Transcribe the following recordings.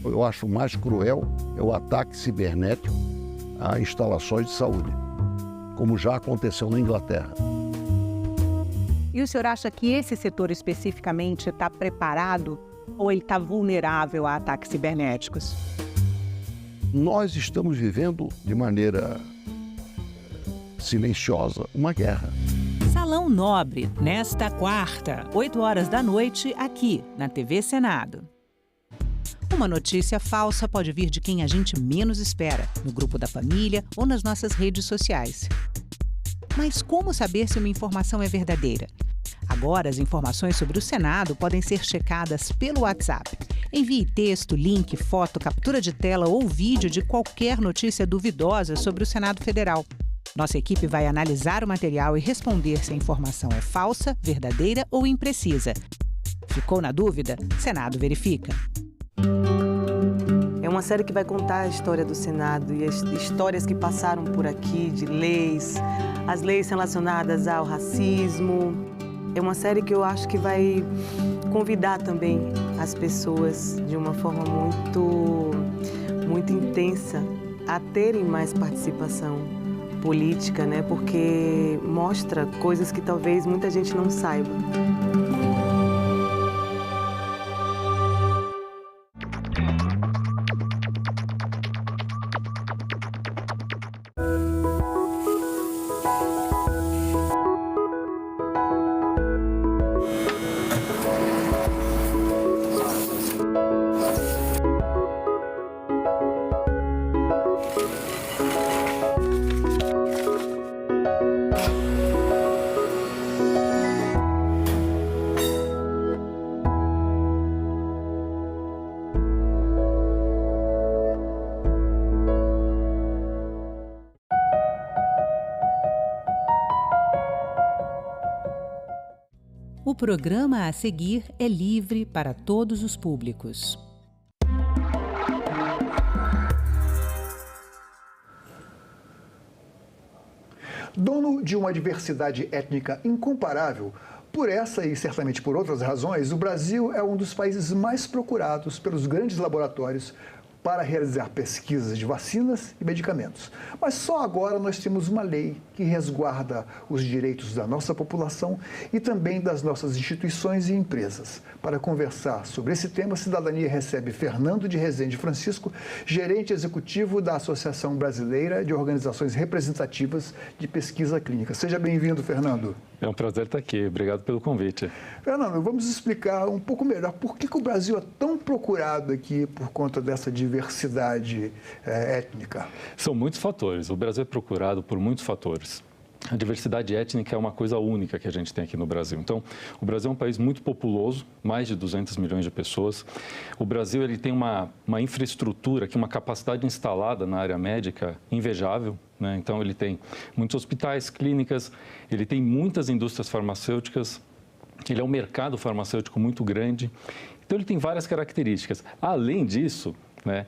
eu acho mais cruel é o ataque cibernético a instalações de saúde, como já aconteceu na Inglaterra. E o senhor acha que esse setor especificamente está preparado ou ele está vulnerável a ataques cibernéticos? Nós estamos vivendo de maneira silenciosa uma guerra. Salão Nobre, nesta quarta, 8h, aqui na TV Senado. Uma notícia falsa pode vir de quem a gente menos espera, no grupo da família ou nas nossas redes sociais. Mas como saber se uma informação é verdadeira? Agora, as informações sobre o Senado podem ser checadas pelo WhatsApp. Envie texto, link, foto, captura de tela ou vídeo de qualquer notícia duvidosa sobre o Senado Federal. Nossa equipe vai analisar o material e responder se a informação é falsa, verdadeira ou imprecisa. Ficou na dúvida? Senado verifica. É uma série que vai contar a história do Senado e as histórias que passaram por aqui, de leis, as leis relacionadas ao racismo. É uma série que eu acho que vai convidar também as pessoas de uma forma muito intensa a terem mais participação política, né? Porque mostra coisas que talvez muita gente não saiba. O programa a seguir é livre para todos os públicos. Dono de uma diversidade étnica incomparável, por essa e certamente por outras razões, o Brasil é um dos países mais procurados pelos grandes laboratórios para realizar pesquisas de vacinas e medicamentos. Mas só agora nós temos uma lei que resguarda os direitos da nossa população e também das nossas instituições e empresas. Para conversar sobre esse tema, a Cidadania recebe Fernando de Rezende Francisco, gerente executivo da Associação Brasileira de Organizações Representativas de Pesquisa Clínica. Seja bem-vindo, Fernando. É um prazer estar aqui. Obrigado pelo convite. Fernando, vamos explicar um pouco melhor por que o Brasil é tão procurado aqui por conta dessa diversidade étnica. São muitos fatores. O Brasil é procurado por muitos fatores. A diversidade étnica é uma coisa única que a gente tem aqui no Brasil. Então, o Brasil é um país muito populoso, mais de 200 milhões de pessoas. O Brasil ele tem uma infraestrutura, uma capacidade instalada na área médica invejável. Né? Então, ele tem muitos hospitais, clínicas, ele tem muitas indústrias farmacêuticas, ele é um mercado farmacêutico muito grande. Então, ele tem várias características. Além disso, né,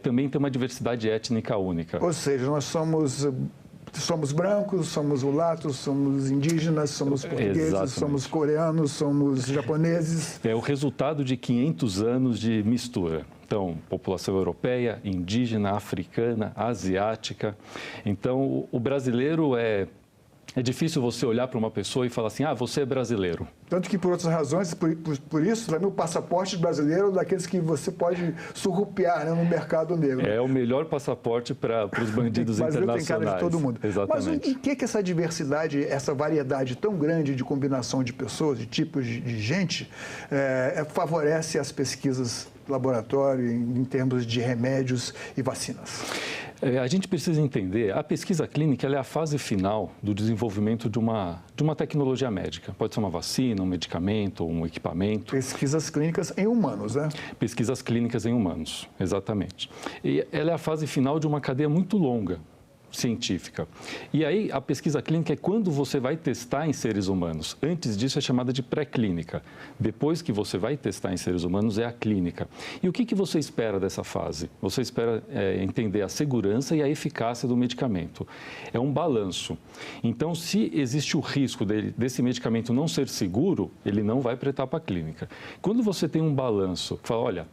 também tem uma diversidade étnica única. Ou seja, nós somos brancos, somos mulatos, somos indígenas, somos portugueses, Exatamente. Somos coreanos, somos japoneses. É o resultado de 500 anos de mistura. Então, população europeia, indígena, africana, asiática. Então, o brasileiro é difícil você olhar para uma pessoa e falar assim, você é brasileiro. Tanto que por outras razões, por isso, também o passaporte brasileiro é daqueles que você pode surrupiar, né, no mercado negro. É o melhor passaporte para os bandidos internacionais. Tem cara de todo mundo. Exatamente. Mas o que essa diversidade, essa variedade tão grande de combinação de pessoas, de tipos de gente, favorece as pesquisas do laboratório em termos de remédios e vacinas? A gente precisa entender, a pesquisa clínica ela é a fase final do desenvolvimento de uma tecnologia médica. Pode ser uma vacina, um medicamento, um equipamento. Pesquisas clínicas em humanos, né? Pesquisas clínicas em humanos, exatamente. E ela é a fase final de uma cadeia muito longa, científica. E aí, a pesquisa clínica é quando você vai testar em seres humanos. Antes disso, é chamada de pré-clínica. Depois que você vai testar em seres humanos, é a clínica. E o que você espera dessa fase? Você espera entender a segurança e a eficácia do medicamento. É um balanço. Então, se existe o risco desse medicamento não ser seguro, ele não vai para a etapa clínica. Quando você tem um balanço, fala, olha,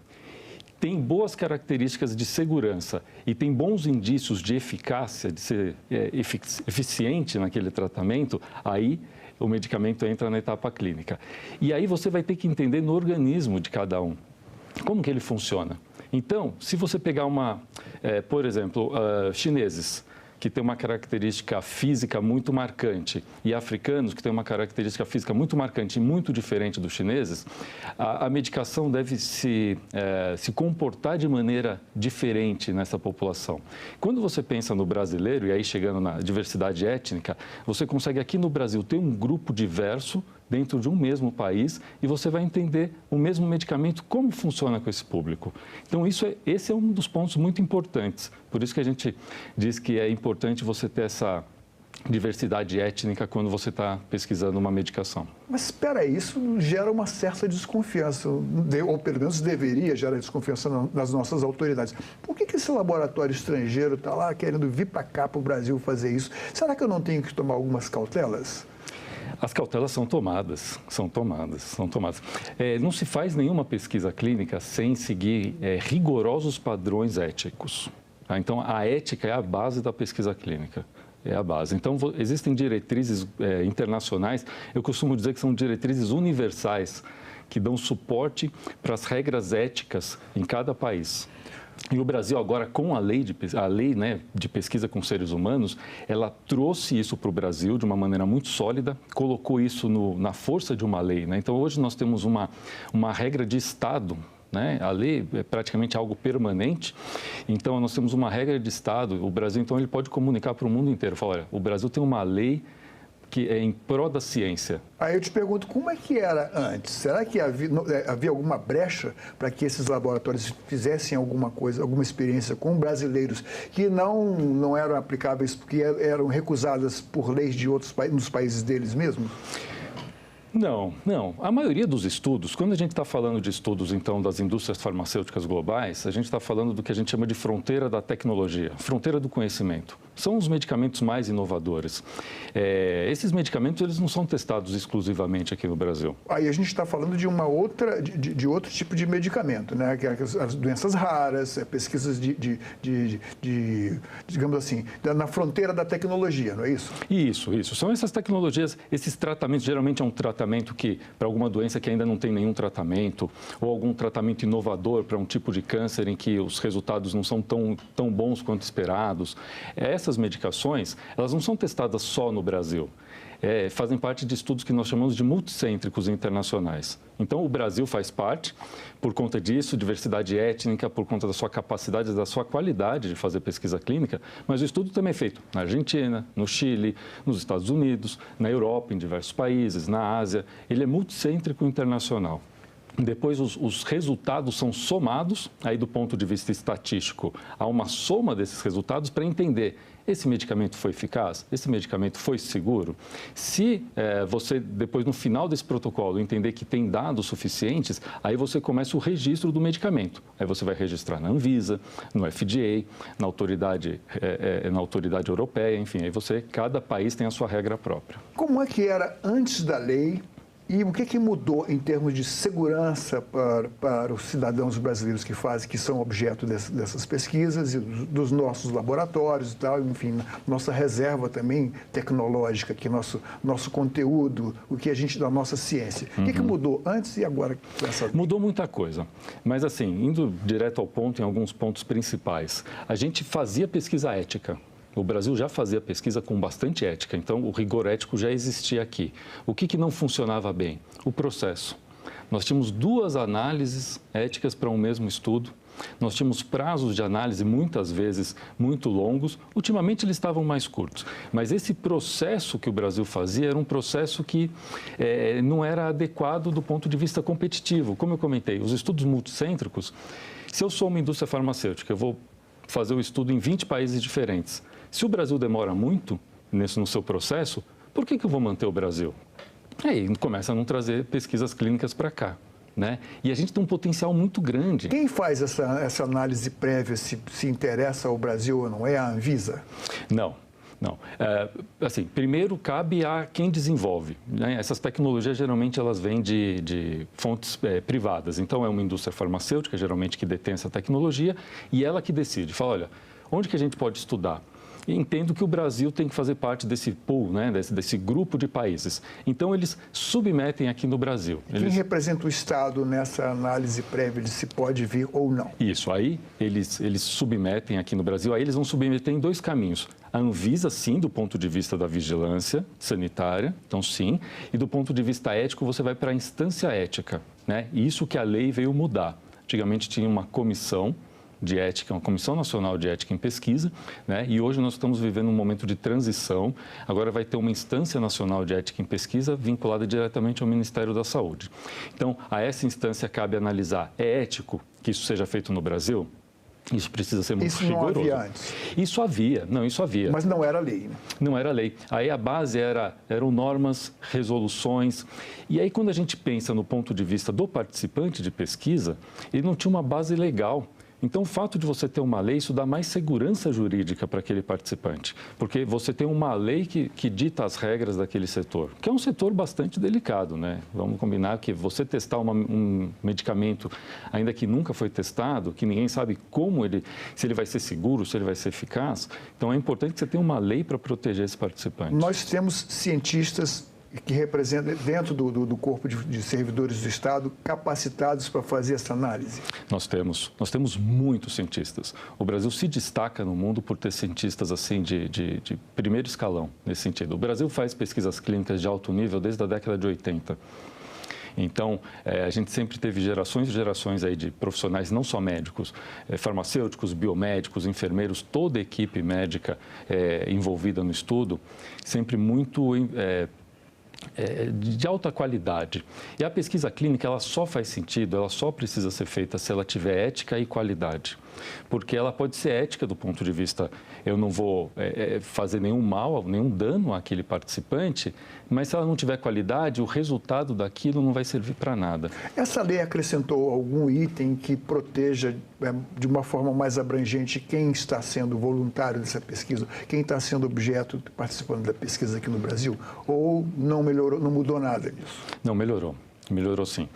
tem boas características de segurança e tem bons indícios de eficácia, de ser eficiente naquele tratamento, aí o medicamento entra na etapa clínica. E aí você vai ter que entender no organismo de cada um, como que ele funciona. Então, se você pegar por exemplo, chineses, que tem uma característica física muito marcante, e africanos, que tem uma característica física muito marcante e muito diferente dos chineses, a medicação deve se comportar de maneira diferente nessa população. Quando você pensa no brasileiro, e aí chegando na diversidade étnica, você consegue aqui no Brasil ter um grupo diverso dentro de um mesmo país e você vai entender o mesmo medicamento, como funciona com esse público. Então, esse é um dos pontos muito importantes. Por isso que a gente diz que é importante você ter essa diversidade étnica quando você está pesquisando uma medicação. Mas espera aí, isso gera uma certa desconfiança, ou pelo menos deveria gerar desconfiança nas nossas autoridades. Por que esse laboratório estrangeiro está lá querendo vir para cá, para o Brasil, fazer isso? Será que eu não tenho que tomar algumas cautelas? As cautelas são tomadas. Não se faz nenhuma pesquisa clínica sem seguir rigorosos padrões éticos. Tá? Então, a ética é a base da pesquisa clínica. É a base. Então, existem diretrizes internacionais, eu costumo dizer que são diretrizes universais, que dão suporte para as regras éticas em cada país. E o Brasil agora, com a lei de pesquisa com seres humanos, ela trouxe isso para o Brasil de uma maneira muito sólida, colocou isso na força de uma lei. Né? Então, hoje nós temos uma regra de Estado, né? A lei é praticamente algo permanente, então nós temos uma regra de Estado. O Brasil, então, ele pode comunicar para o mundo inteiro, falar, olha, o Brasil tem uma lei que é em prol da ciência. Aí eu te pergunto, como é que era antes? Será que havia alguma brecha para que esses laboratórios fizessem alguma coisa, alguma experiência com brasileiros que não eram aplicáveis, porque eram recusadas por leis de outros nos países deles mesmos? Não. A maioria dos estudos, quando a gente está falando de estudos, então, das indústrias farmacêuticas globais, a gente está falando do que a gente chama de fronteira da tecnologia, fronteira do conhecimento. São os medicamentos mais inovadores. Esses medicamentos, eles não são testados exclusivamente aqui no Brasil. Aí a gente está falando de de outro tipo de medicamento, né? Que é as doenças raras, pesquisas digamos assim, na fronteira da tecnologia, não é isso? Isso. São essas tecnologias, esses tratamentos, geralmente é um tratamento que, para alguma doença que ainda não tem nenhum tratamento, ou algum tratamento inovador para um tipo de câncer em que os resultados não são tão bons quanto esperados. Essas medicações, elas não são testadas só no Brasil. Fazem parte de estudos que nós chamamos de multicêntricos internacionais. Então, o Brasil faz parte, por conta disso, diversidade étnica, por conta da sua capacidade, da sua qualidade de fazer pesquisa clínica, mas o estudo também é feito na Argentina, no Chile, nos Estados Unidos, na Europa, em diversos países, na Ásia. Ele é multicêntrico internacional. Depois, os resultados são somados, aí do ponto de vista estatístico, há uma soma desses resultados para entender esse medicamento foi eficaz, esse medicamento foi seguro. Se você, depois, no final desse protocolo, entender que tem dados suficientes, aí você começa o registro do medicamento. Aí você vai registrar na Anvisa, no FDA, na autoridade europeia, enfim, aí cada país tem a sua regra própria. Como é que era antes da lei? E o que mudou em termos de segurança para os cidadãos brasileiros que são objeto dessas pesquisas e dos nossos laboratórios e tal, enfim, nossa reserva também tecnológica, que nosso conteúdo, da nossa ciência. O que mudou antes e agora com essa lei? Mudou muita coisa, mas assim, indo direto ao ponto, em alguns pontos principais, a gente fazia pesquisa ética. O Brasil já fazia pesquisa com bastante ética, então o rigor ético já existia aqui. O que não funcionava bem? O processo. Nós tínhamos 2 análises éticas para um mesmo estudo, nós tínhamos prazos de análise muitas vezes muito longos, ultimamente eles estavam mais curtos. Mas esse processo que o Brasil fazia era um processo que não era adequado do ponto de vista competitivo. Como eu comentei, os estudos multicêntricos, se eu sou uma indústria farmacêutica, eu vou fazer o estudo em 20 países diferentes. Se o Brasil demora muito no seu processo, por que eu vou manter o Brasil? Aí começa a não trazer pesquisas clínicas para cá, né? E a gente tem um potencial muito grande. Quem faz essa análise prévia se interessa ao Brasil ou não? É a Anvisa? Não. Não. Assim, primeiro cabe a quem desenvolve, né? Essas tecnologias, geralmente, elas vêm de fontes privadas. Então, é uma indústria farmacêutica, geralmente, que detém essa tecnologia e ela que decide. Fala, olha, onde que a gente pode estudar? E entendo que o Brasil tem que fazer parte desse pool, né? desse grupo de países. Então, eles submetem aqui no Brasil. Quem representa o Estado nessa análise prévia de se pode vir ou não? Isso, aí eles submetem aqui no Brasil, aí eles vão submeter em 2 caminhos. A Anvisa, sim, do ponto de vista da vigilância sanitária, então sim, e do ponto de vista ético, você vai para a instância ética, né? Isso que a lei veio mudar. Antigamente tinha uma comissão de ética, uma Comissão Nacional de Ética em Pesquisa, né? E hoje nós estamos vivendo um momento de transição. Agora vai ter uma instância nacional de ética em pesquisa vinculada diretamente ao Ministério da Saúde. Então, a essa instância cabe analisar, é ético que isso seja feito no Brasil? Isso precisa ser muito rigoroso. Isso não havia antes? Isso havia. Mas não era lei, né? Não era lei. Aí a base eram normas, resoluções. E aí, quando a gente pensa no ponto de vista do participante de pesquisa, ele não tinha uma base legal. Então, o fato de você ter uma lei, isso dá mais segurança jurídica para aquele participante, porque você tem uma lei que dita as regras daquele setor, que é um setor bastante delicado, né? Vamos combinar que você testar um medicamento, ainda que nunca foi testado, que ninguém sabe se ele vai ser seguro, se ele vai ser eficaz, então é importante que você tenha uma lei para proteger esse participante. Nós temos cientistas que representam, dentro do corpo de servidores do Estado, capacitados para fazer essa análise? Nós temos muitos cientistas. O Brasil se destaca no mundo por ter cientistas assim de primeiro escalão, nesse sentido. O Brasil faz pesquisas clínicas de alto nível desde a década de 80. Então, a gente sempre teve gerações e gerações aí de profissionais, não só médicos, farmacêuticos, biomédicos, enfermeiros, toda a equipe médica envolvida no estudo, sempre muito de alta qualidade. E a pesquisa clínica, ela só faz sentido, ela só precisa ser feita se ela tiver ética e qualidade. Porque ela pode ser ética do ponto de vista, eu não vou fazer nenhum mal, nenhum dano àquele participante, mas se ela não tiver qualidade, o resultado daquilo não vai servir para nada. Essa lei acrescentou algum item que proteja de uma forma mais abrangente quem está sendo voluntário dessa pesquisa, quem está sendo objeto, participando da pesquisa aqui no Brasil? Ou não melhorou, não mudou nada disso? Não, melhorou. Melhorou sim.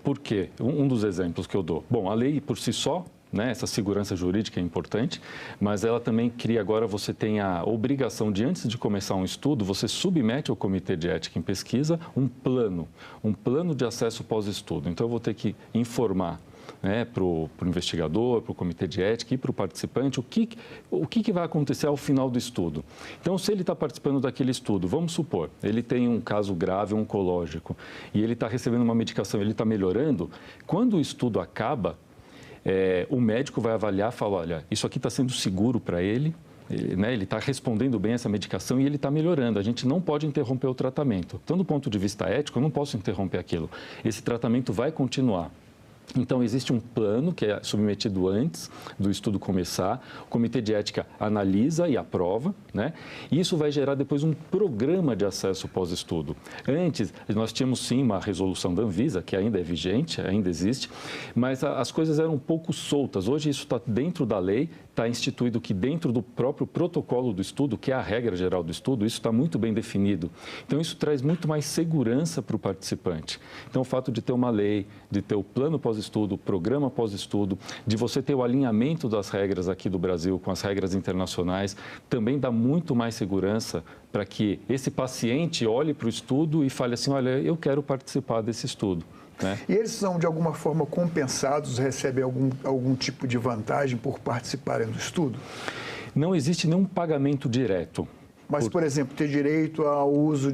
Por quê? Um dos exemplos que eu dou. Bom, a lei por si só, né, essa segurança jurídica é importante, mas ela também cria agora, você tem a obrigação de, antes de começar um estudo, você submete ao Comitê de Ética em Pesquisa um plano de acesso pós-estudo. Então, eu vou ter que informar, né, para o investigador, para o comitê de ética e para o participante, o que vai acontecer ao final do estudo. Então, se ele está participando daquele estudo, vamos supor, ele tem um caso grave oncológico e ele está recebendo uma medicação, ele está melhorando, quando o estudo acaba, o médico vai avaliar e falar, olha, isso aqui está sendo seguro para ele, ele está respondendo bem essa medicação e ele está melhorando. A gente não pode interromper o tratamento. Então, do ponto de vista ético, eu não posso interromper aquilo. Esse tratamento vai continuar. Então, existe um plano que é submetido antes do estudo começar, o Comitê de Ética analisa e aprova, né? E isso vai gerar depois um programa de acesso pós-estudo. Antes, nós tínhamos sim uma resolução da Anvisa, que ainda é vigente, ainda existe, mas as coisas eram um pouco soltas. Hoje isso está dentro da lei, está instituído que dentro do próprio protocolo do estudo, que é a regra geral do estudo, isso está muito bem definido. Então, isso traz muito mais segurança para o participante. Então, o fato de ter uma lei, de ter o plano pós-estudo, o programa pós-estudo, de você ter o alinhamento das regras aqui do Brasil com as regras internacionais, também dá muito mais segurança para que esse paciente olhe para o estudo e fale assim, olha, eu quero participar desse estudo. Né? E eles são, de alguma forma, compensados, recebem algum tipo de vantagem por participarem do estudo? Não existe nenhum pagamento direto. Mas, por exemplo, ter direito ao uso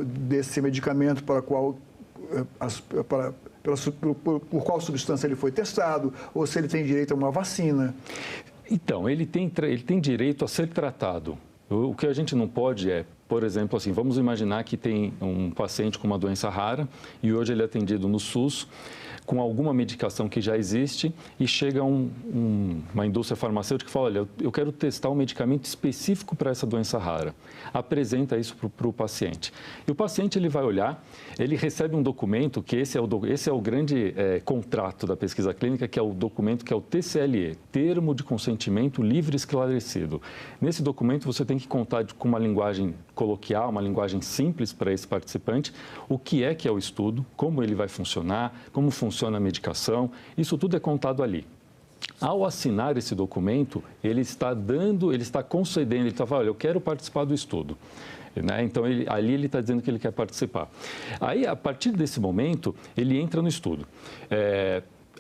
desse medicamento para qual por qual substância ele foi testado, ou se ele tem direito a uma vacina. Então, ele tem direito a ser tratado. O que a gente não pode por exemplo, assim, vamos imaginar que tem um paciente com uma doença rara e hoje ele é atendido no SUS com alguma medicação que já existe e chega uma indústria farmacêutica que fala, olha, eu quero testar um medicamento específico para essa doença rara. Apresenta isso para o paciente. E o paciente ele vai olhar, ele recebe um documento, que esse é o grande contrato da pesquisa clínica, que é o documento que é o TCLE, Termo de Consentimento Livre e Esclarecido. Nesse documento você tem que contar com uma linguagem coloquial, uma linguagem simples para esse participante, o que é o estudo, como ele vai funcionar, como funciona a medicação, isso tudo é contado ali. Ao assinar esse documento, ele está concedendo, ele está falando, olha, eu quero participar do estudo. Né? Então, ali ele está dizendo que ele quer participar. Aí, a partir desse momento, ele entra no estudo.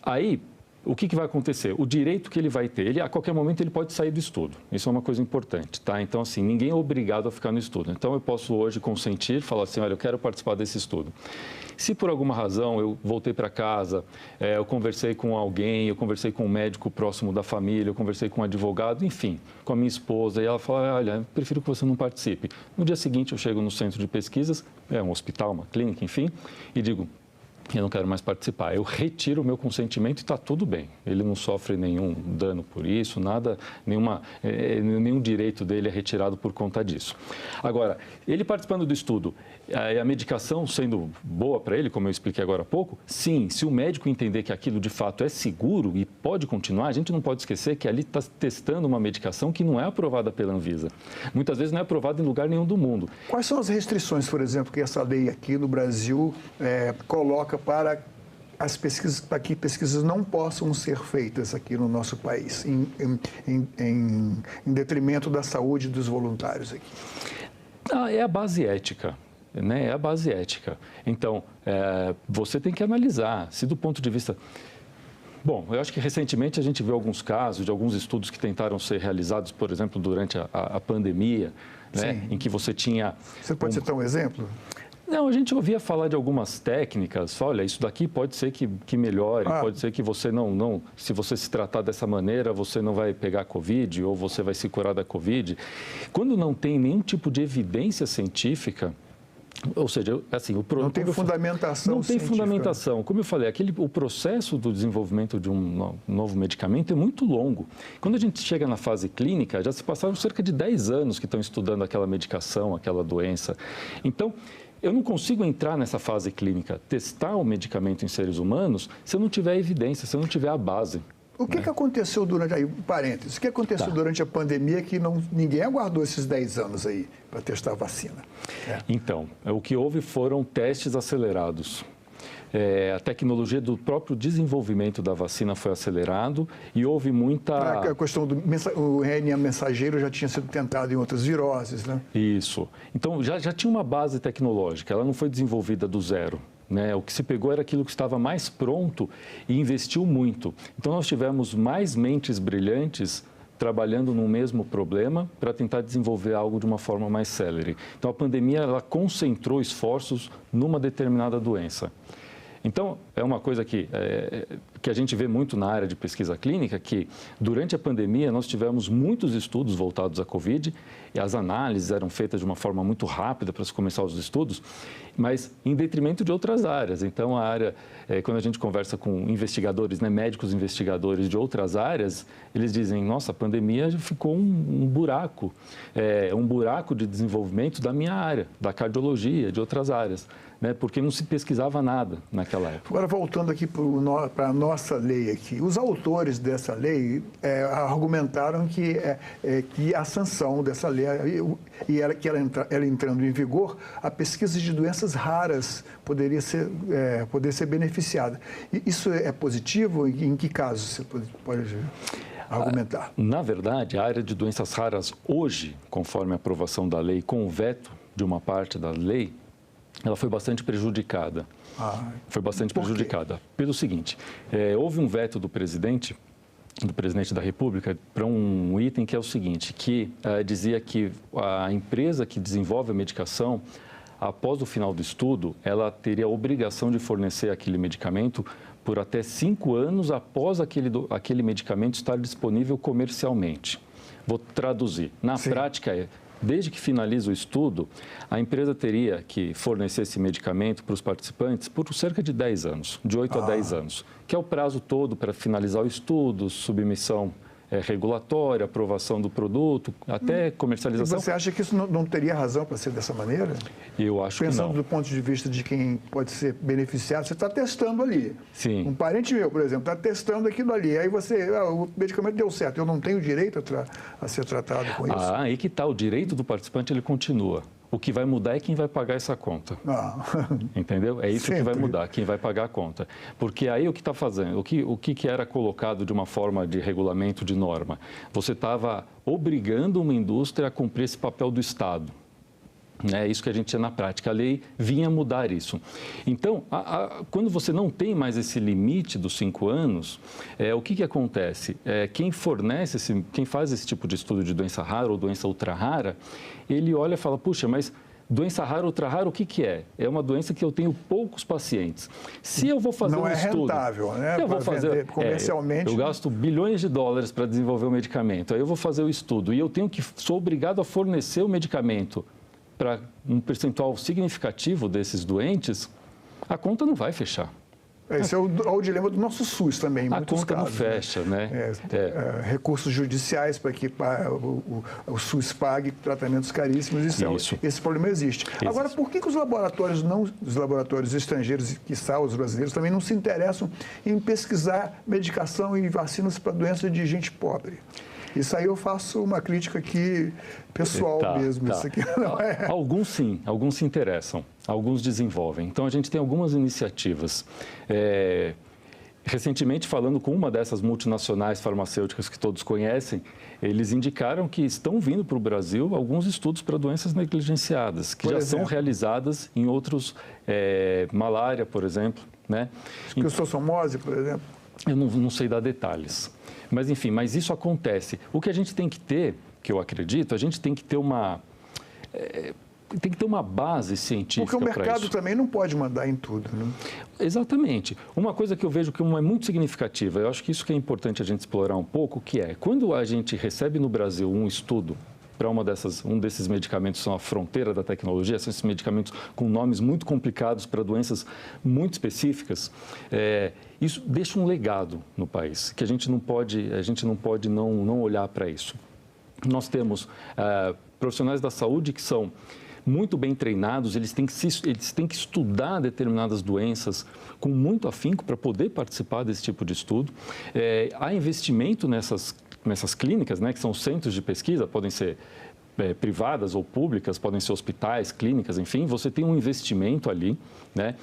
Aí, o que vai acontecer? O direito que ele vai ter, a qualquer momento ele pode sair do estudo. Isso é uma coisa importante, tá? Então, assim, ninguém é obrigado a ficar no estudo. Então, eu posso hoje consentir, falar assim, olha, eu quero participar desse estudo. Se por alguma razão eu voltei para casa, eu conversei com alguém, eu conversei com um médico próximo da família, eu conversei com um advogado, enfim, com a minha esposa, e ela fala, olha, eu prefiro que você não participe. No dia seguinte, eu chego no centro de pesquisas, um hospital, uma clínica, enfim, e digo, eu não quero mais participar. Eu retiro o meu consentimento e está tudo bem. Ele não sofre nenhum dano por isso, nada, nenhum direito dele é retirado por conta disso. Agora, ele participando do estudo, a medicação sendo boa para ele, como eu expliquei agora há pouco, sim, se o médico entender que aquilo de fato é seguro e pode continuar, a gente não pode esquecer que ali está testando uma medicação que não é aprovada pela Anvisa. Muitas vezes não é aprovada em lugar nenhum do mundo. Quais são as restrições, por exemplo, que essa lei aqui no Brasil coloca para as pesquisas, para que pesquisas não possam ser feitas aqui no nosso país, em detrimento da saúde dos voluntários aqui? É a base ética. Né? É a base ética. Então, você tem que analisar, se do ponto de vista... Bom, eu acho que recentemente a gente viu alguns casos de alguns estudos que tentaram ser realizados, por exemplo, durante a pandemia, né? Em que você tinha... Você pode citar um exemplo? Não, a gente ouvia falar de algumas técnicas, olha, isso daqui pode ser que melhore, pode ser que você não, se você se tratar dessa maneira, você não vai pegar Covid ou você vai se curar da Covid. Quando não tem nenhum tipo de evidência científica, ou seja, assim, não tem fundamentação. Não tem fundamentação. Como eu falei, o processo do desenvolvimento de um novo medicamento é muito longo. Quando a gente chega na fase clínica, já se passaram cerca de 10 anos que estão estudando aquela medicação, aquela doença. Então, eu não consigo entrar nessa fase clínica, testar o medicamento em seres humanos, se eu não tiver evidência, se eu não tiver a base. O que aconteceu durante, aí, parênteses, o que aconteceu durante a pandemia que ninguém aguardou esses 10 anos aí para testar a vacina? Então, o que houve foram testes acelerados. A tecnologia do próprio desenvolvimento da vacina foi acelerado e houve muita... A questão do RNA mensageiro já tinha sido tentado em outras viroses, né? Isso. Então, já tinha uma base tecnológica, ela não foi desenvolvida do zero. Né? O que se pegou era aquilo que estava mais pronto e investiu muito. Então, nós tivemos mais mentes brilhantes trabalhando no mesmo problema para tentar desenvolver algo de uma forma mais célere. Então, a pandemia ela concentrou esforços numa determinada doença. Então, é uma coisa que a gente vê muito na área de pesquisa clínica, que durante a pandemia nós tivemos muitos estudos voltados à Covid e as análises eram feitas de uma forma muito rápida para se começar os estudos, mas em detrimento de outras áreas. Então, a área, quando a gente conversa com investigadores, né, médicos investigadores de outras áreas, eles dizem, nossa, a pandemia ficou um buraco de desenvolvimento da minha área, da cardiologia, de outras áreas. Né, porque não se pesquisava nada naquela época. Agora, voltando aqui para a nossa lei aqui, os autores dessa lei argumentaram que a sanção dessa lei, que ela entrando em vigor, a pesquisa de doenças raras poder ser beneficiada. Isso é positivo? Em que caso você pode argumentar? Na verdade, a área de doenças raras hoje, conforme a aprovação da lei, com o veto de uma parte da lei, ela foi bastante prejudicada. Foi bastante prejudicada. Pelo seguinte, houve um veto do presidente da República para um item que é o seguinte, que dizia que a empresa que desenvolve a medicação, após o final do estudo, ela teria a obrigação de fornecer aquele medicamento por até 5 anos após aquele medicamento estar disponível comercialmente. Vou traduzir. Na prática, desde que finaliza o estudo, a empresa teria que fornecer esse medicamento para os participantes por cerca de 10 anos, de 8 a 10 anos, que é o prazo todo para finalizar o estudo, submissão regulatória, aprovação do produto, até comercialização. E você acha que isso não teria razão para ser dessa maneira? Eu acho que não. Pensando do ponto de vista de quem pode ser beneficiado, você está testando ali. Sim. Um parente meu, por exemplo, está testando aquilo ali. Aí o medicamento deu certo, eu não tenho direito a ser tratado com isso? Aí que está, o direito do participante, ele continua. O que vai mudar é quem vai pagar essa conta. Entendeu? É isso que vai mudar, quem vai pagar a conta. Porque aí o que está fazendo, o que era colocado de uma forma de regulamento, de norma? Você estava obrigando uma indústria a cumprir esse papel do Estado. É isso que a gente tinha na prática. A lei vinha mudar isso. Então, quando você não tem mais esse limite dos 5 anos, o que acontece? Quem fornece, quem faz esse tipo de estudo de doença rara ou doença ultra rara, ele olha e fala, puxa, mas doença rara, ultra rara, o que é? É uma doença que eu tenho poucos pacientes. Se eu vou fazer um estudo... Não é rentável, né? Eu vou fazer comercialmente... eu gasto bilhões de dólares para desenvolver o medicamento. Aí eu vou fazer o estudo e eu sou obrigado a fornecer o medicamento para um percentual significativo desses doentes, a conta não vai fechar. Esse é o dilema do nosso SUS também, em a muitos conta casos, não fecha, né? Recursos judiciais para que o SUS pague tratamentos caríssimos, esse problema existe. Agora, por que os laboratórios estrangeiros, quiçá os brasileiros, também não se interessam em pesquisar medicação e vacinas para doenças de gente pobre? Isso aí eu faço uma crítica aqui pessoal mesmo. Isso aqui não é... Alguns sim, alguns se interessam, alguns desenvolvem. Então, a gente tem algumas iniciativas. Recentemente, falando com uma dessas multinacionais farmacêuticas que todos conhecem, eles indicaram que estão vindo para o Brasil alguns estudos para doenças negligenciadas, que já são realizadas em outros, malária, por exemplo. Né? Esquistossomose, por exemplo? Eu não sei dar detalhes. Mas, enfim, mas isso acontece. O que a gente tem que ter, que eu acredito, a gente tem que ter uma base científica para isso. Porque o mercado também não pode mandar em tudo, né? Exatamente. Uma coisa que eu vejo que é muito significativa, eu acho que isso que é importante a gente explorar um pouco, que é, quando a gente recebe no Brasil um estudo para um desses medicamentos que são a fronteira da tecnologia, são esses medicamentos com nomes muito complicados para doenças muito específicas, isso deixa um legado no país, que a gente não pode não olhar para isso. Nós temos profissionais da saúde que são muito bem treinados, eles têm que estudar determinadas doenças com muito afinco para poder participar desse tipo de estudo. Há investimento nessas clínicas, né, que são centros de pesquisa, podem ser privadas ou públicas, podem ser hospitais, clínicas, enfim, você tem um investimento ali, né?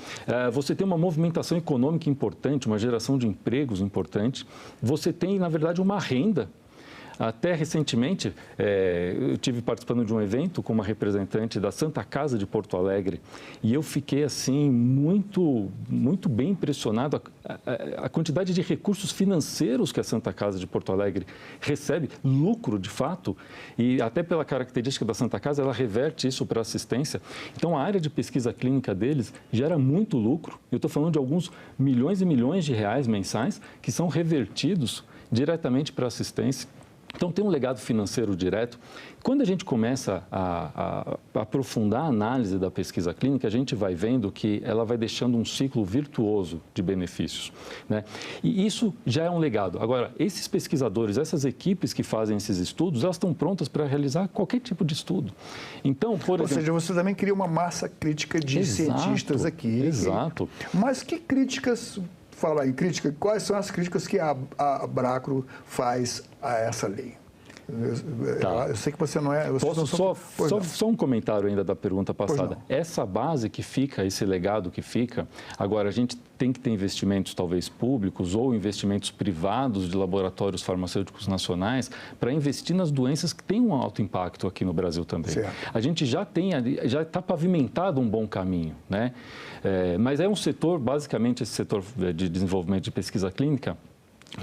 Você tem uma movimentação econômica importante, uma geração de empregos importante, você tem, na verdade, uma renda. Até recentemente, eu estive participando de um evento com uma representante da Santa Casa de Porto Alegre e eu fiquei, assim, muito bem impressionado a quantidade de recursos financeiros que a Santa Casa de Porto Alegre recebe, lucro de fato, e até pela característica da Santa Casa, ela reverte isso para assistência. Então, a área de pesquisa clínica deles gera muito lucro. Eu estou falando de alguns milhões e milhões de reais mensais que são revertidos diretamente para assistência. Então, tem um legado financeiro direto. Quando a gente começa a aprofundar a análise da pesquisa clínica, a gente vai vendo que ela vai deixando um ciclo virtuoso de benefícios, né? E isso já é um legado. Agora, esses pesquisadores, essas equipes que fazem esses estudos, elas estão prontas para realizar qualquer tipo de estudo. Então, por exemplo... Ou seja, você também cria uma massa crítica de cientistas aqui. Exato. Mas que críticas... Falar em crítica, quais são as críticas que a Abracro faz a essa lei? Eu sei que você não é... Posso só um comentário ainda da pergunta passada. Essa base que fica, esse legado que fica, agora a gente tem que ter investimentos talvez públicos ou investimentos privados de laboratórios farmacêuticos nacionais para investir nas doenças que têm um alto impacto aqui no Brasil também. Certo. A gente já está pavimentado um bom caminho, né? Mas é um setor, basicamente esse setor de desenvolvimento de pesquisa clínica,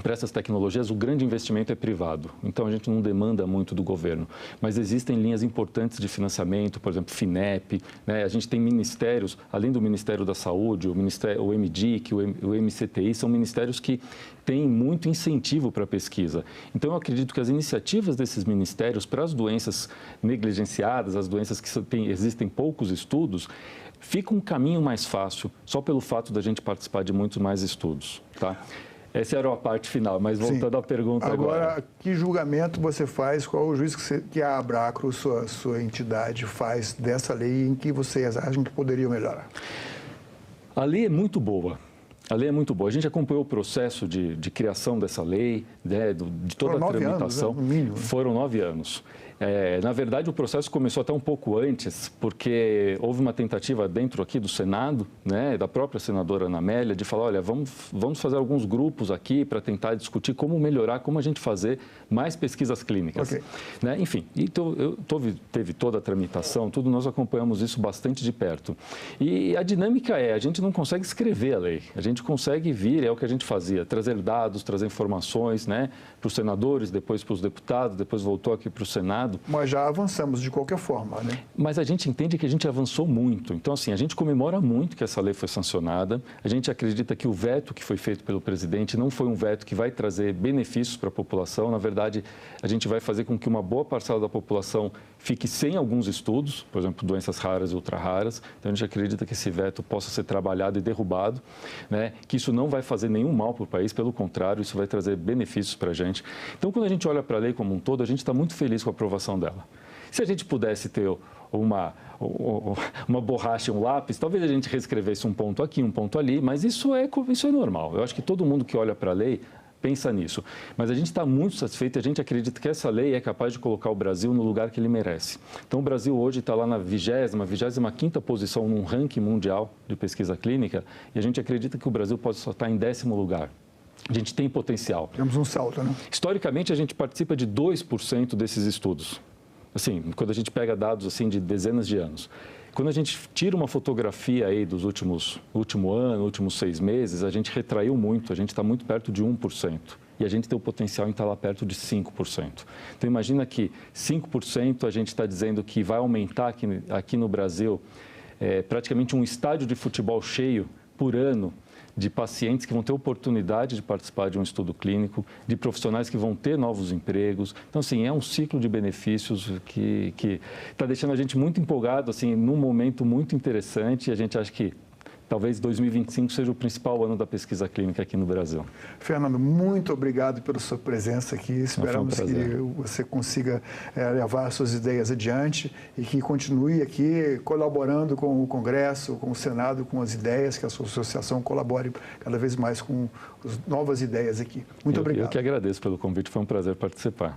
para essas tecnologias, o grande investimento é privado. Então, a gente não demanda muito do governo. Mas existem linhas importantes de financiamento, por exemplo, FINEP, né? A gente tem ministérios, além do Ministério da Saúde, o MDIC, o MCTI, são ministérios que têm muito incentivo para a pesquisa. Então, eu acredito que as iniciativas desses ministérios para as doenças negligenciadas, as doenças que existem poucos estudos, fica um caminho mais fácil, só pelo fato da gente participar de muitos mais estudos, tá? Essa era a parte final, mas voltando à pergunta agora. Agora, que julgamento você faz, qual o juízo que a Abracro, sua entidade, faz dessa lei em que vocês acham que poderiam melhorar? A lei é muito boa. A lei é muito boa. A gente acompanhou o processo de criação dessa lei, né, de toda a tramitação. Foram 9 anos, né? No mínimo. Foram 9 anos. Na verdade, o processo começou até um pouco antes, porque houve uma tentativa dentro aqui do Senado, né, da própria senadora Ana Amélia, de falar, olha, vamos fazer alguns grupos aqui para tentar discutir como melhorar, como a gente fazer mais pesquisas clínicas. Okay. Né? Enfim, então, teve toda a tramitação, tudo, nós acompanhamos isso bastante de perto. E a dinâmica a gente não consegue escrever a lei, a gente consegue vir, é o que a gente fazia, trazer dados, trazer informações, né, para os senadores, depois para os deputados, depois voltou aqui para o Senado. Mas já avançamos de qualquer forma, né? Mas a gente entende que a gente avançou muito. Então, assim, a gente comemora muito que essa lei foi sancionada. A gente acredita que o veto que foi feito pelo presidente não foi um veto que vai trazer benefícios para a população. Na verdade, a gente vai fazer com que uma boa parcela da população fique sem alguns estudos, por exemplo, doenças raras e ultra-raras. Então, a gente acredita que esse veto possa ser trabalhado e derrubado, né? Que isso não vai fazer nenhum mal para o país, pelo contrário, isso vai trazer benefícios para a gente. Então, quando a gente olha para a lei como um todo, a gente está muito feliz com a aprovação dela. Se a gente pudesse ter uma borracha e um lápis, talvez a gente reescrevesse um ponto aqui, um ponto ali, mas isso é normal. Eu acho que todo mundo que olha para a lei pensa nisso. Mas a gente está muito satisfeito e a gente acredita que essa lei é capaz de colocar o Brasil no lugar que ele merece. Então, o Brasil hoje está lá na 25ª posição num ranking mundial de pesquisa clínica e a gente acredita que o Brasil pode só estar em 10º lugar. A gente tem potencial. Temos um salto, né? Historicamente, a gente participa de 2% desses estudos. Assim, quando a gente pega dados assim de dezenas de anos. Quando a gente tira uma fotografia aí dos último ano, últimos 6 meses, a gente retraiu muito, a gente está muito perto de 1%. E a gente tem o potencial em estar lá perto de 5%. Então, imagina que 5% a gente está dizendo que vai aumentar aqui no Brasil praticamente um estádio de futebol cheio por ano, de pacientes que vão ter oportunidade de participar de um estudo clínico, de profissionais que vão ter novos empregos. Então, assim, é um ciclo de benefícios que está deixando a gente muito empolgado, assim, num momento muito interessante, e a gente acha que talvez 2025 seja o principal ano da pesquisa clínica aqui no Brasil. Fernando, muito obrigado pela sua presença aqui. Esperamos que você consiga levar suas ideias adiante e que continue aqui colaborando com o Congresso, com o Senado, com as ideias, que a sua associação colabore cada vez mais com as novas ideias aqui. Muito obrigado. Eu que agradeço pelo convite, foi um prazer participar.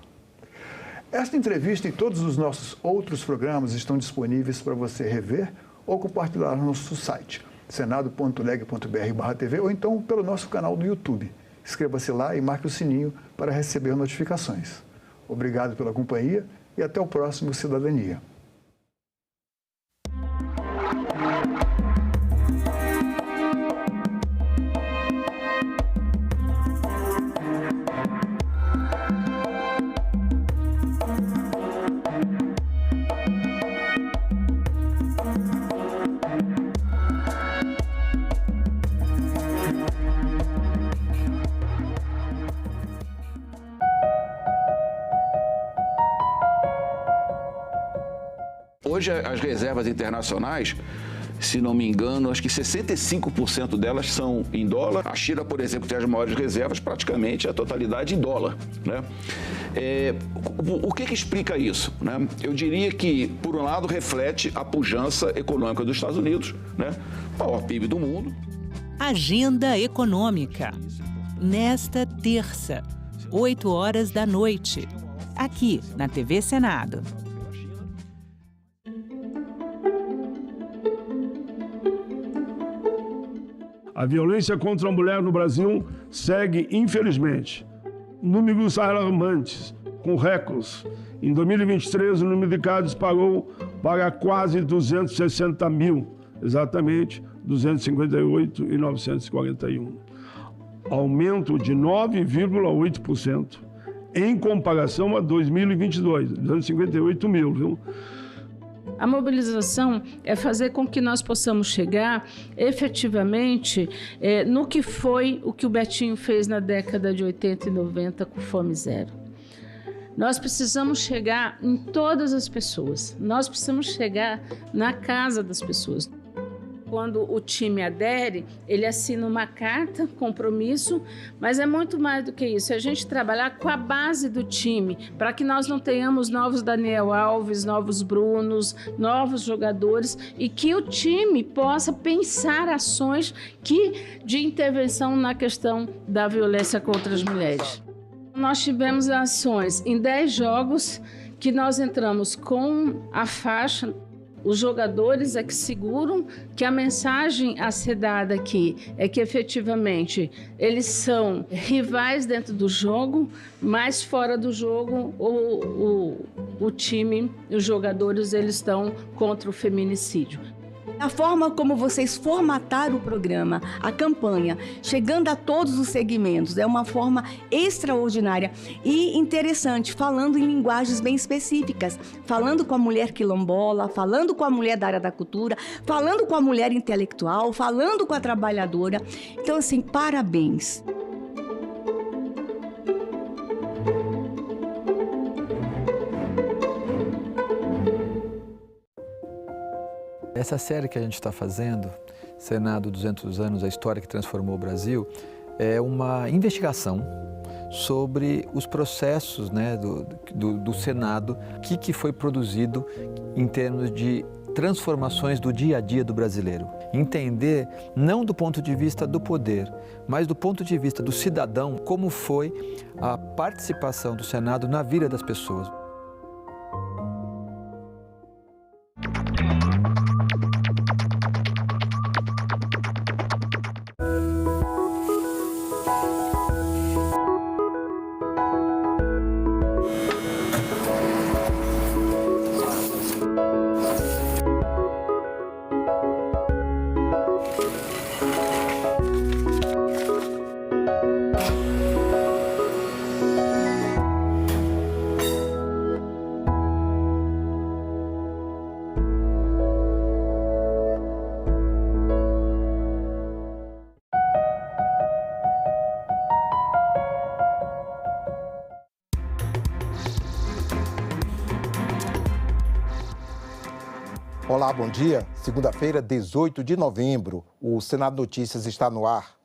Esta entrevista e todos os nossos outros programas estão disponíveis para você rever ou compartilhar no nosso site, senado.leg.br/TV, ou então pelo nosso canal do YouTube. Inscreva-se lá e marque o sininho para receber notificações. Obrigado pela companhia e até o próximo Cidadania. Hoje, as reservas internacionais, se não me engano, acho que 65% delas são em dólar. A China, por exemplo, tem as maiores reservas, praticamente a totalidade em dólar, né? O que explica isso, né? Eu diria que, por um lado, reflete a pujança econômica dos Estados Unidos, né? Maior PIB do mundo. Agenda Econômica. Nesta terça, 20h, aqui na TV Senado. A violência contra a mulher no Brasil segue, infelizmente, números alarmantes, com recordes. Em 2023, o número de casos parou para quase 260 mil, exatamente 258.941. aumento de 9,8%, em comparação a 2022, 258 mil, viu? A mobilização é fazer com que nós possamos chegar efetivamente no que foi o que o Betinho fez na década de 80 e 90 com Fome Zero. Nós precisamos chegar em todas as pessoas, nós precisamos chegar na casa das pessoas. Quando o time adere, ele assina uma carta, compromisso, mas é muito mais do que isso. É a gente trabalhar com a base do time, para que nós não tenhamos novos Daniel Alves, novos Brunos, novos jogadores, e que o time possa pensar ações de intervenção na questão da violência contra as mulheres. Nós tivemos ações em 10 jogos que nós entramos com a faixa. Os jogadores é que seguram que a mensagem a ser dada aqui é que efetivamente eles são rivais dentro do jogo, mas fora do jogo o time, os jogadores, eles estão contra o feminicídio. A forma como vocês formataram o programa, a campanha, chegando a todos os segmentos, é uma forma extraordinária e interessante, falando em linguagens bem específicas, falando com a mulher quilombola, falando com a mulher da área da cultura, falando com a mulher intelectual, falando com a trabalhadora. Então, assim, parabéns. Essa série que a gente está fazendo, Senado 200 anos, a história que transformou o Brasil, é uma investigação sobre os processos, né, do Senado, o que foi produzido em termos de transformações do dia a dia do brasileiro. Entender, não do ponto de vista do poder, mas do ponto de vista do cidadão, como foi a participação do Senado na vida das pessoas. Olá, bom dia. Segunda-feira, 18 de novembro, o Senado Notícias está no ar.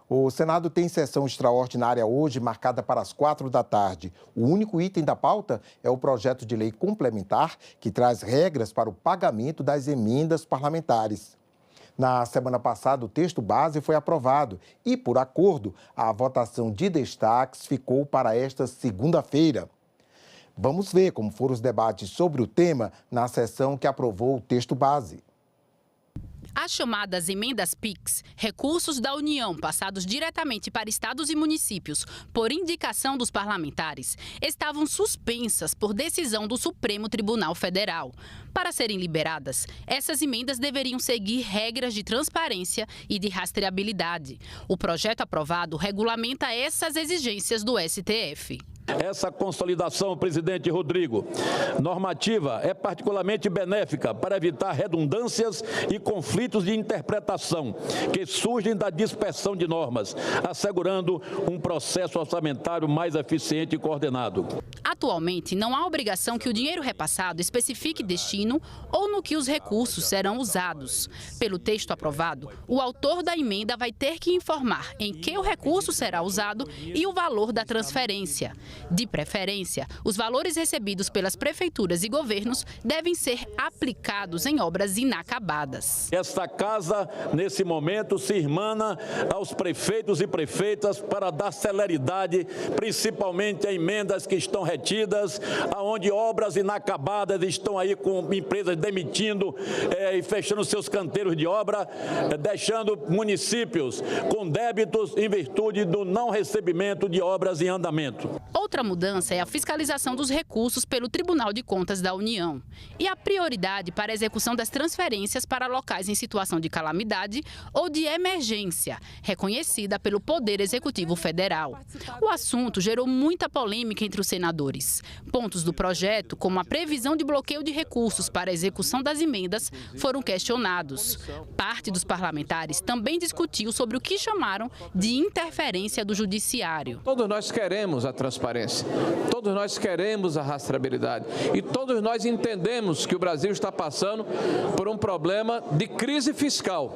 O Senado tem sessão extraordinária hoje, marcada para as 4 da tarde. O único item da pauta é o projeto de lei complementar, que traz regras para o pagamento das emendas parlamentares. Na semana passada, o texto base foi aprovado e, por acordo, a votação de destaques ficou para esta segunda-feira. Vamos ver como foram os debates sobre o tema na sessão que aprovou o texto base. As chamadas emendas PIX, recursos da União passados diretamente para estados e municípios por indicação dos parlamentares, estavam suspensas por decisão do Supremo Tribunal Federal. Para serem liberadas, essas emendas deveriam seguir regras de transparência e de rastreabilidade. O projeto aprovado regulamenta essas exigências do STF. Essa consolidação, presidente Rodrigo, normativa é particularmente benéfica para evitar redundâncias e conflitos de interpretação que surgem da dispersão de normas, assegurando um processo orçamentário mais eficiente e coordenado. Atualmente, não há obrigação que o dinheiro repassado especifique destino ou no que os recursos serão usados. Pelo texto aprovado, o autor da emenda vai ter que informar em que o recurso será usado e o valor da transferência. De preferência, os valores recebidos pelas prefeituras e governos devem ser aplicados em obras inacabadas. Esta casa, nesse momento, se irmana aos prefeitos e prefeitas para dar celeridade, principalmente a emendas que estão retidas, aonde obras inacabadas estão aí com empresas demitindo e fechando seus canteiros de obra, deixando municípios com débitos em virtude do não recebimento de obras em andamento. Outra mudança é a fiscalização dos recursos pelo Tribunal de Contas da União e a prioridade para a execução das transferências para locais em situação de calamidade ou de emergência, reconhecida pelo Poder Executivo Federal. O assunto gerou muita polêmica entre os senadores. Pontos do projeto, como a previsão de bloqueio de recursos para a execução das emendas, foram questionados. Parte dos parlamentares também discutiu sobre o que chamaram de interferência do judiciário. Todos nós queremos a transparência, todos nós queremos a rastreabilidade e todos nós entendemos que o Brasil está passando por um problema de crise fiscal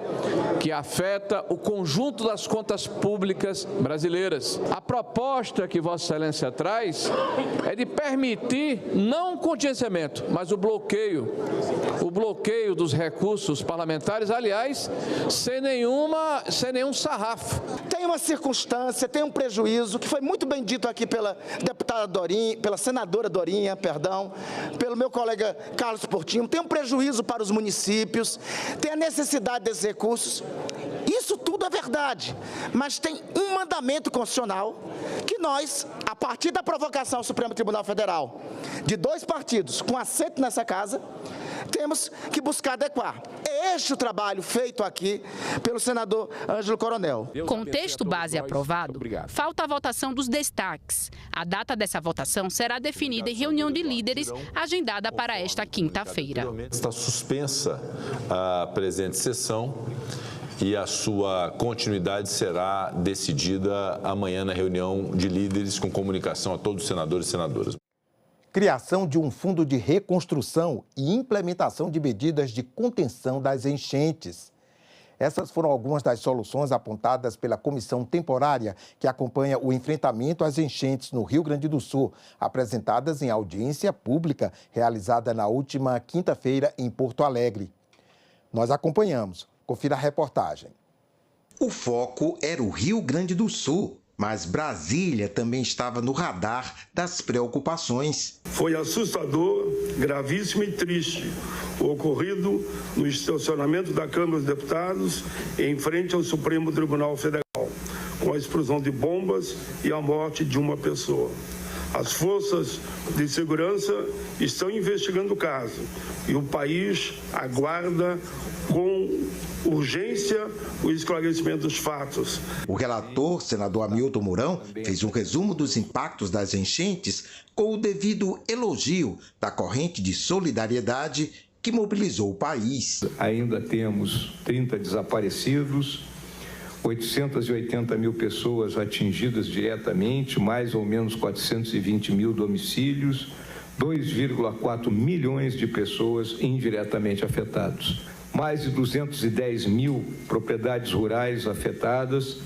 que afeta o conjunto das contas públicas brasileiras. A proposta que Vossa Excelência traz é de permitir não o contingenciamento, mas o bloqueio dos recursos parlamentares, aliás, sem nenhum sarrafo. Tem uma circunstância, tem um prejuízo que foi muito bem dito aqui pela deputada Dorinha, pela senadora Dorinha, pelo meu colega Carlos Portinho, tem um prejuízo para os municípios, tem a necessidade desses recursos. Isso tudo é verdade, mas tem um mandamento constitucional que nós, a partir da provocação ao Supremo Tribunal Federal, de 2 partidos com assento nessa casa, temos que buscar adequar. É este o trabalho feito aqui pelo senador Ângelo Coronel. Com o texto base aprovado, falta a votação dos destaques. A data dessa votação será definida em reunião de líderes agendada para esta quinta-feira. Está suspensa a presente sessão e a sua continuidade será decidida amanhã na reunião de líderes com comunicação a todos os senadores e senadoras. Criação de um fundo de reconstrução e implementação de medidas de contenção das enchentes. Essas foram algumas das soluções apontadas pela comissão temporária que acompanha o enfrentamento às enchentes no Rio Grande do Sul, apresentadas em audiência pública realizada na última quinta-feira em Porto Alegre. Nós acompanhamos. Confira a reportagem. O foco era o Rio Grande do Sul, mas Brasília também estava no radar das preocupações. Foi assustador, gravíssimo e triste o ocorrido no estacionamento da Câmara dos Deputados em frente ao Supremo Tribunal Federal, com a explosão de bombas e a morte de uma pessoa. As forças de segurança estão investigando o caso e o país aguarda com urgência o esclarecimento dos fatos. O relator, senador Hamilton Mourão, fez um resumo dos impactos das enchentes com o devido elogio da corrente de solidariedade que mobilizou o país. Ainda temos 30 desaparecidos, 880 mil pessoas atingidas diretamente, mais ou menos 420 mil domicílios, 2,4 milhões de pessoas indiretamente afetadas. Mais de 210 mil propriedades rurais afetadas,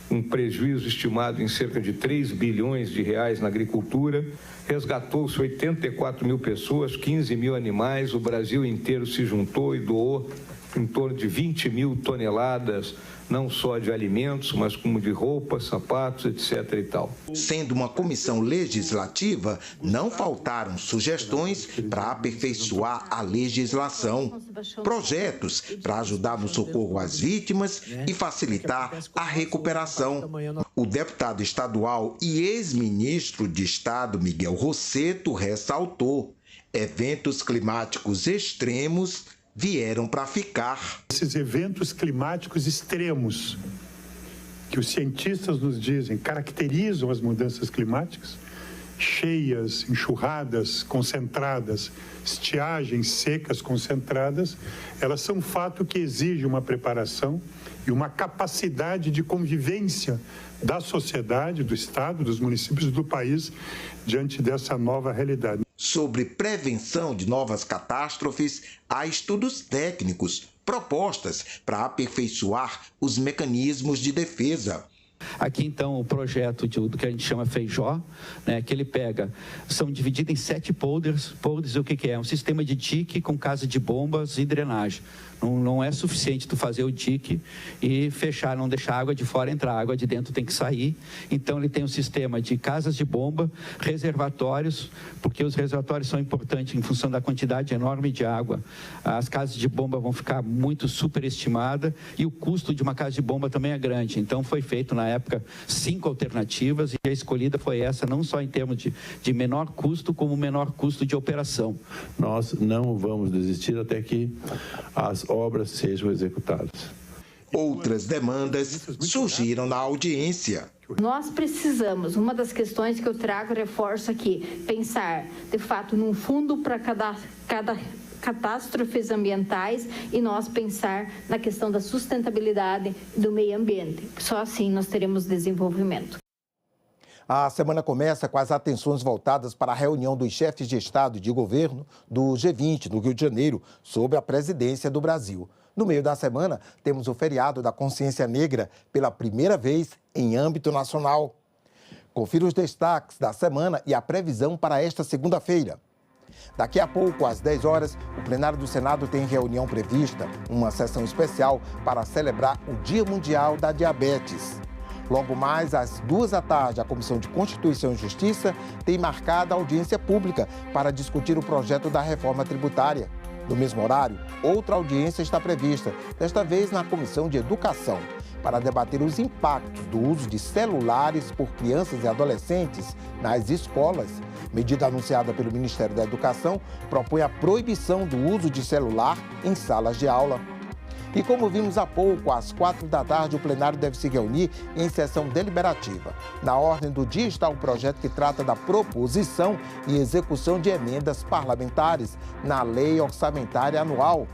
um prejuízo estimado em cerca de 3 bilhões de reais na agricultura. Resgatou-se 84 mil pessoas, 15 mil animais, o Brasil inteiro se juntou e doou em torno de 20 mil toneladas, não só de alimentos, mas como de roupas, sapatos, etc. e tal. Sendo uma comissão legislativa, não faltaram sugestões para aperfeiçoar a legislação, projetos para ajudar no socorro às vítimas e facilitar a recuperação. O deputado estadual e ex-ministro de Estado Miguel Rosseto ressaltou: eventos climáticos extremos vieram para ficar. Esses eventos climáticos extremos, que os cientistas nos dizem, caracterizam as mudanças climáticas, cheias, enxurradas concentradas, estiagens secas concentradas, elas são um fato que exige uma preparação e uma capacidade de convivência da sociedade, do Estado, dos municípios e do país diante dessa nova realidade. Sobre prevenção de novas catástrofes, há estudos técnicos, propostas para aperfeiçoar os mecanismos de defesa. Aqui, então, o projeto do que a gente chama Feijó, né, que ele pega, são divididos em 7 polders. Polders, o que é? Um sistema de dique com casa de bombas e drenagem. Não é suficiente tu fazer o dique e fechar, não deixar a água de fora entrar, a água de dentro tem que sair. Então, ele tem um sistema de casas de bomba, reservatórios, porque os reservatórios são importantes em função da quantidade enorme de água. As casas de bomba vão ficar muito superestimadas e o custo de uma casa de bomba também é grande. Então, foi feito, na época 5 alternativas e a escolhida foi essa, não só em termos de menor custo, como menor custo de operação. Nós não vamos desistir até que as obras sejam executadas. Outras demandas surgiram na audiência. Nós precisamos, uma das questões que eu trago, reforço aqui, pensar, de fato, num fundo para cada catástrofes ambientais e nós pensar na questão da sustentabilidade do meio ambiente. Só assim nós teremos desenvolvimento. A semana começa com as atenções voltadas para a reunião dos chefes de Estado e de governo do G20, no Rio de Janeiro, sob a presidência do Brasil. No meio da semana, temos o feriado da Consciência Negra pela primeira vez em âmbito nacional. Confira os destaques da semana e a previsão para esta segunda-feira. Daqui a pouco, às 10 horas, o plenário do Senado tem reunião prevista, uma sessão especial para celebrar o Dia Mundial da Diabetes. Logo mais, às 14h, a Comissão de Constituição e Justiça tem marcada a audiência pública para discutir o projeto da reforma tributária. No mesmo horário, outra audiência está prevista, desta vez na Comissão de Educação, para debater os impactos do uso de celulares por crianças e adolescentes nas escolas. Medida anunciada pelo Ministério da Educação propõe a proibição do uso de celular em salas de aula. E como vimos há pouco, às 16h, o plenário deve se reunir em sessão deliberativa. Na ordem do dia está o projeto que trata da proposição e execução de emendas parlamentares na Lei Orçamentária Anual.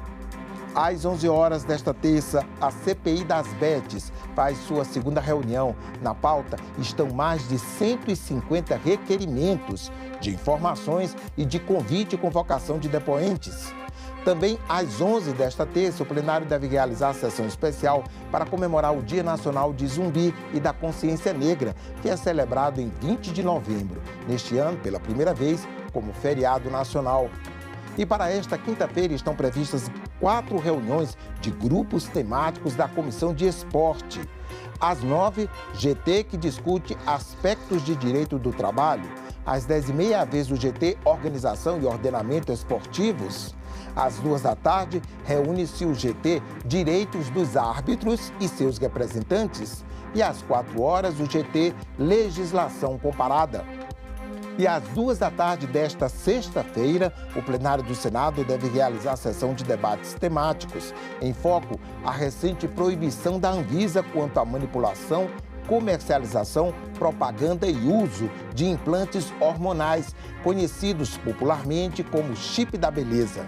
Às 11 horas desta terça, a CPI das Betes faz sua segunda reunião. Na pauta estão mais de 150 requerimentos de informações e de convite e convocação de depoentes. Também às 11 desta terça, o plenário deve realizar a sessão especial para comemorar o Dia Nacional de Zumbi e da Consciência Negra, que é celebrado em 20 de novembro, neste ano, pela primeira vez, como feriado nacional. E para esta quinta-feira estão previstas 4 reuniões de grupos temáticos da Comissão de Esporte. Às 9, GT, que discute aspectos de direito do trabalho. Às 10h30, a vez do GT, Organização e Ordenamento Esportivos. Às 14h, reúne-se o GT Direitos dos Árbitros e seus representantes. E às 16h, o GT Legislação Comparada. E às 14h desta sexta-feira, o plenário do Senado deve realizar a sessão de debates temáticos. Em foco, a recente proibição da Anvisa quanto à manipulação, comercialização, propaganda e uso de implantes hormonais, conhecidos popularmente como chip da beleza.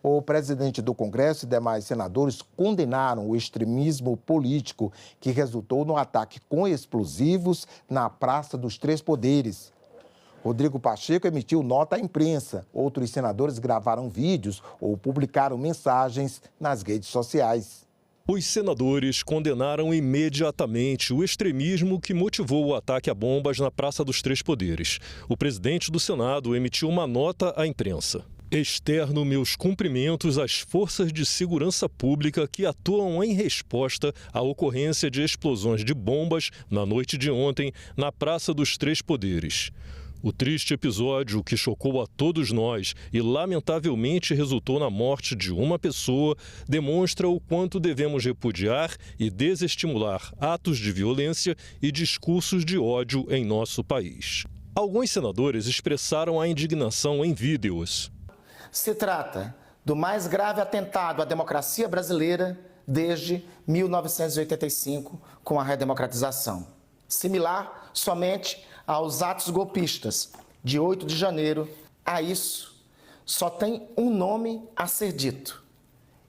O presidente do Congresso e demais senadores condenaram o extremismo político que resultou no ataque com explosivos na Praça dos Três Poderes. Rodrigo Pacheco emitiu nota à imprensa. Outros senadores gravaram vídeos ou publicaram mensagens nas redes sociais. Os senadores condenaram imediatamente o extremismo que motivou o ataque a bombas na Praça dos Três Poderes. O presidente do Senado emitiu uma nota à imprensa. Externo meus cumprimentos às forças de segurança pública que atuam em resposta à ocorrência de explosões de bombas na noite de ontem na Praça dos Três Poderes. O triste episódio que chocou a todos nós e lamentavelmente resultou na morte de uma pessoa demonstra o quanto devemos repudiar e desestimular atos de violência e discursos de ódio em nosso país. Alguns senadores expressaram a indignação em vídeos. Se trata do mais grave atentado à democracia brasileira desde 1985, com a redemocratização. Similar somente aos atos golpistas de 8 de janeiro, a isso só tem um nome a ser dito.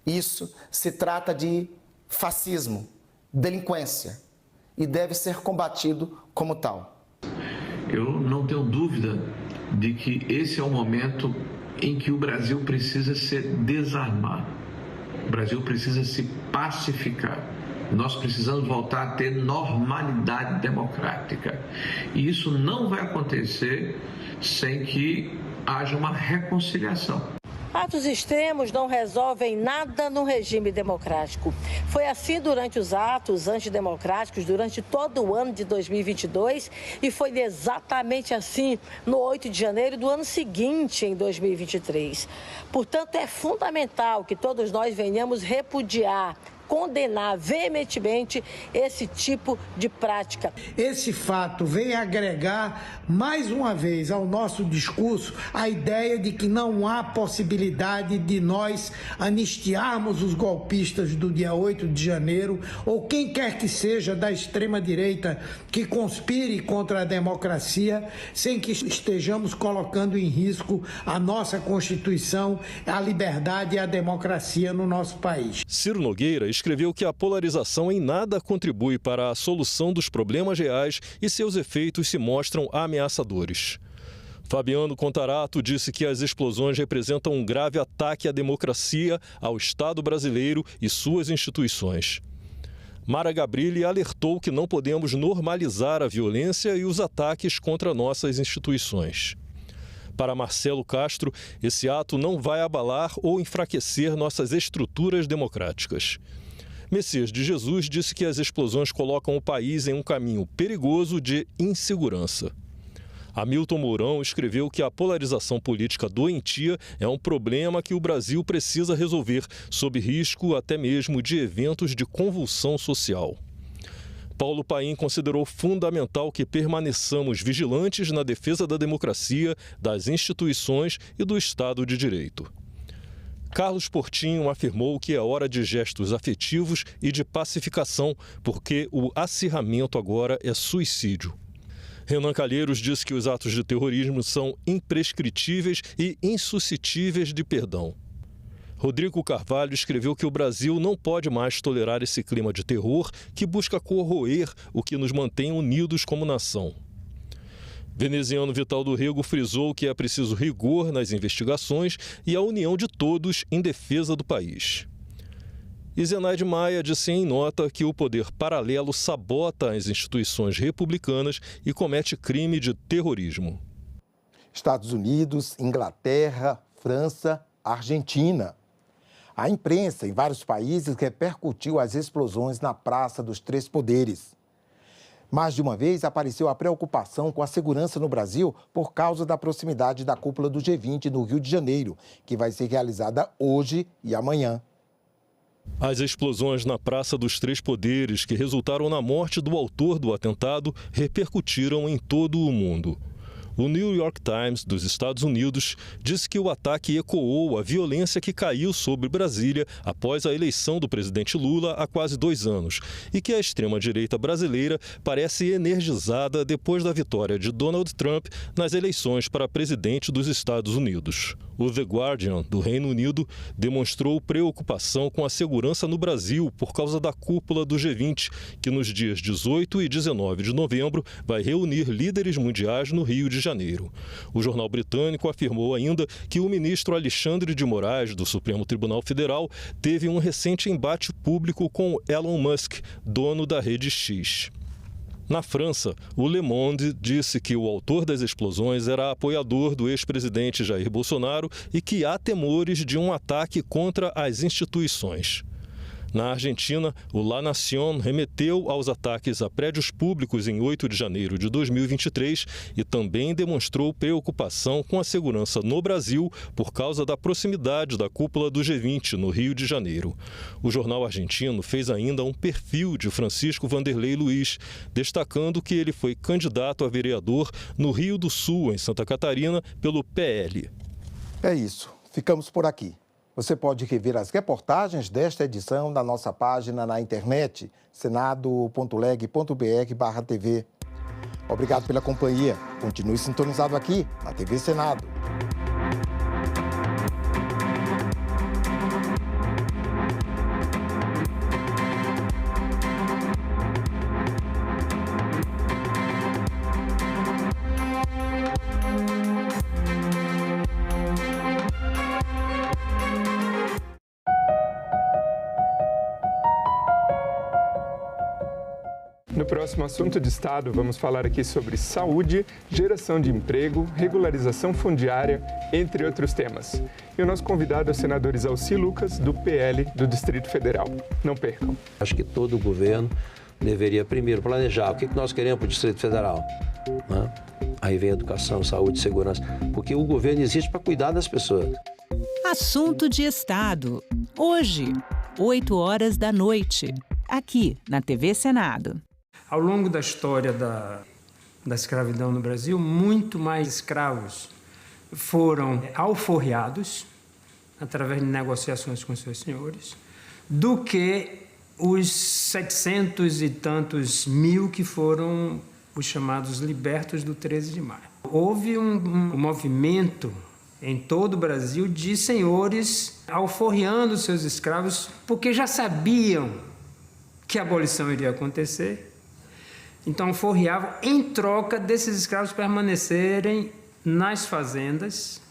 Isso se trata de fascismo, delinquência, e deve ser combatido como tal. Eu não tenho dúvida de que esse é o momento em que o Brasil precisa se desarmar. O Brasil precisa se pacificar. Nós precisamos voltar a ter normalidade democrática. E isso não vai acontecer sem que haja uma reconciliação. Atos extremos não resolvem nada no regime democrático. Foi assim durante os atos antidemocráticos, durante todo o ano de 2022, e foi exatamente assim no 8 de janeiro do ano seguinte, em 2023. Portanto, é fundamental que todos nós venhamos repudiar condenar veementemente esse tipo de prática. Esse fato vem agregar mais uma vez ao nosso discurso a ideia de que não há possibilidade de nós anistiarmos os golpistas do dia 8 de janeiro ou quem quer que seja da extrema-direita que conspire contra a democracia sem que estejamos colocando em risco a nossa Constituição, a liberdade e a democracia no nosso país. Ciro Nogueira escreveu que a polarização em nada contribui para a solução dos problemas reais e seus efeitos se mostram ameaçadores. Fabiano Contarato disse que as explosões representam um grave ataque à democracia, ao Estado brasileiro e suas instituições. Mara Gabrilli alertou que não podemos normalizar a violência e os ataques contra nossas instituições. Para Marcelo Castro, esse ato não vai abalar ou enfraquecer nossas estruturas democráticas. Messias de Jesus disse que as explosões colocam o país em um caminho perigoso de insegurança. Hamilton Mourão escreveu que a polarização política doentia é um problema que o Brasil precisa resolver, sob risco até mesmo de eventos de convulsão social. Paulo Paim considerou fundamental que permaneçamos vigilantes na defesa da democracia, das instituições e do Estado de Direito. Carlos Portinho afirmou que é hora de gestos afetivos e de pacificação, porque o acirramento agora é suicídio. Renan Calheiros disse que os atos de terrorismo são imprescritíveis e insuscitíveis de perdão. Rodrigo Carvalho escreveu que o Brasil não pode mais tolerar esse clima de terror que busca corroer o que nos mantém unidos como nação. Veneziano Vital do Rego frisou que é preciso rigor nas investigações e a união de todos em defesa do país. E Zenaide Maia disse em nota que o poder paralelo sabota as instituições republicanas e comete crime de terrorismo. Estados Unidos, Inglaterra, França, Argentina. A imprensa em vários países repercutiu as explosões na Praça dos Três Poderes. Mais de uma vez apareceu a preocupação com a segurança no Brasil por causa da proximidade da cúpula do G20 no Rio de Janeiro, que vai ser realizada hoje e amanhã. As explosões na Praça dos Três Poderes, que resultaram na morte do autor do atentado, repercutiram em todo o mundo. O New York Times, dos Estados Unidos, disse que o ataque ecoou a violência que caiu sobre Brasília após a eleição do presidente Lula há quase 2 anos e que a extrema-direita brasileira parece energizada depois da vitória de Donald Trump nas eleições para presidente dos Estados Unidos. O The Guardian, do Reino Unido, demonstrou preocupação com a segurança no Brasil por causa da cúpula do G20, que nos dias 18 e 19 de novembro vai reunir líderes mundiais no Rio de Janeiro. O jornal britânico afirmou ainda que o ministro Alexandre de Moraes, do Supremo Tribunal Federal, teve um recente embate público com Elon Musk, dono da rede X. Na França, o Le Monde disse que o autor das explosões era apoiador do ex-presidente Jair Bolsonaro e que há temores de um ataque contra as instituições. Na Argentina, o La Nación remeteu aos ataques a prédios públicos em 8 de janeiro de 2023 e também demonstrou preocupação com a segurança no Brasil por causa da proximidade da cúpula do G20 no Rio de Janeiro. O jornal argentino fez ainda um perfil de Francisco Vanderlei Luiz, destacando que ele foi candidato a vereador no Rio do Sul, em Santa Catarina, pelo PL. É isso. Ficamos por aqui. Você pode rever as reportagens desta edição na nossa página na internet, senado.leg.br/TV. Obrigado pela companhia. Continue sintonizado aqui na TV Senado. No próximo assunto de Estado, vamos falar aqui sobre saúde, geração de emprego, regularização fundiária, entre outros temas. E o nosso convidado é o senador Isalci Lucas, do PL do Distrito Federal. Não percam. Acho que todo governo deveria primeiro planejar o que nós queremos para o Distrito Federal. Né? Aí vem educação, saúde, segurança, porque o governo existe para cuidar das pessoas. Assunto de Estado. Hoje, 20h, aqui na TV Senado. Ao longo da história da escravidão no Brasil, muito mais escravos foram alforriados através de negociações com seus senhores do que os 700 e tantos mil que foram os chamados libertos do 13 de maio. Houve um movimento em todo o Brasil de senhores alforriando seus escravos porque já sabiam que a abolição iria acontecer. Então alforriavam em troca desses escravos permanecerem nas fazendas,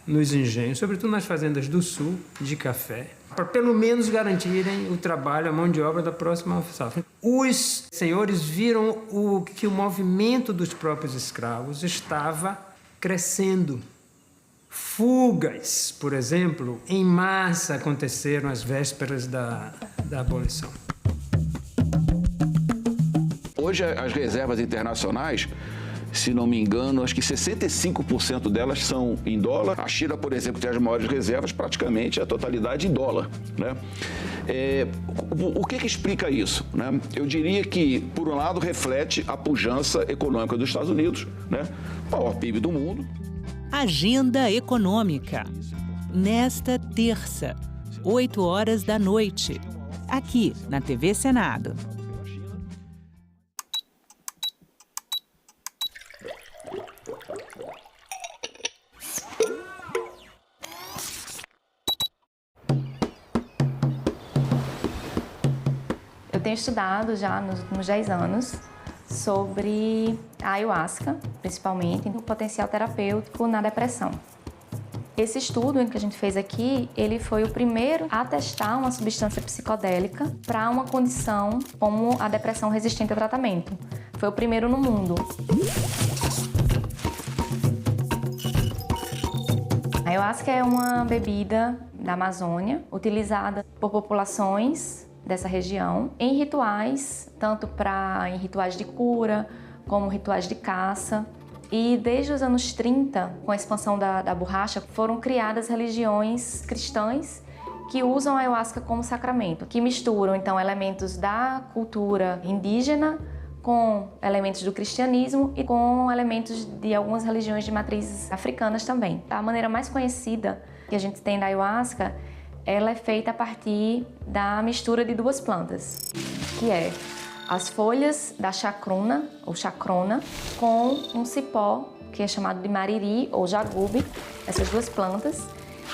nos engenhos, sobretudo nas fazendas do sul, de café, para pelo menos garantirem o trabalho, a mão de obra da próxima safra. Os senhores viram que o movimento dos próprios escravos estava crescendo. Fugas, por exemplo, em massa aconteceram às vésperas da abolição. Hoje, as reservas internacionais, se não me engano, acho que 65% delas são em dólar. A China, por exemplo, tem as maiores reservas, praticamente a totalidade em dólar, né? O que explica isso, né? Eu diria que, por um lado, reflete a pujança econômica dos Estados Unidos, né? Maior PIB do mundo. Agenda Econômica. Nesta terça, 20h, aqui na TV Senado. Eu tenho estudado já nos últimos 10 anos sobre a ayahuasca, principalmente, o potencial terapêutico na depressão. Esse estudo que a gente fez aqui, ele foi o primeiro a testar uma substância psicodélica para uma condição como a depressão resistente a tratamento. Foi o primeiro no mundo. A ayahuasca é uma bebida da Amazônia, utilizada por populações dessa região em rituais, tanto em rituais de cura, como rituais de caça. E desde os anos 30, com a expansão da borracha, foram criadas religiões cristãs que usam a ayahuasca como sacramento, que misturam então elementos da cultura indígena com elementos do cristianismo e com elementos de algumas religiões de matrizes africanas também. A maneira mais conhecida que a gente tem da ayahuasca, ela é feita a partir da mistura de duas plantas, que é as folhas da chacruna, ou chacrona, com um cipó, que é chamado de mariri ou jagube. Essas duas plantas,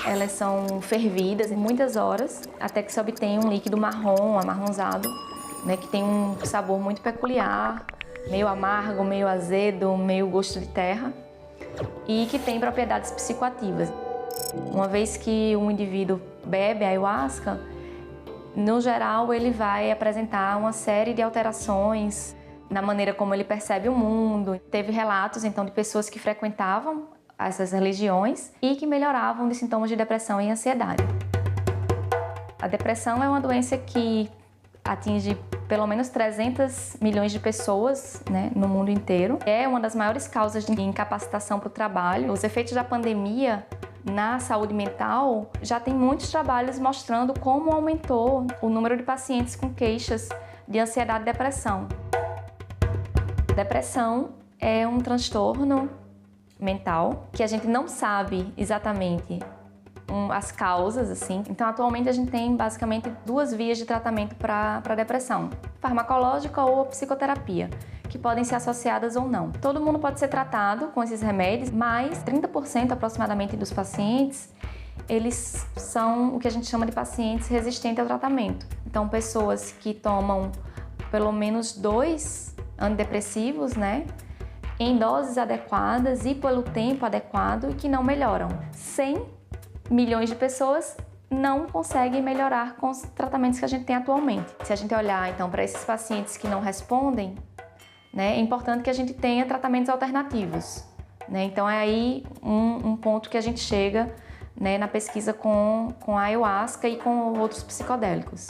elas são fervidas em muitas horas, até que se obtém um líquido marrom, amarronzado, né, que tem um sabor muito peculiar, meio amargo, meio azedo, meio gosto de terra, e que tem propriedades psicoativas. Uma vez que um indivíduo bebe a ayahuasca, no geral ele vai apresentar uma série de alterações na maneira como ele percebe o mundo. Teve relatos então de pessoas que frequentavam essas religiões e que melhoravam de sintomas de depressão e ansiedade. A depressão é uma doença que atinge pelo menos 300 milhões de pessoas, né, no mundo inteiro. É uma das maiores causas de incapacitação para o trabalho. Os efeitos da pandemia na saúde mental, já tem muitos trabalhos mostrando como aumentou o número de pacientes com queixas de ansiedade e depressão. Depressão é um transtorno mental que a gente não sabe exatamente as causas, assim. Então, atualmente a gente tem basicamente duas vias de tratamento para a depressão: farmacológica ou psicoterapia, que podem ser associadas ou não. Todo mundo pode ser tratado com esses remédios, mas 30% aproximadamente dos pacientes, eles são o que a gente chama de pacientes resistentes ao tratamento. Então, pessoas que tomam pelo menos 2 antidepressivos, né, em doses adequadas e pelo tempo adequado, e que não melhoram. 100 milhões de pessoas não conseguem melhorar com os tratamentos que a gente tem atualmente. Se a gente olhar, então, para esses pacientes que não respondem, né, é importante que a gente tenha tratamentos alternativos, né? Então é aí um ponto que a gente chega, né, na pesquisa com a ayahuasca e com outros psicodélicos.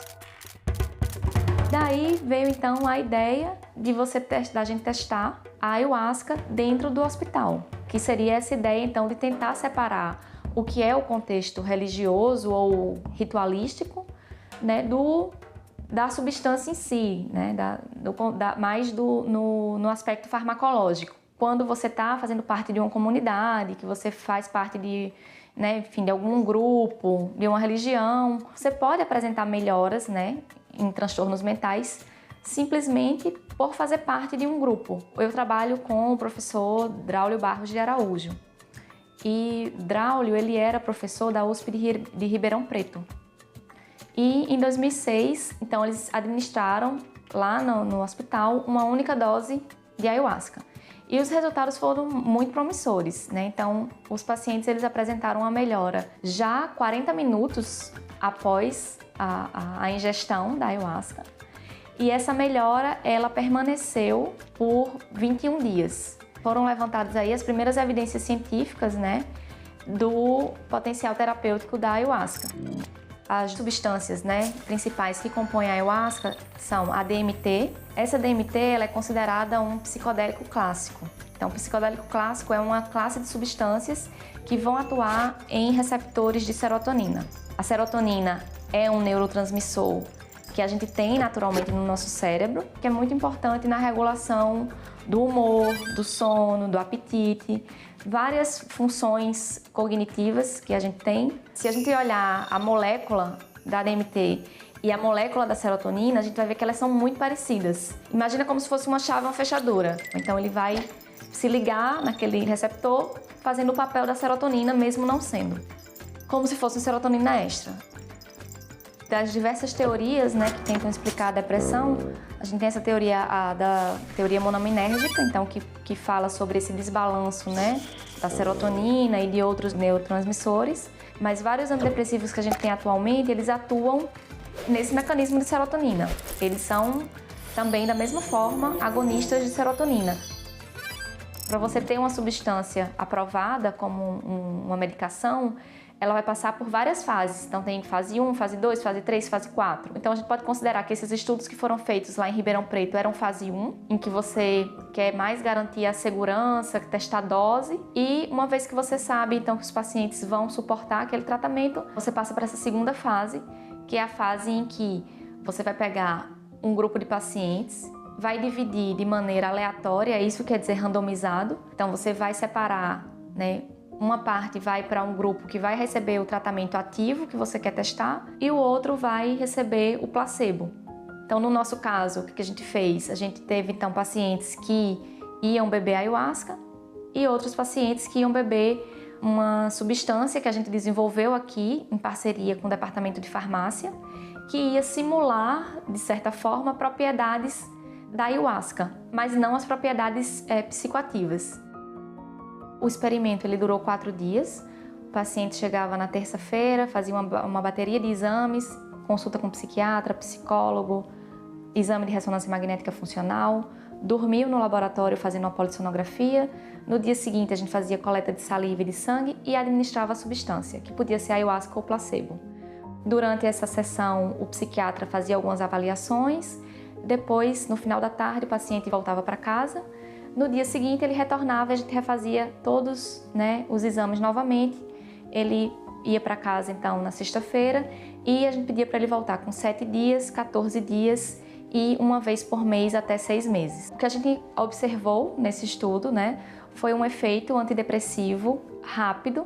Daí veio então a ideia de da gente testar a ayahuasca dentro do hospital, que seria essa ideia então de tentar separar o que é o contexto religioso ou ritualístico né, da substância em si, né, mais no aspecto farmacológico. Quando você está fazendo parte de uma comunidade, que você faz parte de, né, enfim, de algum grupo, de uma religião, você pode apresentar melhoras, né, em transtornos mentais simplesmente por fazer parte de um grupo. Eu trabalho com o professor Draulio Barros de Araújo. E Draulio, ele era professor da USP de Ribeirão Preto. E em 2006, então, eles administraram lá no hospital uma única dose de ayahuasca. E os resultados foram muito promissores, né? Então, os pacientes eles apresentaram uma melhora já 40 minutos após a ingestão da ayahuasca. E essa melhora, ela permaneceu por 21 dias. Foram levantadas aí as primeiras evidências científicas, né, do potencial terapêutico da ayahuasca. As substâncias, né, principais que compõem a ayahuasca são a DMT. Essa DMT ela é considerada um psicodélico clássico. Então, o psicodélico clássico é uma classe de substâncias que vão atuar em receptores de serotonina. A serotonina é um neurotransmissor que a gente tem naturalmente no nosso cérebro, que é muito importante na regulação do humor, do sono, do apetite, várias funções cognitivas que a gente tem. Se a gente olhar a molécula da DMT e a molécula da serotonina, a gente vai ver que elas são muito parecidas. Imagina como se fosse uma chave, uma fechadura. Então ele vai se ligar naquele receptor, fazendo o papel da serotonina, mesmo não sendo. Como se fosse uma serotonina extra. Das diversas teorias, né, que tentam explicar a depressão, a gente tem essa teoria, da teoria monominérgica, então, que fala sobre esse desbalanço, né, da serotonina e de outros neurotransmissores, mas vários antidepressivos que a gente tem atualmente, eles atuam nesse mecanismo de serotonina. Eles são também, da mesma forma, agonistas de serotonina. Para você ter uma substância aprovada como uma medicação, ela vai passar por várias fases. Então tem fase 1, fase 2, fase 3, fase 4. Então a gente pode considerar que esses estudos que foram feitos lá em Ribeirão Preto eram fase 1, em que você quer mais garantir a segurança, testar a dose. E uma vez que você sabe então que os pacientes vão suportar aquele tratamento, você passa para essa segunda fase, que é a fase em que você vai pegar um grupo de pacientes, vai dividir de maneira aleatória, isso quer dizer randomizado. Então você vai separar, né? Uma parte vai para um grupo que vai receber o tratamento ativo que você quer testar e o outro vai receber o placebo. Então, no nosso caso, o que a gente fez? A gente teve, então, pacientes que iam beber ayahuasca e outros pacientes que iam beber uma substância que a gente desenvolveu aqui em parceria com o Departamento de Farmácia, que ia simular, de certa forma, propriedades da ayahuasca, mas não as propriedades psicoativas. O experimento ele durou 4 dias, o paciente chegava na terça-feira, fazia uma bateria de exames, consulta com psiquiatra, psicólogo, exame de ressonância magnética funcional, dormiu no laboratório fazendo uma polissonografia, no dia seguinte a gente fazia coleta de saliva e de sangue e administrava a substância, que podia ser ayahuasca ou placebo. Durante essa sessão, o psiquiatra fazia algumas avaliações, depois, no final da tarde, o paciente voltava para casa. No dia seguinte ele retornava e a gente refazia todos, né, os exames novamente. Ele ia para casa então na sexta-feira e a gente pedia para ele voltar com 7 dias, 14 dias e uma vez por mês até 6 meses. O que a gente observou nesse estudo, né, foi um efeito antidepressivo rápido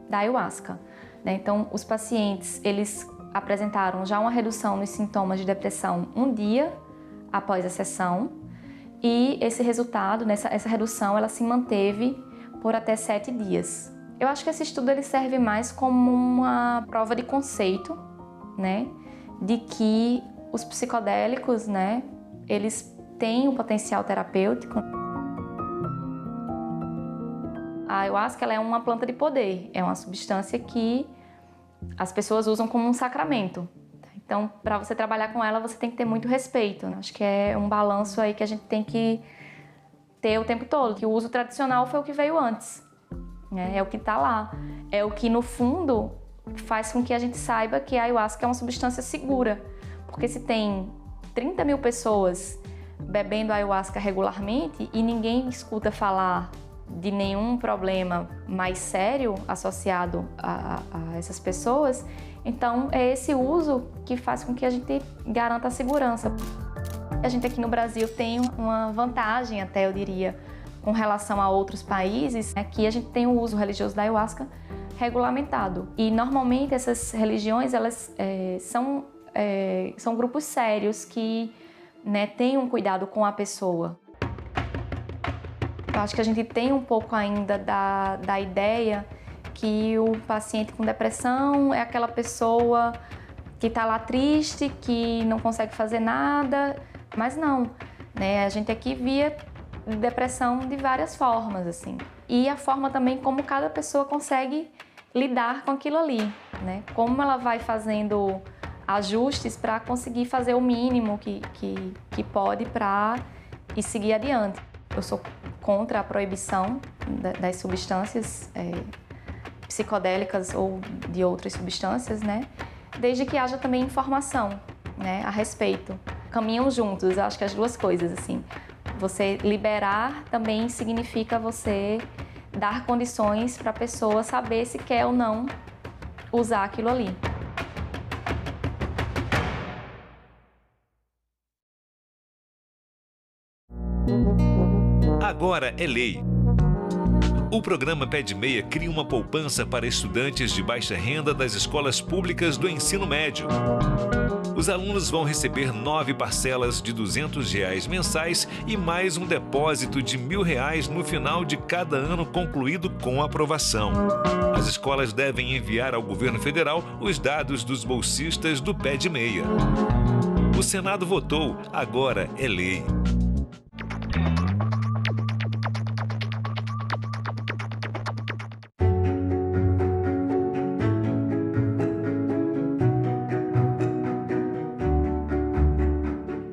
da ayahuasca, né? Então os pacientes eles apresentaram já uma redução nos sintomas de depressão um dia após a sessão. E esse resultado, essa redução, ela se manteve por até 7 dias. Eu acho que esse estudo ele serve mais como uma prova de conceito, né, de que os psicodélicos, né, eles têm um potencial terapêutico. A ayahuasca ela é uma planta de poder, é uma substância que as pessoas usam como um sacramento. Então, para você trabalhar com ela, você tem que ter muito respeito, né? Acho que é um balanço aí que a gente tem que ter o tempo todo, que o uso tradicional foi o que veio antes, né? É o que está lá. É o que, no fundo, faz com que a gente saiba que a ayahuasca é uma substância segura. Porque se tem 30 mil pessoas bebendo ayahuasca regularmente e ninguém escuta falar de nenhum problema mais sério associado a essas pessoas, Então, é esse uso que faz com que a gente garanta a segurança. A gente aqui no Brasil tem uma vantagem, até eu diria, com relação a outros países, que a gente tem o uso religioso da ayahuasca regulamentado. E, normalmente, essas religiões, elas são grupos sérios que, né, têm um cuidado com a pessoa. Eu acho que a gente tem um pouco ainda da ideia que o paciente com depressão é aquela pessoa que está lá triste, que não consegue fazer nada, mas não, né? A gente aqui via depressão de várias formas, assim. E a forma também como cada pessoa consegue lidar com aquilo ali, né? Como ela vai fazendo ajustes para conseguir fazer o mínimo que pode para ir seguir adiante. Eu sou contra a proibição das substâncias psicodélicas ou de outras substâncias, né? Desde que haja também informação, né, a respeito. Caminham juntos, eu acho que as duas coisas, assim. Você liberar também significa você dar condições para a pessoa saber se quer ou não usar aquilo ali. Agora é lei. O programa Pé de Meia cria uma poupança para estudantes de baixa renda das escolas públicas do ensino médio. Os alunos vão receber 9 parcelas de R$ 200 mensais e mais um depósito de R$ 1.000 no final de cada ano concluído com aprovação. As escolas devem enviar ao governo federal os dados dos bolsistas do Pé de Meia. O Senado votou, agora é lei.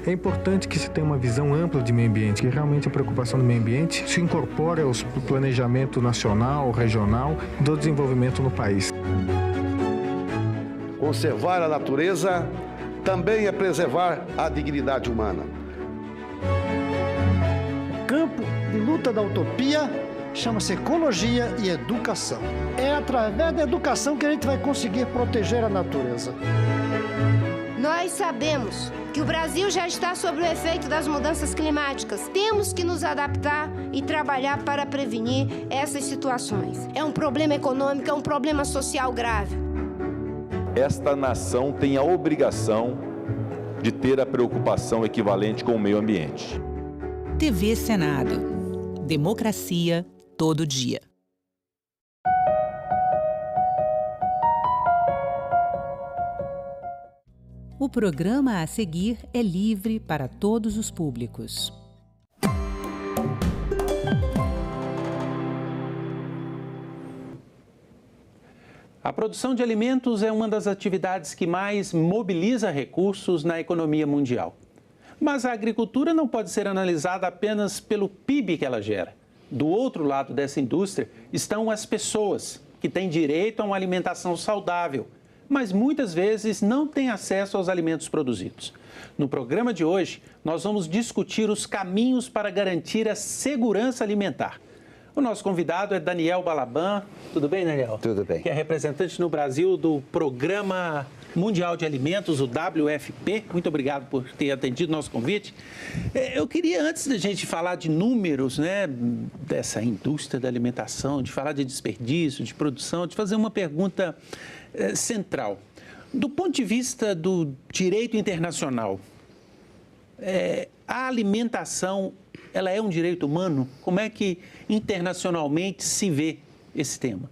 É importante que se tenha uma visão ampla de meio ambiente, que realmente a preocupação do meio ambiente se incorpore ao planejamento nacional, regional, do desenvolvimento no país. Conservar a natureza também é preservar a dignidade humana. O campo de luta da utopia chama-se ecologia e educação. É através da educação que a gente vai conseguir proteger a natureza. Nós sabemos que o Brasil já está sob o efeito das mudanças climáticas. Temos que nos adaptar e trabalhar para prevenir essas situações. É um problema econômico, é um problema social grave. Esta nação tem a obrigação de ter a preocupação equivalente com o meio ambiente. TV Senado. Democracia todo dia. O programa a seguir é livre para todos os públicos. A produção de alimentos é uma das atividades que mais mobiliza recursos na economia mundial. Mas a agricultura não pode ser analisada apenas pelo PIB que ela gera. Do outro lado dessa indústria estão as pessoas, que têm direito a uma alimentação saudável, mas muitas vezes não têm acesso aos alimentos produzidos. No programa de hoje, nós vamos discutir os caminhos para garantir a segurança alimentar. O nosso convidado é Daniel Balaban. Tudo bem, Daniel? Tudo bem. Que é representante no Brasil do Programa Mundial de Alimentos, o WFP. Muito obrigado por ter atendido o nosso convite. Eu queria, antes da gente falar de números, né, dessa indústria da alimentação, de falar de desperdício, de produção, de fazer uma pergunta central. Do ponto de vista do direito internacional, a alimentação, ela é um direito humano? Como é que internacionalmente se vê esse tema?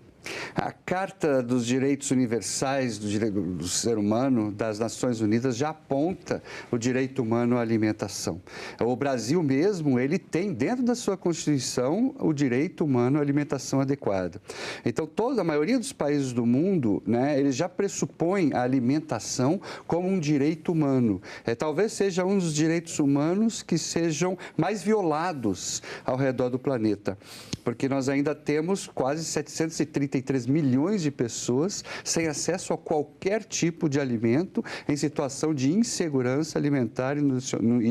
A Carta dos Direitos Universais do Ser Humano das Nações Unidas já aponta o direito humano à alimentação. O Brasil mesmo, ele tem dentro da sua Constituição o direito humano à alimentação adequada. Então, a maioria dos países do mundo, né, eles já pressupõem a alimentação como um direito humano. Talvez seja um dos direitos humanos que sejam mais violados ao redor do planeta, porque nós ainda temos quase 733 63 milhões de pessoas sem acesso a qualquer tipo de alimento, em situação de insegurança alimentar e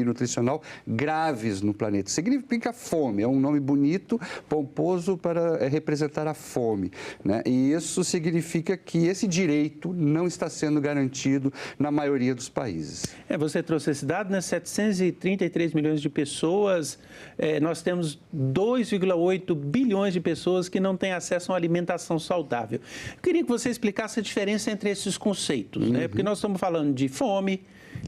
nutricional graves no planeta. Significa fome, é um nome bonito, pomposo para representar a fome, né? E isso significa que esse direito não está sendo garantido na maioria dos países. Você trouxe esse dado, né? 733 milhões de pessoas, nós temos 2,8 bilhões de pessoas que não têm acesso a uma alimentação saudável. Eu queria que você explicasse a diferença entre esses conceitos, né? Porque nós estamos falando de fome,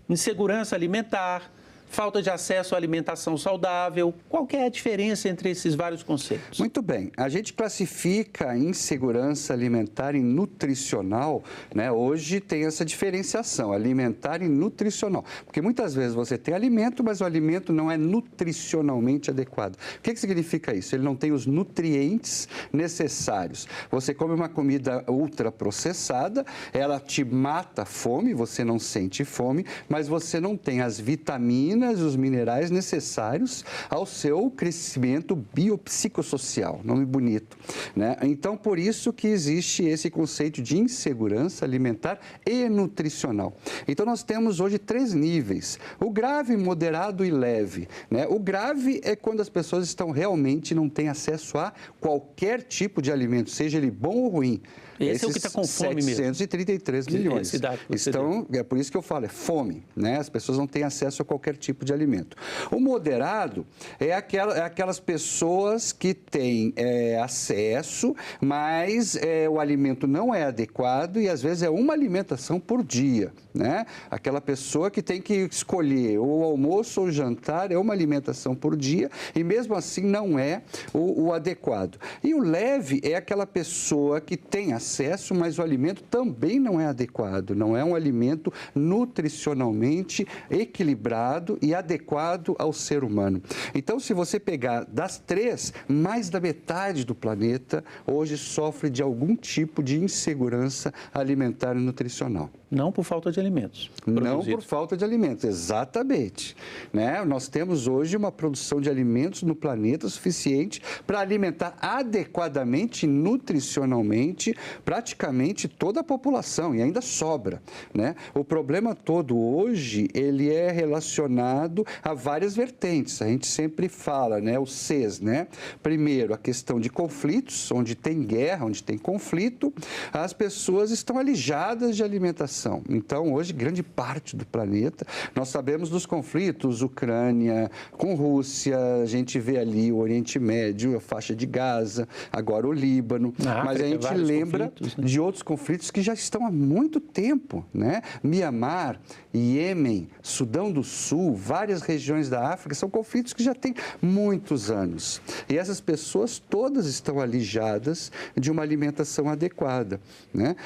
insegurança alimentar, falta de acesso à alimentação saudável. Qual que é a diferença entre esses vários conceitos? Muito bem. A gente classifica a insegurança alimentar e nutricional, né? Hoje tem essa diferenciação, alimentar e nutricional. Porque muitas vezes você tem alimento, mas o alimento não é nutricionalmente adequado. O que significa isso? Ele não tem os nutrientes necessários. Você come uma comida ultraprocessada, ela te mata a fome, você não sente fome, mas você não tem as vitaminas e os minerais necessários ao seu crescimento biopsicossocial, nome bonito, né? Então, por isso que existe esse conceito de insegurança alimentar e nutricional. Então, nós temos hoje 3 níveis, o grave, moderado e leve, né? O grave é quando as pessoas realmente não têm acesso a qualquer tipo de alimento, seja ele bom ou ruim. Esse é o que está com fome mesmo. 733 milhões. Então, é por isso que eu falo, é fome, né? As pessoas não têm acesso a qualquer tipo de alimento. O moderado é aquelas pessoas que têm acesso, mas o alimento não é adequado e às vezes é uma alimentação por dia, né? Aquela pessoa que tem que escolher ou o almoço ou o jantar, é uma alimentação por dia e mesmo assim não é o adequado. E o leve é aquela pessoa que tem acesso, mas o alimento também não é adequado, não é um alimento nutricionalmente equilibrado e adequado ao ser humano. Então, se você pegar das 3, mais da metade do planeta hoje sofre de algum tipo de insegurança alimentar e nutricional. Não por falta de alimentos. Não por falta de alimentos, exatamente, né? Nós temos hoje uma produção de alimentos no planeta suficiente para alimentar adequadamente, nutricionalmente, praticamente toda a população e ainda sobra, né? O problema todo hoje, ele é relacionado a várias vertentes. A gente sempre fala, né? Os Cs, né? Primeiro, a questão de conflitos, onde tem guerra, onde tem conflito, as pessoas estão alijadas de alimentação. Então, hoje, grande parte do planeta, nós sabemos dos conflitos, Ucrânia com Rússia, a gente vê ali o Oriente Médio, a faixa de Gaza, agora o Líbano, mas a gente lembra de outros conflitos que já estão há muito tempo, né? Mianmar, Iêmen, Sudão do Sul, várias regiões da África, são conflitos que já têm muitos anos. E essas pessoas todas estão alijadas de uma alimentação adequada, né?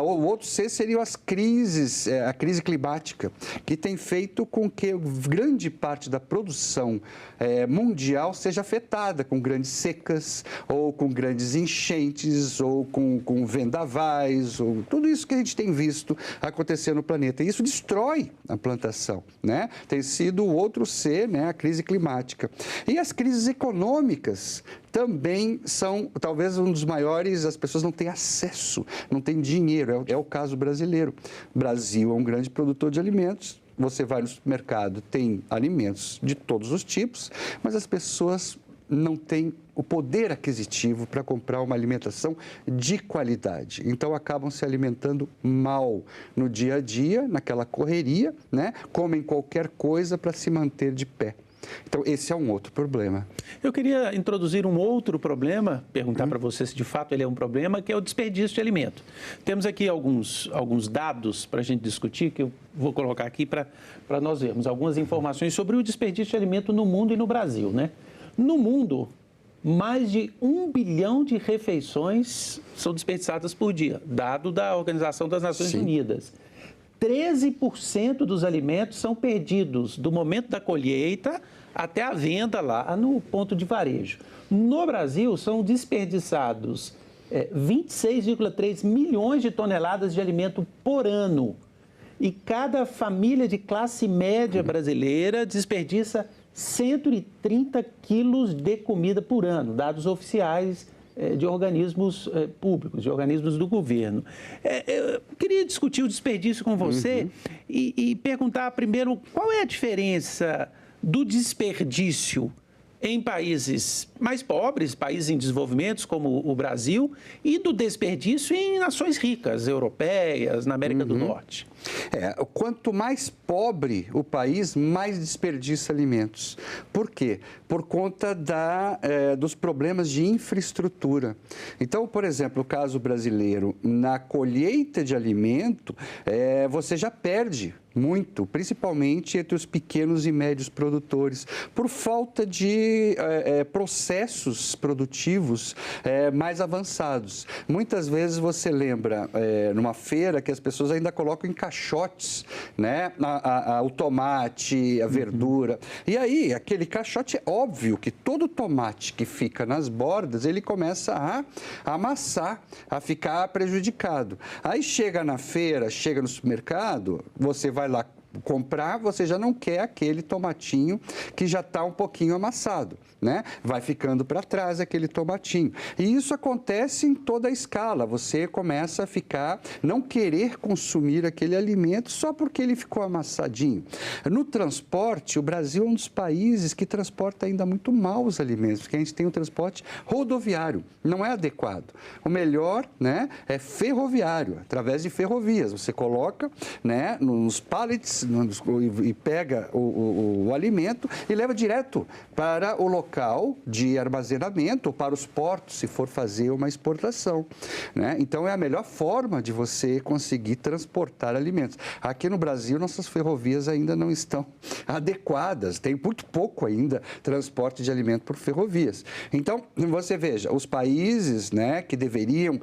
O outro C seriam as crises, a crise climática, que tem feito com que grande parte da produção mundial seja afetada com grandes secas, ou com grandes enchentes, ou com vendavais, ou tudo isso que a gente tem visto acontecer no planeta. E isso destrói a plantação, né? Tem sido o outro C, né? A crise climática. E as crises econômicas também são, talvez, um dos maiores, as pessoas não têm acesso, não têm dinheiro, é o caso brasileiro. O Brasil é um grande produtor de alimentos, você vai no supermercado, tem alimentos de todos os tipos, mas as pessoas não têm o poder aquisitivo para comprar uma alimentação de qualidade. Então, acabam se alimentando mal no dia a dia, naquela correria, né? Comem qualquer coisa para se manter de pé. Então, esse é um outro problema. Eu queria introduzir um outro problema, perguntar para você se de fato ele é um problema, que é o desperdício de alimento. Temos aqui alguns dados para a gente discutir, que eu vou colocar aqui para nós vermos algumas informações sobre o desperdício de alimento no mundo e no Brasil, né? No mundo, mais de 1 bilhão de refeições são desperdiçadas por dia, dado da Organização das Nações Unidas. 13% dos alimentos são perdidos do momento da colheita até a venda lá no ponto de varejo. No Brasil, são desperdiçados 26,3 milhões de toneladas de alimento por ano. E cada família de classe média brasileira desperdiça 130 quilos de comida por ano, dados oficiais de organismos públicos, de organismos do governo. Eu queria discutir o desperdício com você e perguntar primeiro qual é a diferença do desperdício em países mais pobres, países em desenvolvimento como o Brasil, e do desperdício em nações ricas, europeias, na América do Norte. Quanto mais pobre o país, mais desperdiça alimentos. Por quê? Por conta dos problemas de infraestrutura. Então, por exemplo, o caso brasileiro, na colheita de alimento, você já perde muito, principalmente entre os pequenos e médios produtores, por falta de processos produtivos mais avançados. Muitas vezes você lembra, numa feira, que as pessoas ainda colocam em caixotes, né, o tomate, a verdura. E aí, aquele caixote, é óbvio que todo tomate que fica nas bordas, ele começa a amassar, a ficar prejudicado. Aí chega na feira, chega no supermercado, você vai lá comprar, você já não quer aquele tomatinho que já está um pouquinho amassado, né? Vai ficando para trás aquele tomatinho. E isso acontece em toda a escala. Você começa a não querer consumir aquele alimento só porque ele ficou amassadinho. No transporte, o Brasil é um dos países que transporta ainda muito mal os alimentos, porque a gente tem um transporte rodoviário, não é adequado. O melhor, né, é ferroviário, através de ferrovias. Você coloca, né, nos pallets e pega o alimento e leva direto para o local de armazenamento ou para os portos, se for fazer uma exportação, né? Então, é a melhor forma de você conseguir transportar alimentos. Aqui no Brasil, nossas ferrovias ainda não estão adequadas, tem muito pouco ainda transporte de alimento por ferrovias. Então, você veja, os países, né, que deveriam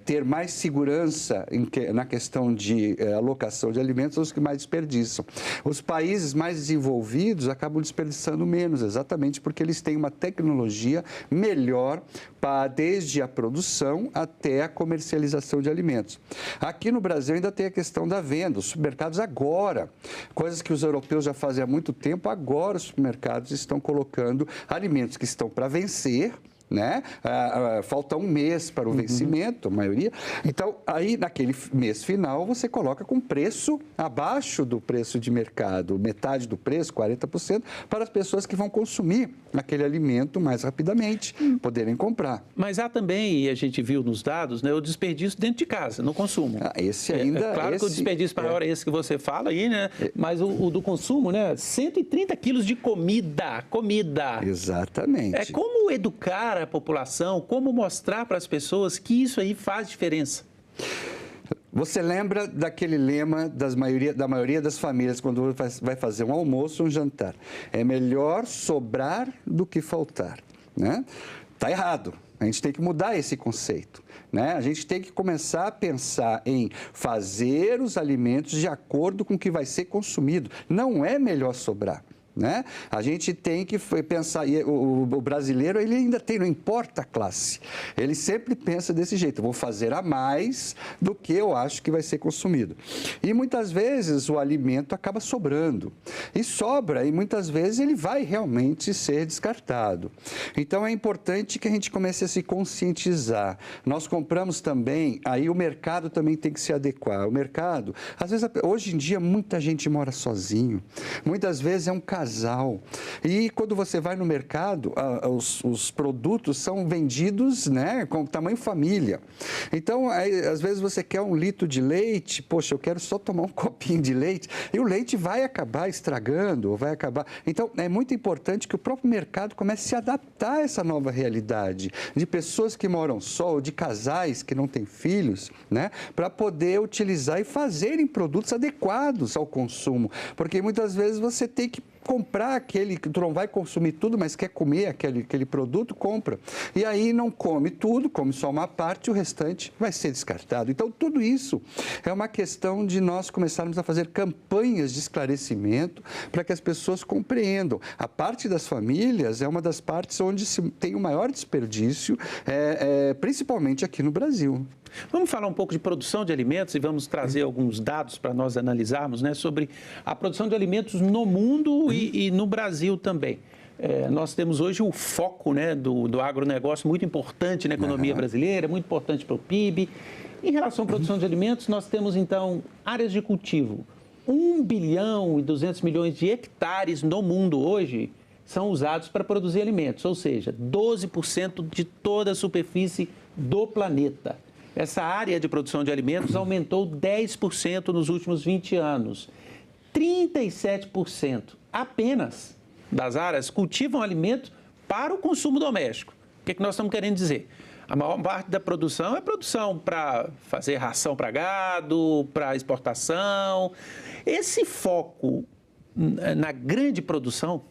ter mais segurança na questão de alocação de alimentos são os que mais desperdiçam. Os países mais desenvolvidos acabam desperdiçando menos, exatamente porque eles têm uma tecnologia melhor desde a produção até a comercialização de alimentos. Aqui no Brasil ainda tem a questão da venda. Os supermercados agora, coisas que os europeus já fazem há muito tempo, agora os supermercados estão colocando alimentos que estão para vencer, né? Falta um mês para o vencimento, a maioria. Então, aí naquele mês final, você coloca com preço abaixo do preço de mercado, metade do preço, 40%, para as pessoas que vão consumir aquele alimento mais rapidamente, poderem comprar. Mas há também, e a gente viu nos dados, né, o desperdício dentro de casa, no consumo. Esse ainda... Claro que o desperdício maior é esse que você fala aí, né? Mas o do consumo, né? 130 quilos de comida. Exatamente. Como educar a população, como mostrar para as pessoas que isso aí faz diferença? Você lembra daquele lema da maioria das famílias quando vai fazer um almoço ou um jantar? É melhor sobrar do que faltar, né? Tá errado. A gente tem que mudar esse conceito, né? A gente tem que começar a pensar em fazer os alimentos de acordo com o que vai ser consumido. Não é melhor sobrar, né? A gente tem que pensar, e o brasileiro, ele ainda tem, não importa a classe, ele sempre pensa desse jeito: vou fazer a mais do que eu acho que vai ser consumido. E muitas vezes o alimento acaba sobrando, e sobra, e muitas vezes ele vai realmente ser descartado. Então é importante que a gente comece a se conscientizar. Nós compramos também, aí o mercado também tem que se adequar. O mercado, às vezes, hoje em dia, muita gente mora sozinho, muitas vezes é um casal. E quando você vai no mercado, os produtos são vendidos, né, com tamanho família. Então, às vezes você quer 1 litro de leite, poxa, eu quero só tomar um copinho de leite, e o leite vai acabar estragando, vai acabar... Então, é muito importante que o próprio mercado comece a se adaptar a essa nova realidade de pessoas que moram só, ou de casais que não têm filhos, né, para poder utilizar e fazerem produtos adequados ao consumo. Porque muitas vezes você tem que comprar aquele que tu não vai consumir tudo, mas quer comer aquele produto, compra. E aí não come tudo, come só uma parte, e o restante vai ser descartado. Então, tudo isso é uma questão de nós começarmos a fazer campanhas de esclarecimento para que as pessoas compreendam. A parte das famílias é uma das partes onde se tem o maior desperdício, principalmente aqui no Brasil. Vamos falar um pouco de produção de alimentos e vamos trazer alguns dados para nós analisarmos, né, sobre a produção de alimentos no mundo e no Brasil também. nós temos hoje o foco, né, do agronegócio muito importante na economia brasileira, muito importante para o PIB. Em relação à produção de alimentos, nós temos, então, áreas de cultivo. 1 bilhão e 200 milhões de hectares no mundo hoje são usados para produzir alimentos, ou seja, 12% de toda a superfície do planeta. Essa área de produção de alimentos aumentou 10% nos últimos 20 anos. 37% apenas das áreas cultivam alimentos para o consumo doméstico. O que nós estamos querendo dizer? A maior parte da produção é produção para fazer ração para gado, para exportação. Esse foco na grande produção,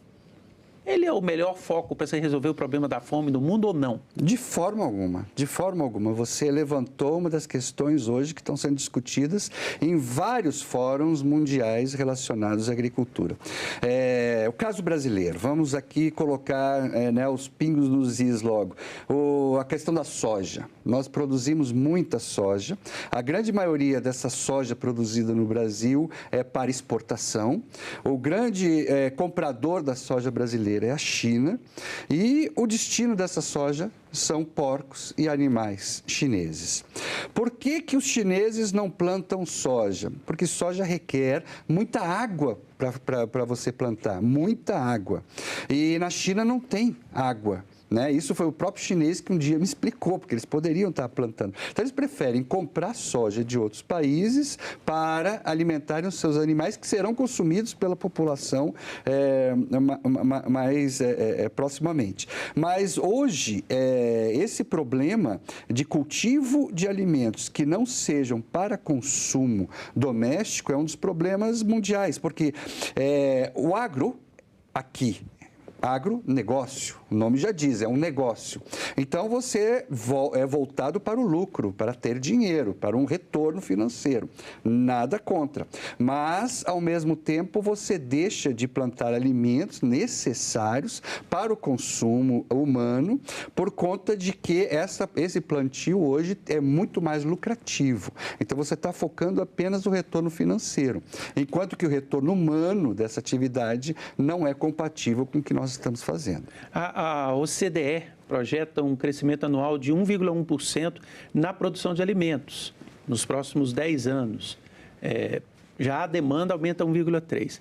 ele é o melhor foco para você resolver o problema da fome no mundo ou não? De forma alguma, de forma alguma. Você levantou uma das questões hoje que estão sendo discutidas em vários fóruns mundiais relacionados à agricultura. O caso brasileiro, vamos aqui colocar os pingos nos is logo. A questão da soja. Nós produzimos muita soja. A grande maioria dessa soja produzida no Brasil é para exportação. O grande comprador da soja brasileira é a China, e o destino dessa soja são porcos e animais chineses. Por que os chineses não plantam soja? Porque soja requer muita água para você plantar, muita água. E na China não tem água. Isso foi o próprio chinês que um dia me explicou, porque eles poderiam estar plantando. Então, eles preferem comprar soja de outros países para alimentarem os seus animais, que serão consumidos pela população mais proximamente. Mas, hoje, esse problema de cultivo de alimentos que não sejam para consumo doméstico é um dos problemas mundiais, porque o agro, aqui, agronegócio, o nome já diz, é um negócio. Então, você é voltado para o lucro, para ter dinheiro, para um retorno financeiro. Nada contra. Mas, ao mesmo tempo, você deixa de plantar alimentos necessários para o consumo humano por conta de que esse plantio hoje é muito mais lucrativo. Então, você está focando apenas no retorno financeiro, enquanto que o retorno humano dessa atividade não é compatível com o que nós estamos fazendo. A OCDE projeta um crescimento anual de 1,1% na produção de alimentos nos próximos 10 anos. Já a demanda aumenta 1,3%.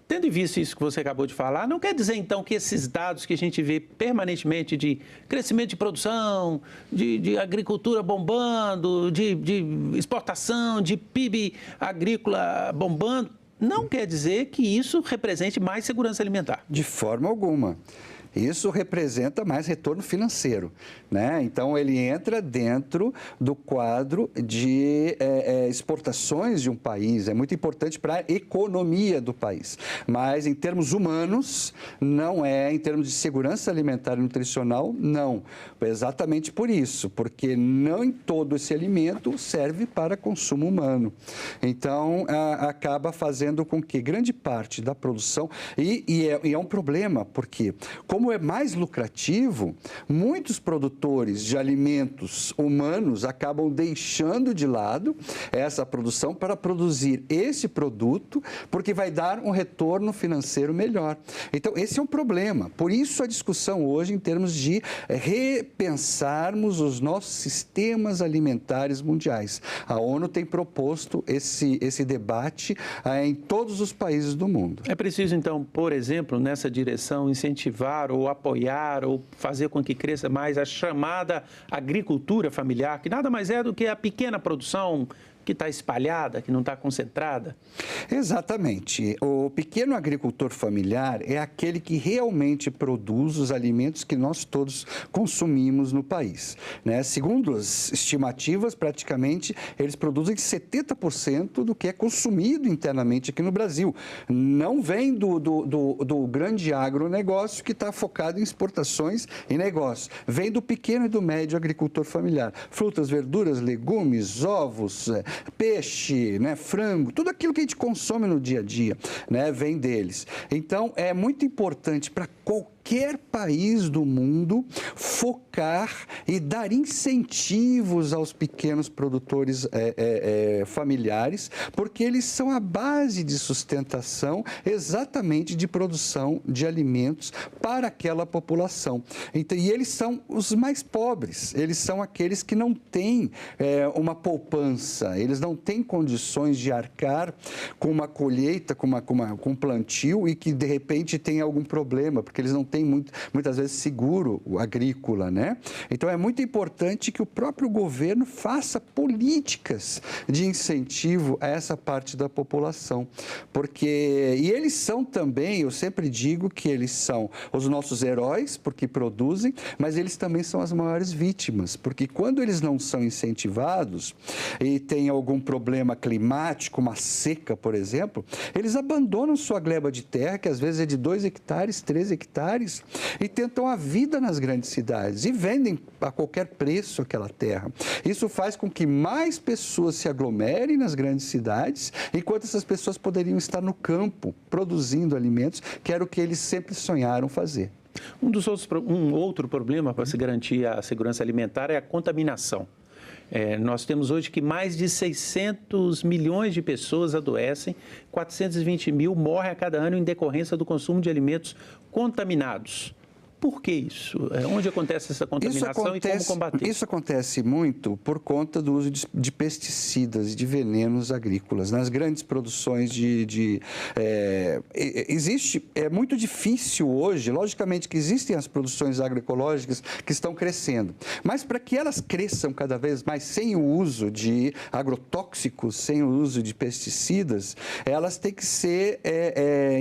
Tendo em vista isso que você acabou de falar, não quer dizer, então, que esses dados que a gente vê permanentemente de crescimento de produção, de agricultura bombando, de exportação, de PIB agrícola bombando, não quer dizer que isso represente mais segurança alimentar? De forma alguma. Isso representa mais retorno financeiro, Então, ele entra dentro do quadro de exportações de um país. É muito importante para a economia do país. Mas, em termos humanos, não é. Em termos de segurança alimentar e nutricional, não. Exatamente por isso, porque não em todo esse alimento serve para consumo humano. Então, acaba fazendo com que grande parte da produção... E é um problema, porque... Como é mais lucrativo, muitos produtores de alimentos humanos acabam deixando de lado essa produção para produzir esse produto, porque vai dar um retorno financeiro melhor. Então, esse é um problema. Por isso, a discussão hoje em termos de repensarmos os nossos sistemas alimentares mundiais. A ONU tem proposto esse debate em todos os países do mundo. É preciso, então, por exemplo, nessa direção, incentivar ou apoiar ou fazer com que cresça mais a chamada agricultura familiar, que nada mais é do que a pequena produção que está espalhada, que não está concentrada? Exatamente. O pequeno agricultor familiar é aquele que realmente produz os alimentos que nós todos consumimos no país. Segundo as estimativas, praticamente, eles produzem 70% do que é consumido internamente aqui no Brasil. Não vem do grande agronegócio que está focado em exportações e negócios. Vem do pequeno e do médio agricultor familiar. Frutas, verduras, legumes, ovos, peixe, frango, tudo aquilo que a gente consome no dia a dia, vem deles. Então, é muito importante para qualquer qualquer país do mundo focar e dar incentivos aos pequenos produtores familiares, porque eles são a base de sustentação exatamente de produção de alimentos para aquela população. Então, e eles são os mais pobres, eles são aqueles que não têm uma poupança, eles não têm condições de arcar com uma colheita, com um plantio e que de repente tem algum problema, porque eles não têm muitas vezes seguro agrícola, né? Então é muito importante que o próprio governo faça políticas de incentivo a essa parte da população, e eles são também, eu sempre digo que eles são os nossos heróis, porque produzem, mas eles também são as maiores vítimas, porque quando eles não são incentivados e tem algum problema climático, uma seca, por exemplo, eles abandonam sua gleba de terra, que às vezes é de 2 hectares, 3 hectares, e tentam a vida nas grandes cidades e vendem a qualquer preço aquela terra. Isso faz com que mais pessoas se aglomerem nas grandes cidades, enquanto essas pessoas poderiam estar no campo, produzindo alimentos, que era o que eles sempre sonharam fazer. Um outro problema para se garantir a segurança alimentar é a contaminação. Nós temos hoje que mais de 600 milhões de pessoas adoecem, 420 mil morrem a cada ano em decorrência do consumo de alimentos contaminados. Por que isso? Onde acontece essa contaminação e como combater? Isso acontece muito por conta do uso de pesticidas, de venenos agrícolas. Nas grandes produções é muito difícil hoje, logicamente que existem as produções agroecológicas que estão crescendo, mas para que elas cresçam cada vez mais sem o uso de agrotóxicos, sem o uso de pesticidas, elas têm que ser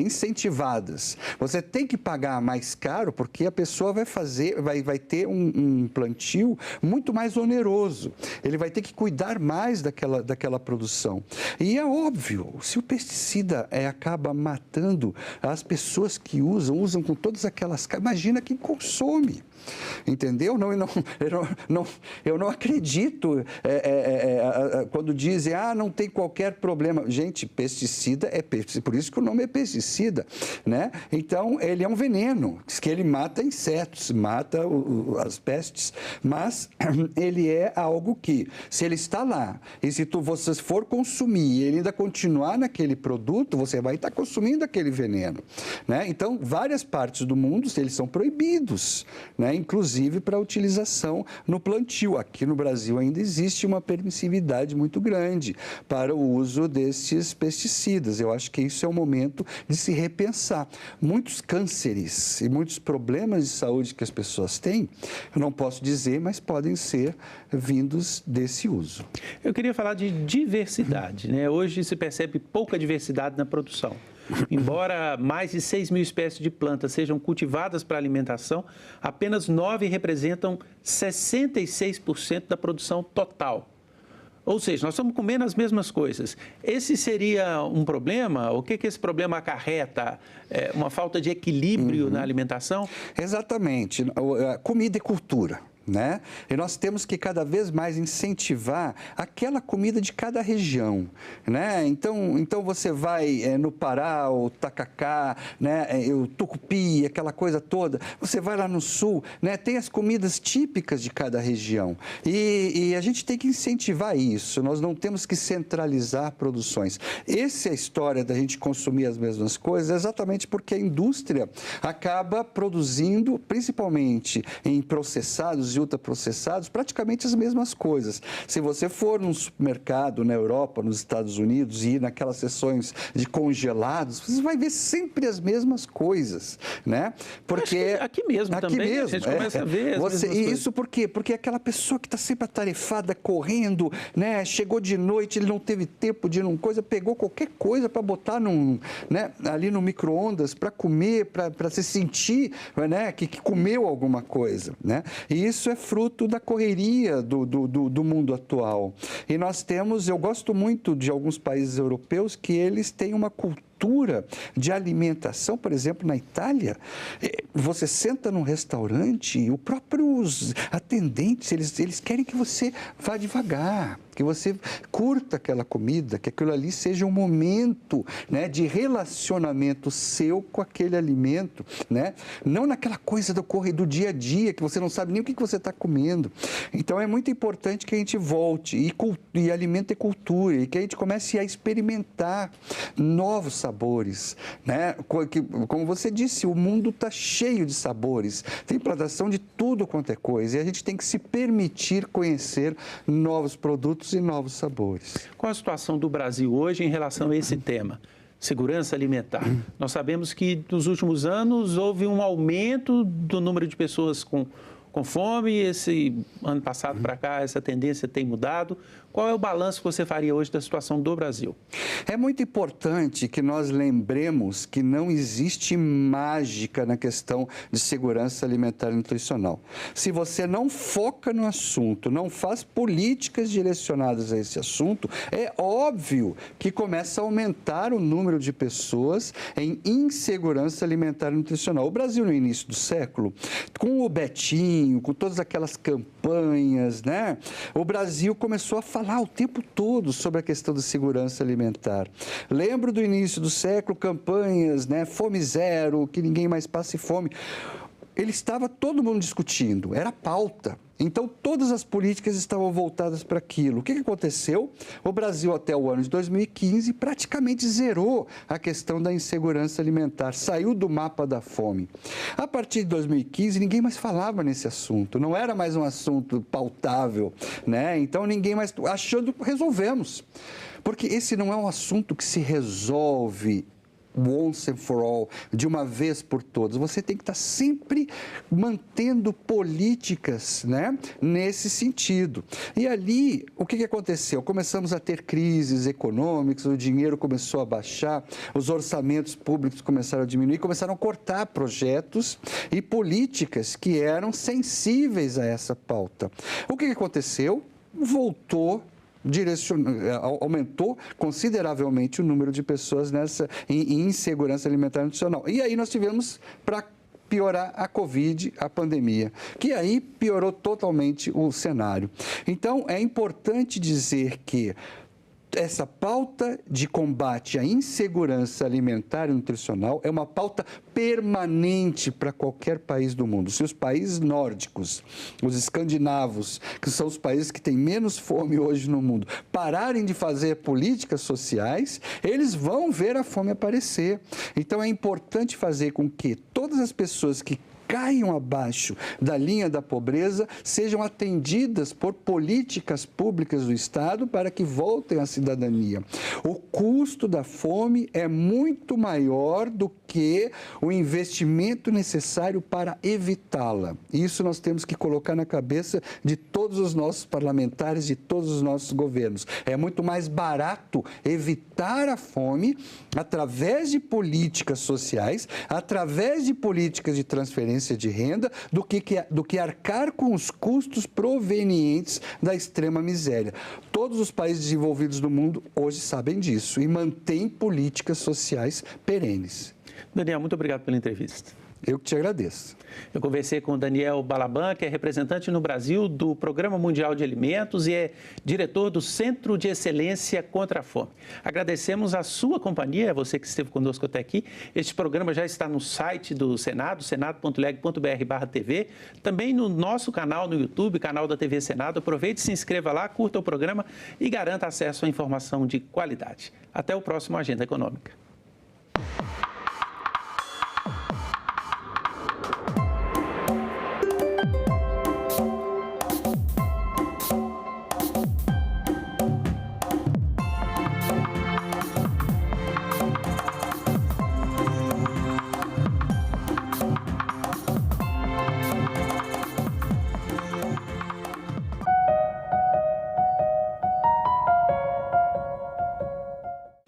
incentivadas. Você tem que pagar mais caro, porque a pessoa vai ter um plantio muito mais oneroso. Ele vai ter que cuidar mais daquela produção. E é óbvio, se o pesticida acaba matando as pessoas que usam com todas aquelas... Imagina quem consome. Entendeu? Eu não acredito quando dizem, não tem qualquer problema. Gente, pesticida por isso que o nome é pesticida, né? Então, ele é um veneno, que ele mata insetos, mata as pestes, mas ele é algo que, se ele está lá, e se você for consumir e ele ainda continuar naquele produto, você vai estar consumindo aquele veneno, né? Então, várias partes do mundo, eles são proibidos, né? Inclusive para utilização no plantio. Aqui no Brasil ainda existe uma permissividade muito grande para o uso desses pesticidas. Eu acho que isso é o momento de se repensar. Muitos cânceres e muitos problemas de saúde que as pessoas têm, eu não posso dizer, mas podem ser vindos desse uso. Eu queria falar de diversidade, né? Hoje se percebe pouca diversidade na produção. Embora mais de 6 mil espécies de plantas sejam cultivadas para alimentação, apenas 9 representam 66% da produção total. Ou seja, nós estamos comendo as mesmas coisas. Esse seria um problema? O que esse problema acarreta? Uma falta de equilíbrio na alimentação? Exatamente. Comida e cultura. Né? E nós temos que cada vez mais incentivar aquela comida de cada região, né? Então você vai no Pará, o tacacá, né? O tucupi, aquela coisa toda. Você vai lá no sul, né? Tem as comidas típicas de cada região e a gente tem que incentivar isso. Nós não temos que centralizar produções. Essa é a história da gente consumir as mesmas coisas, exatamente porque a indústria acaba produzindo, principalmente em processados e ultraprocessados, praticamente as mesmas coisas. Se você for num supermercado na Europa, nos Estados Unidos e ir naquelas seções de congelados, você vai ver sempre as mesmas coisas, né? Porque aqui mesmo também, a gente começa a ver as mesmas coisas. Isso por quê? Porque aquela pessoa que está sempre atarefada, correndo, né? Chegou de noite, ele não teve tempo de ir numa coisa, pegou qualquer coisa para botar ali no micro-ondas para comer, para se sentir, né? que comeu alguma coisa, né? E isso é fruto da correria do mundo atual. E nós temos, eu gosto muito de alguns países europeus que eles têm uma cultura cultura de alimentação, por exemplo, na Itália, você senta num restaurante e os próprios atendentes, eles querem que você vá devagar, que você curta aquela comida, que aquilo ali seja um momento, né, de relacionamento seu com aquele alimento, né? Não naquela coisa do dia a dia, que você não sabe nem o que você está comendo. Então, é muito importante que a gente volte e alimento é cultura, e que a gente comece a experimentar novos sabores, né? Como você disse, o mundo está cheio de sabores, tem plantação de tudo quanto é coisa, e a gente tem que se permitir conhecer novos produtos e novos sabores. Qual a situação do Brasil hoje em relação a esse tema? Segurança alimentar. Nós sabemos que nos últimos anos houve um aumento do número de pessoas com fome. Esse ano passado para cá, essa tendência tem mudado. Qual é o balanço que você faria hoje da situação do Brasil? É muito importante que nós lembremos que não existe mágica na questão de segurança alimentar e nutricional. Se você não foca no assunto, não faz políticas direcionadas a esse assunto, é óbvio que começa a aumentar o número de pessoas em insegurança alimentar e nutricional. O Brasil, no início do século, com o Betinho, com todas aquelas campanhas, né? O Brasil começou a falar o tempo todo sobre a questão da segurança alimentar. Lembro do início do século, campanhas, né? Fome zero, que ninguém mais passe fome. Ele estava todo mundo discutindo, era pauta. Então, todas as políticas estavam voltadas para aquilo. O que aconteceu? O Brasil, até o ano de 2015, praticamente zerou a questão da insegurança alimentar, saiu do mapa da fome. A partir de 2015, ninguém mais falava nesse assunto, não era mais um assunto pautável, né? Então, ninguém mais achando, resolvemos. Porque esse não é um assunto que se resolve once and for all, de uma vez por todas. Você tem que estar sempre mantendo políticas, né, nesse sentido. E ali, o que aconteceu? Começamos a ter crises econômicas, o dinheiro começou a baixar, os orçamentos públicos começaram a diminuir, começaram a cortar projetos e políticas que eram sensíveis a essa pauta. O que aconteceu? Aumentou consideravelmente o número de pessoas em insegurança alimentar e nutricional. E aí nós tivemos, para piorar, a Covid, a pandemia, que aí piorou totalmente o cenário. Então, é importante dizer que essa pauta de combate à insegurança alimentar e nutricional é uma pauta permanente para qualquer país do mundo. Se os países nórdicos, os escandinavos, que são os países que têm menos fome hoje no mundo, pararem de fazer políticas sociais, eles vão ver a fome aparecer. Então, é importante fazer com que todas as pessoas que caiam abaixo da linha da pobreza sejam atendidas por políticas públicas do Estado para que voltem à cidadania. O custo da fome é muito maior do que o investimento necessário para evitá-la. Isso nós temos que colocar na cabeça de todos os nossos parlamentares, de todos os nossos governos. É muito mais barato evitar a fome através de políticas sociais, através de políticas de transferência de renda, do que arcar com os custos provenientes da extrema miséria. Todos os países desenvolvidos do mundo hoje sabem disso e mantêm políticas sociais perenes. Daniel, muito obrigado pela entrevista. Eu que te agradeço. Eu conversei com o Daniel Balaban, que é representante no Brasil do Programa Mundial de Alimentos e é diretor do Centro de Excelência contra a Fome. Agradecemos a sua companhia, você que esteve conosco até aqui. Este programa já está no site do Senado, senado.leg.br/TV, também no nosso canal no YouTube, canal da TV Senado. Aproveite, se inscreva lá, curta o programa e garanta acesso à informação de qualidade. Até o próximo Agenda Econômica.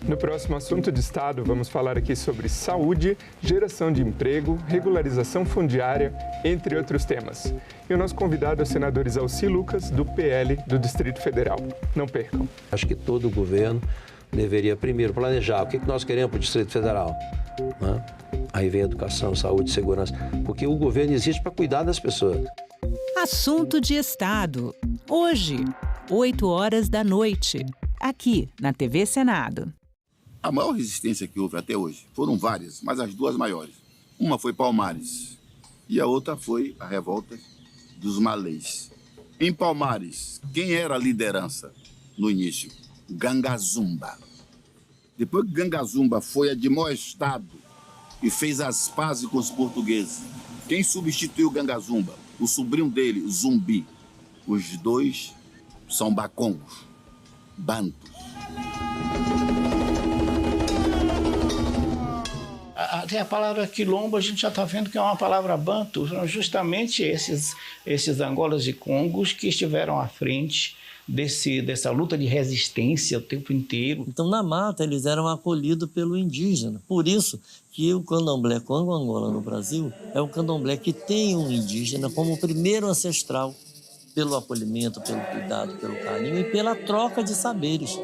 No próximo Assunto de Estado, vamos falar aqui sobre saúde, geração de emprego, regularização fundiária, entre outros temas. E o nosso convidado é o senador Isalci Lucas, do PL do Distrito Federal. Não percam. Acho que todo governo deveria primeiro planejar o que nós queremos para o Distrito Federal. Né? Aí vem educação, saúde, segurança, porque o governo existe para cuidar das pessoas. Assunto de Estado. Hoje, 20h, aqui na TV Senado. A maior resistência que houve até hoje foram várias, mas as duas maiores. Uma foi Palmares e a outra foi a revolta dos malês. Em Palmares, quem era a liderança no início? Gangazumba. Depois que Gangazumba foi admoestado e fez as pazes com os portugueses, quem substituiu Gangazumba? O sobrinho dele, Zumbi. Os dois são bacongos, bantos. Até a palavra quilombo a gente já está vendo que é uma palavra banto, são justamente esses Angolas e Congos que estiveram à frente dessa luta de resistência o tempo inteiro. Então, na mata, eles eram acolhidos pelo indígena. Por isso que o candomblé Congo-Angola no Brasil é um candomblé que tem um indígena como primeiro ancestral pelo acolhimento, pelo cuidado, pelo carinho e pela troca de saberes.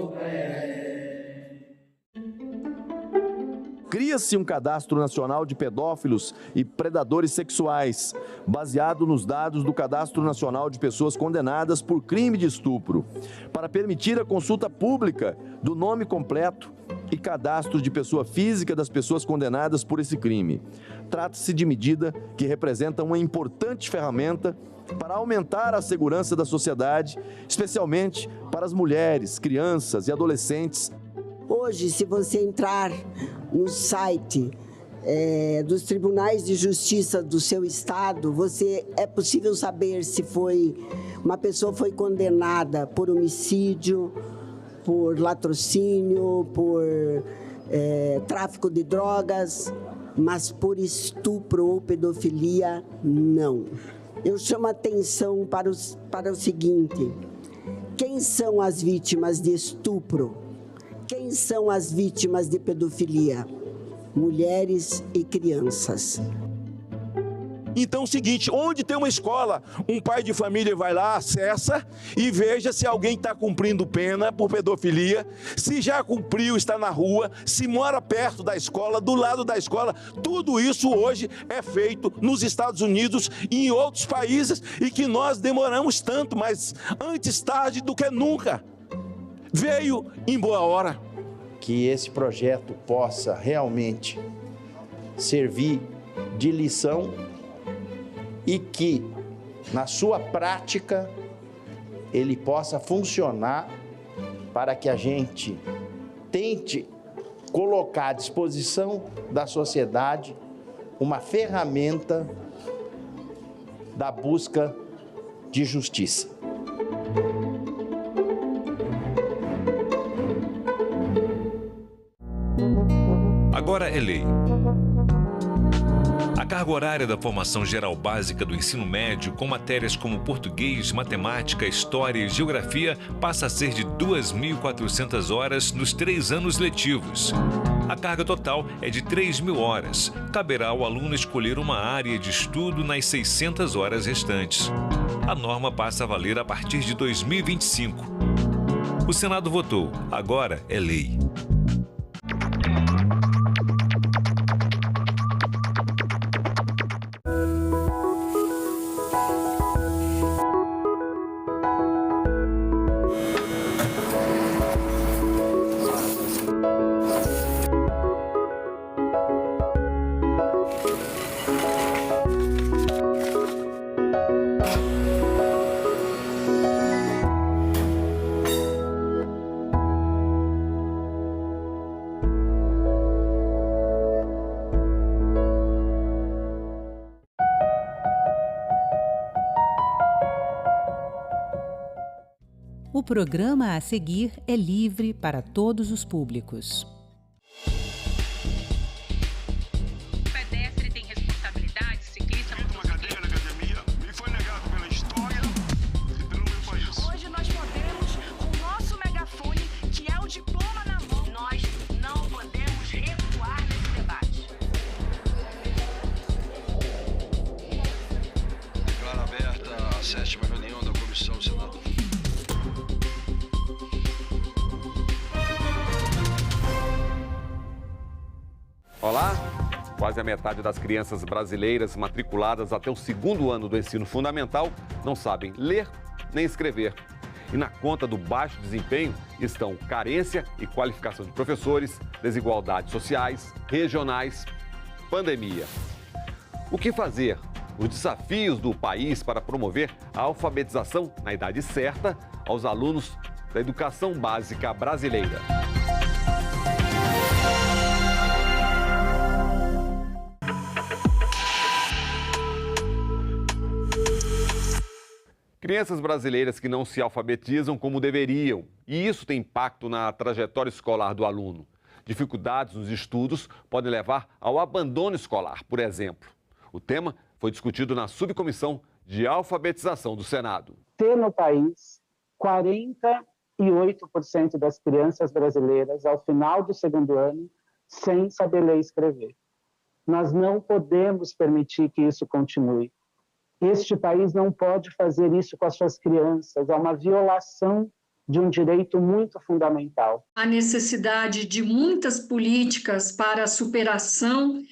Cria-se um cadastro nacional de pedófilos e predadores sexuais, baseado nos dados do Cadastro Nacional de Pessoas Condenadas por Crime de Estupro, para permitir a consulta pública do nome completo e cadastro de pessoa física das pessoas condenadas por esse crime. Trata-se de medida que representa uma importante ferramenta para aumentar a segurança da sociedade, especialmente para as mulheres, crianças e adolescentes. Hoje, se você entrar no site dos tribunais de justiça do seu estado, é possível saber se uma pessoa foi condenada por homicídio, por latrocínio, por tráfico de drogas, mas por estupro ou pedofilia, não. Eu chamo a atenção para o seguinte: quem são as vítimas de estupro? Quem são as vítimas de pedofilia? Mulheres e crianças. Então é o seguinte, onde tem uma escola, um pai de família vai lá, acessa e veja se alguém está cumprindo pena por pedofilia, se já cumpriu, está na rua, se mora perto da escola, do lado da escola. Tudo isso hoje é feito nos Estados Unidos e em outros países e que nós demoramos tanto, mas antes tarde do que nunca. Veio em boa hora. Que esse projeto possa realmente servir de lição e que, na sua prática, ele possa funcionar para que a gente tente colocar à disposição da sociedade uma ferramenta da busca de justiça. Agora é lei. A carga horária da formação geral básica do ensino médio, com matérias como português, matemática, história e geografia, passa a ser de 2.400 horas nos 3 anos letivos. A carga total é de 3.000 horas. Caberá ao aluno escolher uma área de estudo nas 600 horas restantes. A norma passa a valer a partir de 2025. O Senado votou. Agora é lei. O programa a seguir é livre para todos os públicos. O pedestre tem responsabilidade, ciclista... Fiz uma cadeira na academia, me foi negado pela história e pelo meu país. Hoje nós podemos, com o nosso megafone, que é o diploma na mão, nós não podemos recuar nesse debate. Declaro aberta a 7ª reunião da Comissão Senado. escolar? Quase a metade das crianças brasileiras matriculadas até o 2º ano do ensino fundamental não sabem ler nem escrever. E na conta do baixo desempenho estão carência e qualificação de professores, desigualdades sociais, regionais, pandemia. O que fazer? Os desafios do país para promover a alfabetização na idade certa aos alunos da educação básica brasileira. Crianças brasileiras que não se alfabetizam como deveriam, e isso tem impacto na trajetória escolar do aluno. Dificuldades nos estudos podem levar ao abandono escolar, por exemplo. O tema foi discutido na Subcomissão de Alfabetização do Senado. Ter no país 48% das crianças brasileiras ao final do 2º ano sem saber ler e escrever. Nós não podemos permitir que isso continue. Este país não pode fazer isso com as suas crianças. É uma violação de um direito muito fundamental. A necessidade de muitas políticas para a superação,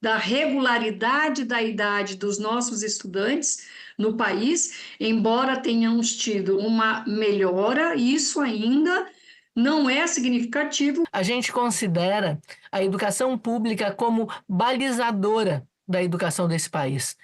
da regularidade da idade dos nossos estudantes no país, embora tenhamos tido uma melhora, isso ainda não é significativo. A gente considera a educação pública como balizadora da educação desse país.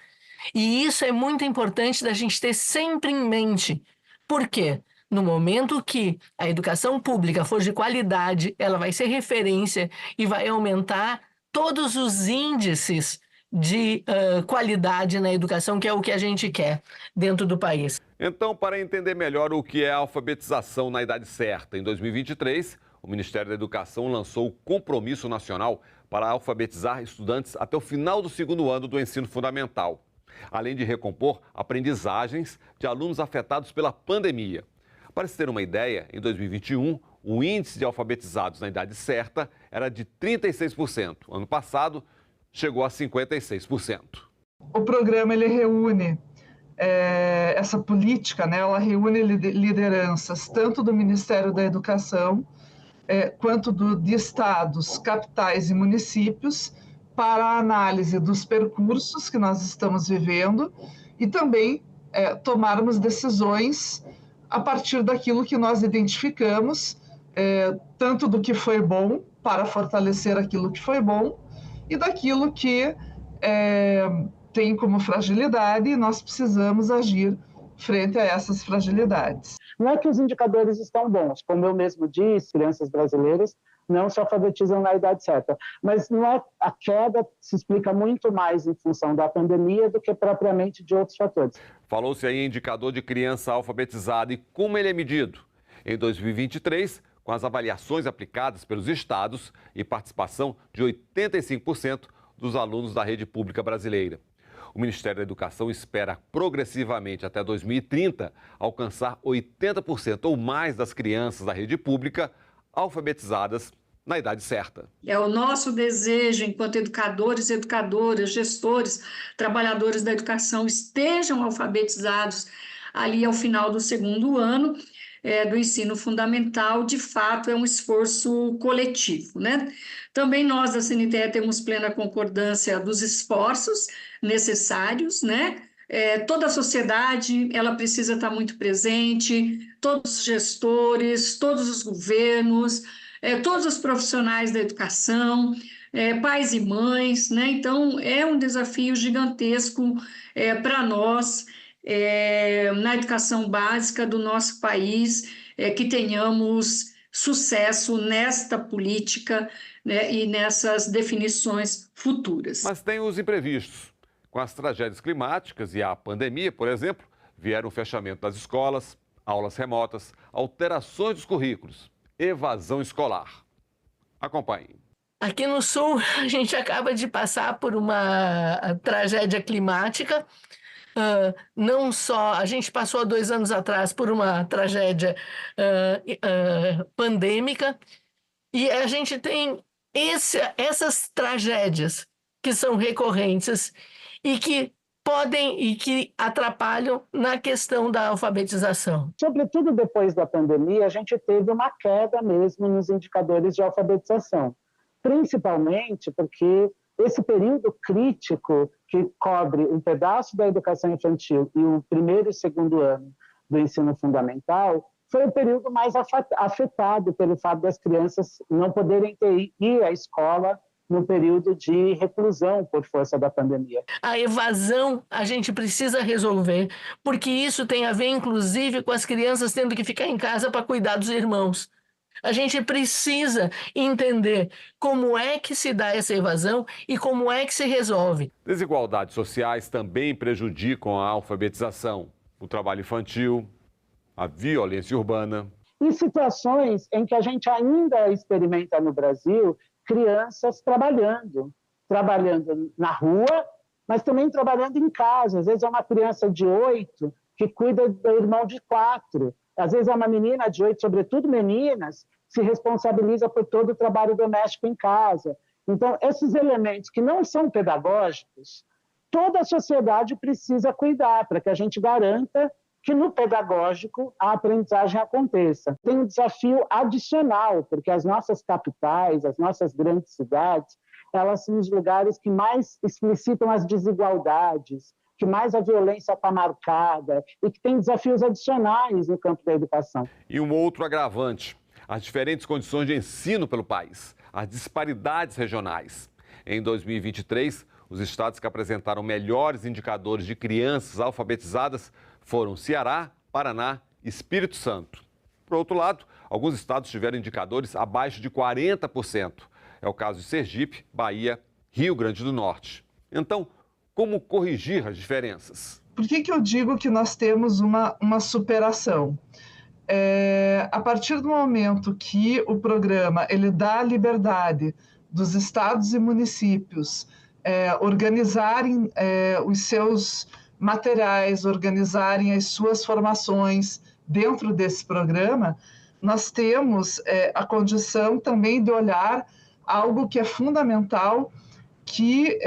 E isso é muito importante da gente ter sempre em mente. Por quê? No momento que a educação pública for de qualidade, ela vai ser referência e vai aumentar todos os índices de qualidade na educação, que é o que a gente quer dentro do país. Então, para entender melhor o que é a alfabetização na idade certa, em 2023, o Ministério da Educação lançou o Compromisso Nacional para alfabetizar estudantes até o final do 2º ano do ensino fundamental, além de recompor aprendizagens de alunos afetados pela pandemia. Para se ter uma ideia, em 2021, o índice de alfabetizados na idade certa era de 36%. Ano passado, chegou a 56%. O programa ele reúne essa política, ela reúne lideranças tanto do Ministério da Educação quanto de estados, capitais e municípios para a análise dos percursos que nós estamos vivendo e também tomarmos decisões a partir daquilo que nós identificamos, tanto do que foi bom, para fortalecer aquilo que foi bom, e daquilo que tem como fragilidade, e nós precisamos agir frente a essas fragilidades. Não é que os indicadores estão bons, como eu mesmo disse, crianças brasileiras não se alfabetizam na idade certa, mas não é, a queda se explica muito mais em função da pandemia do que propriamente de outros fatores. Falou-se aí em indicador de criança alfabetizada e como ele é medido. Em 2023, com as avaliações aplicadas pelos estados e participação de 85% dos alunos da rede pública brasileira. O Ministério da Educação espera progressivamente até 2030 alcançar 80% ou mais das crianças da rede pública alfabetizadas na idade certa. É o nosso desejo, enquanto educadores, educadoras, gestores, trabalhadores da educação, estejam alfabetizados ali ao final do 2º ano do ensino fundamental. De fato, é um esforço coletivo, Também nós da CNTE temos plena concordância dos esforços necessários, toda a sociedade, ela precisa estar muito presente, todos os gestores, todos os governos, todos os profissionais da educação, pais e mães, Então, é um desafio gigantesco para nós, na educação básica do nosso país, que tenhamos sucesso nesta política e nessas definições futuras. Mas tem os imprevistos. Com as tragédias climáticas e a pandemia, por exemplo, vieram o fechamento das escolas, aulas remotas, alterações dos currículos, evasão escolar. Acompanhe. Aqui no Sul, a gente acaba de passar por uma tragédia climática. Não só, a gente passou há 2 anos atrás por uma tragédia pandêmica, e a gente tem essas tragédias que são recorrentes e que podem e que atrapalham na questão da alfabetização? Sobretudo depois da pandemia, a gente teve uma queda mesmo nos indicadores de alfabetização, principalmente porque esse período crítico que cobre um pedaço da educação infantil e o primeiro e segundo ano do ensino fundamental foi o período mais afetado pelo fato das crianças não poderem ir à escola no período de reclusão por força da pandemia. A evasão a gente precisa resolver, porque isso tem a ver, inclusive, com as crianças tendo que ficar em casa para cuidar dos irmãos. A gente precisa entender como é que se dá essa evasão e como é que se resolve. Desigualdades sociais também prejudicam a alfabetização, o trabalho infantil, a violência urbana. Em situações em que a gente ainda experimenta no Brasil crianças trabalhando na rua, mas também trabalhando em casa. Às vezes é uma criança de 8 que cuida do irmão de 4. Às vezes é uma menina de 8, sobretudo meninas, se responsabiliza por todo o trabalho doméstico em casa. Então, esses elementos que não são pedagógicos, toda a sociedade precisa cuidar para que a gente garanta que no pedagógico a aprendizagem aconteça. Tem um desafio adicional, porque as nossas capitais, as nossas grandes cidades, elas são os lugares que mais explicitam as desigualdades, que mais a violência está marcada e que tem desafios adicionais no campo da educação. E um outro agravante, as diferentes condições de ensino pelo país, as disparidades regionais. Em 2023, os estados que apresentaram melhores indicadores de crianças alfabetizadas foram Ceará, Paraná e Espírito Santo. Por outro lado, alguns estados tiveram indicadores abaixo de 40%. É o caso de Sergipe, Bahia, Rio Grande do Norte. Então, como corrigir as diferenças? Por que eu digo que nós temos uma superação? A partir do momento que o programa ele dá a liberdade dos estados e municípios organizarem os seus materiais, organizarem as suas formações dentro desse programa, nós temos a condição também de olhar algo que é fundamental, que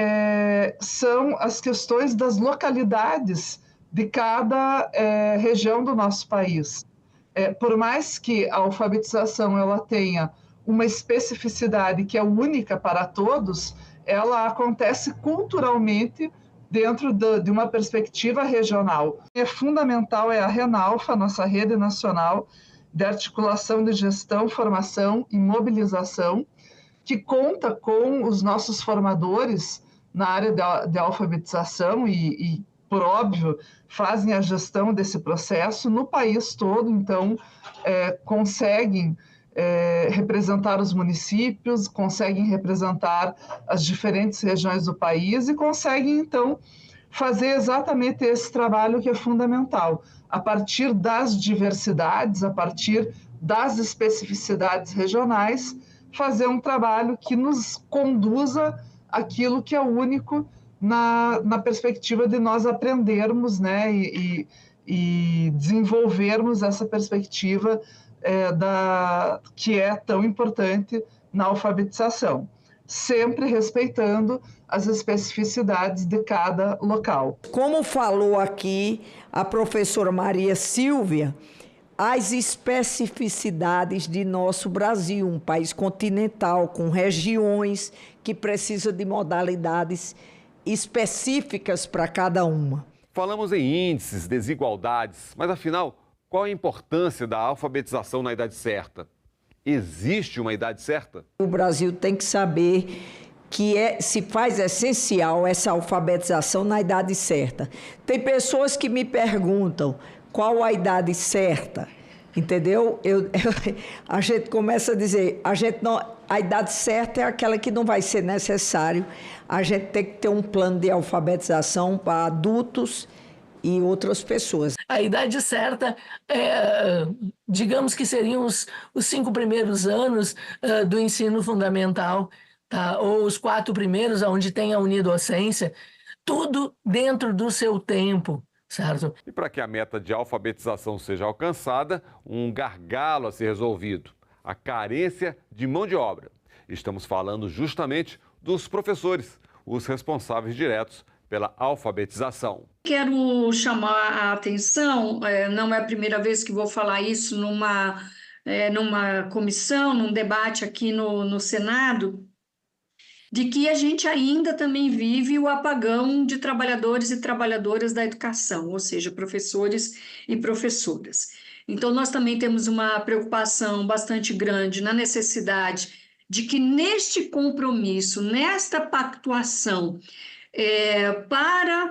são as questões das localidades de cada região do nosso país. Por mais que a alfabetização ela tenha uma especificidade que é única para todos, ela acontece culturalmente dentro de uma perspectiva regional. Fundamental a RENALFA, nossa Rede Nacional de Articulação de Gestão, Formação e Mobilização, que conta com os nossos formadores na área de alfabetização e, por óbvio, fazem a gestão desse processo no país todo, então conseguem representar os municípios, conseguem representar as diferentes regiões do país e conseguem, então, fazer exatamente esse trabalho que é fundamental. A partir das diversidades, a partir das especificidades regionais, fazer um trabalho que nos conduza àquilo que é único na perspectiva de nós aprendermos, né, e desenvolvermos essa perspectiva que é tão importante na alfabetização, sempre respeitando as especificidades de cada local. Como falou aqui a professora Maria Silvia, as especificidades de nosso Brasil, um país continental, com regiões que precisam de modalidades específicas para cada uma. Falamos em índices, desigualdades, mas afinal, qual a importância da alfabetização na idade certa? Existe uma idade certa? O Brasil tem que saber que se faz essencial essa alfabetização na idade certa. Tem pessoas que me perguntam qual a idade certa, entendeu? A gente começa a dizer, a idade certa é aquela que não vai ser necessário. A gente tem que ter um plano de alfabetização para adultos e outras pessoas. A idade certa, digamos que seriam os 5 primeiros anos do ensino fundamental, tá? Ou os 4 primeiros, onde tem a unidocência, tudo dentro do seu tempo, certo? E para que a meta de alfabetização seja alcançada, um gargalo a ser resolvido, a carência de mão de obra. Estamos falando justamente dos professores, os responsáveis diretos pela alfabetização. Quero chamar a atenção, não é a primeira vez que vou falar isso numa comissão, num debate aqui no Senado, de que a gente ainda também vive o apagão de trabalhadores e trabalhadoras da educação, ou seja, professores e professoras. Então, nós também temos uma preocupação bastante grande na necessidade de que neste compromisso, nesta pactuação, para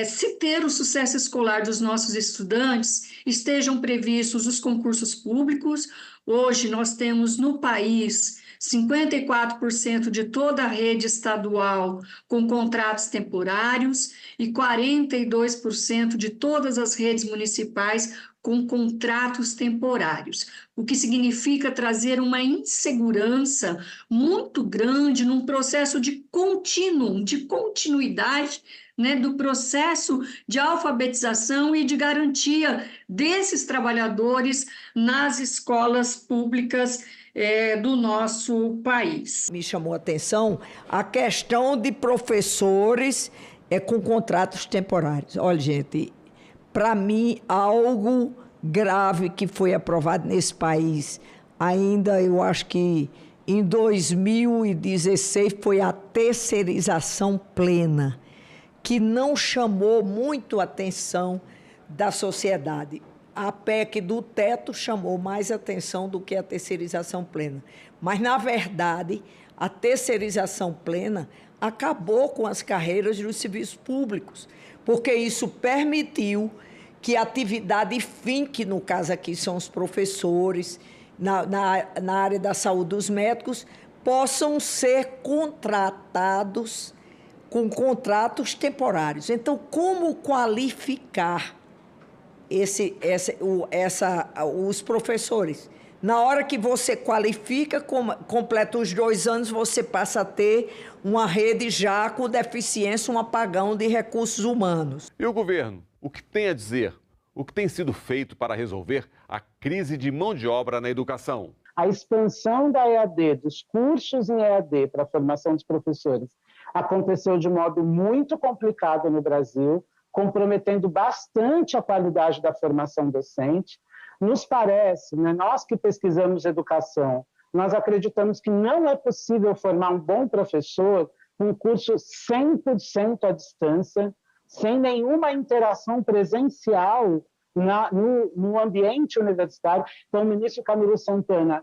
se ter o sucesso escolar dos nossos estudantes, estejam previstos os concursos públicos. Hoje nós temos no país 54% de toda a rede estadual com contratos temporários e 42% de todas as redes municipais com contratos temporários, o que significa trazer uma insegurança muito grande num processo de continuidade, né, do processo de alfabetização e de garantia desses trabalhadores nas escolas públicas do nosso país. Me chamou a atenção a questão de professores com contratos temporários. Olha, gente, para mim, algo grave que foi aprovado nesse país, ainda eu acho que em 2016 foi a terceirização plena, que não chamou muito a atenção da sociedade. A PEC do teto chamou mais atenção do que a terceirização plena. Mas, na verdade, a terceirização plena acabou com as carreiras dos serviços públicos, porque isso permitiu que a atividade fim, que no caso aqui são os professores, na área da saúde dos médicos, possam ser contratados com contratos temporários. Então, como qualificar os professores? Na hora que você qualifica, completa os 2 anos, você passa a ter uma rede já com deficiência, um apagão de recursos humanos. E o governo, o que tem a dizer? O que tem sido feito para resolver a crise de mão de obra na educação? A expansão da EAD, dos cursos em EAD para a formação dos professores, aconteceu de modo muito complicado no Brasil, comprometendo bastante a qualidade da formação docente. Nos parece, né, nós que pesquisamos educação, nós acreditamos que não é possível formar um bom professor com um curso 100% à distância, sem nenhuma interação presencial no ambiente universitário. Então, o ministro Camilo Santana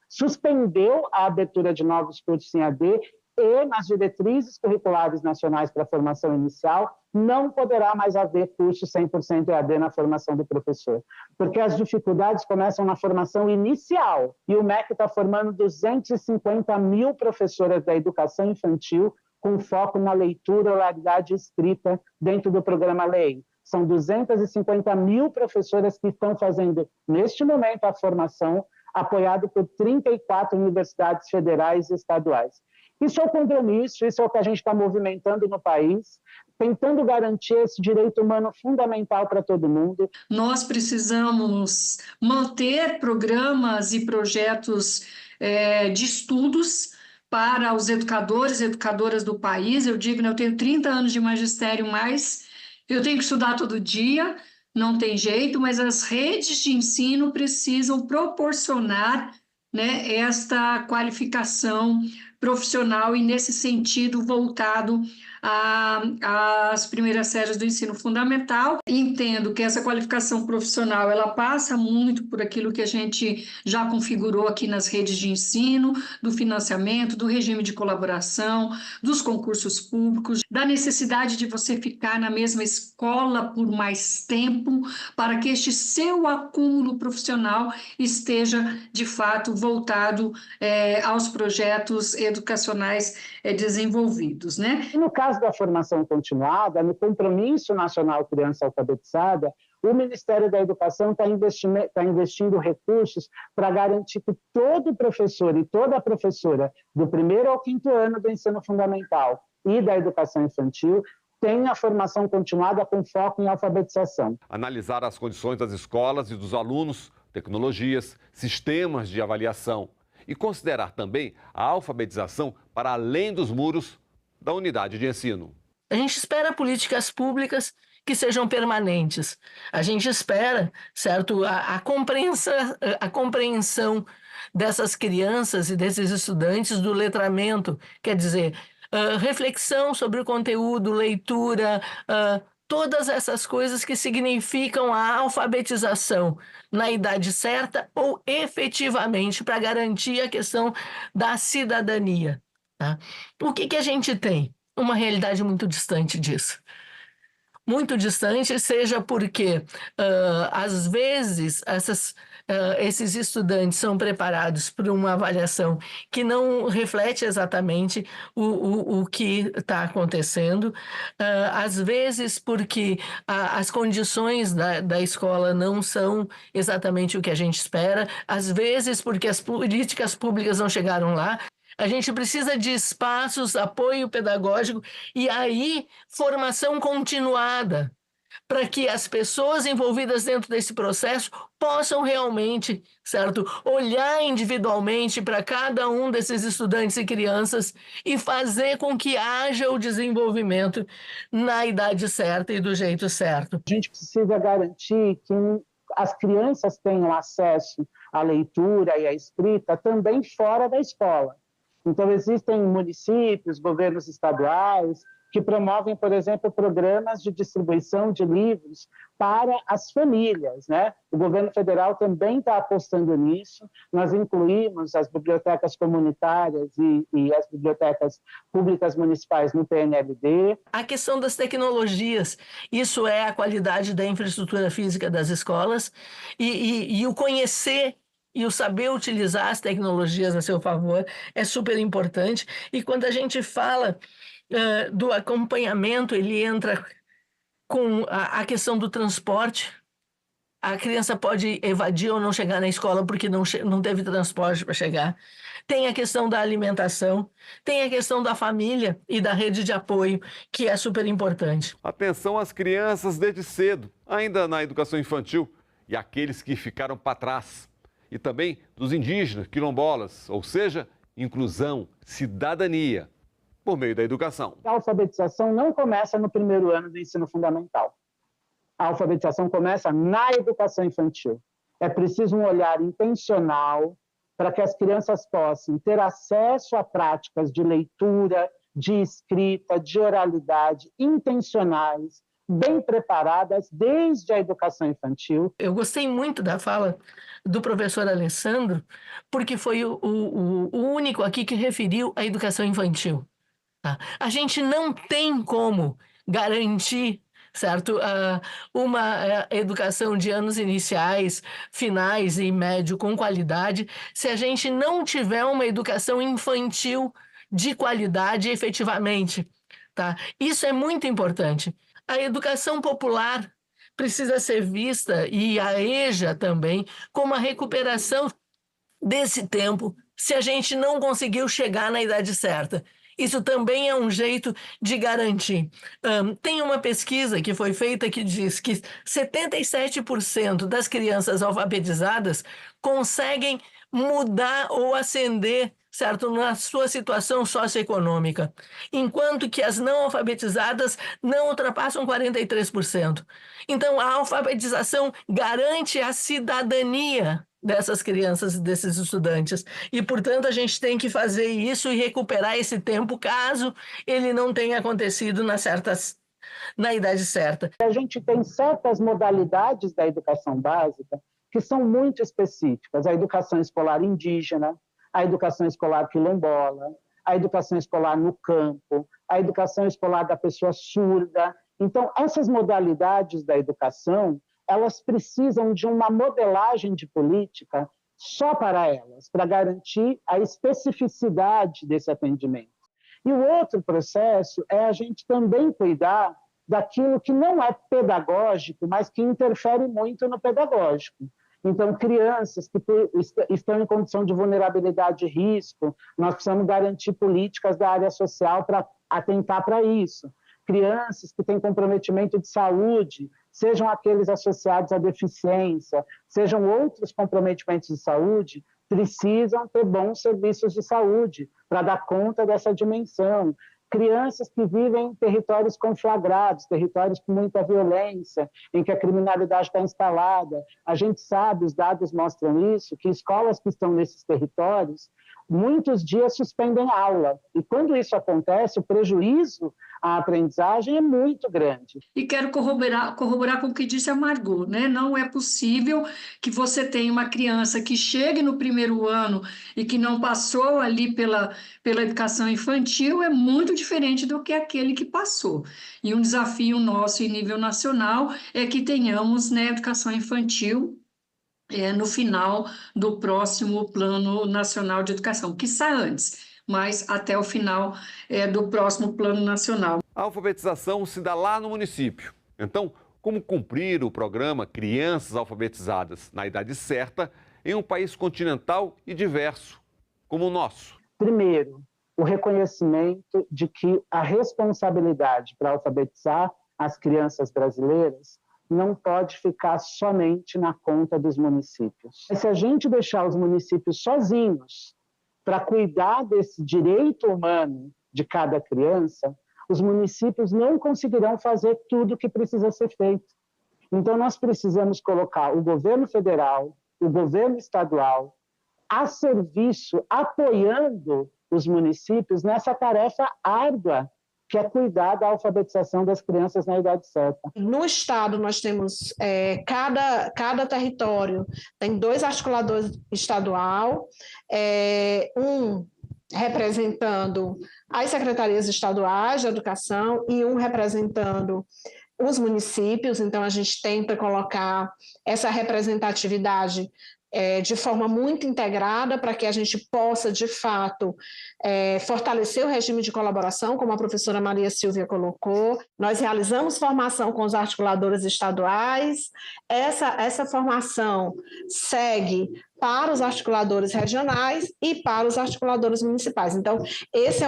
suspendeu a abertura de novos cursos em AD e, nas diretrizes curriculares nacionais para a formação inicial, não poderá mais haver curso 100% EAD na formação do professor, porque as dificuldades começam na formação inicial, e o MEC está formando 250 mil professoras da educação infantil com foco na leitura, oralidade e escrita dentro do programa LEI. São 250 mil professoras que estão fazendo, neste momento, a formação, apoiado por 34 universidades federais e estaduais. Isso é o compromisso, isso é o que a gente está movimentando no país, tentando garantir esse direito humano fundamental para todo mundo. Nós precisamos manter programas e projetos de estudos para os educadores e educadoras do país. Eu digo, né, eu tenho 30 anos de magistério, mas eu tenho que estudar todo dia, não tem jeito, mas as redes de ensino precisam proporcionar, né, esta qualificação profissional e, nesse sentido, voltado às primeiras séries do ensino fundamental. Entendo que essa qualificação profissional ela passa muito por aquilo que a gente já configurou aqui nas redes de ensino, do financiamento, do regime de colaboração, dos concursos públicos, da necessidade de você ficar na mesma escola por mais tempo, para que este seu acúmulo profissional esteja, de fato, voltado aos projetos educacionais desenvolvidos, né? E no caso da formação continuada, no Compromisso Nacional Criança Alfabetizada, o Ministério da Educação está investindo recursos para garantir que todo professor e toda professora do 1º ao 5º ano do ensino fundamental e da educação infantil tenha formação continuada com foco em alfabetização. Analisar as condições das escolas e dos alunos, tecnologias, sistemas de avaliação e considerar também a alfabetização para além dos muros da unidade de ensino. A gente espera políticas públicas que sejam permanentes. A gente espera, certo, a compreensão dessas crianças e desses estudantes do letramento, quer dizer, reflexão sobre o conteúdo, leitura, todas essas coisas que significam a alfabetização na idade certa ou efetivamente para garantir a questão da cidadania. Tá? O que a gente tem? Uma realidade muito distante disso. Muito distante, seja porque, às vezes, esses estudantes são preparados para uma avaliação que não reflete exatamente o que está acontecendo, às vezes porque as condições da escola não são exatamente o que a gente espera, às vezes porque as políticas públicas não chegaram lá. A gente precisa de espaços, apoio pedagógico e aí formação continuada para que as pessoas envolvidas dentro desse processo possam realmente, certo, olhar individualmente para cada um desses estudantes e crianças e fazer com que haja o desenvolvimento na idade certa e do jeito certo. A gente precisa garantir que as crianças tenham acesso à leitura e à escrita também fora da escola. Então, existem municípios, governos estaduais, que promovem, por exemplo, programas de distribuição de livros para as famílias, né? O governo federal também está apostando nisso. Nós incluímos as bibliotecas comunitárias e as bibliotecas públicas municipais no PNLD. A questão das tecnologias, isso é a qualidade da infraestrutura física das escolas e o conhecer e o saber utilizar as tecnologias a seu favor é super importante. E quando a gente fala do acompanhamento, ele entra com a questão do transporte. A criança pode evadir ou não chegar na escola porque não teve transporte para chegar. Tem a questão da alimentação, tem a questão da família e da rede de apoio, que é super importante. Atenção às crianças desde cedo, ainda na educação infantil, e aqueles que ficaram para trás. E também dos indígenas, quilombolas, ou seja, inclusão, cidadania, por meio da educação. A alfabetização não começa no primeiro ano do ensino fundamental. A alfabetização começa na educação infantil. É preciso um olhar intencional para que as crianças possam ter acesso a práticas de leitura, de escrita, de oralidade, intencionais, bem preparadas desde a educação infantil. Eu gostei muito da fala do professor Alessandro, porque foi o único aqui que referiu a educação infantil. Tá? A gente não tem como garantir, certo, uma educação de anos iniciais, finais e médio com qualidade, se a gente não tiver uma educação infantil de qualidade efetivamente. Tá? Isso é muito importante. A educação popular precisa ser vista, e a EJA também, como a recuperação desse tempo, se a gente não conseguiu chegar na idade certa. Isso também é um jeito de garantir. Tem uma pesquisa que foi feita que diz que 77% das crianças alfabetizadas conseguem mudar ou ascender, certo, na sua situação socioeconômica, enquanto que as não alfabetizadas não ultrapassam 43%. Então, a alfabetização garante a cidadania dessas crianças e desses estudantes. E, portanto, a gente tem que fazer isso e recuperar esse tempo, caso ele não tenha acontecido na idade certa. A gente tem certas modalidades da educação básica que são muito específicas. A educação escolar indígena, a educação escolar quilombola, a educação escolar no campo, a educação escolar da pessoa surda. Então, essas modalidades da educação, elas precisam de uma modelagem de política só para elas, para garantir a especificidade desse atendimento. E o outro processo é a gente também cuidar daquilo que não é pedagógico, mas que interfere muito no pedagógico. Então, crianças que estão em condição de vulnerabilidade e risco, nós precisamos garantir políticas da área social para atentar para isso. Crianças que têm comprometimento de saúde, sejam aqueles associados à deficiência, sejam outros comprometimentos de saúde, precisam ter bons serviços de saúde para dar conta dessa dimensão. crianças que vivem em territórios conflagrados, territórios com muita violência, em que a criminalidade está instalada. A gente sabe, os dados mostram isso, que escolas que estão nesses territórios, muitos dias suspendem aula. E quando isso acontece, o prejuízo à aprendizagem é muito grande. E quero corroborar com o que disse a Margot, né? Não é possível que você tenha uma criança que chegue no primeiro ano e que não passou ali pela educação infantil, é muito diferente do que aquele que passou. E um desafio nosso em nível nacional é que tenhamos, né, educação infantil no final do próximo Plano Nacional de Educação, que sai antes, mas até o final do próximo Plano Nacional. A alfabetização se dá lá no município. Então, como cumprir o programa Crianças Alfabetizadas na Idade Certa em um país continental e diverso, como o nosso? Primeiro, o reconhecimento de que a responsabilidade para alfabetizar as crianças brasileiras não pode ficar somente na conta dos municípios. Se a gente deixar os municípios sozinhos para cuidar desse direito humano de cada criança, os municípios não conseguirão fazer tudo o que precisa ser feito. Então, nós precisamos colocar o governo federal, o governo estadual, a serviço, apoiando os municípios nessa tarefa árdua, que é cuidar da alfabetização das crianças na idade certa. No estado, nós temos, cada território tem 2 articuladores estadual, um representando as secretarias estaduais de educação e um representando os municípios. Então, a gente tenta colocar essa representatividade de forma muito integrada para que a gente possa, de fato, fortalecer o regime de colaboração, como a professora Maria Silvia colocou. Nós realizamos formação com os articuladores estaduais. Essa formação segue para os articuladores regionais e para os articuladores municipais. Então, esse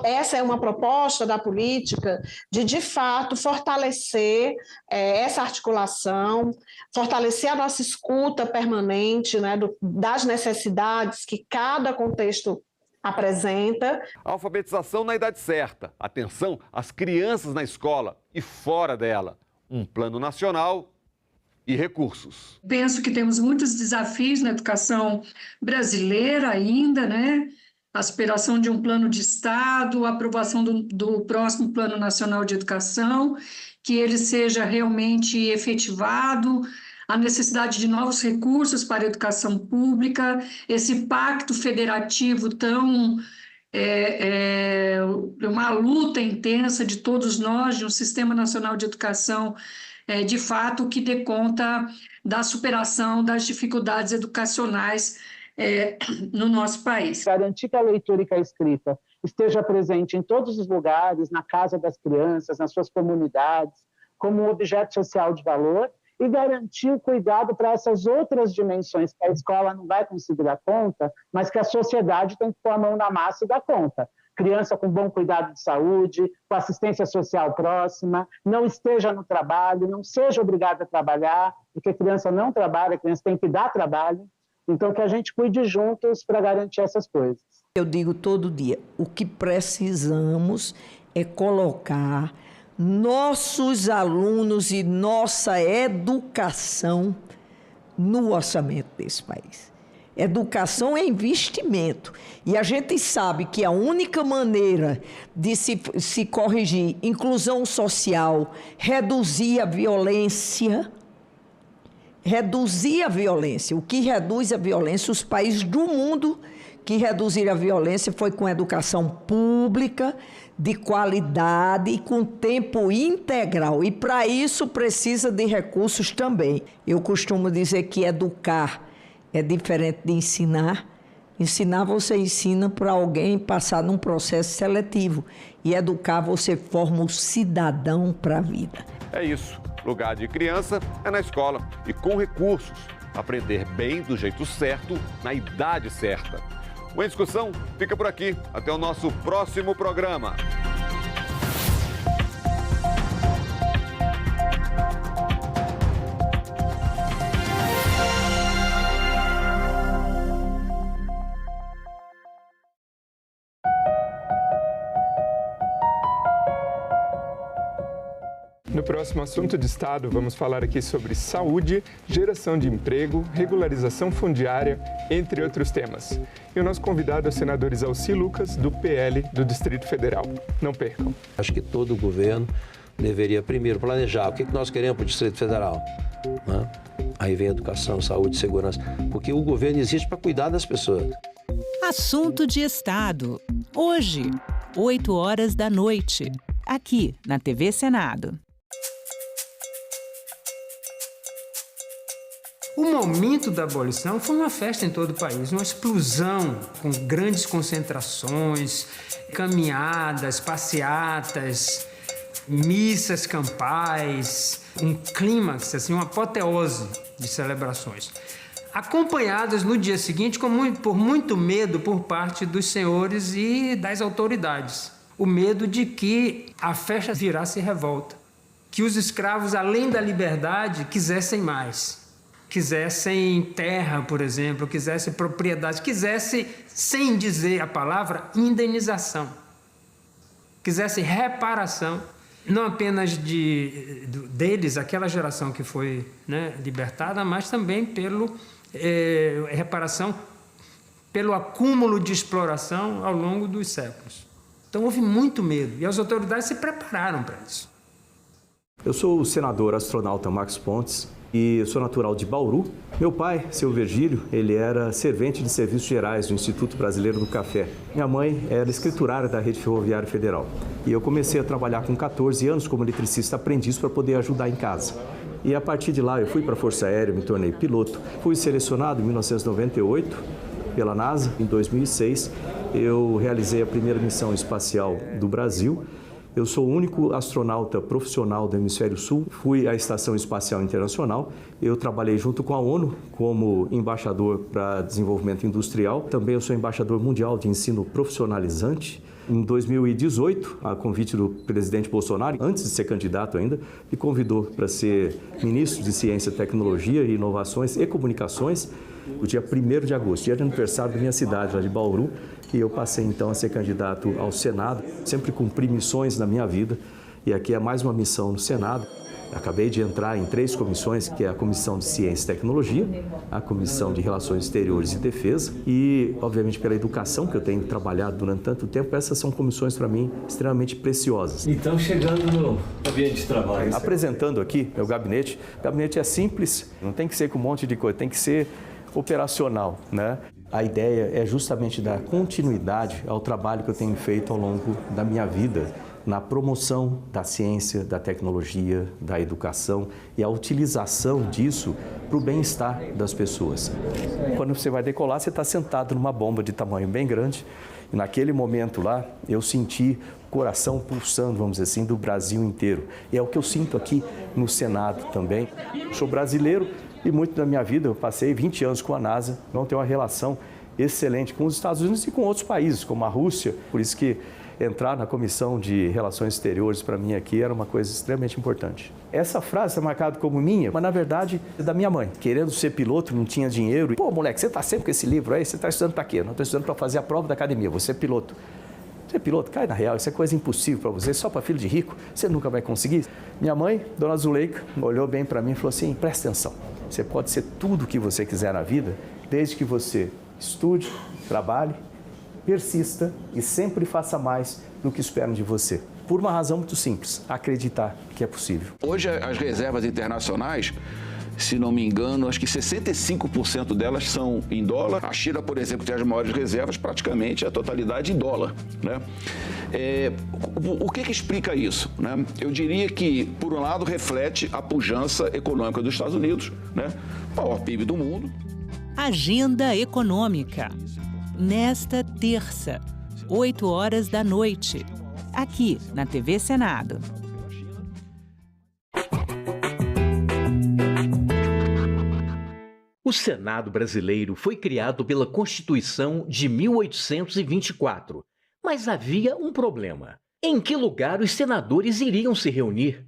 essa é uma proposta da política de fato, fortalecer essa articulação, fortalecer a nossa escuta permanente, né, das necessidades que cada contexto apresenta. A alfabetização na idade certa, atenção às crianças na escola e fora dela, um plano nacional e recursos. Penso que temos muitos desafios na educação brasileira ainda, né? A aspiração de um plano de Estado, a aprovação do próximo Plano Nacional de Educação, que ele seja realmente efetivado, a necessidade de novos recursos para a educação pública, esse pacto federativo tão... uma luta intensa de todos nós, de um Sistema Nacional de Educação, de fato, que dê conta da superação das dificuldades educacionais no nosso país. Garantir que a leitura e que a escrita esteja presente em todos os lugares, na casa das crianças, nas suas comunidades, como um objeto social de valor, e garantir o cuidado para essas outras dimensões que a escola não vai conseguir dar conta, mas que a sociedade tem que pôr a mão na massa e dar conta. Criança com bom cuidado de saúde, com assistência social próxima, não esteja no trabalho, não seja obrigada a trabalhar, porque a criança não trabalha, a criança tem que dar trabalho. Então, que a gente cuide juntos para garantir essas coisas. Eu digo todo dia, o que precisamos é colocar nossos alunos e nossa educação no orçamento desse país. Educação é investimento. E a gente sabe que a única maneira de se corrigir inclusão social, reduzir a violência... O que reduz a violência, os países do mundo que reduziram a violência foi com educação pública, de qualidade e com tempo integral. E para isso precisa de recursos também. Eu costumo dizer que educar é diferente de ensinar. Ensinar você ensina para alguém passar num processo seletivo. E educar você forma o cidadão para a vida. É isso. Lugar de criança é na escola e com recursos. Aprender bem do jeito certo, na idade certa. O Em Discussão fica por aqui. Até o nosso próximo programa. próximo assunto de Estado, vamos falar aqui sobre saúde, geração de emprego, regularização fundiária, entre outros temas. E o nosso convidado é o senador Isalci Lucas, do PL do Distrito Federal. Não percam. Acho que todo governo deveria primeiro planejar o que nós queremos para o Distrito Federal. Né? Aí vem educação, saúde, segurança, porque o governo existe para cuidar das pessoas. Assunto de Estado. Hoje, 8 horas da noite, aqui na TV Senado. O momento da abolição foi uma festa em todo o país, uma explosão com grandes concentrações, caminhadas, passeatas, missas campais, um clímax, assim, uma apoteose de celebrações, acompanhadas no dia seguinte por muito medo por parte dos senhores e das autoridades. O medo de que a festa virasse revolta, que os escravos, além da liberdade, quisessem mais. Quisessem terra, por exemplo, quisessem propriedade, quisessem, sem dizer a palavra, indenização. Quisessem reparação, não apenas deles, aquela geração que foi, né, libertada, mas também reparação pelo acúmulo de exploração ao longo dos séculos. Então houve muito medo e as autoridades se prepararam para isso. Eu sou o senador astronauta Marcos Pontes e sou natural de Bauru. Meu pai, seu Virgílio, ele era servente de serviços gerais do Instituto Brasileiro do Café. Minha mãe era escriturária da Rede Ferroviária Federal. E eu comecei a trabalhar com 14 anos como eletricista aprendiz para poder ajudar em casa. E a partir de lá eu fui para a Força Aérea, me tornei piloto. Fui selecionado em 1998 pela NASA. Em 2006 eu realizei a primeira missão espacial do Brasil. Eu sou o único astronauta profissional do Hemisfério Sul. Fui à Estação Espacial Internacional. Eu trabalhei junto com a ONU como embaixador para desenvolvimento industrial. Também eu sou embaixador mundial de ensino profissionalizante. Em 2018, a convite do presidente Bolsonaro, antes de ser candidato ainda, me convidou para ser ministro de Ciência, Tecnologia, Inovações e Comunicações, no dia 1º de agosto, dia de aniversário da minha cidade, lá de Bauru, e eu passei então a ser candidato ao Senado. Sempre cumpri missões na minha vida, e aqui é mais uma missão no Senado. Acabei de entrar em 3 comissões, que é a Comissão de Ciência e Tecnologia, a Comissão de Relações Exteriores e Defesa e, obviamente, pela educação que eu tenho trabalhado durante tanto tempo. Essas são comissões, para mim, extremamente preciosas. Então, chegando no ambiente de trabalho... Apresentando aqui meu gabinete. O gabinete é simples, não tem que ser com um monte de coisa, tem que ser operacional, né? A ideia é justamente dar continuidade ao trabalho que eu tenho feito ao longo da minha vida, na promoção da ciência, da tecnologia, da educação e a utilização disso para o bem-estar das pessoas. Quando você vai decolar, você está sentado numa bomba de tamanho bem grande e naquele momento lá eu senti o coração pulsando, vamos dizer assim, do Brasil inteiro. E é o que eu sinto aqui no Senado também. Sou brasileiro e muito da minha vida eu passei 20 anos com a NASA, não tenho uma relação excelente com os Estados Unidos e com outros países, como a Rússia, por isso que entrar na Comissão de Relações Exteriores, para mim, aqui era uma coisa extremamente importante. Essa frase está marcada como minha, mas, na verdade, é da minha mãe. Querendo ser piloto, não tinha dinheiro. Pô, moleque, você está sempre com esse livro aí, você está estudando para quê? Não estou estudando para fazer a prova da academia, você é piloto. Você é piloto? Cai na real, isso é coisa impossível para você, só para filho de rico, você nunca vai conseguir. Minha mãe, dona Zuleika, olhou bem para mim e falou assim, presta atenção, você pode ser tudo o que você quiser na vida, desde que você estude, trabalhe, persista e sempre faça mais do que esperam de você. Por uma razão muito simples, acreditar que é possível. Hoje as reservas internacionais, se não me engano, acho que 65% delas são em dólar. A China, por exemplo, tem as maiores reservas, praticamente a totalidade em dólar, né? O que explica isso, né? Eu diria que, por um lado, reflete a pujança econômica dos Estados Unidos, né? Maior PIB do mundo. Agenda Econômica. Nesta terça, 8 horas da noite, aqui na TV Senado. O Senado brasileiro foi criado pela Constituição de 1824, mas havia um problema. Em que lugar os senadores iriam se reunir?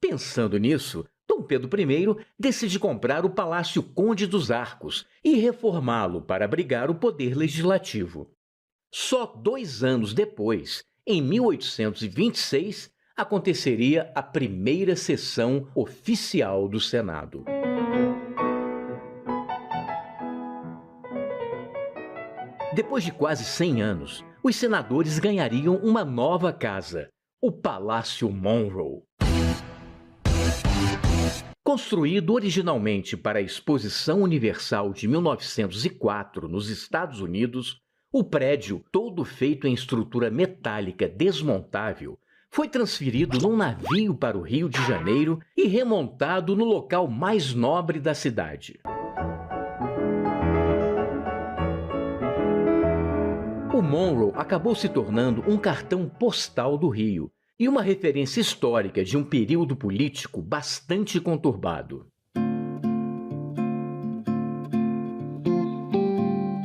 Pensando nisso, Dom Pedro I decide comprar o Palácio Conde dos Arcos e reformá-lo para abrigar o poder legislativo. Só 2 anos depois, em 1826, aconteceria a primeira sessão oficial do Senado. Depois de quase 100 anos, os senadores ganhariam uma nova casa, o Palácio Monroe. Construído originalmente para a Exposição Universal de 1904 nos Estados Unidos, o prédio, todo feito em estrutura metálica desmontável, foi transferido num navio para o Rio de Janeiro e remontado no local mais nobre da cidade. O Monroe acabou se tornando um cartão postal do Rio e uma referência histórica de um período político bastante conturbado.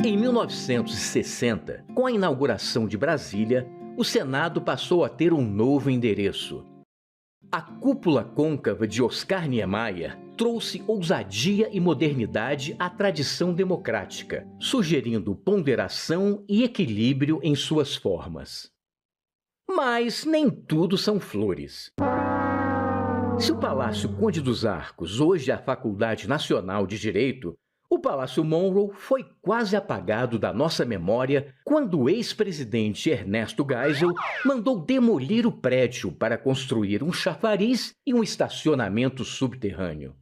Em 1960, com a inauguração de Brasília, o Senado passou a ter um novo endereço. A cúpula côncava de Oscar Niemeyer trouxe ousadia e modernidade à tradição democrática, sugerindo ponderação e equilíbrio em suas formas. Mas nem tudo são flores. Se o Palácio Conde dos Arcos hoje é a Faculdade Nacional de Direito, o Palácio Monroe foi quase apagado da nossa memória quando o ex-presidente Ernesto Geisel mandou demolir o prédio para construir um chafariz e um estacionamento subterrâneo.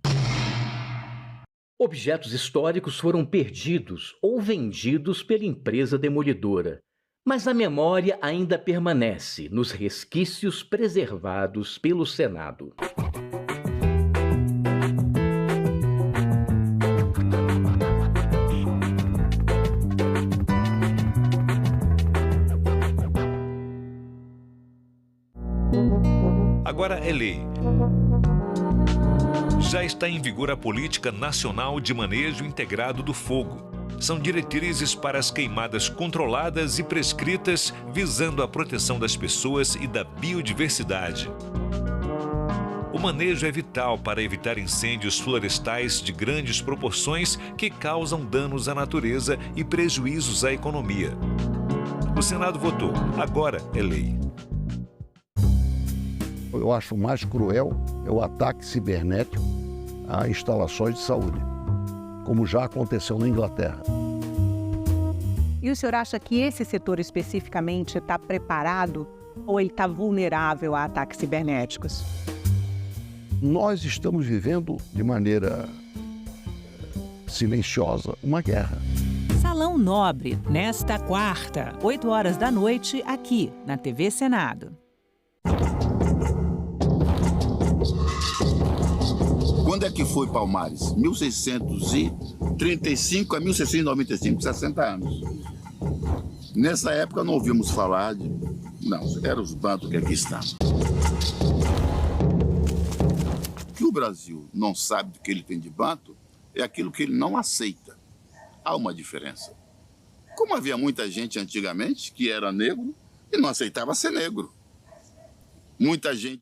Objetos históricos foram perdidos ou vendidos pela empresa demolidora, mas a memória ainda permanece nos resquícios preservados pelo Senado. Agora é lei. Já está em vigor a Política Nacional de Manejo Integrado do Fogo. São diretrizes para as queimadas controladas e prescritas, visando a proteção das pessoas e da biodiversidade. O manejo é vital para evitar incêndios florestais de grandes proporções que causam danos à natureza e prejuízos à economia. O Senado votou. Agora é lei. Eu acho o mais cruel é o ataque cibernético a instalações de saúde, como já aconteceu na Inglaterra. E o senhor acha que esse setor especificamente está preparado ou ele está vulnerável a ataques cibernéticos? Nós estamos vivendo de maneira silenciosa uma guerra. Salão Nobre, nesta quarta, 8 horas da noite, aqui na TV Senado. Quando é que foi Palmares? 1635 a 1695, 60 anos. Nessa época não ouvimos falar de... Não, eram os bantos que aqui estavam. O que o Brasil não sabe do que ele tem de banto é aquilo que ele não aceita. Há uma diferença. Como havia muita gente antigamente que era negro e não aceitava ser negro. Muita gente...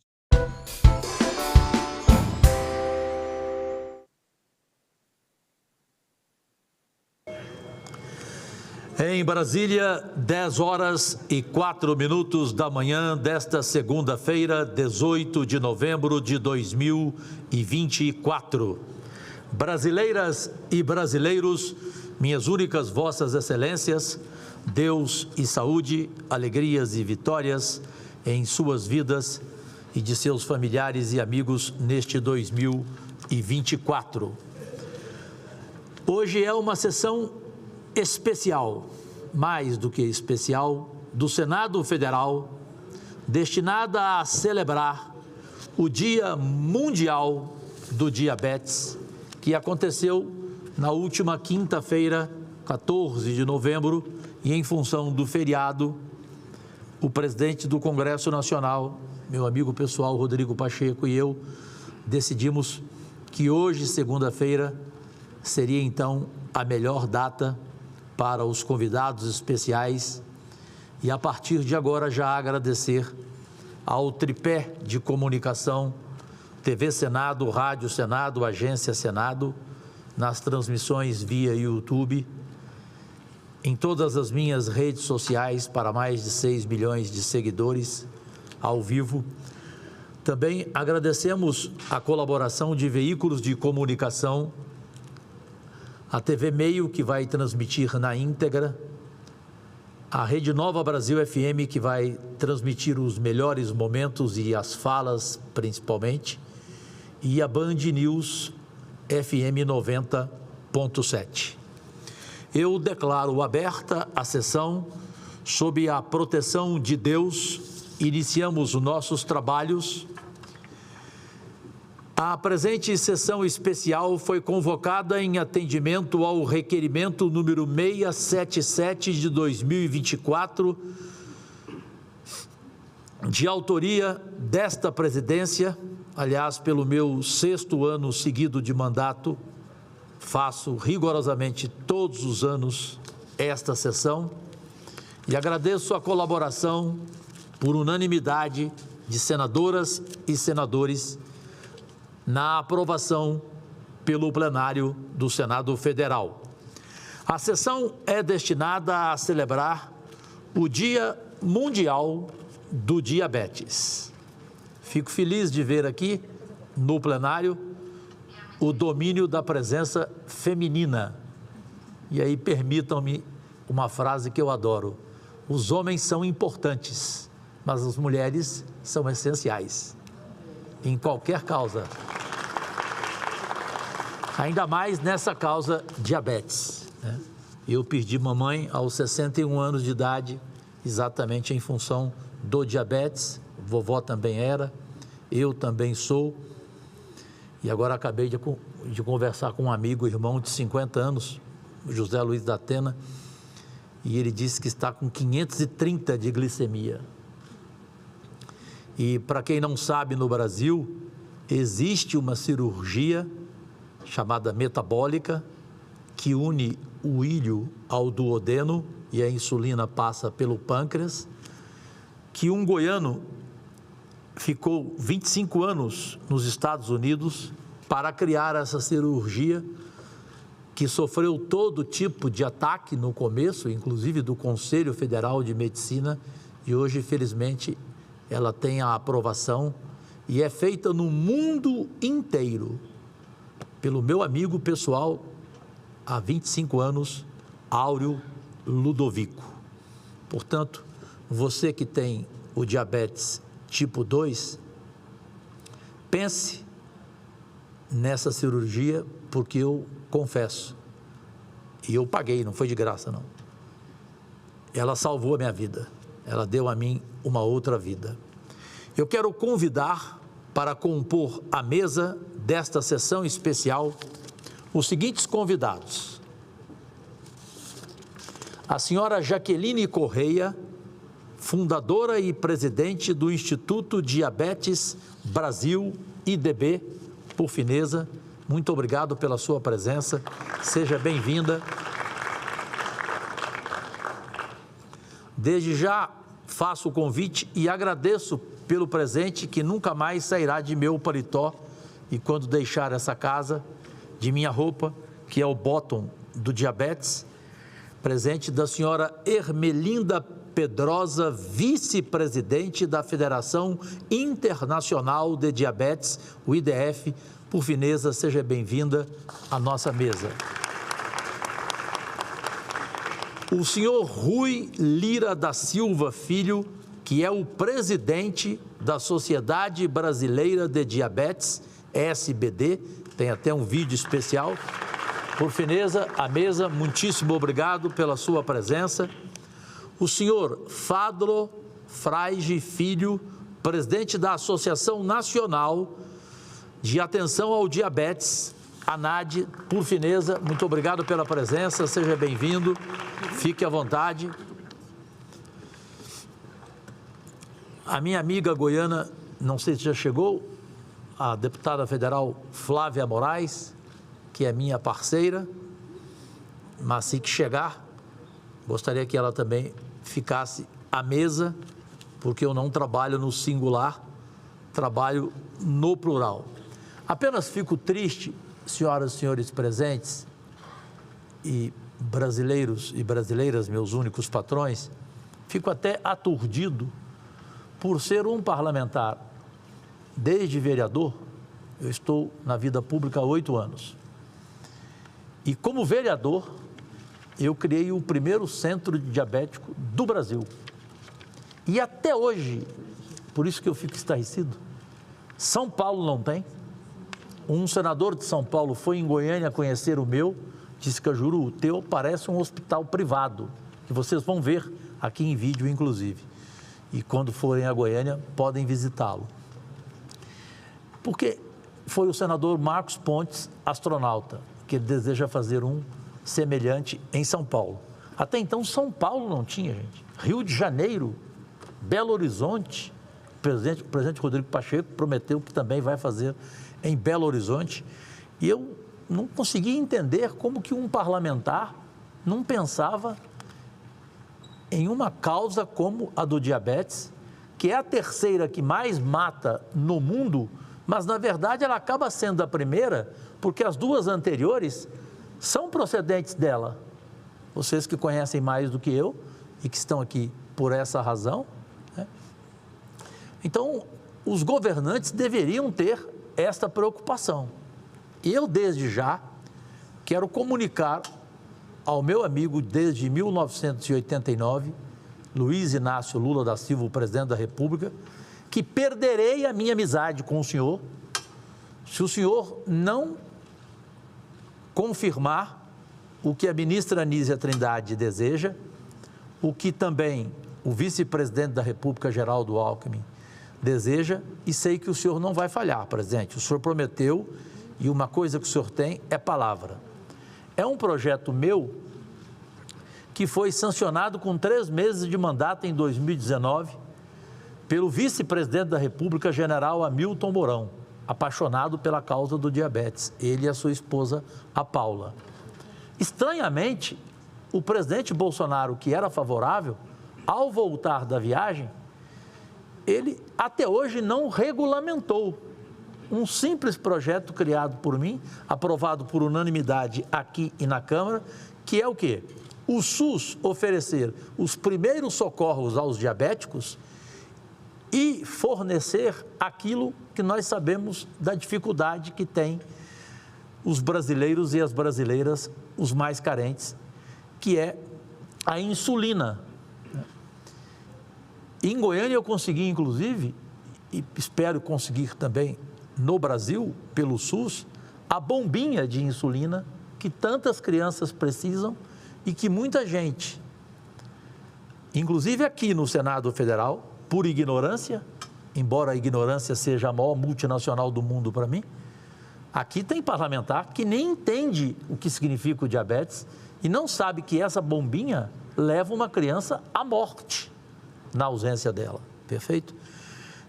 Em Brasília, 10 horas e 4 minutos da manhã desta segunda-feira, 18 de novembro de 2024. Brasileiras e brasileiros, minhas únicas vossas excelências, Deus e saúde, alegrias e vitórias em suas vidas e de seus familiares e amigos neste 2024. Hoje é uma sessão especial, mais do que especial, do Senado Federal, destinada a celebrar o Dia Mundial do Diabetes, que aconteceu na última quinta-feira, 14 de novembro, e em função do feriado, o presidente do Congresso Nacional, meu amigo pessoal Rodrigo Pacheco, e eu decidimos que hoje, segunda-feira, seria então a melhor data para os convidados especiais e, a partir de agora, já agradecer ao tripé de comunicação, TV Senado, Rádio Senado, Agência Senado, nas transmissões via YouTube, em todas as minhas redes sociais para mais de 6 milhões de seguidores ao vivo, Também agradecemos a colaboração de veículos de comunicação, a TV Meio, que vai transmitir na íntegra, a Rede Nova Brasil FM, que vai transmitir os melhores momentos e as falas, principalmente, e a Band News FM 90.7. Eu declaro aberta a sessão. Sob a proteção de Deus, iniciamos os nossos trabalhos. A presente sessão especial foi convocada em atendimento ao requerimento número 677 de 2024, de autoria desta presidência. Aliás, pelo meu 6º ano seguido de mandato, faço rigorosamente todos os anos esta sessão e agradeço a colaboração por unanimidade de senadoras e senadores na aprovação pelo plenário do Senado Federal. A sessão é destinada a celebrar o Dia Mundial do Diabetes. Fico feliz de ver aqui no plenário o domínio da presença feminina. E aí permitam-me uma frase que eu adoro: os homens são importantes, mas as mulheres são essenciais em qualquer causa. Ainda mais nessa causa diabetes, né? Eu perdi mamãe aos 61 anos de idade, exatamente em função do diabetes. Vovó também era, eu também sou. E agora acabei de conversar com um amigo, irmão de 50 anos, José Luiz da Atena, e ele disse que está com 530 de glicemia. E para quem não sabe, no Brasil, existe uma cirurgia chamada metabólica, que une o íleo ao duodeno e a insulina passa pelo pâncreas, que um goiano ficou 25 anos nos Estados Unidos para criar essa cirurgia, que sofreu todo tipo de ataque no começo, inclusive do Conselho Federal de Medicina, e hoje, felizmente, ela tem a aprovação e é feita no mundo inteiro pelo meu amigo pessoal há 25 anos, Áureo Ludovico. Portanto, você que tem o diabetes tipo 2, pense nessa cirurgia, porque eu confesso, e eu paguei, não foi de graça não, ela salvou a minha vida, ela deu a mim uma outra vida. Eu quero convidar para compor a mesa desta sessão especial os seguintes convidados: a senhora Jaqueline Correia, fundadora e presidente do Instituto Diabetes Brasil, IDB, por fineza. Muito obrigado pela sua presença, seja bem-vinda. Desde já faço o convite e agradeço pelo presente que nunca mais sairá de meu paletó e, quando deixar essa casa, de minha roupa, que é o bottom do diabetes, presente da senhora Ermelinda Pedrosa, vice-presidente da Federação Internacional de Diabetes, o IDF. Por fineza, seja bem-vinda à nossa mesa. O senhor Rui Lira da Silva Filho, que é o presidente da Sociedade Brasileira de Diabetes, SBD, tem até um vídeo especial. Por fineza, a mesa, muitíssimo obrigado pela sua presença. O senhor Fadlo Fraige Filho, presidente da Associação Nacional de Atenção ao Diabetes, ANAD, por fineza, muito obrigado pela presença, seja bem-vindo, fique à vontade. A minha amiga goiana, não sei se já chegou, a deputada federal Flávia Moraes, que é minha parceira, mas assim que chegar, gostaria que ela também ficasse à mesa, porque eu não trabalho no singular, trabalho no plural. Apenas fico triste, senhoras e senhores presentes, e brasileiros e brasileiras, meus únicos patrões, fico até aturdido por ser um parlamentar desde vereador, eu estou na vida pública há 8 anos. E como vereador, eu criei o primeiro centro de diabético do Brasil. E até hoje, por isso que eu fico estarrecido, São Paulo não tem. Um senador de São Paulo foi em Goiânia conhecer o meu, disse: Cajuru, o teu parece um hospital privado, que vocês vão ver aqui em vídeo, inclusive. E quando forem a Goiânia, podem visitá-lo. Porque foi o senador Marcos Pontes, astronauta, que ele deseja fazer um semelhante em São Paulo. Até então, São Paulo não tinha, gente. Rio de Janeiro, Belo Horizonte, o presidente Rodrigo Pacheco prometeu que também vai fazer em Belo Horizonte. E eu não conseguia entender como que um parlamentar não pensava em uma causa como a do diabetes, que é a terceira que mais mata no mundo, mas na verdade ela acaba sendo a primeira, porque as duas anteriores são procedentes dela. Vocês que conhecem mais do que eu e que estão aqui por essa razão, né? Então, os governantes deveriam ter esta preocupação. Eu, desde já, quero comunicar ao meu amigo desde 1989, Luiz Inácio Lula da Silva, o presidente da República, que perderei a minha amizade com o senhor se o senhor não confirmar o que a ministra Anísia Trindade deseja, o que também o vice-presidente da República, Geraldo Alckmin, deseja, e sei que o senhor não vai falhar, presidente. O senhor prometeu, e uma coisa que o senhor tem é palavra. É um projeto meu que foi sancionado com 3 meses de mandato em 2019 pelo vice-presidente da República, general Hamilton Mourão, apaixonado pela causa do diabetes, ele e a sua esposa, a Paula. Estranhamente, o presidente Bolsonaro, que era favorável, ao voltar da viagem, ele até hoje não regulamentou um simples projeto criado por mim, aprovado por unanimidade aqui e na Câmara, que é o quê? O SUS oferecer os primeiros socorros aos diabéticos e fornecer aquilo que nós sabemos da dificuldade que tem os brasileiros e as brasileiras, os mais carentes, que é a insulina. Em Goiânia eu consegui, inclusive, e espero conseguir também no Brasil, pelo SUS, a bombinha de insulina que tantas crianças precisam e que muita gente, inclusive aqui no Senado Federal, por ignorância, embora a ignorância seja a maior multinacional do mundo para mim, aqui tem parlamentar que nem entende o que significa o diabetes e não sabe que essa bombinha leva uma criança à morte na ausência dela, perfeito?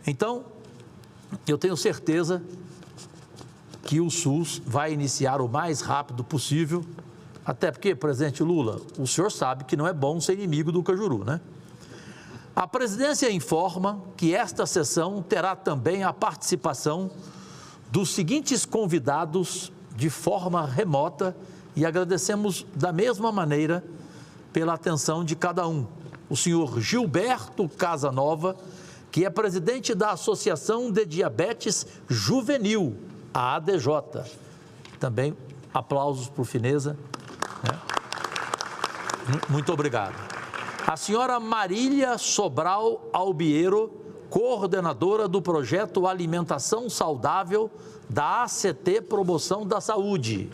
Então, eu tenho certeza que o SUS vai iniciar o mais rápido possível, até porque, presidente Lula, o senhor sabe que não é bom ser inimigo do Cajuru, né? A presidência informa que esta sessão terá também a participação dos seguintes convidados de forma remota e agradecemos da mesma maneira pela atenção de cada um. O senhor Gilberto Casanova, que é presidente da Associação de Diabetes Juvenil, a ADJ. Também aplausos para o Fineza. Muito obrigado. A senhora Marília Sobral Albiero, coordenadora do projeto Alimentação Saudável da ACT Promoção da Saúde.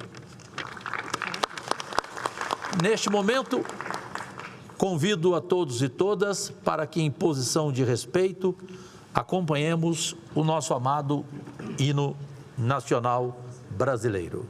Neste momento, convido a todos e todas para que, em posição de respeito, acompanhemos o nosso amado hino nacional brasileiro.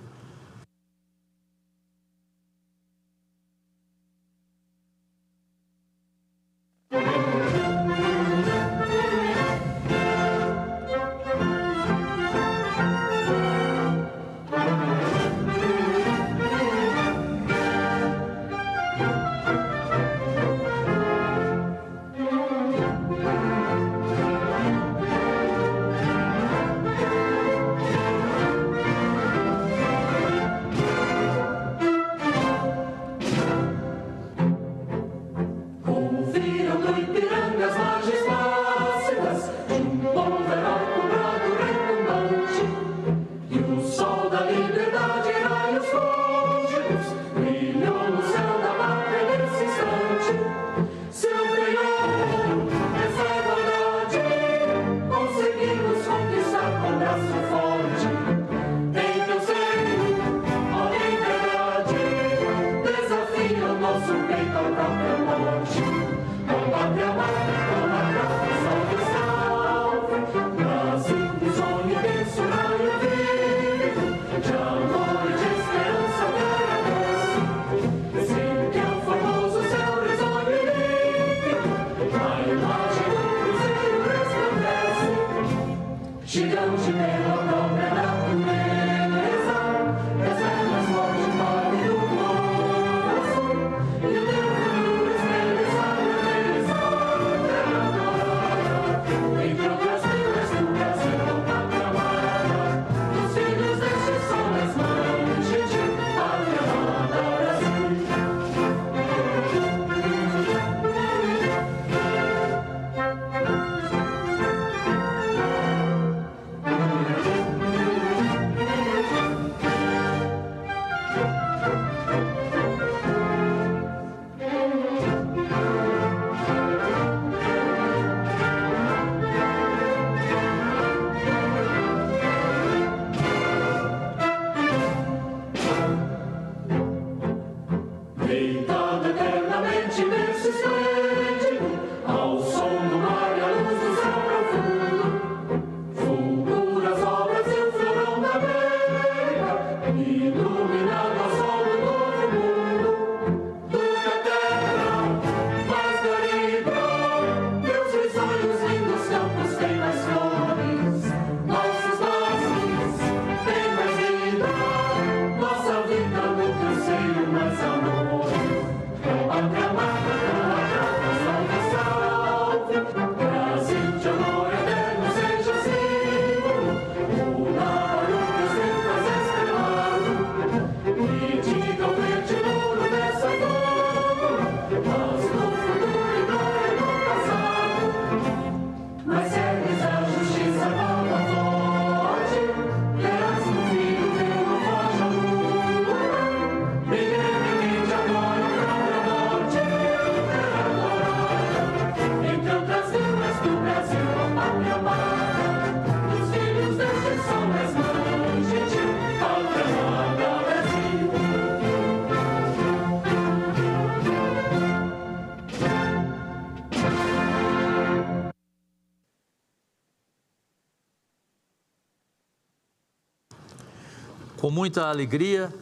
Com muita alegria,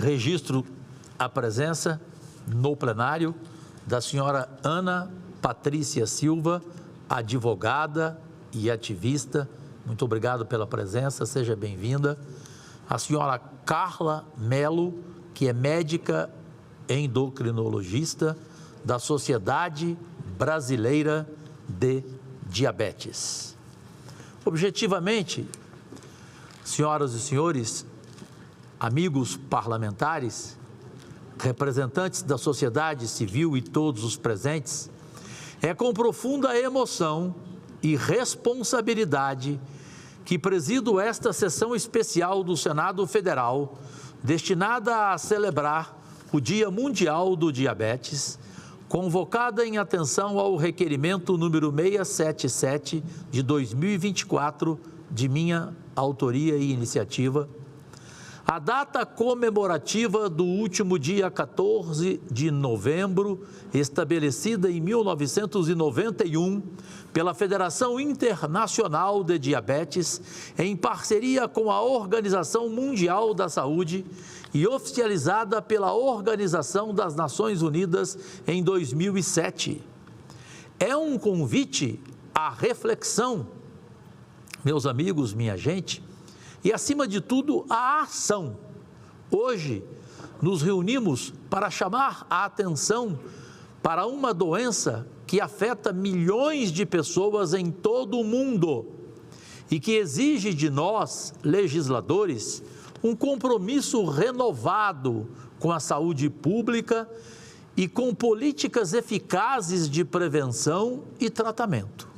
registro a presença no plenário da senhora Ana Patrícia Silva, advogada e ativista. Muito obrigado pela presença, seja bem-vinda. A senhora Carla Melo, que é médica endocrinologista da Sociedade Brasileira de Diabetes. Objetivamente, senhoras e senhores, amigos parlamentares, representantes da sociedade civil e todos os presentes, é com profunda emoção e responsabilidade que presido esta sessão especial do Senado Federal, destinada a celebrar o Dia Mundial do Diabetes, convocada em atenção ao requerimento número 677 de 2024, de minha autoria e iniciativa, a data comemorativa do último dia 14 de novembro, estabelecida em 1991 pela Federação Internacional de Diabetes, em parceria com a Organização Mundial da Saúde e oficializada pela Organização das Nações Unidas em 2007. É um convite à reflexão, meus amigos, minha gente, e, acima de tudo, a ação. Hoje, nos reunimos para chamar a atenção para uma doença que afeta milhões de pessoas em todo o mundo e que exige de nós, legisladores, um compromisso renovado com a saúde pública e com políticas eficazes de prevenção e tratamento.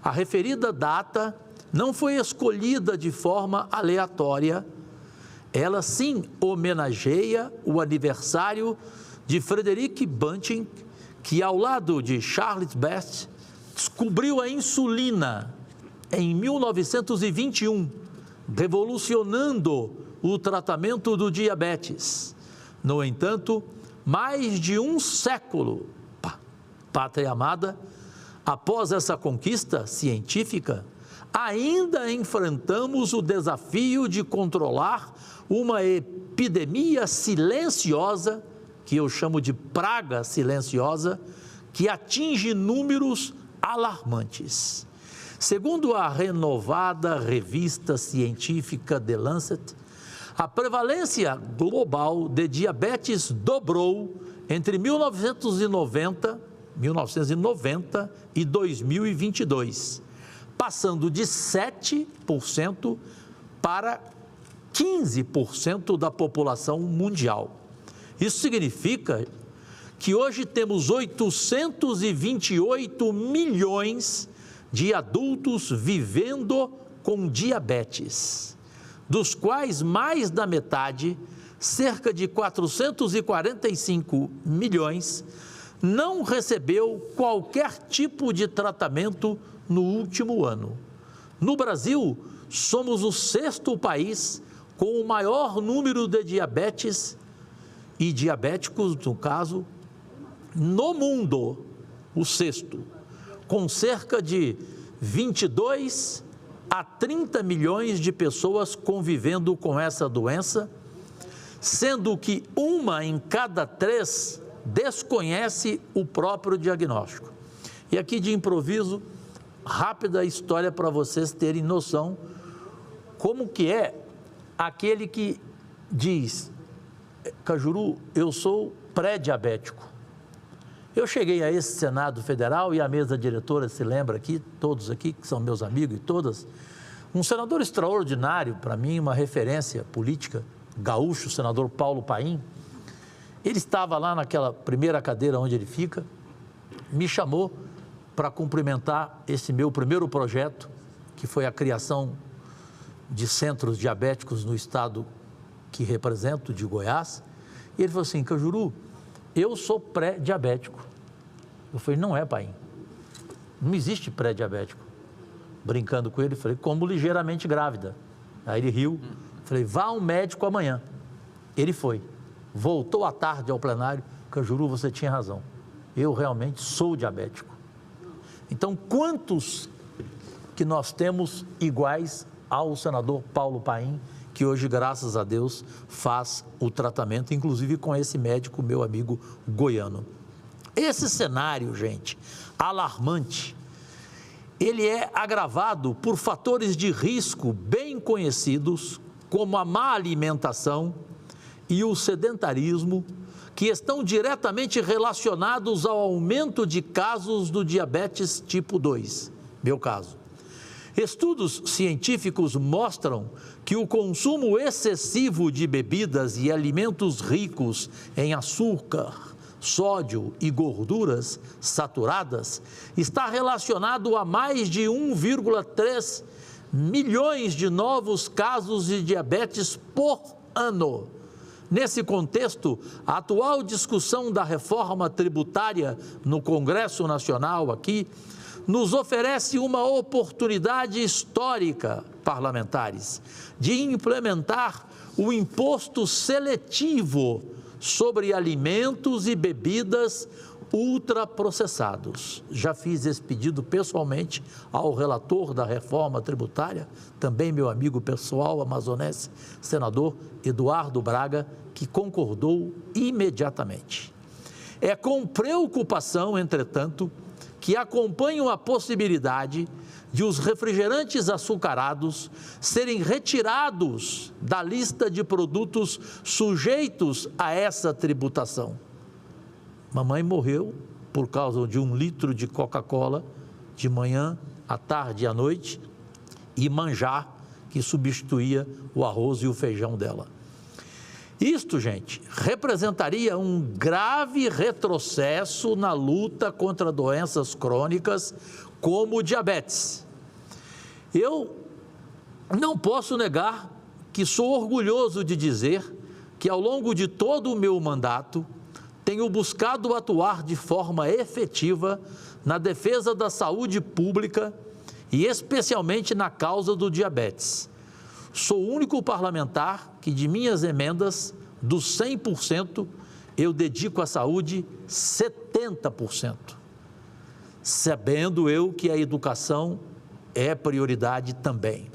A referida data não foi escolhida de forma aleatória, ela sim homenageia o aniversário de Frederick Banting, que ao lado de Charles Best descobriu a insulina em 1921, revolucionando o tratamento do diabetes. No entanto, mais de um século, pátria amada, após essa conquista científica, ainda enfrentamos o desafio de controlar uma epidemia silenciosa, que eu chamo de praga silenciosa, que atinge números alarmantes. Segundo a renovada revista científica The Lancet, a prevalência global de diabetes dobrou entre 1990 e 2022, passando de 7% para 15% da população mundial. Isso significa que hoje temos 828 milhões de adultos vivendo com diabetes, dos quais mais da metade, cerca de 445 milhões, não recebeu qualquer tipo de tratamento no último ano. No Brasil, somos o 6º país com o maior número de diabetes e diabéticos, no caso, no mundo, o 6º, com cerca de 22 a 30 milhões de pessoas convivendo com essa doença, sendo que 1 em cada 3 desconhece o próprio diagnóstico. E aqui de improviso, rápida história para vocês terem noção como que é aquele que diz: Cajuru, eu sou pré-diabético. Eu cheguei a esse Senado Federal e a mesa diretora se lembra aqui, todos aqui que são meus amigos e todas, um senador extraordinário para mim, uma referência política, gaúcho, o senador Paulo Paim. Ele estava lá naquela primeira cadeira onde ele fica, me chamou para cumprimentar esse meu primeiro projeto, que foi a criação de centros diabéticos no estado que represento, de Goiás. E ele falou assim: Cajuru, eu sou pré-diabético. Eu falei: não é, pai, não existe pré-diabético. Brincando com ele, falei: como ligeiramente grávida. Aí ele riu, falei: vá ao médico amanhã. Ele foi, voltou à tarde ao plenário: Cajuru, você tinha razão, eu realmente sou diabético. Então, quantos que nós temos iguais ao senador Paulo Paim que hoje, graças a Deus, faz o tratamento, inclusive com esse médico, meu amigo goiano. Esse cenário, gente, alarmante, ele é agravado por fatores de risco bem conhecidos, como a má alimentação e o sedentarismo, que estão diretamente relacionados ao aumento de casos do diabetes tipo 2, meu caso. Estudos científicos mostram que o consumo excessivo de bebidas e alimentos ricos em açúcar, sódio e gorduras saturadas está relacionado a mais de 1,3 milhões de novos casos de diabetes por ano. Nesse contexto, a atual discussão da reforma tributária no Congresso Nacional aqui nos oferece uma oportunidade histórica, parlamentares, de implementar o imposto seletivo sobre alimentos e bebidas ultraprocessados. Já fiz esse pedido pessoalmente ao relator da reforma tributária, também meu amigo pessoal amazonense, senador Eduardo Braga, que concordou imediatamente. É com preocupação, entretanto, que acompanham a possibilidade de os refrigerantes açucarados serem retirados da lista de produtos sujeitos a essa tributação. Mamãe morreu por causa de 1 litro de Coca-Cola de manhã, à tarde e à noite, e manjar, que substituía o arroz e o feijão dela. Isto, gente, representaria um grave retrocesso na luta contra doenças crônicas como o diabetes. Eu não posso negar que sou orgulhoso de dizer que ao longo de todo o meu mandato tenho buscado atuar de forma efetiva na defesa da saúde pública e especialmente na causa do diabetes. Sou o único parlamentar que de minhas emendas, dos 100%, eu dedico à saúde 70%. Sabendo eu que a educação é prioridade também.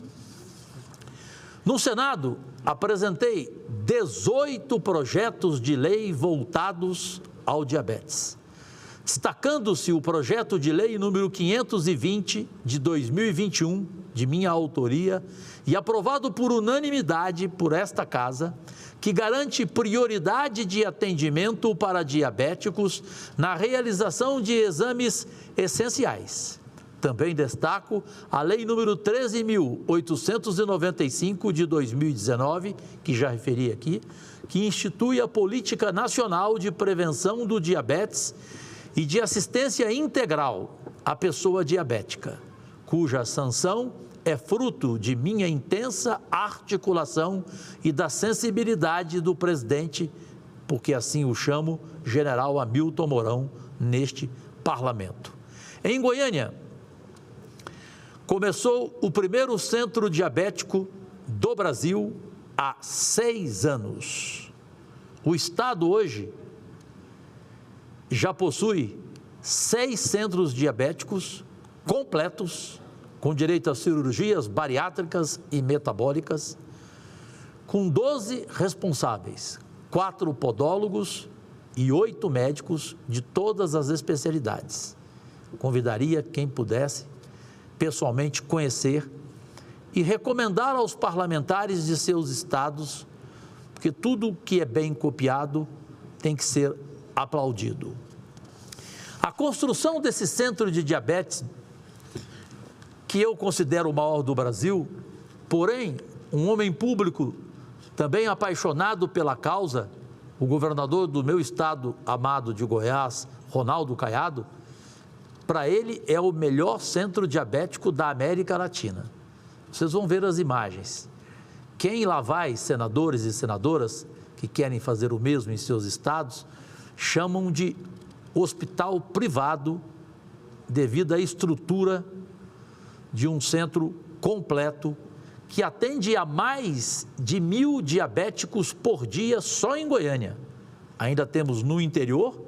No Senado, apresentei 18 projetos de lei voltados ao diabetes, destacando-se o projeto de lei número 520 de 2021, de minha autoria, e aprovado por unanimidade por esta Casa, que garante prioridade de atendimento para diabéticos na realização de exames essenciais. Também destaco a Lei número 13.895 de 2019, que já referi aqui, que institui a Política Nacional de Prevenção do Diabetes e de Assistência Integral à Pessoa Diabética, cuja sanção é fruto de minha intensa articulação e da sensibilidade do presidente, porque assim o chamo, general Hamilton Mourão, neste parlamento. Em Goiânia, começou o primeiro centro diabético do Brasil há 6 anos. O estado hoje já possui 6 centros diabéticos completos, com direito a cirurgias bariátricas e metabólicas, com 12 responsáveis, 4 podólogos e 8 médicos de todas as especialidades. Convidaria quem pudesse pessoalmente conhecer e recomendar aos parlamentares de seus estados, porque tudo que é bem copiado tem que ser aplaudido. A construção desse centro de diabetes, que eu considero o maior do Brasil, porém, um homem público também apaixonado pela causa, o governador do meu estado amado de Goiás, Ronaldo Caiado, para ele é o melhor centro diabético da América Latina. Vocês vão ver as imagens. Quem lá vai, senadores e senadoras, que querem fazer o mesmo em seus estados, chamam de hospital privado devido à estrutura de um centro completo que atende a mais de 1.000 diabéticos por dia só em Goiânia. Ainda temos no interior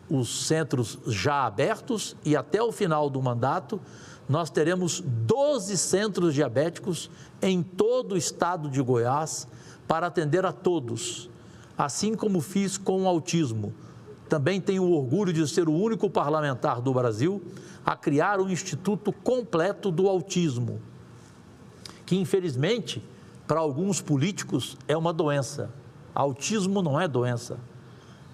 os centros já abertos e até o final do mandato nós teremos 12 centros diabéticos em todo o estado de Goiás para atender a todos, assim como fiz com o autismo. Também tenho o orgulho de ser o único parlamentar do Brasil a criar um instituto completo do autismo, que infelizmente para alguns políticos é uma doença. Autismo não é doença.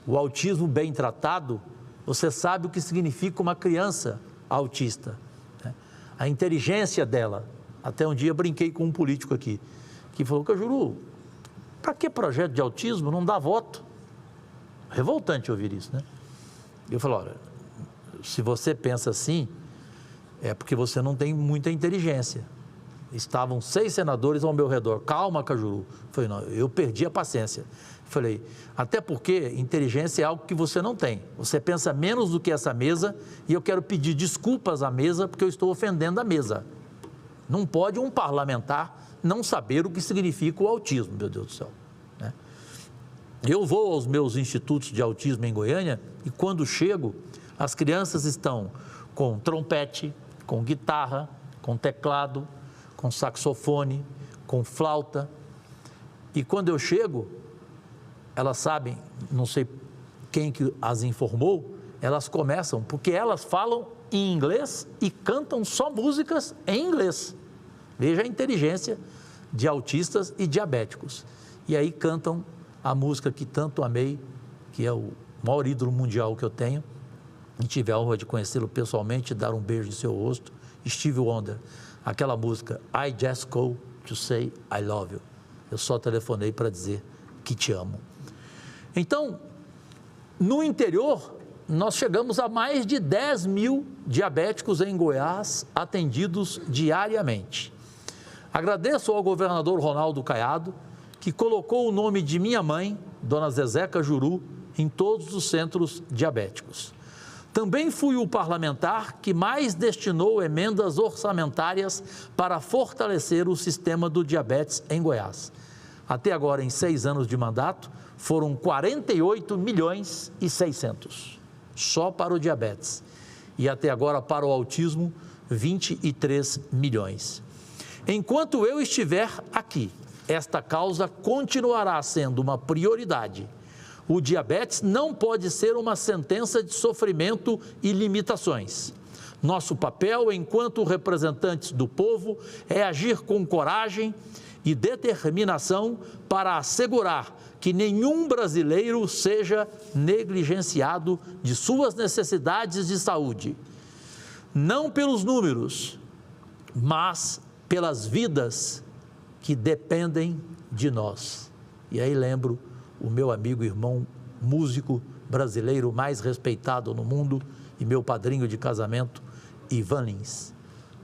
O autismo bem tratado, você sabe o que significa uma criança autista, né? A inteligência dela. Até um dia brinquei com um político aqui, que falou: Cajuru, para que projeto de autismo? Não dá voto. Revoltante ouvir isso, né? Eu falei: olha, se você pensa assim, é porque você não tem muita inteligência. Estavam 6 senadores ao meu redor. Calma, Cajuru. Eu falei: não, eu perdi a paciência. Falei: até porque inteligência é algo que você não tem. Você pensa menos do que essa mesa e eu quero pedir desculpas à mesa porque eu estou ofendendo a mesa. Não pode um parlamentar não saber o que significa o autismo, meu Deus do céu, né? Eu vou aos meus institutos de autismo em Goiânia e quando chego, as crianças estão com trompete, com guitarra, com teclado, com saxofone, com flauta. E quando eu chego, elas sabem, não sei quem que as informou, elas começam, porque elas falam em inglês e cantam só músicas em inglês. Veja a inteligência de autistas e diabéticos. E aí cantam a música que tanto amei, que é o maior ídolo mundial que eu tenho, e tive a honra de conhecê-lo pessoalmente, dar um beijo em seu rosto, Stevie Wonder. Aquela música, I just call to say I love you. Eu só telefonei para dizer que te amo. Então, no interior, nós chegamos a mais de 10 mil diabéticos em Goiás atendidos diariamente. Agradeço ao governador Ronaldo Caiado, que colocou o nome de minha mãe, dona Zezé Cajuru, em todos os centros diabéticos. Também fui o parlamentar que mais destinou emendas orçamentárias para fortalecer o sistema do diabetes em Goiás. Até agora, em 6 anos de mandato, foram 48 milhões e 600, só para o diabetes. E até agora, para o autismo, 23 milhões. Enquanto eu estiver aqui, esta causa continuará sendo uma prioridade. O diabetes não pode ser uma sentença de sofrimento e limitações. Nosso papel, enquanto representantes do povo, é agir com coragem e determinação para assegurar que nenhum brasileiro seja negligenciado de suas necessidades de saúde. Não pelos números, mas pelas vidas que dependem de nós. E aí lembro o meu amigo e irmão músico brasileiro mais respeitado no mundo e meu padrinho de casamento, Ivan Lins.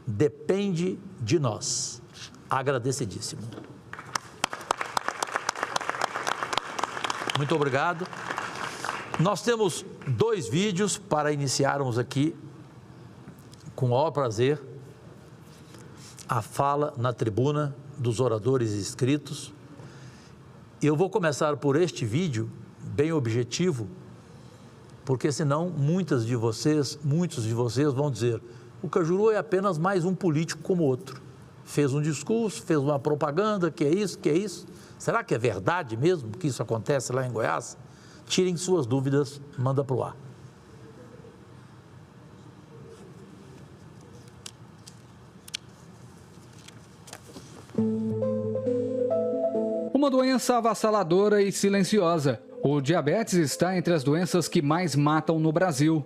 Depende de nós. Agradecidíssimo. Muito obrigado. Nós temos 2 vídeos para iniciarmos aqui, com o maior prazer, a fala na tribuna dos oradores inscritos. Eu vou começar por este vídeo, bem objetivo, porque senão muitos de vocês vão dizer: o Cajuru é apenas mais um político como outro. Fez um discurso, fez uma propaganda, que é isso, que é isso. Será que é verdade mesmo que isso acontece lá em Goiás? Tirem suas dúvidas, manda para o ar. Uma doença avassaladora e silenciosa. O diabetes está entre as doenças que mais matam no Brasil.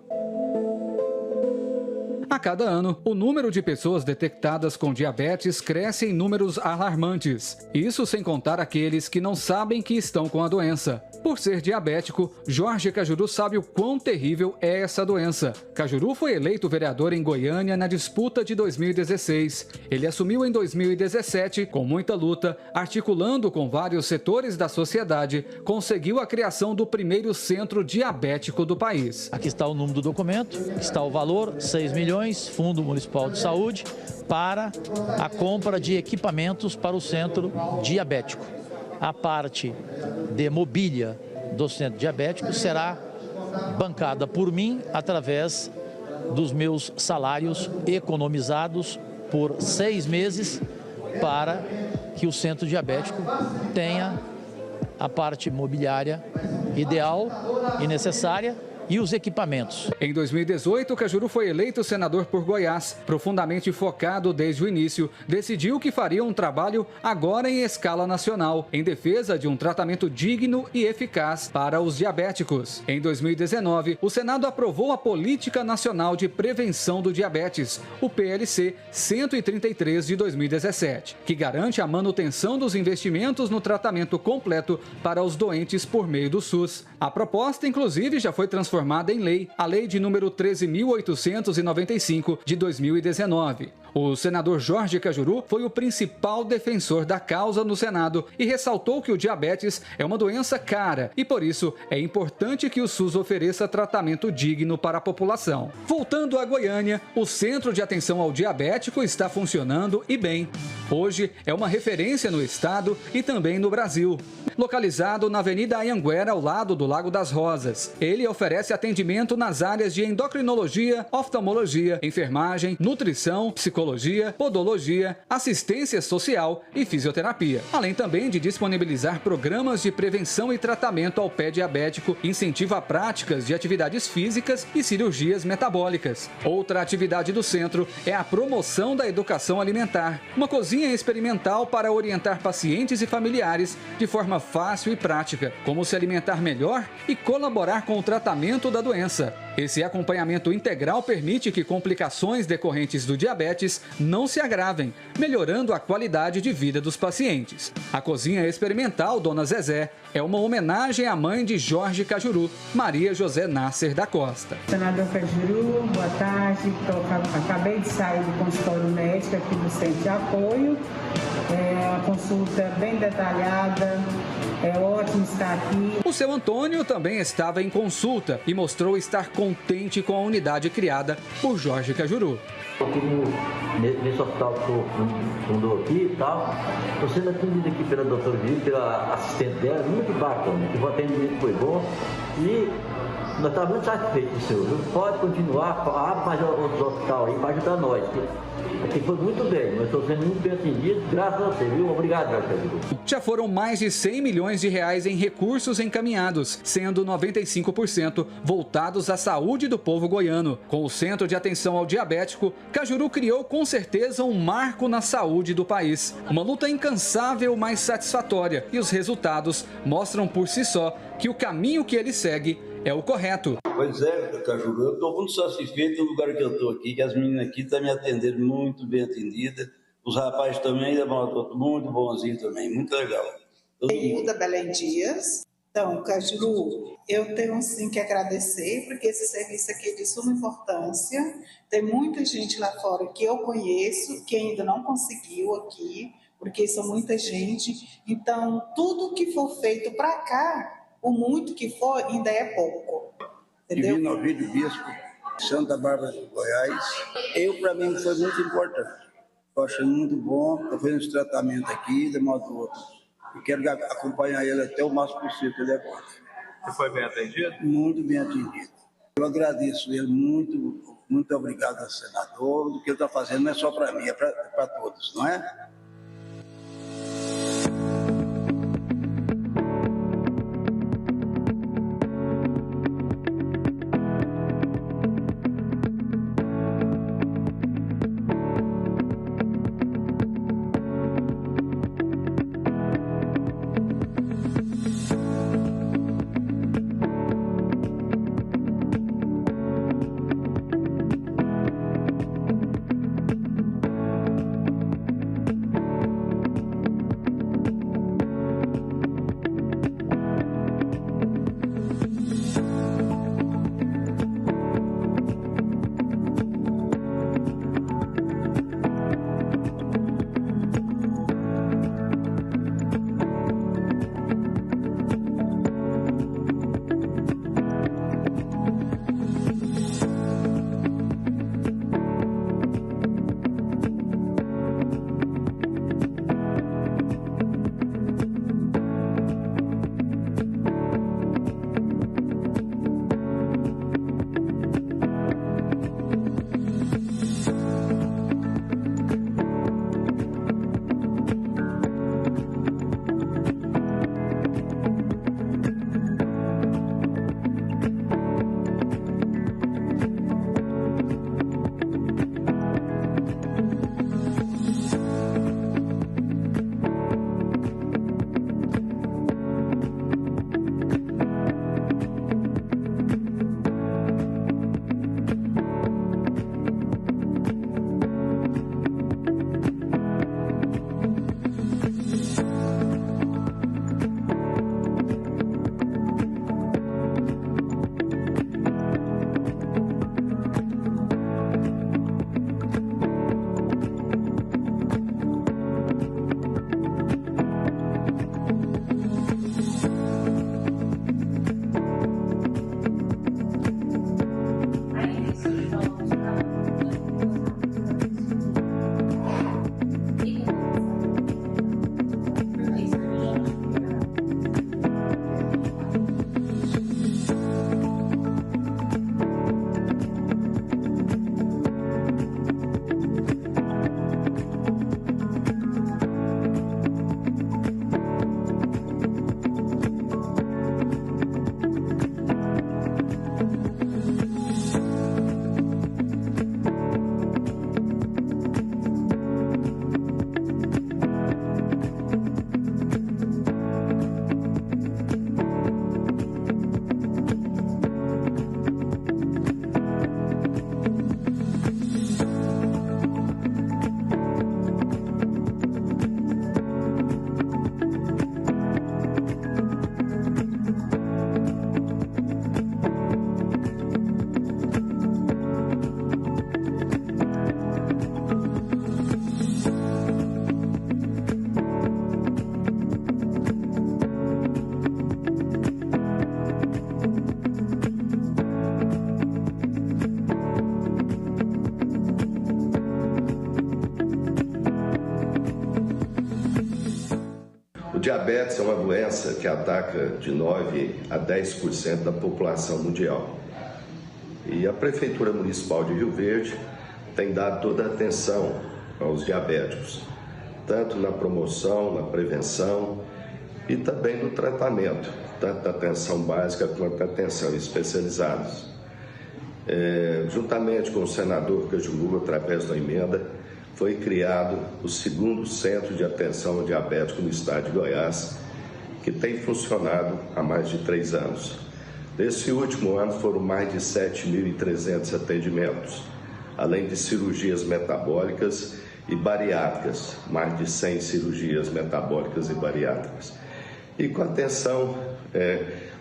A cada ano, o número de pessoas detectadas com diabetes cresce em números alarmantes. Isso sem contar aqueles que não sabem que estão com a doença. Por ser diabético, Jorge Cajuru sabe o quão terrível é essa doença. Cajuru foi eleito vereador em Goiânia na disputa de 2016. Ele assumiu em 2017, com muita luta, articulando com vários setores da sociedade, conseguiu a criação do primeiro centro diabético do país. Aqui está o número do documento, está o valor, 6 milhões, Fundo Municipal de Saúde, para a compra de equipamentos para o centro diabético. A parte de mobília do centro diabético será bancada por mim através dos meus salários economizados por 6 meses para que o centro diabético tenha a parte imobiliária ideal e necessária e os equipamentos. Em 2018, Cajuru foi eleito senador por Goiás. Profundamente focado desde o início, decidiu que faria um trabalho agora em escala nacional, em defesa de um tratamento digno e eficaz para os diabéticos. Em 2019, o Senado aprovou a Política Nacional de Prevenção do Diabetes, o PLC 133 de 2017, que garante a manutenção dos investimentos no tratamento completo para os doentes por meio do SUS. A proposta, inclusive, já foi transformada em lei, a Lei de número 13.895 de 2019. O senador Jorge Cajuru foi o principal defensor da causa no Senado e ressaltou que o diabetes é uma doença cara e, por isso, é importante que o SUS ofereça tratamento digno para a população. Voltando a Goiânia, o Centro de Atenção ao Diabético está funcionando e bem. Hoje é uma referência no estado e também no Brasil. Localizado na Avenida Anhanguera, ao lado do Lago das Rosas, ele oferece atendimento nas áreas de endocrinologia, oftalmologia, enfermagem, nutrição, psicologia, podologia, assistência social e fisioterapia. Além também de disponibilizar programas de prevenção e tratamento ao pé diabético, incentiva práticas de atividades físicas e cirurgias metabólicas. Outra atividade do centro é a promoção da educação alimentar, uma cozinha experimental para orientar pacientes e familiares de forma fácil e prática, como se alimentar melhor e colaborar com o tratamento da doença. Esse acompanhamento integral permite que complicações decorrentes do diabetes não se agravem, melhorando a qualidade de vida dos pacientes. A cozinha experimental Dona Zezé é uma homenagem à mãe de Jorge Cajuru, Maria José Nasser da Costa. Senador Cajuru, boa tarde. Acabei de sair do consultório médico aqui do Centro de Apoio. A consulta é bem detalhada. É ótimo estar aqui. O seu Antônio também estava em consulta e mostrou estar contente com a unidade criada por Jorge Cajuru. Aqui nesse hospital que eu fundou aqui e tal, estou sendo atendido aqui pela doutora Vivi, pela assistente dela, muito bacana, que o atendimento foi bom e nós estamos muito satisfeitos, senhor. Pode continuar, abre mais outros hospitais aí para ajudar nós. Aqui foi muito bem, nós estamos sendo muito bem atendidos, graças a você, viu? Obrigado, Jorge. Já foram mais de 100 milhões de reais em recursos encaminhados, sendo 95% voltados à saúde do povo goiano. Com o Centro de Atenção ao Diabético, Cajuru criou com certeza um marco na saúde do país. Uma luta incansável, mas satisfatória, e os resultados mostram por si só que o caminho que ele segue é o correto. Pois é, Cajuru, eu estou muito satisfeito do lugar que eu estou aqui, que as meninas aqui estão me atendendo muito bem atendidas, os rapazes também, muito bonzinho também, muito legal. Hilda Belém Dias. Então, Cajuru, eu tenho sim que agradecer, porque esse serviço aqui é de suma importância. Tem muita gente lá fora que eu conheço, que ainda não conseguiu aqui, porque são muita gente. Então, tudo que for feito para cá, o muito que for, ainda é pouco. Entendeu? Divino Ovídio Bispo, Santa Bárbara de Goiás. Para mim, foi muito importante. Eu achei muito bom, estou fazendo esse tratamento aqui, de modo outro. E quero acompanhar ele até o máximo possível que ele é bom. Você foi bem atendido? Muito bem atendido. Eu agradeço ele muito, muito obrigado ao senador. O que ele está fazendo não é só para mim, é para todos, não é? O diabetes é uma doença que ataca de 9 a 10% da população mundial. E a Prefeitura Municipal de Rio Verde tem dado toda a atenção aos diabéticos, tanto na promoção, na prevenção e também no tratamento, tanto da atenção básica quanto da atenção especializada. Juntamente com o senador Cajuru, através da emenda, foi criado o 2º Centro de Atenção ao Diabético no estado de Goiás, que tem funcionado há mais de 3 anos. Nesse último ano foram mais de 7.300 atendimentos, além de cirurgias metabólicas e bariátricas, mais de 100 cirurgias metabólicas e bariátricas. E com atenção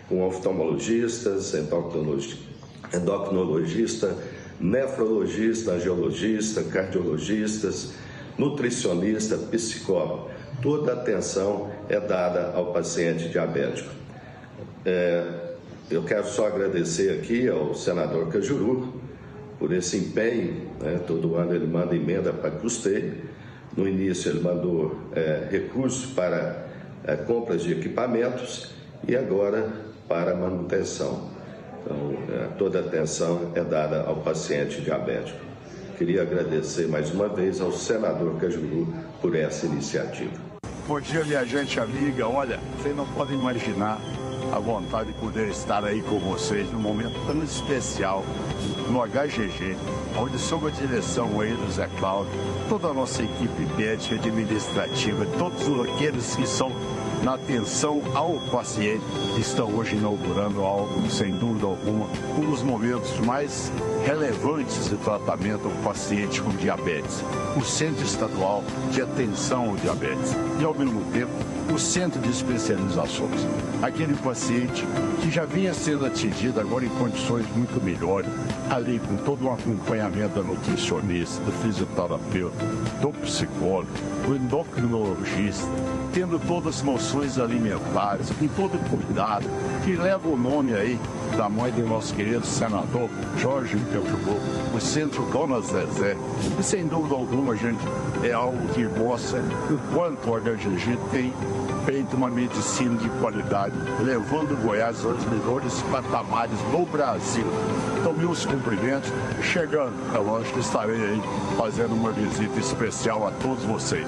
com oftalmologistas, endocrinologista, nefrologista, angiologista, cardiologistas, nutricionista, psicólogo. Toda a atenção é dada ao paciente diabético. Eu quero só agradecer aqui ao senador Cajuru por esse empenho, né? Todo ano ele manda emenda para custeio. No início ele mandou recursos para compras de equipamentos e agora para manutenção. Então, toda a atenção é dada ao paciente diabético. Queria agradecer mais uma vez ao senador Cajuru por essa iniciativa. Bom dia, minha gente amiga. Olha, vocês não podem imaginar a vontade de poder estar aí com vocês num momento tão especial no HGG, onde sob a direção aí do Zé Cláudio, toda a nossa equipe médica, administrativa, todos aqueles que são na atenção ao paciente, estão hoje inaugurando algo, sem dúvida alguma, um dos momentos mais relevantes de tratamento ao paciente com diabetes. O Centro Estadual de Atenção ao Diabetes e, ao mesmo tempo, o Centro de Especializações. Aquele paciente que já vinha sendo atingido agora em condições muito melhores, ali com todo um acompanhamento da nutricionista, do fisioterapeuta, do psicólogo, do endocrinologista, tendo todas as noções alimentares, com todo cuidado, que leva o nome aí da mãe do nosso querido senador Jorge Cajuru, o Centro Dona Zezé. E sem dúvida alguma, gente, é algo que mostra o quanto o HGG tem feito uma medicina de qualidade, levando Goiás aos melhores patamares no Brasil. Então, meus cumprimentos. Chegando, é lógico que estarei aí fazendo uma visita especial a todos vocês.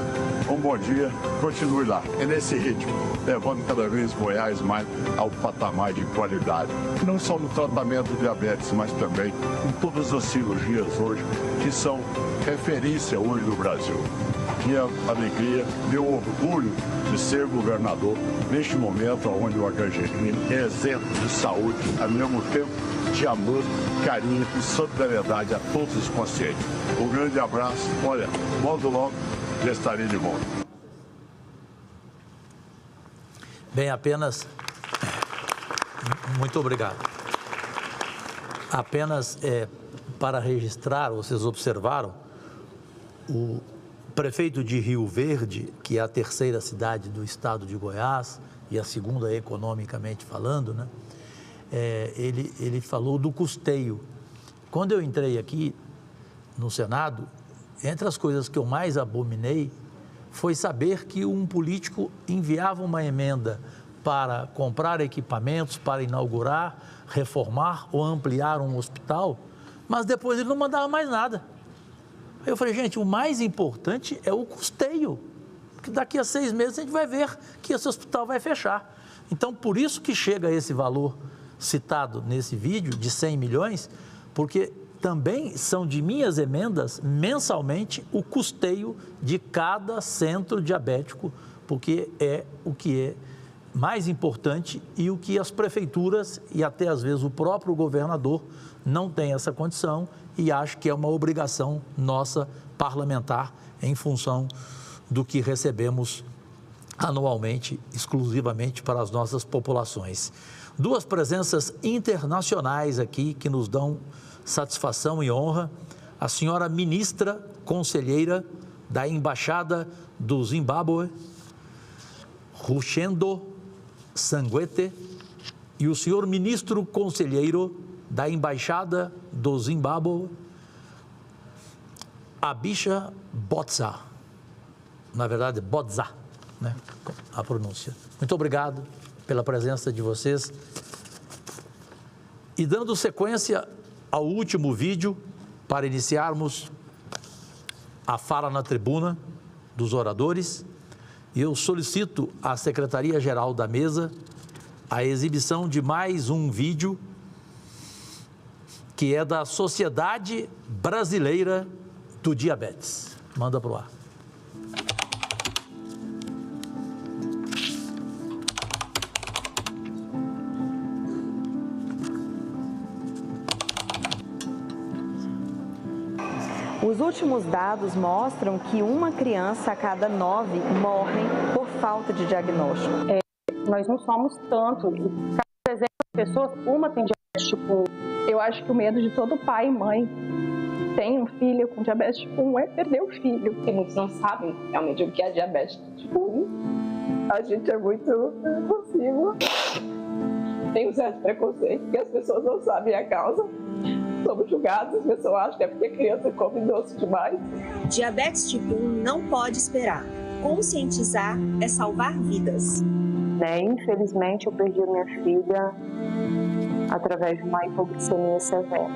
Um bom dia, continue lá. É nesse ritmo, levando cada vez Goiás mais ao patamar de qualidade. Não só no tratamento do diabetes, mas também em todas as cirurgias hoje, que são referência hoje no Brasil. Minha alegria, meu orgulho de ser governador neste momento onde o HGG é exemplo de saúde, ao mesmo tempo de amor, carinho e solidariedade a todos os pacientes. Um grande abraço, olha, logo já estarei de volta. Bem, apenas... Muito obrigado. Apenas para registrar, vocês observaram, o prefeito de Rio Verde, que é a 3ª cidade do estado de Goiás e a 2ª economicamente falando, né? Ele falou do custeio. Quando eu entrei aqui no Senado, entre as coisas que eu mais abominei foi saber que um político enviava uma emenda para comprar equipamentos, para inaugurar, reformar ou ampliar um hospital, mas depois ele não mandava mais nada. Aí eu falei, gente, o mais importante é o custeio, porque daqui a 6 meses a gente vai ver que esse hospital vai fechar. Então, por isso que chega esse valor citado nesse vídeo de 100 milhões, porque também são de minhas emendas mensalmente o custeio de cada centro diabético, porque é o que é mais importante e o que as prefeituras e até às vezes o próprio governador não tem essa condição e acho que é uma obrigação nossa parlamentar em função do que recebemos anualmente, exclusivamente para as nossas populações. 2 presenças internacionais aqui que nos dão satisfação e honra. A senhora ministra conselheira da Embaixada do Zimbábue, Ruchendo Sanguete, e o senhor ministro conselheiro da Embaixada do Zimbábue, Abisha Botza, na verdade, Botza. né, a pronúncia. Muito obrigado pela presença de vocês. E dando sequência ao último vídeo, para iniciarmos a fala na tribuna dos oradores, eu solicito à Secretaria-Geral da Mesa a exibição de mais um vídeo que é da Sociedade Brasileira do Diabetes. Manda para o ar. Os últimos dados mostram que uma criança a cada 9 morre por falta de diagnóstico. Nós não somos tanto. Cada 300 pessoas, uma tem diabetes tipo 1. Eu acho que o medo de todo pai e mãe tem um filho com diabetes tipo 1 é perder o filho. Porque muitos não sabem realmente o que é diabetes tipo 1. A gente é muito impulsivo. Tem um certo preconceito, porque as pessoas não sabem a causa. Somos julgados, as pessoas acham que é porque a criança come doce demais. Diabetes tipo 1 não pode esperar. Conscientizar é salvar vidas. Infelizmente, eu perdi a minha filha através de uma hipoglicemia severa.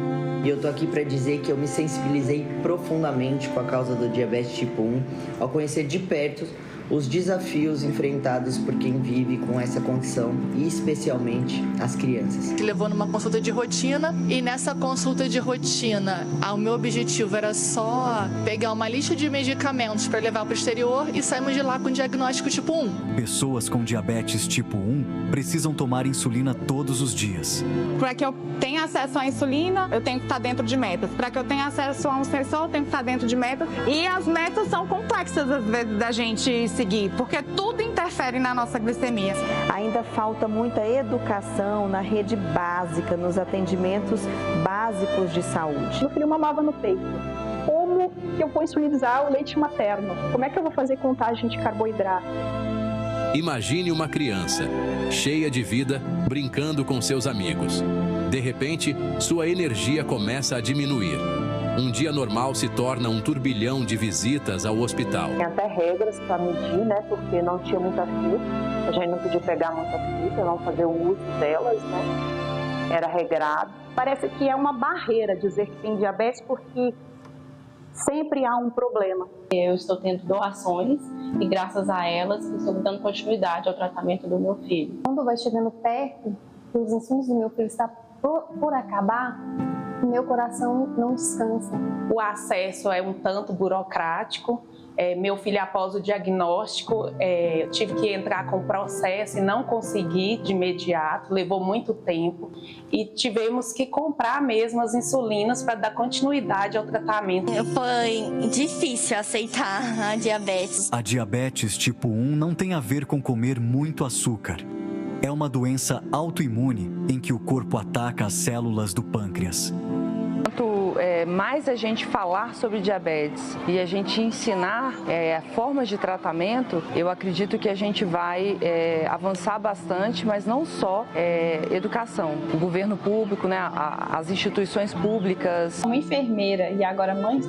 E eu tô aqui para dizer que eu me sensibilizei profundamente com a causa do diabetes tipo 1 ao conhecer de perto os desafios enfrentados por quem vive com essa condição e especialmente as crianças. Levou numa consulta de rotina e nessa consulta de rotina, o meu objetivo era só pegar uma lista de medicamentos para levar para o exterior e saímos de lá com diagnóstico tipo 1. Pessoas com diabetes tipo 1 precisam tomar insulina todos os dias. Para que eu tenha acesso à insulina, eu tenho que estar dentro de metas. Para que eu tenha acesso a um sensor, eu tenho que estar dentro de metas. E as metas são complexas, às vezes, da gente seguir, porque tudo interfere na nossa glicemia. Ainda falta muita educação na rede básica, nos atendimentos básicos de saúde. Meu filho mamava no peito. Como que eu vou insulinizar o leite materno? Como é que eu vou fazer contagem de carboidrato? Imagine uma criança, cheia de vida, brincando com seus amigos. De repente, sua energia começa a diminuir. Um dia normal se torna um turbilhão de visitas ao hospital. Tem até regras para medir, né? Porque não tinha muita fita. A gente não podia pegar muita fita, não fazer o uso delas, né? Era regrado. Parece que é uma barreira dizer que tem diabetes porque sempre há um problema. Eu estou tendo doações e graças a elas estou dando continuidade ao tratamento do meu filho. Quando vai chegando perto, os insumos do meu filho estão por acabar, meu coração não descansa. O acesso é um tanto burocrático. Meu filho, após o diagnóstico, tive que entrar com o processo e não consegui de imediato, levou muito tempo e tivemos que comprar mesmo as insulinas para dar continuidade ao tratamento. Foi difícil aceitar a diabetes. A diabetes tipo 1 não tem a ver com comer muito açúcar. É uma doença autoimune em que o corpo ataca as células do pâncreas. Quanto mais a gente falar sobre diabetes e a gente ensinar formas de tratamento, eu acredito que a gente vai avançar bastante, mas não só educação. O governo público, né, as instituições públicas. Como enfermeira e agora mãe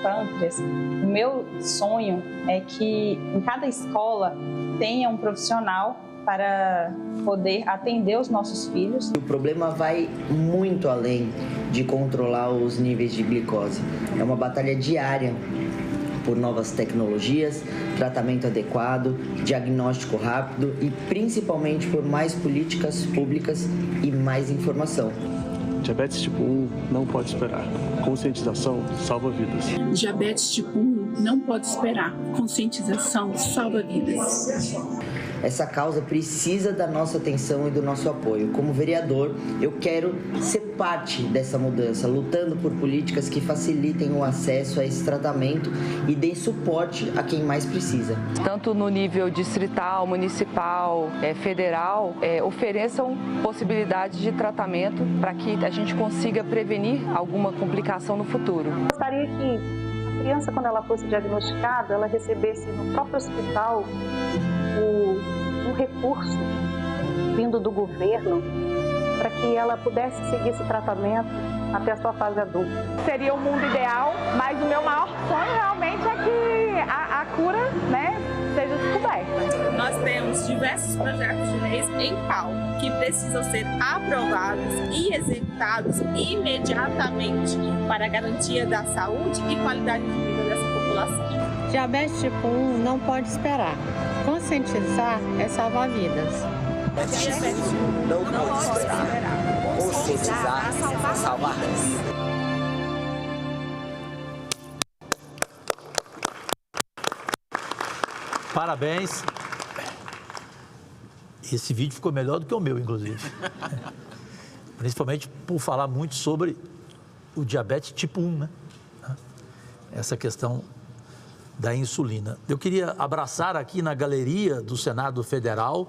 pâncreas, o meu sonho é que em cada escola tenha um profissional para poder atender os nossos filhos. O problema vai muito além de controlar os níveis de glicose. É uma batalha diária por novas tecnologias, tratamento adequado, diagnóstico rápido e principalmente por mais políticas públicas e mais informação. Diabetes tipo 1 não pode esperar. Conscientização salva vidas. Diabetes tipo 1 não pode esperar. Conscientização salva vidas. Essa causa precisa da nossa atenção e do nosso apoio. Como vereador, eu quero ser parte dessa mudança, lutando por políticas que facilitem o acesso a esse tratamento e deem suporte a quem mais precisa. Tanto no nível distrital, municipal, federal, ofereçam possibilidades de tratamento para que a gente consiga prevenir alguma complicação no futuro. Eu gostaria que a criança, quando ela fosse diagnosticada, ela recebesse no próprio hospital um recurso vindo do governo para que ela pudesse seguir esse tratamento até a sua fase adulta. Seria o mundo ideal, mas o meu maior sonho realmente é que a cura, né, seja descoberta. Nós temos diversos projetos de leis em pauta que precisam ser aprovados e executados imediatamente para a garantia da saúde e qualidade de vida dessa população. Diabetes tipo 1 não pode esperar. Conscientizar é salvar vidas. Diabetes tipo 1 não pode esperar. Conscientizar é salvar vidas. Parabéns. Esse vídeo ficou melhor do que o meu, inclusive. Principalmente por falar muito sobre o diabetes tipo 1, né? Essa questão da insulina. Eu queria abraçar aqui na galeria do Senado Federal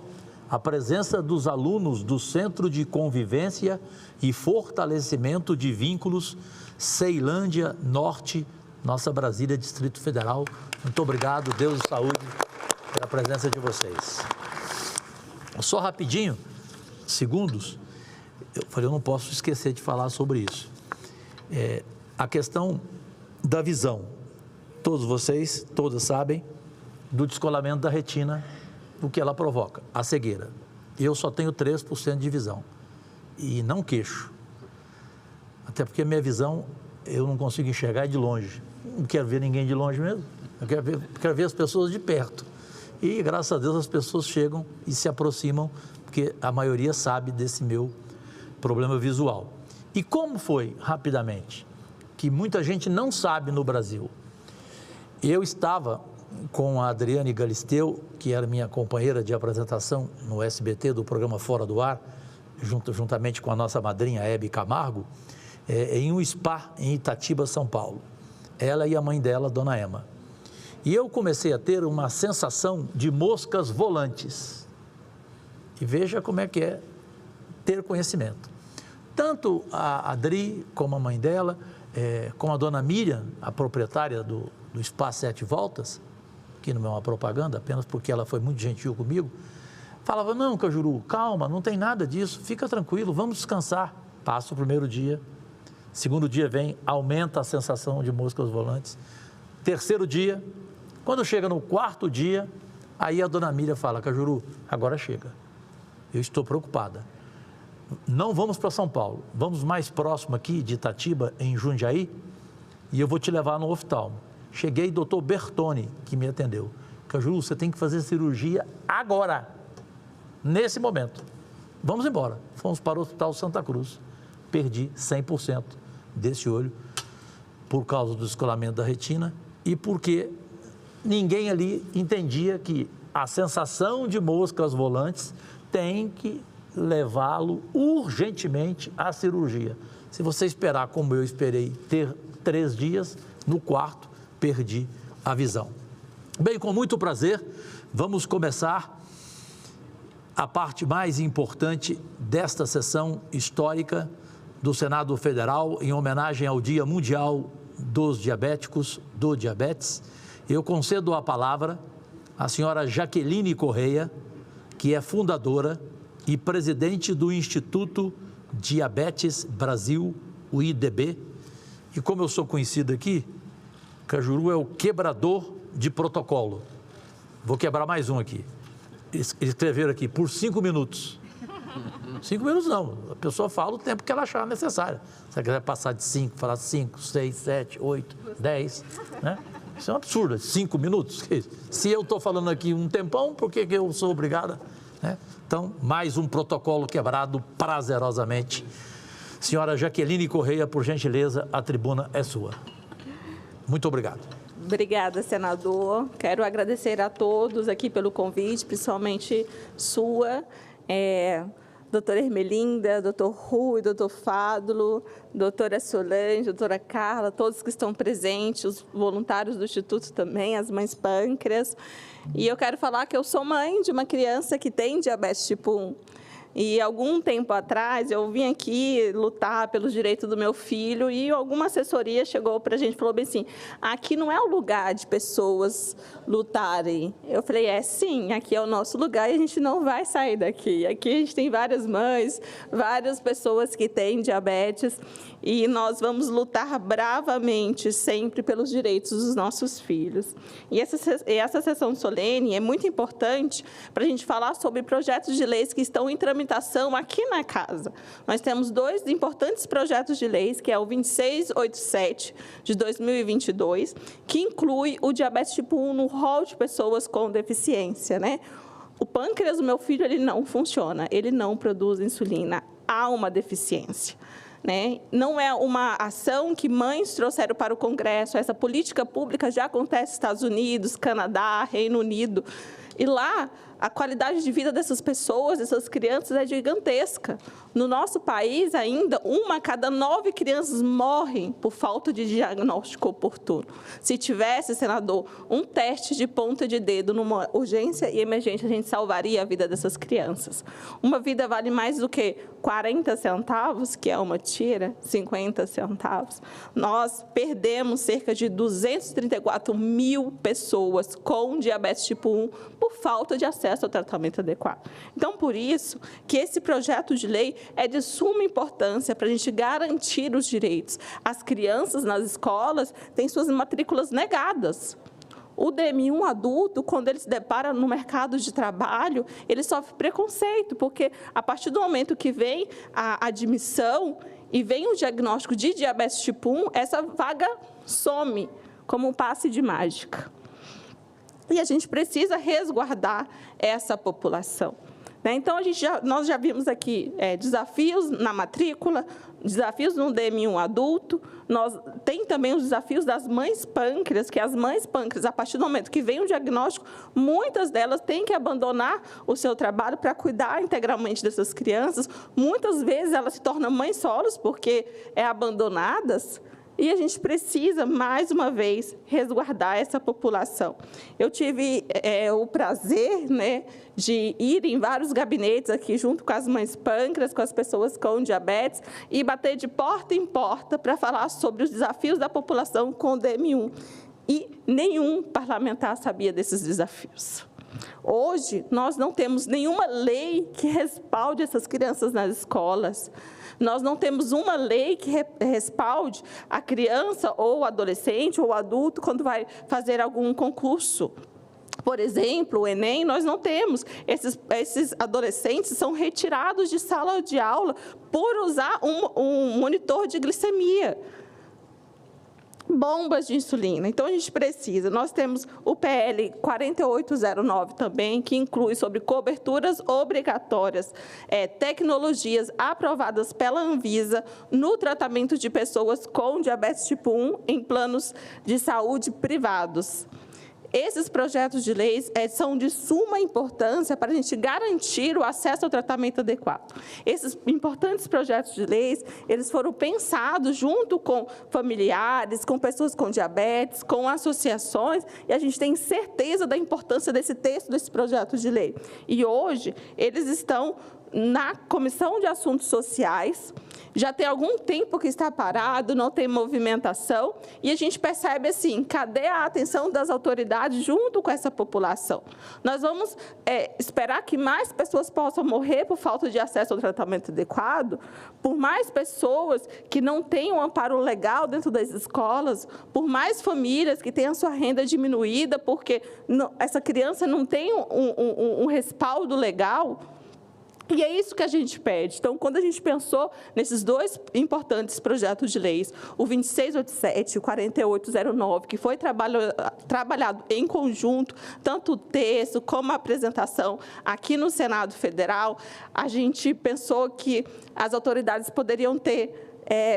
a presença dos alunos do Centro de Convivência e Fortalecimento de Vínculos Ceilândia Norte, nossa Brasília, Distrito Federal. Muito obrigado, Deus e saúde, pela presença de vocês. Só rapidinho, segundos, eu não posso esquecer de falar sobre isso. A questão da visão. Todos vocês, todas sabem do descolamento da retina, o que ela provoca, a cegueira. Eu só tenho 3% de visão e não queixo. Até porque a minha visão, eu não consigo enxergar de longe. Não quero ver ninguém de longe mesmo. Eu quero ver as pessoas de perto. E, graças a Deus, as pessoas chegam e se aproximam, porque a maioria sabe desse meu problema visual. E como foi, rapidamente, que muita gente não sabe no Brasil? Eu estava com a Adriane Galisteu, que era minha companheira de apresentação no SBT do programa Fora do Ar, juntamente com a nossa madrinha Hebe Camargo, em um spa em Itatiba, São Paulo. Ela e a mãe dela, Dona Ema. E eu comecei a ter uma sensação de moscas volantes. E veja como é que é ter conhecimento. Tanto a Adri, como a mãe dela, como a Dona Miriam, a proprietária do Spa Sete Voltas, que não é uma propaganda, apenas porque ela foi muito gentil comigo, falava, não, Cajuru, calma, não tem nada disso, fica tranquilo, vamos descansar. Passa o primeiro dia, segundo dia vem, aumenta a sensação de moscas volantes. Terceiro dia, quando chega no quarto dia, aí a Dona Miriam fala, Cajuru, agora chega, eu estou preocupada. Não vamos para São Paulo, vamos mais próximo aqui de Itatiba, em Jundiaí, e eu vou te levar no oftalmo. Cheguei, doutor Bertoni, que me atendeu. Cajuru, você tem que fazer cirurgia agora, nesse momento. Vamos embora. Fomos para o Hospital Santa Cruz. Perdi 100% desse olho por causa do descolamento da retina e porque ninguém ali entendia que a sensação de moscas volantes tem que levá-lo urgentemente à cirurgia. Se você esperar, como eu esperei, ter 3 dias, no quarto, perdi a visão. Bem, com muito prazer, vamos começar a parte mais importante desta sessão histórica do Senado Federal, em homenagem ao Dia Mundial dos Diabéticos, do Diabetes. Eu concedo a palavra à senhora Jaqueline Correia, que é fundadora e presidente do Instituto Diabetes Brasil, o IDB. E como eu sou conhecido aqui, Cajuru é o quebrador de protocolo. Vou quebrar mais um aqui. Eles escreveram aqui, por 5 minutos. 5 minutos não, a pessoa fala o tempo que ela achar necessário. Se ela quiser passar de 5, falar 5, 6, 7, 8, 10, né? Isso é um absurdo, 5 minutos. Se eu estou falando aqui um tempão, por que eu sou obrigada? Né? Então, mais um protocolo quebrado prazerosamente. Senhora Jaqueline Correia, por gentileza, a tribuna é sua. Muito obrigado. Obrigada, senador. Quero agradecer a todos aqui pelo convite, principalmente sua, doutora Ermelinda, doutor Rui, doutor Fádulo, doutora Solange, doutora Carla, todos que estão presentes, os voluntários do Instituto também, as mães pâncreas. E eu quero falar que eu sou mãe de uma criança que tem diabetes tipo 1. E algum tempo atrás eu vim aqui lutar pelos direitos do meu filho e alguma assessoria chegou para a gente e falou bem assim, aqui não é o lugar de pessoas lutarem. Eu falei, sim, aqui é o nosso lugar e a gente não vai sair daqui. Aqui a gente tem várias mães, várias pessoas que têm diabetes e nós vamos lutar bravamente sempre pelos direitos dos nossos filhos. E essa sessão solene é muito importante para a gente falar sobre projetos de leis que estão em tramitação aqui na casa. Nós temos 2 importantes projetos de leis, que é o 2687 de 2022, que inclui o diabetes tipo 1 no rol de pessoas com deficiência, né? O pâncreas do meu filho ele não funciona, ele não produz insulina, há uma deficiência. Né? Não é uma ação que mães trouxeram para o Congresso, essa política pública já acontece nos Estados Unidos, Canadá, Reino Unido, e lá a qualidade de vida dessas pessoas, dessas crianças é gigantesca. No nosso país, ainda, 1 a cada 9 crianças morrem por falta de diagnóstico oportuno. Se tivesse, senador, um teste de ponta de dedo numa urgência e emergência, a gente salvaria a vida dessas crianças. Uma vida vale mais do que 40 centavos, que é uma tira, 50 centavos. Nós perdemos cerca de 234 mil pessoas com diabetes tipo 1 por falta de acesso ao tratamento adequado. Então, por isso que esse projeto de lei é de suma importância para a gente garantir os direitos. As crianças nas escolas têm suas matrículas negadas. O DM1 adulto, quando ele se depara no mercado de trabalho, ele sofre preconceito, porque a partir do momento que vem a admissão e vem o diagnóstico de diabetes tipo 1, essa vaga some como um passe de mágica. E a gente precisa resguardar essa população. Então, nós já vimos aqui desafios na matrícula, desafios no DM1 adulto, tem também os desafios das mães pâncreas, que as mães pâncreas, a partir do momento que vem o diagnóstico, muitas delas têm que abandonar o seu trabalho para cuidar integralmente dessas crianças. Muitas vezes elas se tornam mães solos, porque abandonadas. E a gente precisa, mais uma vez, resguardar essa população. Eu tive o prazer, né, de ir em vários gabinetes aqui, junto com as mães pâncreas, com as pessoas com diabetes, e bater de porta em porta para falar sobre os desafios da população com o DM1. E nenhum parlamentar sabia desses desafios. Hoje, nós não temos nenhuma lei que respalde essas crianças nas escolas. Nós não temos uma lei que respalde a criança ou o adolescente ou o adulto quando vai fazer algum concurso. Por exemplo, o Enem, nós não temos. Esses adolescentes são retirados de sala de aula por usar um monitor de glicemia. Bombas de insulina. Então, a gente precisa. Nós temos o PL 4809 também, que inclui sobre coberturas obrigatórias, tecnologias aprovadas pela Anvisa no tratamento de pessoas com diabetes tipo 1 em planos de saúde privados. Esses projetos de leis são de suma importância para a gente garantir o acesso ao tratamento adequado. Esses importantes projetos de leis, eles foram pensados junto com familiares, com pessoas com diabetes, com associações, e a gente tem certeza da importância desse texto, desse projeto de lei. E hoje, eles estão na Comissão de Assuntos Sociais, já tem algum tempo que está parado, não tem movimentação, e a gente percebe assim, cadê a atenção das autoridades junto com essa população? Nós vamos esperar que mais pessoas possam morrer por falta de acesso ao tratamento adequado, por mais pessoas que não tenham amparo legal dentro das escolas, por mais famílias que tenham sua renda diminuída, porque essa criança não tem um respaldo legal. E é isso que a gente pede. Então, quando a gente pensou nesses 2 importantes projetos de leis, o 2687 e o 4809, que foi trabalhado em conjunto, tanto o texto como a apresentação aqui no Senado Federal, a gente pensou que as autoridades poderiam ter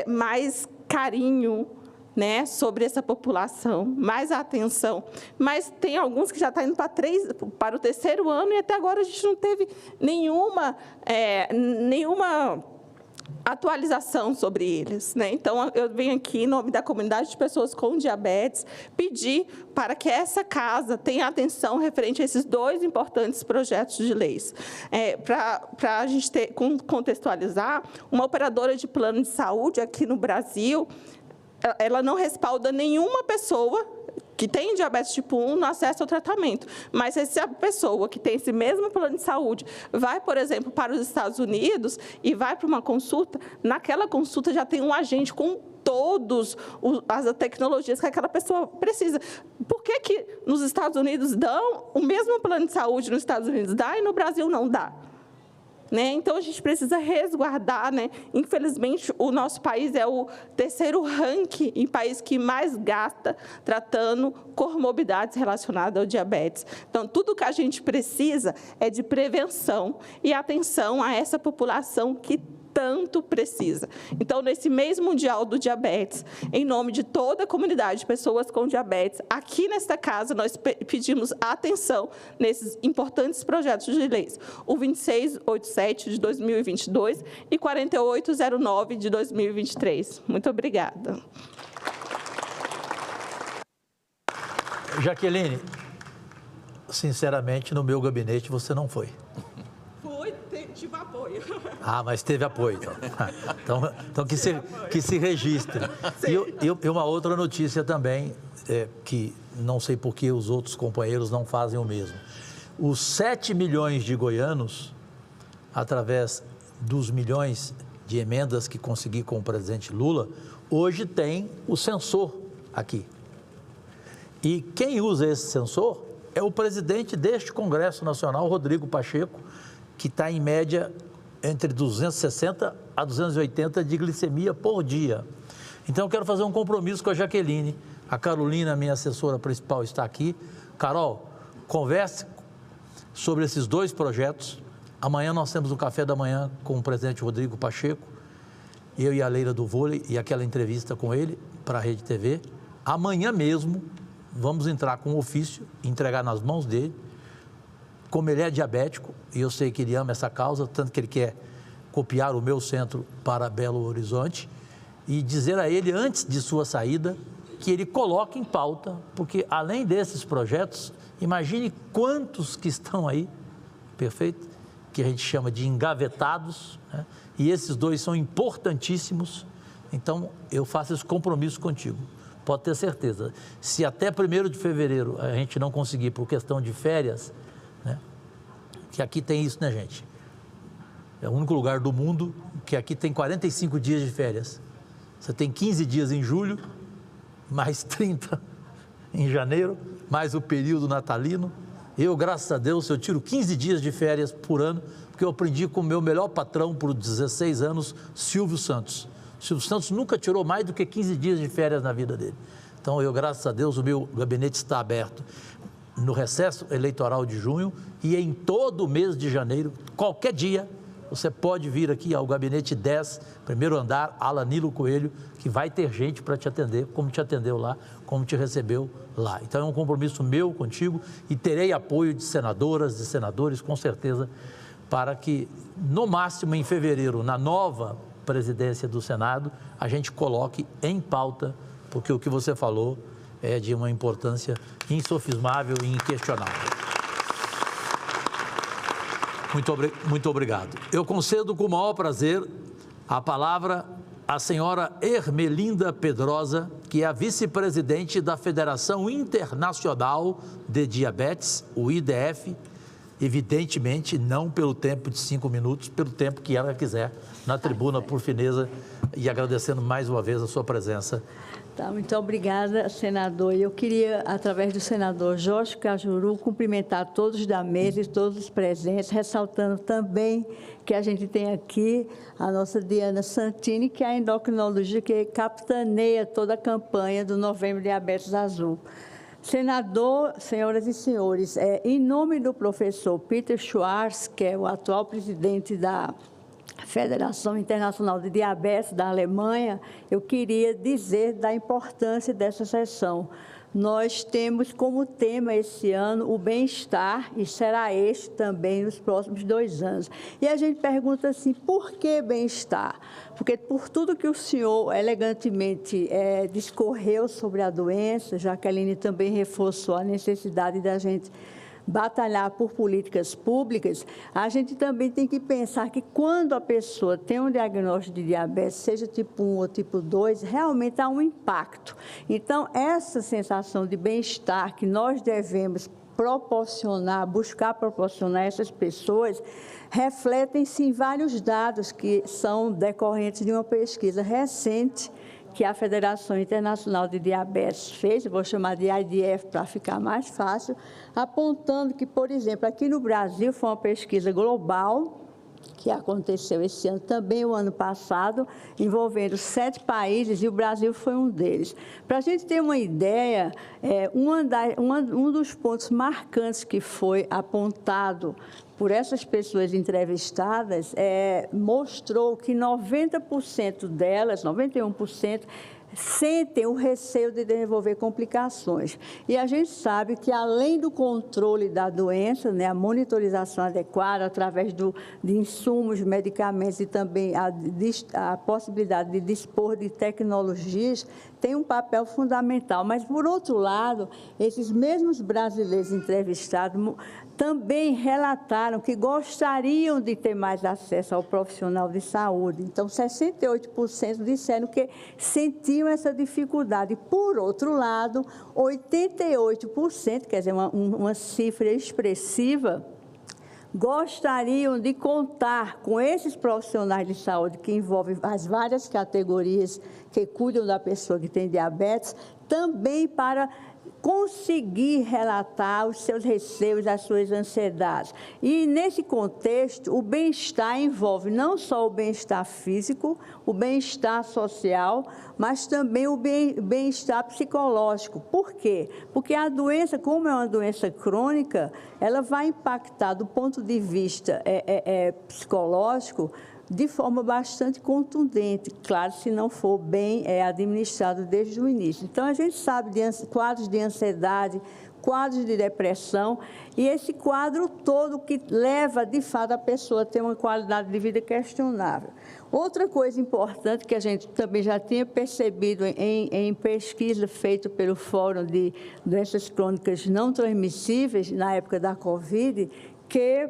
mais carinho, né, sobre essa população, mais atenção. Mas tem alguns que já estão indo para o 3º ano e até agora a gente não teve nenhuma atualização sobre eles, né? Então, eu venho aqui, em nome da comunidade de pessoas com diabetes, pedir para que essa casa tenha atenção referente a esses 2 importantes projetos de leis. Para a gente contextualizar, uma operadora de plano de saúde aqui no Brasil, ela não respalda nenhuma pessoa que tem diabetes tipo 1 no acesso ao tratamento. Mas se a pessoa que tem esse mesmo plano de saúde vai, por exemplo, para os Estados Unidos e vai para uma consulta, naquela consulta já tem um agente com todas as tecnologias que aquela pessoa precisa. Por que nos Estados Unidos dão o mesmo plano de saúde nos Estados Unidos dá e no Brasil não dá? Né? Então, a gente precisa resguardar, né? Infelizmente, o nosso país é o 3º ranking em país que mais gasta tratando comorbidades relacionadas ao diabetes. Então, tudo que a gente precisa é de prevenção e atenção a essa população que tanto precisa. Então, nesse mês mundial do diabetes, em nome de toda a comunidade de pessoas com diabetes, aqui nesta casa, nós pedimos atenção nesses importantes projetos de leis, o 2687 de 2022 e 4809 de 2023. Muito obrigada. Jaqueline, sinceramente, no meu gabinete você não foi. Tive apoio. Ah, mas teve apoio, então. Então que se registre. E uma outra notícia também, que não sei por que os outros companheiros não fazem o mesmo. Os 7 milhões de goianos, através dos milhões de emendas que consegui com o presidente Lula, hoje tem o sensor aqui. E quem usa esse sensor é o presidente deste Congresso Nacional, Rodrigo Pacheco, que está em média entre 260 a 280 de glicemia por dia. Então, eu quero fazer um compromisso com a Jaqueline. A Carolina, minha assessora principal, está aqui. Carol, converse sobre esses 2 projetos. Amanhã nós temos um café da manhã com o presidente Rodrigo Pacheco, eu e a Leila do Vôlei, e aquela entrevista com ele para a Rede TV. Amanhã mesmo, vamos entrar com um ofício, entregar nas mãos dele. Como ele é diabético, e eu sei que ele ama essa causa, tanto que ele quer copiar o meu centro para Belo Horizonte, e dizer a ele, antes de sua saída, que ele coloque em pauta, porque além desses projetos, imagine quantos que estão aí, perfeito? Que a gente chama de engavetados, né? E esses 2 são importantíssimos, então eu faço esse compromisso contigo. Pode ter certeza, se até 1º de fevereiro a gente não conseguir por questão de férias, né? Que aqui tem isso, né, gente? É o único lugar do mundo que aqui tem 45 dias de férias. Você tem 15 dias em julho, mais 30 em janeiro, mais o período natalino. Eu, graças a Deus, eu tiro 15 dias de férias por ano, porque eu aprendi com o meu melhor patrão por 16 anos, Silvio Santos. Silvio Santos nunca tirou mais do que 15 dias de férias na vida dele. Então, eu, graças a Deus, o meu gabinete está aberto no recesso eleitoral de junho e em todo o mês de janeiro, qualquer dia, você pode vir aqui ao gabinete 10, 1º andar, Alanilo Coelho, que vai ter gente para te atender, como te atendeu lá, como te recebeu lá. Então, é um compromisso meu contigo e terei apoio de senadoras, de senadores, com certeza, para que, no máximo em fevereiro, na nova presidência do Senado, a gente coloque em pauta, porque o que você falou é de uma importância insofismável e inquestionável. Muito obrigado. Eu concedo com o maior prazer a palavra à senhora Ermelinda Pedrosa, que é a vice-presidente da Federação Internacional de Diabetes, o IDF, evidentemente não pelo tempo de 5 minutos, pelo tempo que ela quiser, na tribuna, por fineza, e agradecendo mais uma vez a sua presença. Tá, muito obrigada, senador. Eu queria, através do senador Jorge Cajuru, cumprimentar todos da mesa e todos os presentes, ressaltando também que a gente tem aqui a nossa Diana Santini, que é a endocrinologista que capitaneia toda a campanha do Novembro Diabetes Azul. Senador, senhoras e senhores, em nome do professor Peter Schwarz, que é o atual presidente da Federação Internacional de Diabetes da Alemanha, eu queria dizer da importância dessa sessão. nós temos como tema esse ano o bem-estar, e será este também nos próximos 2 anos. E a gente pergunta assim, por que bem-estar? Porque por tudo que o senhor elegantemente discorreu sobre a doença, Jaqueline também reforçou a necessidade da gente batalhar por políticas públicas, a gente também tem que pensar que quando a pessoa tem um diagnóstico de diabetes, seja tipo 1 ou tipo 2, realmente há um impacto. Então, essa sensação de bem-estar que nós devemos proporcionar, buscar proporcionar a essas pessoas, refletem-se em vários dados que são decorrentes de uma pesquisa recente que a Federação Internacional de Diabetes fez, eu vou chamar de IDF para ficar mais fácil, apontando que, por exemplo, aqui no Brasil foi uma pesquisa global, que aconteceu esse ano, também o ano passado, envolvendo 7 países, e o Brasil foi um deles. Para a gente ter uma ideia, um dos pontos marcantes que foi apontado por essas pessoas entrevistadas, mostrou que 90% delas, 91%, sentem o receio de desenvolver complicações. E a gente sabe que, além do controle da doença, né, a monitorização adequada através de insumos, medicamentos e também a possibilidade de dispor de tecnologias, tem um papel fundamental. Mas, por outro lado, esses mesmos brasileiros entrevistados também relataram que gostariam de ter mais acesso ao profissional de saúde. Então, 68% disseram que sentiam essa dificuldade. Por outro lado, 88%, quer dizer, uma cifra expressiva, gostariam de contar com esses profissionais de saúde que envolvem as várias categorias que cuidam da pessoa que tem diabetes, também para conseguir relatar os seus receios, as suas ansiedades. E, nesse contexto, o bem-estar envolve não só o bem-estar físico, o bem-estar social, mas também o bem-estar psicológico. Por quê? Porque a doença, como é uma doença crônica, ela vai impactar, do ponto de vista psicológico, de forma bastante contundente, claro, se não for bem administrado desde o início. Então, a gente sabe de quadros de ansiedade, quadros de depressão, e esse quadro todo que leva, de fato, a pessoa a ter uma qualidade de vida questionável. Outra coisa importante que a gente também já tinha percebido em pesquisa feita pelo Fórum de Doenças Crônicas Não Transmissíveis, na época da Covid, que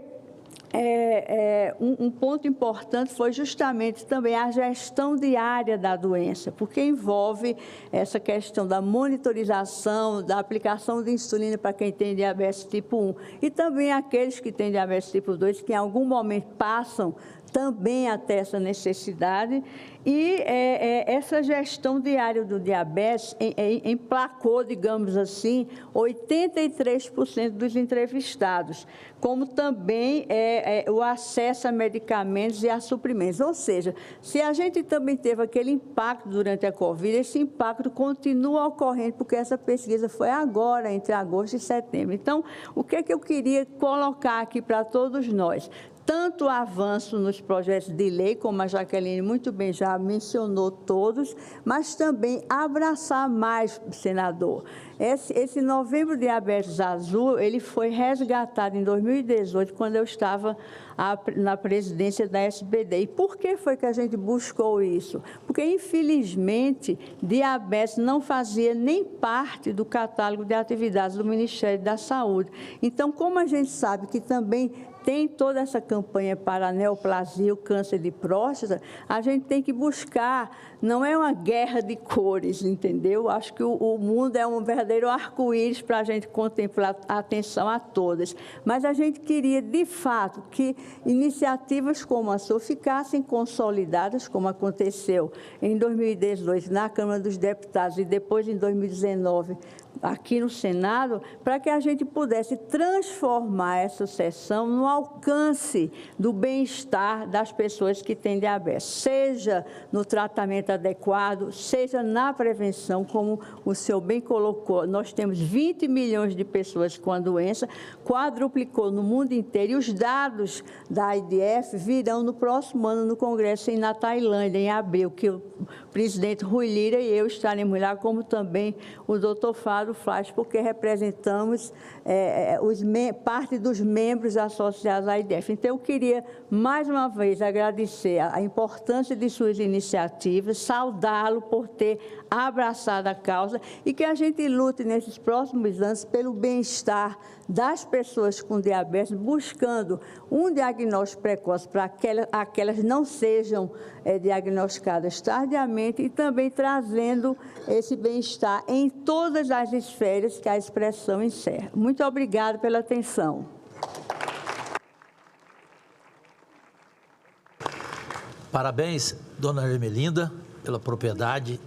um ponto importante foi justamente também a gestão diária da doença, porque envolve essa questão da monitorização, da aplicação de insulina para quem tem diabetes tipo 1 e também aqueles que têm diabetes tipo 2, que em algum momento passam também até essa necessidade, e essa gestão diária do diabetes emplacou, digamos assim, 83% dos entrevistados, como também o acesso a medicamentos e a suprimentos. Ou seja, se a gente também teve aquele impacto durante a Covid, esse impacto continua ocorrendo, porque essa pesquisa foi agora, entre agosto e setembro. Então, o que é que eu queria colocar aqui para todos nós? Tanto o avanço nos projetos de lei, como a Jaqueline muito bem já mencionou todos, mas também abraçar mais, senador. Esse Novembro Diabetes Azul, ele foi resgatado em 2018, quando eu estava na presidência da SBD. E por que foi que a gente buscou isso? Porque, infelizmente, diabetes não fazia nem parte do catálogo de atividades do Ministério da Saúde. Então, como a gente sabe que também tem toda essa campanha para a neoplasia, o câncer de próstata, a gente tem que buscar, não é uma guerra de cores, entendeu? Acho que o mundo é um verdadeiro arco-íris para a gente contemplar a atenção a todas. Mas a gente queria, de fato, que iniciativas como a sua ficassem consolidadas, como aconteceu em 2018 na Câmara dos Deputados e depois em 2019 aqui no Senado, para que a gente pudesse transformar essa sessão no alcance do bem-estar das pessoas que têm diabetes, seja no tratamento adequado, seja na prevenção, como o senhor bem colocou. Nós temos 20 milhões de pessoas com a doença, quadruplicou no mundo inteiro, e os dados da IDF virão no próximo ano no Congresso na Tailândia, em abril, que o presidente Rui Lira e eu estaremos lá, como também o doutor Fábio faz porque representamos parte dos membros associados à IDEF. Então, eu queria, mais uma vez, agradecer a importância de suas iniciativas, saudá-lo por ter abraçado a causa e que a gente lute nesses próximos anos pelo bem-estar das pessoas com diabetes, buscando um diagnóstico precoce para aquelas não sejam diagnosticadas tardiamente e também trazendo esse bem-estar em todas as esferas que a expressão encerra. Muito obrigada pela atenção. Parabéns, dona Ermelinda, pela propriedade,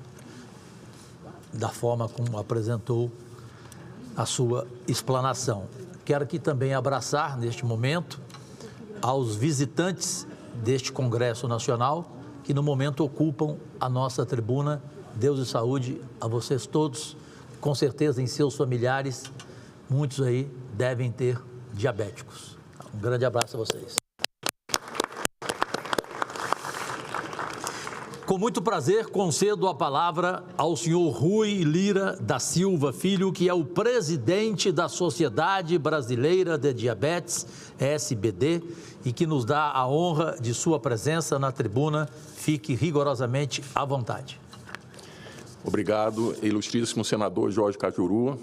da forma como apresentou a sua explanação. Quero aqui também abraçar, neste momento, aos visitantes deste Congresso Nacional, que no momento ocupam a nossa tribuna. Deus e saúde a vocês todos. Com certeza, em seus familiares, muitos aí devem ter diabéticos. Um grande abraço a vocês. Com muito prazer, concedo a palavra ao senhor Rui Lira da Silva Filho, que é o presidente da Sociedade Brasileira de Diabetes, SBD, e que nos dá a honra de sua presença na tribuna. Fique rigorosamente à vontade. Obrigado, ilustríssimo senador Jorge Cajuru.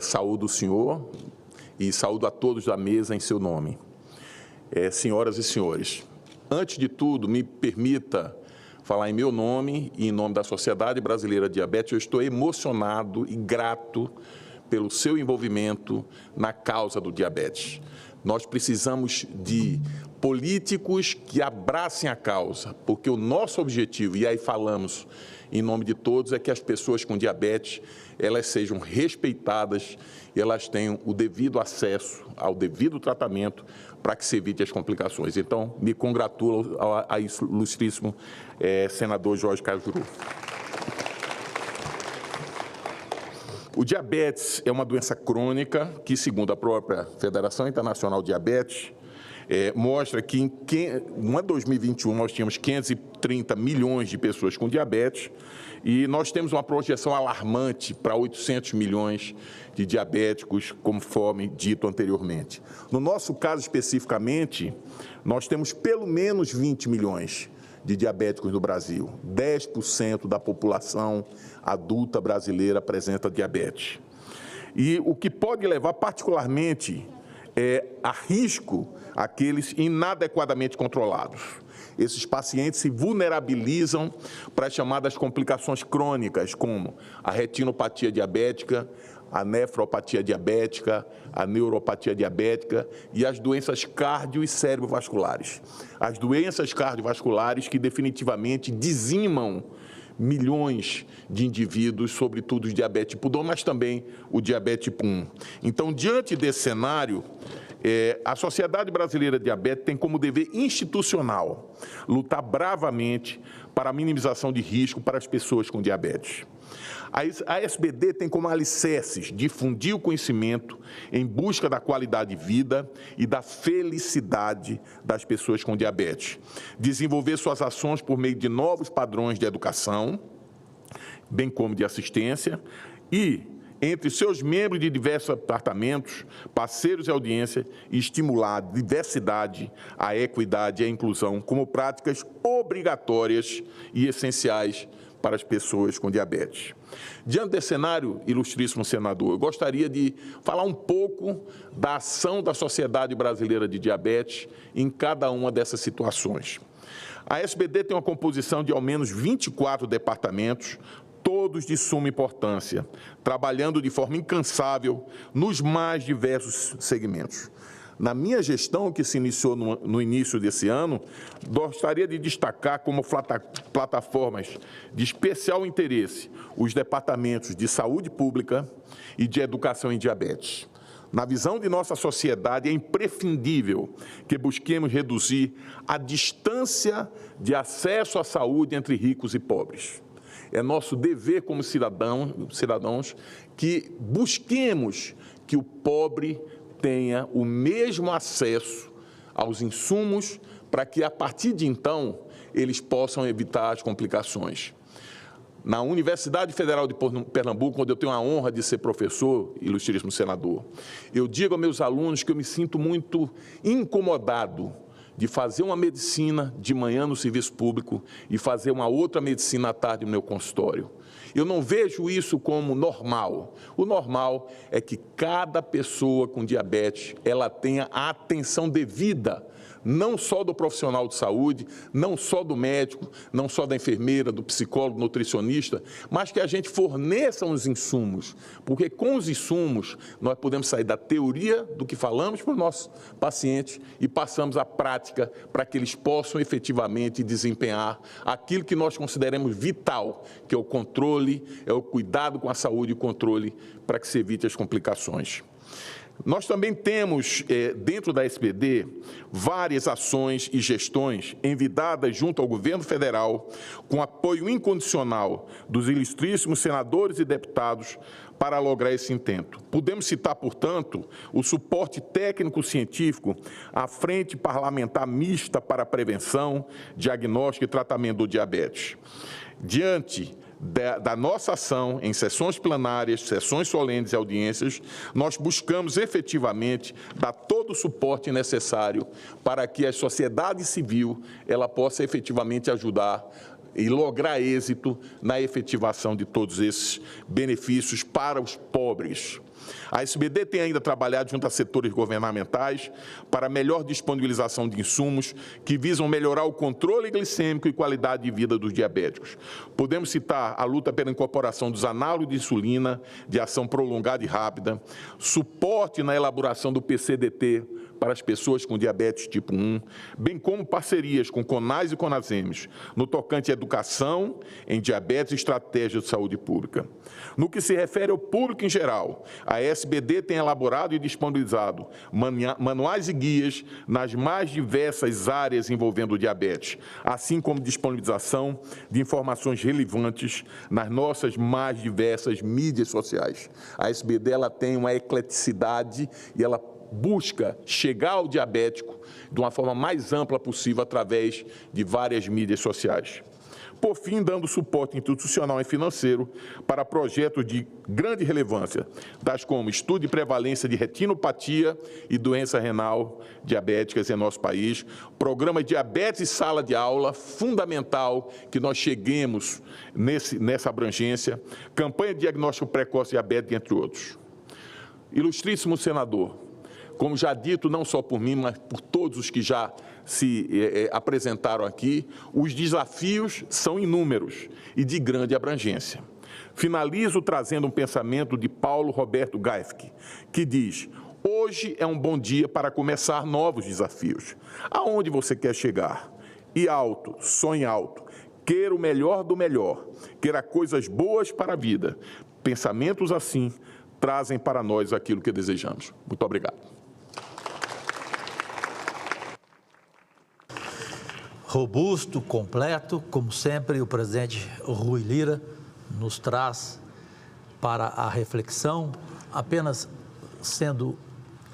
Saúdo o senhor e saúdo a todos da mesa em seu nome. Senhoras e senhores, antes de tudo, me permita falar em meu nome e em nome da Sociedade Brasileira de Diabetes. Eu estou emocionado e grato pelo seu envolvimento na causa do diabetes. Nós precisamos de políticos que abracem a causa, porque o nosso objetivo, e aí falamos em nome de todos, é que as pessoas com diabetes, elas sejam respeitadas e elas tenham o devido acesso ao devido tratamento para que se evite as complicações. Então, me congratulo a ilustríssimo senador Jorge Cajuru. O diabetes é uma doença crônica que, segundo a própria Federação Internacional de Diabetes, mostra que no ano 2021 nós tínhamos 530 milhões de pessoas com diabetes e nós temos uma projeção alarmante para 800 milhões de diabéticos, conforme dito anteriormente. No nosso caso especificamente, nós temos pelo menos 20 milhões de diabéticos no Brasil. 10% da população adulta brasileira apresenta diabetes. E o que pode levar particularmente a risco aqueles inadequadamente controlados. Esses pacientes se vulnerabilizam para as chamadas complicações crônicas, como a retinopatia diabética, a nefropatia diabética, a neuropatia diabética e as doenças cardio- e cerebrovasculares. As doenças cardiovasculares que definitivamente dizimam milhões de indivíduos, sobretudo o diabetes tipo 2, mas também o diabetes tipo 1. Então, diante desse cenário, a Sociedade Brasileira de Diabetes tem como dever institucional lutar bravamente para a minimização de risco para as pessoas com diabetes. A SBD tem como alicerces difundir o conhecimento em busca da qualidade de vida e da felicidade das pessoas com diabetes, desenvolver suas ações por meio de novos padrões de educação, bem como de assistência, e entre seus membros de diversos departamentos, parceiros e audiência, estimular a diversidade, a equidade e a inclusão como práticas obrigatórias e essenciais para as pessoas com diabetes. Diante desse cenário, ilustríssimo senador, eu gostaria de falar um pouco da ação da Sociedade Brasileira de Diabetes em cada uma dessas situações. A SBD tem uma composição de ao menos 24 departamentos, todos de suma importância, trabalhando de forma incansável nos mais diversos segmentos. Na minha gestão, que se iniciou no início desse ano, gostaria de destacar como plataformas de especial interesse os departamentos de saúde pública e de educação em diabetes. Na visão de nossa sociedade, é imprescindível que busquemos reduzir a distância de acesso à saúde entre ricos e pobres. É nosso dever como cidadãos que busquemos que o pobre tenha o mesmo acesso aos insumos para que, a partir de então, eles possam evitar as complicações. na Universidade Federal de Pernambuco, onde eu tenho a honra de ser professor, ilustríssimo senador, eu digo aos meus alunos que eu me sinto muito incomodado de fazer uma medicina de manhã no serviço público e fazer uma outra medicina à tarde no meu consultório. Eu não vejo isso como normal. O normal é que cada pessoa com diabetes, ela tenha a atenção devida, não só do profissional de saúde, não só do médico, não só da enfermeira, do psicólogo, nutricionista, mas que a gente forneça os insumos, porque com os insumos nós podemos sair da teoria do que falamos para os nossos pacientes e passamos à prática para que eles possam efetivamente desempenhar aquilo que nós consideramos vital, que é o controle, é o cuidado com a saúde e o controle para que se evite as complicações. Nós também temos, dentro da SBD, várias ações e gestões envidadas junto ao governo federal, com apoio incondicional dos ilustríssimos senadores e deputados para lograr esse intento. Podemos citar, portanto, o suporte técnico-científico à Frente Parlamentar Mista para a Prevenção, Diagnóstico e Tratamento do Diabetes. Diante da nossa ação em sessões plenárias, sessões solenes e audiências, nós buscamos efetivamente dar todo o suporte necessário para que a sociedade civil ela possa efetivamente ajudar e lograr êxito na efetivação de todos esses benefícios para os pobres. A SBD tem ainda trabalhado junto a setores governamentais para melhor disponibilização de insumos que visam melhorar o controle glicêmico e qualidade de vida dos diabéticos. Podemos citar a luta pela incorporação dos análogos de insulina, de ação prolongada e rápida, suporte na elaboração do PCDT para as pessoas com diabetes tipo 1, bem como parcerias com CONAS e CONASEMES, no tocante à educação em diabetes e estratégia de saúde pública. No que se refere ao público em geral, a SBD tem elaborado e disponibilizado manuais e guias nas mais diversas áreas envolvendo o diabetes, assim como disponibilização de informações relevantes nas nossas mais diversas mídias sociais. A SBD ela tem uma ecleticidade e ela busca chegar ao diabético de uma forma mais ampla possível através de várias mídias sociais. Por fim, dando suporte institucional e financeiro para projetos de grande relevância, tais como estudo de prevalência de retinopatia e doença renal diabéticas em nosso país, programa Diabetes e Sala de Aula, fundamental que nós cheguemos nessa abrangência, campanha de diagnóstico precoce de diabetes, entre outros. Ilustríssimo senador, como já dito, não só por mim, mas por todos os que já se apresentaram aqui, os desafios são inúmeros e de grande abrangência. Finalizo trazendo um pensamento de Paulo Roberto Gaifke, que diz: hoje é um bom dia para começar novos desafios. Aonde você quer chegar? E alto, sonhe alto, queira o melhor do melhor, queira coisas boas para a vida. Pensamentos assim trazem para nós aquilo que desejamos. Muito obrigado. Robusto, completo, como sempre, o presidente Rui Lira nos traz para a reflexão, apenas sendo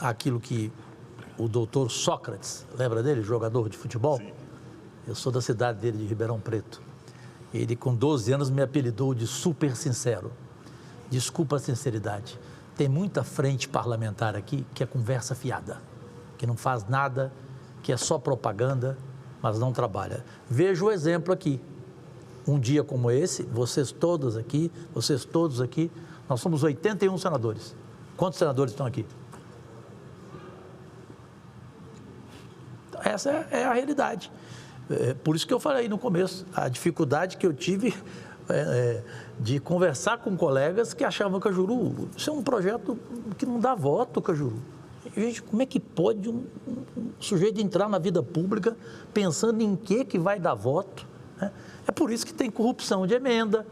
aquilo que o doutor Sócrates, lembra dele, jogador de futebol? Sim. Eu sou da cidade dele, de Ribeirão Preto. Ele, com 12 anos, me apelidou de super sincero. Desculpa a sinceridade. Tem muita frente parlamentar aqui que é conversa fiada, que não faz nada, que é só propaganda, mas não trabalha. Veja o exemplo aqui. Um dia como esse, vocês todos aqui, nós somos 81 senadores. Quantos senadores estão aqui? Essa é a realidade. Por isso que eu falei no começo, a dificuldade que eu tive de conversar com colegas que achavam que Cajuru, isso é um projeto que não dá voto, Cajuru. Gente, como é que pode um sujeito entrar na vida pública pensando em que vai dar voto? Né? É por isso que tem corrupção de emenda,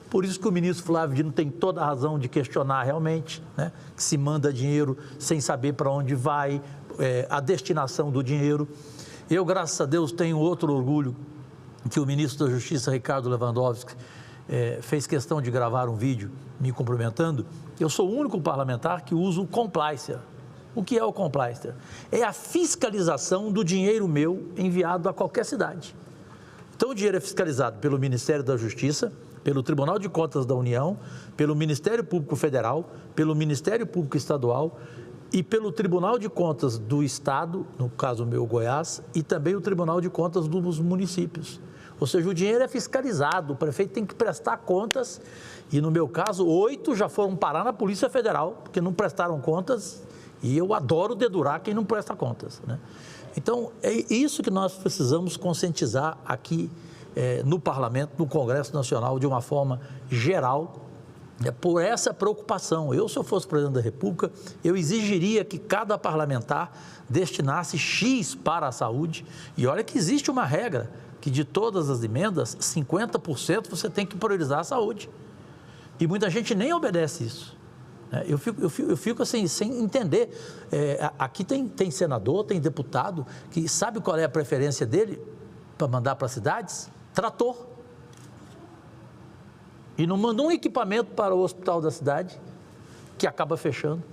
por isso que o ministro Flávio Dino tem toda a razão de questionar realmente, né? Que se manda dinheiro sem saber para onde vai, a destinação do dinheiro. Eu, graças a Deus, tenho outro orgulho, que o ministro da Justiça, Ricardo Lewandowski, fez questão de gravar um vídeo me cumprimentando. Eu sou o único parlamentar que usa o Complicer. O que é o Complicer? É a fiscalização do dinheiro meu enviado a qualquer cidade. Então, o dinheiro é fiscalizado pelo Ministério da Justiça, pelo Tribunal de Contas da União, pelo Ministério Público Federal, pelo Ministério Público Estadual e pelo Tribunal de Contas do Estado, no caso meu, Goiás, e também o Tribunal de Contas dos municípios. Ou seja, o dinheiro é fiscalizado, o prefeito tem que prestar contas e, no meu caso, 8 já foram parar na Polícia Federal, porque não prestaram contas, e eu adoro dedurar quem não presta contas, né? Então, é isso que nós precisamos conscientizar aqui no Parlamento, no Congresso Nacional, de uma forma geral, por essa preocupação. Se eu fosse presidente da República, eu exigiria que cada parlamentar destinasse X para a saúde, e olha que existe uma regra, que de todas as emendas, 50% você tem que priorizar a saúde. E muita gente nem obedece isso. Eu fico assim, sem entender. Aqui tem senador, tem deputado, que sabe qual é a preferência dele para mandar para as cidades? Trator. E não manda um equipamento para o hospital da cidade, que acaba fechando.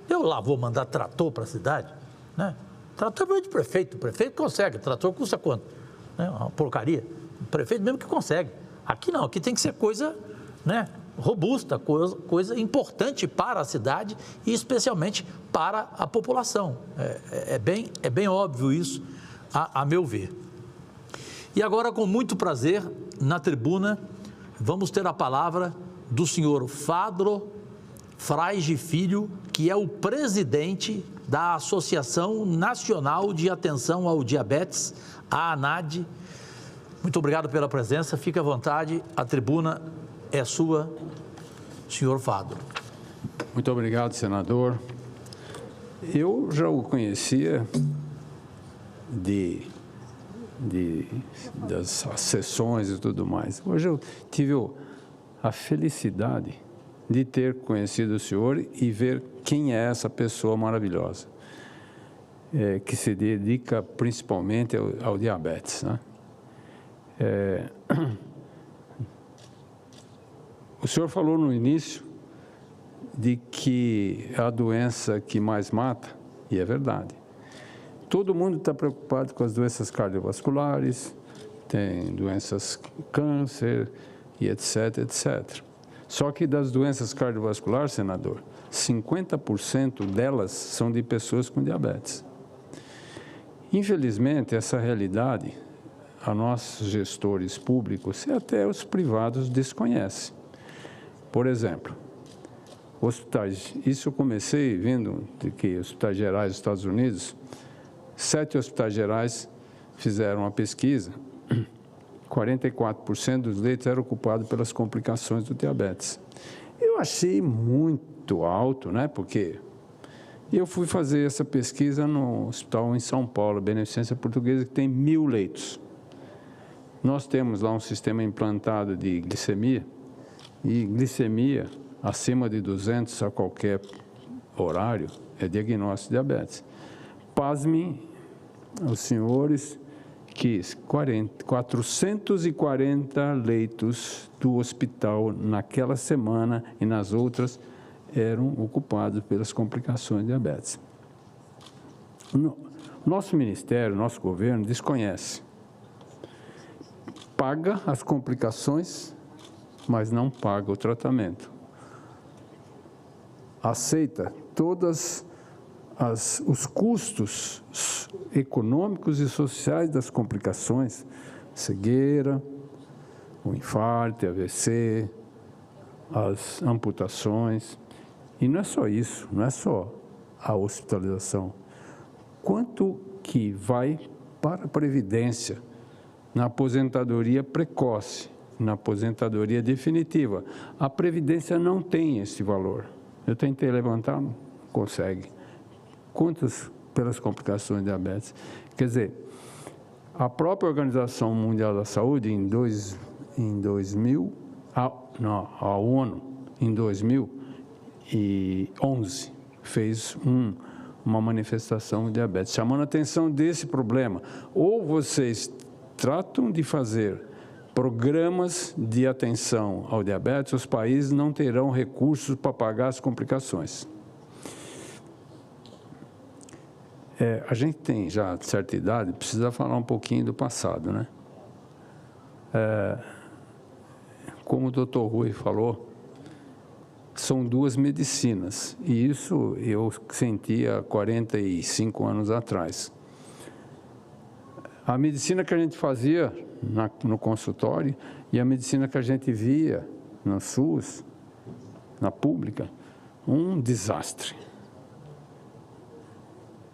Eu lá vou mandar trator para a cidade, né? Trator é de prefeito, o prefeito consegue, trator custa quanto? Uma porcaria. O prefeito mesmo que consegue. Aqui não, aqui tem que ser coisa, né, robusta, coisa importante para a cidade e especialmente para a população. É bem óbvio isso, a meu ver. E agora, com muito prazer, na tribuna, vamos ter a palavra do senhor Fadro Fraige Filho, que é o presidente da Associação Nacional de Atenção ao Diabetes, a ANAD. Muito obrigado pela presença, fique à vontade, a tribuna é sua, senhor Fadro. Muito obrigado, senador. Eu já o conhecia das sessões e tudo mais. Hoje eu tive a felicidade de ter conhecido o senhor e ver quem é essa pessoa maravilhosa, que se dedica principalmente ao diabetes, né? O senhor falou no início de que é a doença que mais mata, e é verdade. Todo mundo está preocupado com as doenças cardiovasculares, tem doenças câncer e etc, etc. Só que das doenças cardiovasculares, senador, 50% delas são de pessoas com diabetes. Infelizmente, essa realidade, a nossos gestores públicos e até os privados desconhecem. Por exemplo, hospitais, isso eu comecei vendo de que hospitais gerais dos Estados Unidos, 7 hospitais gerais fizeram uma pesquisa, 44% dos leitos eram ocupados pelas complicações do diabetes. Eu achei muito alto, né? Porque eu fui fazer essa pesquisa no hospital em São Paulo, Beneficência Portuguesa, que tem 1.000 leitos. Nós temos lá um sistema implantado de glicemia, e glicemia acima de 200 a qualquer horário é diagnóstico de diabetes. Pasmem os senhores que 440 leitos do hospital naquela semana e nas outras eram ocupados pelas complicações de diabetes. Nosso ministério, nosso governo desconhece. Paga as complicações, mas não paga o tratamento. Aceita todos os custos econômicos e sociais das complicações, cegueira, o infarto, AVC, as amputações. E não é só isso, não é só a hospitalização. Quanto que vai para a Previdência, na aposentadoria precoce, na aposentadoria definitiva? A Previdência não tem esse valor. Eu tentei levantar, não consegue. Quantas pelas complicações de diabetes? Quer dizer, a própria Organização Mundial da Saúde, a ONU, em 2011, fez uma manifestação de diabetes, chamando a atenção desse problema. Ou vocês tratam de fazer programas de atenção ao diabetes, os países não terão recursos para pagar as complicações. A gente tem já certa idade, precisa falar um pouquinho do passado, né? como o Dr. Rui falou, são duas medicinas, e isso eu sentia 45 anos atrás. A medicina que a gente fazia no consultório e a medicina que a gente via no SUS, na pública, um desastre.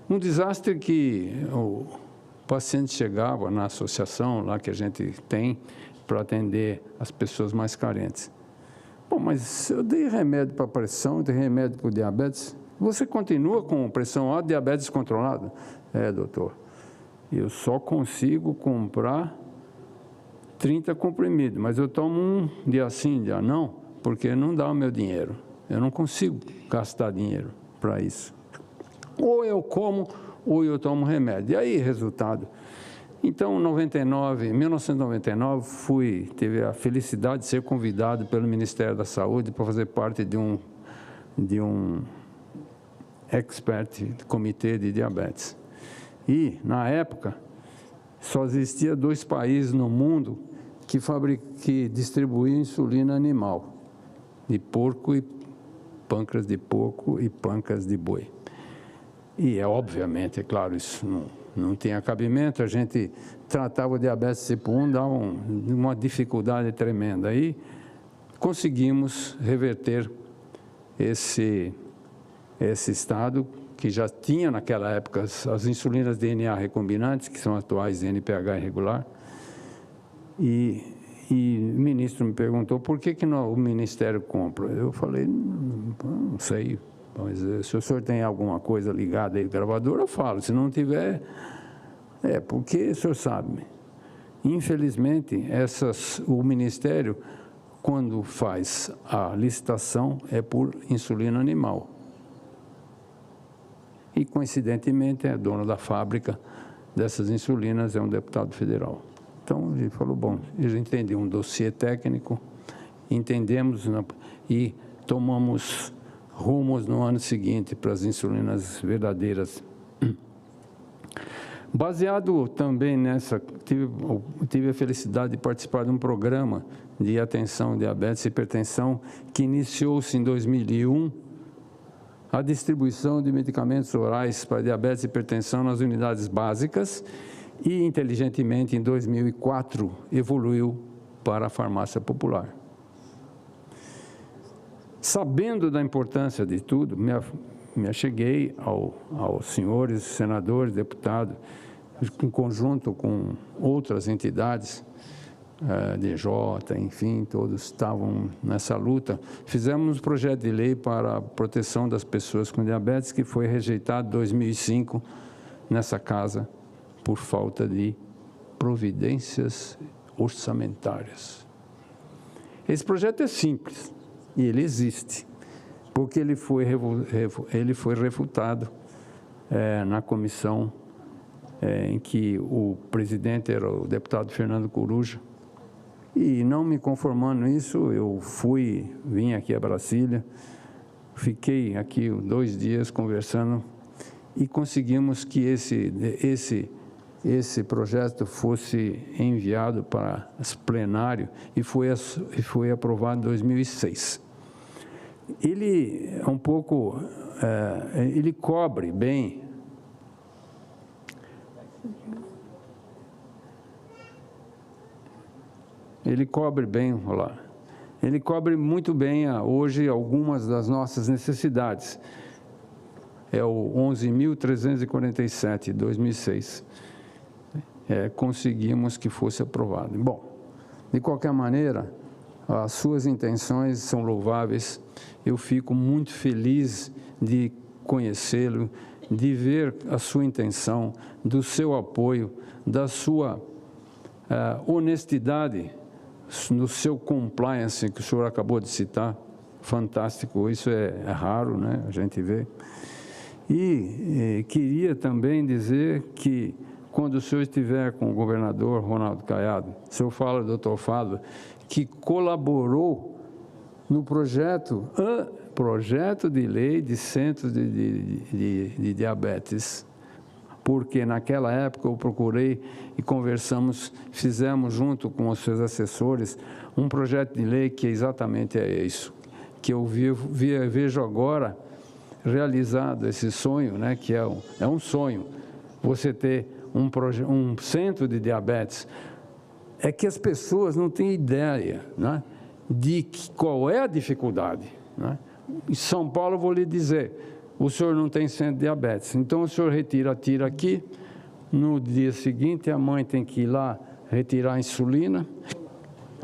Um desastre que o paciente chegava na associação lá que a gente tem para atender as pessoas mais carentes. Bom, mas eu dei remédio para pressão, dei remédio para diabetes. Você continua com pressão alta, diabetes controlado? É, doutor. Eu só consigo comprar 30 comprimidos, mas eu tomo um dia sim, dia não, porque não dá o meu dinheiro. Eu não consigo gastar dinheiro para isso. Ou eu como, ou eu tomo remédio. E aí, resultado? Então, em 1999, tive a felicidade de ser convidado pelo Ministério da Saúde para fazer parte de um expert comitê de diabetes. E, na época, só existia 2 países no mundo que distribuíam insulina animal, de porco e pâncreas de porco e pâncreas de boi. E, obviamente, é claro, isso não tinha cabimento, a gente tratava o diabetes tipo 1, dava uma dificuldade tremenda. Aí, conseguimos reverter esse estado, que já tinha naquela época as insulinas DNA recombinantes, que são atuais NPH irregular. E o ministro me perguntou por que o Ministério compra. Eu falei, não sei, mas se o senhor tem alguma coisa ligada aí, gravador, eu falo. Se não tiver, porque o senhor sabe. Infelizmente, o Ministério, quando faz a licitação, é por insulina animal. E, coincidentemente, é dono da fábrica dessas insulinas, é um deputado federal. Então, ele falou, bom, a gente entendeu um dossiê técnico, entendemos e tomamos rumos no ano seguinte para as insulinas verdadeiras. Baseado também nessa, tive a felicidade de participar de um programa de atenção à diabetes e hipertensão que iniciou-se em 2001, a distribuição de medicamentos orais para diabetes e hipertensão nas unidades básicas e, inteligentemente, em 2004, evoluiu para a farmácia popular. Sabendo da importância de tudo, me acheguei aos senhores senadores, deputados, em conjunto com outras entidades, DJ, enfim, todos estavam nessa luta. Fizemos um projeto de lei para a proteção das pessoas com diabetes, que foi rejeitado em 2005 nessa casa, por falta de providências orçamentárias. Esse projeto é simples, e ele existe, porque ele foi refutado na comissão em que o presidente era o deputado Fernando Coruja. E, não me conformando nisso, eu vim aqui a Brasília, fiquei aqui 2 dias conversando e conseguimos que esse projeto fosse enviado para o plenário e foi aprovado em 2006. Ele é um pouco, ele cobre bem ele cobre muito bem hoje algumas das nossas necessidades. É o 11.347, de 2006. Conseguimos que fosse aprovado. Bom, de qualquer maneira, as suas intenções são louváveis. Eu fico muito feliz de conhecê-lo, de ver a sua intenção, do seu apoio, da sua honestidade no seu compliance, que o senhor acabou de citar. Fantástico, isso é raro, né? A gente vê. E queria também dizer que, quando o senhor estiver com o governador Ronaldo Caiado, o senhor fala, doutor Fábio, que colaborou no projeto de lei de centros de diabetes. porque naquela época eu procurei e conversamos, fizemos junto com os seus assessores um projeto de lei que exatamente é isso, que eu vejo agora realizado esse sonho, né, que é um sonho, você ter um centro de diabetes. É que as pessoas não têm ideia, né, de qual é a dificuldade, né? Em São Paulo, eu vou lhe dizer, o senhor não tem centro de diabetes, então o senhor tira aqui, no dia seguinte a mãe tem que ir lá retirar a insulina,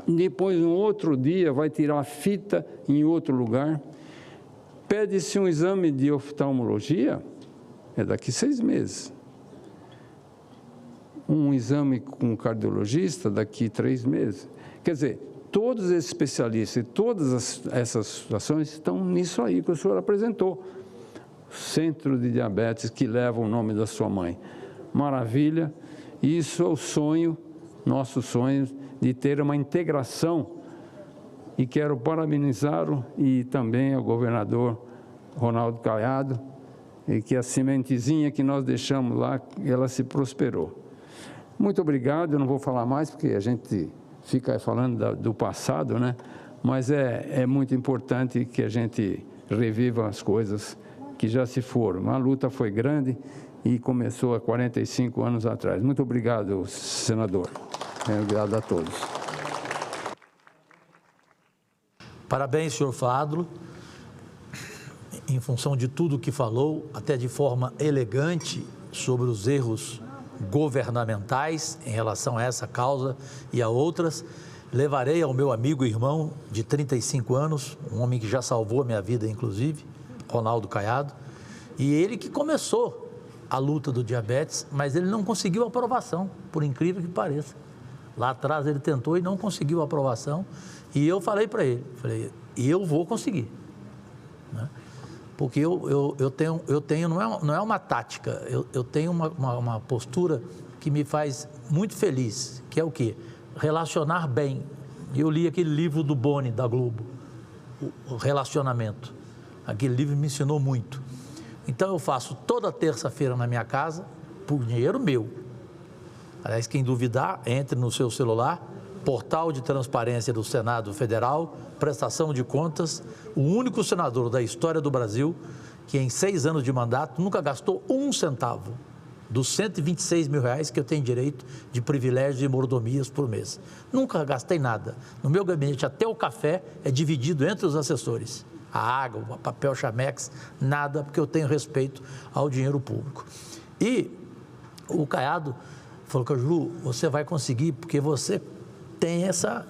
depois no outro dia vai tirar a fita em outro lugar, pede-se um exame de oftalmologia, é daqui 6 meses. Um exame com um cardiologista daqui 3 meses. Quer dizer, todos esses especialistas e todas essas situações estão nisso aí que o senhor apresentou. Centro de diabetes que leva o nome da sua mãe. Maravilha. Isso é o sonho, nosso sonho, de ter uma integração. E quero parabenizá-lo e também ao governador Ronaldo Caiado, e que a sementezinha que nós deixamos lá, ela se prosperou. Muito obrigado, eu não vou falar mais, porque a gente fica falando do passado, né? Mas é muito importante que a gente reviva as coisas que já se foram. A luta foi grande começou há 45 anos atrás. Muito obrigado, senador. Obrigado a todos. Parabéns, senhor Fádulo, em função de tudo que falou, até de forma elegante, sobre os erros governamentais em relação a essa causa e a outras. Levarei ao meu amigo e irmão de 35 anos, um homem que já salvou a minha vida, inclusive, Ronaldo Caiado, e ele que começou a luta do diabetes, mas ele não conseguiu aprovação, por incrível que pareça. Lá atrás ele tentou e não conseguiu aprovação, e eu falei para ele, eu vou conseguir, né? Porque eu tenho não é uma tática, eu tenho uma postura que me faz muito feliz, que é o quê? Relacionar bem. Eu li aquele livro do Boni, da Globo, o Relacionamento. Aquele livro me ensinou muito. Então eu faço toda terça-feira na minha casa, por dinheiro meu. Aliás, quem duvidar, entre no seu celular, Portal de Transparência do Senado Federal, prestação de contas, o único senador da história do Brasil que em 6 anos de mandato nunca gastou 1 centavo dos 126 mil reais que eu tenho direito de privilégios e mordomias por mês. Nunca gastei nada. No meu gabinete, até o café é dividido entre os assessores. A água, o papel Chamex, nada, porque eu tenho respeito ao dinheiro público. E o Caiado falou, Cajuru, você vai conseguir, porque você tem essa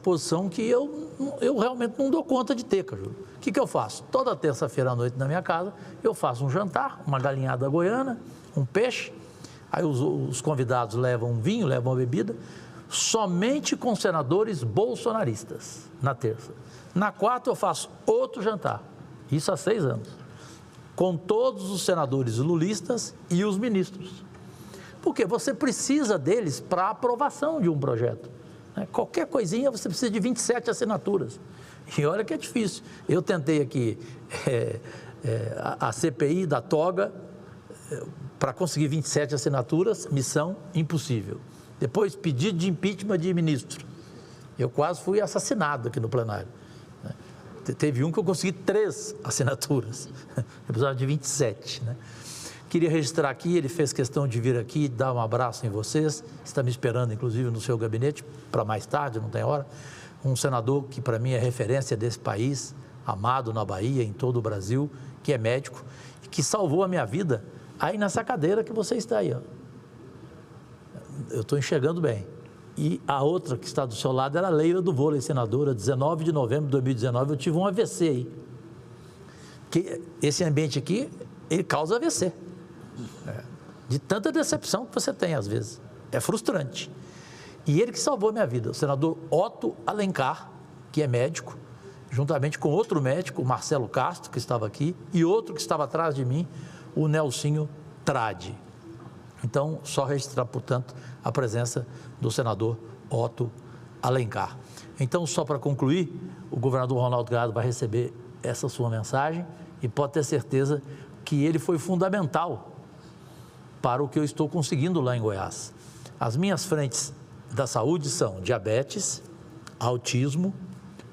posição que eu realmente não dou conta de ter, Cajuru. O que eu faço? Toda terça-feira à noite na minha casa, eu faço um jantar, uma galinhada goiana, um peixe, aí os convidados levam um vinho, levam uma bebida, somente com senadores bolsonaristas, na terça. Na quarta eu faço outro jantar, isso há 6 anos, com todos os senadores lulistas e os ministros. Porque você precisa deles para a aprovação de um projeto. Qualquer coisinha você precisa de 27 assinaturas. E olha que é difícil. Eu tentei aqui a CPI da toga para conseguir 27 assinaturas, missão impossível. Depois, pedido de impeachment de ministro. Eu quase fui assassinado aqui no plenário. Teve um que eu consegui 3 assinaturas. Eu precisava de 27, né? Queria registrar aqui, ele fez questão de vir aqui, dar um abraço em vocês, está me esperando, inclusive, no seu gabinete, para mais tarde, não tem hora, um senador que, para mim, é referência desse país, amado na Bahia, em todo o Brasil, que é médico, e que salvou a minha vida aí nessa cadeira que você está aí, ó. Eu estou enxergando bem. E a outra que está do seu lado era a Leila do Vôlei, senadora, 19 de novembro de 2019, eu tive um AVC aí. Que esse ambiente aqui, ele causa AVC. De tanta decepção que você tem, às vezes. É frustrante. E ele que salvou a minha vida, o senador Otto Alencar, que é médico, juntamente com outro médico, o Marcelo Castro, que estava aqui, e outro que estava atrás de mim, o Nelsinho Tradi. Então, só registrar, portanto, a presença do senador Otto Alencar. Então, só para concluir, o governador Ronaldo Caiado vai receber essa sua mensagem e pode ter certeza que ele foi fundamental para o que eu estou conseguindo lá em Goiás. As minhas frentes da saúde são diabetes, autismo,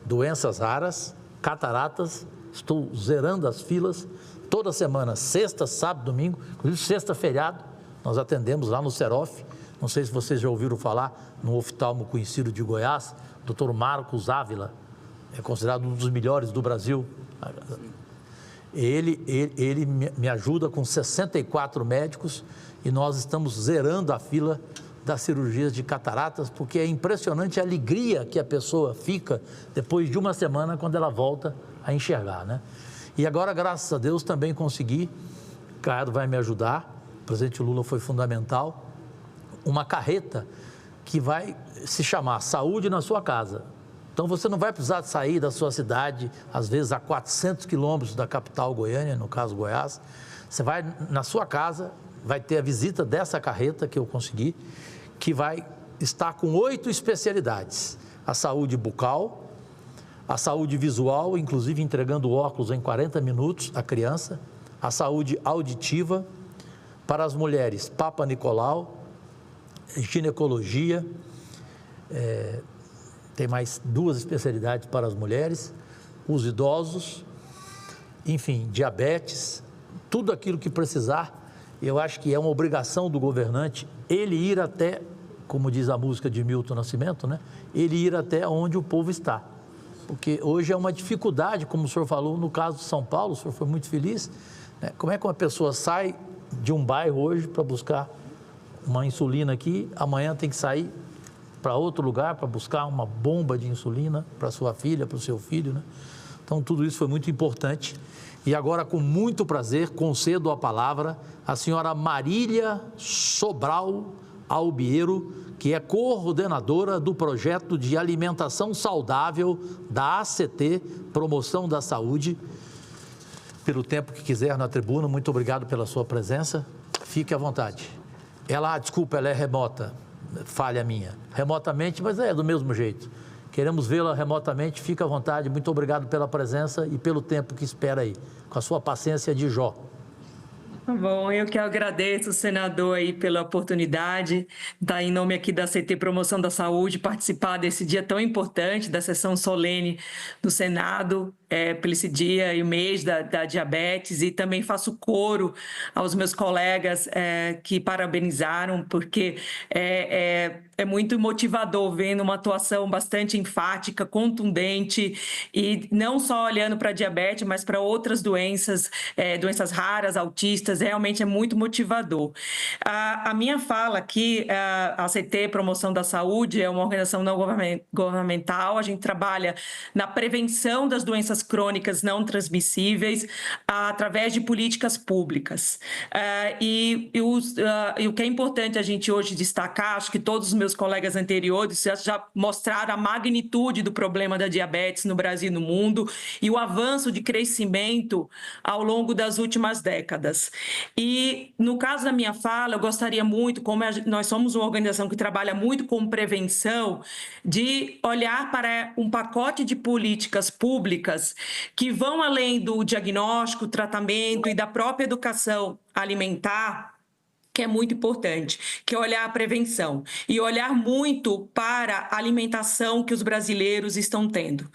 doenças raras, cataratas. Estou zerando as filas toda semana, sexta, sábado, domingo, inclusive sexta, feriado, nós atendemos lá no Serof. Não sei se vocês já ouviram falar no oftalmo conhecido de Goiás, Dr. Marcos Ávila, é considerado um dos melhores do Brasil. Ele me ajuda com 64 médicos e nós estamos zerando a fila das cirurgias de cataratas, porque é impressionante a alegria que a pessoa fica depois de uma semana quando ela volta a enxergar, né? E agora, graças a Deus, também consegui, Caiado vai me ajudar, o presidente Lula foi fundamental, uma carreta que vai se chamar Saúde na Sua Casa. Então, você não vai precisar sair da sua cidade, às vezes a 400 quilômetros da capital Goiânia, no caso Goiás. Você vai na sua casa, vai ter a visita dessa carreta que eu consegui, que vai estar com 8 especialidades. A saúde bucal, a saúde visual, inclusive entregando óculos em 40 minutos à criança, a saúde auditiva, para as mulheres, Papa Nicolau, ginecologia, tem mais 2 especialidades para as mulheres, os idosos, enfim, diabetes, tudo aquilo que precisar. Eu acho que é uma obrigação do governante ele ir até, como diz a música de Milton Nascimento, né? Ele ir até onde o povo está. Porque hoje é uma dificuldade, como o senhor falou, no caso de São Paulo, o senhor foi muito feliz, né? Como é que uma pessoa sai de um bairro hoje para buscar uma insulina aqui, amanhã tem que sair para outro lugar para buscar uma bomba de insulina para sua filha, para o seu filho, né? Então, tudo isso foi muito importante. E agora, com muito prazer, concedo a palavra à senhora Marília Sobral Albiero, que é coordenadora do projeto de alimentação saudável da ACT, Promoção da Saúde. Pelo tempo que quiser na tribuna, muito obrigado pela sua presença. Fique à vontade. Desculpa, ela é remota, falha minha. Remotamente, mas é do mesmo jeito. Queremos vê-la remotamente, fique à vontade. Muito obrigado pela presença e pelo tempo que espera aí, com a sua paciência de Jó. Bom, eu que agradeço, senador, aí pela oportunidade de estar em nome aqui da CT Promoção da Saúde, participar desse dia tão importante, da sessão solene do Senado, pelo esse dia e o mês da diabetes, e também faço coro aos meus colegas que parabenizaram, porque é muito motivador vendo uma atuação bastante enfática, contundente, e não só olhando para a diabetes, mas para outras doenças, doenças raras, autistas. Realmente é muito motivador. A minha fala aqui, a CT Promoção da Saúde é uma organização não governamental, a gente trabalha na prevenção das doenças crônicas não transmissíveis através de políticas públicas. E o que é importante a gente hoje destacar, acho que todos os meus colegas anteriores já mostraram a magnitude do problema da diabetes no Brasil e no mundo e o avanço de crescimento ao longo das últimas décadas. E, no caso da minha fala, eu gostaria muito, como nós somos uma organização que trabalha muito com prevenção, de olhar para um pacote de políticas públicas que vão além do diagnóstico, tratamento e da própria educação alimentar, que é muito importante, que é olhar a prevenção e olhar muito para a alimentação que os brasileiros estão tendo.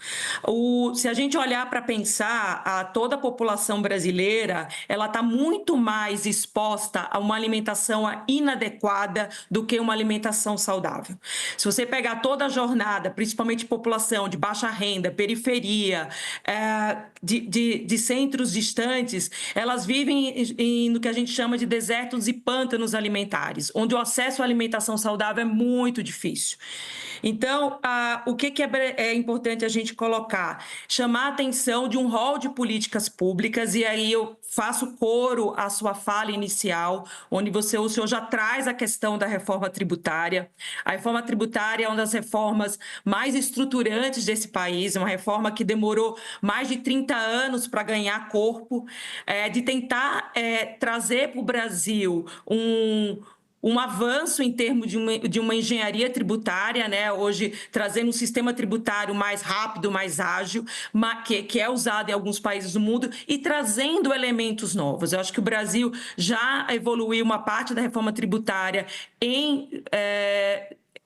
Se a gente olhar para pensar, toda a população brasileira, ela está muito mais exposta a uma alimentação inadequada do que uma alimentação saudável. Se você pegar toda a jornada, principalmente população de baixa renda, periferia, de centros distantes, elas vivem no que a gente chama de desertos e pântanos alimentares, onde o acesso à alimentação saudável é muito difícil. Então, o que é importante a gente colocar? Chamar a atenção de um rol de políticas públicas, e aí eu faço coro à sua fala inicial, onde o senhor já traz a questão da reforma tributária. A reforma tributária é uma das reformas mais estruturantes desse país, uma reforma que demorou mais de 30 anos para ganhar corpo, de tentar trazer para o Brasil um avanço em termos de uma engenharia tributária, né? Hoje trazendo um sistema tributário mais rápido, mais ágil, que é usado em alguns países do mundo, e trazendo elementos novos. Eu acho que o Brasil já evoluiu uma parte da reforma tributária em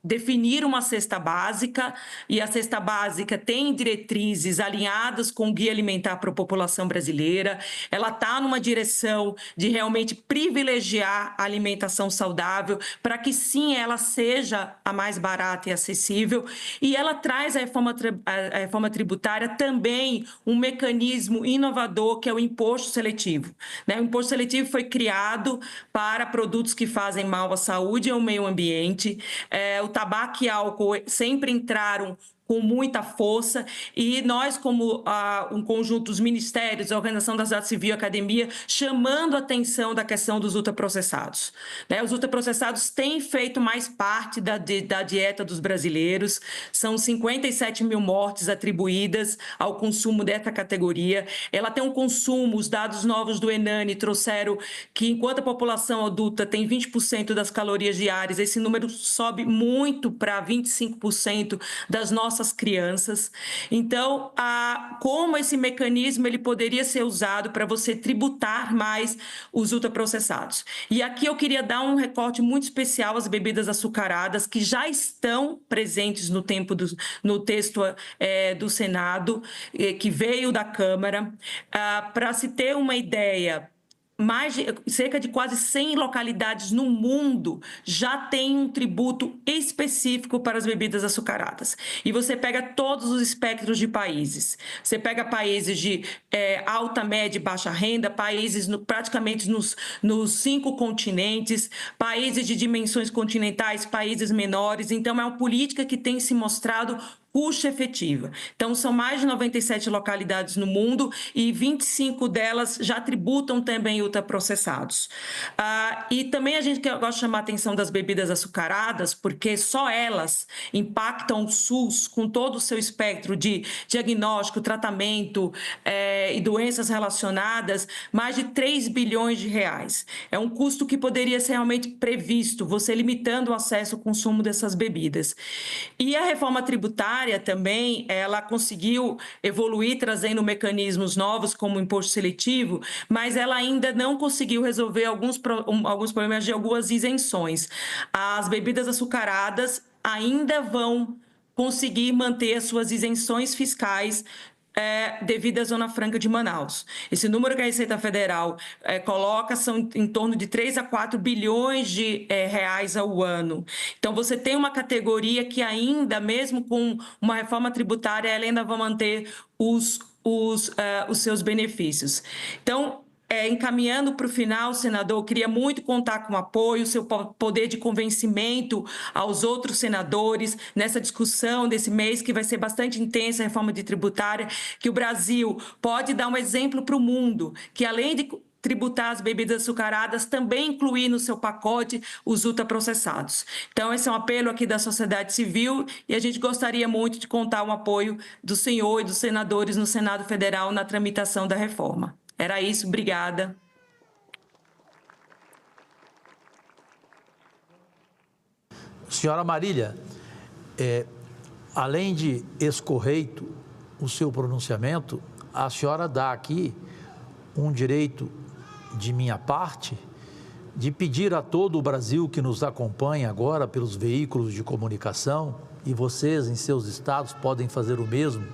definir uma cesta básica, e a cesta básica tem diretrizes alinhadas com o Guia Alimentar para a População Brasileira. Ela está numa direção de realmente privilegiar a alimentação saudável para que, sim, ela seja a mais barata e acessível. E ela traz a reforma tributária também um mecanismo inovador, que é o imposto seletivo, né? O imposto seletivo foi criado para produtos que fazem mal à saúde e ao meio ambiente. O tabaco e álcool sempre entraram com muita força, e nós, como um conjunto dos ministérios, a Organização da Sociedade Civil e a Academia, chamando a atenção da questão dos ultraprocessados, né? Os ultraprocessados têm feito mais parte da dieta dos brasileiros, são 57 mil mortes atribuídas ao consumo dessa categoria. Ela tem um consumo, os dados novos do ENANI trouxeram que, enquanto a população adulta tem 20% das calorias diárias, esse número sobe muito para 25% das nossas crianças. Então, como esse mecanismo ele poderia ser usado para você tributar mais os ultraprocessados. E aqui eu queria dar um recorte muito especial às bebidas açucaradas, que já estão presentes no texto do Senado, que veio da Câmara. Para se ter uma ideia, cerca de quase 100 localidades no mundo já tem um tributo específico para as bebidas açucaradas. E você pega todos os espectros de países. Você pega países de alta, média e baixa renda, países praticamente nos 5 continentes, países de dimensões continentais, países menores. Então, é uma política que tem se mostrado custo efetiva. Então, são mais de 97 localidades no mundo e 25 delas já tributam também ultraprocessados. E também a gente gosta de chamar a atenção das bebidas açucaradas, porque só elas impactam o SUS com todo o seu espectro de diagnóstico, tratamento e doenças relacionadas, mais de 3 bilhões de reais. É um custo que poderia ser realmente previsto, você limitando o acesso ao consumo dessas bebidas. E a reforma tributária também, ela conseguiu evoluir trazendo mecanismos novos como o imposto seletivo, mas ela ainda não conseguiu resolver alguns problemas de algumas isenções. As bebidas açucaradas ainda vão conseguir manter as suas isenções fiscais devido à Zona Franca de Manaus. Esse número que a Receita Federal coloca são em torno de 3 a 4 bilhões de reais ao ano. Então, você tem uma categoria que ainda, mesmo com uma reforma tributária, ela ainda vai manter os seus benefícios. Então, encaminhando para o final, senador, eu queria muito contar com o apoio, o seu poder de convencimento aos outros senadores nessa discussão desse mês, que vai ser bastante intensa, a reforma tributária, que o Brasil pode dar um exemplo para o mundo, que além de tributar as bebidas açucaradas, também incluir no seu pacote os ultraprocessados. Então, esse é um apelo aqui da sociedade civil e a gente gostaria muito de contar com o apoio do senhor e dos senadores no Senado Federal na tramitação da reforma. Era isso, obrigada. Senhora Marília, além de escorreito o seu pronunciamento, a senhora dá aqui um direito de minha parte de pedir a todo o Brasil que nos acompanha agora pelos veículos de comunicação, e vocês em seus estados podem fazer o mesmo,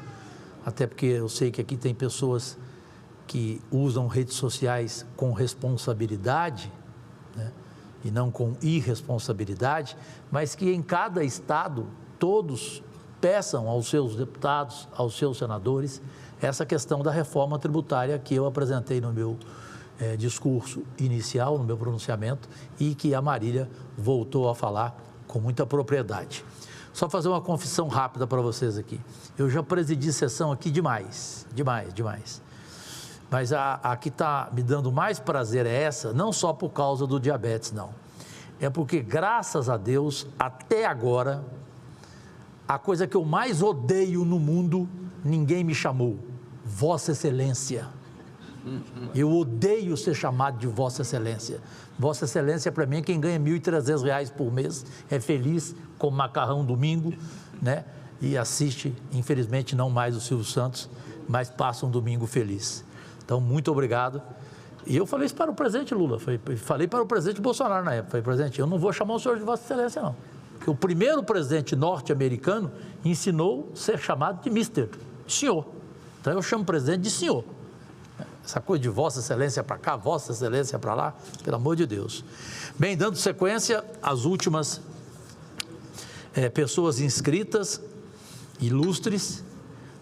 até porque eu sei que aqui tem pessoas que usam redes sociais com responsabilidade, né, e não com irresponsabilidade, mas que em cada estado todos peçam aos seus deputados, aos seus senadores, essa questão da reforma tributária que eu apresentei no meu discurso inicial, no meu pronunciamento, e que a Marília voltou a falar com muita propriedade. Só fazer uma confissão rápida para vocês aqui. Eu já presidi sessão aqui demais. Mas a que está me dando mais prazer é essa, não só por causa do diabetes, não. É porque, graças a Deus, até agora, a coisa que eu mais odeio no mundo, ninguém me chamou. Vossa Excelência. Eu odeio ser chamado de Vossa Excelência. Vossa Excelência, para mim, quem ganha R$ 1.300 por mês, é feliz com macarrão domingo, né? E assiste, infelizmente, não mais o Silvio Santos, mas passa um domingo feliz. Então, muito obrigado. E eu falei isso para o presidente Lula, falei para o presidente Bolsonaro na época, falei, presidente, eu não vou chamar o senhor de Vossa Excelência, não. Porque o primeiro presidente norte-americano ensinou a ser chamado de Mister, senhor. Então, eu chamo o presidente de senhor. Essa coisa de Vossa Excelência para cá, Vossa Excelência para lá, pelo amor de Deus. Bem, dando sequência, as últimas pessoas inscritas, ilustres,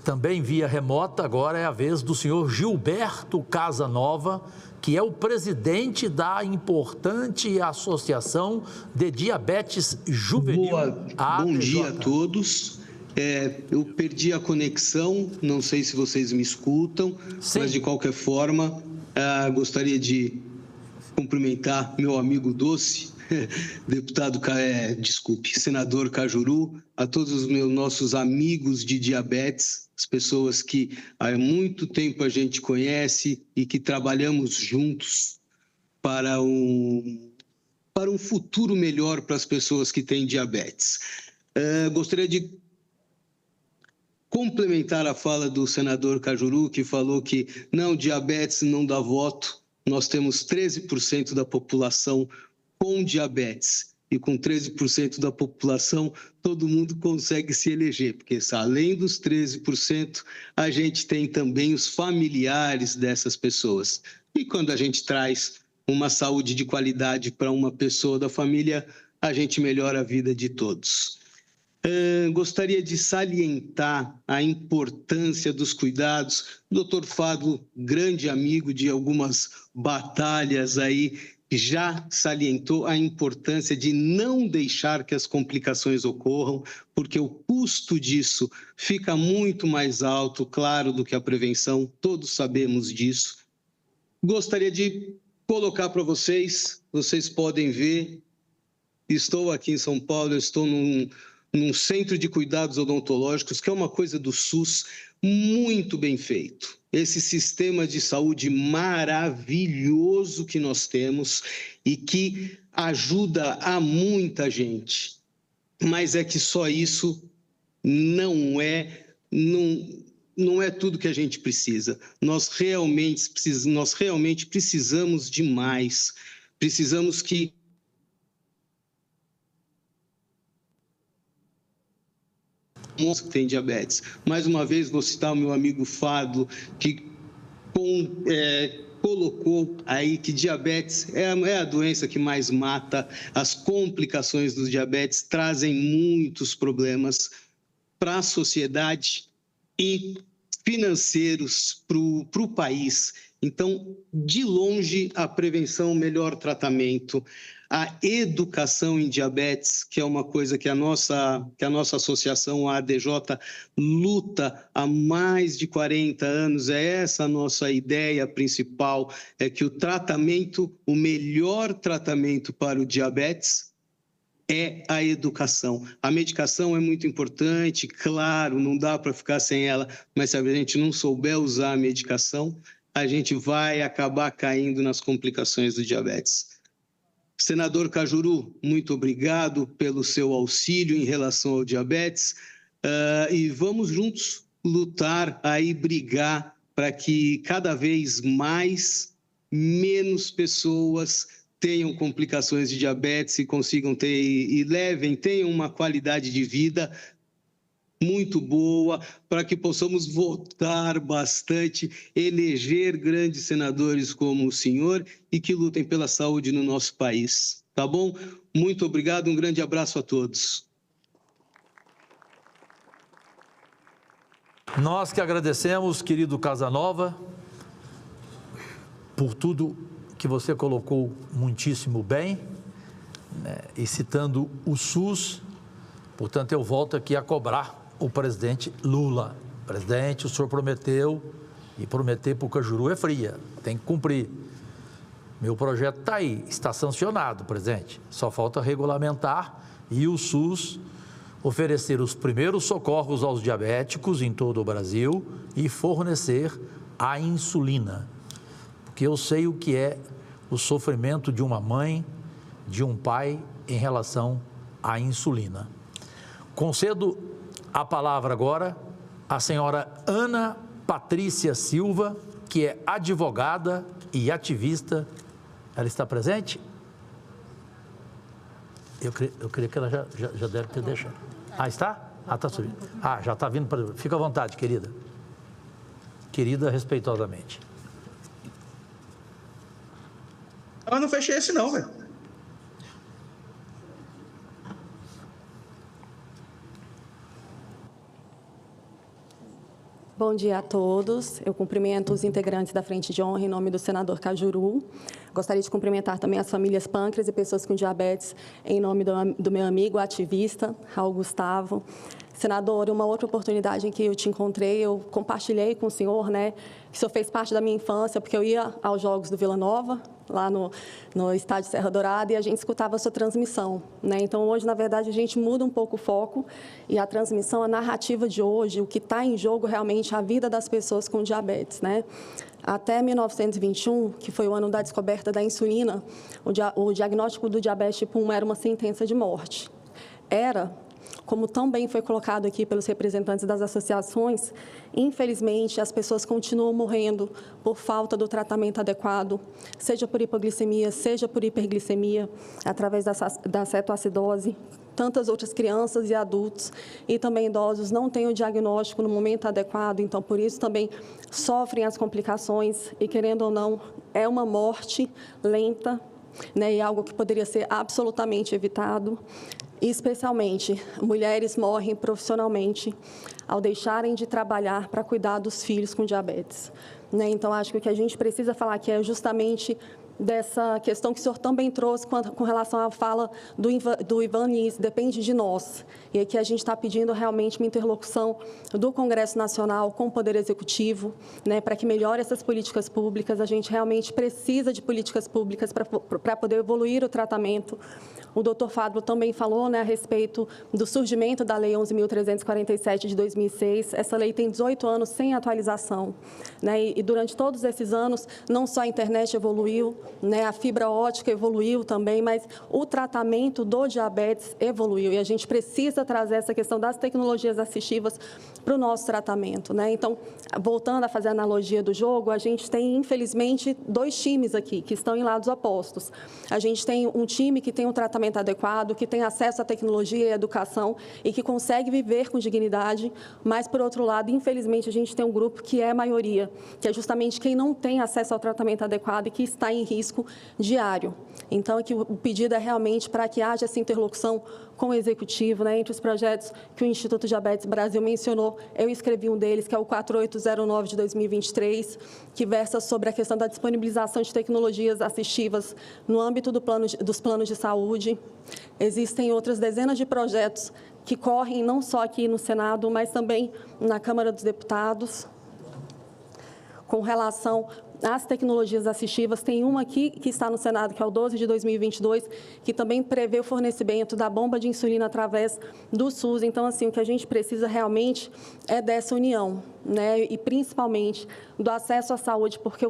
também via remota, agora é a vez do senhor Gilberto Casanova, que é o presidente da importante Associação de Diabetes Juvenil. Bom dia a todos. Eu perdi a conexão, não sei se vocês me escutam, mas de qualquer forma, gostaria de cumprimentar meu amigo Doce, senador Cajuru, a todos os nossos amigos de diabetes, as pessoas que há muito tempo a gente conhece e que trabalhamos juntos para um futuro melhor para as pessoas que têm diabetes. Gostaria de complementar a fala do senador Cajuru, que falou que diabetes não dá voto. Nós temos 13% da população com diabetes, e com 13% da população, todo mundo consegue se eleger, porque além dos 13%, a gente tem também os familiares dessas pessoas. E quando a gente traz uma saúde de qualidade para uma pessoa da família, a gente melhora a vida de todos. Gostaria de salientar a importância dos cuidados. O Dr. Fádulo, grande amigo de algumas batalhas aí, já salientou a importância de não deixar que as complicações ocorram, porque o custo disso fica muito mais alto, claro, do que a prevenção, todos sabemos disso. Gostaria de colocar para vocês podem ver, estou aqui em São Paulo, eu estou num centro de cuidados odontológicos, que é uma coisa do SUS muito bem feito. Esse sistema de saúde maravilhoso que nós temos e que ajuda a muita gente. Mas é que só isso não é tudo que a gente precisa. Nós realmente precisamos de mais. Precisamos que tem diabetes. Mais uma vez, vou citar o meu amigo Fádulo, que colocou aí que diabetes é a doença que mais mata. As complicações do diabetes trazem muitos problemas para a sociedade e financeiros para o país. Então, de longe, a prevenção, o melhor tratamento. A educação em diabetes, que é uma coisa que a nossa associação, a ADJ, luta há mais de 40 anos, é essa a nossa ideia principal, é que o melhor tratamento para o diabetes é a educação. A medicação é muito importante, claro, não dá para ficar sem ela, mas se a gente não souber usar a medicação, a gente vai acabar caindo nas complicações do diabetes. Senador Cajuru, muito obrigado pelo seu auxílio em relação ao diabetes e vamos juntos lutar aí, brigar para que cada vez menos pessoas tenham complicações de diabetes e consigam tenham uma qualidade de vida muito boa, para que possamos votar bastante, eleger grandes senadores como o senhor e que lutem pela saúde no nosso país. Tá bom? Muito obrigado, um grande abraço a todos. Nós que agradecemos, querido Casanova, por tudo que você colocou muitíssimo bem, né? E citando o SUS, portanto, eu volto aqui a cobrar o presidente Lula. Presidente, o senhor prometeu, e prometer para o Cajuru é fria, tem que cumprir. Meu projeto está aí, está sancionado, presidente. Só falta regulamentar e o SUS oferecer os primeiros socorros aos diabéticos em todo o Brasil e fornecer a insulina. porque eu sei o que é o sofrimento de uma mãe, de um pai em relação à insulina. Concedo a palavra agora à senhora Ana Patrícia Silva, que é advogada e ativista. Ela está presente? Eu creio que ela já deve ter deixado. Ah, está? Ah, está subindo. Ah, já está vindo para... Fica à vontade, querida. Querida, respeitosamente. Eu não fechei esse não, velho. Bom dia a todos. Eu cumprimento os integrantes da Frente de Honra em nome do senador Cajuru. Gostaria de cumprimentar também as famílias pâncreas e pessoas com diabetes em nome do meu amigo ativista, Raul Gustavo. Senador, uma outra oportunidade em que eu te encontrei, eu compartilhei com o senhor, né, que o senhor fez parte da minha infância, porque eu ia aos Jogos do Vila Nova, lá no estádio Serra Dourada, e a gente escutava a sua transmissão, né? Então, hoje, na verdade, a gente muda um pouco o foco e a transmissão, a narrativa de hoje, o que está em jogo realmente é a vida das pessoas com diabetes, né? Até 1921, que foi o ano da descoberta da insulina, o diagnóstico do diabetes tipo 1 era uma sentença de morte. Como também foi colocado aqui pelos representantes das associações, infelizmente, as pessoas continuam morrendo por falta do tratamento adequado, seja por hipoglicemia, seja por hiperglicemia, através da cetoacidose. Tantas outras crianças e adultos e também idosos não têm o diagnóstico no momento adequado, então, por isso, também sofrem as complicações e, querendo ou não, é uma morte lenta, né, e algo que poderia ser absolutamente evitado. E, especialmente, mulheres morrem profissionalmente ao deixarem de trabalhar para cuidar dos filhos com diabetes, né? Então, acho que o que a gente precisa falar aqui é justamente dessa questão que o senhor também trouxe com relação à fala do Ivan Lins, depende de nós. E aqui a gente está pedindo realmente uma interlocução do Congresso Nacional com o Poder Executivo, né, para que melhore essas políticas públicas. A gente realmente precisa de políticas públicas para poder evoluir o tratamento. O doutor Fábio também falou, né, a respeito do surgimento da Lei 11.347 de 2006. Essa lei tem 18 anos sem atualização, né, e durante todos esses anos, não só a internet evoluiu, né, a fibra ótica evoluiu também, mas o tratamento do diabetes evoluiu e a gente precisa trazer essa questão das tecnologias assistivas para o nosso tratamento, né? Então, voltando a fazer a analogia do jogo, a gente tem, infelizmente, dois times aqui que estão em lados opostos. A gente tem um time que tem um tratamento adequado, que tem acesso à tecnologia e à educação e que consegue viver com dignidade, mas, por outro lado, infelizmente, a gente tem um grupo que é a maioria, que é justamente quem não tem acesso ao tratamento adequado e que está em risco diário. Então, aqui o pedido é realmente para que haja essa interlocução com o Executivo, né, entre os projetos que o Instituto Diabetes Brasil mencionou. Eu escrevi um deles, que é o 4809 de 2023, que versa sobre a questão da disponibilização de tecnologias assistivas no âmbito dos planos de saúde. Existem outras dezenas de projetos que correm não só aqui no Senado, mas também na Câmara dos Deputados, com relação às tecnologias assistivas. Tem uma aqui que está no Senado, que é o 12 de 2022, que também prevê o fornecimento da bomba de insulina através do SUS. Então, assim, o que a gente precisa realmente é dessa união, né? E principalmente do acesso à saúde, porque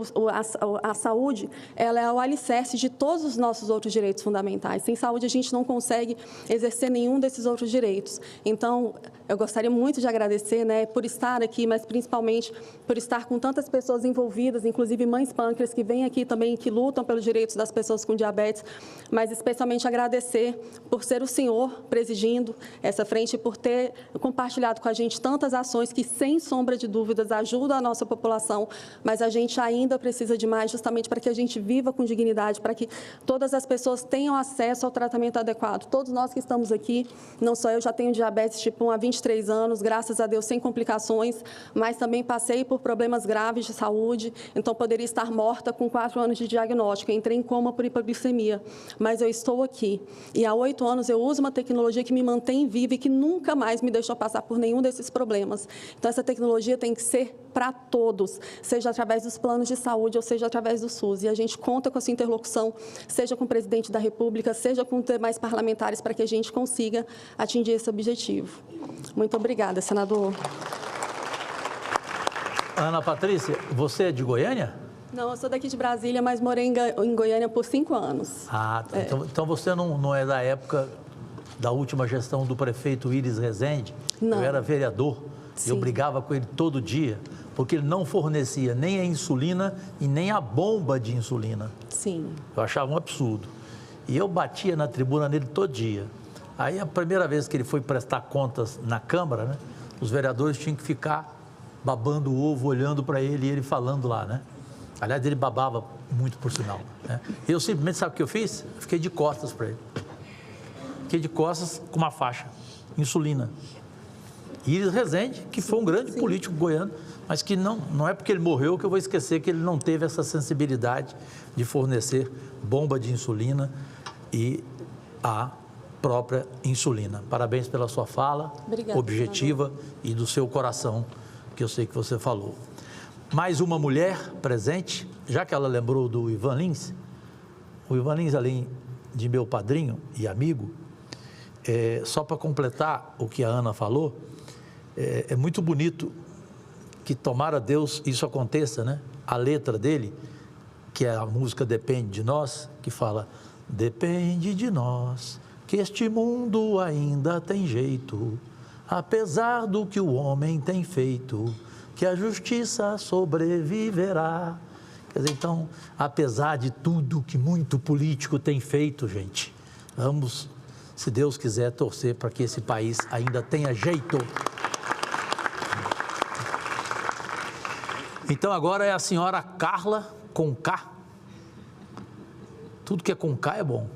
a saúde, ela é o alicerce de todos os nossos outros direitos fundamentais. Sem saúde, a gente não consegue exercer nenhum desses outros direitos. Então, eu gostaria muito de agradecer, né, por estar aqui, mas principalmente por estar com tantas pessoas envolvidas, inclusive mães pâncreas que vêm aqui também, que lutam pelos direitos das pessoas com diabetes, mas especialmente agradecer por ser o senhor presidindo essa frente e por ter compartilhado com a gente tantas ações que, sem sombra de dúvidas, ajudam a nossa população, mas a gente ainda precisa de mais, justamente para que a gente viva com dignidade, para que todas as pessoas tenham acesso ao tratamento adequado. Todos nós que estamos aqui, não só eu, já tenho diabetes tipo 1 há 23 anos, graças a Deus, sem complicações, mas também passei por problemas graves de saúde, então poderia estar morta com 4 anos de diagnóstico. Entrei em coma por hipoglicemia, mas eu estou aqui. E há 8 anos eu uso uma tecnologia que me mantém viva e que nunca mais me deixou passar por nenhum desses problemas. Então, essa tecnologia tem que ser para todos, seja através dos planos de saúde ou seja através do SUS. E a gente conta com essa interlocução, seja com o presidente da República, seja com demais parlamentares, para que a gente consiga atingir esse objetivo. Muito obrigada, senador. Ana Patrícia, você é de Goiânia? Não, eu sou daqui de Brasília, mas morei em Goiânia por 5 anos. Ah, tá. Então você não é da época da última gestão do prefeito Iris Rezende? Não. Eu era vereador, eu brigava com ele todo dia, porque ele não fornecia nem a insulina e nem a bomba de insulina. Sim. Eu achava um absurdo. E eu batia na tribuna nele todo dia. Aí, a primeira vez que ele foi prestar contas na Câmara, né, os vereadores tinham que ficar babando o ovo, olhando para ele e ele falando lá, né? Aliás, ele babava muito, por sinal, né? Eu simplesmente, sabe o que eu fiz? Eu fiquei de costas para ele. Fiquei de costas com uma faixa, insulina. Iris Rezende, que foi um grande político goiano, mas que não é porque ele morreu que eu vou esquecer que ele não teve essa sensibilidade de fornecer bomba de insulina e a própria insulina. Parabéns pela sua fala, Obrigada, objetiva e do seu coração, que eu sei que você falou. Mais uma mulher presente, já que ela lembrou do Ivan Lins. O Ivan Lins, além de meu padrinho e amigo, só para completar o que a Ana falou, é muito bonito que, tomara Deus, isso aconteça, né? A letra dele, que é a música Depende de Nós, que fala: depende de nós, que este mundo ainda tem jeito, apesar do que o homem tem feito, que a justiça sobreviverá. Quer dizer, então, apesar de tudo que muito político tem feito, gente, vamos, se Deus quiser, torcer para que esse país ainda tenha jeito. Então, agora é a senhora Carla com K. Tudo que é com K é bom.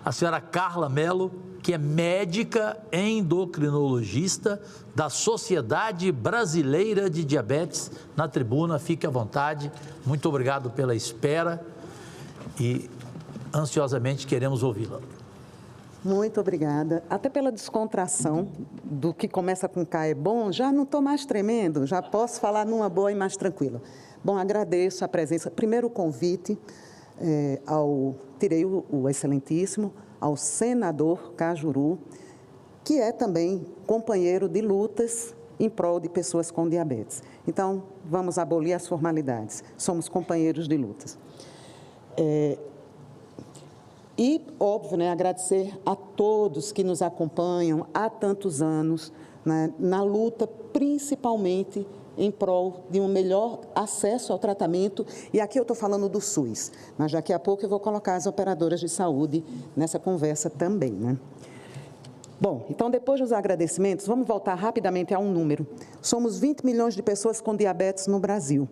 A senhora Carla Mello, que é médica endocrinologista da Sociedade Brasileira de Diabetes, na tribuna. Fique à vontade. Muito obrigado pela espera e ansiosamente queremos ouvi-la. Muito obrigada. Até pela descontração do que começa com K é bom, já não estou mais tremendo, já posso falar numa boa e mais tranquila. Bom, agradeço a presença. Primeiro o convite tirei o excelentíssimo, ao senador Cajuru, que é também companheiro de lutas em prol de pessoas com diabetes. Então, vamos abolir as formalidades. Somos companheiros de lutas. E, óbvio, né, agradecer a todos que nos acompanham há tantos anos, né, na luta, principalmente em prol de um melhor acesso ao tratamento. E aqui eu estou falando do SUS, mas daqui a pouco eu vou colocar as operadoras de saúde nessa conversa também, né? Bom, então, depois dos agradecimentos, vamos voltar rapidamente a um número. Somos 20 milhões de pessoas com diabetes no Brasil.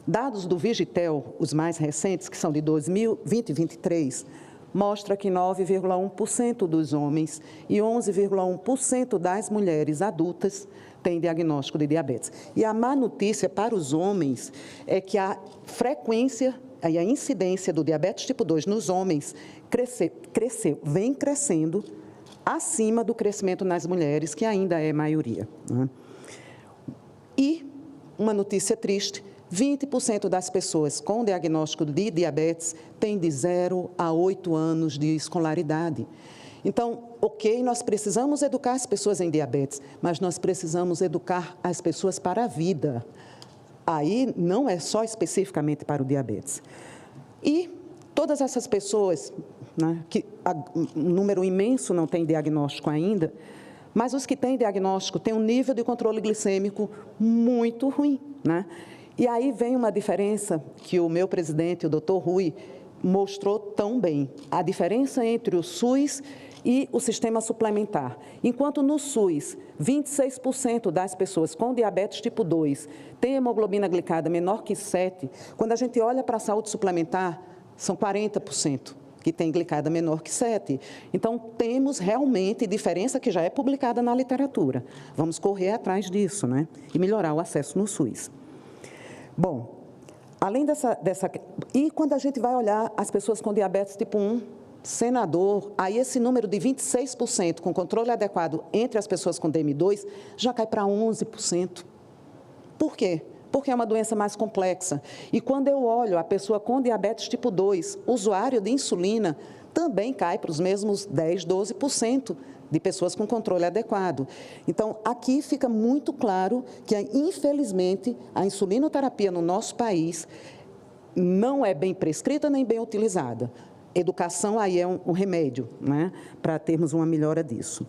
Dados do Vigitel, os mais recentes, que são de 2020 e 2023, mostra que 9,1% dos homens e 11,1% das mulheres adultas têm diagnóstico de diabetes. E a má notícia para os homens é que a frequência e a incidência do diabetes tipo 2 nos homens vem crescendo acima do crescimento nas mulheres, que ainda é maioria, né? E uma notícia triste: 20% das pessoas com diagnóstico de diabetes têm de 0 a 8 anos de escolaridade. Então, ok, nós precisamos educar as pessoas em diabetes, mas nós precisamos educar as pessoas para a vida. Aí não é só especificamente para o diabetes. E todas essas pessoas, né, que um número imenso não tem diagnóstico ainda, mas os que têm diagnóstico têm um nível de controle glicêmico muito ruim, né? E aí vem uma diferença que o meu presidente, o Dr. Rui, mostrou tão bem. A diferença entre o SUS e o sistema suplementar. Enquanto no SUS, 26% das pessoas com diabetes tipo 2 têm hemoglobina glicada menor que 7, quando a gente olha para a saúde suplementar, são 40% que tem glicada menor que 7. Então, temos realmente diferença que já é publicada na literatura. Vamos correr atrás disso, né? E melhorar o acesso no SUS. Bom, além dessa... E quando a gente vai olhar as pessoas com diabetes tipo 1, senador, aí esse número de 26% com controle adequado entre as pessoas com DM2 já cai para 11%. Por quê? Porque é uma doença mais complexa. E quando eu olho a pessoa com diabetes tipo 2, usuário de insulina, também cai para os mesmos 10, 12% de pessoas com controle adequado. Então, aqui fica muito claro que, infelizmente, a insulinoterapia no nosso país não é bem prescrita nem bem utilizada. Educação aí é um remédio, né, para termos uma melhora disso.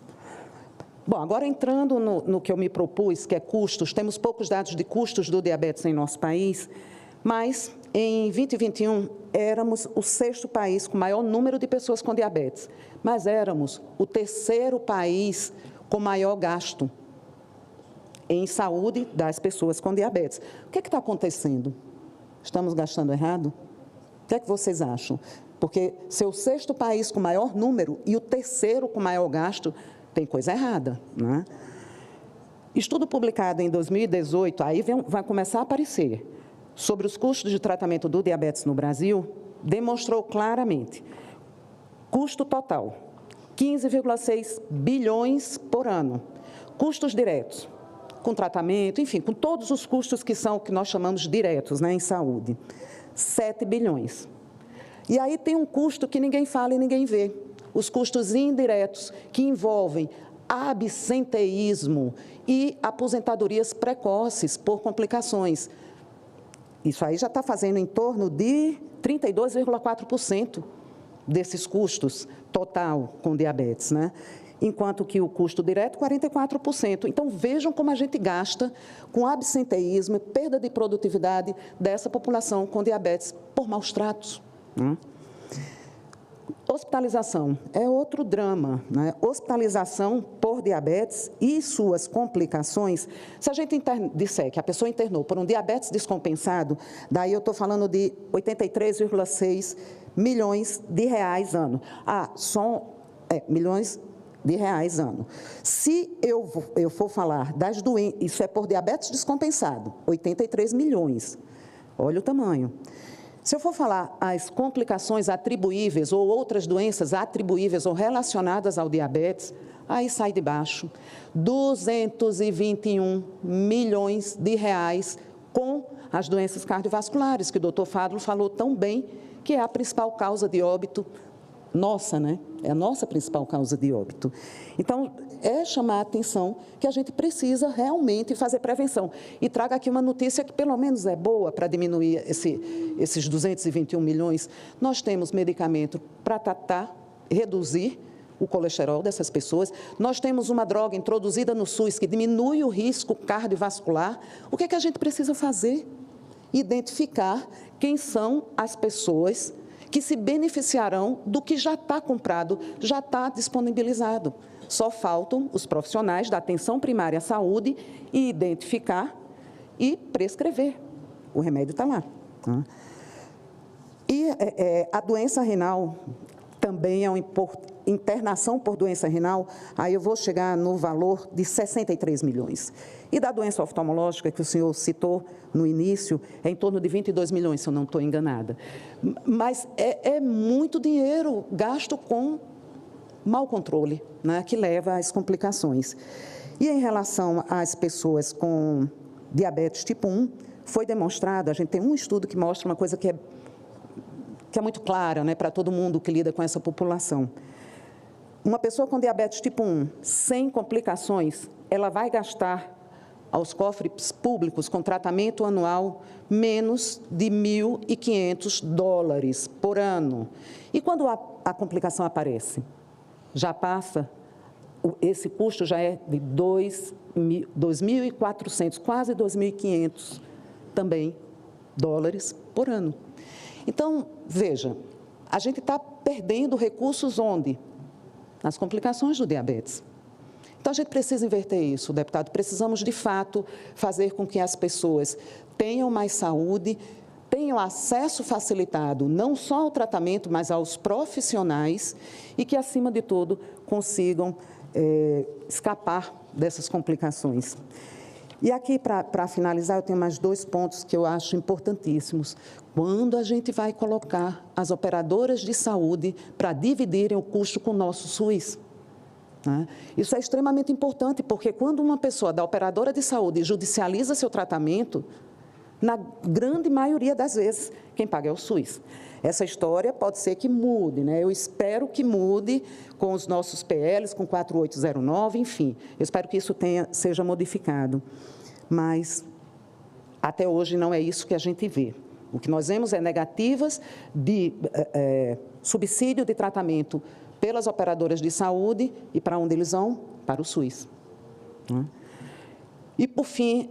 Bom, agora entrando no que eu me propus, que é custos, temos poucos dados de custos do diabetes em nosso país, mas em 2021 éramos o 6º país com maior número de pessoas com diabetes, mas éramos o 3º país com maior gasto em saúde das pessoas com diabetes. O que está acontecendo? Estamos gastando errado? O que é que vocês acham? Porque ser o 6º país com maior número e o 3º com maior gasto, tem coisa errada, né? Estudo publicado em 2018, aí vai começar a aparecer, sobre os custos de tratamento do diabetes no Brasil, demonstrou claramente, custo total, 15,6 bilhões por ano, custos diretos, com tratamento, enfim, com todos os custos que são o que nós chamamos diretos, né, em saúde, 7 bilhões. E aí tem um custo que ninguém fala e ninguém vê, os custos indiretos, que envolvem absenteísmo e aposentadorias precoces por complicações. Isso aí já está fazendo em torno de 32,4% desses custos total com diabetes, né? Enquanto que o custo direto, 44%. Então, vejam como a gente gasta com absenteísmo e perda de produtividade dessa população com diabetes por maus tratos, né? Hospitalização é outro drama, né? Hospitalização por diabetes e suas complicações. Se a gente disser que a pessoa internou por um diabetes descompensado, daí eu estou falando de 83,6 milhões de reais ano. Milhões de reais ano. Se eu for falar das doenças, isso é por diabetes descompensado, 83 milhões. Olha o tamanho. Se eu for falar as complicações atribuíveis ou outras doenças atribuíveis ou relacionadas ao diabetes, aí sai de baixo 221 milhões de reais com as doenças cardiovasculares, que o doutor Fádulo falou tão bem, que é a principal causa de óbito nossa, né? É a nossa principal causa de óbito. Então, é chamar a atenção que a gente precisa realmente fazer prevenção. E traga aqui uma notícia que pelo menos é boa para diminuir esses 221 milhões. Nós temos medicamento para tratar, reduzir o colesterol dessas pessoas. Nós temos uma droga introduzida no SUS que diminui o risco cardiovascular. O que é que a gente precisa fazer? Identificar quem são as pessoas que se beneficiarão do que já está comprado, já está disponibilizado. Só faltam os profissionais da atenção primária à saúde e identificar e prescrever. O remédio está lá. E a doença renal também é uma internação por doença renal, aí eu vou chegar no valor de 63 milhões. E da doença oftalmológica, que o senhor citou no início, é em torno de 22 milhões, se eu não estou enganada. Mas é muito dinheiro gasto com mau controle, né, que leva às complicações. E em relação às pessoas com diabetes tipo 1, foi demonstrado, a gente tem um estudo que mostra uma coisa que é muito clara, né, para todo mundo que lida com essa população. Uma pessoa com diabetes tipo 1, sem complicações, ela vai gastar aos cofres públicos com tratamento anual menos de $1.500 por ano. E quando a complicação aparece? Já passa, esse custo já é de 2.400, quase 2.500 também dólares por ano. Então, veja, a gente está perdendo recursos onde? Nas complicações do diabetes. Então, a gente precisa inverter isso, deputado. Precisamos, de fato, fazer com que as pessoas tenham mais saúde, tenham acesso facilitado, não só ao tratamento, mas aos profissionais e que, acima de tudo, consigam escapar dessas complicações. E aqui, para finalizar, eu tenho mais 2 pontos que eu acho importantíssimos. Quando a gente vai colocar as operadoras de saúde para dividirem o custo com o nosso SUS, né? Isso é extremamente importante, porque quando uma pessoa da operadora de saúde judicializa seu tratamento, Na grande maioria das vezes, quem paga é o SUS. Essa história pode ser que mude, né? Eu espero que mude com os nossos PLs, com 4809, enfim. Eu espero que isso seja modificado. Mas, até hoje, não é isso que a gente vê. O que nós vemos é negativas de subsídio de tratamento pelas operadoras de saúde e para onde eles vão? Para o SUS. E, por fim,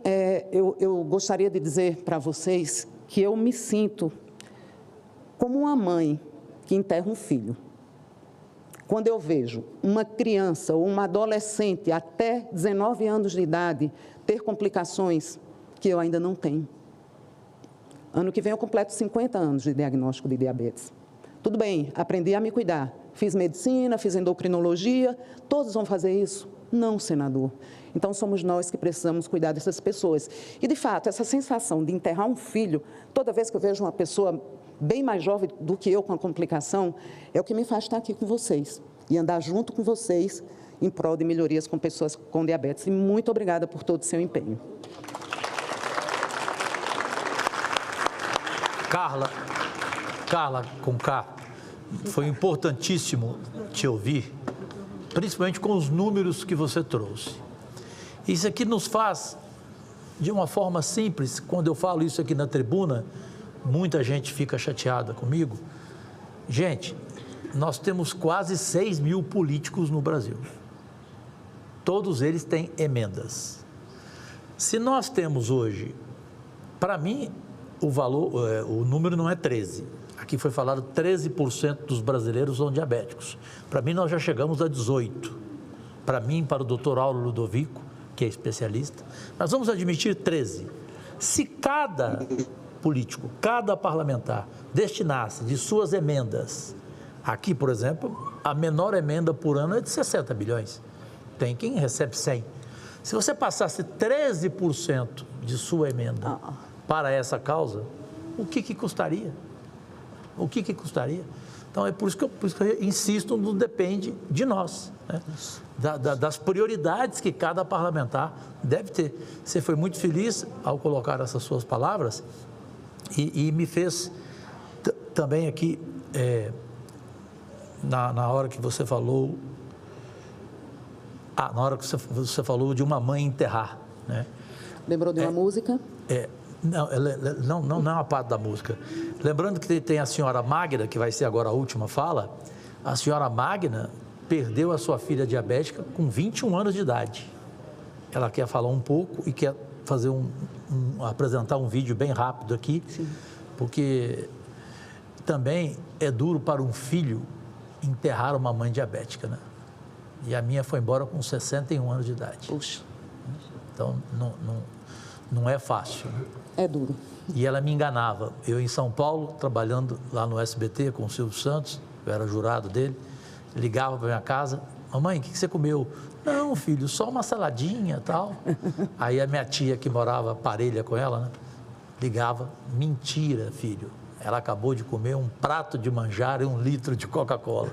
eu gostaria de dizer para vocês que eu me sinto como uma mãe que enterra um filho. Quando eu vejo uma criança ou uma adolescente até 19 anos de idade ter complicações que eu ainda não tenho. Ano que vem eu completo 50 anos de diagnóstico de diabetes. Tudo bem, aprendi a me cuidar. Fiz medicina, fiz endocrinologia, todos vão fazer isso? Não, senador. Então, somos nós que precisamos cuidar dessas pessoas. E, de fato, essa sensação de enterrar um filho, toda vez que eu vejo uma pessoa bem mais jovem do que eu com a complicação, é o que me faz estar aqui com vocês e andar junto com vocês em prol de melhorias com pessoas com diabetes. E muito obrigada por todo o seu empenho. Carla, com K, foi importantíssimo te ouvir, principalmente com os números que você trouxe. Isso aqui nos faz, de uma forma simples, quando eu falo isso aqui na tribuna, muita gente fica chateada comigo. Gente, nós temos quase 6 mil políticos no Brasil. Todos eles têm emendas. Se nós temos hoje, para mim, o número não é 13. Aqui foi falado 13% dos brasileiros são diabéticos. Para mim, nós já chegamos a 18%. Para mim, para o doutor Auro Ludovico, que é especialista, nós vamos admitir 13%. Se cada político, cada parlamentar destinasse de suas emendas, aqui, por exemplo, a menor emenda por ano é de 60 bilhões. Tem quem recebe 100. Se você passasse 13% de sua emenda para essa causa, o que custaria? O que custaria? Então, é por isso que eu insisto, não depende de nós, né? Das prioridades que cada parlamentar deve ter. Você foi muito feliz ao colocar essas suas palavras e me fez também aqui, na hora que você falou, na hora que você falou de uma mãe enterrar, né? Lembrou de uma música? Não é uma parte da música. Lembrando que tem a senhora Magna, que vai ser agora a última fala. A senhora Magna perdeu a sua filha diabética com 21 anos de idade. Ela quer falar um pouco e quer fazer apresentar um vídeo bem rápido aqui. Sim. Porque também é duro para um filho enterrar uma mãe diabética, né? E a minha foi embora com 61 anos de idade. Puxa. Então, não é fácil, né? É duro. E ela me enganava. Eu em São Paulo, trabalhando lá no SBT com o Silvio Santos, eu era jurado dele, ligava para minha casa: mamãe, o que você comeu? Não, filho, só uma saladinha e tal. Aí a minha tia, que morava parelha com ela, né, ligava: mentira, filho, ela acabou de comer um prato de manjar e 1 litro de Coca-Cola.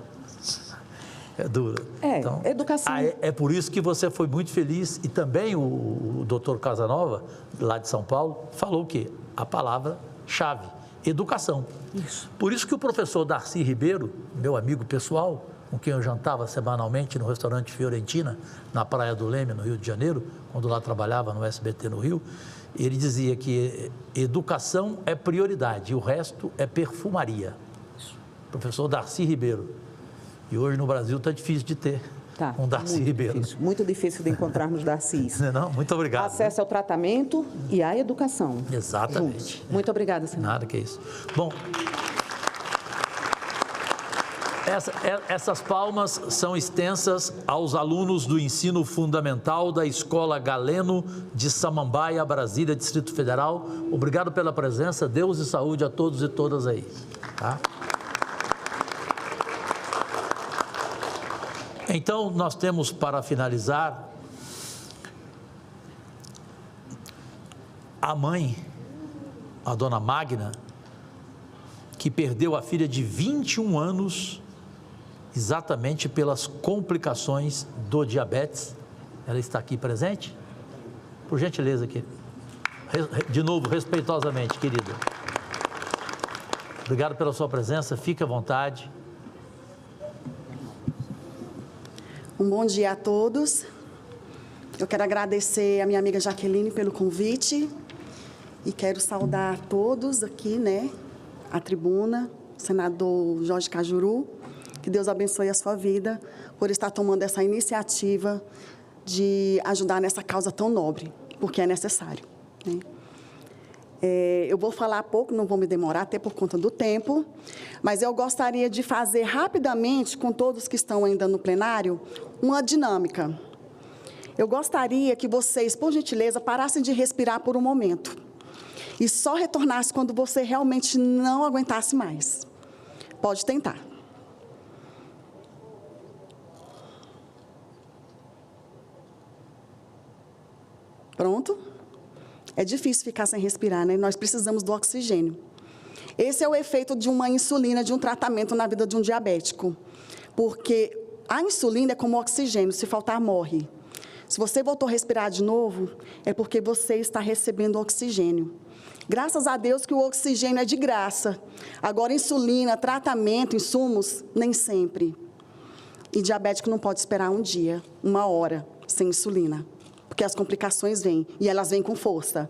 É duro. Então, educação. É por isso que você foi muito feliz. E também o doutor Casanova, lá de São Paulo, falou o quê? A palavra-chave: educação. Isso. Por isso que o professor Darcy Ribeiro, meu amigo pessoal, com quem eu jantava semanalmente no restaurante Fiorentina, na Praia do Leme, no Rio de Janeiro, quando lá trabalhava no SBT no Rio, ele dizia que educação é prioridade e o resto é perfumaria. Isso. Professor Darcy Ribeiro. E hoje no Brasil está difícil de ter um Darcy Ribeiro. Muito difícil de encontrarmos Darcys. Não, muito obrigado. Acesso ao tratamento e à educação. Exatamente. Juntos. Muito obrigada, senhor. Nada que isso. Bom, essas palmas são extensas aos alunos do ensino fundamental da Escola Galeno de Samambaia, Brasília, Distrito Federal. Obrigado pela presença. Deus e saúde a todos e todas aí. Tá? Então, nós temos, para finalizar, a mãe, a dona Magna, que perdeu a filha de 21 anos, exatamente pelas complicações do diabetes. Ela está aqui presente? Por gentileza, aqui. De novo, respeitosamente, querida. Obrigado pela sua presença, fique à vontade. Um bom dia a todos. Eu quero agradecer a minha amiga Jaqueline pelo convite e quero saudar todos aqui, né, a tribuna, o senador Jorge Cajuru, que Deus abençoe a sua vida por estar tomando essa iniciativa de ajudar nessa causa tão nobre, porque é necessário, né? Eu vou falar pouco, não vou me demorar, até por conta do tempo, mas eu gostaria de fazer rapidamente, com todos que estão ainda no plenário, uma dinâmica. Eu gostaria que vocês, por gentileza, parassem de respirar por um momento e só retornassem quando você realmente não aguentasse mais. Pode tentar. Pronto? É difícil ficar sem respirar, né? Nós precisamos do oxigênio. Esse é o efeito de uma insulina, de um tratamento na vida de um diabético. Porque a insulina é como oxigênio, se faltar, morre. Se você voltou a respirar de novo, é porque você está recebendo oxigênio. Graças a Deus que o oxigênio é de graça. Agora, insulina, tratamento, insumos, nem sempre. E diabético não pode esperar um dia, uma hora, sem insulina. Porque as complicações vêm, e elas vêm com força.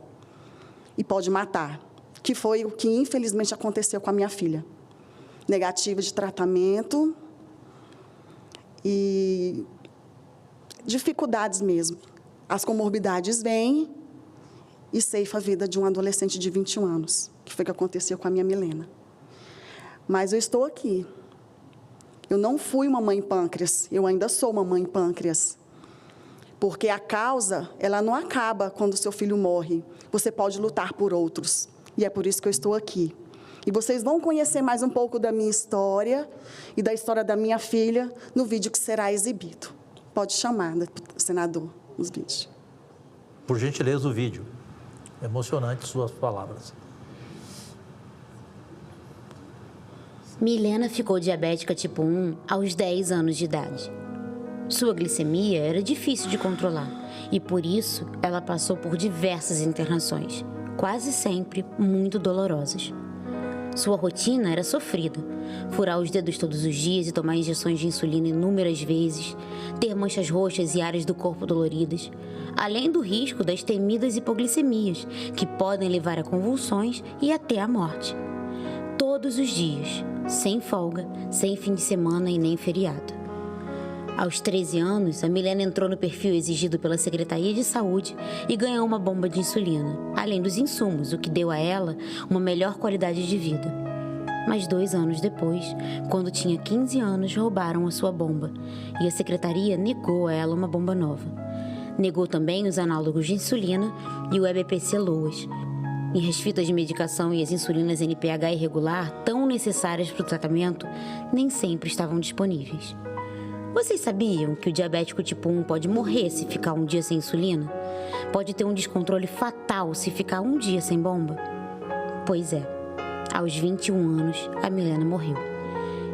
E pode matar, que foi o que infelizmente aconteceu com a minha filha. Negativa de tratamento e dificuldades mesmo. As comorbidades vêm e ceifa a vida de um adolescente de 21 anos, que foi o que aconteceu com a minha Milena. Mas eu estou aqui. Eu não fui uma mãe pâncreas, eu ainda sou uma mãe pâncreas. Porque a causa, ela não acaba quando o seu filho morre. Você pode lutar por outros. E é por isso que eu estou aqui. E vocês vão conhecer mais um pouco da minha história e da história da minha filha no vídeo que será exibido. Pode chamar, senador, os vídeos. Por gentileza, o vídeo. Emocionante suas palavras. Milena ficou diabética tipo 1 aos 10 anos de idade. Sua glicemia era difícil de controlar e, por isso, ela passou por diversas internações, quase sempre muito dolorosas. Sua rotina era sofrida: furar os dedos todos os dias e tomar injeções de insulina inúmeras vezes, ter manchas roxas e áreas do corpo doloridas, além do risco das temidas hipoglicemias, que podem levar a convulsões e até a morte. Todos os dias, sem folga, sem fim de semana e nem feriado. Aos 13 anos, a Milena entrou no perfil exigido pela Secretaria de Saúde e ganhou uma bomba de insulina, além dos insumos, o que deu a ela uma melhor qualidade de vida. Mas 2 anos depois, quando tinha 15 anos, roubaram a sua bomba e a Secretaria negou a ela uma bomba nova. Negou também os análogos de insulina e o EBPC-LOAS. E as fitas de medicação e as insulinas NPH irregular, tão necessárias para o tratamento, nem sempre estavam disponíveis. Vocês sabiam que o diabético tipo 1 pode morrer se ficar um dia sem insulina? Pode ter um descontrole fatal se ficar um dia sem bomba? Pois é, aos 21 anos, a Milena morreu.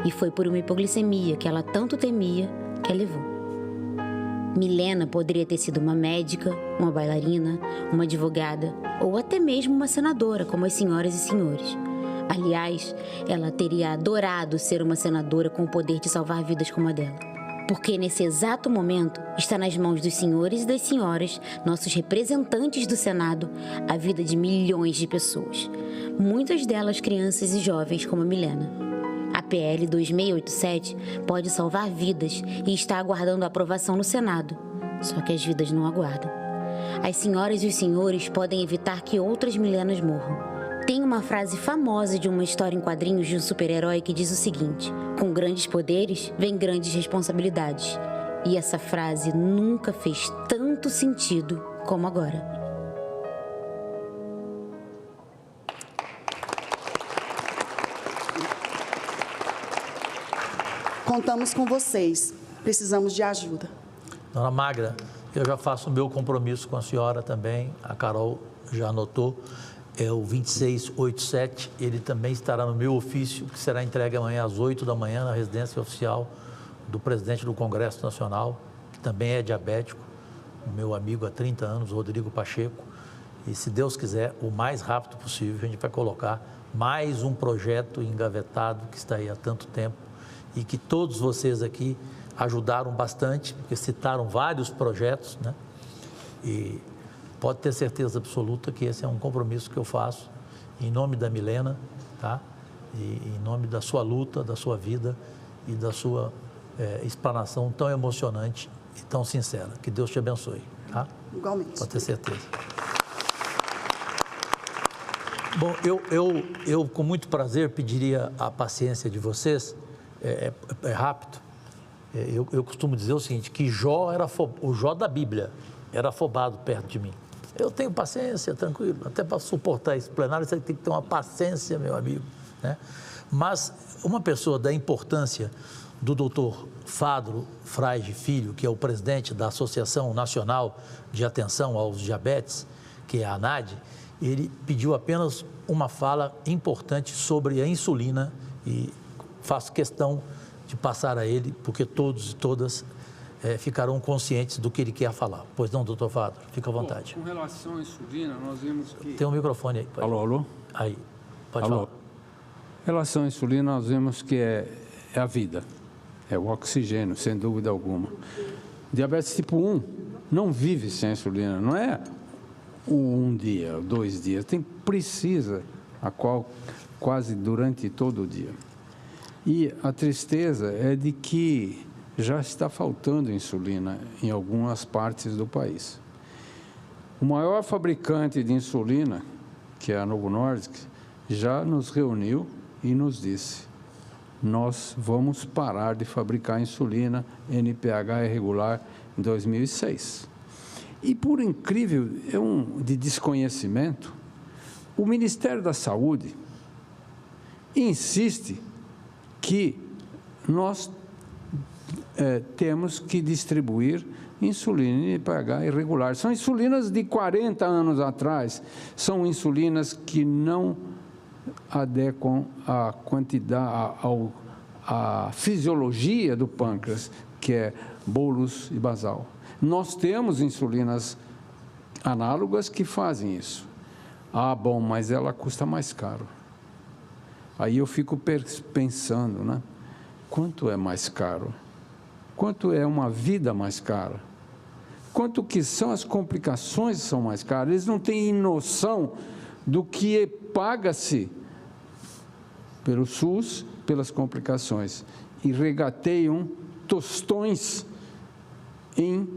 E foi por uma hipoglicemia que ela tanto temia que a levou. Milena poderia ter sido uma médica, uma bailarina, uma advogada ou até mesmo uma senadora, como as senhoras e senhores. Aliás, ela teria adorado ser uma senadora com o poder de salvar vidas como a dela. Porque nesse exato momento está nas mãos dos senhores e das senhoras, nossos representantes do Senado, a vida de milhões de pessoas. Muitas delas crianças e jovens como a Milena. A PL 2687 pode salvar vidas e está aguardando a aprovação no Senado. Só que as vidas não aguardam. As senhoras e os senhores podem evitar que outras Milenas morram. Tem uma frase famosa de uma história em quadrinhos de um super-herói que diz o seguinte: com grandes poderes, vem grandes responsabilidades. E essa frase nunca fez tanto sentido como agora. Contamos com vocês. Precisamos de ajuda. Dona Magda, eu já faço o meu compromisso com a senhora também. A Carol já anotou. É o 2687, ele também estará no meu ofício, que será entregue amanhã às 8 da manhã na residência oficial do presidente do Congresso Nacional, que também é diabético, meu amigo há 30 anos, Rodrigo Pacheco, E, se Deus quiser, o mais rápido possível, a gente vai colocar mais um projeto engavetado que está aí há tanto tempo e que todos vocês aqui ajudaram bastante, porque citaram vários projetos, né? E pode ter certeza absoluta que esse é um compromisso que eu faço em nome da Milena, tá? E em nome da sua luta, da sua vida e da sua explanação tão emocionante e tão sincera. Que Deus te abençoe, tá? Igualmente. Pode ter certeza. Bom, eu com muito prazer pediria a paciência de vocês, é rápido. Eu costumo dizer o seguinte, que o Jó da Bíblia era afobado perto de mim. Eu tenho paciência, tranquilo, até para suportar esse plenário você tem que ter uma paciência, meu amigo, né? Mas uma pessoa da importância do doutor Fadro Frage Filho, que é o presidente da Associação Nacional de Atenção aos Diabetes, que é a ANAD, ele pediu apenas uma fala importante sobre a insulina e faço questão de passar a ele, porque todos e todas ficarão conscientes do que ele quer falar. Pois não, doutor Fadro? Fica à vontade. Com relação à insulina, nós vimos que... Tem um microfone aí. Alô, alô? Aí, pode alô. falar. Em relação à insulina, nós vemos que é a vida, é o oxigênio, sem dúvida alguma. Diabetes tipo 1 não vive sem insulina, não é um dia, 2 dias, precisa quase durante todo o dia. E a tristeza é de que já está faltando insulina em algumas partes do país. O maior fabricante de insulina, que é a Novo Nordisk, já nos reuniu e nos disse: nós vamos parar de fabricar insulina NPH irregular em 2006. E, por incrível, de desconhecimento, o Ministério da Saúde insiste que nós temos que distribuir insulina NPH irregular. São insulinas de 40 anos atrás, são insulinas que não adequam a quantidade, a fisiologia do pâncreas, que é bolus e basal. Nós temos insulinas análogas que fazem isso. Ah, bom, mas ela custa mais caro. Aí eu fico pensando, né? Quanto é mais caro? Quanto é uma vida mais cara? Quanto que são as complicações que são mais caras? Eles não têm noção do que paga-se pelo SUS, pelas complicações, e regateiam tostões em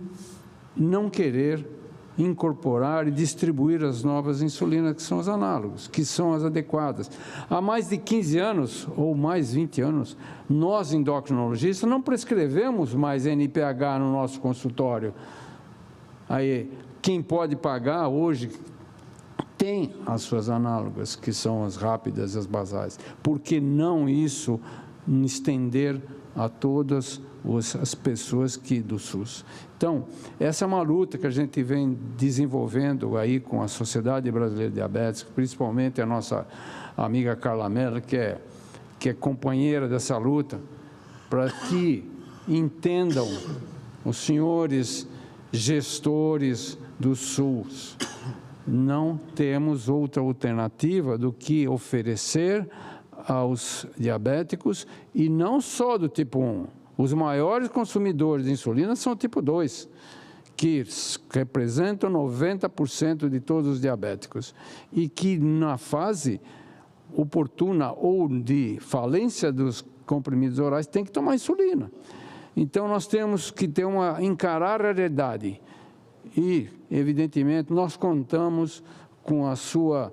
não querer incorporar e distribuir as novas insulinas, que são os análogos, que são as adequadas. Há mais de 15 anos, ou mais 20 anos, nós, endocrinologistas, não prescrevemos mais NPH no nosso consultório. Aí, quem pode pagar hoje tem as suas análogas, que são as rápidas e as basais. Por que não isso estender a todas as pessoas do SUS? Então, essa é uma luta que a gente vem desenvolvendo aí com a Sociedade Brasileira de Diabetes, principalmente a nossa amiga Carla Mello, que é companheira dessa luta, para que entendam os senhores gestores do SUS. Não temos outra alternativa do que oferecer aos diabéticos, e não só do tipo 1. Os maiores consumidores de insulina são o tipo 2, que representam 90% de todos os diabéticos, e que na fase oportuna ou de falência dos comprimidos orais tem que tomar insulina. Então nós temos que encarar a realidade e, evidentemente, nós contamos com a sua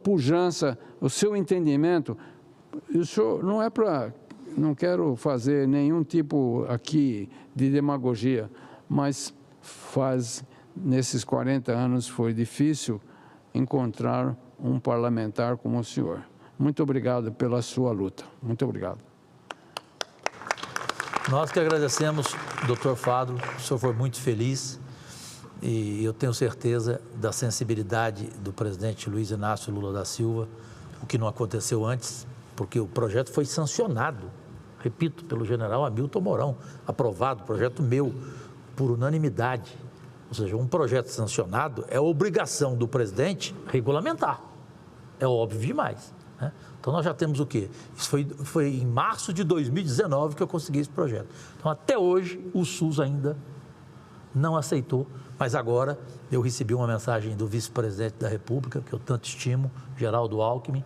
pujança, o seu entendimento. Isso não é não quero fazer nenhum tipo aqui de demagogia, mas nesses 40 anos foi difícil encontrar um parlamentar como o senhor. Muito obrigado pela sua luta. Muito obrigado. Nós que agradecemos, doutor Fadro, o senhor foi muito feliz e eu tenho certeza da sensibilidade do presidente Luiz Inácio Lula da Silva, o que não aconteceu antes, porque o projeto foi sancionado, repito, pelo general Hamilton Mourão, aprovado, projeto meu, por unanimidade. Ou seja, um projeto sancionado é obrigação do presidente regulamentar. É óbvio demais, né? Então, nós já temos o quê? Isso foi em março de 2019 que eu consegui esse projeto. Então, até hoje, o SUS ainda não aceitou, mas agora eu recebi uma mensagem do vice-presidente da República, que eu tanto estimo, Geraldo Alckmin,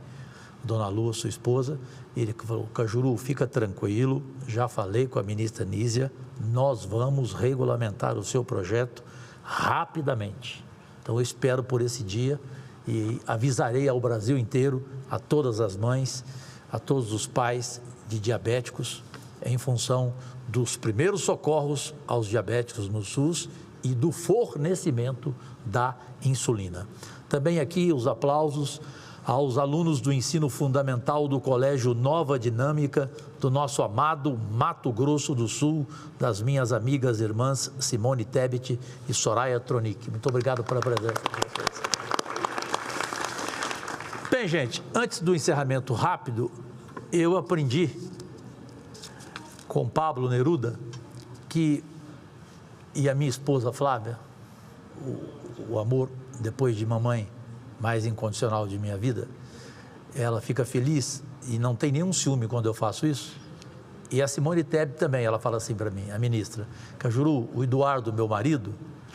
Dona Lua, sua esposa, ele falou: Cajuru, fica tranquilo, já falei com a ministra Nízia, nós vamos regulamentar o seu projeto rapidamente. Então, eu espero por esse dia e avisarei ao Brasil inteiro, a todas as mães, a todos os pais de diabéticos, em função dos primeiros socorros aos diabéticos no SUS e do fornecimento da insulina. Também aqui os aplausos aos alunos do ensino fundamental do Colégio Nova Dinâmica, do nosso amado Mato Grosso do Sul, das minhas amigas irmãs Simone Tebet e Soraya Tronic. Muito obrigado pela presença de vocês. Bem, gente, antes do encerramento rápido, eu aprendi com Pablo Neruda e a minha esposa Flávia, o amor depois de mamãe mais incondicional de minha vida, ela fica feliz e não tem nenhum ciúme quando eu faço isso. E a Simone Tebet também, ela fala assim para mim, a ministra: Cajuru, o Eduardo, meu marido,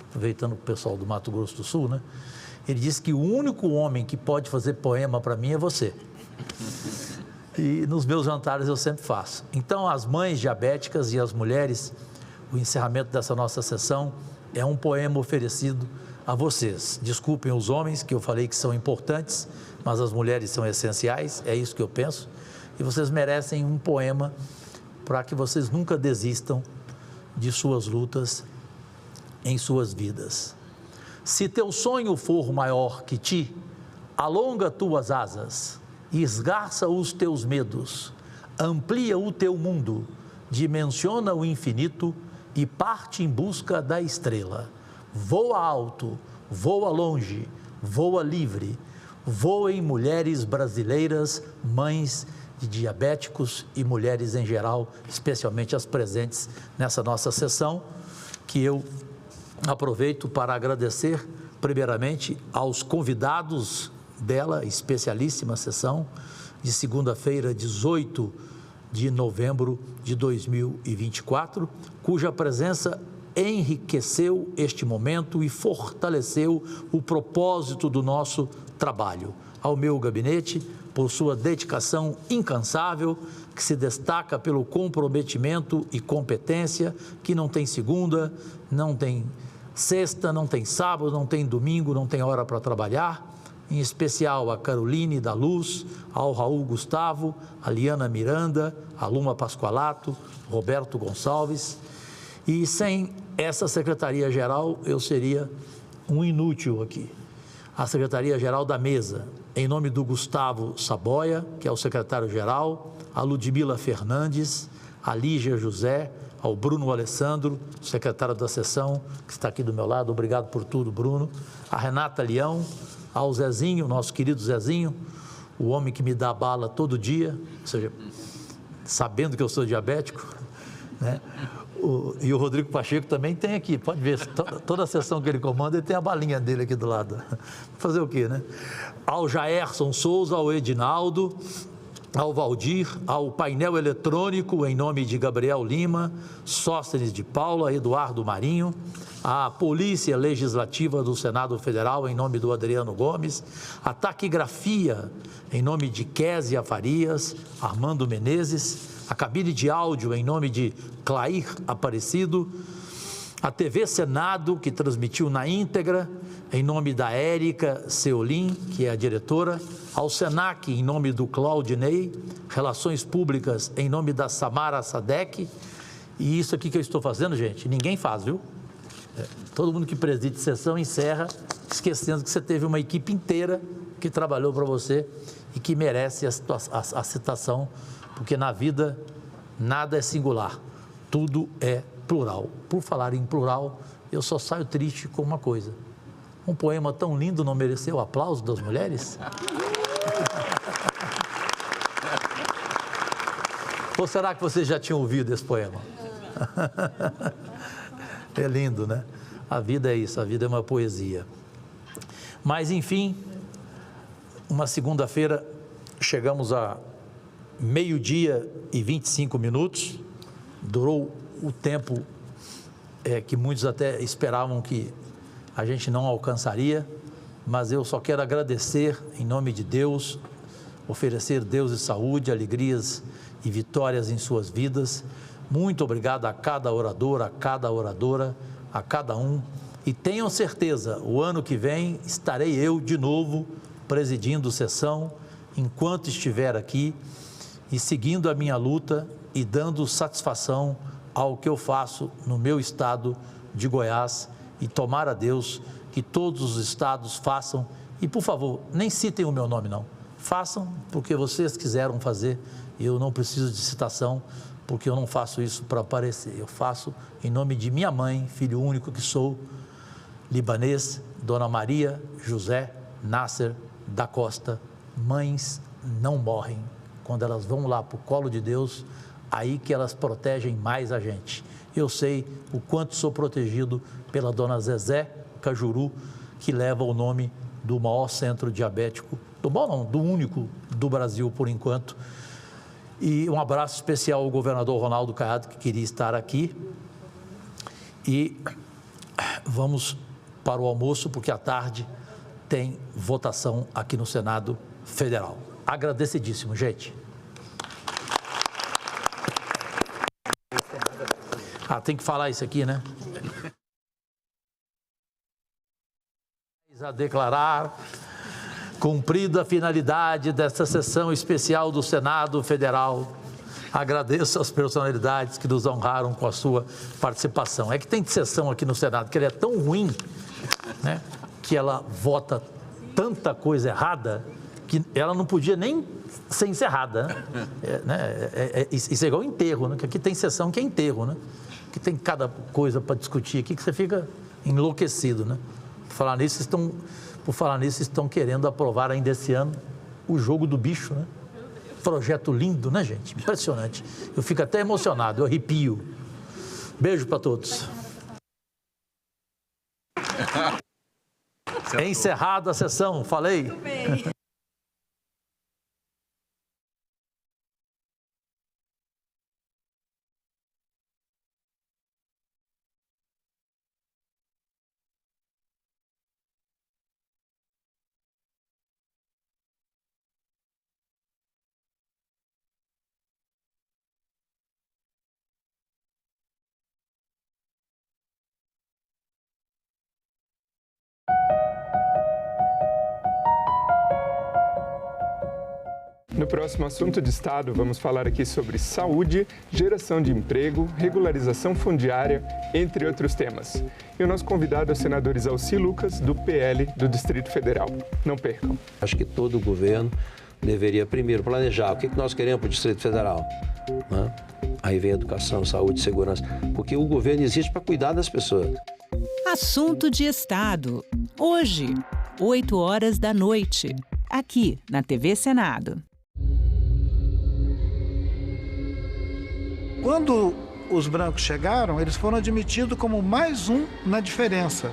aproveitando o pessoal do Mato Grosso do Sul, né? Ele disse que o único homem que pode fazer poema para mim é você. E nos meus jantares eu sempre faço. Então, as mães diabéticas e as mulheres, o encerramento dessa nossa sessão é um poema oferecido a vocês. Desculpem os homens, que eu falei que são importantes, mas as mulheres são essenciais, é isso que eu penso. E vocês merecem um poema para que vocês nunca desistam de suas lutas em suas vidas. Se teu sonho for maior que ti, alonga tuas asas, esgarça os teus medos, amplia o teu mundo, dimensiona o infinito e parte em busca da estrela. Voa alto, voa longe, voa livre, voem mulheres brasileiras, mães de diabéticos e mulheres em geral, especialmente as presentes nessa nossa sessão, que eu aproveito para agradecer, primeiramente, aos convidados dela, especialíssima sessão, de segunda-feira, 18 de novembro de 2024, cuja presença enriqueceu este momento e fortaleceu o propósito do nosso trabalho. Ao meu gabinete, por sua dedicação incansável, que se destaca pelo comprometimento e competência, que não tem segunda, não tem sexta, não tem sábado, não tem domingo, não tem hora para trabalhar. Em especial a Caroline da Luz, ao Raul Gustavo, a Liana Miranda, a Luma Pascoalato, Roberto Gonçalves. E sem essa Secretaria-Geral, eu seria um inútil aqui. A Secretaria-Geral da Mesa, em nome do Gustavo Saboia, que é o secretário-geral, a Ludmila Fernandes, a Lígia José, ao Bruno Alessandro, secretário da sessão, que está aqui do meu lado, obrigado por tudo, Bruno, a Renata Leão, ao Zezinho, nosso querido Zezinho, o homem que me dá bala todo dia, ou seja, sabendo que eu sou diabético, né? E o Rodrigo Pacheco também tem aqui, pode ver, toda a sessão que ele comanda, ele tem a balinha dele aqui do lado. Fazer o quê, né? Ao Jaerson Souza, ao Edinaldo, ao Valdir, ao painel eletrônico, em nome de Gabriel Lima, Sóstenes de Paula, Eduardo Marinho, à Polícia Legislativa do Senado Federal, em nome do Adriano Gomes, a Taquigrafia, em nome de Késia Farias, Armando Menezes, a cabine de áudio, em nome de Clair Aparecido, a TV Senado, que transmitiu na íntegra, em nome da Érica Seolim, que é a diretora, ao Senac, em nome do Claudinei, Relações Públicas, em nome da Samara Sadek, e isso aqui que eu estou fazendo, gente, ninguém faz, viu? Todo mundo que preside sessão encerra, esquecendo que você teve uma equipe inteira que trabalhou para você e que merece a citação, porque na vida nada é singular, tudo é plural. Por falar em plural, eu só saio triste com uma coisa: um poema tão lindo não mereceu o aplauso das mulheres? Ou será que vocês já tinham ouvido esse poema? É lindo, né? A vida é isso, a vida é uma poesia. Mas, enfim, uma segunda-feira, chegamos a 12h e 25 minutos, durou o tempo que muitos até esperavam que a gente não alcançaria, mas eu só quero agradecer, em nome de Deus, oferecer Deus e saúde, alegrias e vitórias em suas vidas. Muito obrigado a cada orador, a cada oradora, a cada um. E tenham certeza, o ano que vem estarei eu de novo presidindo sessão, enquanto estiver aqui e seguindo a minha luta e dando satisfação ao que eu faço no meu estado de Goiás. E tomara a Deus que todos os estados façam, e por favor, nem citem o meu nome não, façam porque vocês quiseram fazer, eu não preciso de citação, porque eu não faço isso para aparecer, eu faço em nome de minha mãe, filho único que sou, libanês, Dona Maria José Nasser da Costa. Mães não morrem, quando elas vão lá para o colo de Deus, aí que elas protegem mais a gente. Eu sei o quanto sou protegido pela Dona Zezé Cajuru, que leva o nome do maior centro diabético, do único do Brasil por enquanto. E um abraço especial ao governador Ronaldo Caiado, que queria estar aqui. E vamos para o almoço, porque à tarde tem votação aqui no Senado Federal. Agradecidíssimo, gente. Tem que falar isso aqui, né? A declarar cumprida a finalidade desta sessão especial do Senado Federal. Agradeço às personalidades que nos honraram com a sua participação. É que tem sessão aqui no Senado que ela é tão ruim, né, que ela vota tanta coisa errada que ela não podia nem ser encerrada. Isso é igual enterro, né? Que aqui tem sessão que é enterro, né? Que tem cada coisa para discutir aqui que você fica enlouquecido, né? Por falar nisso, estão querendo aprovar ainda esse ano o jogo do bicho, né? Projeto lindo, né, gente? Impressionante. Eu fico até emocionado, eu arrepio. Beijo para todos. É encerrada a sessão, falei. Muito bem. No próximo assunto de Estado, vamos falar aqui sobre saúde, geração de emprego, regularização fundiária, entre outros temas. E o nosso convidado é o senador Isalci Lucas, do PL do Distrito Federal. Não percam. Acho que todo governo deveria primeiro planejar o que nós queremos para o Distrito Federal. Né? Aí vem educação, saúde, segurança, porque o governo existe para cuidar das pessoas. Assunto de Estado. Hoje, 20h, aqui na TV Senado. Quando os brancos chegaram, eles foram admitidos como mais um na diferença.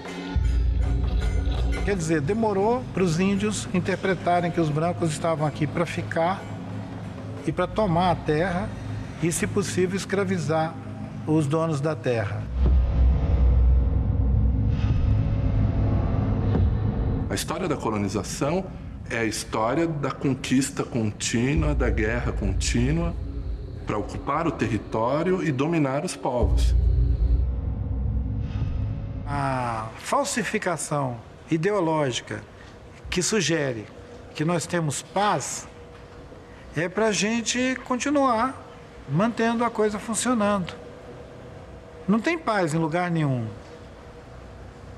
Quer dizer, demorou para os índios interpretarem que os brancos estavam aqui para ficar e para tomar a terra e, se possível, escravizar os donos da terra. A história da colonização é a história da conquista contínua, da guerra contínua, para ocupar o território e dominar os povos. A falsificação ideológica que sugere que nós temos paz é para a gente continuar mantendo a coisa funcionando. Não tem paz em lugar nenhum.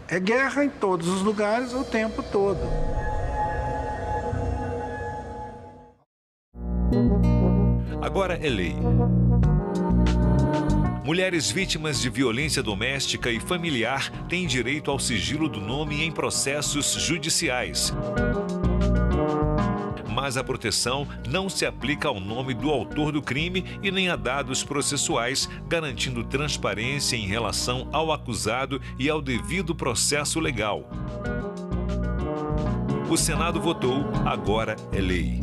É guerra em todos os lugares o tempo todo. Agora é lei. Mulheres vítimas de violência doméstica e familiar têm direito ao sigilo do nome em processos judiciais. mas a proteção não se aplica ao nome do autor do crime e nem a dados processuais, garantindo transparência em relação ao acusado e ao devido processo legal. O Senado votou, agora é lei.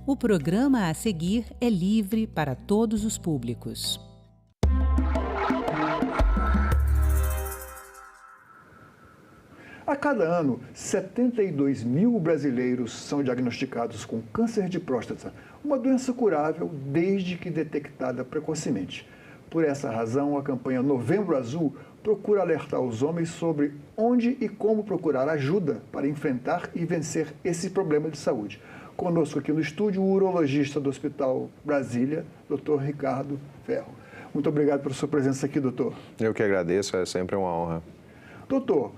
O programa a seguir é livre para todos os públicos. A cada ano, 72 mil brasileiros são diagnosticados com câncer de próstata, uma doença curável desde que detectada precocemente. Por essa razão, a campanha Novembro Azul procura alertar os homens sobre onde e como procurar ajuda para enfrentar e vencer esse problema de saúde. Conosco aqui no estúdio, o urologista do Hospital Brasília, Dr. Ricardo Ferro. Muito obrigado pela sua presença aqui, doutor. Eu que agradeço, é sempre uma honra. Doutor,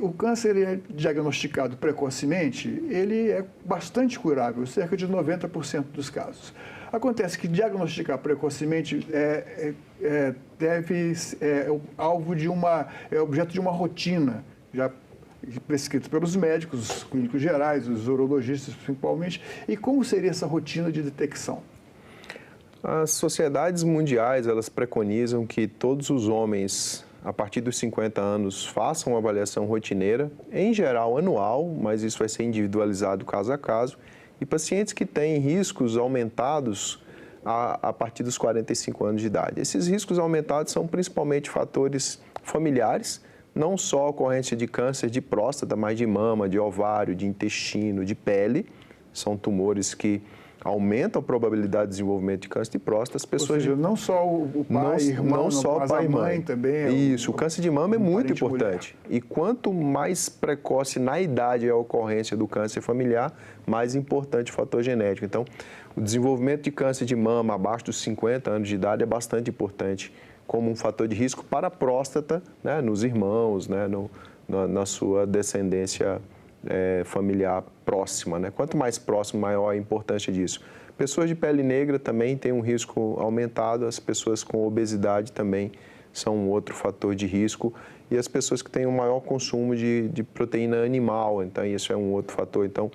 o câncer é diagnosticado precocemente, ele é bastante curável, cerca de 90% dos casos. Acontece que diagnosticar precocemente é objeto de uma rotina, já prescrito pelos médicos, os clínicos gerais, os urologistas principalmente. E como seria essa rotina de detecção? As sociedades mundiais, elas preconizam que todos os homens, a partir dos 50 anos, façam uma avaliação rotineira, em geral anual, mas isso vai ser individualizado caso a caso, e pacientes que têm riscos aumentados a partir dos 45 anos de idade. Esses riscos aumentados são principalmente fatores familiares, não só a ocorrência de câncer de próstata, mas de mama, de ovário, de intestino, de pele. São tumores que aumentam a probabilidade de desenvolvimento de câncer de próstata. As pessoas, ou seja, não só o pai e irmão, não só mas pai a mãe também. Isso, o câncer de mama é muito importante. Mulher. E quanto mais precoce na idade é a ocorrência do câncer familiar, mais importante o fator genético. Então, o desenvolvimento de câncer de mama abaixo dos 50 anos de idade é bastante importante como um fator de risco para a próstata, né, nos irmãos, né, na sua descendência familiar próxima, né? Quanto mais próximo, maior a importância disso. Pessoas de pele negra também têm um risco aumentado, as pessoas com obesidade também são um outro fator de risco, e as pessoas que têm um maior consumo de proteína animal, então isso é um outro fator. Então,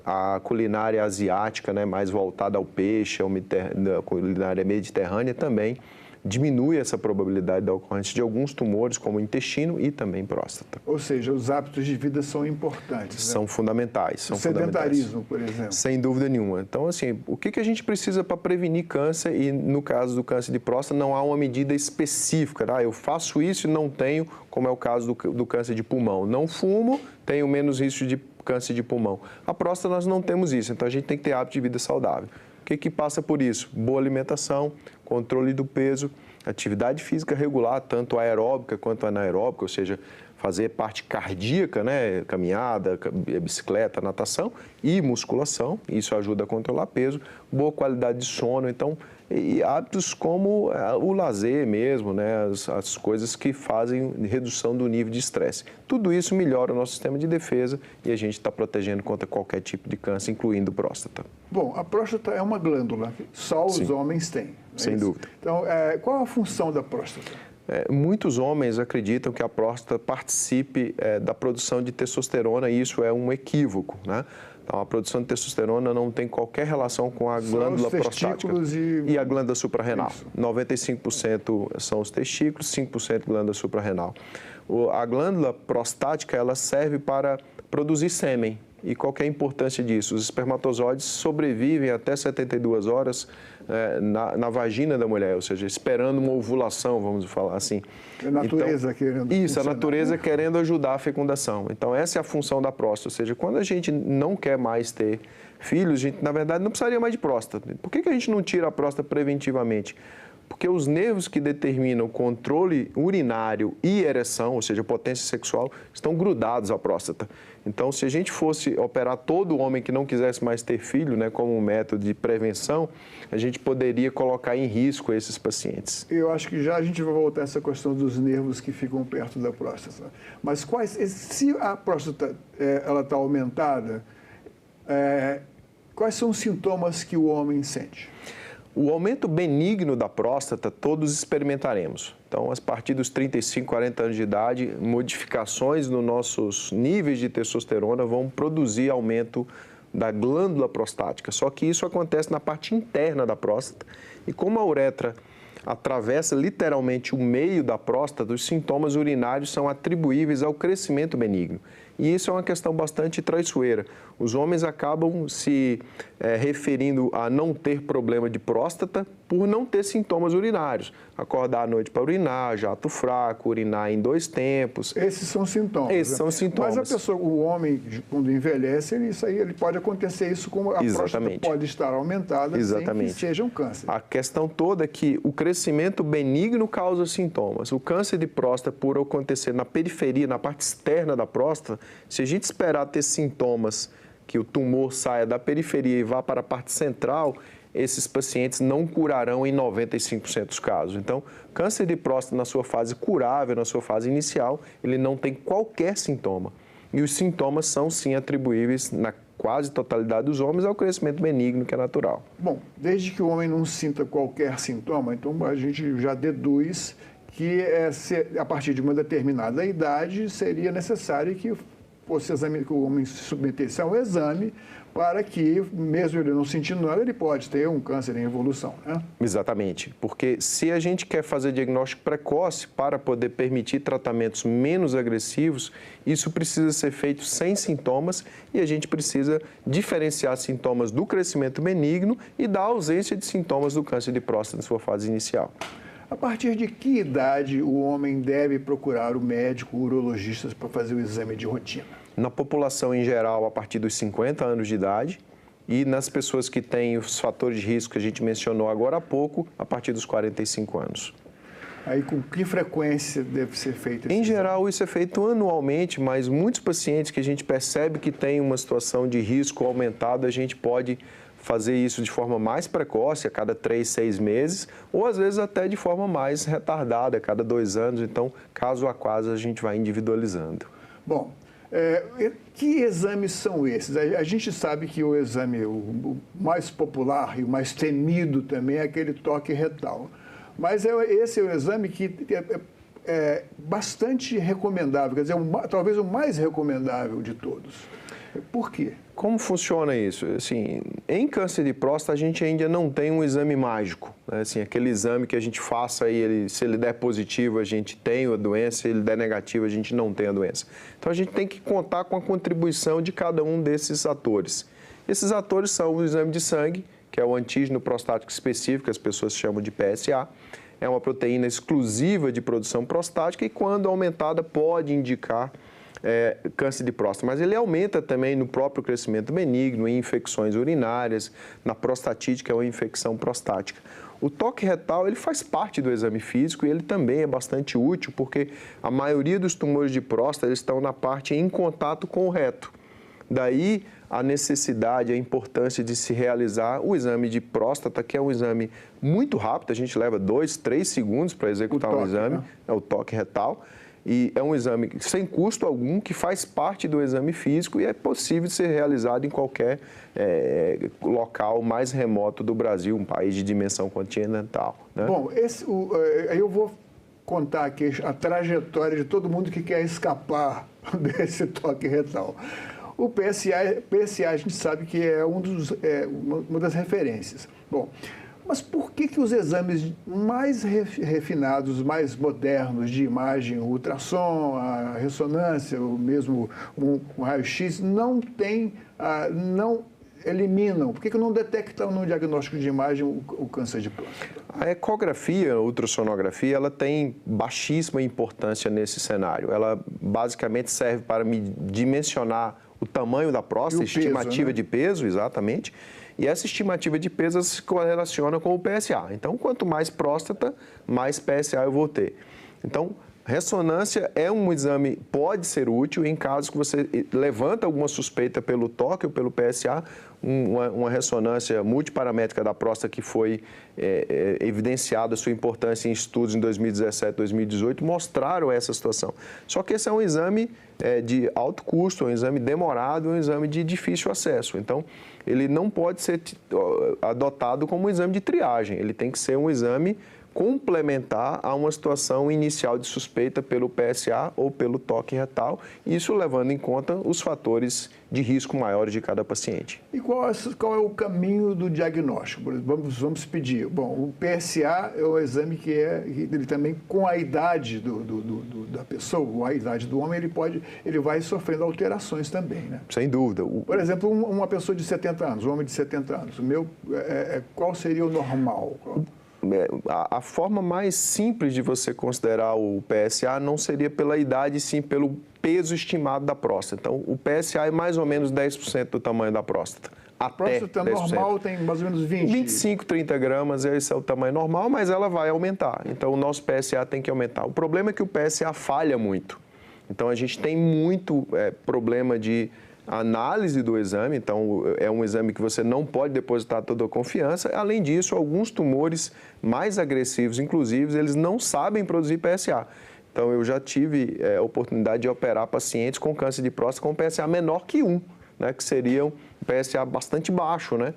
a culinária asiática, né, mais voltada ao peixe, a culinária mediterrânea também diminui essa probabilidade da ocorrência de alguns tumores, como o intestino e também próstata. Ou seja, os hábitos de vida são importantes. São fundamentais. O sedentarismo, por exemplo. Sem dúvida nenhuma. Então, assim, o que a gente precisa para prevenir câncer? E no caso do câncer de próstata, não há uma medida específica. Eu faço isso e não tenho, como é o caso do câncer de pulmão. Não fumo, tenho menos risco de câncer de pulmão. A próstata, nós não temos isso, então a gente tem que ter hábito de vida saudável. O que passa por isso? Boa alimentação, controle do peso, atividade física regular, tanto aeróbica quanto anaeróbica, ou seja, fazer parte cardíaca, né? Caminhada, bicicleta, natação e musculação, isso ajuda a controlar peso, boa qualidade de sono, então, e hábitos como o lazer mesmo, né? As coisas que fazem redução do nível de estresse. Tudo isso melhora o nosso sistema de defesa e a gente está protegendo contra qualquer tipo de câncer, incluindo próstata. Bom, a próstata é uma glândula, só os homens têm. Sem dúvida. Então, qual a função da próstata? Muitos homens acreditam que a próstata participe da produção de testosterona e isso é um equívoco, né? Então, a produção de testosterona não tem qualquer relação com a glândula prostática e a glândula suprarrenal. Isso. 95% são os testículos, 5% glândula suprarrenal. A glândula prostática, ela serve para produzir sêmen. E qual que é a importância disso? Os espermatozoides sobrevivem até 72 horas na vagina da mulher, ou seja, esperando uma ovulação, vamos falar assim. A natureza querendo Isso, funcionar. a natureza querendo ajudar a fecundação. Então, essa é a função da próstata, ou seja, quando a gente não quer mais ter filhos, a gente, na verdade, não precisaria mais de próstata. Por que a gente não tira a próstata preventivamente? Porque os nervos que determinam o controle urinário e ereção, ou seja, potência sexual, estão grudados à próstata. Então, se a gente fosse operar todo homem que não quisesse mais ter filho, né, como um método de prevenção, a gente poderia colocar em risco esses pacientes. Eu acho que já a gente vai voltar a essa questão dos nervos que ficam perto da próstata. Mas se a próstata ela está aumentada, quais são os sintomas que o homem sente? O aumento benigno da próstata todos experimentaremos. Então, a partir dos 35, 40 anos de idade, modificações nos nossos níveis de testosterona vão produzir aumento da glândula prostática. Só que isso acontece na parte interna da próstata. E como a uretra atravessa literalmente o meio da próstata, os sintomas urinários são atribuíveis ao crescimento benigno. E isso é uma questão bastante traiçoeira. Os homens acabam se referindo a não ter problema de próstata por não ter sintomas urinários. Acordar à noite para urinar, jato fraco, urinar em 2 tempos. Esses são sintomas. Esses são sintomas. Mas a pessoa, o homem, quando envelhece, ele pode acontecer isso como a próstata pode estar aumentada sem que seja um câncer. A questão toda é que o crescimento benigno causa sintomas. O câncer de próstata, por acontecer na periferia, na parte externa da próstata, se a gente esperar ter sintomas que o tumor saia da periferia e vá para a parte central, esses pacientes não curarão em 95% dos casos. Então, câncer de próstata na sua fase curável, na sua fase inicial, ele não tem qualquer sintoma. E os sintomas são, sim, atribuíveis, na quase totalidade dos homens, ao crescimento benigno, que é natural. Bom, desde que o homem não sinta qualquer sintoma, então a gente já deduz que a partir de uma determinada idade seria necessário que o homem se submetesse a um exame para que, mesmo ele não sentindo nada, ele pode ter um câncer em evolução, né? Exatamente, porque se a gente quer fazer diagnóstico precoce para poder permitir tratamentos menos agressivos, isso precisa ser feito sem sintomas e a gente precisa diferenciar sintomas do crescimento benigno e da ausência de sintomas do câncer de próstata na sua fase inicial. A partir de que idade o homem deve procurar o médico, o urologista, para fazer o exame de rotina? Na população em geral, a partir dos 50 anos de idade, e nas pessoas que têm os fatores de risco que a gente mencionou agora há pouco, a partir dos 45 anos. Aí, com que frequência deve ser feito esse exame? Em geral, isso é feito anualmente, mas muitos pacientes que a gente percebe que têm uma situação de risco aumentado, a gente pode fazer isso de forma mais precoce, a cada 3, 6 meses, ou às vezes até de forma mais retardada, a cada 2 anos. Então, caso a caso, a gente vai individualizando. Bom, que exames são esses? A gente sabe que o exame o mais popular e o mais temido também é aquele toque retal. Mas esse é o exame que é bastante recomendável, quer dizer, talvez o mais recomendável de todos. Por quê? Como funciona isso? Assim, em câncer de próstata, a gente ainda não tem um exame mágico, né? Assim, aquele exame que a gente faça e se ele der positivo, a gente tem a doença, se ele der negativo, a gente não tem a doença. Então, a gente tem que contar com a contribuição de cada um desses atores. Esses atores são o exame de sangue, que é o antígeno prostático específico, que as pessoas chamam de PSA. É uma proteína exclusiva de produção prostática e, quando aumentada, pode indicar câncer de próstata, mas ele aumenta também no próprio crescimento benigno, em infecções urinárias, na prostatite, que é uma infecção prostática. O toque retal, ele faz parte do exame físico e ele também é bastante útil, porque a maioria dos tumores de próstata eles estão na parte em contato com o reto. Daí a necessidade, a importância de se realizar o exame de próstata, que é um exame muito rápido, a gente leva 2, 3 segundos para executar o exame, né? É o toque retal. E é um exame sem custo algum, que faz parte do exame físico e é possível de ser realizado em qualquer local mais remoto do Brasil, um país de dimensão continental, né? Bom, eu vou contar aqui a trajetória de todo mundo que quer escapar desse toque retal. O PSA a gente sabe que é uma das referências. Bom, Mas por que os exames mais refinados, mais modernos de imagem, o ultrassom, a ressonância, o mesmo um raio-x, não eliminam? Por que não detectam no diagnóstico de imagem o câncer de próstata? A ecografia, a ultrassonografia, ela tem baixíssima importância nesse cenário. Ela basicamente serve para dimensionar o tamanho da próstata, estimativa de peso, exatamente. E essa estimativa de peso se correlaciona com o PSA. Então, quanto mais próstata, mais PSA eu vou ter. Então, ressonância é um exame, pode ser útil em casos que você levanta alguma suspeita pelo toque ou pelo PSA, uma ressonância multiparamétrica da próstata que foi evidenciada a sua importância em estudos em 2017, 2018, mostraram essa situação. Só que esse é um exame de alto custo, é um exame demorado, é um exame de difícil acesso. Então, ele não pode ser adotado como um exame de triagem, ele tem que ser um exame complementar a uma situação inicial de suspeita pelo PSA ou pelo toque retal, isso levando em conta os fatores de risco maiores de cada paciente. E qual é o caminho do diagnóstico? Vamos pedir. Bom, o PSA é o exame que ele também, com a idade da pessoa, ou a idade do homem, ele vai sofrendo alterações também, né? Sem dúvida. Por exemplo, uma pessoa de 70 anos, um homem de 70 anos, qual seria o normal? A forma mais simples de você considerar o PSA não seria pela idade, sim pelo peso estimado da próstata. Então, o PSA é mais ou menos 10% do tamanho da próstata. A próstata normal tem mais ou menos 25, 30 gramas, esse é o tamanho normal, mas ela vai aumentar. Então, o nosso PSA tem que aumentar. O problema é que o PSA falha muito. Então, a gente tem muito problema de análise do exame, então é um exame que você não pode depositar toda a confiança. Além disso, alguns tumores mais agressivos, inclusive, eles não sabem produzir PSA. Então, eu já tive a oportunidade de operar pacientes com câncer de próstata com PSA menor que 1, né, que seria um PSA bastante baixo, né?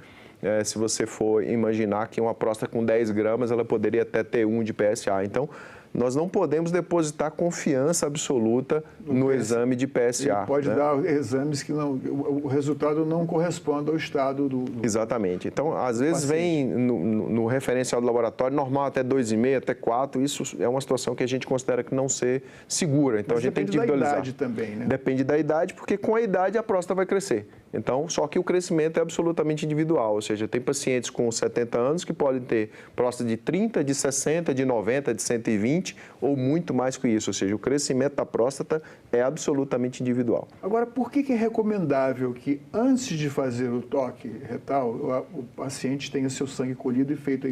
Se você for imaginar que uma próstata com 10 gramas, ela poderia até ter 1 de PSA. Então, nós não podemos depositar confiança absoluta no exame de PSA. Ele pode dar exames que o resultado não corresponde ao estado do Exatamente. Então, às vezes vem no referencial do laboratório normal até 2,5, até 4. Isso é uma situação que a gente considera que não ser segura. Então, mas a gente tem que individualizar. Depende da idade também, né? Depende da idade, porque com a idade a próstata vai crescer. Então, só que o crescimento é absolutamente individual, ou seja, tem pacientes com 70 anos que podem ter próstata de 30, de 60, de 90, de 120 ou muito mais que isso, ou seja, o crescimento da próstata é absolutamente individual. Agora, por que é recomendável que antes de fazer o toque retal, o paciente tenha seu sangue colhido e feito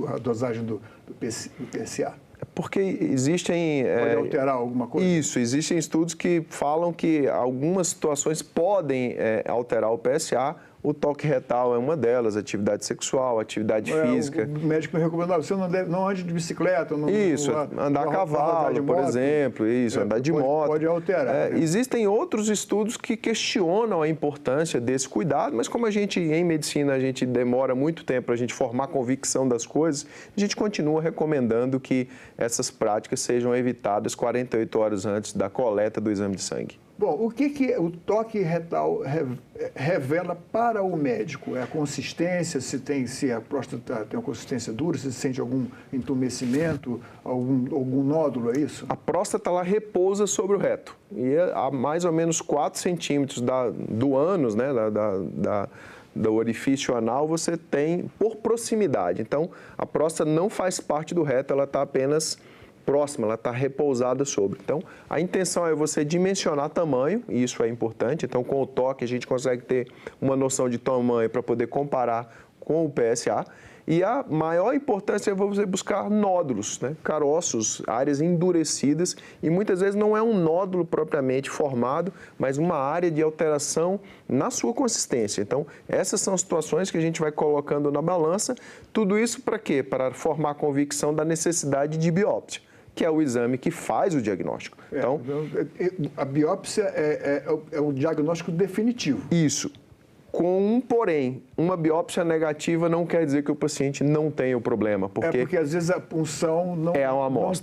a dosagem do PSA? Porque existem... Pode alterar alguma coisa? Isso, existem estudos que falam que algumas situações podem alterar o PSA. O toque retal é uma delas, atividade sexual, atividade física. O médico me recomendava, você não ande de bicicleta. Andar a cavalo, por exemplo, andar de moto. Pode alterar. Né? Existem outros estudos que questionam a importância desse cuidado, mas como em medicina, a gente demora muito tempo para a gente formar convicção das coisas, a gente continua recomendando que essas práticas sejam evitadas 48 horas antes da coleta do exame de sangue. Bom, o que o toque retal revela para o médico? É a consistência, se a próstata tem uma consistência dura, se sente algum entumecimento, algum nódulo, é isso? A próstata ela repousa sobre o reto e a mais ou menos 4 centímetros do ânus, né, do orifício anal, você tem por proximidade. Então, a próstata não faz parte do reto, ela está apenas próxima, ela está repousada sobre. Então, a intenção é você dimensionar tamanho, e isso é importante. Então, com o toque, a gente consegue ter uma noção de tamanho para poder comparar com o PSA. E a maior importância é você buscar nódulos, né? Caroços, áreas endurecidas, e muitas vezes não é um nódulo propriamente formado, mas uma área de alteração na sua consistência. Então, essas são situações que a gente vai colocando na balança. Tudo isso para quê? Para formar a convicção da necessidade de biópsia, que é o exame que faz o diagnóstico. Então, a biópsia é o diagnóstico definitivo. Isso. Com um porém, uma biópsia negativa não quer dizer que o paciente não tenha o problema. Porque às vezes a punção não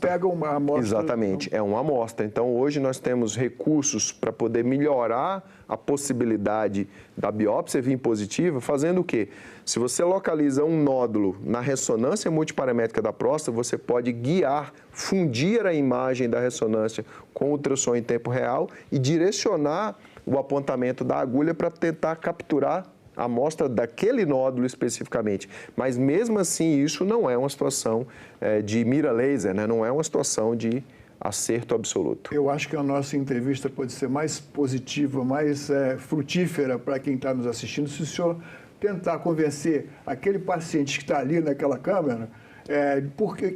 pega uma amostra. Exatamente, é uma amostra. Então, hoje nós temos recursos para poder melhorar a possibilidade da biópsia vir positiva, fazendo o quê? Se você localiza um nódulo na ressonância multiparamétrica da próstata, você pode guiar, fundir a imagem da ressonância com o ultrassom em tempo real e direcionar o apontamento da agulha para tentar capturar a amostra daquele nódulo especificamente. Mas, mesmo assim, isso não é uma situação de mira laser, né? Não é uma situação de acerto absoluto. Eu acho que a nossa entrevista pode ser mais positiva, mais frutífera para quem está nos assistindo, se o senhor tentar convencer aquele paciente que está ali naquela câmera,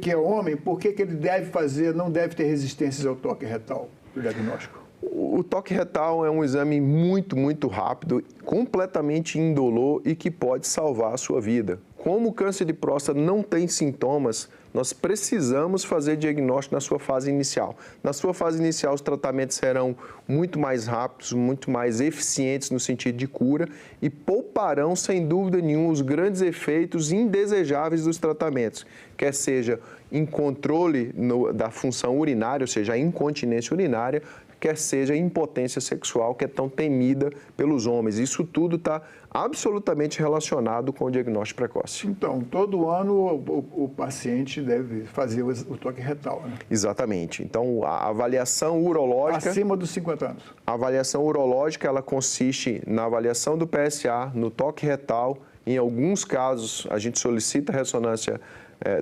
que é homem, por que ele deve fazer, não deve ter resistências ao toque retal do diagnóstico. O toque retal é um exame muito rápido, completamente indolor e que pode salvar a sua vida. Como o câncer de próstata não tem sintomas, nós precisamos fazer diagnóstico na sua fase inicial. Na sua fase inicial, os tratamentos serão muito mais rápidos, muito mais eficientes no sentido de cura e pouparão, sem dúvida nenhuma, os grandes efeitos indesejáveis dos tratamentos, quer seja em controle da função urinária, ou seja, a incontinência urinária, quer seja a impotência sexual, que é tão temida pelos homens. Isso tudo está absolutamente relacionado com o diagnóstico precoce. Então, todo ano o paciente deve fazer o toque retal, né? Exatamente. Então, a avaliação urológica... Acima dos 50 anos. A avaliação urológica, ela consiste na avaliação do PSA, no toque retal. Em alguns casos, a gente solicita ressonância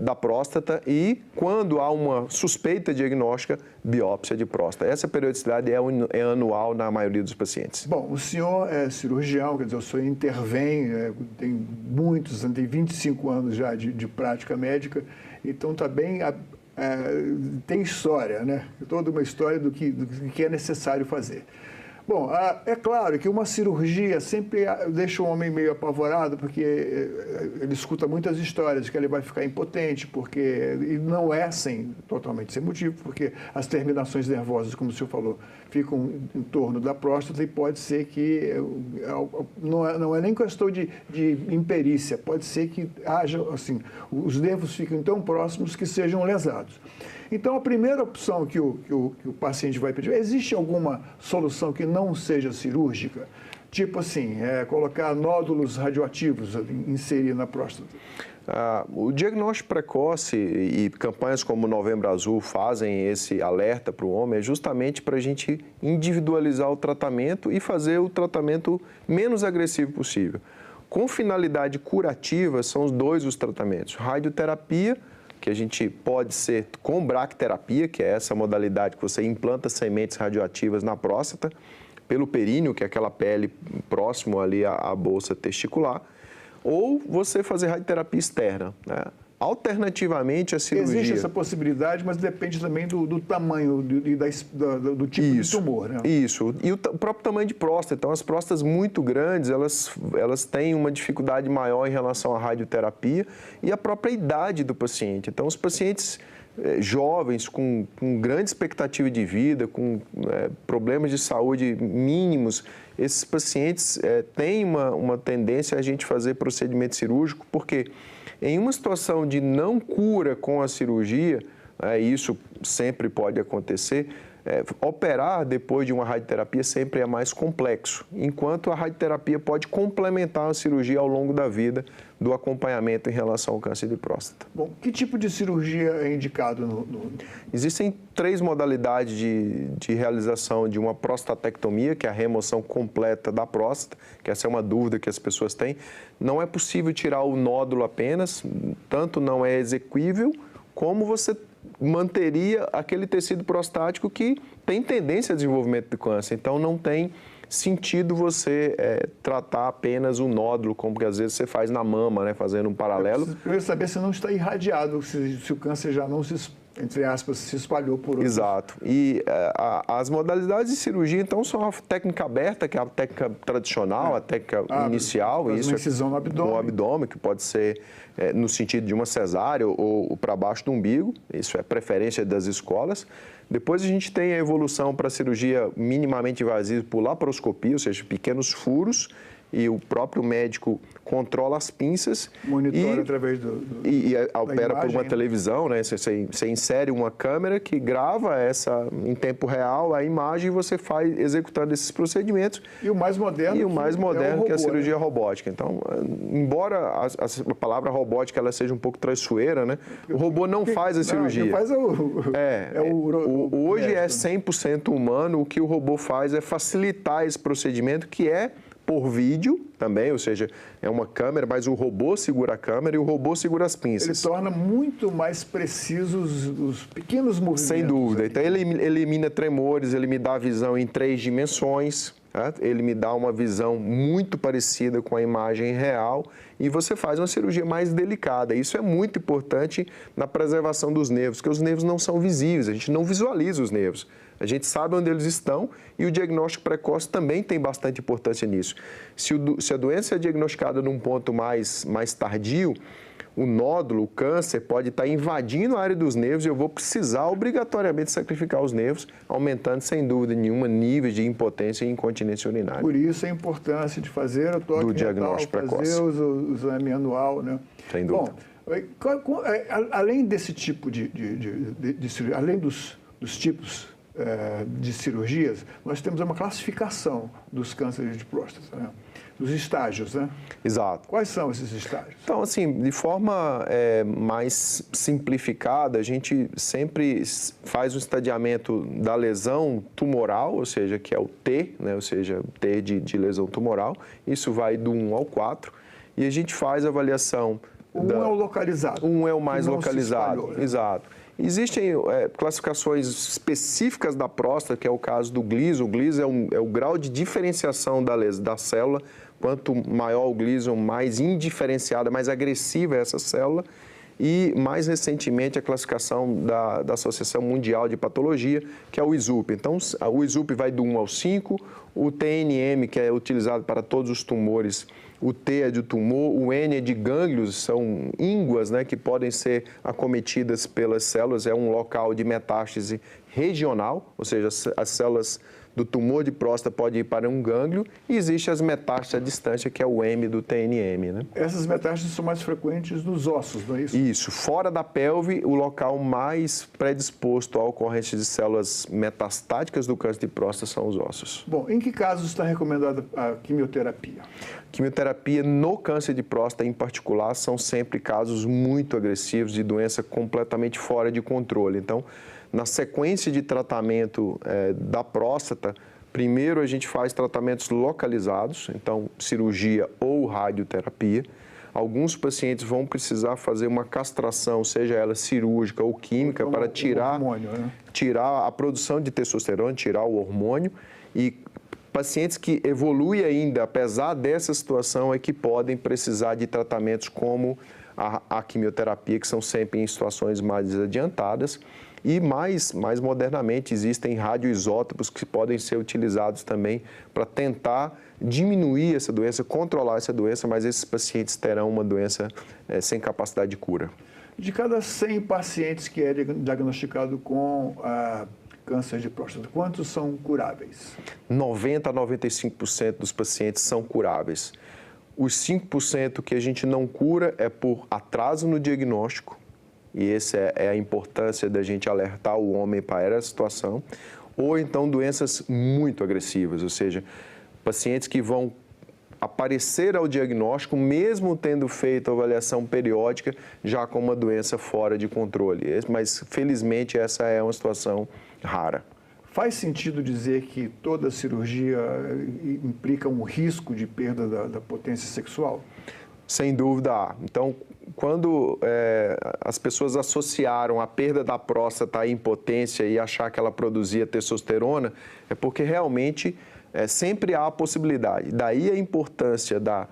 da próstata e, quando há uma suspeita diagnóstica, biópsia de próstata. Essa periodicidade é anual na maioria dos pacientes. Bom, o senhor é cirurgião, quer dizer, o senhor intervém, tem 25 anos já de prática médica, então está bem, tem história, né? Toda uma história do que é necessário fazer. Bom, é claro que uma cirurgia sempre deixa o homem meio apavorado, porque ele escuta muitas histórias de que ele vai ficar impotente, e não é totalmente sem motivo, porque as terminações nervosas, como o senhor falou, ficam em torno da próstata e pode ser que, não é nem questão de imperícia, pode ser que haja, assim, os nervos ficam tão próximos que sejam lesados. Então, a primeira opção que o paciente vai pedir, existe alguma solução que não seja cirúrgica? Tipo assim, colocar nódulos radioativos, inserir na próstata? O diagnóstico precoce e campanhas como o Novembro Azul fazem esse alerta para o homem justamente para a gente individualizar o tratamento e fazer o tratamento menos agressivo possível. Com finalidade curativa, são os tratamentos. Radioterapia, que a gente pode ser com bracterapia, que é essa modalidade que você implanta sementes radioativas na próstata, pelo períneo, que é aquela pele próximo ali à bolsa testicular, ou você fazer radioterapia externa, né? Alternativamente, a cirurgia... Existe essa possibilidade, mas depende também do tamanho e do tipo de tumor, né? Isso. E o próprio tamanho de próstata. Então, as próstatas muito grandes, elas têm uma dificuldade maior em relação à radioterapia e a própria idade do paciente. Então, os pacientes jovens, com grande expectativa de vida, com problemas de saúde mínimos, esses pacientes têm uma tendência a gente fazer procedimento cirúrgico, porque em uma situação de não cura com a cirurgia, isso sempre pode acontecer, operar depois de uma radioterapia sempre é mais complexo, enquanto a radioterapia pode complementar a cirurgia ao longo da vida do acompanhamento em relação ao câncer de próstata. Bom, que tipo de cirurgia é indicado Existem 3 modalidades de realização de uma prostatectomia, que é a remoção completa da próstata, que essa é uma dúvida que as pessoas têm. Não é possível tirar o nódulo apenas, tanto não é exequível, como você manteria aquele tecido prostático que tem tendência a desenvolvimento de câncer. Então, não tem sentido você tratar apenas o nódulo, como que às vezes você faz na mama, né, fazendo um paralelo. Eu queria saber se não está irradiado, se o câncer já não entre aspas, se espalhou por outros. Exato. E as modalidades de cirurgia, então, são a técnica aberta, que é a técnica tradicional, a técnica inicial. Isso uma incisão no abdômen. No abdômen, que pode ser no sentido de uma cesárea ou para baixo do umbigo. Isso é preferência das escolas. Depois a gente tem a evolução para a cirurgia minimamente invasiva por laparoscopia, ou seja, pequenos furos. e o próprio médico controla as pinças. Monitora através e opera imagem, por uma né? televisão, né? Você insere uma câmera que grava em tempo real a imagem e você faz executando esses procedimentos. E o mais moderno, que é a cirurgia né? robótica. Então, embora a palavra robótica ela seja um pouco traiçoeira, né? O robô não faz a cirurgia. Quem faz hoje é 100% humano. O que o robô faz é facilitar esse procedimento, que é por vídeo também, ou seja, é uma câmera, mas o robô segura a câmera e o robô segura as pinças. Ele torna muito mais precisos os pequenos movimentos. Sem dúvida. Então, ele elimina tremores, ele me dá a visão em 3 dimensões, tá? Ele me dá uma visão muito parecida com a imagem real e você faz uma cirurgia mais delicada. Isso é muito importante na preservação dos nervos, porque os nervos não são visíveis, a gente não visualiza os nervos. A gente sabe onde eles estão e o diagnóstico precoce também tem bastante importância nisso. Se a doença é diagnosticada num ponto mais tardio, o nódulo, o câncer, pode estar invadindo a área dos nervos e eu vou precisar obrigatoriamente sacrificar os nervos, aumentando, sem dúvida nenhuma, níveis de impotência e incontinência urinária. Por isso a importância de fazer o toque do diagnóstico retal, precoce. fazer o exame anual, né? Sem dúvida. Bom, além desse tipo de cirurgia, além dos tipos de cirurgias, nós temos uma classificação dos cânceres de próstata, né? Dos estágios, né? Exato. Quais são esses estágios? Então, assim, de forma mais simplificada, a gente sempre faz o estadiamento da lesão tumoral, ou seja, que é o T, né? Ou seja, T de lesão tumoral. Isso vai do 1 ao 4. E a gente faz a avaliação... é o localizado. Um é o mais localizado, espalhou, né? Exato. Existem classificações específicas da próstata, que é o caso do Gleason. O Gleason é o grau de diferenciação da célula. Quanto maior o Gleason, mais indiferenciada, mais agressiva é essa célula. E, mais recentemente, a classificação da Associação Mundial de Patologia, que é o ISUP. Então, o ISUP vai do 1 ao 5, o TNM, que é utilizado para todos os tumores, o T é de tumor, o N é de gânglios, são ínguas, né, que podem ser acometidas pelas células, é um local de metástase regional, ou seja, as células do tumor de próstata podem ir para um gânglio e existe as metástases à distância, que é o M do TNM. Né? Essas metástases são mais frequentes nos ossos, não é isso? Isso. Fora da pelve, o local mais predisposto à ocorrência de células metastáticas do câncer de próstata são os ossos. Bom, em que casos está recomendada a quimioterapia? Quimioterapia no câncer de próstata, em particular, são sempre casos muito agressivos de doença completamente fora de controle. Então, na sequência de tratamento da próstata, primeiro a gente faz tratamentos localizados, então cirurgia ou radioterapia. Alguns pacientes vão precisar fazer uma castração, seja ela cirúrgica ou química, para tirar a produção de testosterona, tirar o hormônio. E pacientes que evoluem ainda, apesar dessa situação, é que podem precisar de tratamentos como a quimioterapia, que são sempre em situações mais adiantadas. E mais modernamente existem radioisótopos que podem ser utilizados também para tentar diminuir essa doença, controlar essa doença, mas esses pacientes terão uma doença sem capacidade de cura. De cada 100 pacientes que é diagnosticado com câncer de próstata, quantos são curáveis? 90% a 95% dos pacientes são curáveis. Os 5% que a gente não cura é por atraso no diagnóstico, e essa é a importância da gente alertar o homem para essa situação, ou então doenças muito agressivas, ou seja, pacientes que vão aparecer ao diagnóstico, mesmo tendo feito a avaliação periódica, já com uma doença fora de controle. Mas, felizmente, essa é uma situação rara. Faz sentido dizer que toda cirurgia implica um risco de perda da potência sexual? Sem dúvida há. Então, quando as pessoas associaram a perda da próstata à impotência e achar que ela produzia testosterona, é porque realmente sempre há a possibilidade. Daí a importância da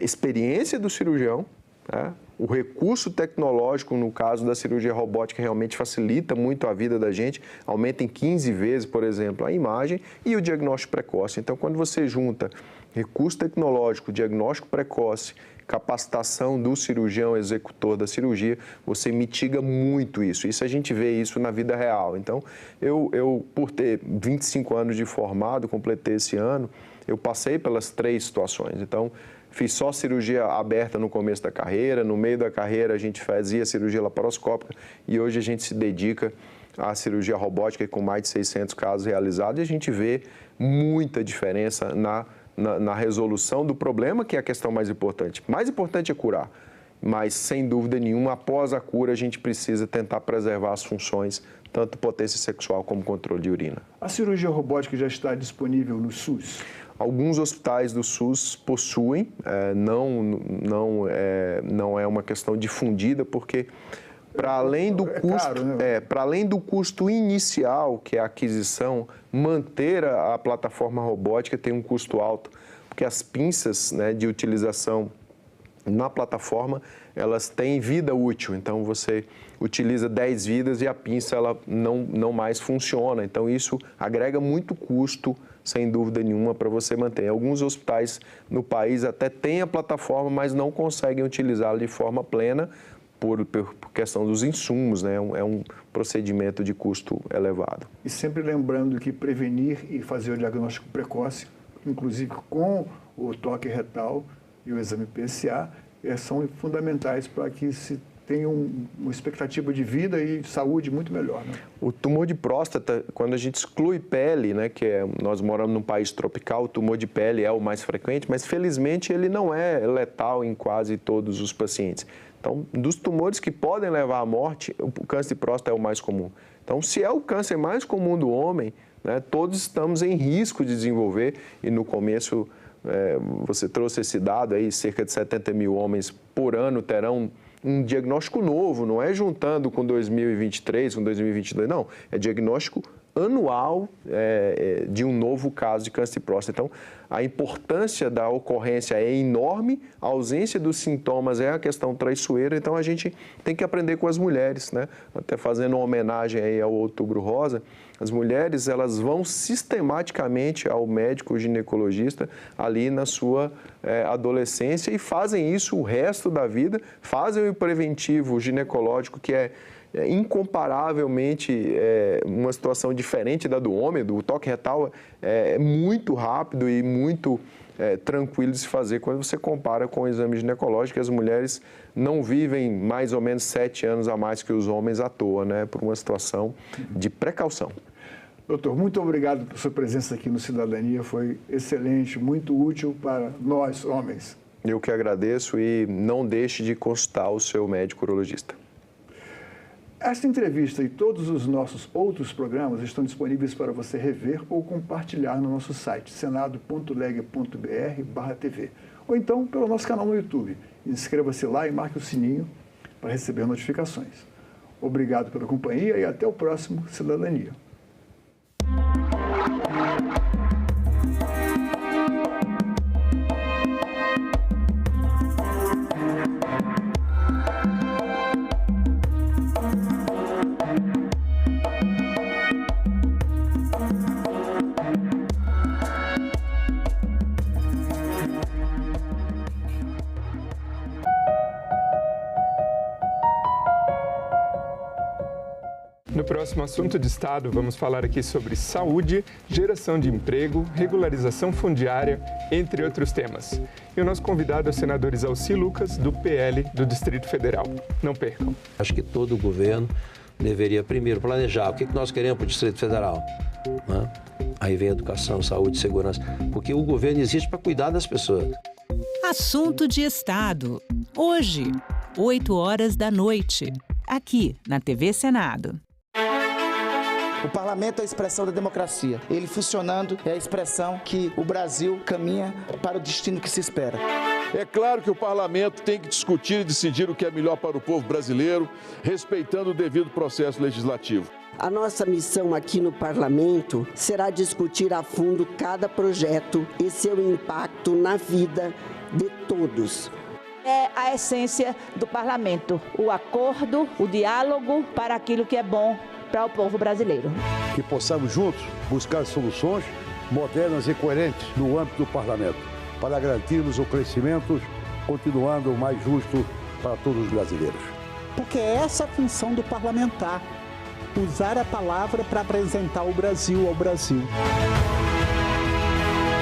experiência do cirurgião, né? O recurso tecnológico, no caso da cirurgia robótica, realmente facilita muito a vida da gente, aumenta em 15 vezes, por exemplo, a imagem e o diagnóstico precoce. Então, quando você junta recurso tecnológico, diagnóstico precoce, capacitação do cirurgião executor da cirurgia, você mitiga muito isso. Isso a gente vê isso na vida real. Então, eu por ter 25 anos de formado, completei esse ano, eu passei pelas 3 situações. Então, fiz só cirurgia aberta no começo da carreira, no meio da carreira a gente fazia cirurgia laparoscópica e hoje a gente se dedica à cirurgia robótica com mais de 600 casos realizados e a gente vê muita diferença na resolução do problema, que é a questão mais importante. Mais importante é curar, mas sem dúvida nenhuma, após a cura, a gente precisa tentar preservar as funções, tanto potência sexual como controle de urina. A cirurgia robótica já está disponível no SUS? Alguns hospitais do SUS possuem, não é uma questão difundida, porque para além do custo, para além do custo inicial, que é a aquisição, manter a plataforma robótica tem um custo alto, porque as pinças, né, de utilização na plataforma, elas têm vida útil, então você utiliza 10 vidas e a pinça ela não mais funciona, então isso agrega muito custo, sem dúvida nenhuma, para você manter. Alguns hospitais no país até têm a plataforma, mas não conseguem utilizá-la de forma plena por questão dos insumos, né? É um procedimento de custo elevado. E sempre lembrando que prevenir e fazer o diagnóstico precoce, inclusive com o toque retal e o exame PSA, são fundamentais para que se tenha uma expectativa de vida e de saúde muito melhor. Né? O tumor de próstata, quando a gente exclui pele, né, nós moramos num país tropical, o tumor de pele é o mais frequente, mas felizmente ele não é letal em quase todos os pacientes. Então, dos tumores que podem levar à morte, o câncer de próstata é o mais comum. Então, se é o câncer mais comum do homem, né, todos estamos em risco de desenvolver, e no começo você trouxe esse dado aí, cerca de 70 mil homens por ano terão um diagnóstico novo, não é juntando com 2023, com 2022, não, é diagnóstico anual de um novo caso de câncer de próstata. Então, a importância da ocorrência é enorme, a ausência dos sintomas é a questão traiçoeira, então a gente tem que aprender com as mulheres, né? Até fazendo uma homenagem aí ao Outubro Rosa, as mulheres elas vão sistematicamente ao médico ginecologista ali na sua adolescência e fazem isso o resto da vida, fazem o preventivo ginecológico que é incomparavelmente uma situação diferente da do homem. O toque retal é muito rápido e muito tranquilo de se fazer quando você compara com o exame ginecológico. As mulheres não vivem mais ou menos 7 anos a mais que os homens à toa, né, por uma situação de precaução. Doutor, muito obrigado por sua presença aqui no Cidadania, foi excelente, muito útil para nós, homens. Eu que agradeço e não deixe de consultar o seu médico urologista. Esta entrevista e todos os nossos outros programas estão disponíveis para você rever ou compartilhar no nosso site, senado.leg.br/tv, ou então pelo nosso canal no YouTube. Inscreva-se lá e marque o sininho para receber notificações. Obrigado pela companhia e até o próximo Cidadania. No próximo assunto de Estado, vamos falar aqui sobre saúde, geração de emprego, regularização fundiária, entre outros temas. E o nosso convidado é o senador Isalci Lucas, do PL do Distrito Federal. Não percam. Acho que todo governo deveria primeiro planejar o que nós queremos para o Distrito Federal. Né? Aí vem educação, saúde, segurança, porque o governo existe para cuidar das pessoas. Assunto de Estado. Hoje, 20h, aqui na TV Senado. O parlamento é a expressão da democracia. Ele funcionando é a expressão que o Brasil caminha para o destino que se espera. É claro que o parlamento tem que discutir e decidir o que é melhor para o povo brasileiro, respeitando o devido processo legislativo. A nossa missão aqui no parlamento será discutir a fundo cada projeto e seu impacto na vida de todos. É a essência do parlamento, o acordo, o diálogo para aquilo que é bom para o povo brasileiro. Que possamos juntos buscar soluções modernas e coerentes no âmbito do parlamento, para garantirmos o crescimento, continuando o mais justo para todos os brasileiros. Porque é essa a função do parlamentar, usar a palavra para apresentar o Brasil ao Brasil.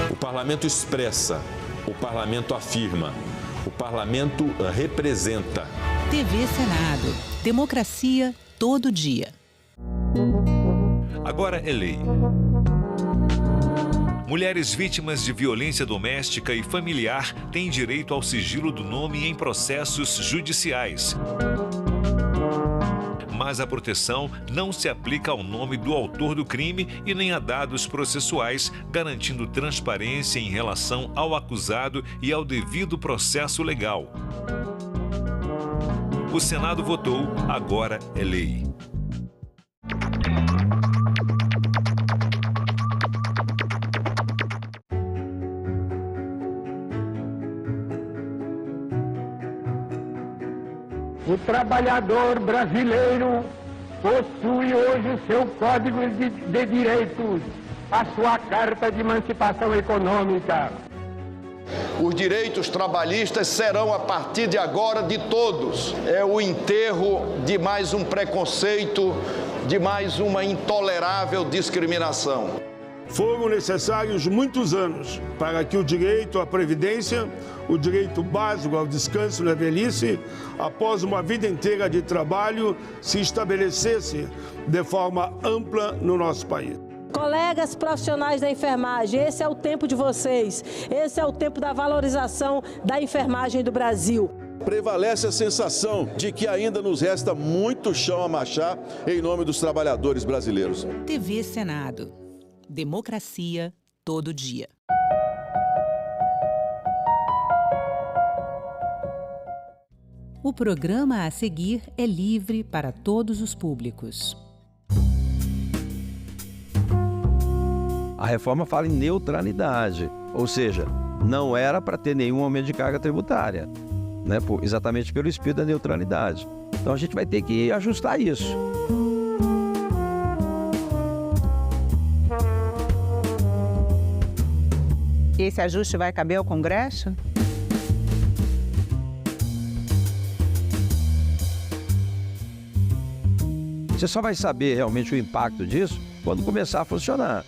O parlamento expressa, o parlamento afirma, o parlamento representa. TV Senado. Democracia todo dia. Agora é lei. Mulheres vítimas de violência doméstica e familiar têm direito ao sigilo do nome em processos judiciais. Mas a proteção não se aplica ao nome do autor do crime e nem a dados processuais, garantindo transparência em relação ao acusado e ao devido processo legal. O Senado votou, agora é lei. O trabalhador brasileiro possui hoje o seu Código de Direitos, a sua Carta de Emancipação Econômica. Os direitos trabalhistas serão, a partir de agora, de todos. É o enterro de mais um preconceito, de mais uma intolerável discriminação. Foram necessários muitos anos para que o direito à previdência, o direito básico ao descanso na velhice, após uma vida inteira de trabalho, se estabelecesse de forma ampla no nosso país. Colegas profissionais da enfermagem, esse é o tempo de vocês, esse é o tempo da valorização da enfermagem do Brasil. Prevalece a sensação de que ainda nos resta muito chão a marchar em nome dos trabalhadores brasileiros. TV Senado. Democracia todo dia. O programa a seguir é livre para todos os públicos. A reforma fala em neutralidade, ou seja, não era para ter nenhum aumento de carga tributária, né? Exatamente pelo espírito da neutralidade. Então a gente vai ter que ajustar isso. Esse ajuste vai caber ao Congresso? Você só vai saber realmente o impacto disso quando começar a funcionar.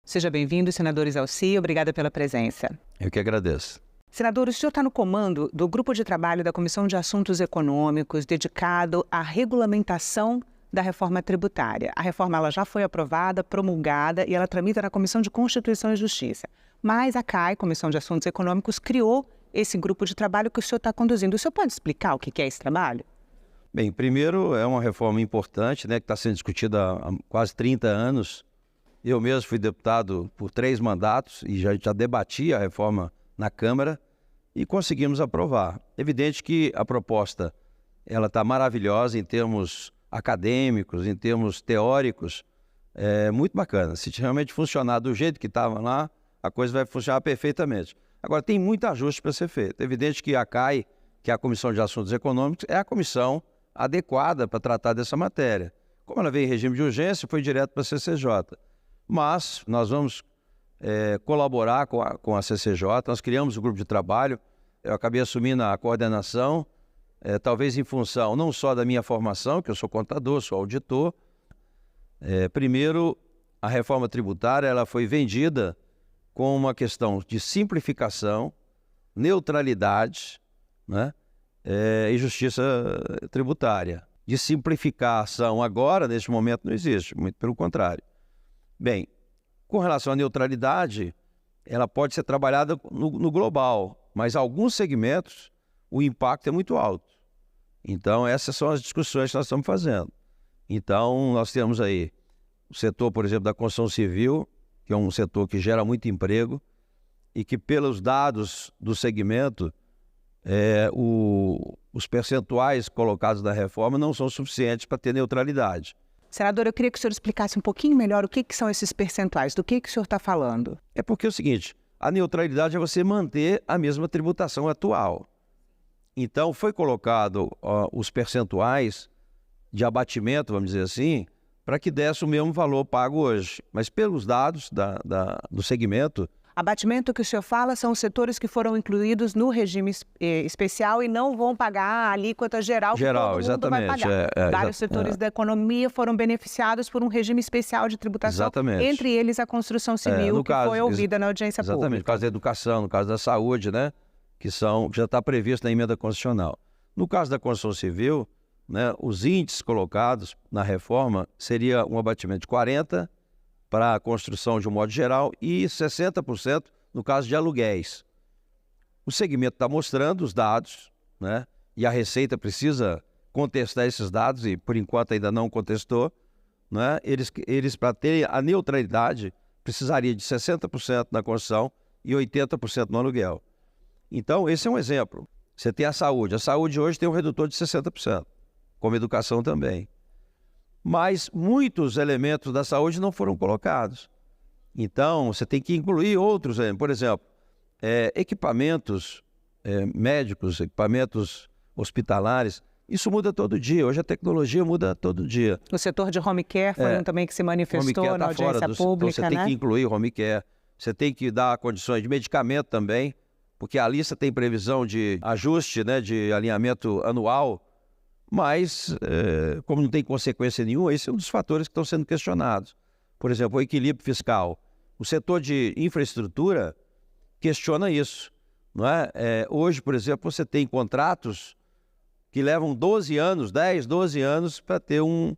Seja bem-vindo, senador Isalci. Obrigada pela presença. Eu que agradeço. Senador, o senhor está no comando do Grupo de Trabalho da Comissão de Assuntos Econômicos, dedicado à regulamentação da reforma tributária. A reforma ela já foi aprovada, promulgada e ela tramita na Comissão de Constituição e Justiça. Mas a CAI, Comissão de Assuntos Econômicos, criou esse grupo de trabalho que o senhor está conduzindo. O senhor pode explicar o que é esse trabalho? Bem, primeiro é uma reforma importante, né, que está sendo discutida há quase 30 anos. Eu mesmo fui deputado por 3 mandatos e já debati a reforma na Câmara e conseguimos aprovar. Evidente que a proposta ela está maravilhosa em termos acadêmicos, em termos teóricos, é muito bacana. Se realmente funcionar do jeito que estava lá, a coisa vai funcionar perfeitamente. Agora, tem muito ajuste para ser feito. É evidente que a CAI, que é a Comissão de Assuntos Econômicos, é a comissão adequada para tratar dessa matéria. Como ela veio em regime de urgência, foi direto para a CCJ. Mas nós vamos colaborar com a CCJ, nós criamos um grupo de trabalho, eu acabei assumindo a coordenação, talvez em função não só da minha formação, que eu sou contador, sou auditor. Primeiro, a reforma tributária ela foi vendida com uma questão de simplificação, neutralidade, né, e justiça tributária. De simplificação agora, neste momento, não existe, muito pelo contrário. Bem, com relação à neutralidade, ela pode ser trabalhada no global, mas alguns segmentos o impacto é muito alto. Então, essas são as discussões que nós estamos fazendo. Então, nós temos aí o setor, por exemplo, da construção civil, que é um setor que gera muito emprego e que, pelos dados do segmento, os percentuais colocados na reforma não são suficientes para ter neutralidade. Senador, eu queria que o senhor explicasse um pouquinho melhor o que são esses percentuais, do que o senhor está falando. É porque é o seguinte, a neutralidade é você manter a mesma tributação atual. Então, foi colocado os percentuais de abatimento, vamos dizer assim, para que desse o mesmo valor pago hoje. Mas pelos dados do segmento... Abatimento que o senhor fala são os setores que foram incluídos no regime especial e não vão pagar a alíquota geral que todo mundo exatamente, vai pagar. Vários setores da economia foram beneficiados por um regime especial de tributação, exatamente. Entre eles a construção civil, que foi ouvida na audiência pública. Exatamente, no caso da educação, no caso da saúde, né, que já está previsto na emenda constitucional. No caso da construção civil, né, os índices colocados na reforma seria um abatimento de 40% para a construção de um modo geral e 60% no caso de aluguéis. O segmento está mostrando os dados, né, e a Receita precisa contestar esses dados e, por enquanto, ainda não contestou. Né, eles para terem a neutralidade, precisaria de 60% na construção e 80% no aluguel. Então, esse é um exemplo. Você tem a saúde. A saúde hoje tem um redutor de 60%, como a educação também. Mas muitos elementos da saúde não foram colocados. Então, você tem que incluir outros, por exemplo, equipamentos médicos, equipamentos hospitalares. Isso muda todo dia. Hoje a tecnologia muda todo dia. O setor de home care foi um também que se manifestou na audiência pública, então, você tem que incluir o home care. Você tem que dar condições de medicamento também, porque a lista tem previsão de ajuste, né, de alinhamento anual. Mas, como não tem consequência nenhuma, esse é um dos fatores que estão sendo questionados. Por exemplo, o equilíbrio fiscal. O setor de infraestrutura questiona isso. Não é? Hoje, por exemplo, você tem contratos que levam 12 anos, 10, 12 anos para ter um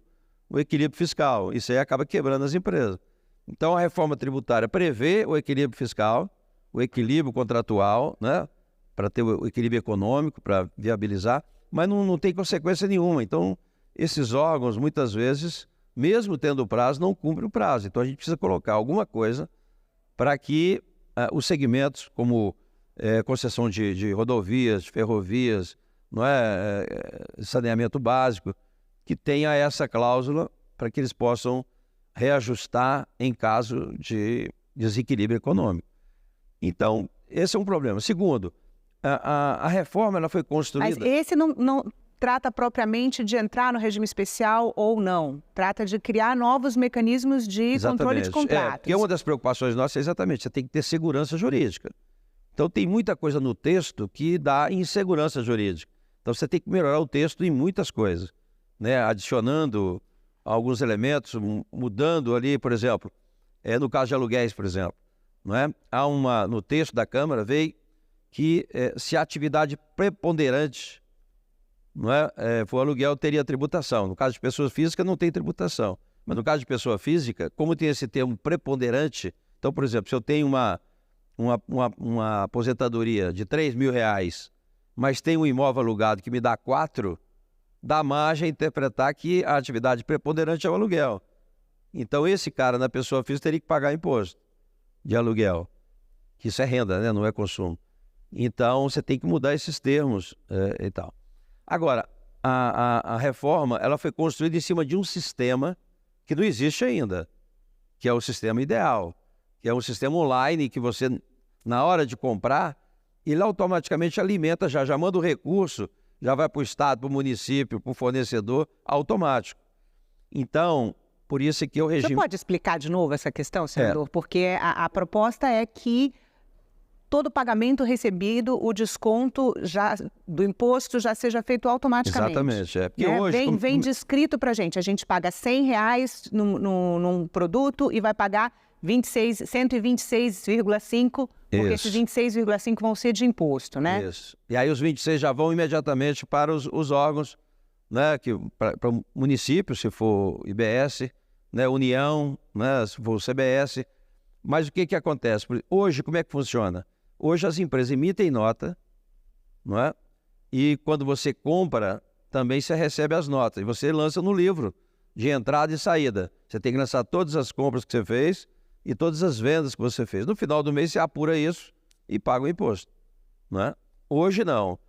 equilíbrio fiscal. Isso aí acaba quebrando as empresas. Então, a reforma tributária prevê o equilíbrio fiscal, o equilíbrio contratual, né, para ter o equilíbrio econômico, para viabilizar, mas não tem consequência nenhuma. Então, esses órgãos, muitas vezes, mesmo tendo prazo, não cumprem o prazo. Então, a gente precisa colocar alguma coisa para que os segmentos, como concessão de rodovias, de ferrovias, não é, saneamento básico, que tenha essa cláusula para que eles possam reajustar em caso de desequilíbrio econômico. Então, esse é um problema. Segundo, a reforma ela foi construída... Mas esse não trata propriamente de entrar no regime especial ou não. Trata de criar novos mecanismos de controle de contratos. Porque uma das preocupações nossas é exatamente, você tem que ter segurança jurídica. Então, tem muita coisa no texto que dá insegurança jurídica. Então, você tem que melhorar o texto em muitas coisas, né? Adicionando alguns elementos, mudando ali, por exemplo, no caso de aluguéis, por exemplo, não é? No texto da Câmara veio que se a atividade preponderante, não é, for aluguel, teria tributação. No caso de pessoa física, não tem tributação. Mas no caso de pessoa física, como tem esse termo preponderante, então, por exemplo, se eu tenho uma aposentadoria de R$3.000, mas tem um imóvel alugado que me dá 4, dá margem a interpretar que a atividade preponderante é o aluguel. Então, esse cara, na pessoa física, teria que pagar imposto de aluguel, que isso é renda, né? Não é consumo. Então, você tem que mudar esses termos e tal. Agora, a reforma ela foi construída em cima de um sistema que não existe ainda, que é o sistema ideal, que é um sistema online que você, na hora de comprar, ele automaticamente alimenta, já manda o recurso, já vai para o Estado, para o município, para o fornecedor, automático. Então, por isso que o regime... Você pode explicar de novo essa questão, senador? Porque a proposta é que todo pagamento recebido, o desconto do imposto já seja feito automaticamente. Exatamente. Porque né? hoje, vem descrito para a gente paga R$100 num produto e vai pagar 126,5, porque esses 26,5 vão ser de imposto, né? Isso. E aí os 26 já vão imediatamente para os órgãos, né, para o município, se for IBS, né, União, né, se for o CBS. Mas o que acontece? Hoje, como é que funciona? Hoje as empresas emitem nota, não é? E quando você compra, também você recebe as notas. E você lança no livro de entrada e saída. Você tem que lançar todas as compras que você fez e todas as vendas que você fez. No final do mês você apura isso e paga o imposto, não é? Hoje não.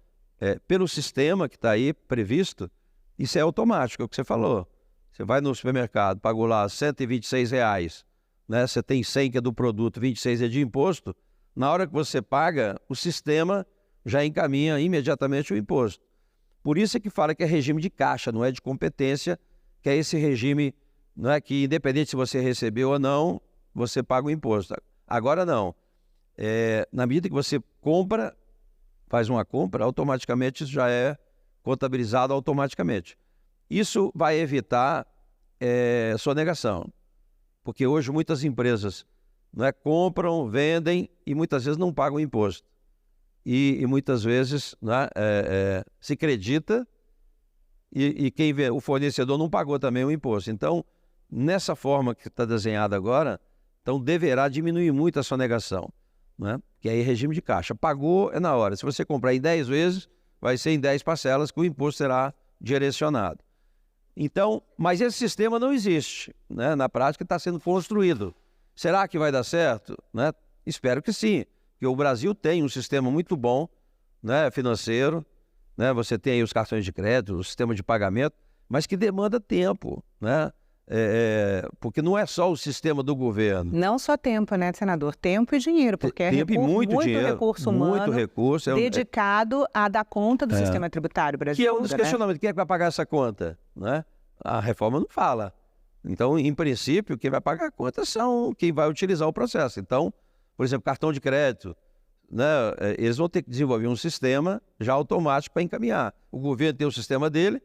Pelo sistema que está aí previsto, isso é automático, é o que você falou. Você vai no supermercado, pagou lá R$126, né? Você tem 100 que é do produto, 26 é de imposto. Na hora que você paga, o sistema já encaminha imediatamente o imposto. Por isso é que fala que é regime de caixa, não é de competência, que é esse regime, não é, que independente se você recebeu ou não, você paga o imposto. Agora não. Na medida que você faz uma compra, automaticamente isso já é contabilizado automaticamente. Isso vai evitar sonegação, porque hoje muitas empresas compram, vendem e muitas vezes não pagam imposto. E muitas vezes se acredita e o fornecedor não pagou também o imposto. Então, nessa forma que está desenhada agora, então deverá diminuir muito a sonegação, que aí é regime de caixa. Pagou é na hora. Se você comprar em 10 vezes, vai ser em 10 parcelas que o imposto será direcionado. Então, mas esse sistema não existe, na prática está sendo construído. Será que vai dar certo? Espero que sim, porque o Brasil tem um sistema muito bom, financeiro, você tem aí os cartões de crédito, o sistema de pagamento, mas que demanda tempo, porque não é só o sistema do governo. Não só tempo, senador? Tempo e dinheiro, porque tempo é muito dinheiro, recurso humano, muito recurso, dedicado a dar conta do sistema tributário brasileiro. Que é um dos questionamentos. Quem é que vai pagar essa conta? A reforma não fala. Então, em princípio, quem vai pagar a conta são quem vai utilizar o processo. Então, por exemplo, cartão de crédito, eles vão ter que desenvolver um sistema já automático para encaminhar. O governo tem o sistema dele,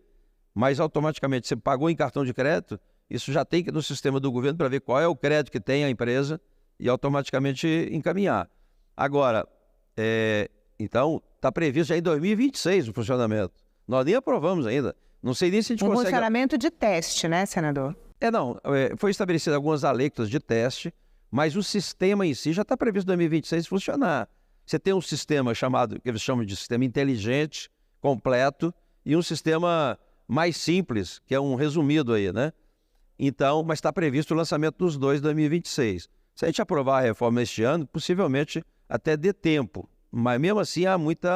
mas automaticamente você pagou em cartão de crédito, isso já tem que ir no sistema do governo para ver qual é o crédito que tem a empresa e automaticamente encaminhar. Agora, então, está previsto já em 2026 o funcionamento. Nós nem aprovamos ainda. Não sei nem se a gente consegue... funcionamento de teste, senador? Foi estabelecido algumas alíquotas de teste, mas o sistema em si já está previsto em 2026 funcionar. Você tem um sistema que eles chamam de sistema inteligente, completo, e um sistema mais simples, que é um resumido aí, Então, mas está previsto o lançamento dos dois em 2026. Se a gente aprovar a reforma este ano, possivelmente até dê tempo, mas mesmo assim há muito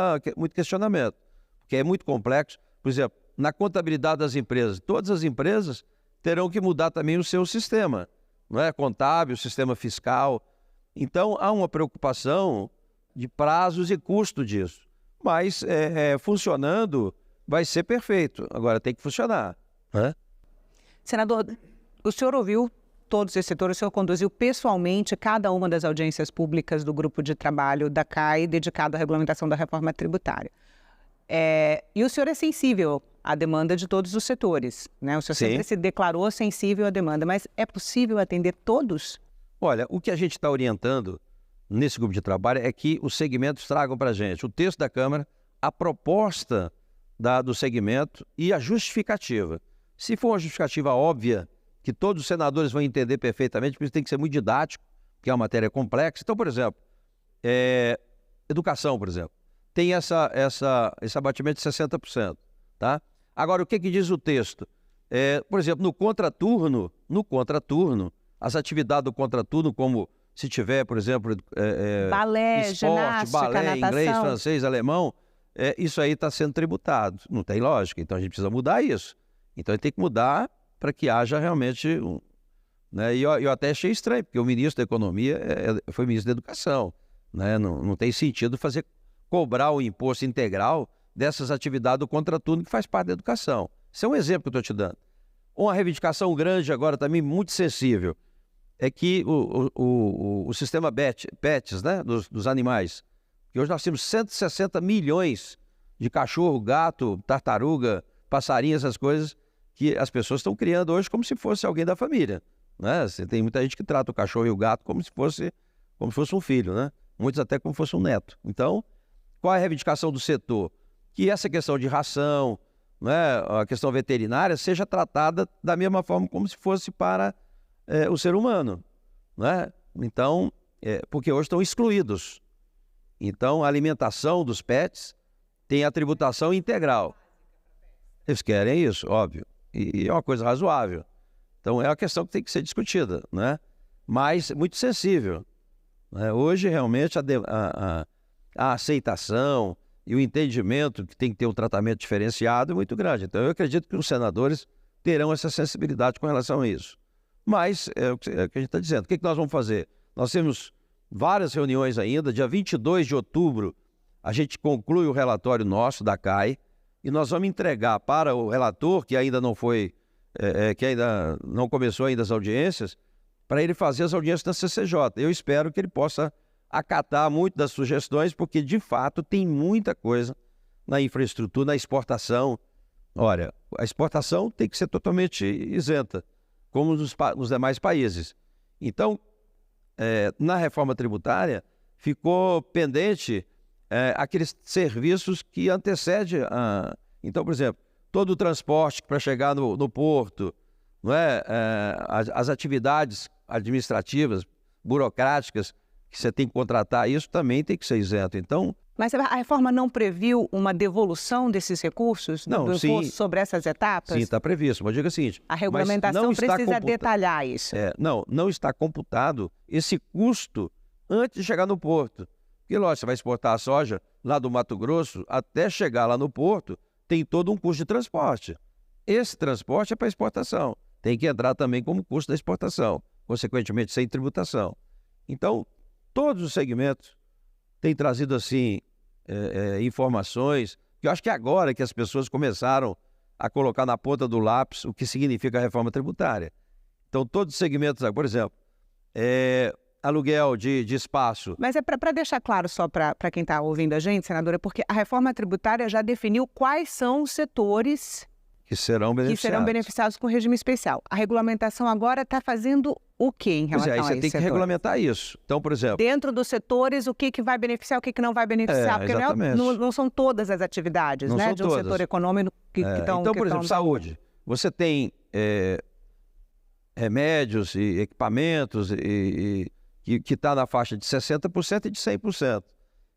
questionamento, porque é muito complexo. Por exemplo, na contabilidade das empresas, todas as empresas terão que mudar também o seu sistema, contábil, sistema fiscal. Então, há uma preocupação de prazos e custo disso. Mas, funcionando, vai ser perfeito. Agora, tem que funcionar. Senador, o senhor ouviu todos esses setores, o senhor conduziu pessoalmente cada uma das audiências públicas do grupo de trabalho da CAI dedicado à regulamentação da reforma tributária. E o senhor é sensível à demanda de todos os setores, O senhor sempre se declarou sensível à demanda, mas é possível atender todos? Olha, o que a gente está orientando nesse grupo de trabalho é que os segmentos tragam para a gente o texto da Câmara, a proposta do segmento e a justificativa. Se for uma justificativa óbvia, que todos os senadores vão entender perfeitamente, porque isso tem que ser muito didático, porque é uma matéria complexa. Então, por exemplo, educação, por exemplo, tem esse abatimento de 60%. Agora, o que diz o texto? Por exemplo, no contraturno, as atividades do contraturno, como se tiver, por exemplo, balé, esporte, ginástica, balé, natação. Inglês, francês, alemão, isso aí está sendo tributado. Não tem lógica, então a gente precisa mudar isso. Então, a gente tem que mudar para que haja realmente... E eu até achei estranho, porque o ministro da Economia foi ministro da Educação. Não tem sentido cobrar o imposto integral dessas atividades do contraturno que faz parte da educação. Isso é um exemplo que eu estou te dando. Uma reivindicação grande agora também, muito sensível, é que o sistema PETs, dos animais, que hoje nós temos 160 milhões de cachorro, gato, tartaruga, passarinho, essas coisas que as pessoas estão criando hoje como se fosse alguém da família. Tem muita gente que trata o cachorro e o gato como se fosse um filho, muitos até como se fosse um neto. Então, qual é a reivindicação do setor? Que essa questão de ração, a questão veterinária, seja tratada da mesma forma como se fosse para o ser humano. Então, porque hoje estão excluídos. Então, a alimentação dos pets tem a tributação integral. Eles querem isso, óbvio. E é uma coisa razoável. Então, é uma questão que tem que ser discutida, mas muito sensível. Hoje, realmente, a aceitação e o entendimento que tem que ter um tratamento diferenciado é muito grande. Então, eu acredito que os senadores terão essa sensibilidade com relação a isso. Mas, é o que a gente está dizendo. O que nós vamos fazer? Nós temos várias reuniões ainda. Dia 22 de outubro, a gente conclui o relatório nosso da CAI e nós vamos entregar para o relator, que ainda não foi, que ainda não começou ainda as audiências, para ele fazer as audiências da CCJ. Eu espero que ele possa acatar muito das sugestões, porque de fato tem muita coisa na infraestrutura, na exportação. Olha, a exportação tem que ser totalmente isenta, como nos demais países. Então, na reforma tributária, ficou pendente aqueles serviços que antecedem a... Então, por exemplo, todo o transporte para chegar no porto, não é? As atividades administrativas, burocráticas, que você tem que contratar, isso também tem que ser isento. Então... Mas a reforma não previu uma devolução desses recursos do imposto sobre essas etapas? Sim, está previsto. Mas diga o seguinte... A regulamentação precisa detalhar isso. Não está computado esse custo antes de chegar no porto. Porque, lógico, você vai exportar a soja lá do Mato Grosso, até chegar lá no porto, tem todo um custo de transporte. Esse transporte é para exportação. Tem que entrar também como custo da exportação, consequentemente sem tributação. Então, todos os segmentos têm trazido, assim, informações, que eu acho que agora que as pessoas começaram a colocar na ponta do lápis o que significa a reforma tributária. Então, todos os segmentos, por exemplo, aluguel de espaço. Mas é para deixar claro só para quem está ouvindo a gente, senadora, porque a reforma tributária já definiu quais são os setores que serão beneficiados com regime especial. A regulamentação agora está fazendo o que em relação a isso? Você tem que regulamentar isso. Então, por exemplo... Dentro dos setores, o que vai beneficiar, o que não vai beneficiar? Porque não são todas as atividades, não né? De um todas. Setor econômico que estão... Então, por exemplo, saúde. Você tem remédios e equipamentos que está na faixa de 60% e de 100%.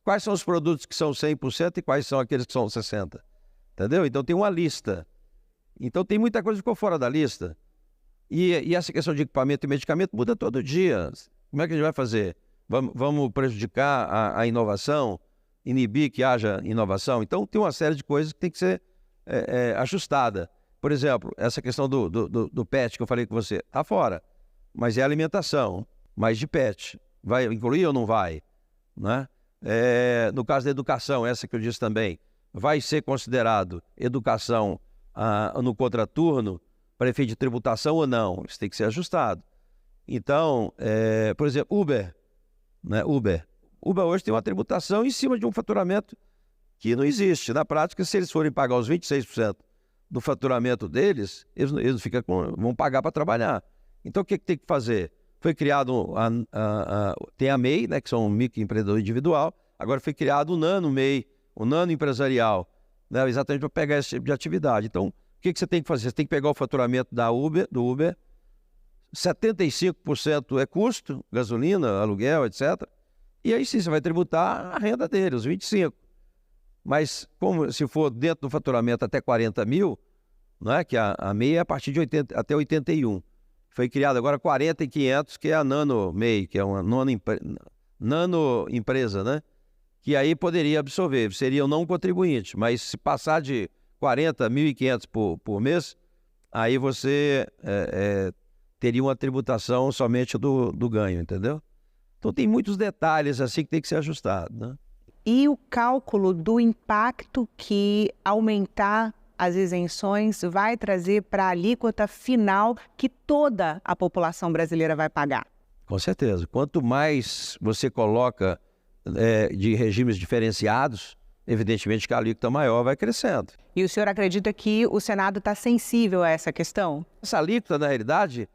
Quais são os produtos que são 100% e quais são aqueles que são 60%? Entendeu? Então, tem uma lista. Então, tem muita coisa que ficou fora da lista. E essa questão de equipamento e medicamento muda todo dia. Como é que a gente vai fazer? Vamos prejudicar a inovação? Inibir que haja inovação? Então, tem uma série de coisas que tem que ser ajustada. Por exemplo, essa questão do PET que eu falei com você, está fora. Mas é alimentação, mas de PET. Vai incluir ou não vai? Né? No caso da educação, essa que eu disse também, vai ser considerado educação no contraturno para efeito de tributação ou não? Isso tem que ser ajustado. Então, por exemplo, Uber. Né? Uber hoje tem uma tributação em cima de um faturamento que não existe. Na prática, se eles forem pagar os 26% do faturamento deles, eles vão pagar para trabalhar. Então, o que tem que fazer? Foi criado, tem a MEI, né, que são um microempreendedor individual, agora foi criado o Nano MEI, o Nano Empresarial, né, exatamente para pegar esse tipo de atividade. Então, o que você tem que fazer? Você tem que pegar o faturamento do Uber, 75% é custo, gasolina, aluguel, etc. E aí sim, você vai tributar a renda dele, os 25%. Mas como se for dentro do faturamento até 40 mil, né, que a MEI é a partir de 80, até 81. Foi criado agora 40.500, que é a Nano MEI, que é uma nano empresa, né? Que aí poderia absorver, seria o não contribuinte. Mas se passar de 40.500 por mês, aí você teria uma tributação somente do ganho, entendeu? Então tem muitos detalhes assim que tem que ser ajustado, né? E o cálculo do impacto que aumentar as isenções vai trazer para a alíquota final que toda a população brasileira vai pagar? Com certeza. Quanto mais você coloca de regimes diferenciados, evidentemente que a alíquota maior vai crescendo. E o senhor acredita que o Senado está sensível a essa questão? Essa alíquota, na realidade,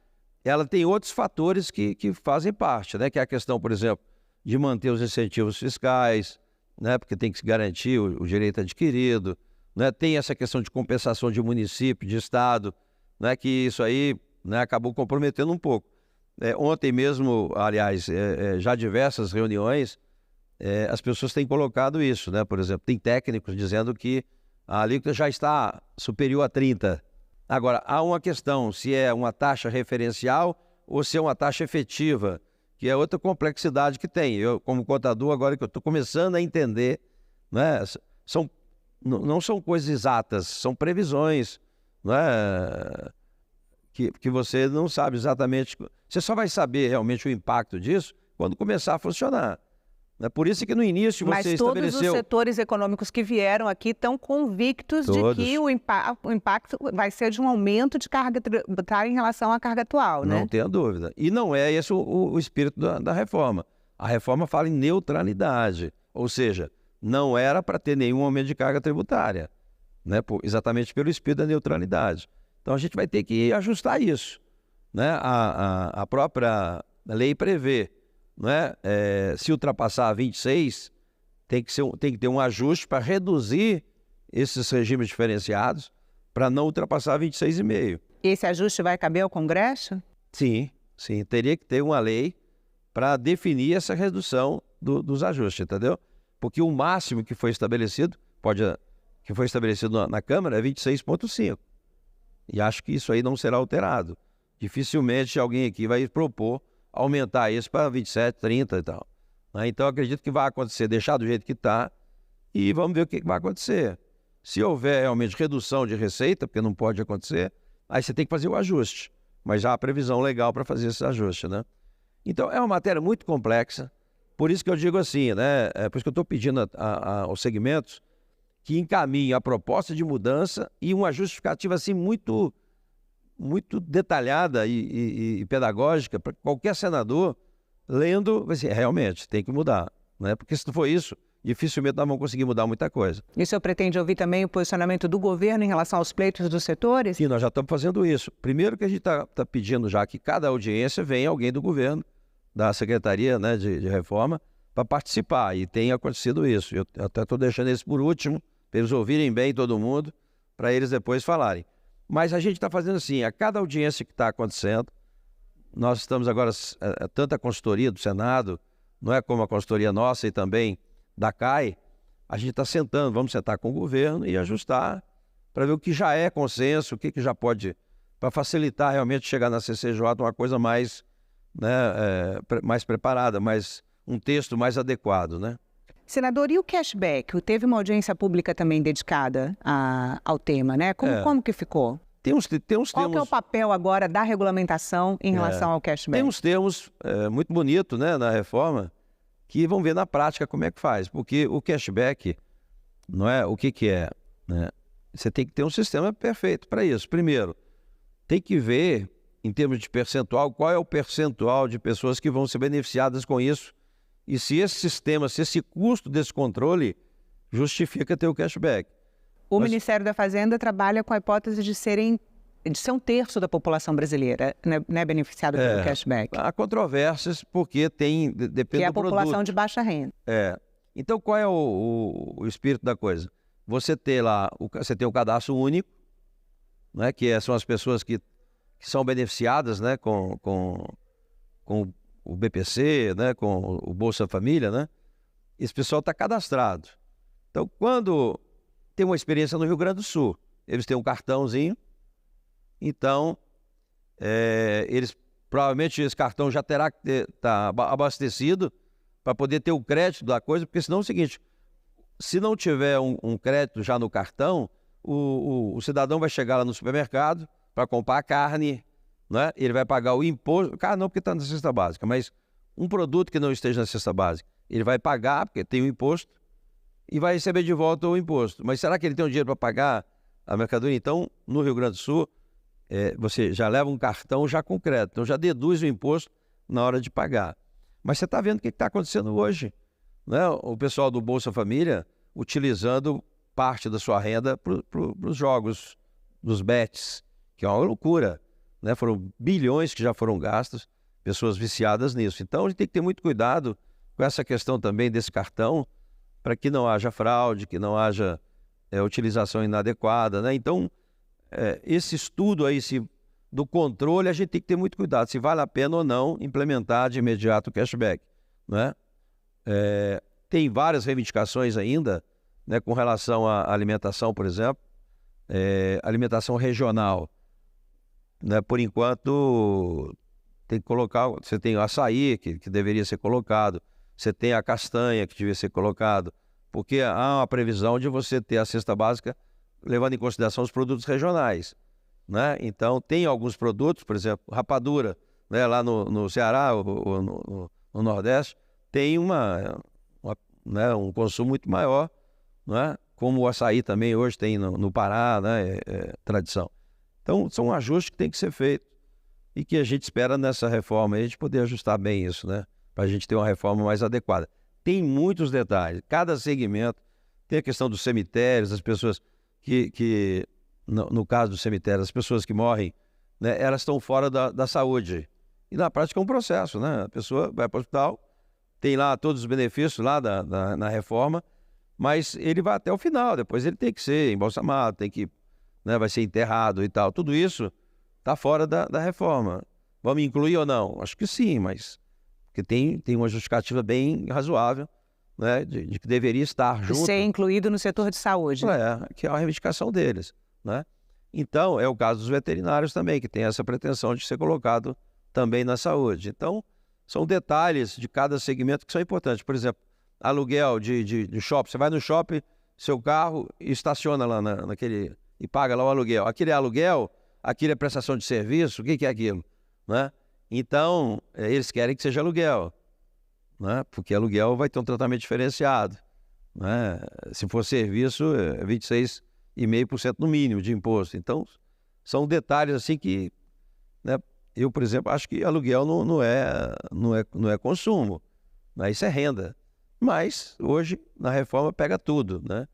ela tem outros fatores que fazem parte, né? Que é a questão, por exemplo, de manter os incentivos fiscais, né? Porque tem que se garantir o direito adquirido, né? Tem essa questão de compensação de município, de estado, né? Que isso aí, né, acabou comprometendo um pouco. Ontem mesmo, aliás, já diversas reuniões, as pessoas têm colocado isso, né? Por exemplo, tem técnicos dizendo que a alíquota já está superior a 30%. Agora, há uma questão, se é uma taxa referencial ou se é uma taxa efetiva, que é outra complexidade que tem. Eu, como contador, agora que eu estou começando a entender, né? Não são coisas exatas, são previsões, né? Que você não sabe exatamente. Você só vai saber realmente o impacto disso quando começar a funcionar. Por isso que no início você estabeleceu... Mas todos os setores econômicos que vieram aqui estão convictos de que o impacto vai ser de um aumento de carga tributária em relação à carga atual, né? Não tenha dúvida. E não é esse o espírito da reforma. A reforma fala em neutralidade, ou seja, não era para ter nenhum aumento de carga tributária, né? Exatamente pelo espírito da neutralidade. Então a gente vai ter que ajustar isso, né? A própria lei prevê, né? Se ultrapassar 26, tem que ter um ajuste para reduzir esses regimes diferenciados para não ultrapassar 26,5. Esse ajuste vai caber ao Congresso? Sim, teria que ter uma lei para definir essa redução dos ajustes, entendeu? Porque o máximo que foi estabelecido, na Câmara é 26,5. E acho que isso aí não será alterado. Dificilmente alguém aqui vai propor aumentar isso para 27, 30 e tal. Então acredito que vai acontecer, deixar do jeito que está e vamos ver o que vai acontecer. Se houver realmente redução de receita, porque não pode acontecer, aí você tem que fazer o ajuste. Mas já há previsão legal para fazer esse ajuste, né? Então é uma matéria muito complexa, por isso que eu digo assim, né? Por isso que eu estou pedindo aos segmentos que encaminhem a proposta de mudança e uma justificativa assim muito detalhada e pedagógica para qualquer senador lendo, vai ser, realmente tem que mudar, né? Porque se não for isso, dificilmente nós vamos conseguir mudar muita coisa. E o senhor pretende ouvir também o posicionamento do governo em relação aos pleitos dos setores? Sim, nós já estamos fazendo isso. Primeiro que a gente está pedindo já que cada audiência venha alguém do governo, da Secretaria, né, de Reforma, para participar, e tem acontecido isso. Eu até estou deixando eles por último, para eles ouvirem bem todo mundo, para eles depois falarem. Mas a gente está fazendo assim, a cada audiência que está acontecendo, nós estamos agora, tanto a consultoria do Senado, não é como a consultoria nossa e também da CAI, a gente está sentando, vamos sentar com o governo e ajustar para ver o que já é consenso, o que já pode, para facilitar realmente chegar na CCJ uma coisa mais, né, mais preparada, um texto mais adequado, né? Senador, e o cashback? Teve uma audiência pública também dedicada ao tema, né? Como que ficou? Qual que é o papel agora da regulamentação em relação ao cashback? Tem uns termos muito bonitos, né, na reforma, que vão ver na prática como é que faz. Porque o cashback, não é o que é, né? Você tem que ter um sistema perfeito para isso. Primeiro, tem que ver, em termos de percentual, qual é o percentual de pessoas que vão ser beneficiadas com isso e se esse sistema, se esse custo desse controle justifica ter o cashback. O Ministério da Fazenda trabalha com a hipótese de ser um terço da população brasileira, né, beneficiada pelo cashback. Há controvérsias porque depende do produto. Que é a população de baixa renda. Então, qual é o espírito da coisa? Você tem lá, você tem o cadastro único, né, que são as pessoas que são beneficiadas, né, com o BPC, né, com o Bolsa Família, né? Esse pessoal está cadastrado. Então, quando tem uma experiência no Rio Grande do Sul, eles têm um cartãozinho, então, eles provavelmente esse cartão já terá que estar abastecido para poder ter o crédito da coisa, porque senão é o seguinte, se não tiver um crédito já no cartão, o cidadão vai chegar lá no supermercado para comprar a carne, né? Ele vai pagar o imposto, carne não porque está na cesta básica, mas um produto que não esteja na cesta básica, ele vai pagar porque tem o imposto e vai receber de volta o imposto. Mas será que ele tem o dinheiro para pagar a mercadoria? Então, no Rio Grande do Sul, você já leva um cartão já com crédito, então já deduz o imposto na hora de pagar. Mas você está vendo o que está acontecendo hoje, né? O pessoal do Bolsa Família utilizando parte da sua renda para os jogos, dos bets, que é uma loucura, né? Foram bilhões que já foram gastos, pessoas viciadas nisso. Então a gente tem que ter muito cuidado com essa questão também desse cartão, para que não haja fraude, que não haja utilização inadequada, né? Então, esse estudo aí do controle, a gente tem que ter muito cuidado, se vale a pena ou não implementar de imediato o cashback, né? Tem várias reivindicações ainda, né, com relação à alimentação, por exemplo, alimentação regional, né? Por enquanto, tem que colocar, você tem o açaí, que deveria ser colocado, você tem a castanha, que devia ser colocado, porque há uma previsão de você ter a cesta básica levando em consideração os produtos regionais, né? Então, tem alguns produtos, por exemplo, rapadura, né, lá no Ceará ou no Nordeste, tem né, um consumo muito maior, né? Como o açaí também hoje tem no Pará, né, tradição. Então, são ajustes que tem que ser feitos e que a gente espera nessa reforma aí, a gente poder ajustar bem isso, né? para a gente ter uma reforma mais adequada. Tem muitos detalhes, cada segmento, tem a questão dos cemitérios, as pessoas que no caso do cemitério, as pessoas que morrem, né, elas estão fora da saúde. E na prática é um processo, né? A pessoa vai para o hospital, tem lá todos os benefícios lá na reforma, mas ele vai até o final, depois ele tem que ser embalsamado, tem que, né, vai ser enterrado e tal. Tudo isso está fora da reforma. Vamos incluir ou não? Acho que sim, mas porque tem uma justificativa bem razoável, né, de que deveria estar junto. Ser incluído no setor de saúde. Que é uma reivindicação deles, né? Então, é o caso dos veterinários também, que tem essa pretensão de ser colocado também na saúde. Então, são detalhes de cada segmento que são importantes. Por exemplo, aluguel de shopping. Você vai no shopping, seu carro, e estaciona lá naquele e paga lá o aluguel. Aquilo é aluguel, aquilo é prestação de serviço, o que é aquilo? Né? Então, eles querem que seja aluguel, né? Porque aluguel vai ter um tratamento diferenciado, né? Se for serviço, é 26,5% no mínimo de imposto. Então, são detalhes assim que, né, eu, por exemplo, acho que aluguel não é consumo, né? Isso é renda. Mas, hoje, na reforma, pega tudo, né?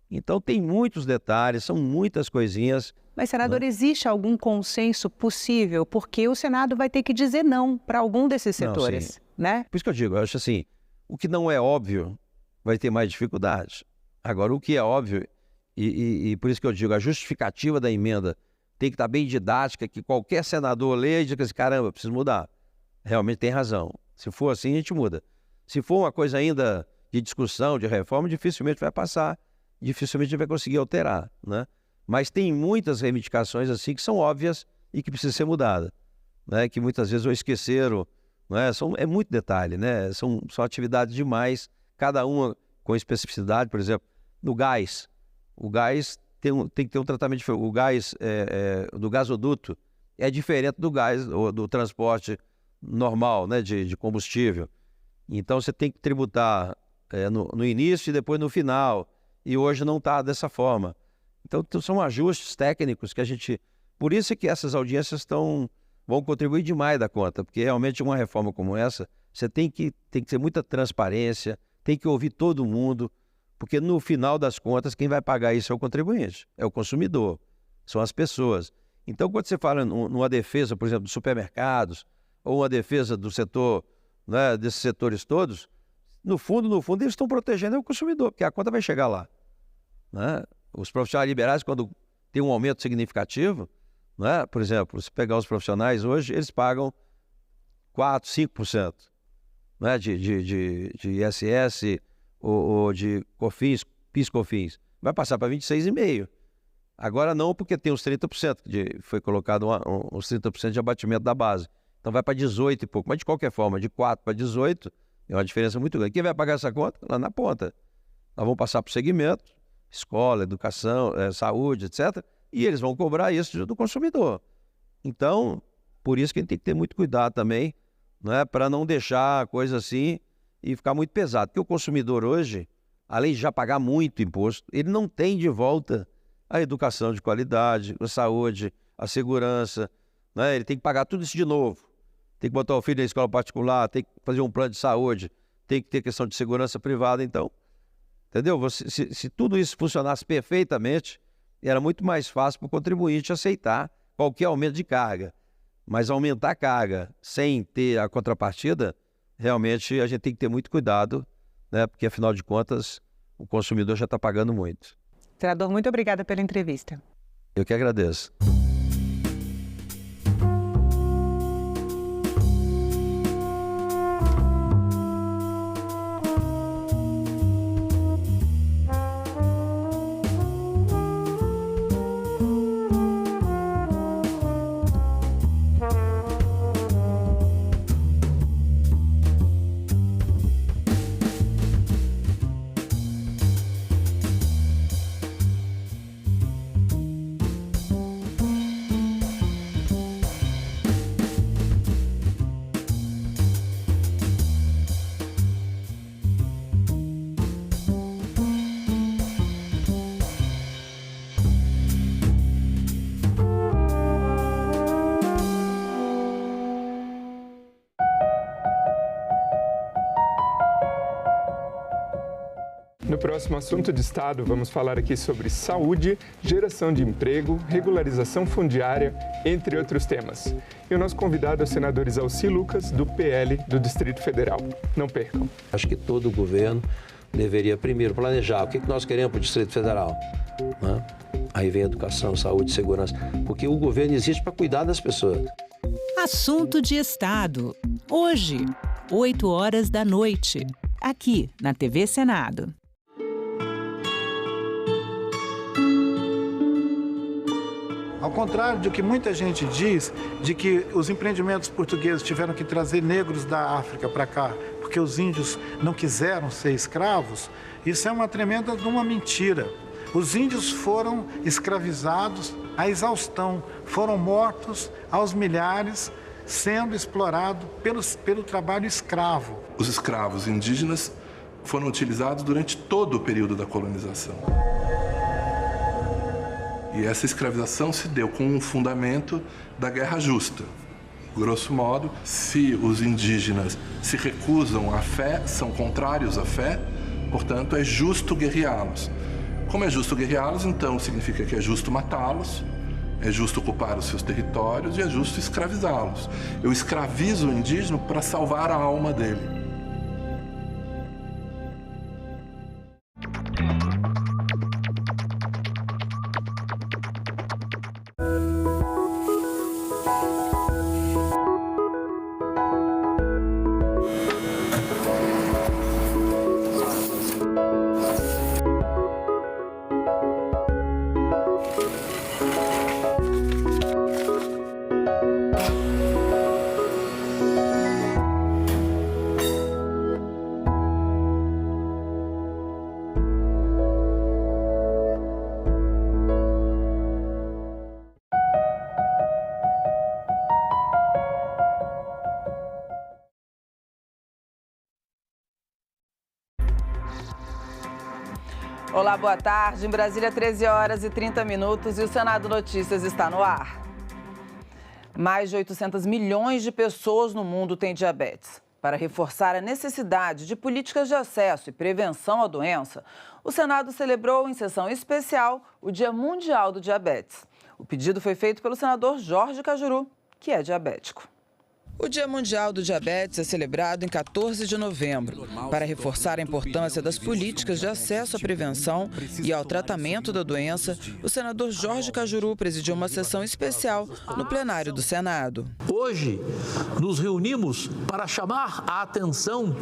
Então, tem muitos detalhes, são muitas coisinhas. Mas, senador, existe algum consenso possível? Porque o Senado vai ter que dizer não para algum desses setores, né? Por isso que eu digo, eu acho assim, o que não é óbvio vai ter mais dificuldade. Agora, o que é óbvio, e por isso que eu digo, a justificativa da emenda tem que estar bem didática, que qualquer senador leia e diga assim, caramba, preciso mudar. Realmente tem razão. Se for assim, a gente muda. Se for uma coisa ainda de discussão, de reforma, dificilmente vai passar, dificilmente a gente vai conseguir alterar, né? Mas tem muitas reivindicações assim que são óbvias e que precisam ser mudadas, né? Que muitas vezes ou esqueceram, né? É muito detalhe, né? São atividades demais, cada uma com especificidade. Por exemplo, no gás, o gás tem que ter um tratamento diferente. O gás do gasoduto é diferente do gás ou do transporte normal, né? De combustível. Então você tem que tributar no início e depois no final, e hoje não está dessa forma. Então são ajustes técnicos que a gente... Por isso é que essas audiências vão contribuir demais da conta, porque realmente uma reforma como essa, você tem que ter muita transparência, tem que ouvir todo mundo, porque no final das contas quem vai pagar isso é o contribuinte, é o consumidor, são as pessoas. Então quando você fala numa defesa, por exemplo, dos supermercados, ou uma defesa do setor, né, desses setores todos, no fundo eles estão protegendo o consumidor, porque a conta vai chegar lá, né? Os profissionais liberais, quando tem um aumento significativo, né, por exemplo, se pegar os profissionais hoje, eles pagam 4, 5%, né, de ISS ou de COFINS, PIS/COFINS. Vai passar para 26,5%. Agora não, porque tem os 30%, foi colocado uns 30% de abatimento da base. Então vai para 18 e pouco. Mas de qualquer forma, de 4 para 18 é uma diferença muito grande. Quem vai pagar essa conta? Lá na ponta. Nós vamos passar para o segmento, escola, educação, saúde, etc. E eles vão cobrar isso do consumidor. Então, por isso que a gente tem que ter muito cuidado também, né, para não deixar a coisa assim e ficar muito pesado. Porque o consumidor hoje, além de já pagar muito imposto, ele não tem de volta a educação de qualidade, a saúde, a segurança, né? Ele tem que pagar tudo isso de novo. Tem que botar o filho na escola particular, tem que fazer um plano de saúde, tem que ter questão de segurança privada. Então, entendeu? Se tudo isso funcionasse perfeitamente, era muito mais fácil para o contribuinte aceitar qualquer aumento de carga. Mas aumentar a carga sem ter a contrapartida, realmente a gente tem que ter muito cuidado, né? Porque, afinal de contas, o consumidor já está pagando muito. Senador, muito obrigada pela entrevista. Eu que agradeço. No próximo assunto de Estado, vamos falar aqui sobre saúde, geração de emprego, regularização fundiária, entre outros temas. E o nosso convidado é o senador Isalci Lucas, do PL do Distrito Federal. Não percam. Acho que todo governo deveria primeiro planejar o que nós queremos para o Distrito Federal. Né? Aí vem educação, saúde, segurança, porque o governo existe para cuidar das pessoas. Assunto de Estado. Hoje, 20h, aqui na TV Senado. Ao contrário do que muita gente diz, de que os empreendimentos portugueses tiveram que trazer negros da África para cá, porque os índios não quiseram ser escravos, isso é uma tremenda mentira. Os índios foram escravizados à exaustão, foram mortos aos milhares, sendo explorados pelo trabalho escravo. Os escravos indígenas foram utilizados durante todo o período da colonização. E essa escravização se deu com um fundamento da guerra justa. Grosso modo, se os indígenas se recusam à fé, são contrários à fé, portanto é justo guerreá-los. Como é justo guerreá-los, então significa que é justo matá-los, é justo ocupar os seus territórios e é justo escravizá-los. Eu escravizo o indígena para salvar a alma dele. Olá, boa tarde. Em Brasília, 13h30 e o Senado Notícias está no ar. Mais de 800 milhões de pessoas no mundo têm diabetes. Para reforçar a necessidade de políticas de acesso e prevenção à doença, o Senado celebrou em sessão especial o Dia Mundial do Diabetes. O pedido foi feito pelo senador Jorge Cajuru, que é diabético. O Dia Mundial do Diabetes é celebrado em 14 de novembro, para reforçar a importância das políticas de acesso à prevenção e ao tratamento da doença. O senador Jorge Cajuru presidiu uma sessão especial no plenário do Senado. Hoje, nos reunimos para chamar a atenção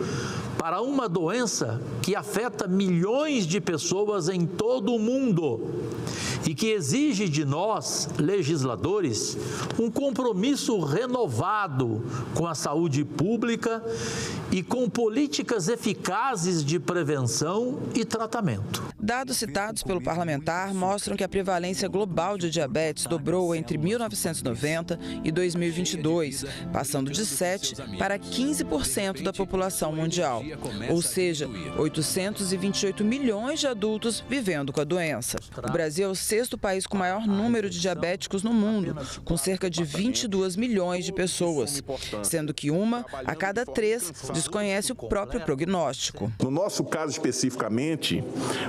para uma doença que afeta milhões de pessoas em todo o mundo e que exige de nós, legisladores, um compromisso renovado com a saúde pública e com políticas eficazes de prevenção e tratamento. Dados citados pelo parlamentar mostram que a prevalência global de diabetes dobrou entre 1990 e 2022, passando de 7% para 15% da população mundial. Ou seja, 828 milhões de adultos vivendo com a doença. O Brasil é o sexto país com maior número de diabéticos no mundo, com cerca de 22 milhões de pessoas, sendo que 1 a cada 3 desconhece o próprio prognóstico. No nosso caso especificamente,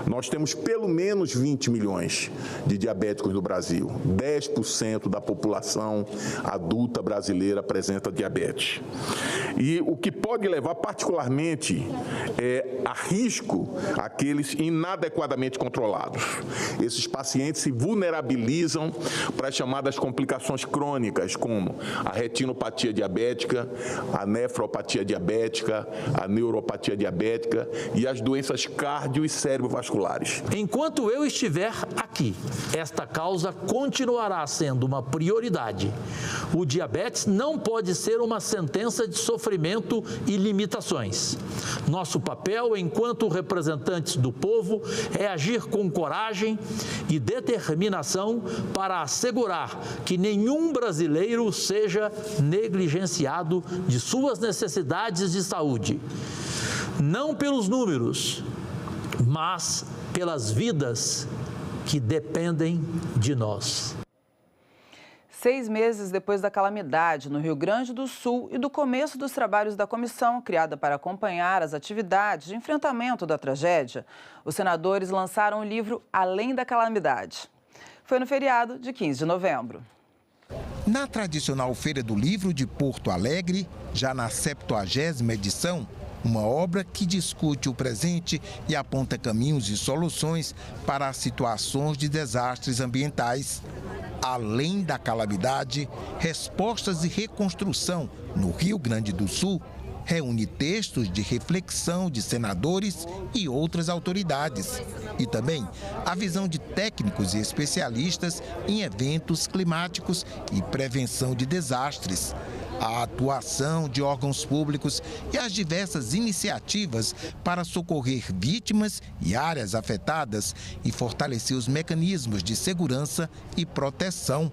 nós temos pelo menos 20 milhões de diabéticos no Brasil. 10% da população adulta brasileira apresenta diabetes. E o que pode levar particularmente a risco aqueles inadequadamente controlados. Esses pacientes se vulnerabilizam para as chamadas complicações crônicas, como a retinopatia diabética, a nefropatia diabética, a neuropatia diabética e as doenças cardio- e cerebrovasculares. Enquanto eu estiver aqui, esta causa continuará sendo uma prioridade. O diabetes não pode ser uma sentença de sofrimento e limitações. Nosso papel, enquanto representantes do povo, é agir com coragem e determinação para assegurar que nenhum brasileiro seja negligenciado de suas necessidades de saúde. Não pelos números, mas pelas vidas que dependem de nós. 6 meses depois da calamidade no Rio Grande do Sul e do começo dos trabalhos da comissão criada para acompanhar as atividades de enfrentamento da tragédia, os senadores lançaram o livro Além da Calamidade. Foi no feriado de 15 de novembro. Na tradicional Feira do Livro de Porto Alegre, já na 70ª edição, uma obra que discute o presente e aponta caminhos e soluções para as situações de desastres ambientais. Além da calamidade, respostas e reconstrução no Rio Grande do Sul, reúne textos de reflexão de senadores e outras autoridades. E também a visão de técnicos e especialistas em eventos climáticos e prevenção de desastres. A atuação de órgãos públicos e as diversas iniciativas para socorrer vítimas e áreas afetadas e fortalecer os mecanismos de segurança e proteção.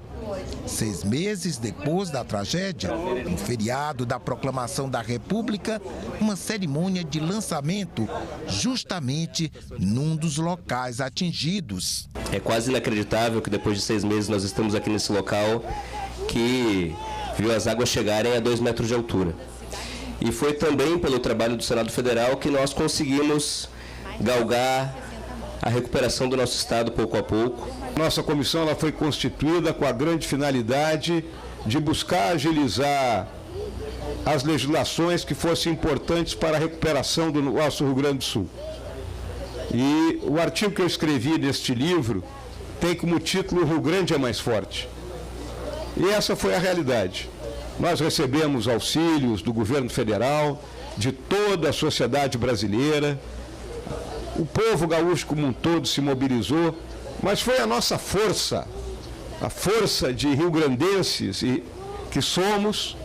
6 meses depois da tragédia, no feriado da proclamação da República, uma cerimônia de lançamento justamente num dos locais atingidos. É quase inacreditável que depois de 6 meses nós estamos aqui nesse local que viu as águas chegarem a 2 metros de altura. E foi também pelo trabalho do Senado Federal que nós conseguimos galgar a recuperação do nosso Estado pouco a pouco. Nossa comissão ela foi constituída com a grande finalidade de buscar agilizar as legislações que fossem importantes para a recuperação do nosso Rio Grande do Sul. E o artigo que eu escrevi neste livro tem como título O Rio Grande é mais forte. E essa foi a realidade. Nós recebemos auxílios do governo federal, de toda a sociedade brasileira. O povo gaúcho como um todo se mobilizou, mas foi a nossa força, a força de rio-grandenses que somos,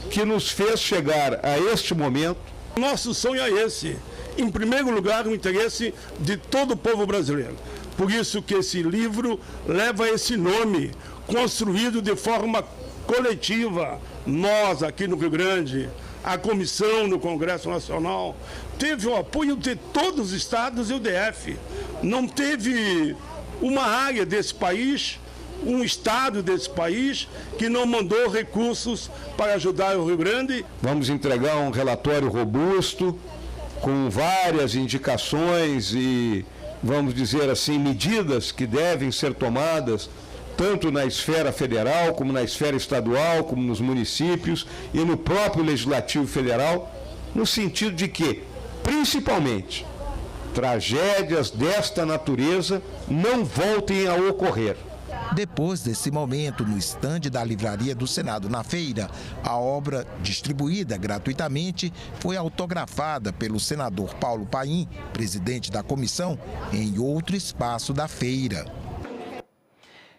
que nos fez chegar a este momento. Nosso sonho é esse. Em primeiro lugar, o interesse de todo o povo brasileiro. Por isso que esse livro leva esse nome, construído de forma coletiva. Nós, aqui no Rio Grande, a comissão no Congresso Nacional, teve o apoio de todos os estados e o DF. Não teve uma área desse país, um estado desse país, que não mandou recursos para ajudar o Rio Grande. Vamos entregar um relatório robusto, com várias indicações e, vamos dizer assim, medidas que devem ser tomadas tanto na esfera federal, como na esfera estadual, como nos municípios e no próprio Legislativo Federal, no sentido de que, principalmente, tragédias desta natureza não voltem a ocorrer. Depois desse momento, no estande da Livraria do Senado na feira, a obra, distribuída gratuitamente, foi autografada pelo senador Paulo Paim, presidente da comissão, em outro espaço da feira.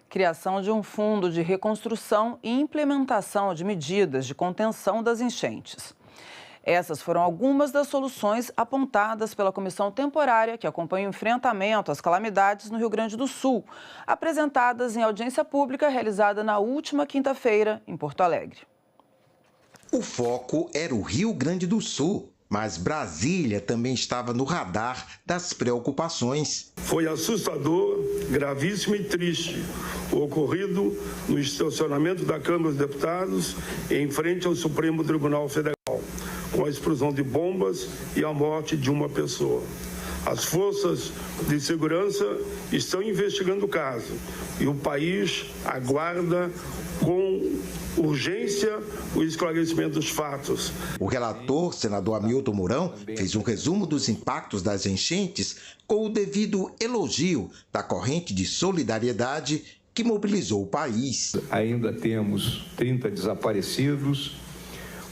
Criação de um fundo de reconstrução e implementação de medidas de contenção das enchentes. Essas foram algumas das soluções apontadas pela comissão temporária que acompanha o enfrentamento às calamidades no Rio Grande do Sul, apresentadas em audiência pública realizada na última quinta-feira em Porto Alegre. O foco era o Rio Grande do Sul, mas Brasília também estava no radar das preocupações. Foi assustador, gravíssimo e triste o ocorrido no estacionamento da Câmara dos Deputados em frente ao Supremo Tribunal Federal, com a explosão de bombas e a morte de uma pessoa. As forças de segurança estão investigando o caso e o país aguarda com urgência o esclarecimento dos fatos. O relator, senador Hamilton Mourão, fez um resumo dos impactos das enchentes com o devido elogio da corrente de solidariedade que mobilizou o país. Ainda temos 30 desaparecidos,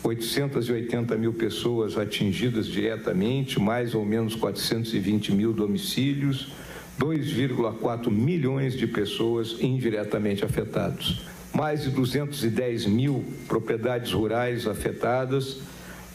880 mil pessoas atingidas diretamente, mais ou menos 420 mil domicílios, 2,4 milhões de pessoas indiretamente afetadas. Mais de 210 mil propriedades rurais afetadas,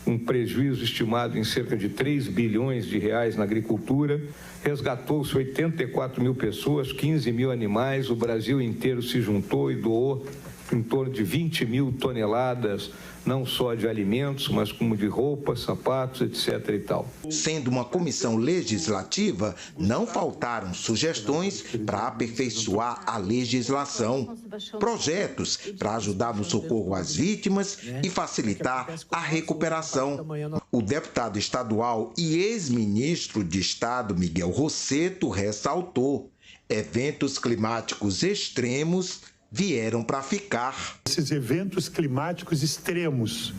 um prejuízo estimado em cerca de 3 bilhões de reais na agricultura. Resgatou-se 84 mil pessoas, 15 mil animais, o Brasil inteiro se juntou e doou em torno de 20 mil toneladas, não só de alimentos, mas como de roupas, sapatos, etc. e tal. Sendo uma comissão legislativa, não faltaram sugestões para aperfeiçoar a legislação, projetos para ajudar no socorro às vítimas e facilitar a recuperação. O deputado estadual e ex-ministro de Estado Miguel Rosseto ressaltou: eventos climáticos extremos vieram para ficar. Esses eventos climáticos extremos,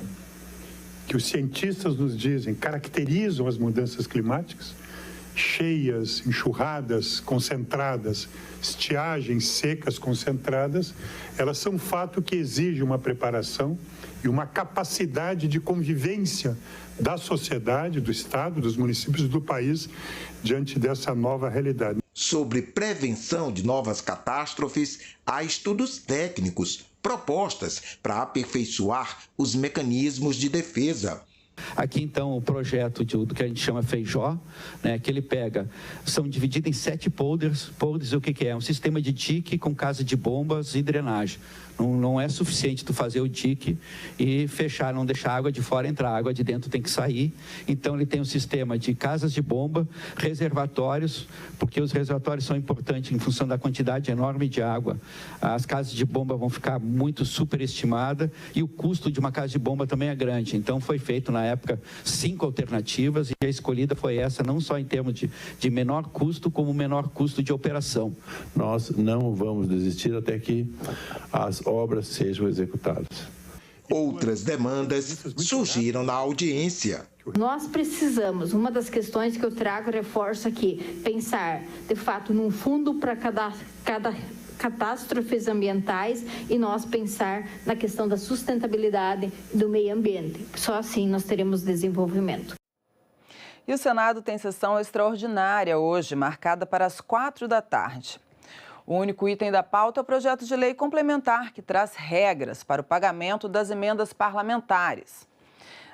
que os cientistas nos dizem, caracterizam as mudanças climáticas, cheias, enxurradas concentradas, estiagens secas concentradas, elas são um fato que exige uma preparação e uma capacidade de convivência da sociedade, do Estado, dos municípios e do país diante dessa nova realidade. Sobre prevenção de novas catástrofes, há estudos técnicos, propostas para aperfeiçoar os mecanismos de defesa. Aqui, então, o projeto do que a gente chama Feijó, né, que ele pega, são divididos em 7 polders. Polders, o que é? Um sistema de dique com casa de bombas e drenagem. Não é suficiente tu fazer o dique e fechar, não deixar a água de fora entrar, a água de dentro tem que sair. Então ele tem um sistema de casas de bomba, reservatórios, porque os reservatórios são importantes em função da quantidade enorme de água. As casas de bomba vão ficar muito superestimadas e o custo de uma casa de bomba também é grande. Então foi feito na época 5 alternativas e a escolhida foi essa, não só em termos de menor custo, como menor custo de operação. Nós não vamos desistir até que as obras sejam executadas. Outras demandas surgiram na audiência. Nós precisamos, uma das questões que eu trago, reforço aqui, pensar, de fato, num fundo para cada catástrofes ambientais e nós pensar na questão da sustentabilidade do meio ambiente. Só assim nós teremos desenvolvimento. E o Senado tem sessão extraordinária hoje, marcada para as 4 da tarde. O único item da pauta é o projeto de lei complementar que traz regras para o pagamento das emendas parlamentares.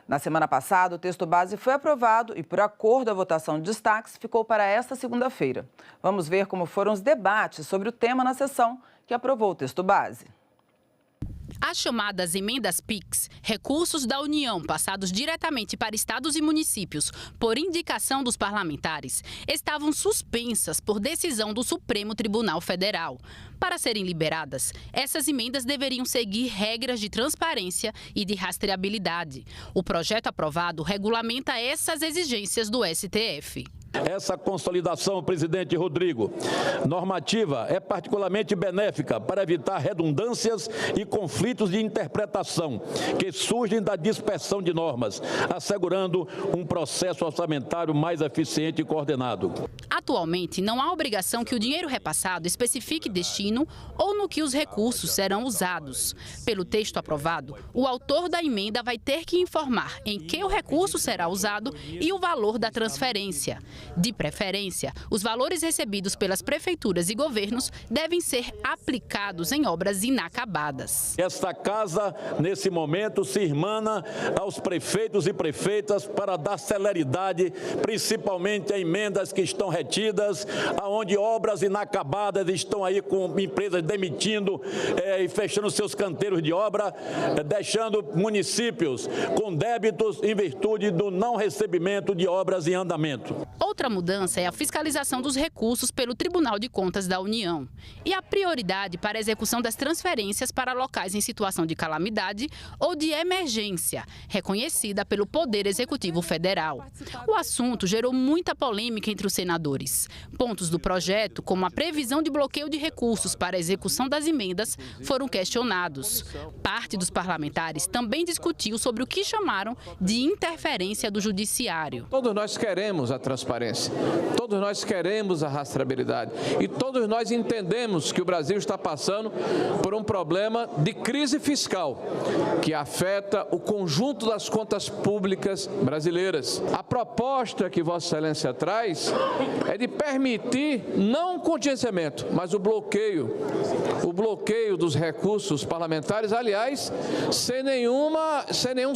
Na semana passada, o texto base foi aprovado e, por acordo, a votação de destaques ficou para esta segunda-feira. Vamos ver como foram os debates sobre o tema na sessão que aprovou o texto base. As chamadas emendas PIX, recursos da União passados diretamente para estados e municípios por indicação dos parlamentares, estavam suspensas por decisão do Supremo Tribunal Federal. Para serem liberadas, essas emendas deveriam seguir regras de transparência e de rastreabilidade. O projeto aprovado regulamenta essas exigências do STF. Essa consolidação, presidente Rodrigo, normativa é particularmente benéfica para evitar redundâncias e conflitos de interpretação que surgem da dispersão de normas, assegurando um processo orçamentário mais eficiente e coordenado. Atualmente, não há obrigação que o dinheiro repassado especifique destino ou no que os recursos serão usados. Pelo texto aprovado, o autor da emenda vai ter que informar em que o recurso será usado e o valor da transferência. De preferência, os valores recebidos pelas prefeituras e governos devem ser aplicados em obras inacabadas. Esta casa, nesse momento, se irmana aos prefeitos e prefeitas para dar celeridade, principalmente a emendas que estão retidas, aonde obras inacabadas estão aí com empresas demitindo e fechando seus canteiros de obra, deixando municípios com débitos em virtude do não recebimento de obras em andamento. Outra mudança é a fiscalização dos recursos pelo Tribunal de Contas da União e a prioridade para a execução das transferências para locais em situação de calamidade ou de emergência, reconhecida pelo Poder Executivo Federal. O assunto gerou muita polêmica entre os senadores. Pontos do projeto, como a previsão de bloqueio de recursos para a execução das emendas, foram questionados. Parte dos parlamentares também discutiu sobre o que chamaram de interferência do Judiciário. Todos nós queremos a transparência, todos nós queremos a rastreabilidade e todos nós entendemos que o Brasil está passando por um problema de crise fiscal que afeta o conjunto das contas públicas brasileiras. A proposta que Vossa Excelência traz é de permitir não o contingenciamento, mas o bloqueio dos recursos parlamentares, aliás, sem nenhum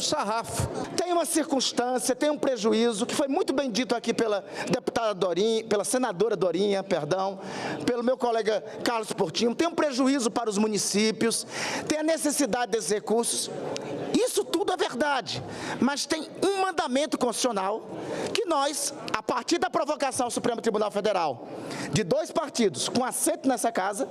sarrafo. Tem uma circunstância, tem um prejuízo que foi muito bem dito aqui pela deputada Dorinha, pela senadora Dorinha, pelo meu colega Carlos Portinho, tem um prejuízo para os municípios, tem a necessidade desses recursos. Isso tudo é verdade, mas tem um mandamento constitucional que nós, a partir da provocação ao Supremo Tribunal Federal, de 2 partidos com assento nessa casa,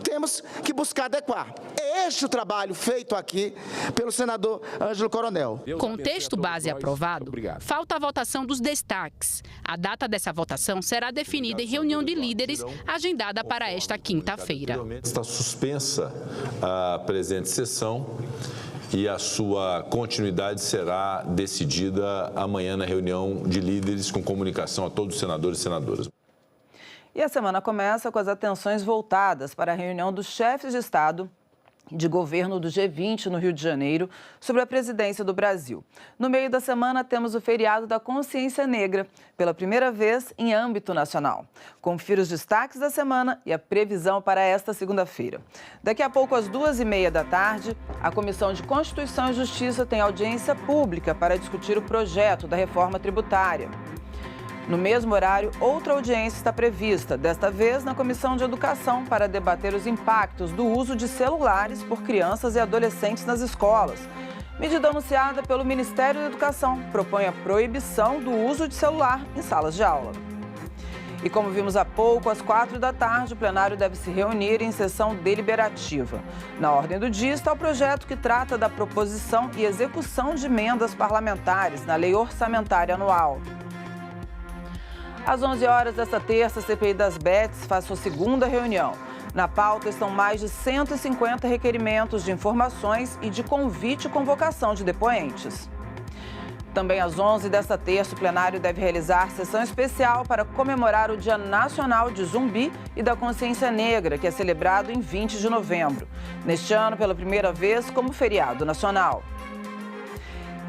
temos que buscar adequar. É este o trabalho feito aqui pelo senador Ângelo Coronel. Com o texto base aprovado, falta a votação dos destaques. A data dessa votação será definida em reunião de líderes agendada para esta quinta-feira. Está suspensa a presente sessão e a sua continuidade será decidida amanhã na reunião de líderes com comunicação a todos os senadores e senadoras. E a semana começa com as atenções voltadas para a reunião dos chefes de Estado e de governo do G20 no Rio de Janeiro sobre a presidência do Brasil. No meio da semana temos o feriado da Consciência Negra, pela primeira vez em âmbito nacional. Confira os destaques da semana e a previsão para esta segunda-feira. Daqui a pouco, às 2h30 da tarde, a Comissão de Constituição e Justiça tem audiência pública para discutir o projeto da reforma tributária. No mesmo horário, outra audiência está prevista, desta vez na Comissão de Educação, para debater os impactos do uso de celulares por crianças e adolescentes nas escolas. Medida anunciada pelo Ministério da Educação propõe a proibição do uso de celular em salas de aula. E como vimos há pouco, às 4 da tarde, o plenário deve se reunir em sessão deliberativa. Na ordem do dia está o projeto que trata da proposição e execução de emendas parlamentares na Lei Orçamentária Anual. Às 11 horas desta terça, a CPI das Bets faz sua segunda reunião. Na pauta estão mais de 150 requerimentos de informações e de convite e convocação de depoentes. Também às 11 desta terça, o plenário deve realizar sessão especial para comemorar o Dia Nacional de Zumbi e da Consciência Negra, que é celebrado em 20 de novembro. Neste ano, pela primeira vez, como feriado nacional.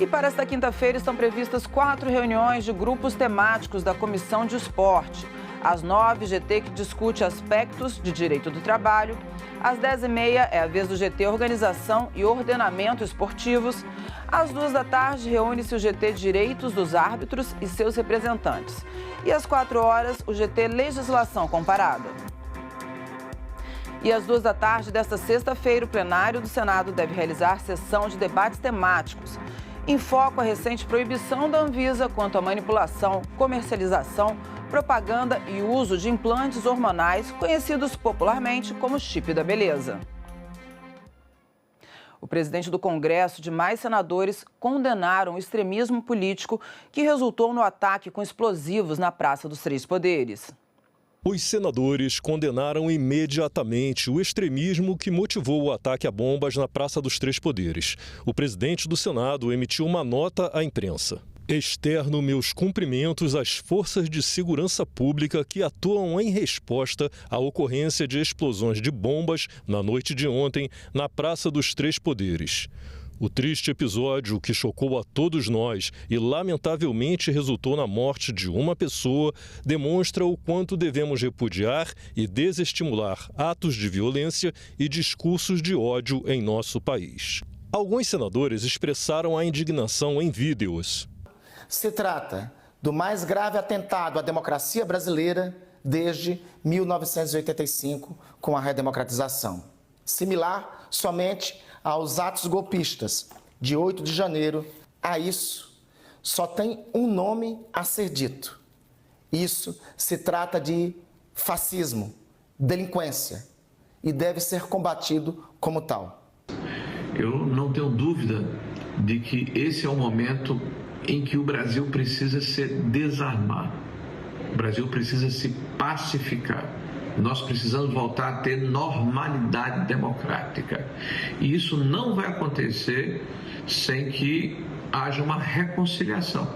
E para esta quinta-feira estão previstas 4 reuniões de grupos temáticos da Comissão de Esporte. Às 9, GT que discute aspectos de direito do trabalho. Às 10h30 é a vez do GT Organização e Ordenamento Esportivos. Às 2 da tarde reúne-se o GT Direitos dos Árbitros e seus representantes. E às 4 horas, o GT Legislação Comparada. E às 2 da tarde desta sexta-feira, o plenário do Senado deve realizar sessão de debates temáticos. Em foco, a recente proibição da Anvisa quanto à manipulação, comercialização, propaganda e uso de implantes hormonais, conhecidos popularmente como chip da beleza. O presidente do Congresso e demais senadores condenaram o extremismo político que resultou no ataque com explosivos na Praça dos Três Poderes. Os senadores condenaram imediatamente o extremismo que motivou o ataque a bombas na Praça dos Três Poderes. O presidente do Senado emitiu uma nota à imprensa. Externo meus cumprimentos às forças de segurança pública que atuam em resposta à ocorrência de explosões de bombas na noite de ontem na Praça dos Três Poderes. O triste episódio que chocou a todos nós e lamentavelmente resultou na morte de uma pessoa demonstra o quanto devemos repudiar e desestimular atos de violência e discursos de ódio em nosso país. Alguns senadores expressaram a indignação em vídeos. Se trata do mais grave atentado à democracia brasileira desde 1985, com a redemocratização. Similar somente aos atos golpistas de 8 de janeiro, a isso só tem um nome a ser dito. Isso se trata de fascismo, delinquência, e deve ser combatido como tal. Eu não tenho dúvida de que esse é o momento em que o Brasil precisa se desarmar. O Brasil precisa se pacificar. Nós precisamos voltar a ter normalidade democrática. E isso não vai acontecer sem que haja uma reconciliação.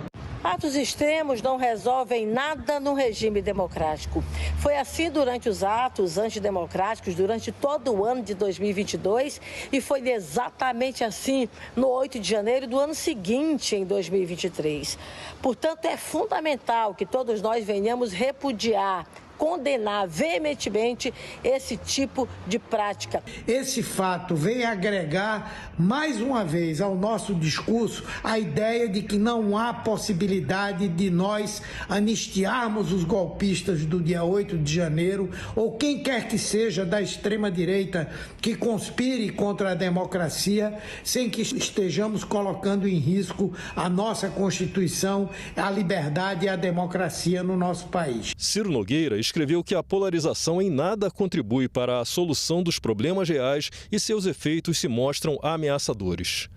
Atos extremos não resolvem nada no regime democrático. Foi assim durante os atos antidemocráticos, durante todo o ano de 2022, e foi exatamente assim no 8 de janeiro do ano seguinte, em 2023. Portanto, é fundamental que todos nós venhamos repudiar, condenar veementemente esse tipo de prática. Esse fato vem agregar mais uma vez ao nosso discurso a ideia de que não há possibilidade de nós anistiarmos os golpistas do dia 8 de janeiro ou quem quer que seja da extrema-direita que conspire contra a democracia sem que estejamos colocando em risco a nossa Constituição, a liberdade e a democracia no nosso país. Ciro Nogueira escreveu que a polarização em nada contribui para a solução dos problemas reais e seus efeitos se mostram ameaçadores.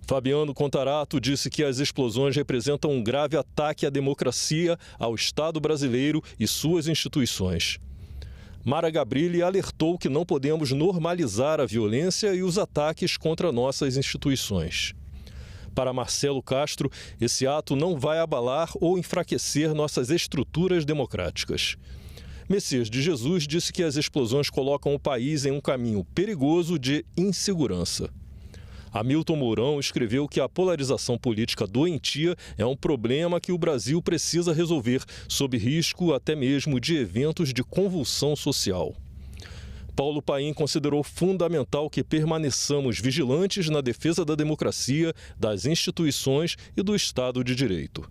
Fabiano Contarato disse que as explosões representam um grave ataque à democracia, ao Estado brasileiro e suas instituições. Mara Gabrilli alertou que não podemos normalizar a violência e os ataques contra nossas instituições. Para Marcelo Castro, esse ato não vai abalar ou enfraquecer nossas estruturas democráticas. Messias de Jesus disse que as explosões colocam o país em um caminho perigoso de insegurança. Hamilton Mourão escreveu que a polarização política doentia é um problema que o Brasil precisa resolver, sob risco até mesmo de eventos de convulsão social. Paulo Paim considerou fundamental que permaneçamos vigilantes na defesa da democracia, das instituições e do Estado de Direito.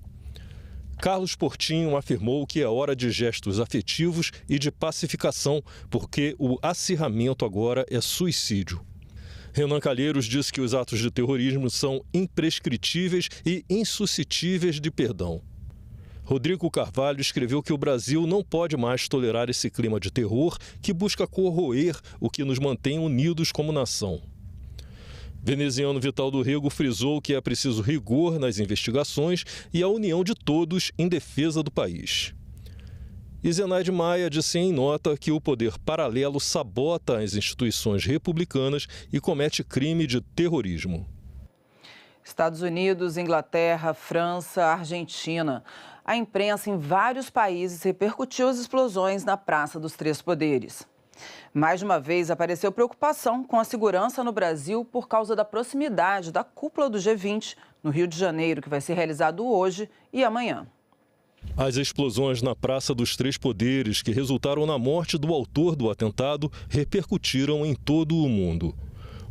Carlos Portinho afirmou que é hora de gestos afetivos e de pacificação, porque o acirramento agora é suicídio. Renan Calheiros disse que os atos de terrorismo são imprescritíveis e insuscitíveis de perdão. Rodrigo Carvalho escreveu que o Brasil não pode mais tolerar esse clima de terror que busca corroer o que nos mantém unidos como nação. Veneziano Vital do Rego frisou que é preciso rigor nas investigações e a união de todos em defesa do país. E Zenaide Maia disse em nota que o poder paralelo sabota as instituições republicanas e comete crime de terrorismo. Estados Unidos, Inglaterra, França, Argentina. A imprensa em vários países repercutiu as explosões na Praça dos Três Poderes. Mais de uma vez apareceu preocupação com a segurança no Brasil por causa da proximidade da cúpula do G20 no Rio de Janeiro, que vai ser realizado hoje e amanhã. As explosões na Praça dos Três Poderes, que resultaram na morte do autor do atentado, repercutiram em todo o mundo.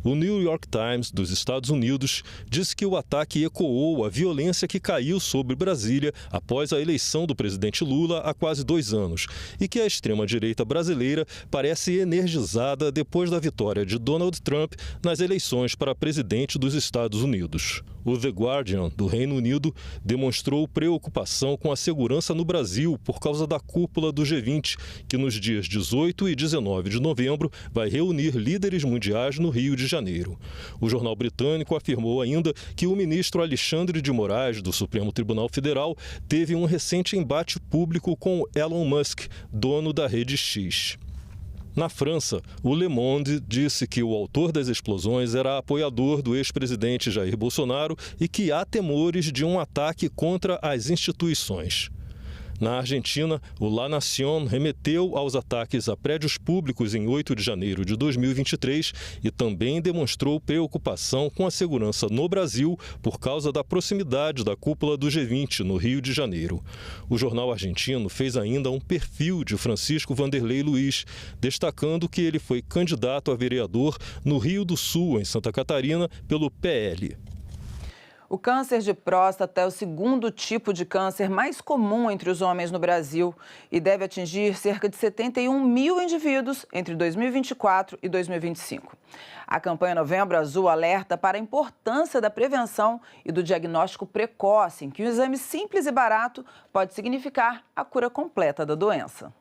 O New York Times, dos Estados Unidos, disse que o ataque ecoou a violência que caiu sobre Brasília após a eleição do presidente Lula há quase 2 anos e que a extrema-direita brasileira parece energizada depois da vitória de Donald Trump nas eleições para presidente dos Estados Unidos. O The Guardian, do Reino Unido, demonstrou preocupação com a segurança no Brasil por causa da cúpula do G20, que nos dias 18 e 19 de novembro vai reunir líderes mundiais no Rio de Janeiro. O jornal britânico afirmou ainda que o ministro Alexandre de Moraes, do Supremo Tribunal Federal, teve um recente embate público com Elon Musk, dono da rede X. Na França, o Le Monde disse que o autor das explosões era apoiador do ex-presidente Jair Bolsonaro e que há temores de um ataque contra as instituições. Na Argentina, o La Nación remeteu aos ataques a prédios públicos em 8 de janeiro de 2023 e também demonstrou preocupação com a segurança no Brasil por causa da proximidade da cúpula do G20 no Rio de Janeiro. O jornal argentino fez ainda um perfil de Francisco Vanderlei Luiz, destacando que ele foi candidato a vereador no Rio do Sul, em Santa Catarina, pelo PL. O câncer de próstata é o segundo tipo de câncer mais comum entre os homens no Brasil e deve atingir cerca de 71 mil indivíduos entre 2024 e 2025. A campanha Novembro Azul alerta para a importância da prevenção e do diagnóstico precoce, em que um exame simples e barato pode significar a cura completa da doença.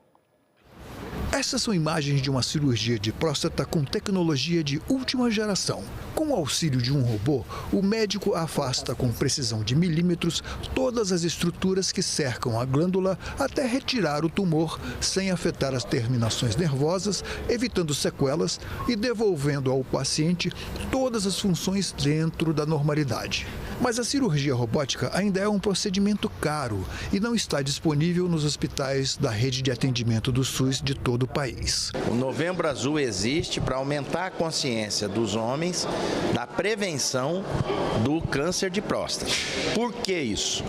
Essas são imagens de uma cirurgia de próstata com tecnologia de última geração. Com o auxílio de um robô, o médico afasta com precisão de milímetros todas as estruturas que cercam a glândula até retirar o tumor, sem afetar as terminações nervosas, evitando sequelas e devolvendo ao paciente todas as funções dentro da normalidade. Mas a cirurgia robótica ainda é um procedimento caro e não está disponível nos hospitais da rede de atendimento do SUS de todo o país. O Novembro Azul existe para aumentar a consciência dos homens da prevenção do câncer de próstata. Por que isso?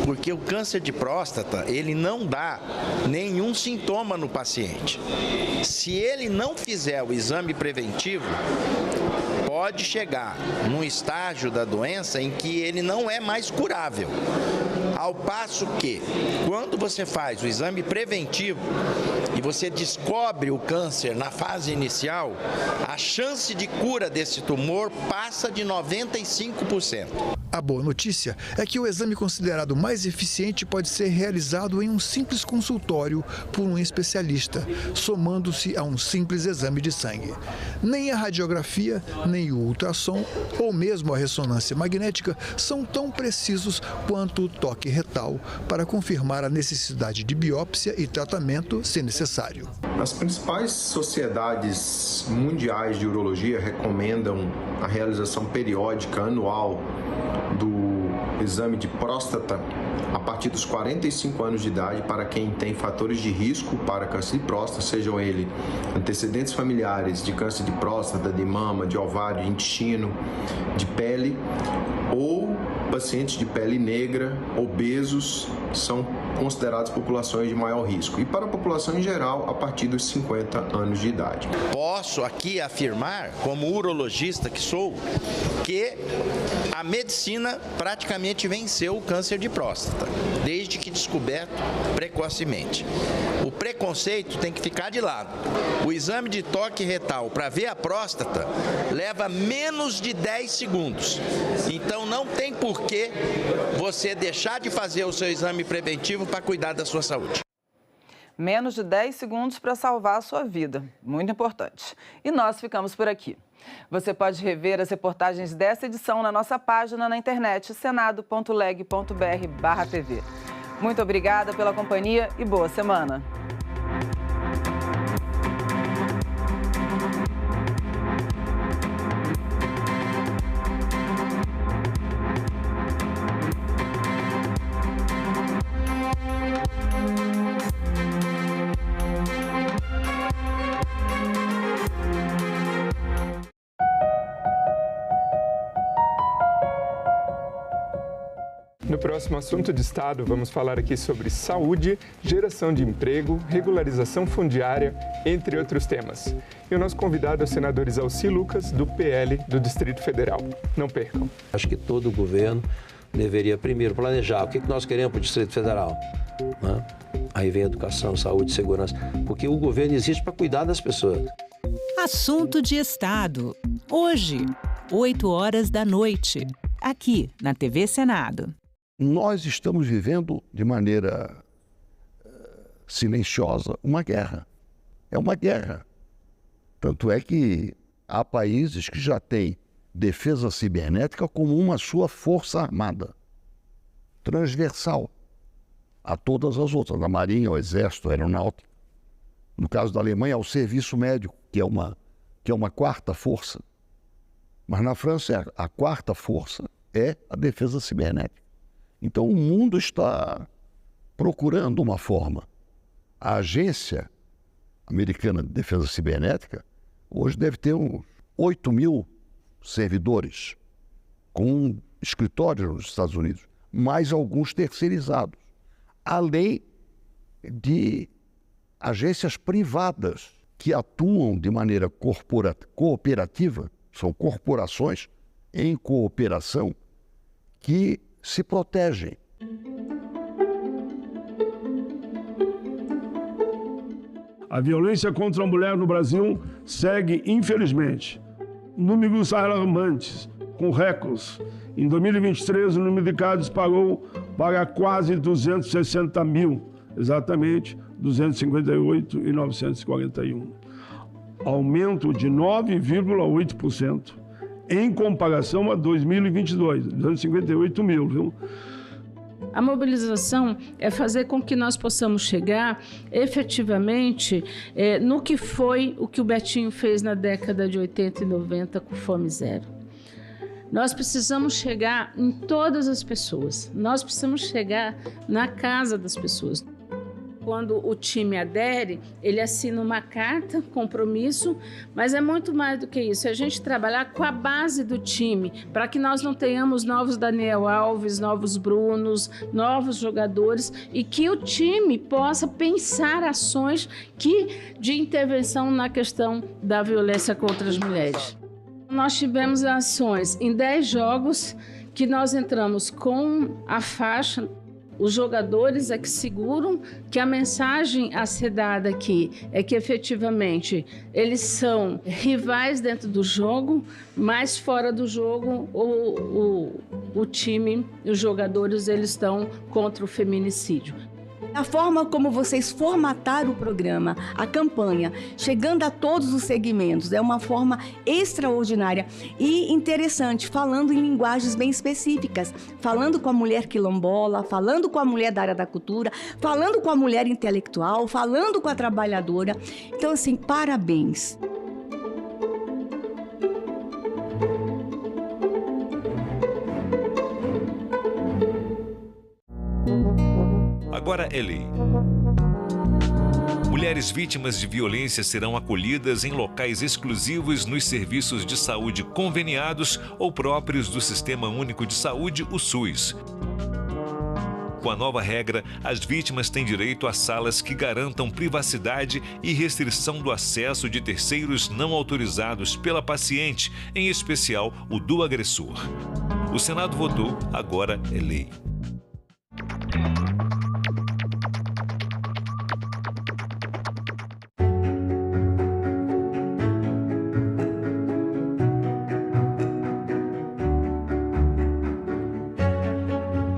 Porque o câncer de próstata, ele não dá nenhum sintoma no paciente. Se ele não fizer o exame preventivo, pode chegar num estágio da doença em que ele não é mais curável. Ao passo que, quando você faz o exame preventivo e você descobre o câncer na fase inicial, a chance de cura desse tumor passa de 95%. A boa notícia é que o exame considerado mais eficiente pode ser realizado em um simples consultório por um especialista, somando-se a um simples exame de sangue. Nem a radiografia, nem o ultrassom ou mesmo a ressonância magnética são tão precisos quanto o toque retal para confirmar a necessidade de biópsia e tratamento se necessário. As principais sociedades mundiais de urologia recomendam a realização periódica anual do exame de próstata a partir dos 45 anos de idade para quem tem fatores de risco para câncer de próstata, sejam ele antecedentes familiares de câncer de próstata, de mama, de ovário, de intestino, de pele, ou pacientes de pele negra, obesos, são considerados populações de maior risco. E para a população em geral, a partir dos 50 anos de idade. Posso aqui afirmar, como urologista que sou, que a medicina praticamente venceu o câncer de próstata, desde que descoberto precocemente. O preconceito tem que ficar de lado. O exame de toque retal para ver a próstata leva menos de 10 segundos. Então não tem por que você deixar de fazer o seu exame preventivo para cuidar da sua saúde. Menos de 10 segundos para salvar a sua vida. Muito importante. E nós ficamos por aqui. Você pode rever as reportagens dessa edição na nossa página na internet senado.leg.br/tv. Muito obrigada pela companhia e boa semana. No próximo Assunto de Estado, vamos falar aqui sobre saúde, geração de emprego, regularização fundiária, entre outros temas. E o nosso convidado é o senador Isalci Lucas, do PL do Distrito Federal. Não percam. Acho que todo governo deveria primeiro planejar o que nós queremos para o Distrito Federal. Né? Aí vem educação, saúde, segurança, porque o governo existe para cuidar das pessoas. Assunto de Estado. Hoje, 20h, aqui na TV Senado. Nós estamos vivendo de maneira silenciosa uma guerra. É uma guerra. Tanto é que há países que já têm defesa cibernética como uma sua força armada, transversal a todas as outras, a Marinha, o Exército, a Aeronáutica. No caso da Alemanha, é o Serviço Médico, que é uma quarta força. Mas na França, a quarta força é a defesa cibernética. Então, o mundo está procurando uma forma. A Agência Americana de Defesa Cibernética hoje deve ter uns 8 mil servidores, com escritórios nos Estados Unidos, mais alguns terceirizados, além de agências privadas que atuam de maneira cooperativa, são corporações em cooperação que se protegem. A violência contra a mulher no Brasil segue, infelizmente, números alarmantes, com recordes. Em 2023, o número de casos disparou para quase 260 mil, exatamente 258.941. Aumento de 9,8%. Em comparação a 2022, 258 mil, viu? A mobilização é fazer com que nós possamos chegar efetivamente no que foi o que o Betinho fez na década de 80 e 90 com Fome Zero. Nós precisamos chegar em todas as pessoas, nós precisamos chegar na casa das pessoas. Quando o time adere, ele assina uma carta, compromisso, mas é muito mais do que isso. É a gente trabalhar com a base do time, para que nós não tenhamos novos Daniel Alves, novos Brunos, novos jogadores, e que o time possa pensar ações de intervenção na questão da violência contra as mulheres. Nós tivemos ações em 10 jogos que nós entramos com a faixa. Os jogadores é que seguram que a mensagem a ser dada aqui é que efetivamente eles são rivais dentro do jogo, mas fora do jogo o time, os jogadores, eles estão contra o feminicídio. A forma como vocês formataram o programa, a campanha, chegando a todos os segmentos, é uma forma extraordinária e interessante, falando em linguagens bem específicas, falando com a mulher quilombola, falando com a mulher da área da cultura, falando com a mulher intelectual, falando com a trabalhadora. Então, assim, parabéns. Agora é lei. Mulheres vítimas de violência serão acolhidas em locais exclusivos nos serviços de saúde conveniados ou próprios do Sistema Único de Saúde, o SUS. Com a nova regra, as vítimas têm direito a salas que garantam privacidade e restrição do acesso de terceiros não autorizados pela paciente, em especial o do agressor. O Senado votou, agora é lei.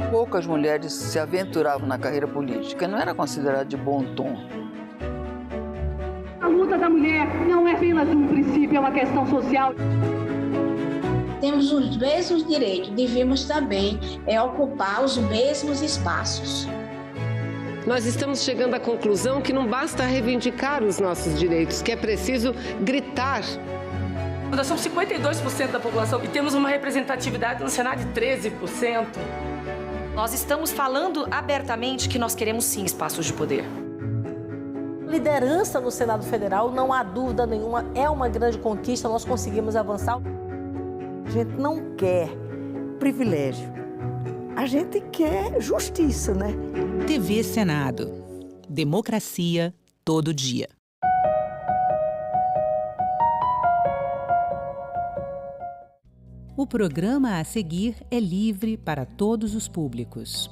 Poucas mulheres se aventuravam na carreira política, não era considerado de bom tom. A luta da mulher não é apenas um princípio, é uma questão social. Temos os mesmos direitos, devemos também ocupar os mesmos espaços. Nós estamos chegando à conclusão que não basta reivindicar os nossos direitos, que é preciso gritar. Nós somos 52% da população e temos uma representatividade no Senado de 13%. Nós estamos falando abertamente que nós queremos sim espaços de poder. Liderança no Senado Federal, não há dúvida nenhuma, é uma grande conquista, nós conseguimos avançar. A gente não quer privilégio, a gente quer justiça, né? TV Senado. Democracia todo dia. O programa a seguir é livre para todos os públicos.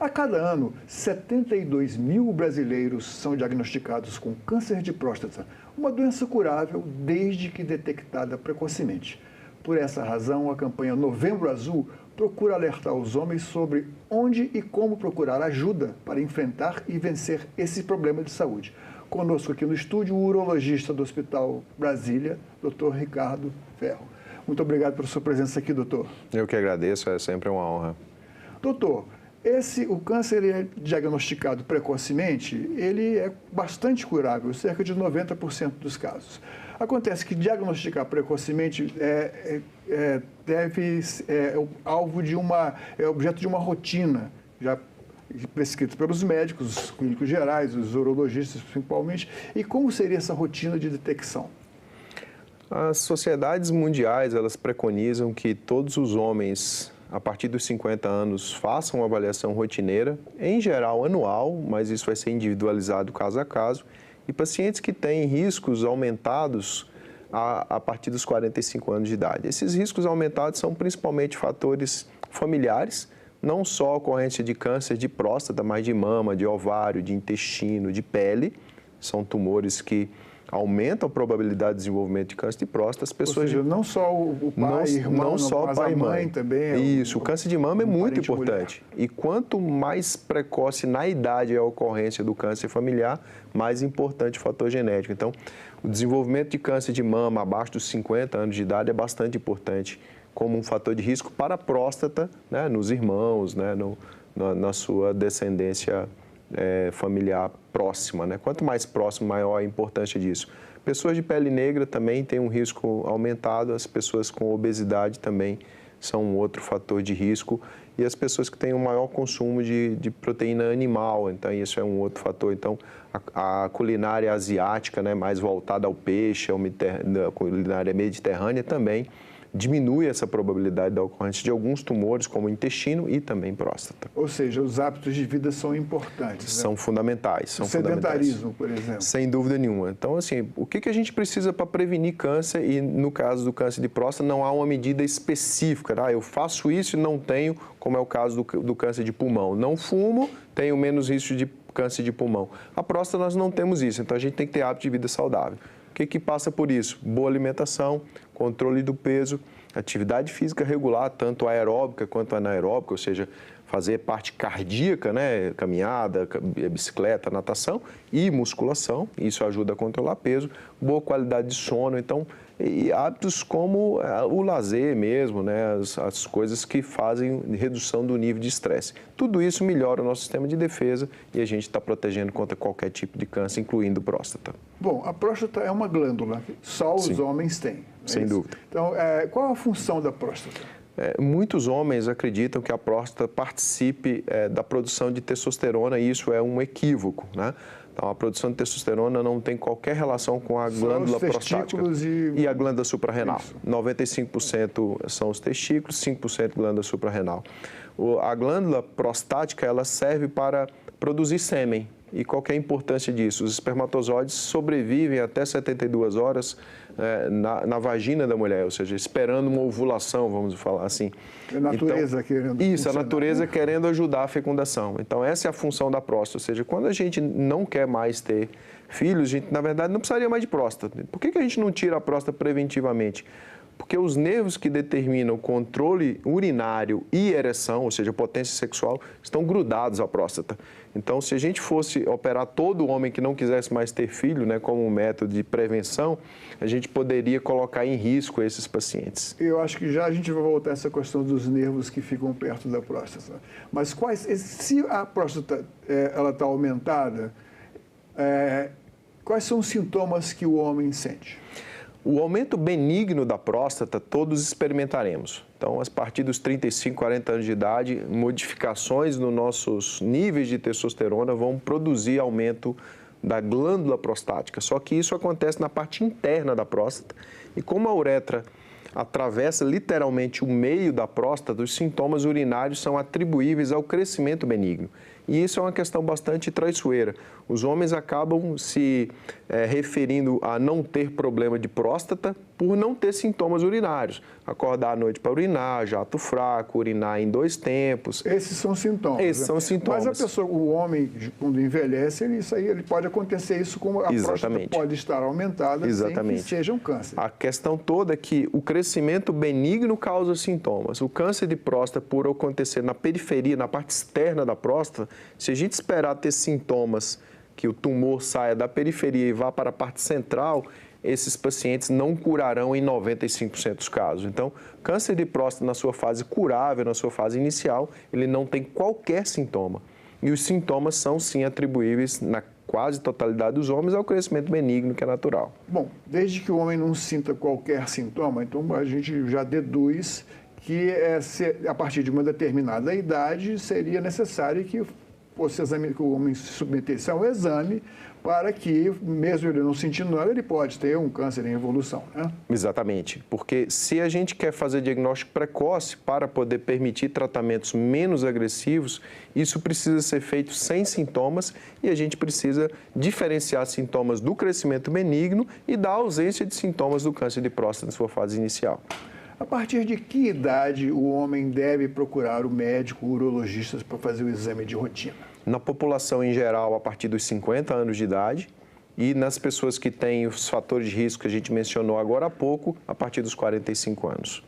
A cada ano, 72 mil brasileiros são diagnosticados com câncer de próstata, uma doença curável desde que detectada precocemente. Por essa razão, a campanha Novembro Azul procura alertar os homens sobre onde e como procurar ajuda para enfrentar e vencer esse problema de saúde. Conosco aqui no estúdio, o urologista do Hospital Brasília, Dr. Ricardo Ferro. Muito obrigado pela sua presença aqui, doutor. Eu que agradeço, é sempre uma honra. Doutor, o câncer é diagnosticado precocemente, ele é bastante curável, cerca de 90% dos casos. Acontece que diagnosticar precocemente é objeto de uma rotina, já prescrito pelos médicos, os clínicos gerais, os urologistas principalmente. E como seria essa rotina de detecção? As sociedades mundiais, elas preconizam que todos os homens, a partir dos 50 anos, façam uma avaliação rotineira, em geral anual, mas isso vai ser individualizado caso a caso, e pacientes que têm riscos aumentados a partir dos 45 anos de idade. Esses riscos aumentados são principalmente fatores familiares, não só a ocorrência de câncer de próstata, mas de mama, de ovário, de intestino, de pele. São tumores que aumentam a probabilidade de desenvolvimento de câncer de próstata. As pessoas, ou seja, não só o pai e irmão, não só mas pai a e mãe também. Isso, o câncer de mama é muito importante. Mulher. E quanto mais precoce na idade é a ocorrência do câncer familiar, mais importante o fator genético. Então, o desenvolvimento de câncer de mama abaixo dos 50 anos de idade é bastante importante como um fator de risco para a próstata, né, nos irmãos, né, na sua descendência familiar próxima, né? Quanto mais próximo, maior a importância disso. Pessoas de pele negra também têm um risco aumentado, as pessoas com obesidade também são um outro fator de risco, e as pessoas que têm um maior consumo de proteína animal, então isso é um outro fator. Então, a culinária asiática, né, mais voltada ao peixe, a culinária mediterrânea também diminui essa probabilidade da ocorrência de alguns tumores, como intestino e também próstata. Ou seja, os hábitos de vida são importantes. São, né? Fundamentais. São sedentarismo, por exemplo. Sem dúvida nenhuma. Então, assim, o que a gente precisa para prevenir câncer? E no caso do câncer de próstata, não há uma medida específica. Eu faço isso e não tenho, como é o caso do câncer de pulmão. Não fumo, tenho menos risco de câncer de pulmão. A próstata nós não temos isso, então a gente tem que ter hábito de vida saudável. O que passa por isso? Boa alimentação, controle do peso, atividade física regular, tanto aeróbica quanto anaeróbica, ou seja, fazer parte cardíaca, né, caminhada, bicicleta, natação e musculação, isso ajuda a controlar peso, boa qualidade de sono, então, e hábitos como o lazer mesmo, né, as coisas que fazem redução do nível de estresse. Tudo isso melhora o nosso sistema de defesa e a gente está protegendo contra qualquer tipo de câncer, incluindo próstata. Bom, a próstata é uma glândula, só os homens têm. Sem dúvida. Então, qual a função da próstata? Muitos homens acreditam que a próstata participe da produção de testosterona e isso é um equívoco, né? Então, a produção de testosterona não tem qualquer relação com a glândula prostática e a glândula suprarrenal. Isso. 95% são os testículos, 5% glândula suprarrenal. A glândula prostática, ela serve para produzir sêmen. E qual que é a importância disso? Os espermatozoides sobrevivem até 72 horas na vagina da mulher, ou seja, esperando uma ovulação, vamos falar assim. A natureza querendo... Isso, a natureza querendo ajudar a fecundação. Então, essa é a função da próstata, ou seja, quando a gente não quer mais ter filhos, a gente, na verdade, não precisaria mais de próstata. Por que a gente não tira a próstata preventivamente? Porque os nervos que determinam o controle urinário e ereção, ou seja, potência sexual, estão grudados à próstata. Então, se a gente fosse operar todo homem que não quisesse mais ter filho, né, como um método de prevenção, a gente poderia colocar em risco esses pacientes. Eu acho que já a gente vai voltar a essa questão dos nervos que ficam perto da próstata. Mas se a próstata ela está aumentada, quais são os sintomas que o homem sente? O aumento benigno da próstata todos experimentaremos. Então, a partir dos 35, 40 anos de idade, modificações nos nossos níveis de testosterona vão produzir aumento da glândula prostática. Só que isso acontece na parte interna da próstata e como a uretra atravessa literalmente o meio da próstata, os sintomas urinários são atribuíveis ao crescimento benigno. E isso é uma questão bastante traiçoeira. Os homens acabam se referindo a não ter problema de próstata por não ter sintomas urinários. Acordar à noite para urinar, jato fraco, urinar em 2 tempos. Esses são sintomas. Esses são sintomas. Mas a pessoa, o homem, quando envelhece, ele pode acontecer isso como a próstata pode estar aumentada sem que seja um câncer. A questão toda é que o crescimento benigno causa sintomas. O câncer de próstata, por acontecer na periferia, na parte externa da próstata, se a gente esperar ter sintomas que o tumor saia da periferia e vá para a parte central, esses pacientes não curarão em 95% dos casos. Então, câncer de próstata na sua fase curável, na sua fase inicial, ele não tem qualquer sintoma. E os sintomas são, sim, atribuíveis na quase totalidade dos homens ao crescimento benigno, que é natural. Bom, desde que o homem não sinta qualquer sintoma, então a gente já deduz que a partir de uma determinada idade seria necessário que o homem se submetesse a um exame para que, mesmo ele não sentindo nada, ele pode ter um câncer em evolução, né? Exatamente, porque se a gente quer fazer diagnóstico precoce para poder permitir tratamentos menos agressivos, isso precisa ser feito sem sintomas e a gente precisa diferenciar sintomas do crescimento benigno e da ausência de sintomas do câncer de próstata na sua fase inicial. A partir de que idade o homem deve procurar o médico, o urologista, para fazer o exame de rotina? Na população em geral, a partir dos 50 anos de idade e nas pessoas que têm os fatores de risco que a gente mencionou agora há pouco, a partir dos 45 anos.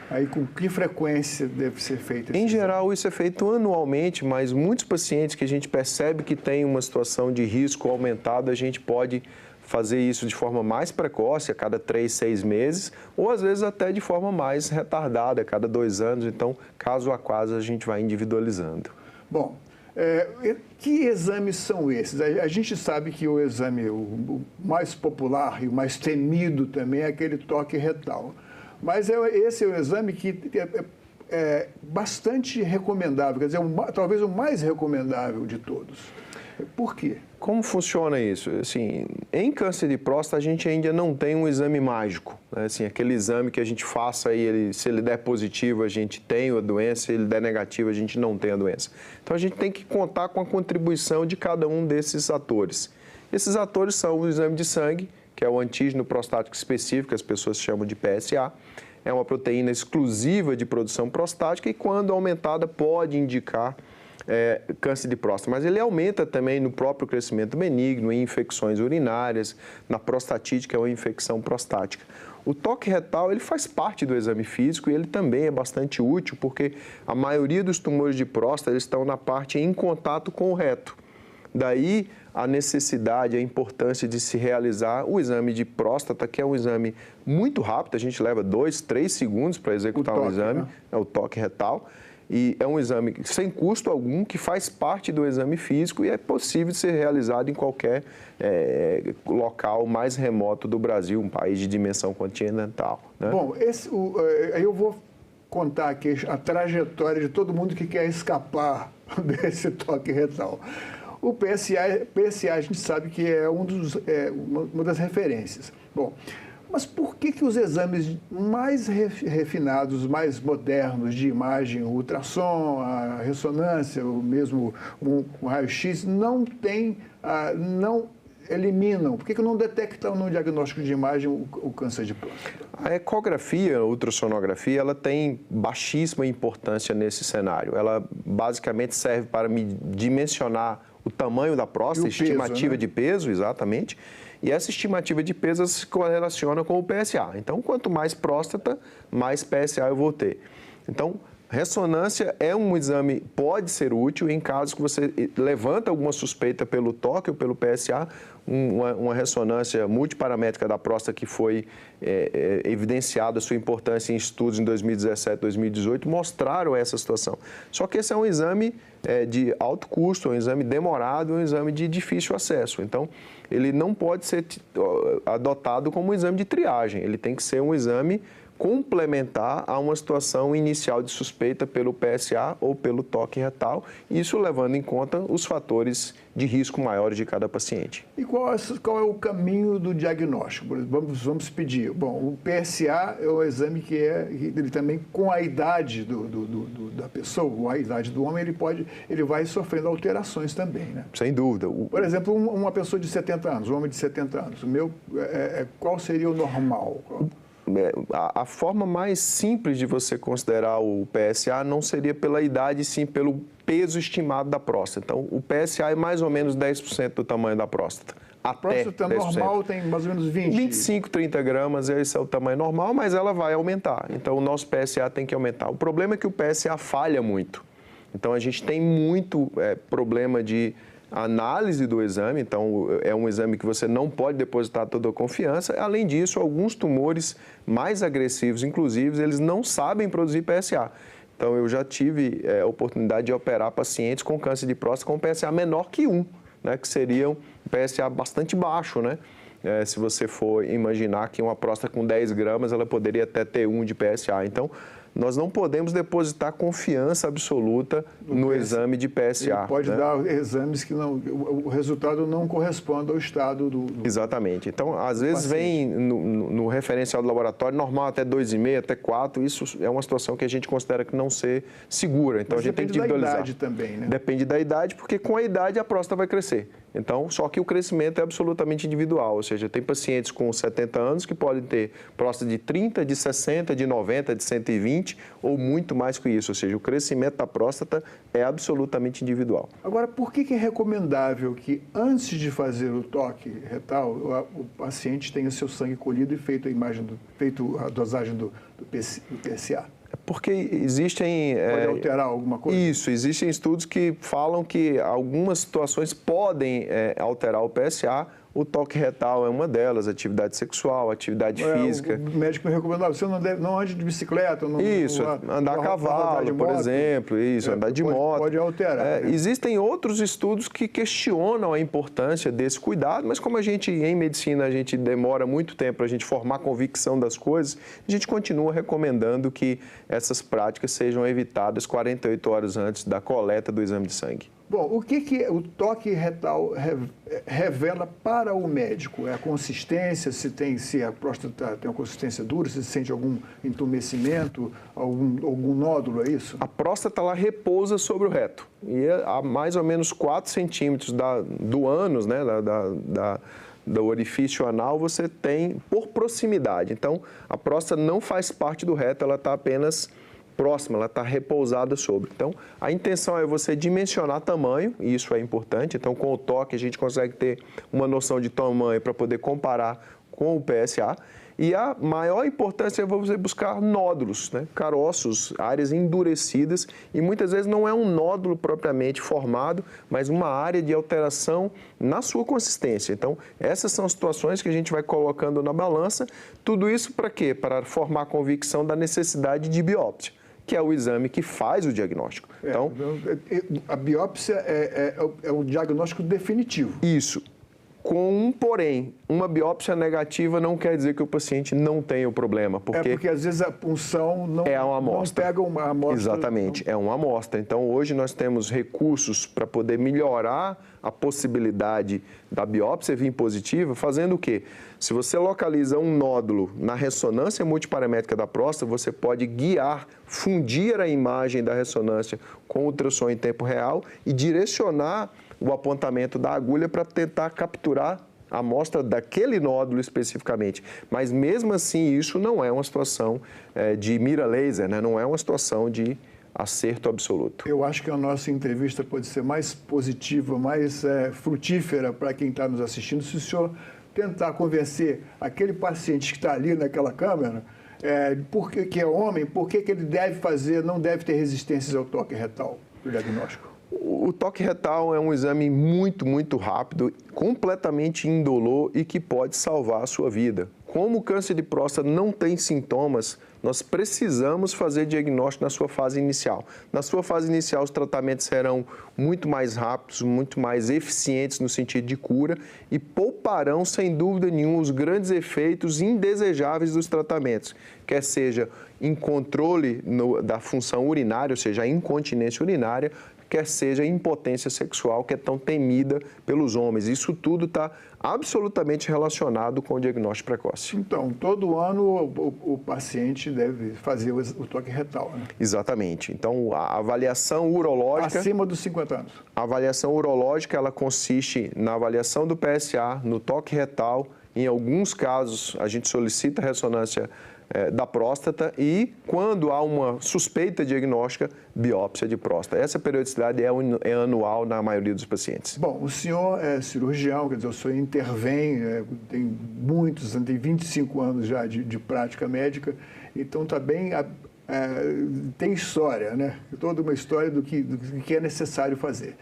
Aí, com que frequência deve ser feito esse exame? Em geral, isso é feito anualmente, mas muitos pacientes que a gente percebe que têm uma situação de risco aumentado, a gente pode fazer isso de forma mais precoce, a cada 3, 6 meses, ou às vezes até de forma mais retardada, a cada 2 anos. Então, caso a caso, a gente vai individualizando. Bom, que exames são esses? A gente sabe que o exame o mais popular e o mais temido também é aquele toque retal. Mas esse é um exame que é bastante recomendável, quer dizer, talvez o mais recomendável de todos. Por quê? Como funciona isso? Assim, em câncer de próstata, a gente ainda não tem um exame mágico. Né? Assim, aquele exame que a gente faça e se ele der positivo, a gente tem a doença, se ele der negativo, a gente não tem a doença. Então, a gente tem que contar com a contribuição de cada um desses atores. Esses atores são o exame de sangue, que é o antígeno prostático específico, que as pessoas chamam de PSA. É uma proteína exclusiva de produção prostática e, quando aumentada, pode indicar câncer de próstata, mas ele aumenta também no próprio crescimento benigno, em infecções urinárias, na prostatite, que é uma infecção prostática. O toque retal, ele faz parte do exame físico e ele também é bastante útil, porque a maioria dos tumores de próstata eles estão na parte em contato com o reto. Daí a necessidade, a importância de se realizar o exame de próstata, que é um exame muito rápido, a gente leva 2, 3 segundos para executar o exame, né? É o toque retal. E é um exame sem custo algum, que faz parte do exame físico e é possível ser realizado em qualquer local mais remoto do Brasil, um país de dimensão continental. Né? Bom, eu vou contar aqui a trajetória de todo mundo que quer escapar desse toque retal. O PSA a gente sabe que é uma das referências. Bom, mas por que os exames mais refinados, mais modernos de imagem, o ultrassom, a ressonância, o mesmo o raio-x, não eliminam? Por que não detectam no diagnóstico de imagem o câncer de próstata? A ecografia, a ultrassonografia, ela tem baixíssima importância nesse cenário. Ela basicamente serve para dimensionar o tamanho da próstata, estimativa de peso, exatamente. E essa estimativa de peso se correlaciona com o PSA. Então, quanto mais próstata, mais PSA eu vou ter. Então, ressonância é um exame, pode ser útil em casos que você levanta alguma suspeita pelo toque ou pelo PSA, uma ressonância multiparamétrica da próstata que foi evidenciada a sua importância em estudos em 2017, 2018, mostraram essa situação. Só que esse é um exame de alto custo, um exame demorado, um exame de difícil acesso. Então, ele não pode ser adotado como um exame de triagem, ele tem que ser um exame complementar a uma situação inicial de suspeita pelo PSA ou pelo toque retal, isso levando em conta os fatores de risco maiores de cada paciente. E qual é o caminho do diagnóstico? Vamos pedir. Bom, o PSA é o exame que ele também, com a idade da pessoa, a idade do homem, ele vai sofrendo alterações também, né? Sem dúvida. Por exemplo, uma pessoa de 70 anos, um homem de 70 anos, qual seria o normal? A forma mais simples de você considerar o PSA não seria pela idade, sim pelo peso estimado da próstata. Então, o PSA é mais ou menos 10% do tamanho da próstata. A próstata normal tem mais ou menos 25, 30 gramas, esse é o tamanho normal, mas ela vai aumentar. Então, o nosso PSA tem que aumentar. O problema é que o PSA falha muito. Então, a gente tem muito problema de análise do exame, então é um exame que você não pode depositar toda a confiança. Além disso, alguns tumores mais agressivos, inclusive, eles não sabem produzir PSA. Então, eu já tive a oportunidade de operar pacientes com câncer de próstata com PSA menor que 1, né, que seria um PSA bastante baixo, né? Se você for imaginar que uma próstata com 10 gramas, ela poderia até ter 1 de PSA. Então, nós não podemos depositar confiança absoluta no exame de PSA. Ele pode dar exames que o resultado não corresponde ao estado do Exatamente. Então, às vezes vem no referencial do laboratório normal até 2,5, até 4. Isso é uma situação que a gente considera que não ser segura. Então, a gente tem que individualizar. Depende da idade também, né? Depende da idade, porque com a idade a próstata vai crescer. Então, só que o crescimento é absolutamente individual, ou seja, tem pacientes com 70 anos que podem ter próstata de 30, de 60, de 90, de 120 ou muito mais que isso, ou seja, o crescimento da próstata é absolutamente individual. Agora, por que é recomendável que antes de fazer o toque retal, o paciente tenha seu sangue colhido e feito a dosagem do PSA? Porque existem... Pode alterar alguma coisa? Isso, existem estudos que falam que algumas situações podem alterar o PSA o toque retal é uma delas, atividade sexual, atividade física. O médico me recomendava, você não ande de bicicleta. Andar a cavalo, por exemplo, andar de moto. Pode alterar. Existem outros estudos que questionam a importância desse cuidado, mas como em medicina, a gente demora muito tempo para a gente formar convicção das coisas, a gente continua recomendando que essas práticas sejam evitadas 48 horas antes da coleta do exame de sangue. Bom, o que o toque retal revela para o médico? É a consistência, se a próstata tem uma consistência dura, se sente algum entumecimento, algum nódulo, é isso? A próstata, ela repousa sobre o reto. E a mais ou menos 4 centímetros do ânus, né, do orifício anal, você tem por proximidade. Então, a próstata não faz parte do reto, ela está apenas próxima, ela está repousada sobre. Então, a intenção é você dimensionar tamanho, e isso é importante. Então, com o toque, a gente consegue ter uma noção de tamanho para poder comparar com o PSA. E a maior importância é você buscar nódulos, né? Caroços, áreas endurecidas, e muitas vezes não é um nódulo propriamente formado, mas uma área de alteração na sua consistência. Então, essas são as situações que a gente vai colocando na balança. Tudo isso para quê? Para formar a convicção da necessidade de biópsia, que é o exame que faz o diagnóstico. Então, a biópsia é o diagnóstico definitivo. Isso. Com um porém, uma biópsia negativa não quer dizer que o paciente não tenha o problema. Porque às vezes a punção não pega uma amostra. Exatamente, é uma amostra. Então, hoje nós temos recursos para poder melhorar a possibilidade da biópsia vir positiva, fazendo o quê? Se você localiza um nódulo na ressonância multiparamétrica da próstata, você pode fundir a imagem da ressonância com ultrassom em tempo real e direcionar o apontamento da agulha para tentar capturar a amostra daquele nódulo especificamente. Mas mesmo assim, isso não é uma situação de mira laser, né? Não é uma situação de acerto absoluto. Eu acho que a nossa entrevista pode ser mais positiva, mais frutífera para quem está nos assistindo, se o senhor tentar convencer aquele paciente que está ali naquela câmera, que é homem, por que ele não deve ter resistências ao toque retal para o diagnóstico? O toque retal é um exame muito, muito rápido, completamente indolor e que pode salvar a sua vida. Como o câncer de próstata não tem sintomas, nós precisamos fazer diagnóstico na sua fase inicial. Na sua fase inicial, os tratamentos serão muito mais rápidos, muito mais eficientes no sentido de cura e pouparão, sem dúvida nenhuma, os grandes efeitos indesejáveis dos tratamentos, quer seja em controle da função urinária, ou seja, a incontinência urinária, quer seja impotência sexual, que é tão temida pelos homens. Isso tudo está absolutamente relacionado com o diagnóstico precoce. Então, todo ano o paciente deve fazer o toque retal, né? Exatamente. Então, a avaliação urológica... Acima dos 50 anos. A avaliação urológica, ela consiste na avaliação do PSA, no toque retal. Em alguns casos, a gente solicita ressonância da próstata e, quando há uma suspeita diagnóstica, biópsia de próstata. Essa periodicidade é anual na maioria dos pacientes. Bom, o senhor é cirurgião, quer dizer, o senhor intervém, tem 25 anos já de prática médica, então está bem... tem história, né? Toda uma história do que é necessário fazer.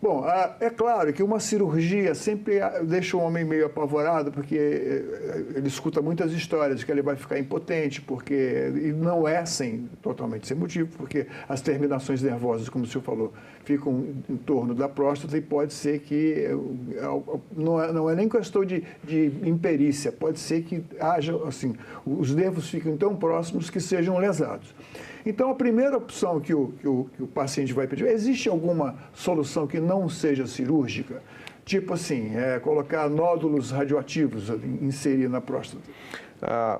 Bom, é claro que uma cirurgia sempre deixa o homem meio apavorado, porque ele escuta muitas histórias que ele vai ficar impotente, e não é totalmente sem motivo, porque as terminações nervosas, como o senhor falou, ficam em torno da próstata e pode ser que, não é nem questão de imperícia, pode ser que haja, assim, os nervos fiquem tão próximos que sejam lesados. Então, a primeira opção que o paciente vai pedir, existe alguma solução que não seja cirúrgica? Tipo assim, colocar nódulos radioativos, inserir na próstata?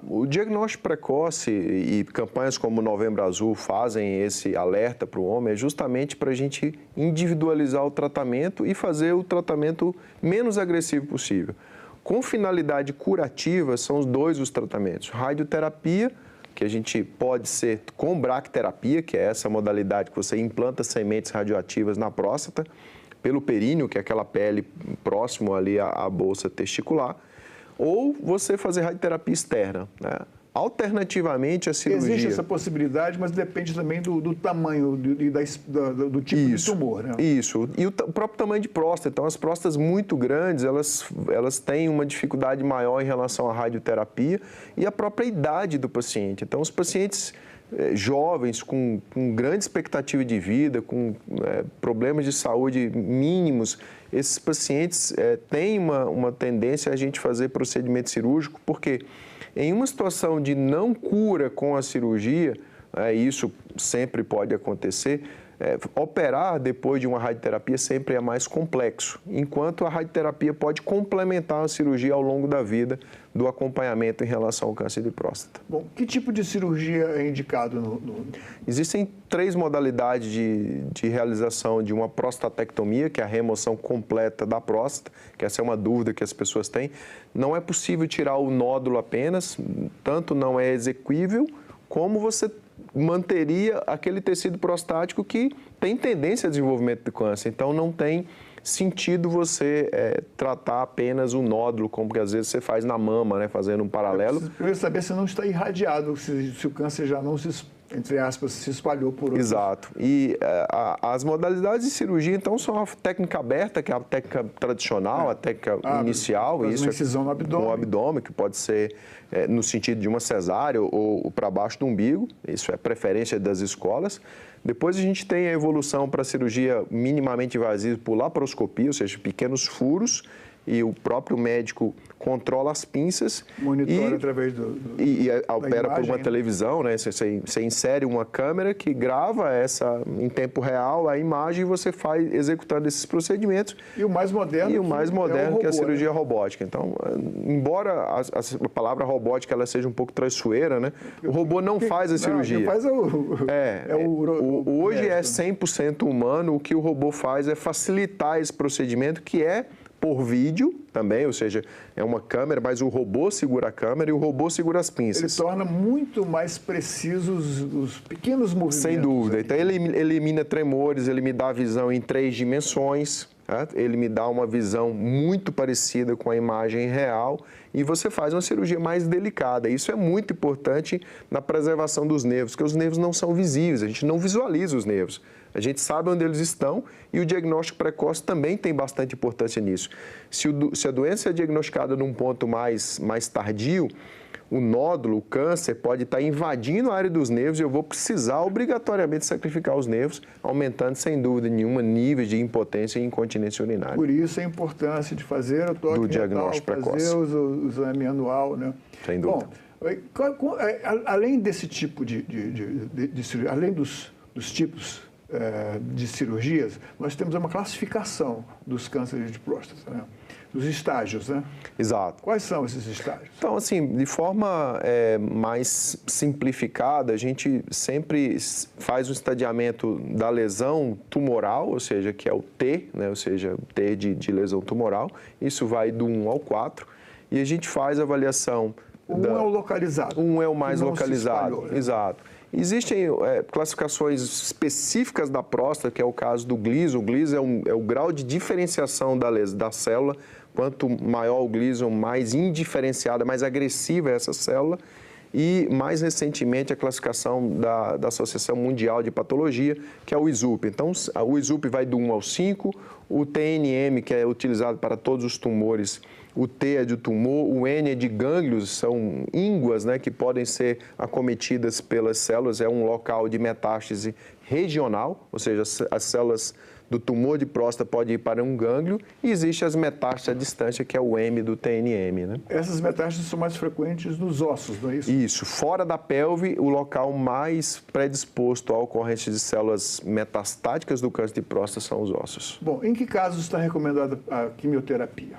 O diagnóstico precoce e campanhas como o Novembro Azul fazem esse alerta para o homem é justamente para a gente individualizar o tratamento e fazer o tratamento menos agressivo possível. Com finalidade curativa, são os tratamentos. Radioterapia, que a gente pode ser com bracterapia, que é essa modalidade que você implanta sementes radioativas na próstata, pelo períneo, que é aquela pele próximo ali à bolsa testicular, ou você fazer radioterapia externa, né? Alternativamente, a cirurgia... Existe essa possibilidade, mas depende também do tamanho e do tipo de tumor, né? Isso. E o próprio tamanho de próstata. Então, as próstatas muito grandes, elas têm uma dificuldade maior em relação à radioterapia e a própria idade do paciente. Então, os pacientes jovens, com grande expectativa de vida, com problemas de saúde mínimos, esses pacientes têm uma tendência a gente fazer procedimento cirúrgico, porque em uma situação de não cura com a cirurgia, isso sempre pode acontecer, operar depois de uma radioterapia sempre é mais complexo, enquanto a radioterapia pode complementar a cirurgia ao longo da vida do acompanhamento em relação ao câncer de próstata. Bom, que tipo de cirurgia é indicado Existem 3 modalidades de realização de uma prostatectomia, que é a remoção completa da próstata, que essa é uma dúvida que as pessoas têm. Não é possível tirar o nódulo apenas, tanto não é exequível, como você manteria aquele tecido prostático que tem tendência a desenvolvimento do câncer. Então, não tem sentido você tratar apenas o nódulo, como que às vezes você faz na mama, né, fazendo um paralelo. Eu preciso saber se não está irradiado, se o câncer já não entre aspas, se espalhou por outros. Exato. E as modalidades de cirurgia, então, são a técnica aberta, que é a técnica tradicional, a técnica inicial. Isso, uma incisão no abdômen. No abdômen, que pode ser no sentido de uma cesárea ou para baixo do umbigo. Isso é preferência das escolas. Depois a gente tem a evolução para a cirurgia minimamente invasiva por laparoscopia, ou seja, pequenos furos, e o próprio médico controla as pinças. Monitora através e opera por uma televisão, né? Você insere uma câmera que grava em tempo real a imagem e você faz executando esses procedimentos. E o mais moderno, que é a cirurgia robótica. Então, embora a palavra robótica ela seja um pouco traiçoeira, né? O robô não faz a cirurgia. Quem faz hoje é 100% humano. O que o robô faz é facilitar esse procedimento, que é por vídeo também, ou seja, é uma câmera, mas o robô segura a câmera e o robô segura as pinças. Ele torna muito mais precisos os pequenos movimentos. Sem dúvida. Então, ele elimina tremores, ele me dá a visão em 3 dimensões, ele me dá uma visão muito parecida com a imagem real e você faz uma cirurgia mais delicada. Isso é muito importante na preservação dos nervos, porque os nervos não são visíveis, a gente não visualiza os nervos. A gente sabe onde eles estão e o diagnóstico precoce também tem bastante importância nisso. Se a doença é diagnosticada num ponto mais tardio, o nódulo, o câncer, pode estar invadindo a área dos nervos e eu vou precisar obrigatoriamente sacrificar os nervos, aumentando, sem dúvida nenhuma, níveis de impotência e incontinência urinária. Por isso a importância de fazer o toque do diagnóstico retal, precoce. Fazer o exame anual, né? Sem dúvida. Bom, além desse tipo de cirurgia, além dos tipos de cirurgias, nós temos uma classificação dos cânceres de próstata, né? Dos estágios, né? Exato. Quais são esses estágios? Então, assim, de forma mais simplificada, a gente sempre faz o estadiamento da lesão tumoral, ou seja, que é o T, né? Ou seja, T de lesão tumoral. Isso vai do 1 ao 4. E a gente faz a avaliação... O 1 é o localizado. 1 é o mais localizado, espalhou, né? Exato. Existem classificações específicas da próstata, que é o caso do Gleason. O Gleason é o grau de diferenciação da célula. Quanto maior o Gleason, mais indiferenciada, mais agressiva é essa célula. E, mais recentemente, a classificação da Associação Mundial de Patologia, que é o ISUP. Então, o ISUP vai do 1 ao 5, o TNM, que é utilizado para todos os tumores, o T é de tumor, o N é de gânglios, são ínguas, né, que podem ser acometidas pelas células, é um local de metástase regional, ou seja, as células do tumor de próstata podem ir para um gânglio e existe as metástases à distância, que é o M do TNM. Né? Essas metástases são mais frequentes nos ossos, não é isso? Isso. Fora da pelve, o local mais predisposto à ocorrência de células metastáticas do câncer de próstata são os ossos. Bom, em que casos está recomendada a quimioterapia?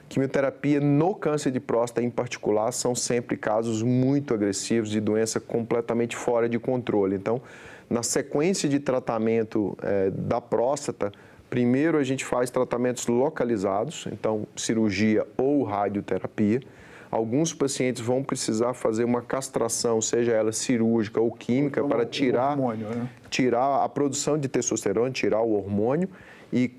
Quimioterapia no câncer de próstata, em particular, são sempre casos muito agressivos de doença completamente fora de controle. Então, na sequência de tratamento da próstata, primeiro a gente faz tratamentos localizados, então cirurgia ou radioterapia. Alguns pacientes vão precisar fazer uma castração, seja ela cirúrgica ou química, para tirar a produção de testosterona, tirar o hormônio. E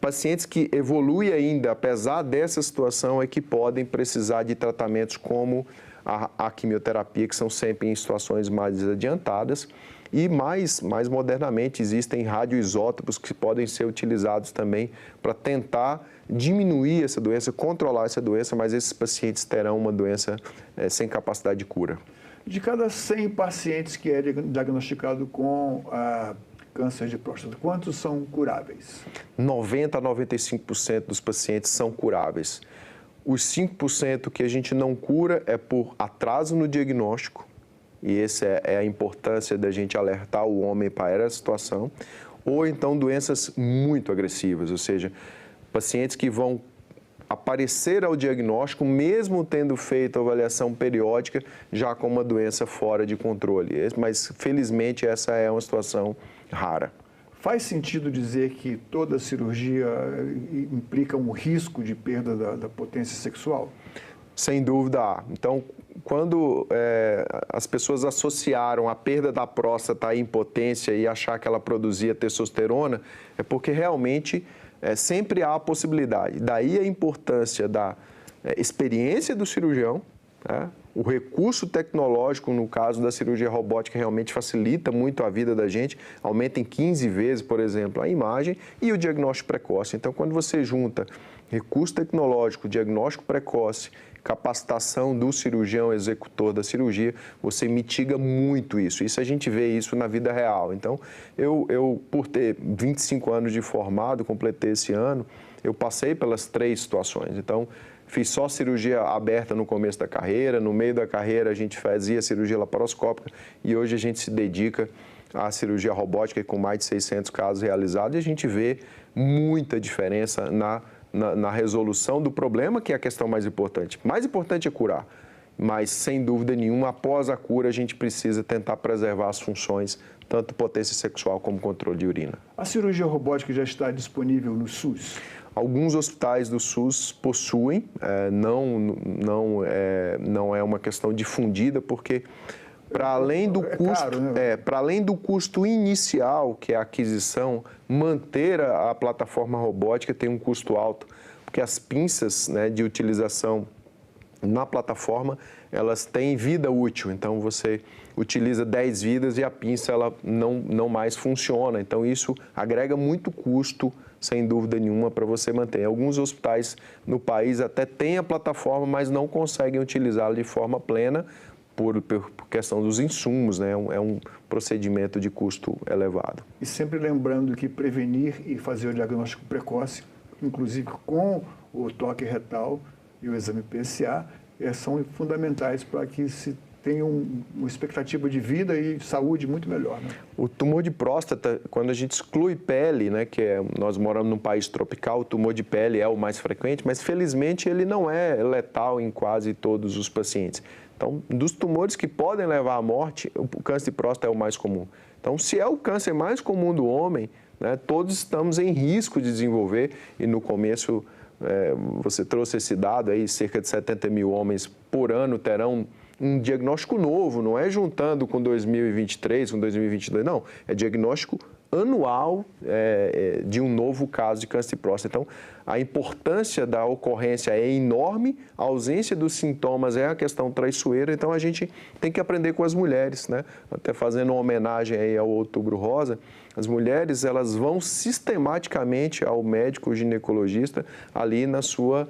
pacientes que evoluem ainda, apesar dessa situação, é que podem precisar de tratamentos como a quimioterapia, que são sempre em situações mais adiantadas. E mais modernamente existem radioisótopos que podem ser utilizados também para tentar diminuir essa doença, controlar essa doença, mas esses pacientes terão uma doença sem capacidade de cura. De cada 100 pacientes que é diagnosticado com câncer de próstata, quantos são curáveis? 90% a 95% dos pacientes são curáveis. Os 5% que a gente não cura é por atraso no diagnóstico, e essa é a importância da gente alertar o homem para essa situação, ou então doenças muito agressivas, ou seja, pacientes que vão aparecer ao diagnóstico, mesmo tendo feito a avaliação periódica, já com uma doença fora de controle. Mas, felizmente, essa é uma situação rara. Faz sentido dizer que toda cirurgia implica um risco de perda da potência sexual? Sem dúvida há. Então, quando as pessoas associaram a perda da próstata à impotência e achar que ela produzia testosterona, é porque realmente sempre há a possibilidade. Daí a importância da experiência do cirurgião, né? O recurso tecnológico, no caso da cirurgia robótica, realmente facilita muito a vida da gente, aumenta em 15 vezes, por exemplo, a imagem e o diagnóstico precoce. Então, quando você junta recurso tecnológico, diagnóstico precoce, capacitação do cirurgião executor da cirurgia, você mitiga muito isso. Isso a gente vê isso na vida real. Então, eu por ter 25 anos de formado, completei esse ano, eu passei pelas 3 situações. Então, fiz só cirurgia aberta no começo da carreira, no meio da carreira a gente fazia cirurgia laparoscópica e hoje a gente se dedica à cirurgia robótica com mais de 600 casos realizados e a gente vê muita diferença na resolução do problema, que é a questão mais importante. Mais importante é curar, mas sem dúvida nenhuma, após a cura, a gente precisa tentar preservar as funções, tanto potência sexual como controle de urina. A cirurgia robótica já está disponível no SUS? Alguns hospitais do SUS possuem, não é uma questão difundida, porque para além do custo, para além do custo inicial, que é a aquisição, manter a plataforma robótica tem um custo alto, porque as pinças, né, de utilização na plataforma, elas têm vida útil, então você utiliza 10 vidas e a pinça ela não mais funciona, então isso agrega muito custo, sem dúvida nenhuma, para você manter. Alguns hospitais no país até têm a plataforma, mas não conseguem utilizá-la de forma plena por questão dos insumos, né? É um procedimento de custo elevado. E sempre lembrando que prevenir e fazer o diagnóstico precoce, inclusive com o toque retal e o exame PSA, são fundamentais para que se tenha uma expectativa de vida e saúde muito melhor, né? O tumor de próstata, quando a gente exclui pele, né, nós moramos num país tropical, o tumor de pele é o mais frequente, mas felizmente ele não é letal em quase todos os pacientes. Então, dos tumores que podem levar à morte, o câncer de próstata é o mais comum. Então, se é o câncer mais comum do homem, né, todos estamos em risco de desenvolver, e no começo você trouxe esse dado aí, cerca de 70 mil homens por ano terão um diagnóstico novo, não é juntando com 2023, com 2022, não, é diagnóstico anual de um novo caso de câncer de próstata. Então, a importância da ocorrência é enorme, a ausência dos sintomas é a questão traiçoeira, então a gente tem que aprender com as mulheres, né? Até fazendo uma homenagem aí ao Outubro Rosa, as mulheres elas vão sistematicamente ao médico ginecologista ali na sua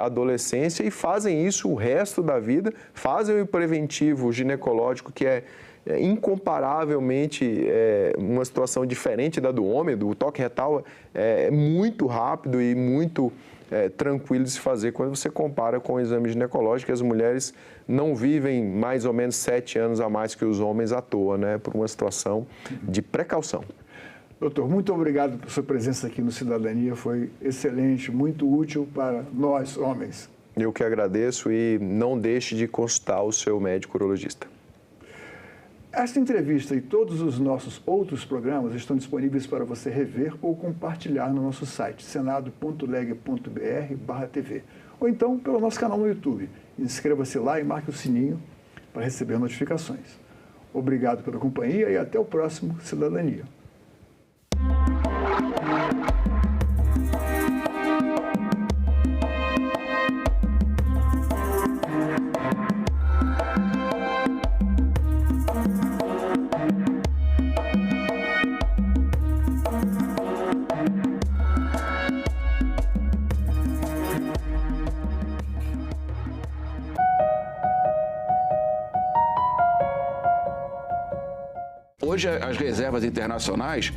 adolescência e fazem isso o resto da vida, fazem o preventivo ginecológico que é incomparavelmente uma situação diferente da do homem. O toque retal é muito rápido e muito tranquilo de se fazer quando você compara com o exame ginecológico. As mulheres não vivem mais ou menos 7 anos a mais que os homens à toa, né, por uma situação de precaução. Doutor, muito obrigado por sua presença aqui no Cidadania, foi excelente, muito útil para nós, homens. Eu que agradeço e não deixe de consultar o seu médico urologista. Esta entrevista e todos os nossos outros programas estão disponíveis para você rever ou compartilhar no nosso site, senado.leg.br/tv, ou então pelo nosso canal no YouTube. Inscreva-se lá e marque o sininho para receber notificações. Obrigado pela companhia e até o próximo Cidadania. Hoje, as reservas internacionais,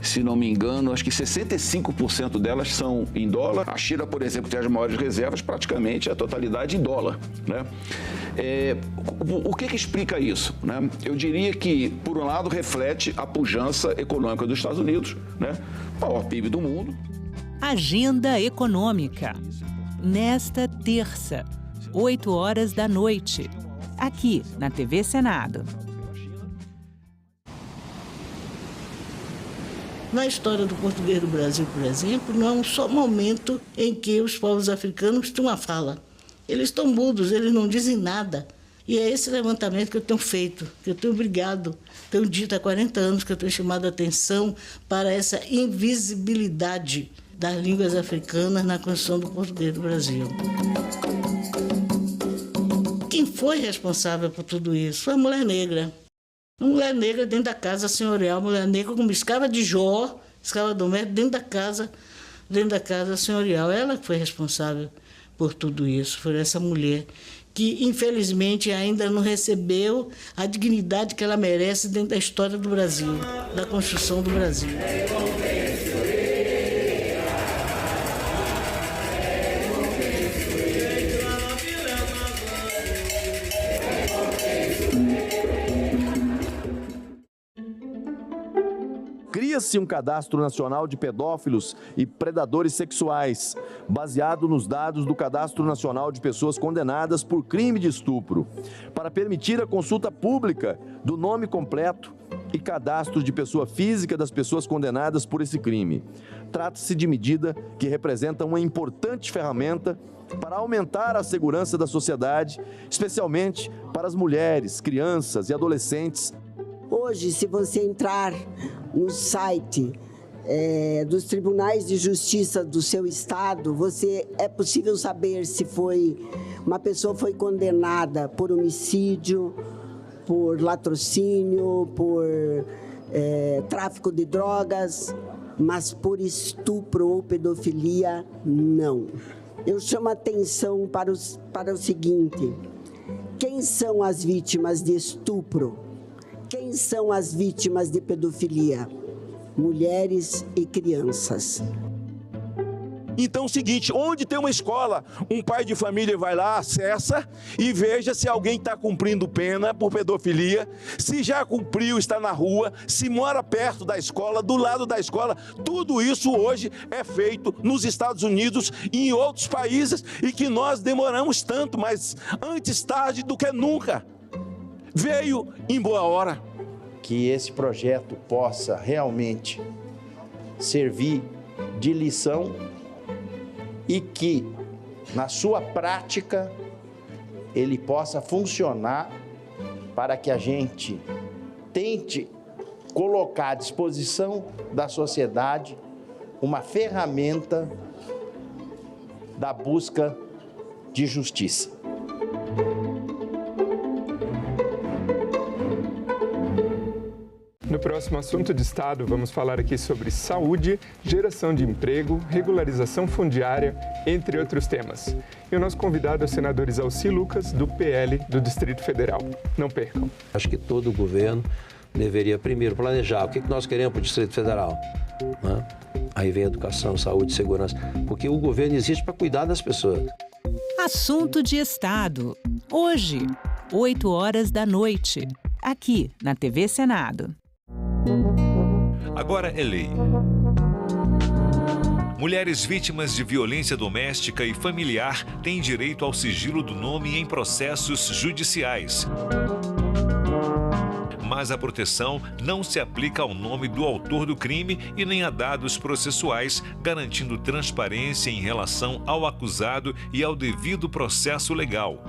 se não me engano, acho que 65% delas são em dólar. A China, por exemplo, tem as maiores reservas, praticamente a totalidade em dólar, né? O que explica isso, né? Eu diria que, por um lado, reflete a pujança econômica dos Estados Unidos, né? Maior PIB do mundo. Agenda Econômica. Nesta terça, 8 horas da noite, aqui na TV Senado. Na história do português do Brasil, por exemplo, não é um só momento em que os povos africanos têm uma fala. Eles estão mudos, eles não dizem nada. E é esse levantamento que eu tenho feito, que eu tenho brigado, tenho dito há 40 anos que eu tenho chamado a atenção para essa invisibilidade das línguas africanas na construção do português do Brasil. Quem foi responsável por tudo isso foi a mulher negra. Uma mulher negra dentro da casa senhorial, mulher negra como escrava de Jó, escrava doméstica, dentro da casa senhorial. Ela foi responsável por tudo isso, foi essa mulher que, infelizmente, ainda não recebeu a dignidade que ela merece dentro da história do Brasil, da construção do Brasil. Cria-se um cadastro nacional de pedófilos e predadores sexuais, baseado nos dados do Cadastro Nacional de Pessoas Condenadas por Crime de Estupro, para permitir a consulta pública do nome completo e cadastro de pessoa física das pessoas condenadas por esse crime. Trata-se de medida que representa uma importante ferramenta para aumentar a segurança da sociedade, especialmente para as mulheres, crianças e adolescentes. Hoje, se você entrar no site dos tribunais de justiça do seu estado, é possível saber se uma pessoa foi condenada por homicídio, por latrocínio, por tráfico de drogas, mas por estupro ou pedofilia, não. Eu chamo a atenção para o seguinte: quem são as vítimas de estupro? Quem são as vítimas de pedofilia? Mulheres e crianças. Então é o seguinte, onde tem uma escola, um pai de família vai lá, acessa e veja se alguém está cumprindo pena por pedofilia, se já cumpriu, está na rua, se mora perto da escola, do lado da escola. Tudo isso hoje é feito nos Estados Unidos e em outros países e que nós demoramos tanto, mas antes tarde do que nunca. Veio em boa hora. Que esse projeto possa realmente servir de lição e que, na sua prática, ele possa funcionar para que a gente tente colocar à disposição da sociedade uma ferramenta da busca de justiça. No próximo assunto de Estado, vamos falar aqui sobre saúde, geração de emprego, regularização fundiária, entre outros temas. E o nosso convidado é o senador Isalci Lucas, do PL do Distrito Federal. Não percam. Acho que todo governo deveria primeiro planejar o que nós queremos para o Distrito Federal. Né? Aí vem educação, saúde, segurança, porque o governo existe para cuidar das pessoas. Assunto de Estado. Hoje, 8 horas da noite, aqui na TV Senado. Agora é lei. Mulheres vítimas de violência doméstica e familiar têm direito ao sigilo do nome em processos judiciais. Mas a proteção não se aplica ao nome do autor do crime e nem a dados processuais, garantindo transparência em relação ao acusado e ao devido processo legal.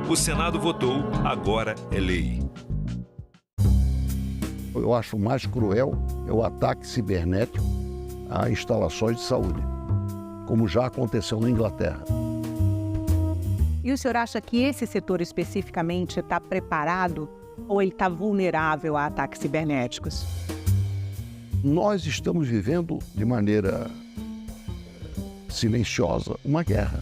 O Senado votou, agora é lei. Eu acho mais cruel é o ataque cibernético a instalações de saúde, como já aconteceu na Inglaterra. E o senhor acha que esse setor especificamente está preparado ou ele está vulnerável a ataques cibernéticos? Nós estamos vivendo de maneira silenciosa uma guerra.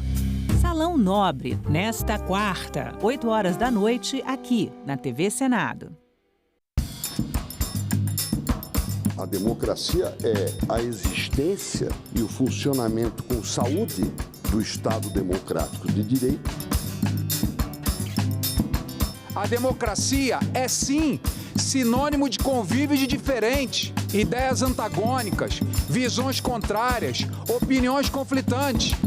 Salão Nobre, nesta quarta, 8 horas da noite, aqui na TV Senado. A democracia é a existência e o funcionamento com saúde do Estado democrático de direito. A democracia é, sim, sinônimo de convívio de diferentes, ideias antagônicas, visões contrárias, opiniões conflitantes.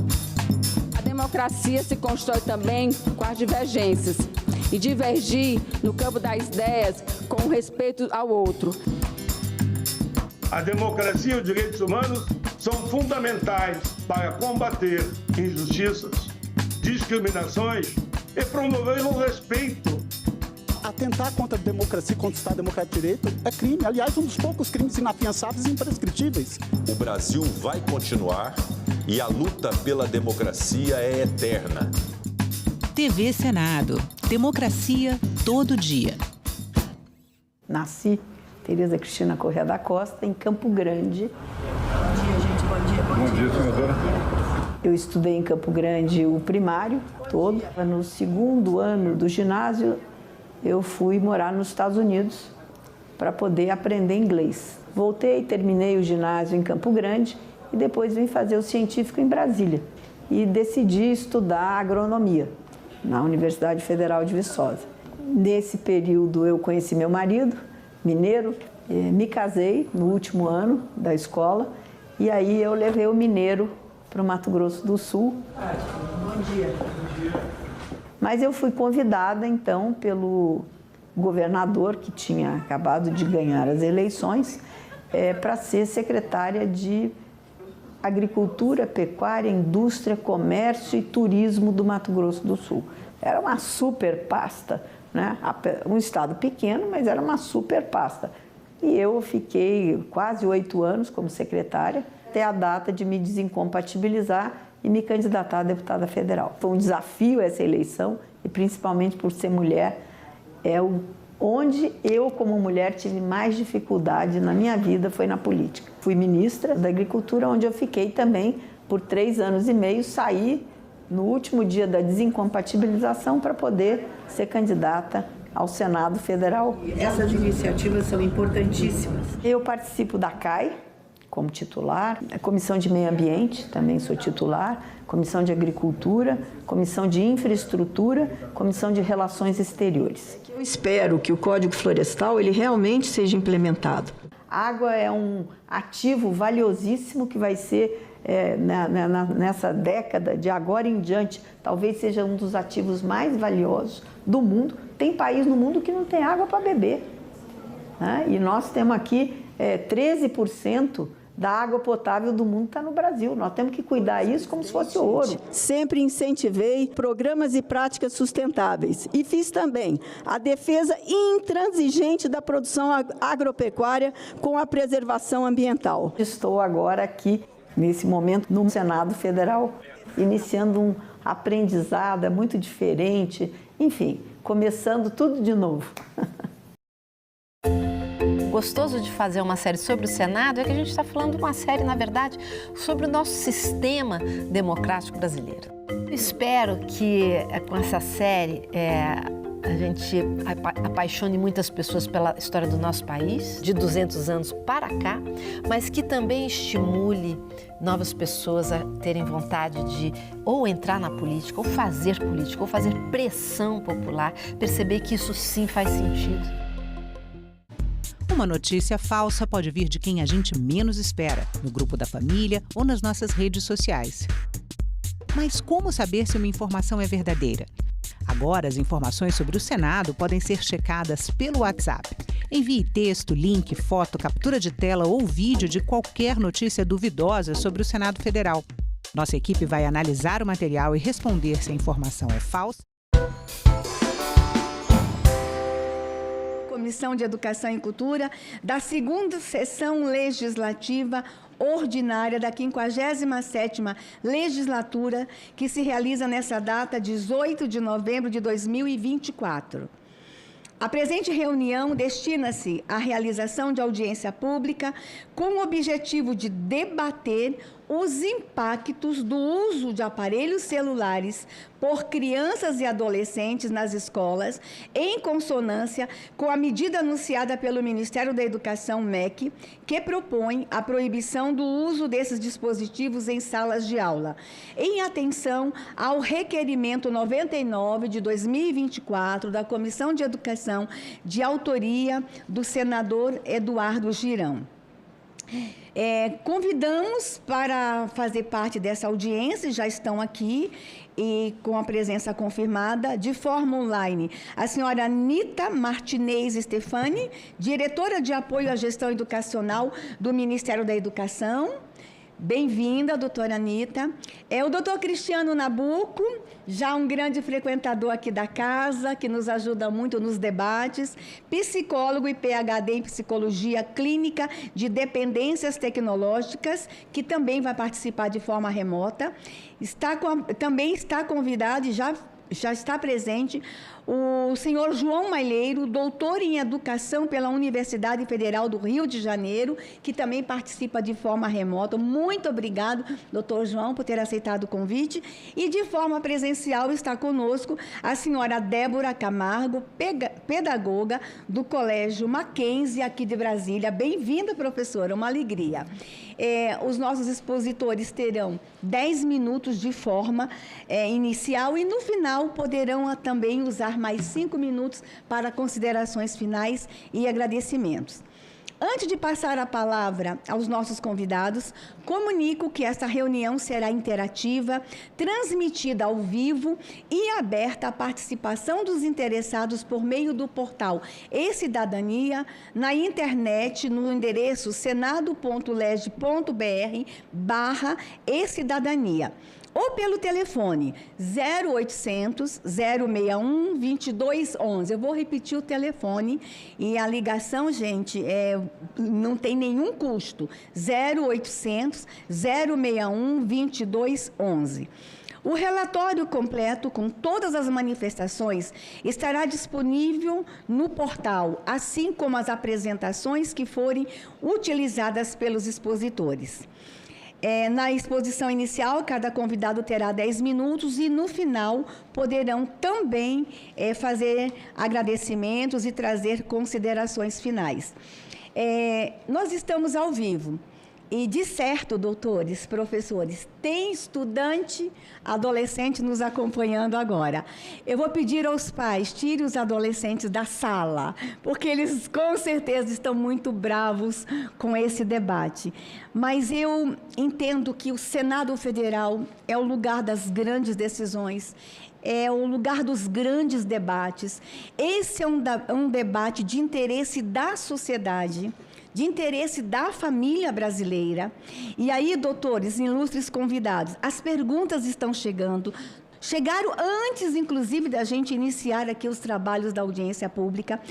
A democracia se constrói também com as divergências e divergir no campo das ideias com respeito ao outro. A democracia e os direitos humanos são fundamentais para combater injustiças, discriminações e promover o respeito. Atentar contra a democracia, contra o Estado Democrático de Direito é crime. Aliás, um dos poucos crimes inafiançáveis e imprescritíveis. O Brasil vai continuar e a luta pela democracia é eterna. TV Senado. Democracia todo dia. Nasci, Tereza Cristina Corrêa da Costa, em Campo Grande. Bom dia, gente. Bom dia. Bom dia, senadora. Eu estudei em Campo Grande o primário todo. No segundo ano do ginásio, eu fui morar nos Estados Unidos para poder aprender inglês. Voltei, terminei o ginásio em Campo Grande e depois vim fazer o científico em Brasília. E decidi estudar agronomia na Universidade Federal de Viçosa. Nesse período eu conheci meu marido, mineiro, me casei no último ano da escola e aí eu levei o mineiro para o Mato Grosso do Sul. Bom dia. Bom dia. Mas eu fui convidada, então, pelo governador, que tinha acabado de ganhar as eleições, para ser secretária de Agricultura, Pecuária, Indústria, Comércio e Turismo do Mato Grosso do Sul. Era uma super pasta, né? Um estado pequeno, mas era uma super pasta. E eu fiquei quase 8 anos como secretária, até a data de me desincompatibilizar e me candidatar a deputada federal. Foi um desafio essa eleição, e principalmente por ser mulher, onde eu, como mulher, tive mais dificuldade na minha vida foi na política. Fui ministra da Agricultura, onde eu fiquei também por 3 anos e meio, saí no último dia da desincompatibilização para poder ser candidata ao Senado Federal. Essas iniciativas são importantíssimas. Eu participo da CAI, como titular, a Comissão de Meio Ambiente, também sou titular, Comissão de Agricultura, Comissão de Infraestrutura, Comissão de Relações Exteriores. Eu espero que o Código Florestal ele realmente seja implementado. A água é um ativo valiosíssimo que vai ser, nessa década de agora em diante, talvez seja um dos ativos mais valiosos do mundo. Tem país no mundo que não tem água para beber, né? E nós temos aqui 13% da água potável do mundo está no Brasil. Nós temos que cuidar disso como se fosse ouro. Sempre incentivei programas e práticas sustentáveis e fiz também a defesa intransigente da produção agropecuária com a preservação ambiental. Estou agora aqui, nesse momento, no Senado Federal, iniciando um aprendizado muito diferente, enfim, começando tudo de novo. Gostoso de fazer uma série sobre o Senado é que a gente está falando de uma série, na verdade, sobre o nosso sistema democrático brasileiro. Eu espero que com essa série a gente apaixone muitas pessoas pela história do nosso país, de 200 anos para cá, mas que também estimule novas pessoas a terem vontade de ou entrar na política, ou fazer pressão popular, perceber que isso sim faz sentido. Uma notícia falsa pode vir de quem a gente menos espera, no grupo da família ou nas nossas redes sociais. Mas como saber se uma informação é verdadeira? Agora, as informações sobre o Senado podem ser checadas pelo WhatsApp. Envie texto, link, foto, captura de tela ou vídeo de qualquer notícia duvidosa sobre o Senado Federal. Nossa equipe vai analisar o material e responder se a informação é falsa. Comissão de Educação e Cultura, da 2ª Sessão Legislativa Ordinária da 57ª Legislatura, que se realiza nessa data, 18 de novembro de 2024. A presente reunião destina-se à realização de audiência pública com o objetivo de debater os impactos do uso de aparelhos celulares por crianças e adolescentes nas escolas, em consonância com a medida anunciada pelo Ministério da Educação, MEC, que propõe a proibição do uso desses dispositivos em salas de aula, em atenção ao requerimento 99 de 2024 da Comissão de Educação, de autoria do senador Eduardo Girão. Convidamos para fazer parte dessa audiência, já estão aqui e com a presença confirmada de forma online, a senhora Anita Martinez Stefani, diretora de apoio à gestão educacional do Ministério da Educação. Bem-vinda, doutora Anita. O doutor Cristiano Nabuco, já um grande frequentador aqui da casa, que nos ajuda muito nos debates, psicólogo e PhD em psicologia clínica de dependências tecnológicas, que também vai participar de forma remota. Também está convidado e já está presente o senhor João Malheiro, doutor em Educação pela Universidade Federal do Rio de Janeiro, que também participa de forma remota. Muito obrigado, doutor João, por ter aceitado o convite. E de forma presencial está conosco a senhora Débora Camargo, pedagoga do Colégio Mackenzie, aqui de Brasília. Bem-vinda, professora, uma alegria. Os nossos expositores terão 10 minutos de forma inicial e, no final, poderão também usar mais 5 minutos para considerações finais e agradecimentos. Antes de passar a palavra aos nossos convidados, comunico que esta reunião será interativa, transmitida ao vivo e aberta à participação dos interessados por meio do portal E-Cidadania, na internet, no endereço senado.leg.br/e-cidadania. Ou pelo telefone 0800 061 2211. Eu vou repetir o telefone e a ligação, gente, não tem nenhum custo. 0800 061 2211. O relatório completo com todas as manifestações estará disponível no portal, assim como as apresentações que forem utilizadas pelos expositores. Na exposição inicial, cada convidado terá 10 minutos e, no final, poderão também fazer agradecimentos e trazer considerações finais. Nós estamos ao vivo. E, de certo, doutores, professores, tem estudante, adolescente nos acompanhando agora. Eu vou pedir aos pais, tire os adolescentes da sala, porque eles, com certeza, estão muito bravos com esse debate. Mas eu entendo que o Senado Federal é o lugar das grandes decisões, é o lugar dos grandes debates. Esse é um debate de interesse da sociedade, de interesse da família brasileira. E aí, doutores, ilustres convidados, as perguntas estão chegando. Chegaram antes, inclusive, da gente iniciar aqui os trabalhos da audiência pública.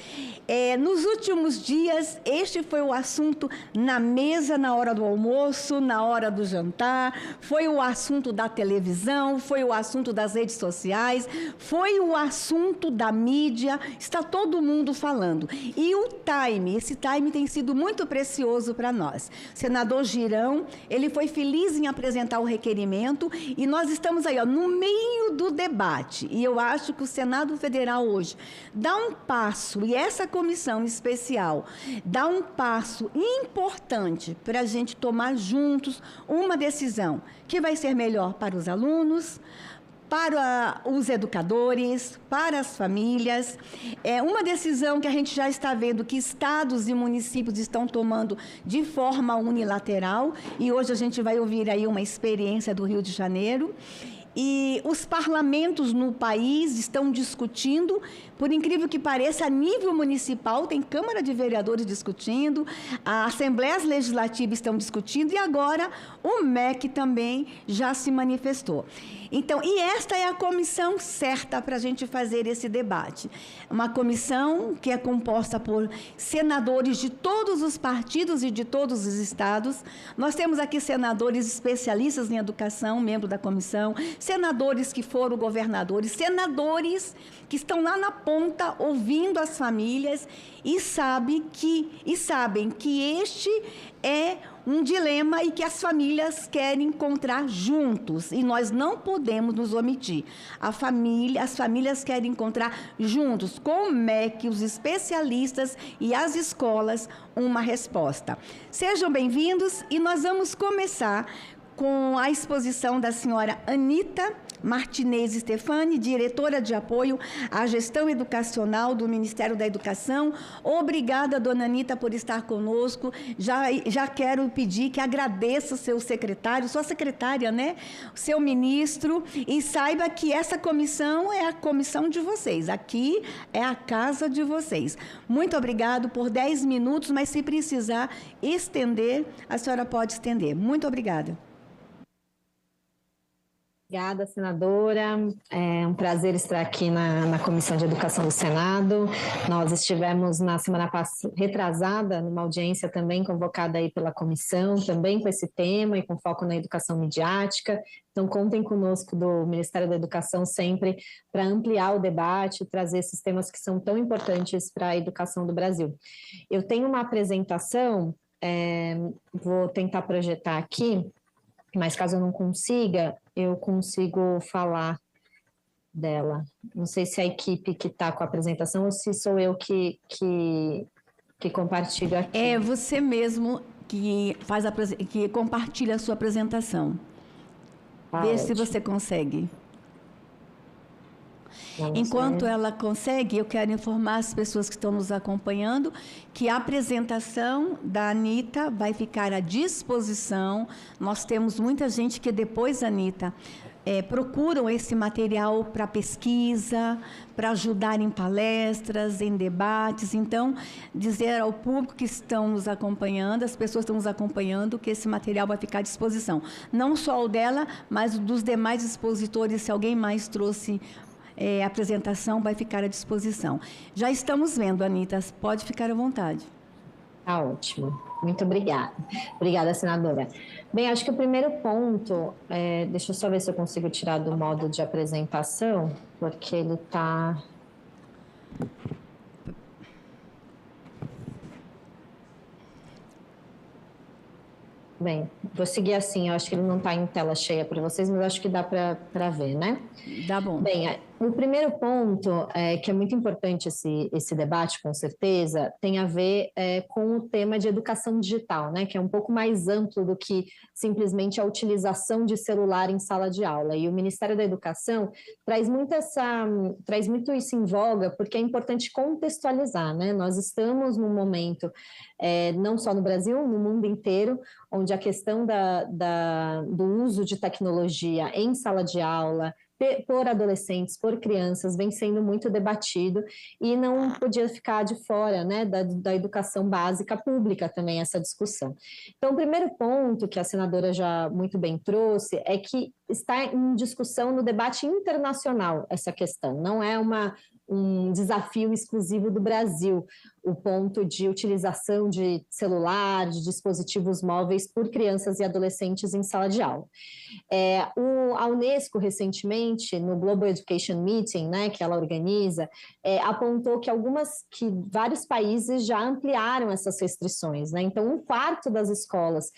Nos últimos dias, este foi o assunto na mesa, na hora do almoço, na hora do jantar, foi o assunto da televisão, foi o assunto das redes sociais, foi o assunto da mídia, está todo mundo falando. E esse time tem sido muito precioso para nós. O senador Girão, ele foi feliz em apresentar o requerimento e nós estamos aí, no meio do debate, e eu acho que o Senado Federal hoje dá um passo, e essa comissão especial dá um passo importante para a gente tomar juntos uma decisão que vai ser melhor para os alunos, para os educadores, para as famílias. É uma decisão que a gente já está vendo que estados e municípios estão tomando de forma unilateral, e hoje a gente vai ouvir aí uma experiência do Rio de Janeiro. E os parlamentos no país estão discutindo, por incrível que pareça, a nível municipal, tem Câmara de Vereadores discutindo, as Assembleias Legislativas estão discutindo e agora o MEC também já se manifestou. Então, e esta é a comissão certa para a gente fazer esse debate. Uma comissão que é composta por senadores de todos os partidos e de todos os estados. Nós temos aqui senadores especialistas em educação, membro da comissão, senadores que foram governadores, senadores que estão lá na ponta, ouvindo as famílias e sabem que este é um dilema e que as famílias querem encontrar juntos, e nós não podemos nos omitir. As famílias querem encontrar juntos com o MEC, os especialistas e as escolas uma resposta. Sejam bem-vindos e nós vamos começar com a exposição da senhora Anita Martinez Stefani, diretora de apoio à gestão educacional do Ministério da Educação. Obrigada, dona Anita, por estar conosco. Já quero pedir que agradeça o seu secretário, sua secretária, né? O seu ministro, e saiba que essa comissão é a comissão de vocês. Aqui é a casa de vocês. Muito obrigado por 10 minutos, mas se precisar estender, a senhora pode estender. Muito obrigada. Obrigada, senadora. É um prazer estar aqui na Comissão de Educação do Senado. Nós estivemos na semana retrasada numa audiência também convocada aí pela comissão, também com esse tema e com foco na educação midiática. Então, contem conosco do Ministério da Educação sempre para ampliar o debate, trazer esses temas que são tão importantes para a educação do Brasil. Eu tenho uma apresentação, vou tentar projetar aqui, mas caso eu não consiga, eu consigo falar dela. Não sei se é a equipe que está com a apresentação ou se sou eu que compartilho aqui. É você mesmo que que compartilha a sua apresentação. Vê se você consegue. Enquanto ela consegue, eu quero informar as pessoas que estão nos acompanhando que a apresentação da Anita vai ficar à disposição. Nós temos muita gente que depois, Anita, procuram esse material para pesquisa, para ajudar em palestras, em debates. Então, dizer ao público que estão nos acompanhando, as pessoas que estão nos acompanhando, que esse material vai ficar à disposição. Não só o dela, mas o dos demais expositores, se alguém mais trouxe a apresentação, vai ficar à disposição. Já estamos vendo, Anita, pode ficar à vontade. Tá ótimo. Muito obrigada. Obrigada, senadora. Bem, acho que o primeiro ponto, deixa eu só ver se eu consigo tirar do modo de apresentação, porque ele está... Bem, vou seguir assim, eu acho que ele não está em tela cheia para vocês, mas acho que dá para ver, né? Dá bom. Bem, o primeiro ponto, que é muito importante esse debate, com certeza, tem a ver com o tema de educação digital, né? Que é um pouco mais amplo do que simplesmente a utilização de celular em sala de aula. E o Ministério da Educação traz muito isso em voga, porque é importante contextualizar, né? Nós estamos num momento, não só no Brasil, no mundo inteiro, onde a questão do uso de tecnologia em sala de aula, por adolescentes, por crianças, vem sendo muito debatido e não podia ficar de fora, né, da educação básica pública também essa discussão. Então, o primeiro ponto que a senadora já muito bem trouxe é que está em discussão no debate internacional essa questão, não é um desafio exclusivo do Brasil, o ponto de utilização de celular, de dispositivos móveis por crianças e adolescentes em sala de aula. A Unesco, recentemente, no Global Education Meeting, né, que ela organiza, apontou que vários países já ampliaram essas restrições, né? Então, 1/4 das escolas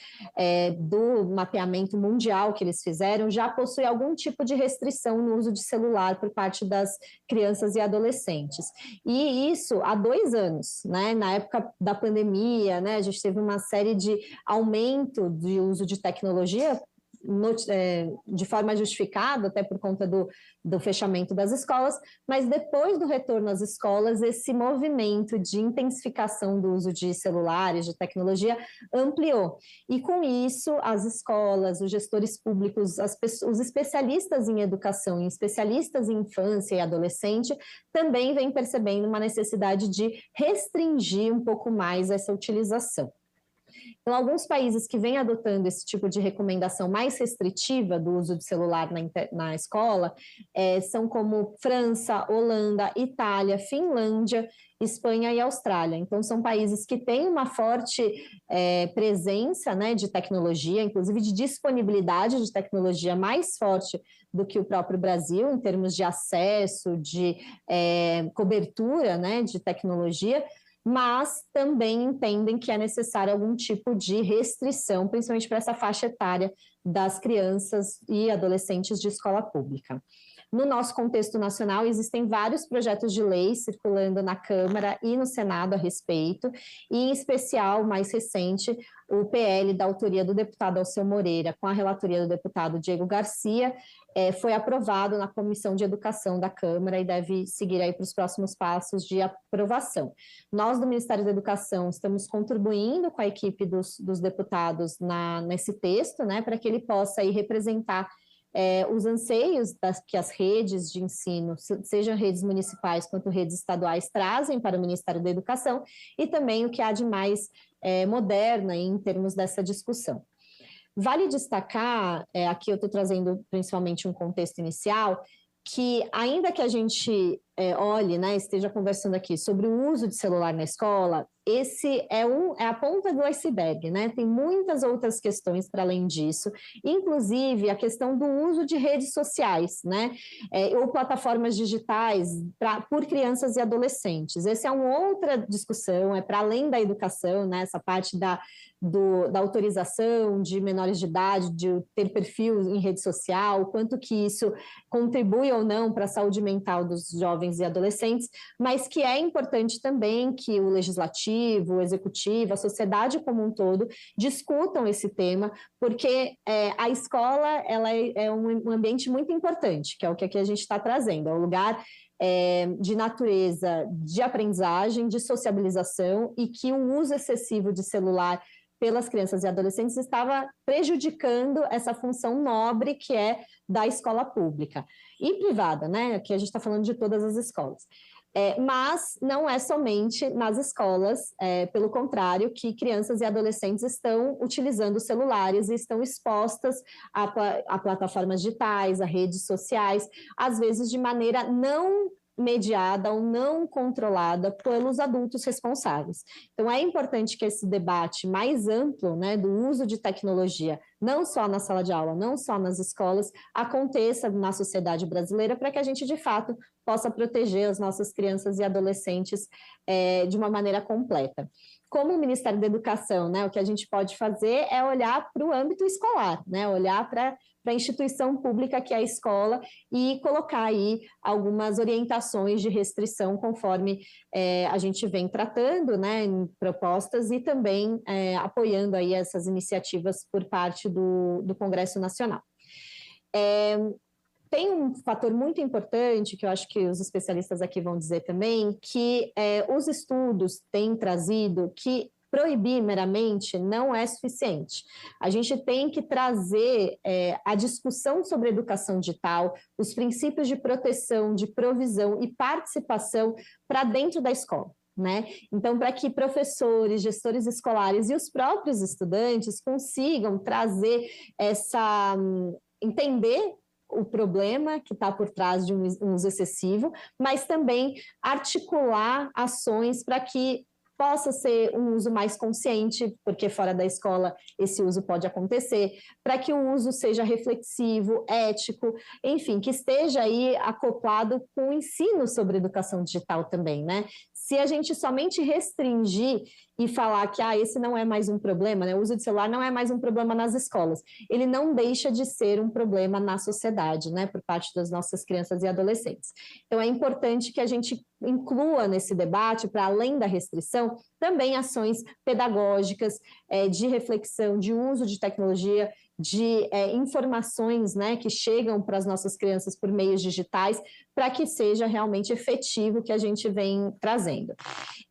do mapeamento mundial que eles fizeram já possui algum tipo de restrição no uso de celular por parte das crianças e adolescentes. E isso há 2 anos, né? Na época da pandemia, né, a gente teve uma série de aumento de uso de tecnologia de forma justificada, até por conta do fechamento das escolas, mas depois do retorno às escolas, esse movimento de intensificação do uso de celulares, de tecnologia, ampliou. E com isso, as escolas, os gestores públicos, os especialistas em educação, e especialistas em infância e adolescente, também vêm percebendo uma necessidade de restringir um pouco mais essa utilização. Então, alguns países que vêm adotando esse tipo de recomendação mais restritiva do uso de celular na escola são como França, Holanda, Itália, Finlândia, Espanha e Austrália. Então, são países que têm uma forte presença, né, de tecnologia, inclusive de disponibilidade de tecnologia mais forte do que o próprio Brasil, em termos de acesso, de cobertura, né, de tecnologia, mas também entendem que é necessário algum tipo de restrição, principalmente para essa faixa etária das crianças e adolescentes de escola pública. No nosso contexto nacional, existem vários projetos de lei circulando na Câmara e no Senado a respeito, e em especial, mais recente, o PL da autoria do deputado Alceu Moreira, com a relatoria do deputado Diego Garcia, foi aprovado na Comissão de Educação da Câmara e deve seguir aí para os próximos passos de aprovação. Nós, do Ministério da Educação, estamos contribuindo com a equipe dos deputados nesse texto, né, para que ele possa aí representar os anseios que as redes de ensino, sejam redes municipais quanto redes estaduais, trazem para o Ministério da Educação e também o que há de mais moderna em termos dessa discussão. Vale destacar, aqui eu estou trazendo principalmente um contexto inicial, que ainda que a gente olhe, né, esteja conversando aqui sobre o uso de celular na escola, esse é a ponta do iceberg, né? Tem muitas outras questões para além disso, inclusive a questão do uso de redes sociais, né? Ou plataformas digitais por crianças e adolescentes. Essa é uma outra discussão, para além da educação, né? Essa parte da autorização de menores de idade, de ter perfil em rede social, quanto que isso contribui ou não para a saúde mental dos jovens e adolescentes, mas que é importante também que o legislativo, o executivo, a sociedade como um todo discutam esse tema, porque a escola ela é um ambiente muito importante, que é o que aqui a gente está trazendo, é um lugar de natureza, de aprendizagem, de sociabilização, e que o uso excessivo de celular pelas crianças e adolescentes estava prejudicando essa função nobre que é da escola pública e privada, né? Aqui a gente está falando de todas as escolas. Mas não é somente nas escolas, pelo contrário, que crianças e adolescentes estão utilizando celulares e estão expostas a plataformas digitais, a redes sociais, às vezes de maneira não mediada ou não controlada pelos adultos responsáveis. Então, é importante que esse debate mais amplo, né, do uso de tecnologia, não só na sala de aula, não só nas escolas, aconteça na sociedade brasileira para que a gente, de fato, possa proteger as nossas crianças e adolescentes de uma maneira completa. Como o Ministério da Educação, né, o que a gente pode fazer é olhar para o âmbito escolar, né, olhar para a instituição pública que é a escola e colocar aí algumas orientações de restrição conforme a gente vem tratando, né, em propostas e também apoiando aí essas iniciativas por parte do Congresso Nacional. Tem um fator muito importante, que eu acho que os especialistas aqui vão dizer também, que os estudos têm trazido que proibir meramente não é suficiente. A gente tem que trazer a discussão sobre educação digital, os princípios de proteção, de provisão e participação para dentro da escola, né? Então, para que professores, gestores escolares e os próprios estudantes consigam trazer entender o problema que está por trás de um uso excessivo, mas também articular ações para que possa ser um uso mais consciente, porque fora da escola esse uso pode acontecer, para que o uso seja reflexivo, ético, enfim, que esteja aí acoplado com o ensino sobre educação digital também, né? Se a gente somente restringir e falar que esse não é mais um problema, né? O uso de celular não é mais um problema nas escolas, ele não deixa de ser um problema na sociedade, né? Por parte das nossas crianças e adolescentes. Então, é importante que a gente inclua nesse debate, para além da restrição, também ações pedagógicas, de reflexão, de uso de tecnologia, de informações, né, que chegam para as nossas crianças por meios digitais, para que seja realmente efetivo o que a gente vem trazendo.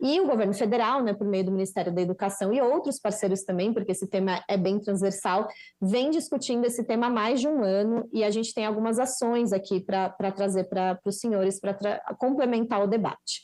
E o governo federal, né, por meio do Ministério da Educação e outros parceiros também, porque esse tema é bem transversal, vem discutindo esse tema há mais de um ano, e a gente tem algumas ações aqui para trazer para os senhores, para complementar o debate.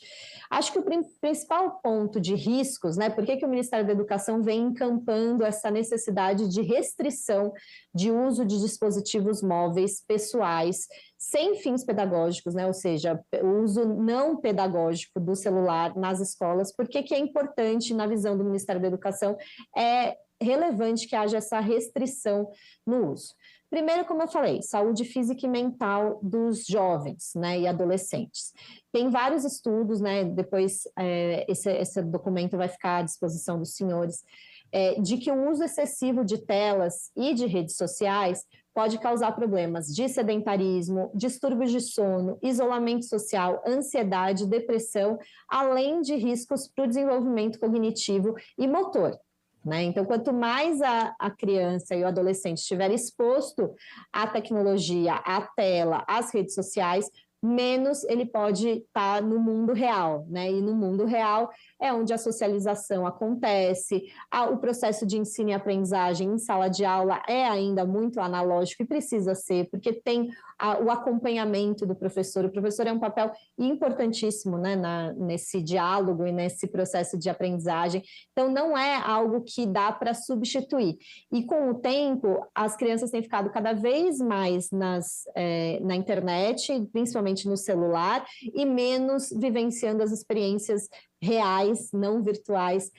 Acho que o principal ponto de riscos, né, por que o Ministério da Educação vem encampando essa necessidade de restrição de uso de dispositivos móveis pessoais sem fins pedagógicos, né, ou seja, o uso não pedagógico do celular nas escolas, por que é importante, na visão do Ministério da Educação, é relevante que haja essa restrição no uso. Primeiro, como eu falei, saúde física e mental dos jovens, né, e adolescentes. Tem vários estudos, né, depois esse documento vai ficar à disposição dos senhores, de que o uso excessivo de telas e de redes sociais pode causar problemas de sedentarismo, distúrbios de sono, isolamento social, ansiedade, depressão, além de riscos para o desenvolvimento cognitivo e motor. Né? Então, quanto mais a criança e o adolescente estiver exposto à tecnologia, à tela, às redes sociais, menos ele pode estar no mundo real, né? E no mundo real é onde a socialização acontece, o processo de ensino e aprendizagem em sala de aula é ainda muito analógico e precisa ser, porque tem o acompanhamento do professor. O professor é um papel importantíssimo, né, nesse diálogo e nesse processo de aprendizagem. Então, não é algo que dá para substituir. E com o tempo, as crianças têm ficado cada vez mais na internet, principalmente no celular, e menos vivenciando as experiências reais, não virtuais,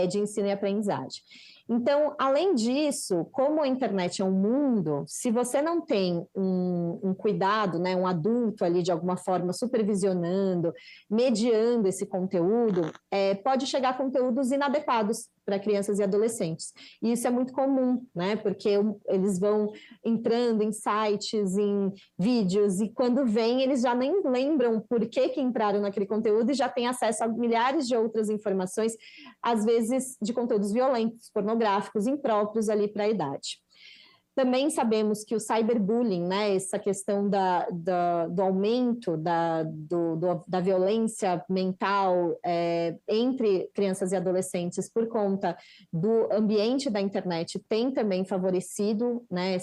de ensino e aprendizagem. Então, além disso, como a internet é um mundo, se você não tem um cuidado, né, um adulto ali de alguma forma supervisionando, mediando esse conteúdo, pode chegar conteúdos inadequados para crianças e adolescentes. E isso é muito comum, né, porque eles vão entrando em sites, em vídeos, e quando vêm, eles já nem lembram por que entraram naquele conteúdo e já têm acesso a milhares de outras informações, às vezes de conteúdos violentos, pornográficos, impróprios ali para a idade. Também sabemos que o cyberbullying, né, essa questão do aumento da violência mental entre crianças e adolescentes por conta do ambiente da internet tem também favorecido, né,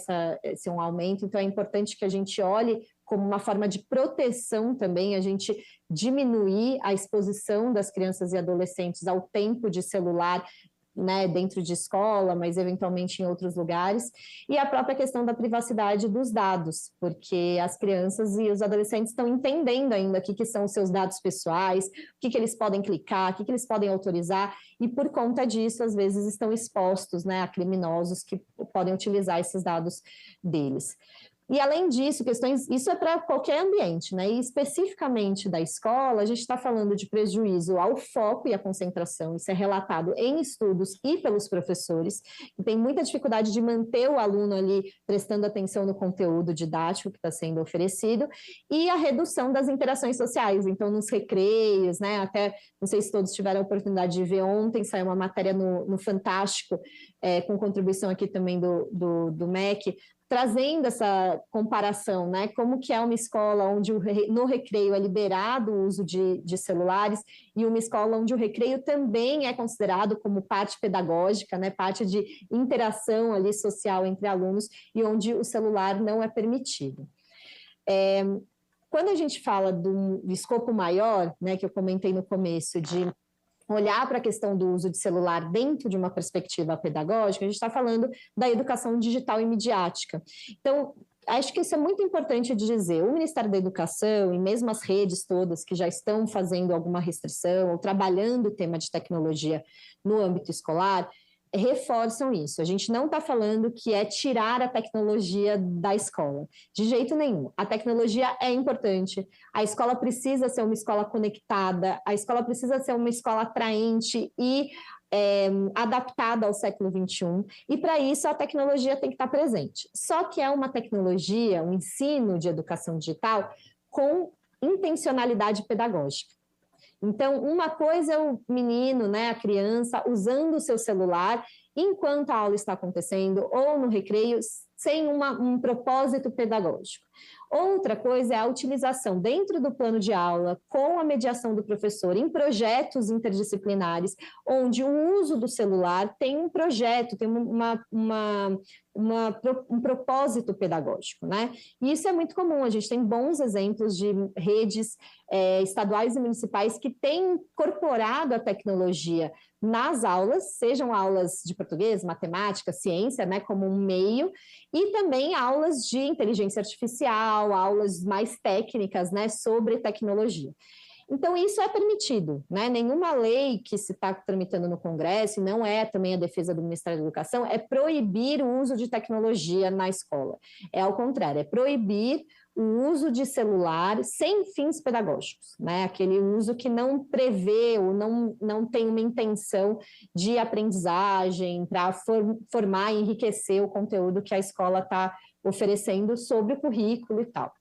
esse um aumento. Então, é importante que a gente olhe como uma forma de proteção também, a gente diminuir a exposição das crianças e adolescentes ao tempo de celular, né, dentro de escola, mas eventualmente em outros lugares, e a própria questão da privacidade dos dados, porque as crianças e os adolescentes estão entendendo ainda o que são os seus dados pessoais, o que eles podem clicar, o que eles podem autorizar, e por conta disso, às vezes, estão expostos, né, a criminosos que podem utilizar esses dados deles. E, além disso, isso é para qualquer ambiente, né? E especificamente da escola, a gente está falando de prejuízo ao foco e à concentração, isso é relatado em estudos e pelos professores, que tem muita dificuldade de manter o aluno ali prestando atenção no conteúdo didático que está sendo oferecido, e a redução das interações sociais, então nos recreios, né? Até, não sei se todos tiveram a oportunidade de ver, ontem saiu uma matéria no Fantástico, com contribuição aqui também do MEC, trazendo essa comparação, né? Como que é uma escola onde no recreio é liberado o uso de celulares e uma escola onde o recreio também é considerado como parte pedagógica, né? Parte de interação ali social entre alunos e onde o celular não é permitido. Quando a gente fala do escopo maior, né, que eu comentei no começo, de olhar para a questão do uso de celular dentro de uma perspectiva pedagógica, a gente está falando da educação digital e midiática. Então, acho que isso é muito importante de dizer. O Ministério da Educação e mesmo as redes todas que já estão fazendo alguma restrição ou trabalhando o tema de tecnologia no âmbito escolar, reforçam isso. A gente não está falando que é tirar a tecnologia da escola, de jeito nenhum. A tecnologia é importante, a escola precisa ser uma escola conectada, a escola precisa ser uma escola atraente e adaptada ao século XXI, e para isso a tecnologia tem que estar presente. Só que é uma tecnologia, um ensino de educação digital com intencionalidade pedagógica. Então, uma coisa é o menino, né, a criança, usando o seu celular enquanto a aula está acontecendo ou no recreio, sem um propósito pedagógico. Outra coisa é a utilização dentro do plano de aula, com a mediação do professor, em projetos interdisciplinares, onde o uso do celular tem um projeto, tem uma um propósito pedagógico, né? E isso é muito comum, a gente tem bons exemplos de redes estaduais e municipais que têm incorporado a tecnologia nas aulas, sejam aulas de português, matemática, ciência, né, como um meio, e também aulas de inteligência artificial, aulas mais técnicas, né, sobre tecnologia. Então, isso é permitido, né? Nenhuma lei que se está tramitando no Congresso, e não é também a defesa do Ministério da Educação, é proibir o uso de tecnologia na escola. É ao contrário, é proibir o uso de celular sem fins pedagógicos, né? Aquele uso que não prevê ou não tem uma intenção de aprendizagem para formar e enriquecer o conteúdo que a escola está oferecendo sobre o currículo e tal.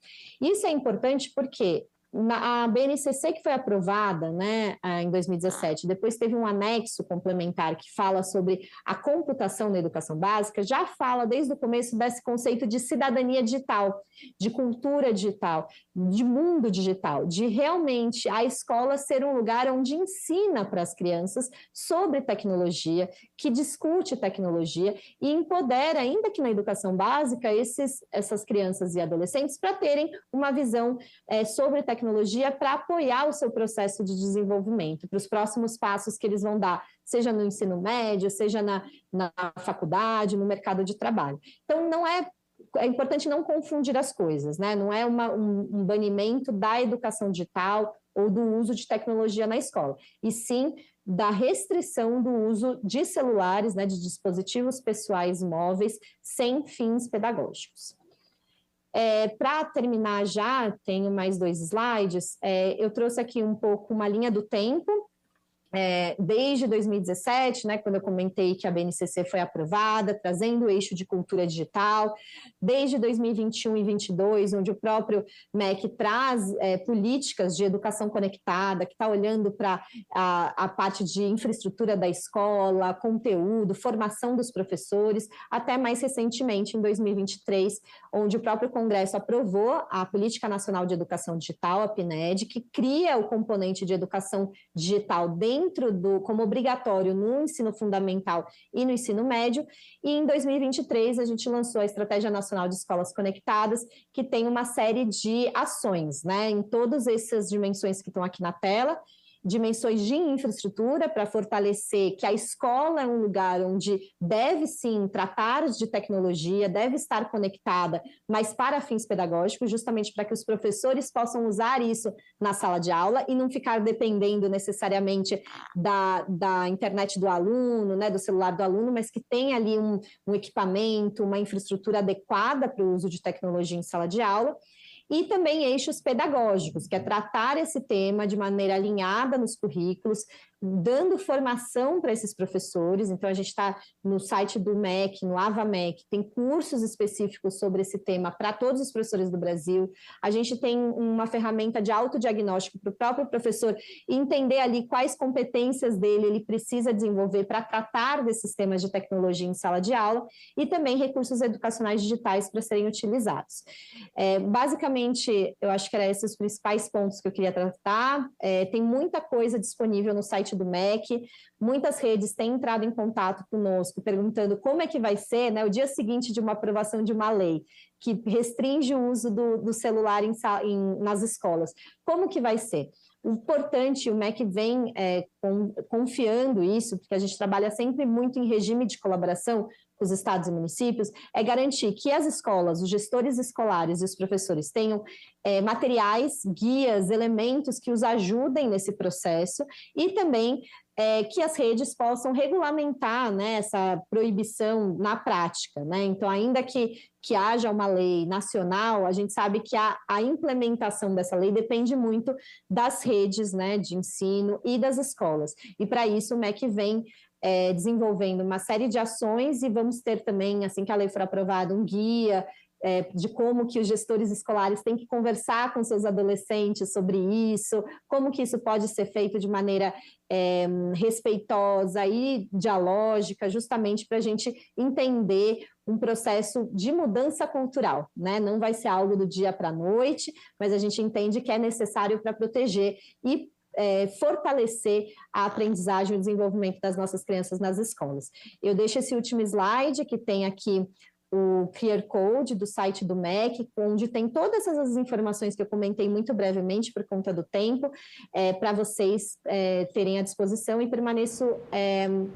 Isso é importante porque a BNCC, que foi aprovada, né, em 2017, depois teve um anexo complementar que fala sobre a computação na educação básica, já fala desde o começo desse conceito de cidadania digital, de cultura digital, de mundo digital, de realmente a escola ser um lugar onde ensina para as crianças sobre tecnologia, que discute tecnologia e empodera, ainda que na educação básica, essas crianças e adolescentes para terem uma visão sobre tecnologia para apoiar o seu processo de desenvolvimento, para os próximos passos que eles vão dar, seja no ensino médio, seja na faculdade, no mercado de trabalho. Então, é importante não confundir as coisas, né? Não é um banimento da educação digital ou do uso de tecnologia na escola, e sim da restrição do uso de celulares, né, de dispositivos pessoais móveis, sem fins pedagógicos. Para terminar já, tenho mais 2 slides, eu trouxe aqui um pouco uma linha do tempo, desde 2017, né, quando eu comentei que a BNCC foi aprovada, trazendo o eixo de cultura digital, desde 2021 e 2022, onde o próprio MEC traz políticas de educação conectada, que está olhando para a parte de infraestrutura da escola, conteúdo, formação dos professores, até mais recentemente, em 2023, onde o próprio Congresso aprovou a Política Nacional de Educação Digital, a PNED, que cria o componente de educação digital dentro como obrigatório no ensino fundamental e no ensino médio, e em 2023 a gente lançou a Estratégia Nacional de Escolas Conectadas, que tem uma série de ações, né, em todas essas dimensões que estão aqui na tela, dimensões de infraestrutura para fortalecer que a escola é um lugar onde deve sim tratar de tecnologia, deve estar conectada, mas para fins pedagógicos, justamente para que os professores possam usar isso na sala de aula e não ficar dependendo necessariamente da internet do aluno, né, do celular do aluno, mas que tenha ali um equipamento, uma infraestrutura adequada para o uso de tecnologia em sala de aula. E também eixos pedagógicos, que é tratar esse tema de maneira alinhada nos currículos, dando formação para esses professores. Então, a gente está no site do MEC, no AvaMEC, tem cursos específicos sobre esse tema para todos os professores do Brasil. A gente tem uma ferramenta de autodiagnóstico para o próprio professor entender ali quais competências dele ele precisa desenvolver para tratar desses temas de tecnologia em sala de aula, e também recursos educacionais digitais para serem utilizados. Basicamente, eu acho que eram esses os principais pontos que eu queria tratar. Tem muita coisa disponível no site do MEC, muitas redes têm entrado em contato conosco, perguntando como é que vai ser, né, o dia seguinte de uma aprovação de uma lei que restringe o uso do celular nas escolas. Como que vai ser? O importante, o MEC vem confiando isso, porque a gente trabalha sempre muito em regime de colaboração com os estados e municípios, é garantir que as escolas, os gestores escolares e os professores tenham materiais, guias, elementos que os ajudem nesse processo, e também que as redes possam regulamentar, né, essa proibição na prática, né? Então, ainda que haja uma lei nacional, a gente sabe que a implementação dessa lei depende muito das redes, né, de ensino e das escolas. E, para isso, o MEC vem desenvolvendo uma série de ações, e vamos ter também, assim que a lei for aprovada, um guia de como que os gestores escolares têm que conversar com seus adolescentes sobre isso, como que isso pode ser feito de maneira respeitosa e dialógica, justamente para a gente entender um processo de mudança cultural, né? Não vai ser algo do dia para a noite, mas a gente entende que é necessário para proteger e fortalecer a aprendizagem e o desenvolvimento das nossas crianças nas escolas. Eu deixo esse último slide, que tem aqui o QR Code do site do MEC, onde tem todas essas informações que eu comentei muito brevemente por conta do tempo, para vocês terem à disposição, e permaneço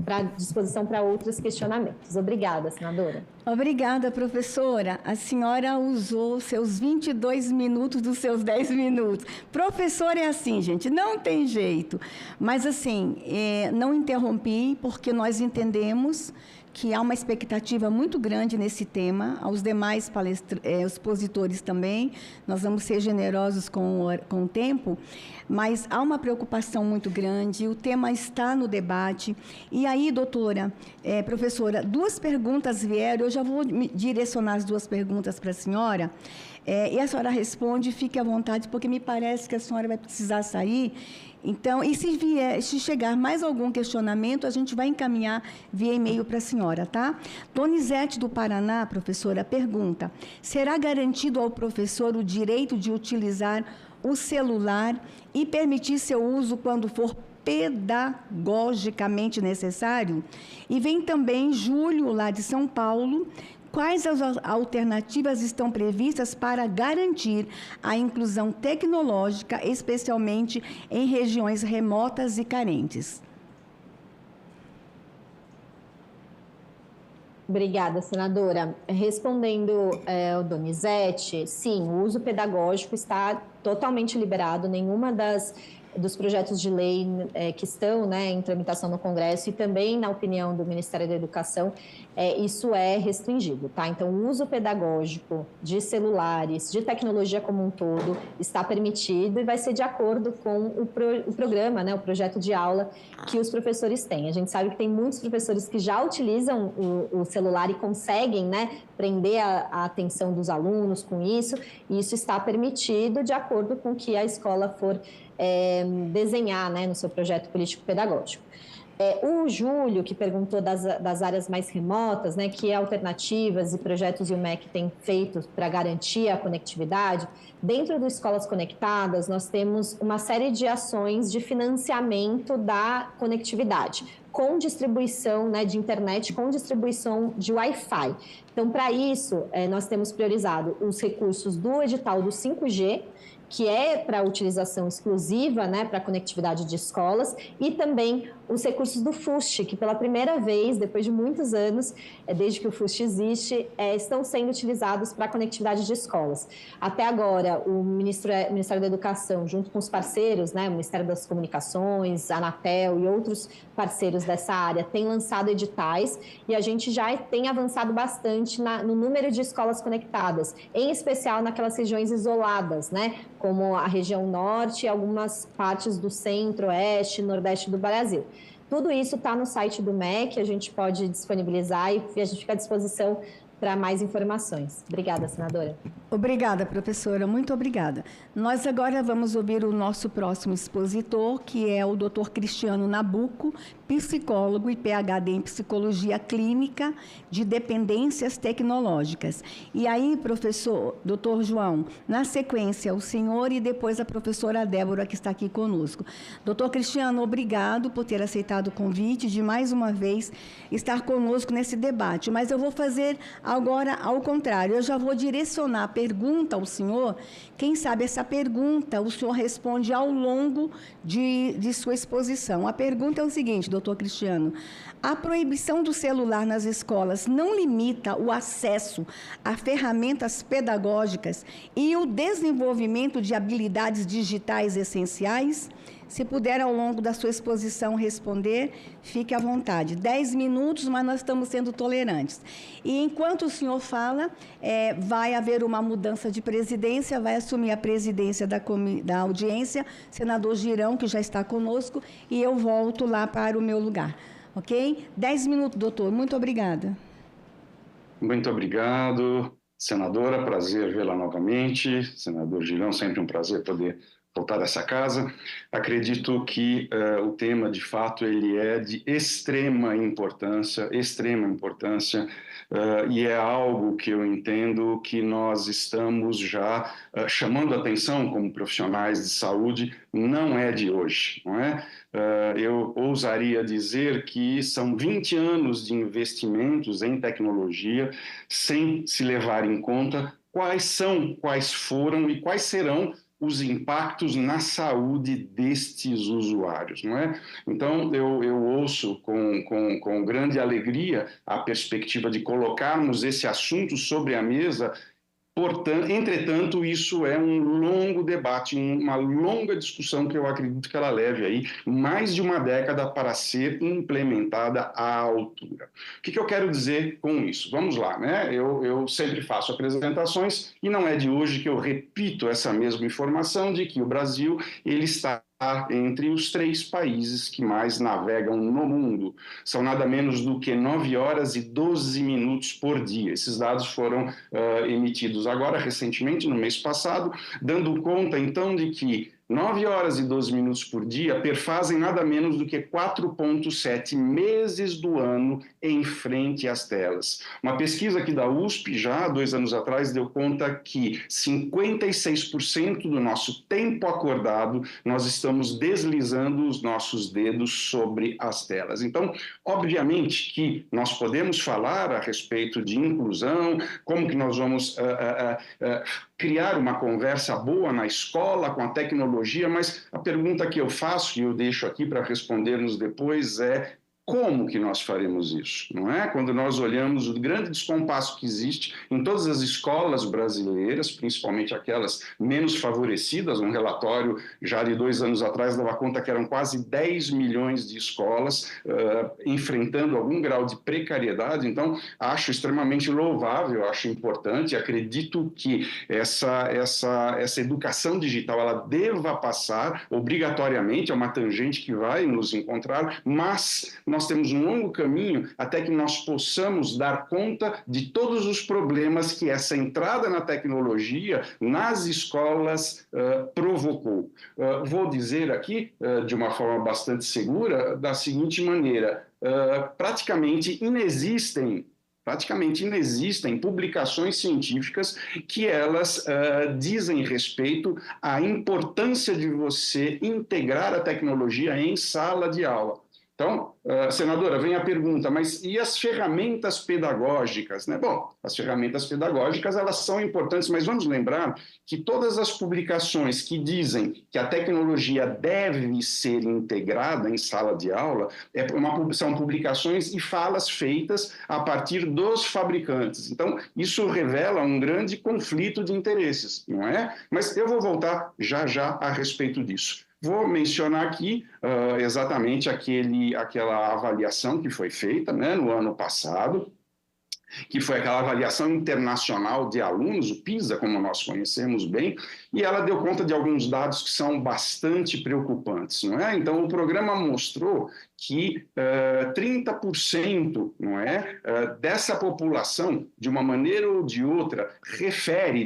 à disposição para outros questionamentos. Obrigada, senadora. Obrigada, professora. A senhora usou seus 22 minutos dos seus 10 minutos. Professor é assim, gente, não tem jeito. Mas, assim, não interrompi, porque nós entendemos que há uma expectativa muito grande nesse tema, aos demais expositores também, nós vamos ser generosos com o tempo, mas há uma preocupação muito grande, o tema está no debate, e aí, doutora, professora, 2 perguntas vieram, eu já vou direcionar as 2 perguntas para a senhora, e a senhora responde, fique à vontade, porque me parece que a senhora vai precisar sair. Então, e se chegar mais algum questionamento, a gente vai encaminhar via e-mail para a senhora, tá? Donizete do Paraná, professora, pergunta: será garantido ao professor o direito de utilizar o celular e permitir seu uso quando for pedagogicamente necessário? E vem também Júlio, lá de São Paulo. Quais as alternativas estão previstas para garantir a inclusão tecnológica, especialmente em regiões remotas e carentes? Obrigada, senadora. Respondendo ao Donizete, sim, o uso pedagógico está totalmente liberado, nenhuma dos projetos de lei que estão em tramitação no Congresso e também na opinião do Ministério da Educação, isso é restringido, tá? Então, o uso pedagógico de celulares, de tecnologia como um todo, está permitido e vai ser de acordo com o programa, o projeto de aula que os professores têm. A gente sabe que tem muitos professores que já utilizam o celular e conseguem, prender a atenção dos alunos com isso, e isso está permitido de acordo com o que a escola for desenhar no seu projeto político-pedagógico. O Júlio, que perguntou das áreas mais remotas, que alternativas e projetos o MEC tem feito para garantir a conectividade, dentro do Escolas Conectadas, nós temos uma série de ações de financiamento da conectividade, com distribuição de internet, com distribuição de Wi-Fi. Então, para isso, nós temos priorizado os recursos do edital do 5G, que é para utilização exclusiva, para a conectividade de escolas, e também os recursos do FUST, que pela primeira vez, depois de muitos anos, desde que o FUST existe, estão sendo utilizados para a conectividade de escolas. Até agora, o Ministério da Educação, junto com os parceiros, o Ministério das Comunicações, a Anatel e outros parceiros dessa área, tem lançado editais, e a gente já tem avançado bastante no número de escolas conectadas, em especial naquelas regiões isoladas, como a região norte e algumas partes do centro, oeste e nordeste do Brasil. Tudo isso está no site do MEC, a gente pode disponibilizar e a gente fica à disposição para mais informações. Obrigada, senadora. Obrigada, professora, muito obrigada. Nós agora vamos ouvir o nosso próximo expositor, que é o Dr. Cristiano Nabuco, psicólogo e PhD em Psicologia Clínica de Dependências Tecnológicas. E aí, professor, doutor João, na sequência, o senhor e depois a professora Débora, que está aqui conosco. Doutor Cristiano, obrigado por ter aceitado o convite de, mais uma vez, estar conosco nesse debate. Mas eu vou fazer agora ao contrário, eu já vou direcionar a pergunta ao senhor. Quem sabe essa pergunta o senhor responde ao longo de sua exposição. A pergunta é o seguinte, doutor Cristiano: a proibição do celular nas escolas não limita o acesso a ferramentas pedagógicas e o desenvolvimento de habilidades digitais essenciais? Se puder, ao longo da sua exposição, responder, fique à vontade. 10 minutos, mas nós estamos sendo tolerantes. E enquanto o senhor fala, vai haver uma mudança de presidência, vai assumir a presidência da audiência, senador Girão, que já está conosco, e eu volto lá para o meu lugar. Ok? 10 minutos, doutor. Muito obrigada. Muito obrigado, senadora. Prazer vê-la novamente. Senador Girão, sempre um prazer poder voltar a essa casa. Acredito que o tema, de fato, ele é de extrema importância, e é algo que eu entendo que nós estamos já chamando a atenção como profissionais de saúde, não é de hoje, não é? eu ousaria dizer que são 20 anos de investimentos em tecnologia sem se levar em conta quais foram e quais serão os impactos na saúde destes usuários, não é? Então, eu ouço com grande alegria a perspectiva de colocarmos esse assunto sobre a mesa. Portanto, entretanto, isso é um longo debate, uma longa discussão que eu acredito que ela leve aí mais de uma década para ser implementada à altura. O que eu quero dizer com isso? Vamos lá, né? Eu sempre faço apresentações e não é de hoje que eu repito essa mesma informação de que o Brasil ele está entre os 3 países que mais navegam no mundo. São nada menos do que 9 horas e 12 minutos por dia. Esses dados foram emitidos agora, recentemente, no mês passado, dando conta, então, de que 9 horas e 12 minutos por dia perfazem nada menos do que 4,7 meses do ano em frente às telas. Uma pesquisa aqui da USP, já há 2 anos atrás, deu conta que 56% do nosso tempo acordado nós estamos deslizando os nossos dedos sobre as telas. Então, obviamente que nós podemos falar a respeito de inclusão, como que nós vamos criar uma conversa boa na escola com a tecnologia, mas a pergunta que eu faço e eu deixo aqui para respondermos depois é: como que nós faremos isso, não é? Quando nós olhamos o grande descompasso que existe em todas as escolas brasileiras, principalmente aquelas menos favorecidas, um relatório já de 2 anos atrás dava conta que eram quase 10 milhões de escolas enfrentando algum grau de precariedade. Então, acho extremamente louvável, acho importante, acredito que essa educação digital ela deva passar obrigatoriamente, é uma tangente que vai nos encontrar, mas nós temos um longo caminho até que nós possamos dar conta de todos os problemas que essa entrada na tecnologia nas escolas provocou. Vou dizer aqui, de uma forma bastante segura, da seguinte maneira: praticamente inexistem publicações científicas que elas dizem respeito à importância de você integrar a tecnologia em sala de aula. Então, senadora, vem a pergunta, mas e as ferramentas pedagógicas, né? Bom, as ferramentas pedagógicas, elas são importantes, mas vamos lembrar que todas as publicações que dizem que a tecnologia deve ser integrada em sala de aula são publicações e falas feitas a partir dos fabricantes. Então, isso revela um grande conflito de interesses, não é? Mas eu vou voltar já a respeito disso. Vou mencionar aqui exatamente aquela avaliação que foi feita, né, no ano passado, que foi aquela avaliação internacional de alunos, o PISA, como nós conhecemos bem, e ela deu conta de alguns dados que são bastante preocupantes, não é? Então, o programa mostrou que 30%, não é, dessa população, de uma maneira ou de outra,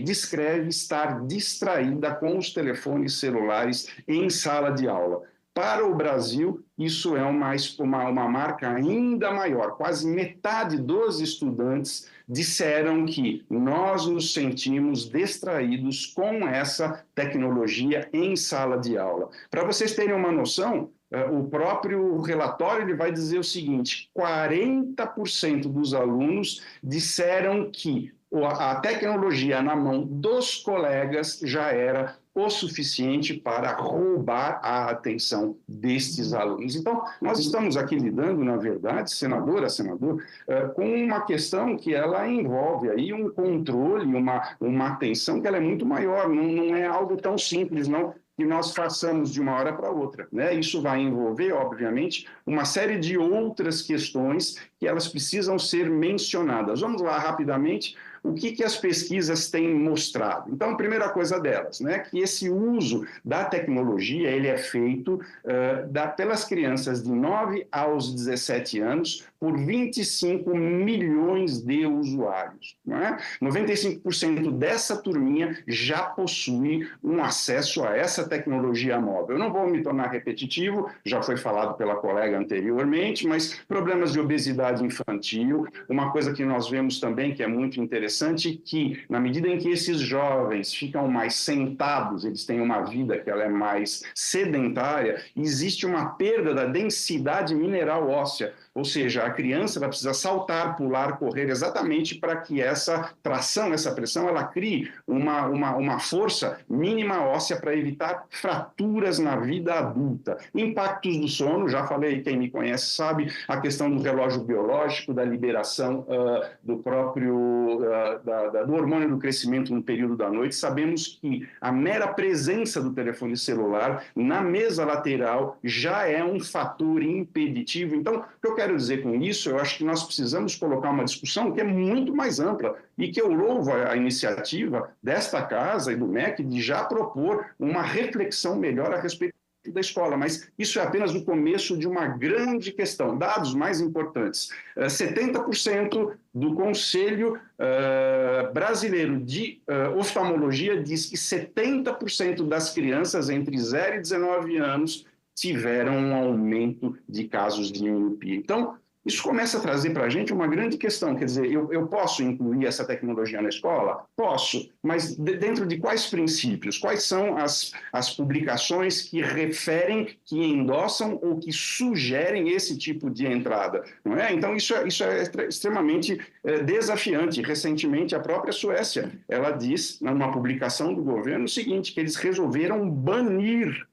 descreve estar distraída com os telefones celulares em sala de aula. Para o Brasil, isso é uma marca ainda maior. Quase metade dos estudantes disseram que nós nos sentimos distraídos com essa tecnologia em sala de aula. Para vocês terem uma noção, o próprio relatório ele vai dizer o seguinte: 40% dos alunos disseram que a tecnologia na mão dos colegas já era o suficiente para roubar a atenção destes alunos. Então, nós estamos aqui lidando, na verdade, senador, com uma questão que ela envolve aí um controle, uma atenção que ela é muito maior, não é algo tão simples, não, que nós façamos de uma hora para outra, né? Isso vai envolver, obviamente, uma série de outras questões que elas precisam ser mencionadas. Vamos lá, rapidamente, o que as pesquisas têm mostrado? Então, a primeira coisa delas, né, que esse uso da tecnologia ele é feito pelas crianças de 9 aos 17 anos por 25 milhões de usuários. Não é? 95% dessa turminha já possui um acesso a essa tecnologia móvel. Eu não vou me tornar repetitivo, já foi falado pela colega anteriormente, mas problemas de obesidade infantil, uma coisa que nós vemos também que é muito interessante, interessante que, na medida em que esses jovens ficam mais sentados, eles têm uma vida que ela é mais sedentária, existe uma perda da densidade mineral óssea. Ou seja, a criança vai precisar saltar, pular, correr exatamente para que essa tração, essa pressão, ela crie uma força mínima óssea para evitar fraturas na vida adulta. Impactos do sono, já falei, quem me conhece sabe, a questão do relógio biológico, da liberação do próprio do hormônio do crescimento no período da noite. Sabemos que a mera presença do telefone celular na mesa lateral já é um fator impeditivo. Então, o que eu quero dizer com isso, eu acho que nós precisamos colocar uma discussão que é muito mais ampla e que eu louvo a iniciativa desta casa e do MEC de já propor uma reflexão melhor a respeito da escola, mas isso é apenas o começo de uma grande questão. Dados mais importantes, 70% do Conselho Brasileiro de Oftalmologia diz que 70% das crianças entre 0 e 19 anos tiveram um aumento de casos de miopia. Então, isso começa a trazer para a gente uma grande questão, quer dizer, eu posso incluir essa tecnologia na escola? Posso, mas dentro de quais princípios? Quais são as publicações que referem, que endossam ou que sugerem esse tipo de entrada? Não é? Então, isso é extremamente desafiante. Recentemente, a própria Suécia, ela diz, numa publicação do governo, o seguinte, que eles resolveram banir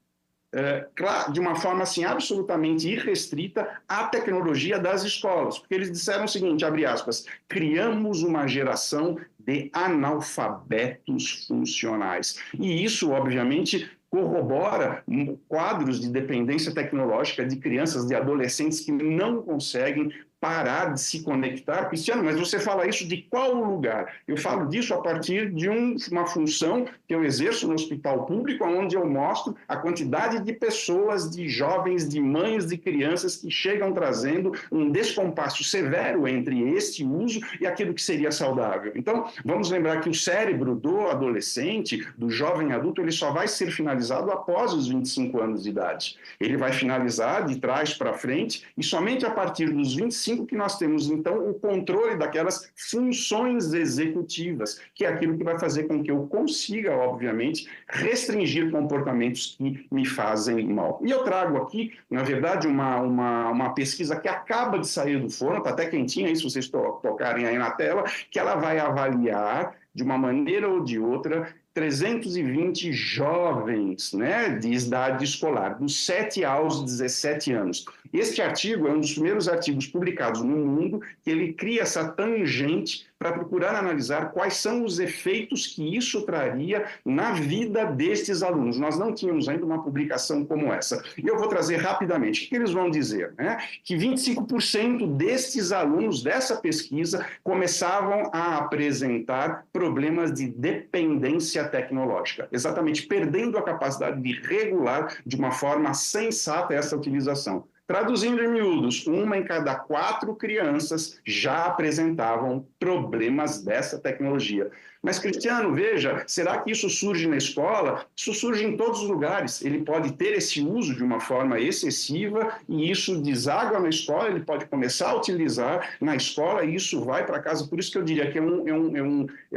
de uma forma assim, absolutamente irrestrita a tecnologia das escolas, porque eles disseram o seguinte, abre aspas, criamos uma geração de analfabetos funcionais. E isso, obviamente, corrobora quadros de dependência tecnológica de crianças, de adolescentes que não conseguem parar de se conectar. Cristiano, mas você fala isso de qual lugar? Eu falo disso a partir de uma função que eu exerço no hospital público, onde eu mostro a quantidade de pessoas, de jovens, de mães, de crianças que chegam trazendo um descompasso severo entre este uso e aquilo que seria saudável. Então, vamos lembrar que o cérebro do adolescente, do jovem adulto, ele só vai ser finalizado após os 25 anos de idade. Ele vai finalizar de trás para frente e somente a partir dos 25 que nós temos, então, o controle daquelas funções executivas, que é aquilo que vai fazer com que eu consiga, obviamente, restringir comportamentos que me fazem mal. E eu trago aqui, na verdade, uma pesquisa que acaba de sair do forno, está até quentinha aí, se vocês tocarem aí na tela, que ela vai avaliar, de uma maneira ou de outra, 320 jovens, né, de idade escolar, dos 7 aos 17 anos. Este artigo é um dos primeiros artigos publicados no mundo que ele cria essa tangente para procurar analisar quais são os efeitos que isso traria na vida destes alunos. Nós não tínhamos ainda uma publicação como essa. E eu vou trazer rapidamente. O que eles vão dizer? Né? Que 25% destes alunos dessa pesquisa começavam a apresentar problemas de dependência tecnológica, exatamente perdendo a capacidade de regular de uma forma sensata essa utilização. Traduzindo em miúdos, 1 em cada 4 crianças já apresentavam problemas dessa tecnologia. Mas, Cristiano, veja, será que isso surge na escola? Isso surge em todos os lugares. Ele pode ter esse uso de uma forma excessiva e isso deságua na escola, ele pode começar a utilizar na escola e isso vai para casa. Por isso que eu diria que é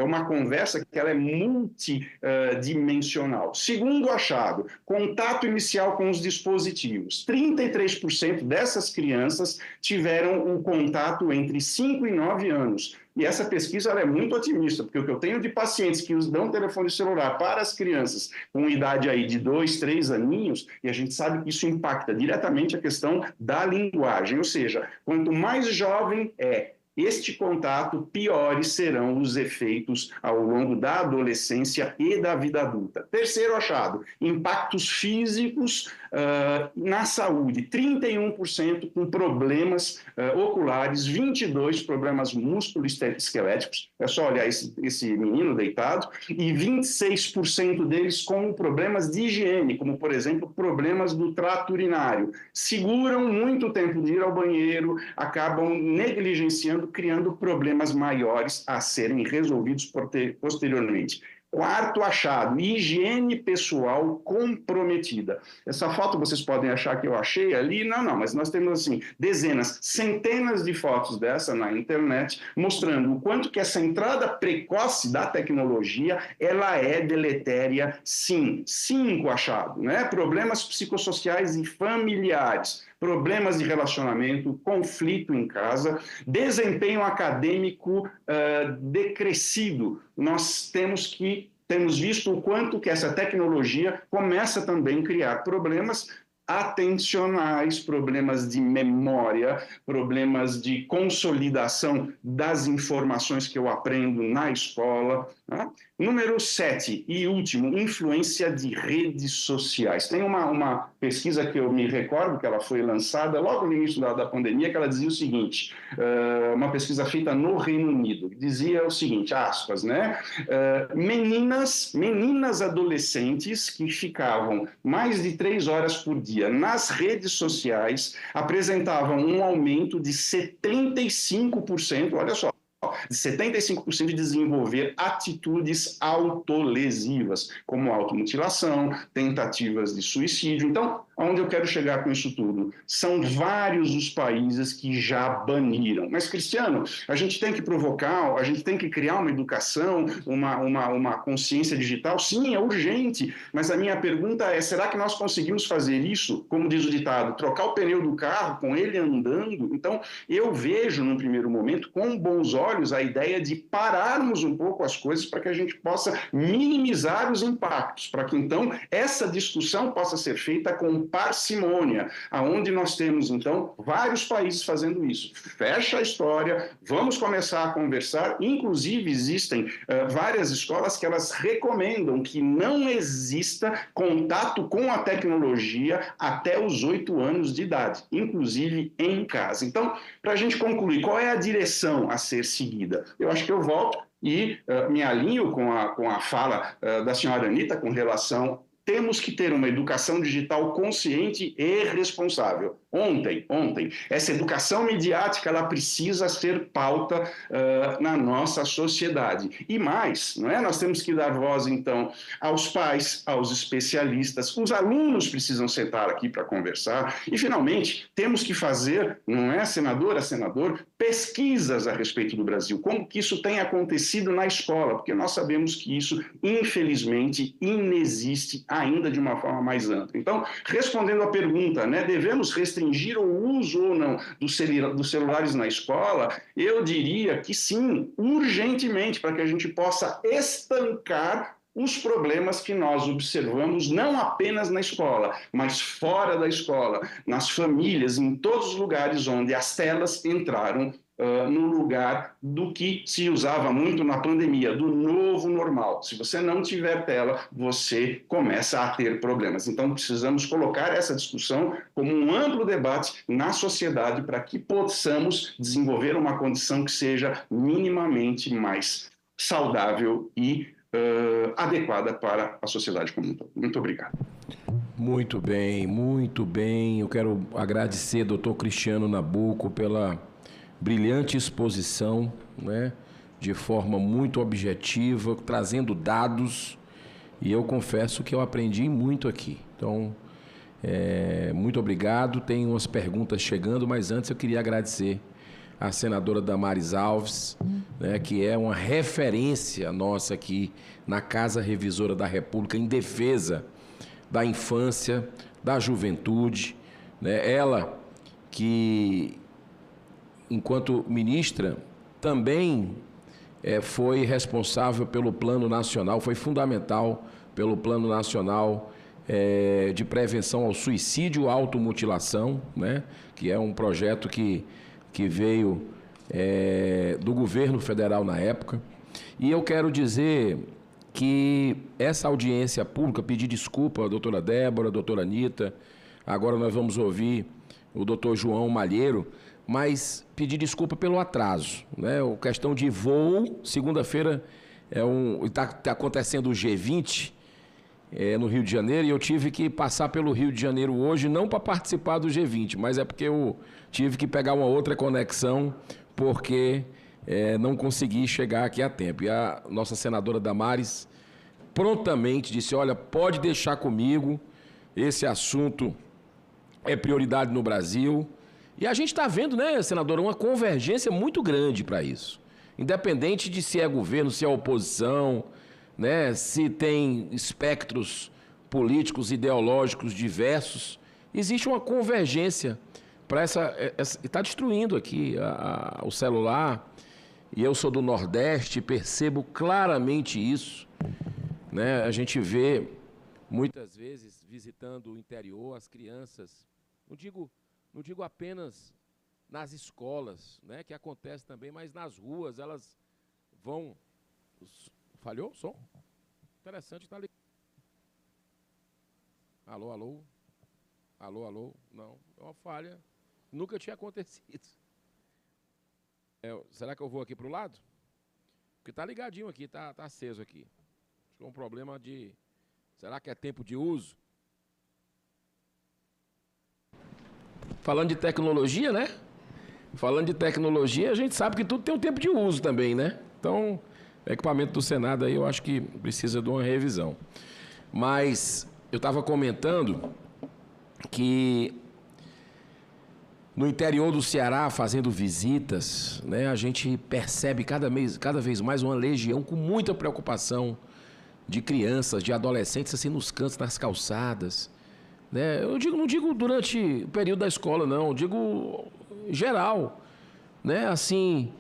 uma conversa que ela é multidimensional. Segundo achado, contato inicial com os dispositivos. 33% dessas crianças tiveram um contato entre 5 e 9 anos. E essa pesquisa ela é muito otimista, porque o que eu tenho de pacientes que dão telefone celular para as crianças com idade aí de 2, 3 aninhos, e a gente sabe que isso impacta diretamente a questão da linguagem, ou seja, quanto mais jovem é este contato, piores serão os efeitos ao longo da adolescência e da vida adulta. Terceiro achado, impactos físicos na saúde. 31% com problemas oculares, 22% problemas músculo-esqueléticos. É só olhar esse menino deitado. E 26% deles com problemas de higiene, como, por exemplo, problemas do trato urinário. Seguram muito tempo de ir ao banheiro, acabam negligenciando, criando problemas maiores a serem resolvidos posteriormente. Quarto achado, higiene pessoal comprometida. Essa foto vocês podem achar que eu achei ali, não, mas nós temos assim dezenas, centenas de fotos dessa na internet, mostrando o quanto que essa entrada precoce da tecnologia, ela é deletéria, sim. 5 achado, né? Problemas psicossociais e familiares, problemas de relacionamento, conflito em casa, desempenho acadêmico decrescido. Nós temos visto o quanto que essa tecnologia começa também a criar problemas atencionais, problemas de memória, problemas de consolidação das informações que eu aprendo na escola. Tá? Número 7 e último, influência de redes sociais. Tem uma pesquisa que eu me recordo, que ela foi lançada logo no início da pandemia, que ela dizia o seguinte, uma pesquisa feita no Reino Unido, que dizia o seguinte, aspas, né? Meninas adolescentes que ficavam mais de 3 horas por dia nas redes sociais apresentavam um aumento de 75%, olha só, de 75% de desenvolver atitudes autolesivas, como automutilação, tentativas de suicídio. Então, aonde eu quero chegar com isso tudo? São vários os países que já baniram. Mas, Cristiano, a gente tem que provocar, a gente tem que criar uma educação, uma consciência digital? Sim, é urgente. Mas a minha pergunta é, será que nós conseguimos fazer isso? Como diz o ditado, trocar o pneu do carro com ele andando? Então, eu vejo, num primeiro momento, com bons olhos, a ideia de pararmos um pouco as coisas para que a gente possa minimizar os impactos, para que, então, essa discussão possa ser feita com parcimônia, aonde nós temos, então, vários países fazendo isso. Fecha a história, vamos começar a conversar, inclusive existem várias escolas que elas recomendam que não exista contato com a tecnologia até os 8 anos de idade, inclusive em casa. Então, para a gente concluir, qual é a direção a ser seguida? Eu acho que eu volto e me alinho com a fala da senhora Anitta com relação. Temos que ter uma educação digital consciente e responsável. Ontem, essa educação midiática ela precisa ser pauta na nossa sociedade. E mais, não é? Nós temos que dar voz, então, aos pais, aos especialistas, os alunos precisam sentar aqui para conversar e, finalmente, temos que fazer, não é, senadora, senador, pesquisas a respeito do Brasil, como que isso tem acontecido na escola, porque nós sabemos que isso, infelizmente, inexiste ainda de uma forma mais ampla. Então, respondendo à pergunta, né, devemos restringir o uso ou não dos celulares na escola, eu diria que sim, urgentemente, para que a gente possa estancar os problemas que nós observamos não apenas na escola, mas fora da escola, nas famílias, em todos os lugares onde as telas entraram no lugar do que se usava muito na pandemia, do novo normal. Se você não tiver tela, você começa a ter problemas. Então, precisamos colocar essa discussão como um amplo debate na sociedade para que possamos desenvolver uma condição que seja minimamente mais saudável e adequada para a sociedade como um todo. Muito obrigado. Muito bem, muito bem. Eu quero agradecer ao doutor Cristiano Nabuco pela brilhante exposição, né, de forma muito objetiva, trazendo dados, e eu confesso que eu aprendi muito aqui. Então, muito obrigado. Tem umas perguntas chegando, mas antes eu queria agradecer à senadora Damares Alves, né, que é uma referência nossa aqui na Casa Revisora da República em defesa da infância, da juventude, né? Ela que, enquanto ministra, também foi responsável pelo Plano Nacional, foi fundamental pelo Plano Nacional de Prevenção ao Suicídio e Automutilação, né? Que é um projeto que veio do governo federal na época. E eu quero dizer que essa audiência pública, pedir desculpa à doutora Débora, à doutora Anitta, agora nós vamos ouvir o doutor João Malheiro, mas pedir desculpa pelo atraso, né? A questão de voo, segunda-feira está acontecendo o G20 no Rio de Janeiro, e eu tive que passar pelo Rio de Janeiro hoje, não para participar do G20, mas é porque eu tive que pegar uma outra conexão, porque não consegui chegar aqui a tempo. E a nossa senadora Damares prontamente disse, olha, pode deixar comigo, esse assunto é prioridade no Brasil. E a gente está vendo, né, senadora, uma convergência muito grande para isso. Independente de se é governo, se é oposição, né, se tem espectros políticos, ideológicos diversos, existe uma convergência para essa... Está destruindo aqui o celular, e eu sou do Nordeste, percebo claramente isso, né? A gente vê, muitas vezes, visitando o interior, as crianças, não digo apenas nas escolas, né, que acontece também, mas nas ruas, elas vão... Falhou o som? Interessante, tá ligado. Alô, alô? Alô, alô? Não, é uma falha. Nunca tinha acontecido. Será que eu vou aqui para o lado? Porque tá ligadinho aqui, tá aceso aqui. Acho que é um problema de... Será que é tempo de uso? Falando de tecnologia, né? Falando de tecnologia, a gente sabe que tudo tem um tempo de uso também, né? Então, o equipamento do Senado aí eu acho que precisa de uma revisão. Mas eu estava comentando que no interior do Ceará, fazendo visitas, né, a gente percebe cada vez mais uma legião com muita preocupação de crianças, de adolescentes, assim, nos cantos, nas calçadas. Né? Eu não digo durante o período da escola, não. Eu digo geral. Né? Assim,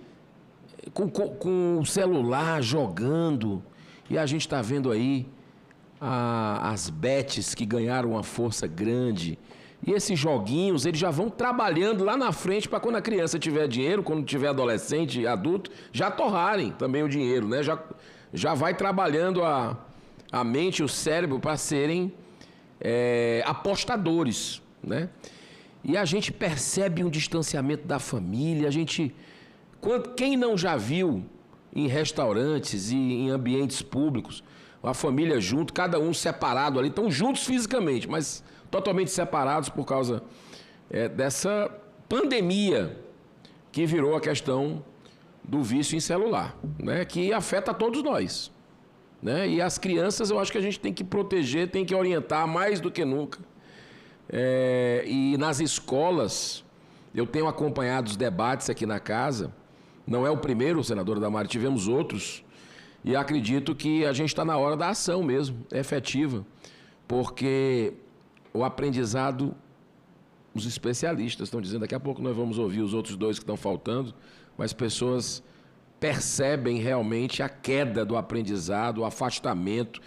com o celular, jogando. E a gente está vendo aí as bets que ganharam uma força grande. E esses joguinhos, eles já vão trabalhando lá na frente para quando a criança tiver dinheiro, quando tiver adolescente, adulto, já torrarem também o dinheiro, né? Já vai trabalhando a mente e o cérebro para serem apostadores, né? E a gente percebe um distanciamento da família, quem não já viu em restaurantes e em ambientes públicos, a família junto, cada um separado ali, estão juntos fisicamente, mas totalmente separados por causa dessa pandemia que virou a questão do vício em celular, né? Que afeta a todos nós, né? E as crianças eu acho que a gente tem que proteger, tem que orientar mais do que nunca. E nas escolas, eu tenho acompanhado os debates aqui na casa, não é o primeiro, senadora Damares, tivemos outros, e acredito que a gente está na hora da ação mesmo, efetiva, porque o aprendizado, os especialistas estão dizendo, daqui a pouco nós vamos ouvir os outros dois que estão faltando, mas pessoas percebem realmente a queda do aprendizado, o afastamento,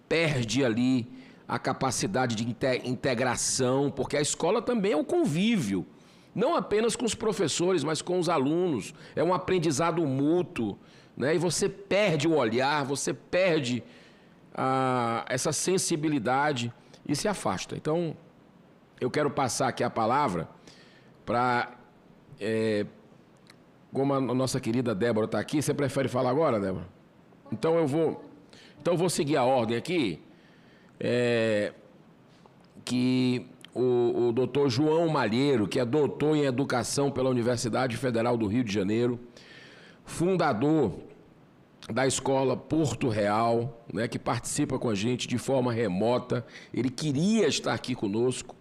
perde ali a capacidade de integração, porque a escola também é um convívio, não apenas com os professores, mas com os alunos, é um aprendizado mútuo, né? E você perde o olhar, você perde essa sensibilidade e se afasta. Então, eu quero passar aqui a palavra para... como a nossa querida Débora está aqui, você prefere falar agora, Débora? Então eu vou seguir a ordem aqui, que o doutor João Malheiro, que é doutor em Educação pela Universidade Federal do Rio de Janeiro, fundador da Escola Porto Real, né, que participa com a gente de forma remota. Ele queria estar aqui conosco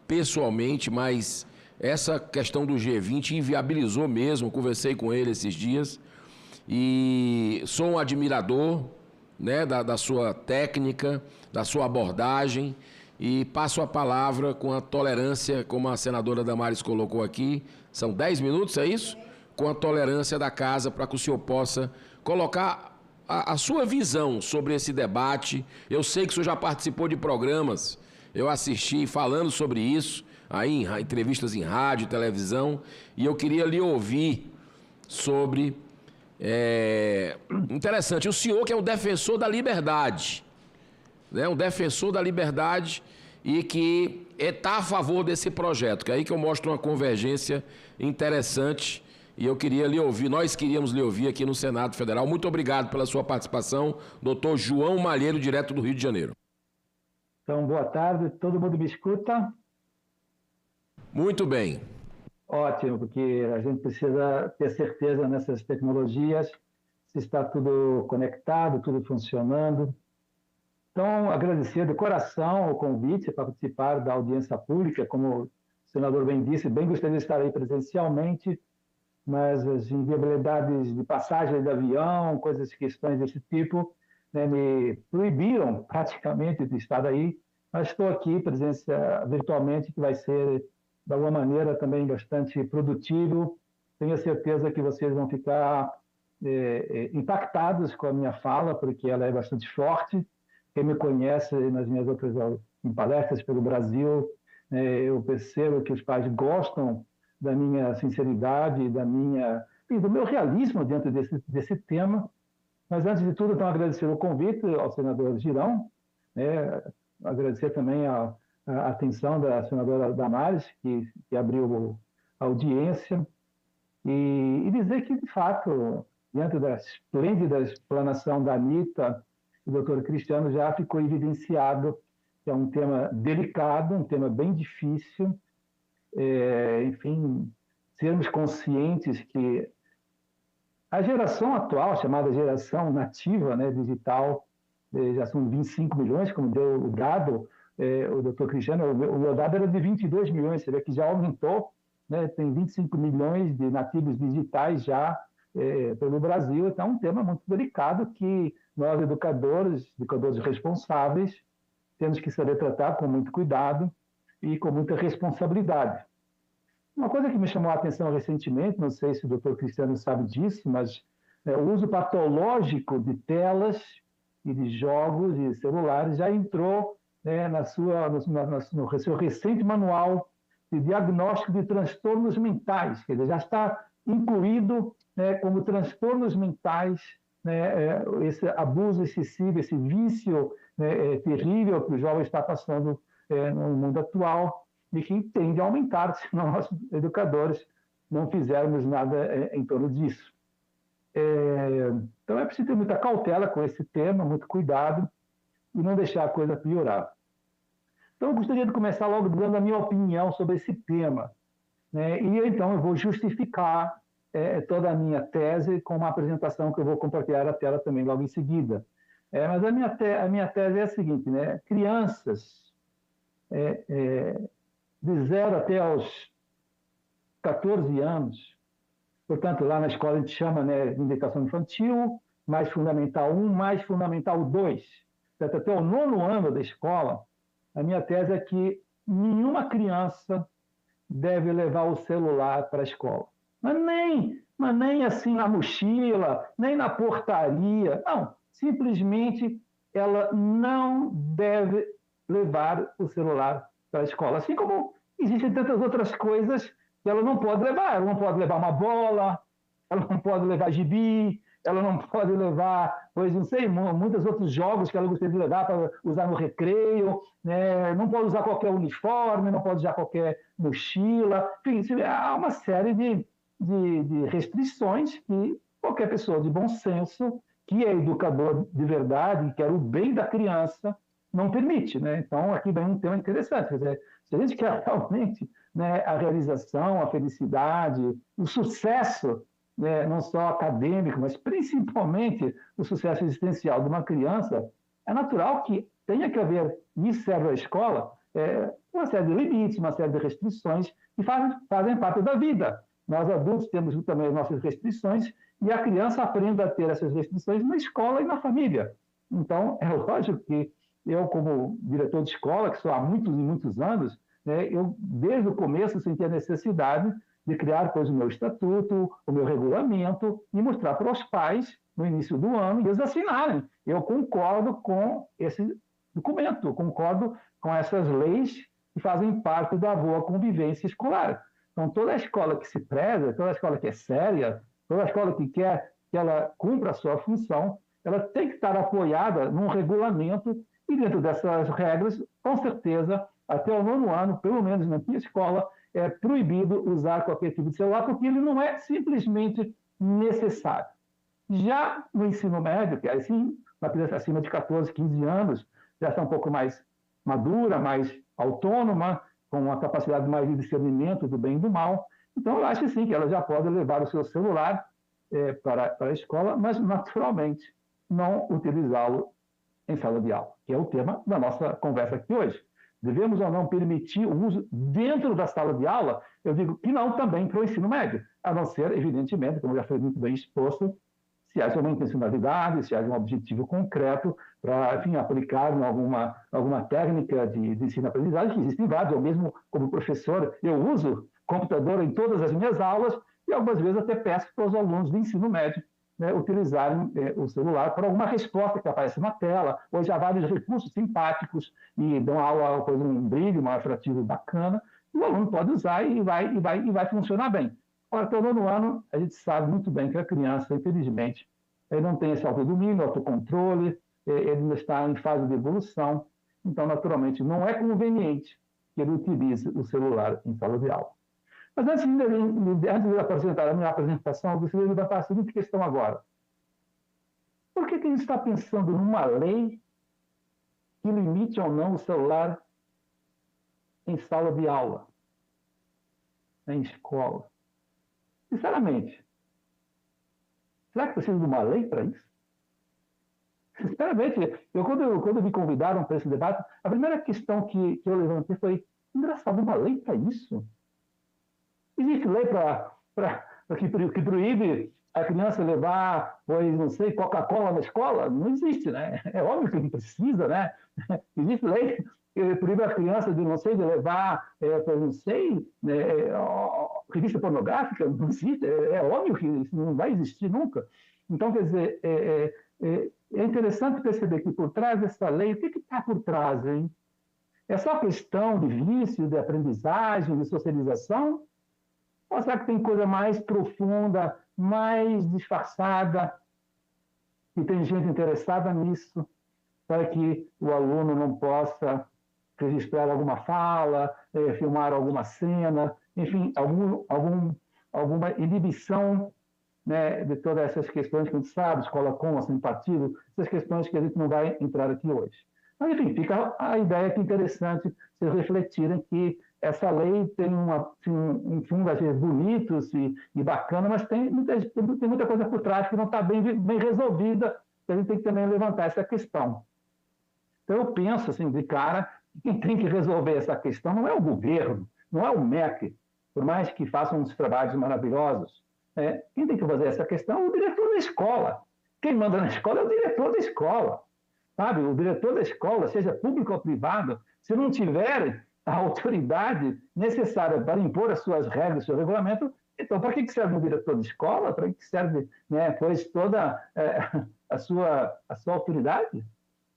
pessoalmente, mas essa questão do G20 inviabilizou mesmo. Conversei com ele esses dias e sou um admirador, né, da sua técnica, da sua abordagem, e passo a palavra com a tolerância, como a senadora Damares colocou aqui, são 10 minutos, é isso? Com a tolerância da casa, para que o senhor possa colocar a sua visão sobre esse debate. Eu sei que o senhor já participou de programas, eu assisti falando sobre isso, aí em entrevistas em rádio, televisão, e eu queria lhe ouvir sobre... interessante, o senhor que é um defensor da liberdade, né? Um defensor da liberdade e que está a favor desse projeto, que é aí que eu mostro uma convergência interessante. E eu queria lhe ouvir, nós queríamos lhe ouvir aqui no Senado Federal. Muito obrigado pela sua participação, doutor João Malheiro, direto do Rio de Janeiro. Então, boa tarde, todo mundo me escuta? Muito bem. Ótimo, porque a gente precisa ter certeza nessas tecnologias, se está tudo conectado, tudo funcionando. Então, agradecer de coração o convite para participar da audiência pública. Como o senador bem disse, bem gostaria de estar aí presencialmente, mas as inviabilidades de passagem de avião, questões desse tipo, né, me proibiram praticamente de estar aí, mas estou aqui, presença virtualmente, que vai ser, de alguma maneira, também bastante produtivo. Tenho certeza que vocês vão ficar impactados com a minha fala, porque ela é bastante forte. Quem me conhece nas minhas outras palestras pelo Brasil, eu percebo que os pais gostam da minha sinceridade, do meu realismo dentro desse tema. Mas, antes de tudo, então, agradecer o convite ao senador Girão, agradecer também a atenção da senadora Damares, que abriu a audiência, e dizer que, de fato, dentro da esplêndida explanação da Anitta, o doutor Cristiano já ficou evidenciado que é um tema delicado, um tema bem difícil. Enfim, sermos conscientes que a geração atual, chamada geração nativa, né, digital, já são 25 milhões, como deu o dado, o doutor Cristiano, o meu dado era de 22 milhões, você vê que já aumentou, né, tem 25 milhões de nativos digitais já pelo Brasil. Então, é um tema muito delicado que nós, educadores responsáveis, temos que saber tratar com muito cuidado e com muita responsabilidade. Uma coisa que me chamou a atenção recentemente, não sei se o doutor Cristiano sabe disso, mas o uso patológico de telas e de jogos e celulares já entrou, né, no seu recente manual de diagnóstico de transtornos mentais, quer dizer, já está incluído, né, como transtornos mentais, né, esse abuso excessivo, esse vício, né, terrível que o jovem está passando no mundo atual, e que tende a aumentar se nós, educadores, não fizermos nada em torno disso. Então, é preciso ter muita cautela com esse tema, muito cuidado, e não deixar a coisa piorar. Então, eu gostaria de começar logo dando a minha opinião sobre esse tema, né? E, então, eu vou justificar toda a minha tese com uma apresentação que eu vou compartilhar a tela também logo em seguida. Mas a minha tese é a seguinte, né? Crianças de 0 até aos 14 anos, portanto, lá na escola a gente chama, né, de educação infantil, mais fundamental 1, mais fundamental 2, portanto, até o 9º ano da escola, a minha tese é que nenhuma criança deve levar o celular para a escola. Mas nem assim na mochila, nem na portaria, não. Simplesmente ela não deve levar o celular para a escola. Assim como existem tantas outras coisas que ela não pode levar. Ela não pode levar uma bola, ela não pode levar gibi, ela não pode levar, pois não sei, muitos outros jogos que ela gostaria de levar para usar no recreio, né? Não pode usar qualquer uniforme, não pode usar qualquer mochila. Enfim, há uma série de restrições que qualquer pessoa de bom senso, que é educador de verdade, que quer o bem da criança, não permite, né? Então, aqui vem um tema interessante. Quer dizer, se a gente quer realmente, né, a realização, a felicidade, o sucesso, né, não só acadêmico, mas principalmente o sucesso existencial de uma criança, é natural que tenha que haver, e serve a escola, uma série de limites, uma série de restrições que fazem parte da vida. Nós, adultos, temos também as nossas restrições, e a criança aprende a ter essas restrições na escola e na família. Então, é lógico que eu, como diretor de escola, que sou há muitos e muitos anos, né, eu, desde o começo, senti a necessidade de criar, pois, o meu estatuto, o meu regulamento, e mostrar para os pais, no início do ano, e eles assinarem. Eu concordo com esse documento, concordo com essas leis que fazem parte da boa convivência escolar. Então, toda a escola que se preza, toda a escola que é séria, toda a escola que quer que ela cumpra a sua função, ela tem que estar apoiada num regulamento, e dentro dessas regras, com certeza, até o 9º ano, pelo menos na minha escola, é proibido usar qualquer tipo de celular, porque ele não é simplesmente necessário. Já no ensino médio, que é assim, uma criança acima de 14, 15 anos, já está um pouco mais madura, mais autônoma, com uma capacidade mais de discernimento do bem e do mal. Então, eu acho sim que ela já pode levar o seu celular para a escola, mas, naturalmente, não utilizá-lo em sala de aula, que é o tema da nossa conversa aqui hoje. Devemos ou não permitir o uso dentro da sala de aula? Eu digo que não também para o ensino médio, a não ser, evidentemente, como já foi muito bem exposto, se haja uma intencionalidade, se haja um objetivo concreto para, enfim, aplicar em alguma técnica de ensino-aprendizagem, que existem vários. Eu mesmo, como professor, eu uso computador em todas as minhas aulas e algumas vezes até peço para os alunos do ensino médio, né, utilizarem o celular para alguma resposta que aparece na tela. Hoje há vários recursos simpáticos e dão aula com um brilho, um atrativo bacana, e o aluno pode usar e vai funcionar bem. Ora, todo no ano, a gente sabe muito bem que a criança, infelizmente, ele não tem esse autodomínio, autocontrole, ele ainda está em fase de evolução, então, naturalmente, não é conveniente que ele utilize o celular em sala de aula. Mas antes de apresentar a minha apresentação, eu gostaria de levantar a seguinte questão agora. Por que a gente está pensando numa lei que limite ou não o celular em sala de aula, em escola? Sinceramente, será que precisa de uma lei para isso? Sinceramente, quando me convidaram para esse debate, a primeira questão que eu levantei foi: engraçado, uma lei para isso? Existe lei que proíbe a criança levar, pois, não sei, Coca-Cola na escola? Não existe, né? É óbvio que não precisa, né? Existe lei que proíbe a criança de, não sei, de levar, pois, não sei, revista pornográfica? Não existe. É óbvio que isso não vai existir nunca. Então, quer dizer, é interessante perceber que por trás dessa lei, o que está por trás, hein? É só questão de vício, de aprendizagem, de socialização? Ou será que tem coisa mais profunda, mais disfarçada, e tem gente interessada nisso, para que o aluno não possa registrar alguma fala, filmar alguma cena, enfim, alguma inibição, né, de todas essas questões que a gente sabe, escola com, sem partido, essas questões que a gente não vai entrar aqui hoje. Mas, enfim, fica a ideia que é interessante vocês refletirem que essa lei tem um fundo, às vezes, bonito e bacana, mas tem muita coisa por trás que não está bem resolvida, a gente tem que também levantar essa questão. Então, eu penso, assim, de cara, que quem tem que resolver essa questão não é o governo, não é o MEC, por mais que façam uns trabalhos maravilhosos. Quem tem que fazer essa questão é o diretor da escola. Quem manda na escola é o diretor da escola. Sabe? O diretor da escola, seja público ou privado, se não tiver a autoridade necessária para impor as suas regras, o seu regulamento, então para que serve um diretor de escola? Para que serve, né, pois, toda a sua autoridade?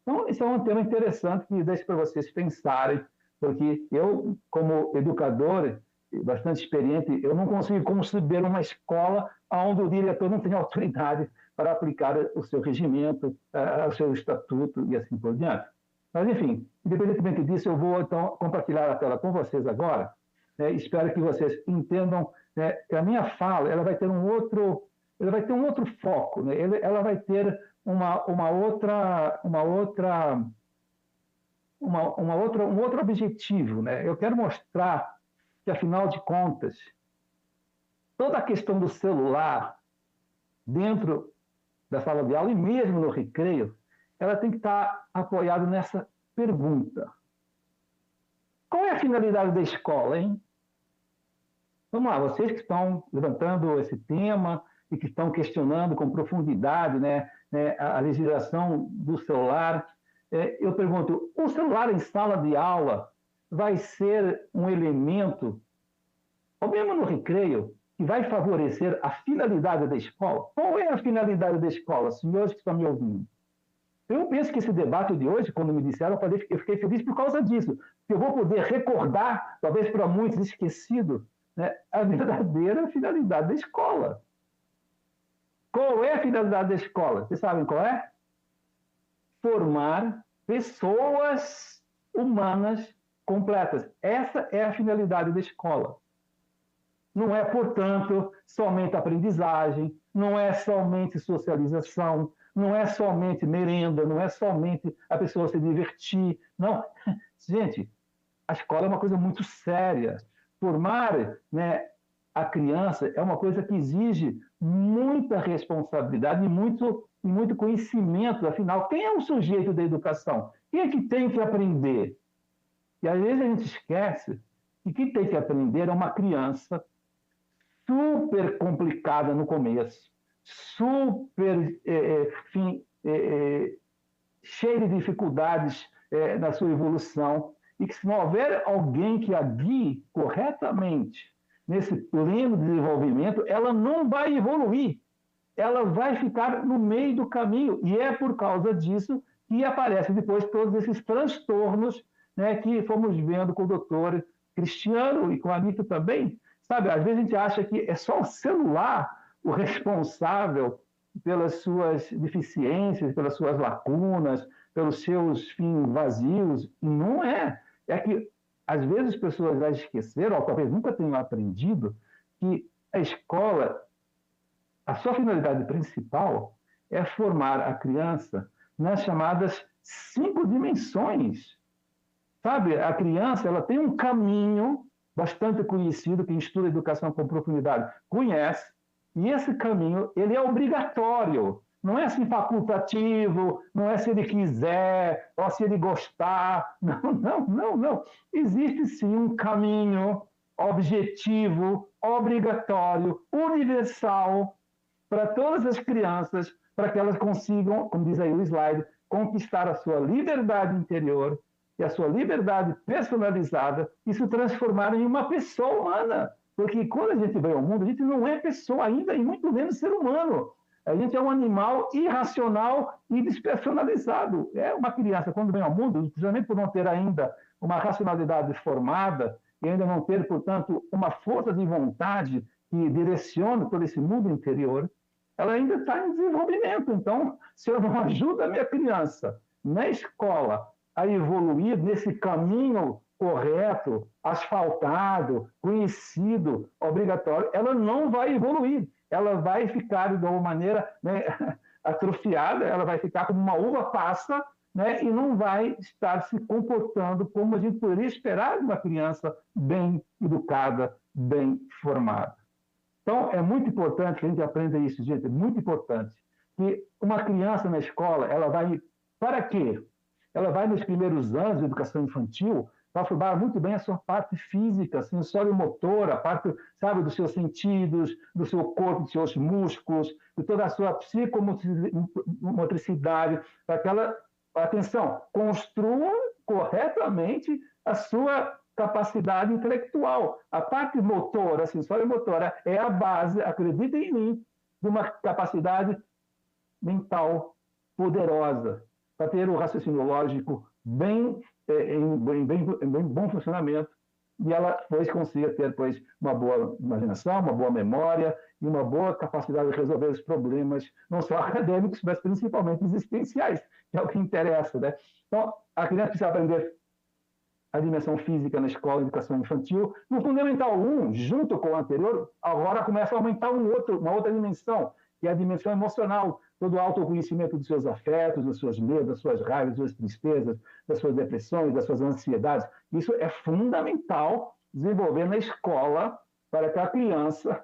Então, isso é um tema interessante que deixo para vocês pensarem, porque eu, como educador bastante experiente, eu não consigo conceber uma escola onde o diretor não tem autoridade para aplicar o seu regimento, o seu estatuto e assim por diante. Mas, enfim, independentemente disso, eu vou, então, compartilhar a tela com vocês agora. Espero que vocês entendam, né, que a minha fala ela vai ter um outro foco, né? Ela vai ter um outro objetivo, né? Eu quero mostrar que, afinal de contas, toda a questão do celular dentro da sala de aula e mesmo no recreio, ela tem que estar apoiada nessa pergunta. Qual é a finalidade da escola, hein? Vamos lá, vocês que estão levantando esse tema e que estão questionando com profundidade, né, a legislação do celular, eu pergunto, o celular em sala de aula vai ser um elemento, ou mesmo no recreio, que vai favorecer a finalidade da escola? Qual é a finalidade da escola, senhores que estão me ouvindo? Eu penso que esse debate de hoje, quando me disseram, eu fiquei feliz por causa disso, que eu vou poder recordar, talvez para muitos esquecido, né, a verdadeira finalidade da escola. Qual é a finalidade da escola? Vocês sabem qual é? Formar pessoas humanas completas. Essa é a finalidade da escola. Não é, portanto, somente aprendizagem, não é somente socialização, não é somente merenda, não é somente a pessoa se divertir. Não. Gente, a escola é uma coisa muito séria. Formar, né, a criança é uma coisa que exige muita responsabilidade e muito conhecimento. Afinal, quem é o sujeito da educação? Quem é que tem que aprender? E às vezes a gente esquece que quem tem que aprender é uma criança super complicada no começo, super cheia de dificuldades na sua evolução, e que se não houver alguém que a guie corretamente nesse pleno desenvolvimento, ela não vai evoluir, ela vai ficar no meio do caminho, e é por causa disso que aparecem depois todos esses transtornos, né, que fomos vendo com o doutor Cristiano e com a Anitta também. Sabe, às vezes a gente acha que é só o celular o responsável pelas suas deficiências, pelas suas lacunas, pelos seus vazios. E não é. É que, às vezes, as pessoas já esqueceram, ou talvez nunca tenham aprendido, que a escola, a sua finalidade principal é formar a criança nas chamadas 5 dimensões. Sabe, a criança ela tem um caminho bastante conhecido, quem estuda educação com profundidade conhece, e esse caminho ele é obrigatório, não é assim facultativo, não é se ele quiser, ou se ele gostar, não. Existe sim um caminho objetivo, obrigatório, universal, para todas as crianças, para que elas consigam, como diz aí o slide, conquistar a sua liberdade interior, e a sua liberdade personalizada e se transformar em uma pessoa humana. Porque quando a gente vem ao mundo, a gente não é pessoa ainda, e muito menos ser humano. A gente é um animal irracional e despersonalizado. É uma criança, quando vem ao mundo, precisamente por não ter ainda uma racionalidade formada, e ainda não ter, portanto, uma força de vontade que direcione todo esse mundo interior, ela ainda está em desenvolvimento. Então, se eu não ajudo a minha criança na escola a evoluir nesse caminho correto, asfaltado, conhecido, obrigatório, ela não vai evoluir. Ela vai ficar de uma maneira, né, atrofiada, ela vai ficar como uma uva passa, né, e não vai estar se comportando como a gente poderia esperar de uma criança bem educada, bem formada. Então, é muito importante que a gente aprenda isso, gente, é muito importante. Que uma criança na escola, ela vai... Para quê? Ela vai nos primeiros anos de educação infantil para formar muito bem a sua parte física, sensório-motora, a parte, sabe, dos seus sentidos, do seu corpo, dos seus músculos, de toda a sua psicomotricidade, para que ela, atenção, construa corretamente a sua capacidade intelectual. A parte motora, sensório-motora, é a base, acreditem em mim, de uma capacidade mental poderosa, para ter o raciocínio lógico em bom funcionamento, e ela depois consiga ter uma boa imaginação, uma boa memória e uma boa capacidade de resolver os problemas, não só acadêmicos, mas principalmente existenciais, que é o que interessa, né? Então, a criança precisa aprender a dimensão física na escola de educação infantil. No Fundamental 1, junto com o anterior, agora começa a aumentar uma outra dimensão, que é a dimensão emocional, todo o autoconhecimento dos seus afetos, dos seus medos, das suas raivas, das suas tristezas, das suas depressões, das suas ansiedades. Isso é fundamental desenvolver na escola para que a criança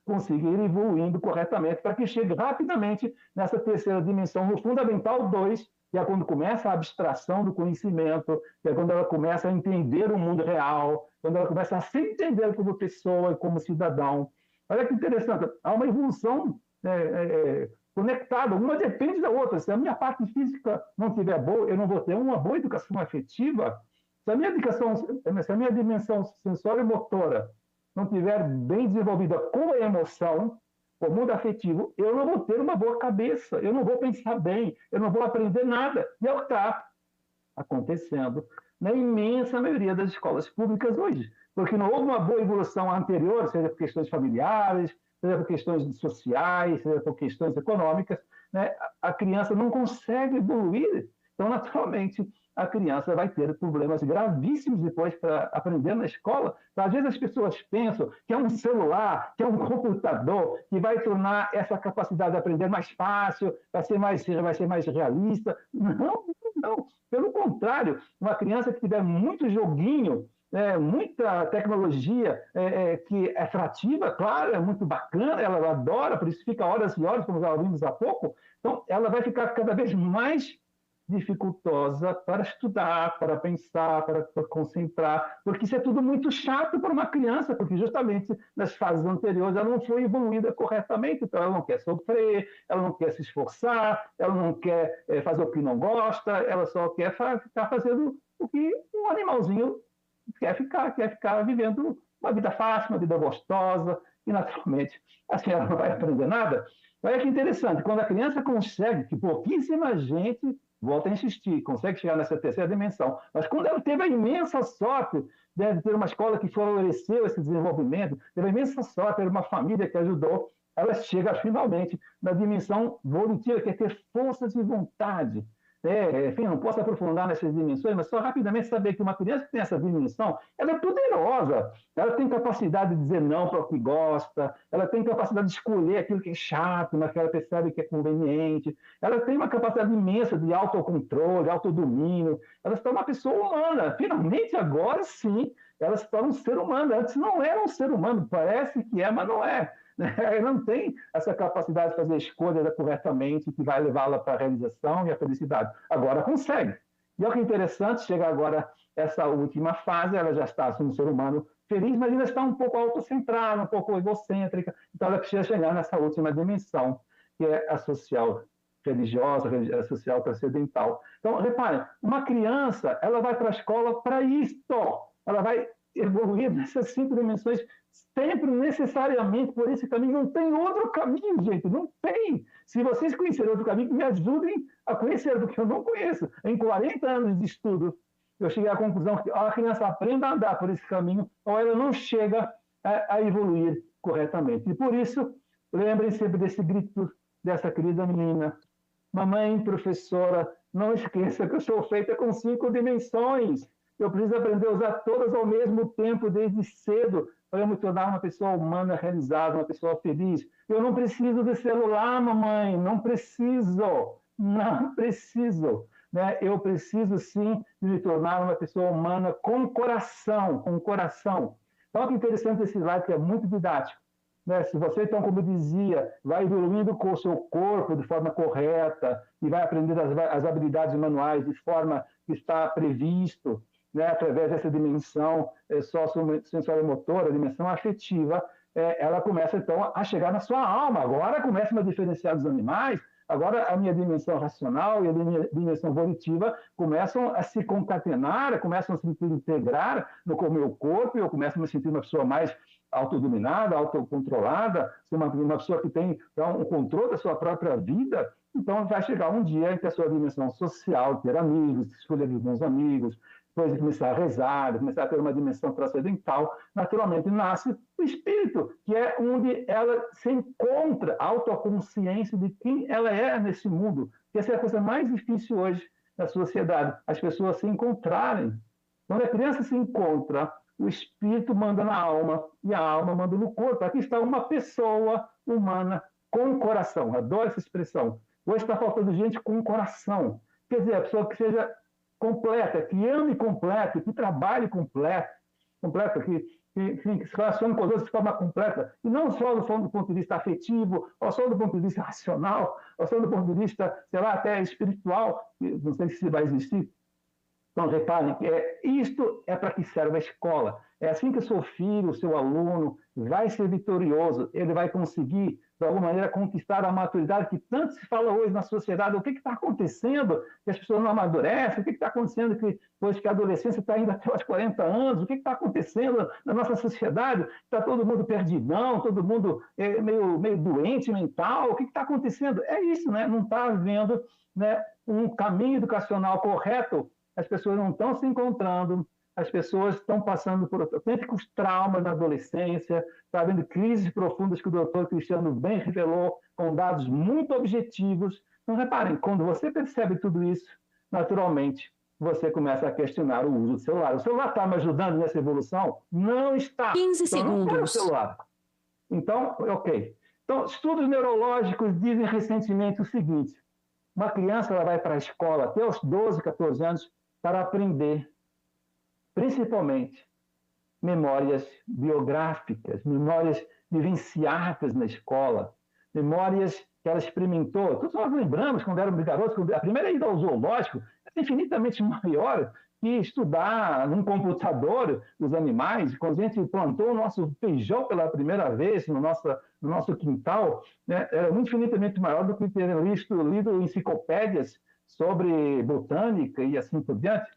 consiga ir evoluindo corretamente, para que chegue rapidamente nessa terceira dimensão, no Fundamental 2, que é quando começa a abstração do conhecimento, que é quando ela começa a entender o mundo real, quando ela começa a se entender como pessoa e como cidadão. Olha que interessante, há uma evolução conectada, uma depende da outra. Se a minha parte física não estiver boa, eu não vou ter uma boa educação afetiva. Se a minha dimensão sensório-motora não estiver bem desenvolvida com a emoção, com o mundo afetivo, eu não vou ter uma boa cabeça, eu não vou pensar bem, eu não vou aprender nada. E é o que está acontecendo na imensa maioria das escolas públicas hoje, porque não houve uma boa evolução anterior, seja por questões familiares, seja por questões sociais, seja por questões econômicas, né? A criança não consegue evoluir. Então, naturalmente, a criança vai ter problemas gravíssimos depois para aprender na escola. Então, às vezes as pessoas pensam que é um celular, que é um computador, que vai tornar essa capacidade de aprender mais fácil, vai ser mais realista. Não. Pelo contrário, uma criança que tiver muito joguinho, muita tecnologia que é atrativa, claro, é muito bacana, ela adora, por isso fica horas e horas, como já ouvimos há pouco. Então, ela vai ficar cada vez mais dificultosa para estudar, para pensar, para concentrar, porque isso é tudo muito chato para uma criança, porque justamente nas fases anteriores ela não foi evoluída corretamente, então ela não quer sofrer, ela não quer se esforçar, ela não quer fazer o que não gosta, ela só quer ficar fazendo o que um animalzinho quer ficar vivendo uma vida fácil, uma vida gostosa, e naturalmente assim ela não vai aprender nada. Olha que interessante, quando a criança consegue, que pouquíssima gente, volto a insistir, consegue chegar nessa terceira dimensão, mas quando ela teve a imensa sorte de ter uma escola que favoreceu esse desenvolvimento, teve a imensa sorte, ter uma família que ajudou, ela chega finalmente na dimensão volitiva, que é ter força de vontade. Enfim, não posso aprofundar nessas dimensões, mas só rapidamente saber que uma criança que tem essa dimensão, ela é poderosa, ela tem capacidade de dizer não para o que gosta, ela tem capacidade de escolher aquilo que é chato, mas que ela percebe que é conveniente, ela tem uma capacidade imensa de autocontrole, autodomínio, ela se torna uma pessoa humana, finalmente agora sim, ela se torna um ser humano, antes não era um ser humano, parece que é, mas não é. Ele não tem essa capacidade de fazer escolhas corretamente que vai levá-la para a realização e a felicidade. Agora consegue. E olha que interessante, chega agora essa última fase, ela já está assim, um ser humano feliz, mas ainda está um pouco autocentrada, um pouco egocêntrica. Então ela precisa chegar nessa última dimensão, que é a social religiosa, a social transcendental. Então, reparem, uma criança, ela vai para a escola para isto. Ela vai evoluir nessas 5 dimensões sempre necessariamente por esse caminho. Não tem outro caminho, gente, não tem. Se vocês conhecerem outro caminho, me ajudem a conhecer, porque eu não conheço. Em 40 anos de estudo, eu cheguei à conclusão que a criança aprende a andar por esse caminho ou ela não chega a evoluir corretamente. E por isso, lembrem sempre desse grito dessa querida menina. Mamãe, professora, não esqueça que eu sou feita com 5 dimensões. Eu preciso aprender a usar todas ao mesmo tempo, desde cedo, para me tornar uma pessoa humana realizada, uma pessoa feliz. Eu não preciso de celular, mamãe, não preciso. Né? Eu preciso, sim, de me tornar uma pessoa humana com coração, Então, que interessante esse slide, que é muito didático. Né? Se você, então, como eu dizia, vai evoluindo com o seu corpo de forma correta e vai aprendendo as habilidades manuais de forma que está previsto, né, através dessa dimensão sensório-motora, dimensão afetiva, ela começa, então, a chegar na sua alma. Agora começa a diferenciar dos animais, agora a minha dimensão racional e a minha dimensão volitiva começam a se concatenar, começam a se integrar no meu corpo, e eu começo a me sentir uma pessoa mais autodominada, autocontrolada, uma pessoa que tem um controle da sua própria vida. Então, vai chegar um dia em que a sua dimensão social, ter amigos, escolher bons amigos, depois de começar a rezar, de começar a ter uma dimensão transcendental, naturalmente nasce o espírito, que é onde ela se encontra, a autoconsciência de quem ela é nesse mundo. Essa é a coisa mais difícil hoje na sociedade, as pessoas se encontrarem. Quando a criança se encontra, o espírito manda na alma e a alma manda no corpo. Aqui está uma pessoa humana com coração. Adoro essa expressão. Hoje está faltando gente com coração. Quer dizer, a pessoa que seja completa, que ame completo, que trabalhe completa, que se relacione com os outros de forma completa, e não só do ponto de vista afetivo, ou só do ponto de vista racional, ou só do ponto de vista, sei lá, até espiritual, não sei se vai existir. Então, reparem, isto é para que serve a escola. É assim que o seu filho, o seu aluno, vai ser vitorioso, ele vai conseguir, de alguma maneira, conquistar a maturidade que tanto se fala hoje na sociedade. O que está acontecendo que as pessoas não amadurecem? O que está acontecendo que, depois que a adolescência está indo até os 40 anos? O que está acontecendo na nossa sociedade? Está todo mundo perdidão, todo mundo meio doente mental? O que está acontecendo? É isso, né? Não está havendo, né, um caminho educacional correto. As pessoas não estão se encontrando, as pessoas estão passando por autênticos traumas na adolescência, está havendo crises profundas que o doutor Cristiano bem revelou, com dados muito objetivos. Então, reparem, quando você percebe tudo isso, naturalmente, você começa a questionar o uso do celular. O celular está me ajudando nessa evolução? Não está. 15 segundos. Não quero o celular. Então, ok. Então, estudos neurológicos dizem recentemente o seguinte: uma criança ela vai para a escola até os 12, 14 anos para aprender, principalmente, memórias biográficas, memórias vivenciadas na escola, memórias que ela experimentou. Todos nós lembramos, quando éramos garotos, a primeira ida ao zoológico é infinitamente maior que estudar num computador os animais. Quando a gente plantou o nosso feijão pela primeira vez no nosso quintal, né, era muito infinitamente maior do que ter lido enciclopédias sobre botânica e assim por diante.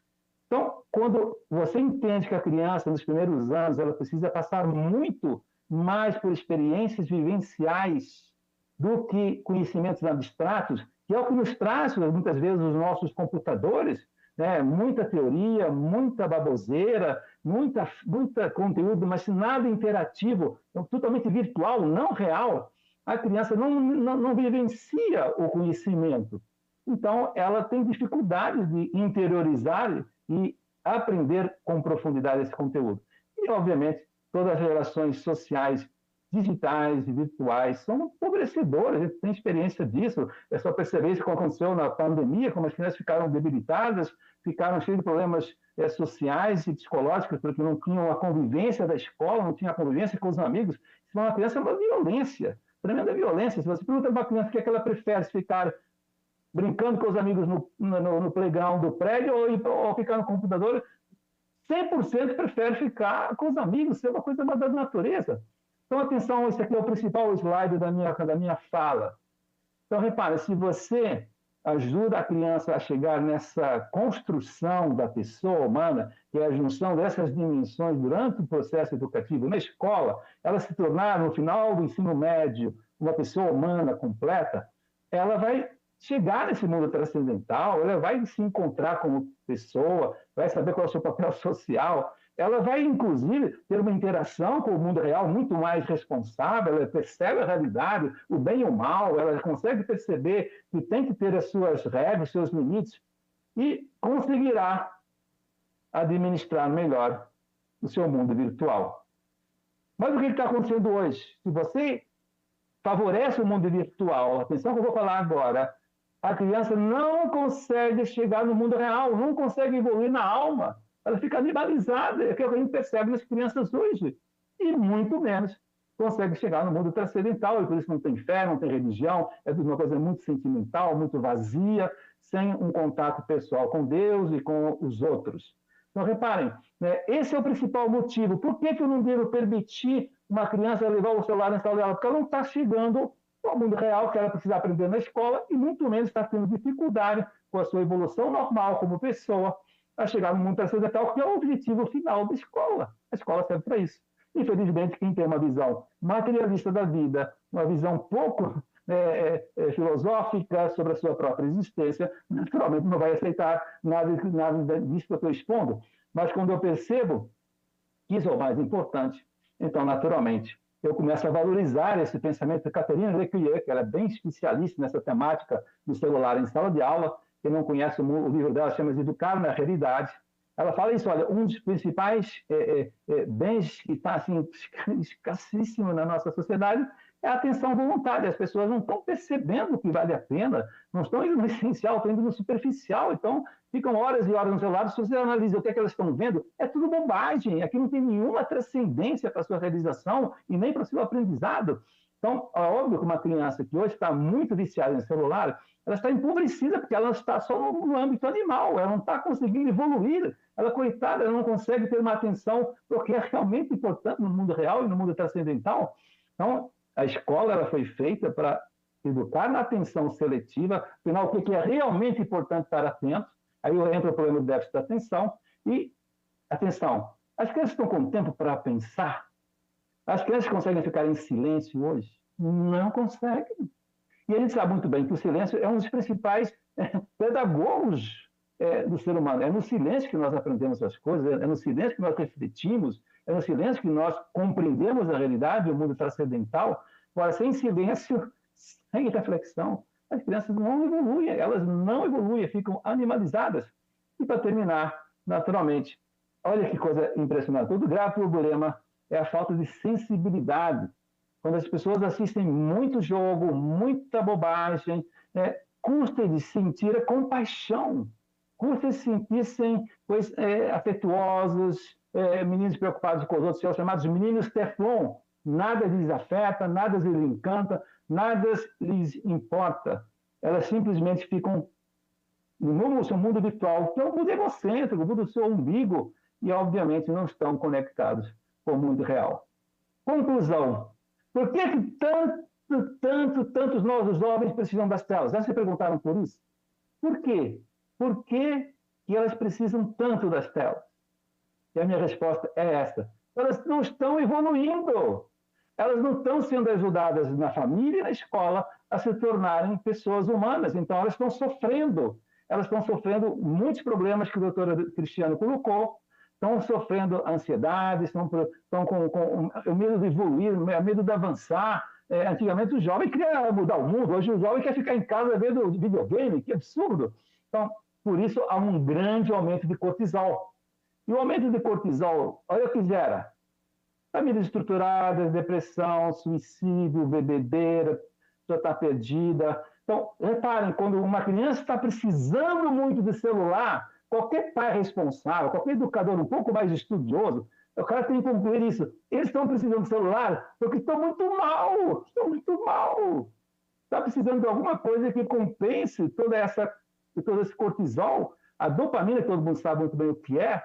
Então, quando você entende que a criança, nos primeiros anos, ela precisa passar muito mais por experiências vivenciais do que conhecimentos abstratos, que é o que nos traz, muitas vezes, os nossos computadores, né? Muita teoria, muita baboseira, muita conteúdo, mas nada interativo, totalmente virtual, não real. A criança não vivencia o conhecimento. Então, ela tem dificuldades de interiorizar e aprender com profundidade esse conteúdo. E, obviamente, todas as relações sociais, digitais e virtuais são empobrecedoras, a gente tem experiência disso. É só perceber isso que aconteceu na pandemia, como as crianças ficaram debilitadas, ficaram cheias de problemas sociais e psicológicos, porque não tinham a convivência da escola, não tinham a convivência com os amigos. Isso é uma criança, é uma violência, tremenda violência. Se você pergunta para uma criança o que é que ela prefere, se ficar brincando com os amigos no playground do prédio ou ficar no computador, 100% prefere ficar com os amigos, isso é uma coisa da natureza. Então, atenção, esse aqui é o principal slide da minha fala. Então, repare, se você ajuda a criança a chegar nessa construção da pessoa humana, que é a junção dessas dimensões durante o processo educativo na escola, ela se tornar, no final do ensino médio, uma pessoa humana completa, ela vai chegar nesse mundo transcendental, ela vai se encontrar como pessoa, vai saber qual é o seu papel social, ela vai, inclusive, ter uma interação com o mundo real muito mais responsável, ela percebe a realidade, o bem e o mal, ela consegue perceber que tem que ter as suas regras, os seus limites, e conseguirá administrar melhor o seu mundo virtual. Mas o que está acontecendo hoje? Se você favorece o mundo virtual, atenção que eu vou falar agora, a criança não consegue chegar no mundo real, não consegue evoluir na alma. Ela fica animalizada, é o que a gente percebe nas crianças hoje. E muito menos consegue chegar no mundo transcendental, e por isso não tem fé, não tem religião, é uma coisa muito sentimental, muito vazia, sem um contato pessoal com Deus e com os outros. Então, reparem, né, esse é o principal motivo. Por que eu não devo permitir uma criança levar o celular na sala dela? Porque ela não está chegando ao mundo real que ela precisa aprender na escola e muito menos está tendo dificuldade com a sua evolução normal como pessoa a chegar no mundo transcendental, que é o objetivo final da escola. A escola serve para isso. Infelizmente, quem tem uma visão materialista da vida, uma visão pouco filosófica sobre a sua própria existência, naturalmente não vai aceitar nada disso que eu estou expondo. Mas quando eu percebo que isso é o mais importante, então, naturalmente, eu começo a valorizar esse pensamento da Catherine Lecuyer, que ela é bem especialista nessa temática do celular em sala de aula. Quem não conhece o livro dela chama-se Educar na Realidade. Ela fala isso, olha, um dos principais bens que está assim, escassíssimo na nossa sociedade é a atenção voluntária. As pessoas não estão percebendo o que vale a pena, não estão indo no essencial, estão indo no superficial. Então, ficam horas e horas no celular. Se você analisa o que é que elas estão vendo, é tudo bobagem. Aqui não tem nenhuma transcendência para a sua realização e nem para o seu aprendizado. Então, é óbvio que uma criança que hoje está muito viciada em celular, ela está empobrecida porque ela está só no âmbito animal, ela não está conseguindo evoluir. Ela, coitada, ela não consegue ter uma atenção porque é realmente importante no mundo real e no mundo transcendental. Então, a escola ela foi feita para educar na atenção seletiva, afinal, o que é realmente importante estar atento. Aí entra o problema do déficit da atenção. E, atenção, as crianças estão com tempo para pensar? As crianças conseguem ficar em silêncio hoje? Não conseguem. E a gente sabe muito bem que o silêncio é um dos principais pedagogos do ser humano. É no silêncio que nós aprendemos as coisas, é no silêncio que nós refletimos, é no silêncio que nós compreendemos a realidade, o mundo transcendental. Agora, sem silêncio, sem reflexão, as crianças não evoluem, elas não evoluem, ficam animalizadas. E para terminar, naturalmente, olha que coisa impressionante, todo grave problema é a falta de sensibilidade. Quando as pessoas assistem muito jogo, muita bobagem, custa de sentir a compaixão, custa de sentir-se afetuosos, meninos preocupados com os outros, são chamados meninos teflon. Nada lhes afeta, nada lhes encanta, nada lhes importa. Elas simplesmente ficam no seu mundo virtual, que é um mundo egocêntrico, o mundo do seu umbigo, e obviamente não estão conectados com o mundo real. Conclusão. Por que tantos novos jovens precisam das telas? Já se perguntaram por isso? Por quê? Por que elas precisam tanto das telas? E a minha resposta é essa. Elas não estão evoluindo. Elas não estão sendo ajudadas na família e na escola a se tornarem pessoas humanas. Então, elas estão sofrendo. Elas estão sofrendo muitos problemas que o doutor Cristiano colocou. Estão sofrendo ansiedade, estão com o medo de evoluir, o medo de avançar. Antigamente, o jovem queria mudar o mundo. Hoje, o jovem quer ficar em casa vendo videogame. Que absurdo. Então, por isso, há um grande aumento de cortisol. E o aumento de cortisol, olha o que gera. Famílias estruturadas, depressão, suicídio, bebedeira, já está perdida. Então, reparem, quando uma criança está precisando muito de celular, qualquer pai responsável, qualquer educador um pouco mais estudioso, o cara tem que concluir isso. Eles estão precisando de celular porque estão muito mal. Está precisando de alguma coisa que compense todo esse cortisol. A dopamina, que todo mundo sabe muito bem o que é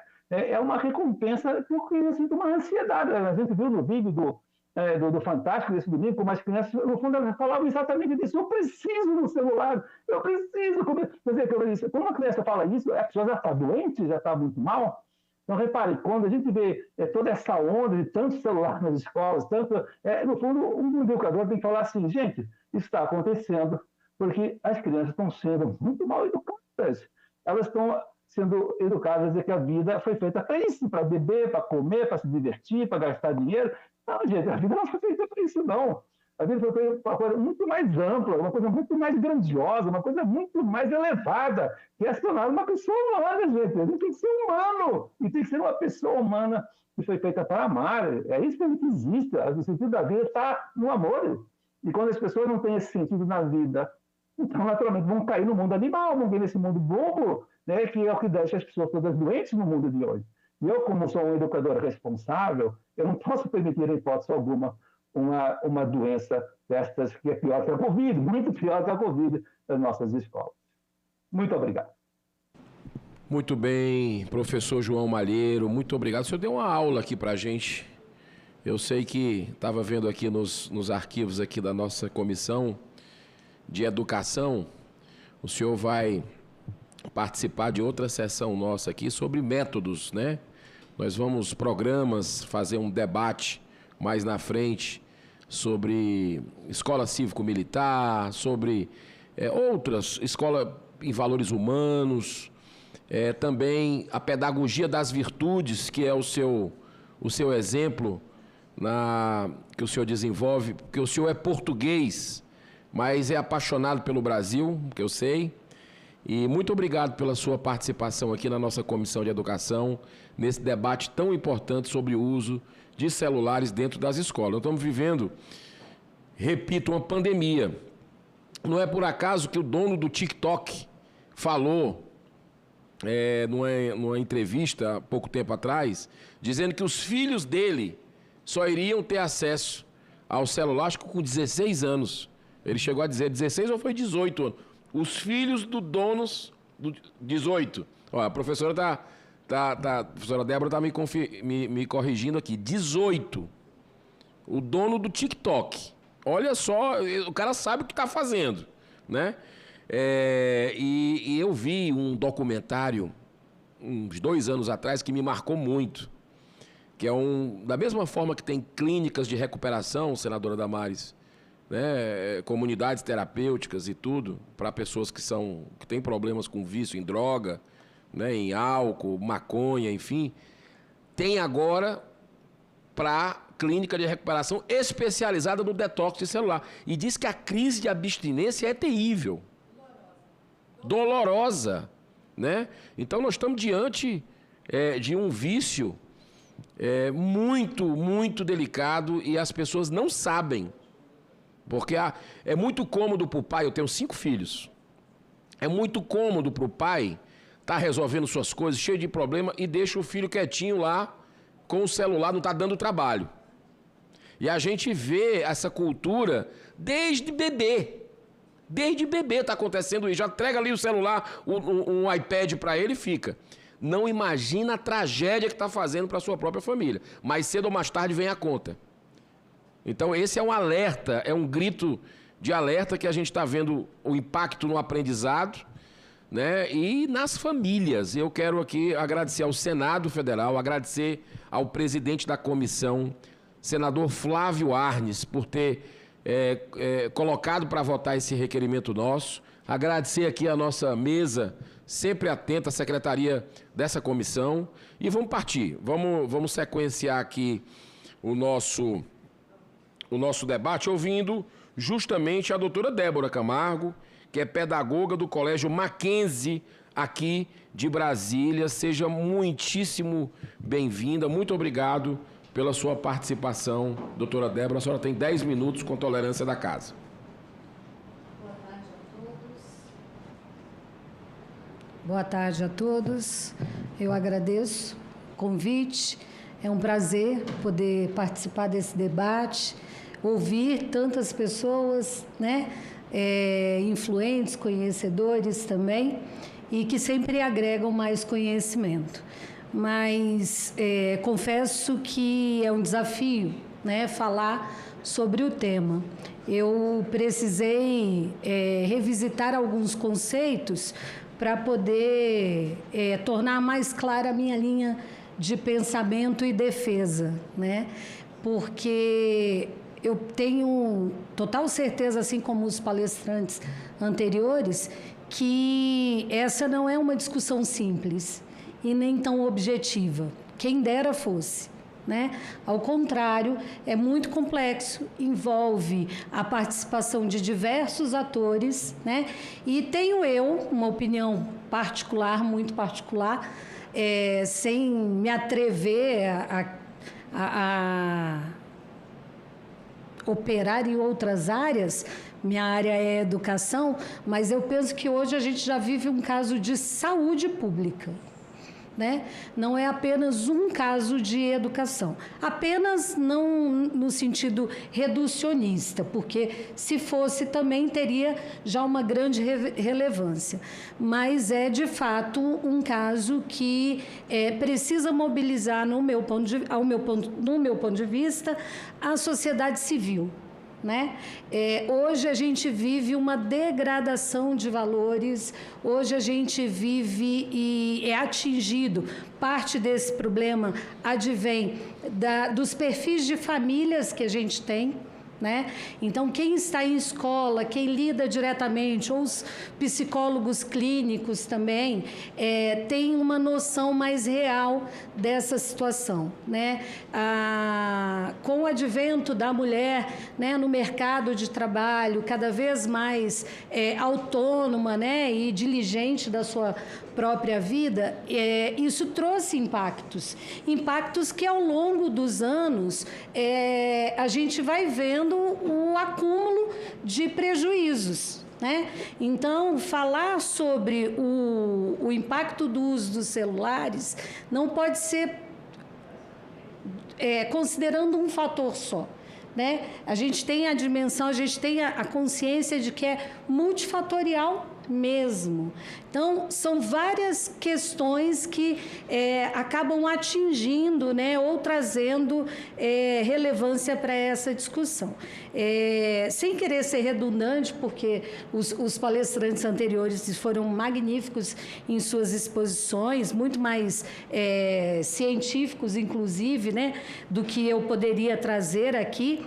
uma recompensa porque eu sinto uma ansiedade. A gente viu no vídeo do Fantástico desse domingo, como as crianças, no fundo, elas falavam exatamente disso. Eu preciso do celular, eu preciso. Quer dizer, quando uma criança fala isso, a pessoa já está doente, já está muito mal. Então, repare, quando a gente vê toda essa onda de tanto celular nas escolas, no fundo, um educador tem que falar assim, gente, isso está acontecendo porque as crianças estão sendo muito mal educadas. Elas estão sendo educadas a dizer que a vida foi feita para isso, para beber, para comer, para se divertir, para gastar dinheiro. Não, gente, a vida não foi feita para isso, não. A vida foi feita para uma coisa muito mais ampla, uma coisa muito mais grandiosa, uma coisa muito mais elevada, que é se tornar uma pessoa humana, gente. A gente tem que ser humano, e tem que ser uma pessoa humana que foi feita para amar. É isso que a gente existe. O sentido da vida está no amor. E quando as pessoas não têm esse sentido na vida, então, naturalmente, vão cair no mundo animal, vão cair nesse mundo bobo, né, que é o que deixa as pessoas todas doentes no mundo de hoje. E eu, como sou um educador responsável, eu não posso permitir, em hipótese alguma, uma doença destas que é pior que a Covid, muito pior que a Covid nas nossas escolas. Muito obrigado. Muito bem, professor João Malheiro, muito obrigado. O senhor deu uma aula aqui para a gente. Eu sei que estava vendo aqui nos arquivos aqui da nossa comissão de educação, o senhor vai participar de outra sessão nossa aqui sobre métodos, né? Nós vamos, fazer um debate mais na frente sobre escola cívico-militar, sobre outras, escola em valores humanos, também a pedagogia das virtudes, que é o seu exemplo que o senhor desenvolve, porque o senhor é português, mas é apaixonado pelo Brasil, que eu sei. E muito obrigado pela sua participação aqui na nossa Comissão de Educação, nesse debate tão importante sobre o uso de celulares dentro das escolas. Nós estamos vivendo, repito, uma pandemia. Não é por acaso que o dono do TikTok falou, numa entrevista há pouco tempo atrás, dizendo que os filhos dele só iriam ter acesso ao celular, acho que com 16 anos. Ele chegou a dizer 16 ou foi 18 anos. Os filhos do donos do 18. Ó, a professora a professora Débora está me corrigindo aqui. 18. O dono do TikTok. Olha só, o cara sabe o que está fazendo, né? E eu vi um documentário uns 2 anos atrás que me marcou muito, que é da mesma forma que tem clínicas de recuperação, senadora Damares, né, comunidades terapêuticas e tudo, para pessoas que têm problemas com vício em droga, né, em álcool, maconha, enfim, tem agora para clínica de recuperação especializada no detox de celular. E diz que a crise de abstinência é terrível, dolorosa, né? Então nós estamos diante de um vício muito, muito delicado e as pessoas não sabem. Porque é muito cômodo para o pai, eu tenho 5 filhos, é muito cômodo para o pai estar resolvendo suas coisas, cheio de problema, e deixa o filho quietinho lá, com o celular, não está dando trabalho. E a gente vê essa cultura desde bebê. Desde bebê está acontecendo isso. Já entrega ali o celular, um iPad para ele e fica. Não imagina a tragédia que está fazendo para a sua própria família. Mais cedo ou mais tarde vem a conta. Então esse é um alerta, é um grito de alerta que a gente está vendo o impacto no aprendizado, né? E nas famílias. Eu quero aqui agradecer ao Senado Federal, agradecer ao presidente da comissão, senador Flávio Arnes, por ter colocado para votar esse requerimento nosso. Agradecer aqui a nossa mesa, sempre atenta, a secretaria dessa comissão. E vamos partir, vamos sequenciar aqui o nosso debate, ouvindo justamente a doutora Débora Camargo, que é pedagoga do Colégio Mackenzie, aqui de Brasília. Seja muitíssimo bem-vinda, muito obrigado pela sua participação, doutora Débora. A senhora tem 10 minutos com tolerância da casa. Boa tarde a todos. Eu agradeço o convite. É um prazer poder participar desse debate, ouvir tantas pessoas, né, influentes, conhecedores também, e que sempre agregam mais conhecimento. Mas confesso que é um desafio, né, falar sobre o tema. Eu precisei revisitar alguns conceitos para poder tornar mais clara a minha linha de pensamento e defesa, né? Porque eu tenho total certeza, assim como os palestrantes anteriores, que essa não é uma discussão simples e nem tão objetiva. Quem dera fosse, né? Ao contrário, é muito complexo, envolve a participação de diversos atores, né? E tenho eu uma opinião particular, muito particular, sem me atrever a operar em outras áreas. Minha área é educação, mas eu penso que hoje a gente já vive um caso de saúde pública, né? Não é apenas um caso de educação. Apenas não no sentido reducionista, porque se fosse também teria já uma grande relevância. Mas é, de fato, um caso que precisa mobilizar, no meu ponto de vista, a sociedade civil, né? Hoje a gente vive uma degradação de valores, hoje a gente vive e é atingido, parte desse problema advém dos perfis de famílias que a gente tem, né? Então, quem está em escola, quem lida diretamente, ou os psicólogos clínicos também, tem uma noção mais real dessa situação, né? Com o advento da mulher, né, no mercado de trabalho, cada vez mais autônoma, né, e diligente da sua própria vida, isso trouxe impactos que ao longo dos anos a gente vai vendo o acúmulo de prejuízos, né? Então, falar sobre o impacto do uso dos celulares não pode ser considerando um fator só, né? A gente tem a dimensão, a gente tem a consciência de que é multifatorial mesmo. Então, são várias questões que acabam atingindo, né, ou trazendo relevância para essa discussão. Sem querer ser redundante, porque os palestrantes anteriores foram magníficos em suas exposições, muito mais científicos, inclusive, né, do que eu poderia trazer aqui,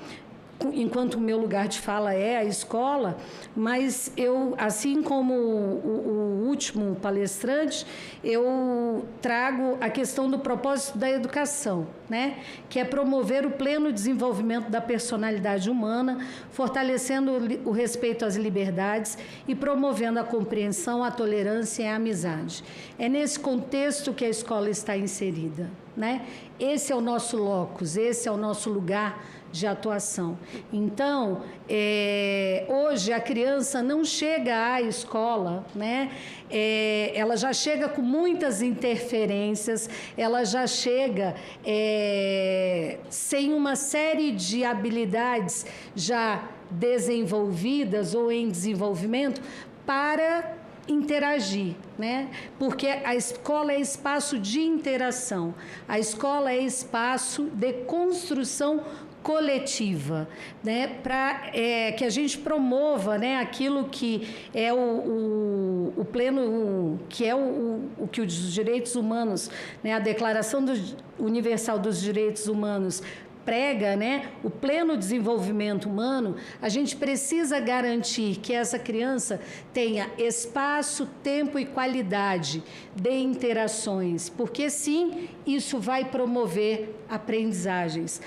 enquanto o meu lugar de fala é a escola, mas eu, assim como o último palestrante, eu trago a questão do propósito da educação, né? Que é promover o pleno desenvolvimento da personalidade humana, fortalecendo o respeito às liberdades e promovendo a compreensão, a tolerância e a amizade. É nesse contexto que a escola está inserida, né? Esse é o nosso locus, esse é o nosso lugar de atuação. Então, hoje a criança não chega à escola, né? Ela já chega com muitas interferências, ela já chega sem uma série de habilidades já desenvolvidas ou em desenvolvimento para interagir, né? Porque a escola é espaço de interação, a escola é espaço de construção coletiva, né? Para que a gente promova, né, aquilo que é o pleno, que é o que os direitos humanos, né, a Declaração Universal dos Direitos Humanos prega, né, o pleno desenvolvimento humano. A gente precisa garantir que essa criança tenha espaço, tempo e qualidade de interações, porque sim, isso vai promover aprendizagens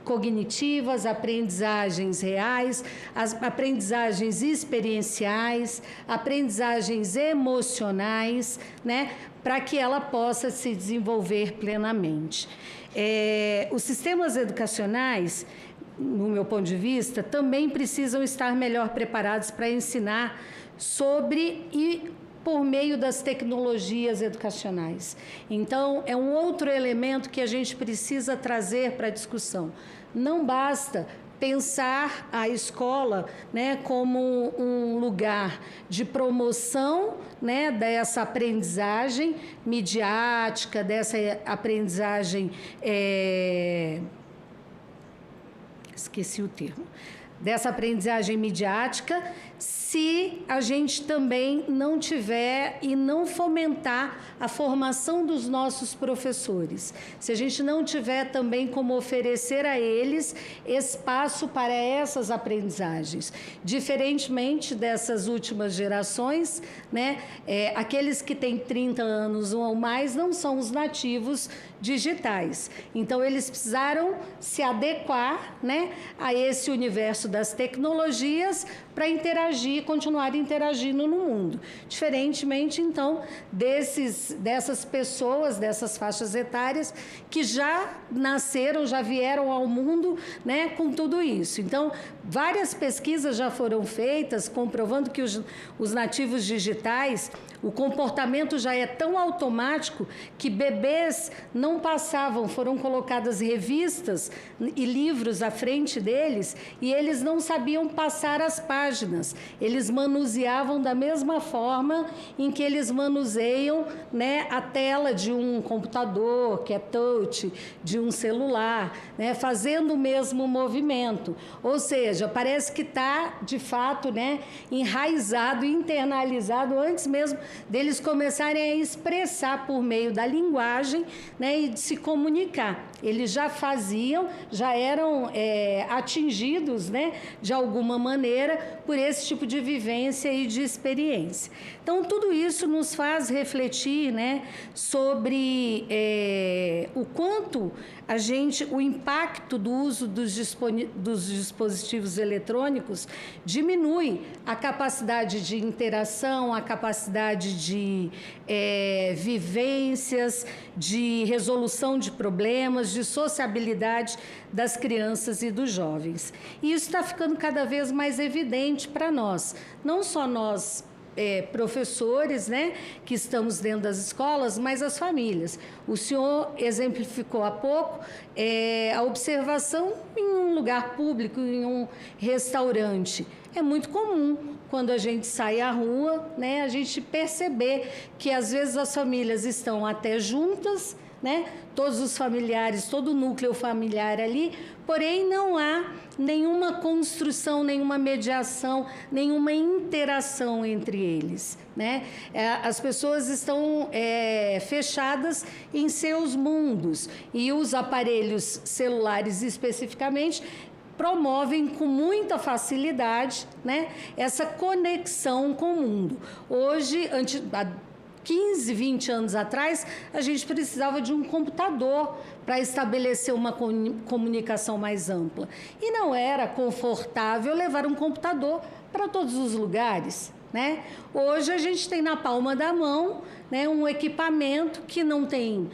cognitivas, aprendizagens reais, as aprendizagens experienciais, aprendizagens emocionais, né, para que ela possa se desenvolver plenamente. Os sistemas educacionais, no meu ponto de vista, também precisam estar melhor preparados para ensinar sobre e por meio das tecnologias educacionais. Então, é um outro elemento que a gente precisa trazer para a discussão. Não basta pensar a escola, né, como um lugar de promoção, né, dessa aprendizagem midiática, dessa aprendizagem, esqueci o termo, dessa aprendizagem midiática, se a gente também não tiver e não fomentar a formação dos nossos professores. Se a gente não tiver também como oferecer a eles espaço para essas aprendizagens. Diferentemente dessas últimas gerações, né, aqueles que têm 30 anos ou mais não são os nativos digitais. Então, eles precisaram se adequar, né, a esse universo das tecnologias para interagir, continuar interagindo no mundo. Diferentemente, então, dessas pessoas, dessas faixas etárias que já nasceram, já vieram ao mundo, né, com tudo isso. Então, várias pesquisas já foram feitas comprovando que os nativos digitais, o comportamento já é tão automático que bebês não passavam, foram colocadas revistas e livros à frente deles e eles não sabiam passar as páginas. Eles manuseavam da mesma forma em que eles manuseiam, né, a tela de um computador, que é touch, de um celular, né, fazendo o mesmo movimento. Ou seja, parece que está, de fato, né, enraizado, internalizado, antes mesmo deles começarem a expressar por meio da linguagem, né, e de se comunicar. Eles já faziam, já eram atingidos, né, de alguma maneira por esse tipo de vivência e de experiência. Então, tudo isso nos faz refletir, né, sobre o quanto o impacto do uso dos dispositivos eletrônicos diminui a capacidade de interação, a capacidade de vivências, de resolução de problemas, de sociabilidade das crianças e dos jovens. E isso está ficando cada vez mais evidente para nós, não só nós, professores, né, que estamos dentro das escolas, mas as famílias. O senhor exemplificou há pouco a observação em um lugar público, em um restaurante. É muito comum, quando a gente sai à rua, né, a gente perceber que, às vezes, as famílias estão até juntas, né, todos os familiares, todo o núcleo familiar ali, porém não há nenhuma construção, nenhuma mediação, nenhuma interação entre eles, né? As pessoas estão fechadas em seus mundos e os aparelhos celulares especificamente promovem com muita facilidade, né, essa conexão com o mundo. Hoje, há 15, 20 anos atrás, a gente precisava de um computador para estabelecer uma comunicação mais ampla. E não era confortável levar um computador para todos os lugares, né? Hoje a gente tem na palma da mão, né, um equipamento que não tem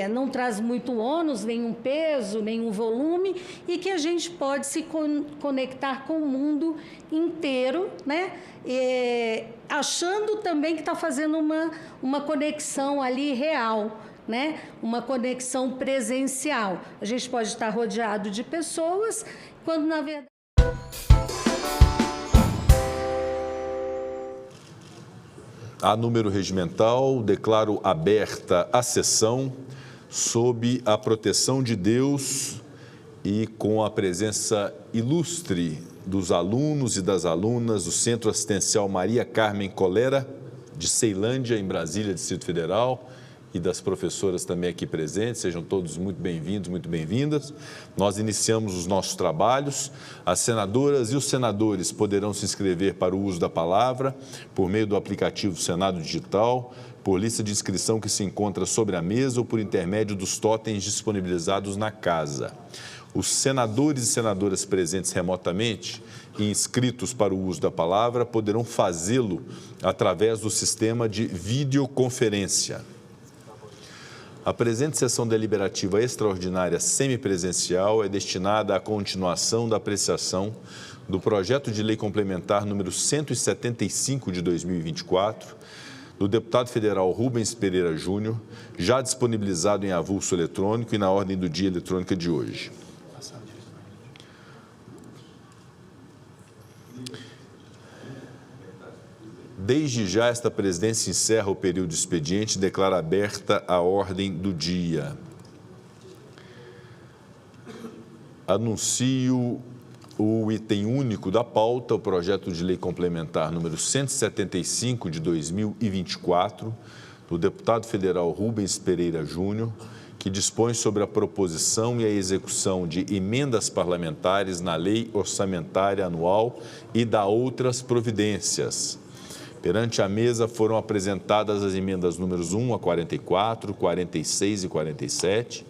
não traz muito ônus, nenhum peso, nenhum volume, e que a gente pode se conectar com o mundo inteiro, né? Achando também que está fazendo uma conexão ali real, né? Uma conexão presencial. A gente pode estar rodeado de pessoas, quando na verdade... A número regimental, declaro aberta a sessão sob a proteção de Deus e com a presença ilustre dos alunos e das alunas do Centro Assistencial Maria Carmen Colera, de Ceilândia, em Brasília, Distrito Federal, e das professoras também aqui presentes. Sejam todos muito bem-vindos, muito bem-vindas. Nós iniciamos os nossos trabalhos. As senadoras e os senadores poderão se inscrever para o uso da palavra por meio do aplicativo Senado Digital, por lista de inscrição que se encontra sobre a mesa ou por intermédio dos totens disponibilizados na casa. Os senadores e senadoras presentes remotamente e inscritos para o uso da palavra poderão fazê-lo através do sistema de videoconferência. A presente sessão deliberativa extraordinária semipresencial é destinada à continuação da apreciação do projeto de lei complementar número 175 de 2024, do deputado federal Rubens Pereira Júnior, já disponibilizado em avulso eletrônico e na ordem do dia eletrônica de hoje. Desde já, esta presidência encerra o período de expediente e declara aberta a ordem do dia. Anuncio o item único da pauta, o projeto de lei complementar número 175 de 2024, do deputado federal Rubens Pereira Júnior, que dispõe sobre a proposição e a execução de emendas parlamentares na Lei Orçamentária Anual e da outras providências. Perante a mesa foram apresentadas as emendas números 1 a 44, 46 e 47.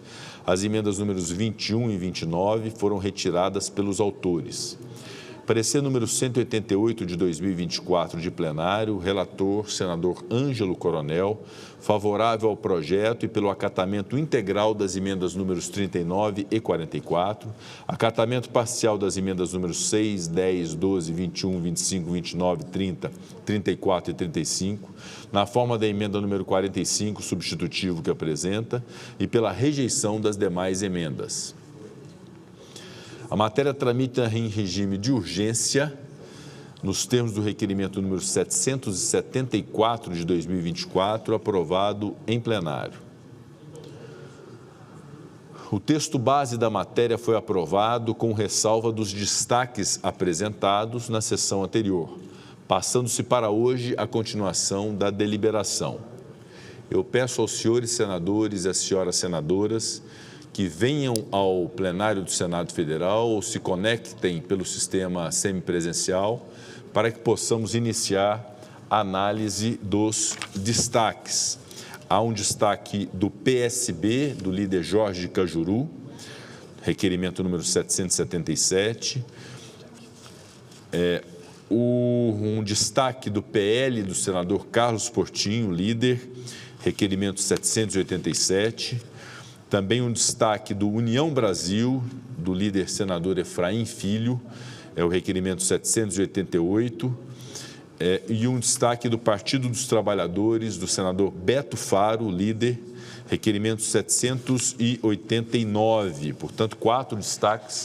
As emendas números 21 e 29 foram retiradas pelos autores. Parecer número 188 de 2024 de plenário, relator, senador Ângelo Coronel, favorável ao projeto e pelo acatamento integral das emendas números 39 e 44, acatamento parcial das emendas números 6, 10, 12, 21, 25, 29, 30, 34 e 35, na forma da emenda número 45, substitutivo que apresenta, e pela rejeição das demais emendas. A matéria tramita em regime de urgência, nos termos do requerimento número 774 de 2024, aprovado em plenário. O texto base da matéria foi aprovado com ressalva dos destaques apresentados na sessão anterior, passando-se para hoje a continuação da deliberação. Eu peço aos senhores senadores e às senhoras senadoras que venham ao plenário do Senado Federal ou se conectem pelo sistema semipresencial para que possamos iniciar a análise dos destaques. Há um destaque do PSB, do líder Jorge Cajuru, requerimento número 777. Um destaque do PL, do senador Carlos Portinho, líder, requerimento 787. Também um destaque do União Brasil, do líder senador Efraim Filho, é o requerimento 788, e um destaque do Partido dos Trabalhadores, do senador Beto Faro, líder, requerimento 789. Portanto, 4 destaques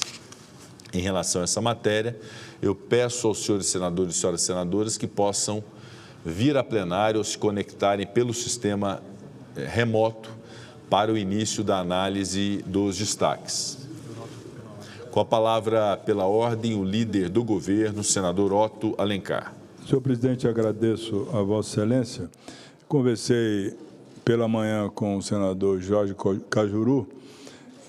em relação a essa matéria. Eu peço aos senhores senadores e senhoras senadoras que possam vir a plenário ou se conectarem pelo sistema remoto para o início da análise dos destaques. Com a palavra, pela ordem, o líder do governo, senador Otto Alencar. Senhor presidente, agradeço a Vossa Excelência. Conversei pela manhã com o senador Jorge Cajuru,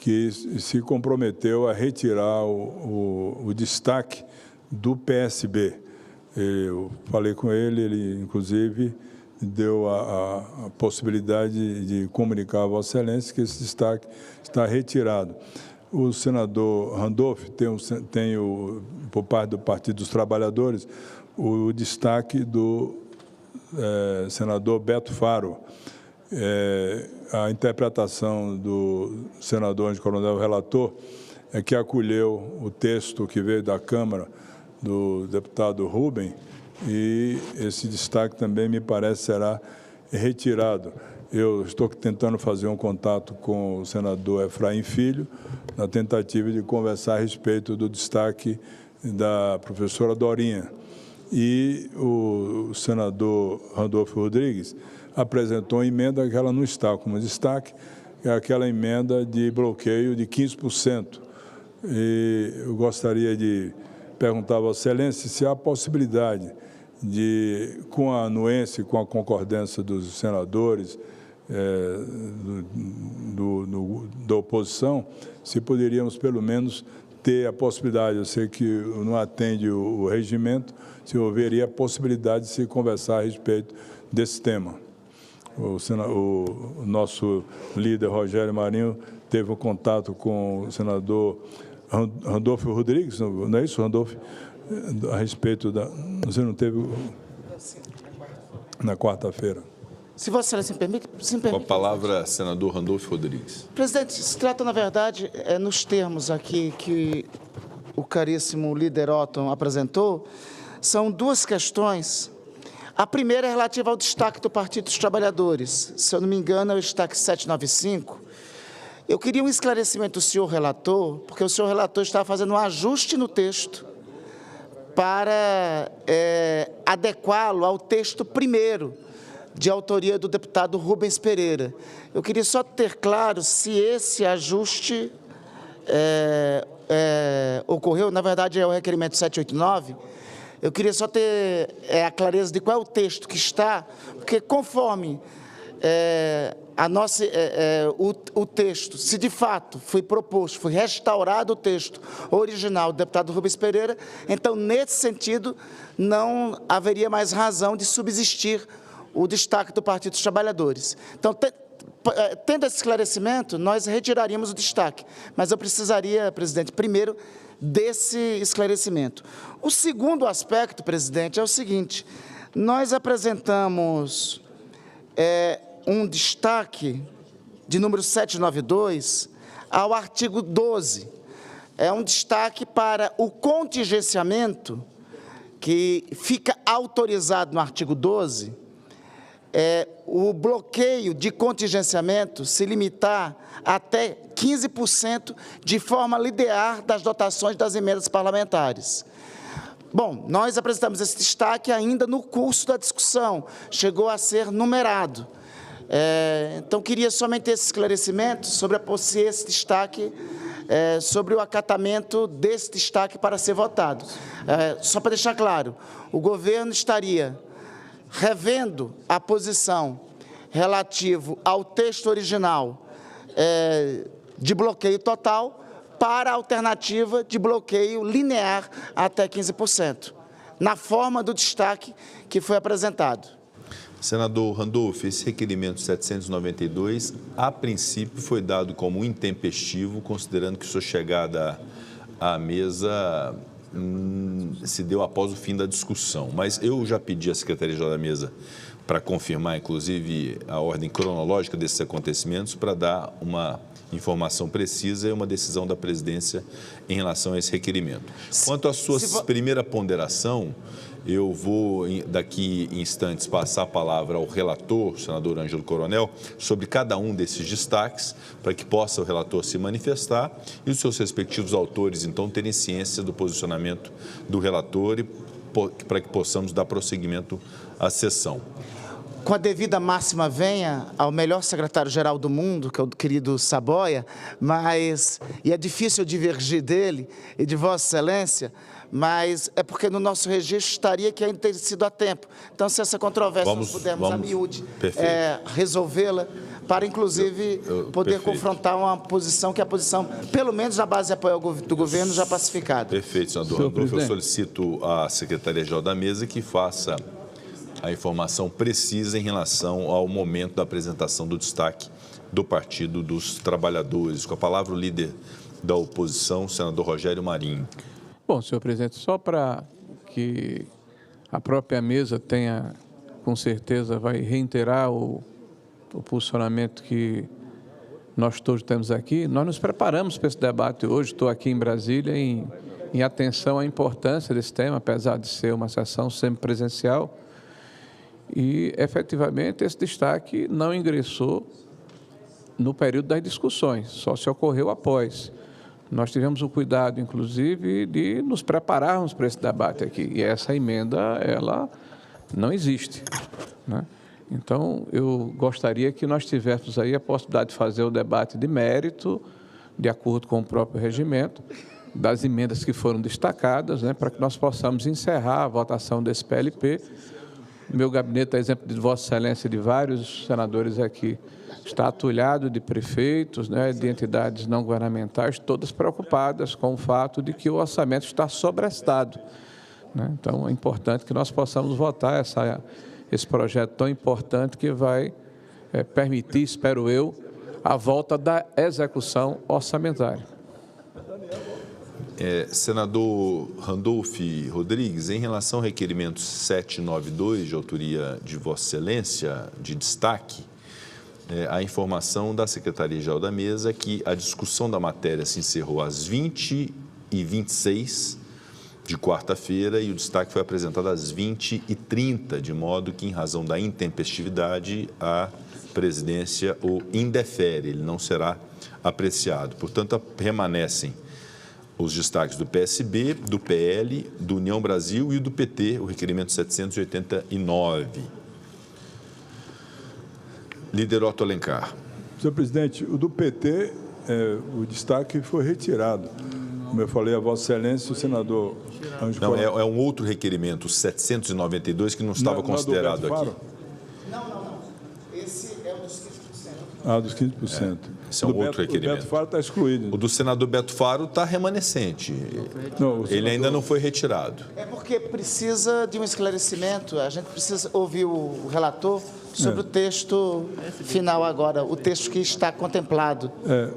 que se comprometeu a retirar o destaque do PSB. Eu falei com ele, inclusive deu a possibilidade de comunicar a Vossa Excelência que esse destaque está retirado. O senador Randolph tem por parte do Partido dos Trabalhadores, o destaque do senador Beto Faro. A interpretação do senador Ângelo Coronel, relator, é que acolheu o texto que veio da Câmara do deputado Rubem, e esse destaque também, me parece, será retirado. Eu estou tentando fazer um contato com o senador Efraim Filho, na tentativa de conversar a respeito do destaque da professora Dorinha. E o senador Randolfo Rodrigues apresentou uma emenda que ela não está como destaque, que é aquela emenda de bloqueio de 15%. E eu gostaria de perguntar a Vossa Excelência se há possibilidade de, com a anuência e com a concordância dos senadores da oposição, se poderíamos pelo menos ter a possibilidade, eu sei que não atende o regimento, se houveria a possibilidade de se conversar a respeito desse tema. O nosso líder, Rogério Marinho, teve um contato com o senador Randolfo Rodrigues, não é isso, Randolfo? A respeito da... Você não teve na quarta-feira? Se Vossa Excelência me permite... Com a palavra, senador Randolfo Rodrigues. Presidente, se trata, na verdade, nos termos aqui que o caríssimo líder Otton apresentou, são duas questões. A primeira é relativa ao destaque do Partido dos Trabalhadores. Se eu não me engano, é o destaque 795. Eu queria um esclarecimento do senhor relator, porque o senhor relator estava fazendo um ajuste no texto para adequá-lo ao texto primeiro, de autoria do deputado Rubens Pereira. Eu queria só ter claro se esse ajuste ocorreu, na verdade é o requerimento 789, eu queria só ter a clareza de qual é o texto que está, porque conforme o texto, se de fato foi proposto, foi restaurado o texto original do deputado Rubens Pereira, então, nesse sentido, não haveria mais razão de subsistir o destaque do Partido dos Trabalhadores. Então, tendo esse esclarecimento, nós retiraríamos o destaque. Mas eu precisaria, presidente, primeiro, desse esclarecimento. O segundo aspecto, presidente, é o seguinte: nós apresentamos um destaque de número 792 ao artigo 12. É um destaque para o contingenciamento que fica autorizado no artigo 12, o bloqueio de contingenciamento se limitar até 15% de forma linear das dotações das emendas parlamentares. Bom, nós apresentamos esse destaque ainda no curso da discussão, chegou a ser numerado. Então, queria somente esse esclarecimento sobre se esse destaque, sobre o acatamento desse destaque para ser votado. Só para deixar claro, o governo estaria revendo a posição relativo ao texto original de bloqueio total para a alternativa de bloqueio linear até 15%, na forma do destaque que foi apresentado. Senador Randolfo, esse requerimento 792, a princípio, foi dado como intempestivo, considerando que sua chegada à mesa se deu após o fim da discussão. Mas eu já pedi à Secretaria-Geral da Mesa para confirmar, inclusive, a ordem cronológica desses acontecimentos, para dar uma informação precisa e uma decisão da presidência em relação a esse requerimento. Quanto à sua primeira ponderação, eu vou, daqui em instantes, passar a palavra ao relator, o senador Ângelo Coronel, sobre cada um desses destaques, para que possa o relator se manifestar e os seus respectivos autores, então, terem ciência do posicionamento do relator e para que possamos dar prosseguimento à sessão. Com a devida máxima venha ao melhor secretário-geral do mundo, que é o querido Saboia, e é difícil divergir dele e de Vossa Excelência, mas é porque no nosso registro estaria que ainda ter sido a tempo. Então, se essa controvérsia nós pudermos a miúde resolvê-la, para inclusive poder confrontar uma posição que é a posição, pelo menos na base de apoio do governo, já pacificada. Perfeito, senador Randolfo. Eu solicito à Secretaria-Geral da Mesa que faça a informação precisa em relação ao momento da apresentação do destaque do Partido dos Trabalhadores. Com a palavra, o líder da oposição, senador Rogério Marinho. Bom, senhor presidente, só para que a própria mesa tenha, com certeza, vai reiterar o posicionamento que nós todos temos aqui, nós nos preparamos para esse debate hoje. Estou aqui em Brasília em atenção à importância desse tema, apesar de ser uma sessão semipresencial. E, efetivamente, esse destaque não ingressou no período das discussões, só se ocorreu após. Nós tivemos o cuidado, inclusive, de nos prepararmos para esse debate aqui. E essa emenda, ela não existe, né? Então, eu gostaria que nós tivéssemos aí a possibilidade de fazer o debate de mérito, de acordo com o próprio regimento, das emendas que foram destacadas, né, para que nós possamos encerrar a votação desse PLP. Meu gabinete, a exemplo de Vossa Excelência e de vários senadores aqui, está atulhado de prefeitos, né, de entidades não governamentais, todas preocupadas com o fato de que o orçamento está sobrestado, né? Então, é importante que nós possamos votar esse projeto tão importante que vai permitir, espero eu, a volta da execução orçamentária. Senador Randolph Rodrigues, em relação ao requerimento 792, de autoria de Vossa Excelência, de destaque, a informação da Secretaria-Geral da Mesa que a discussão da matéria se encerrou às 20h26 de quarta-feira e o destaque foi apresentado às 20h30, de modo que, em razão da intempestividade, a presidência o indefere, ele não será apreciado. Portanto, permanecem os destaques do PSB, do PL, do União Brasil e do PT, o requerimento 789. Líder Otto Alencar. Senhor presidente, o do PT, o destaque foi retirado. Como eu falei a Vossa Excelência, o senador Anjo Não, é um outro requerimento, 792, que não estava considerado aqui. Não. Esse é o dos 15%. Ah, dos 15%. Esse é um outro requerimento. O Beto Faro está excluído. O do senador Beto Faro está remanescente. Ele ainda não foi retirado. É porque precisa de um esclarecimento, a gente precisa ouvir o relator sobre o texto final agora, o texto que está contemplado,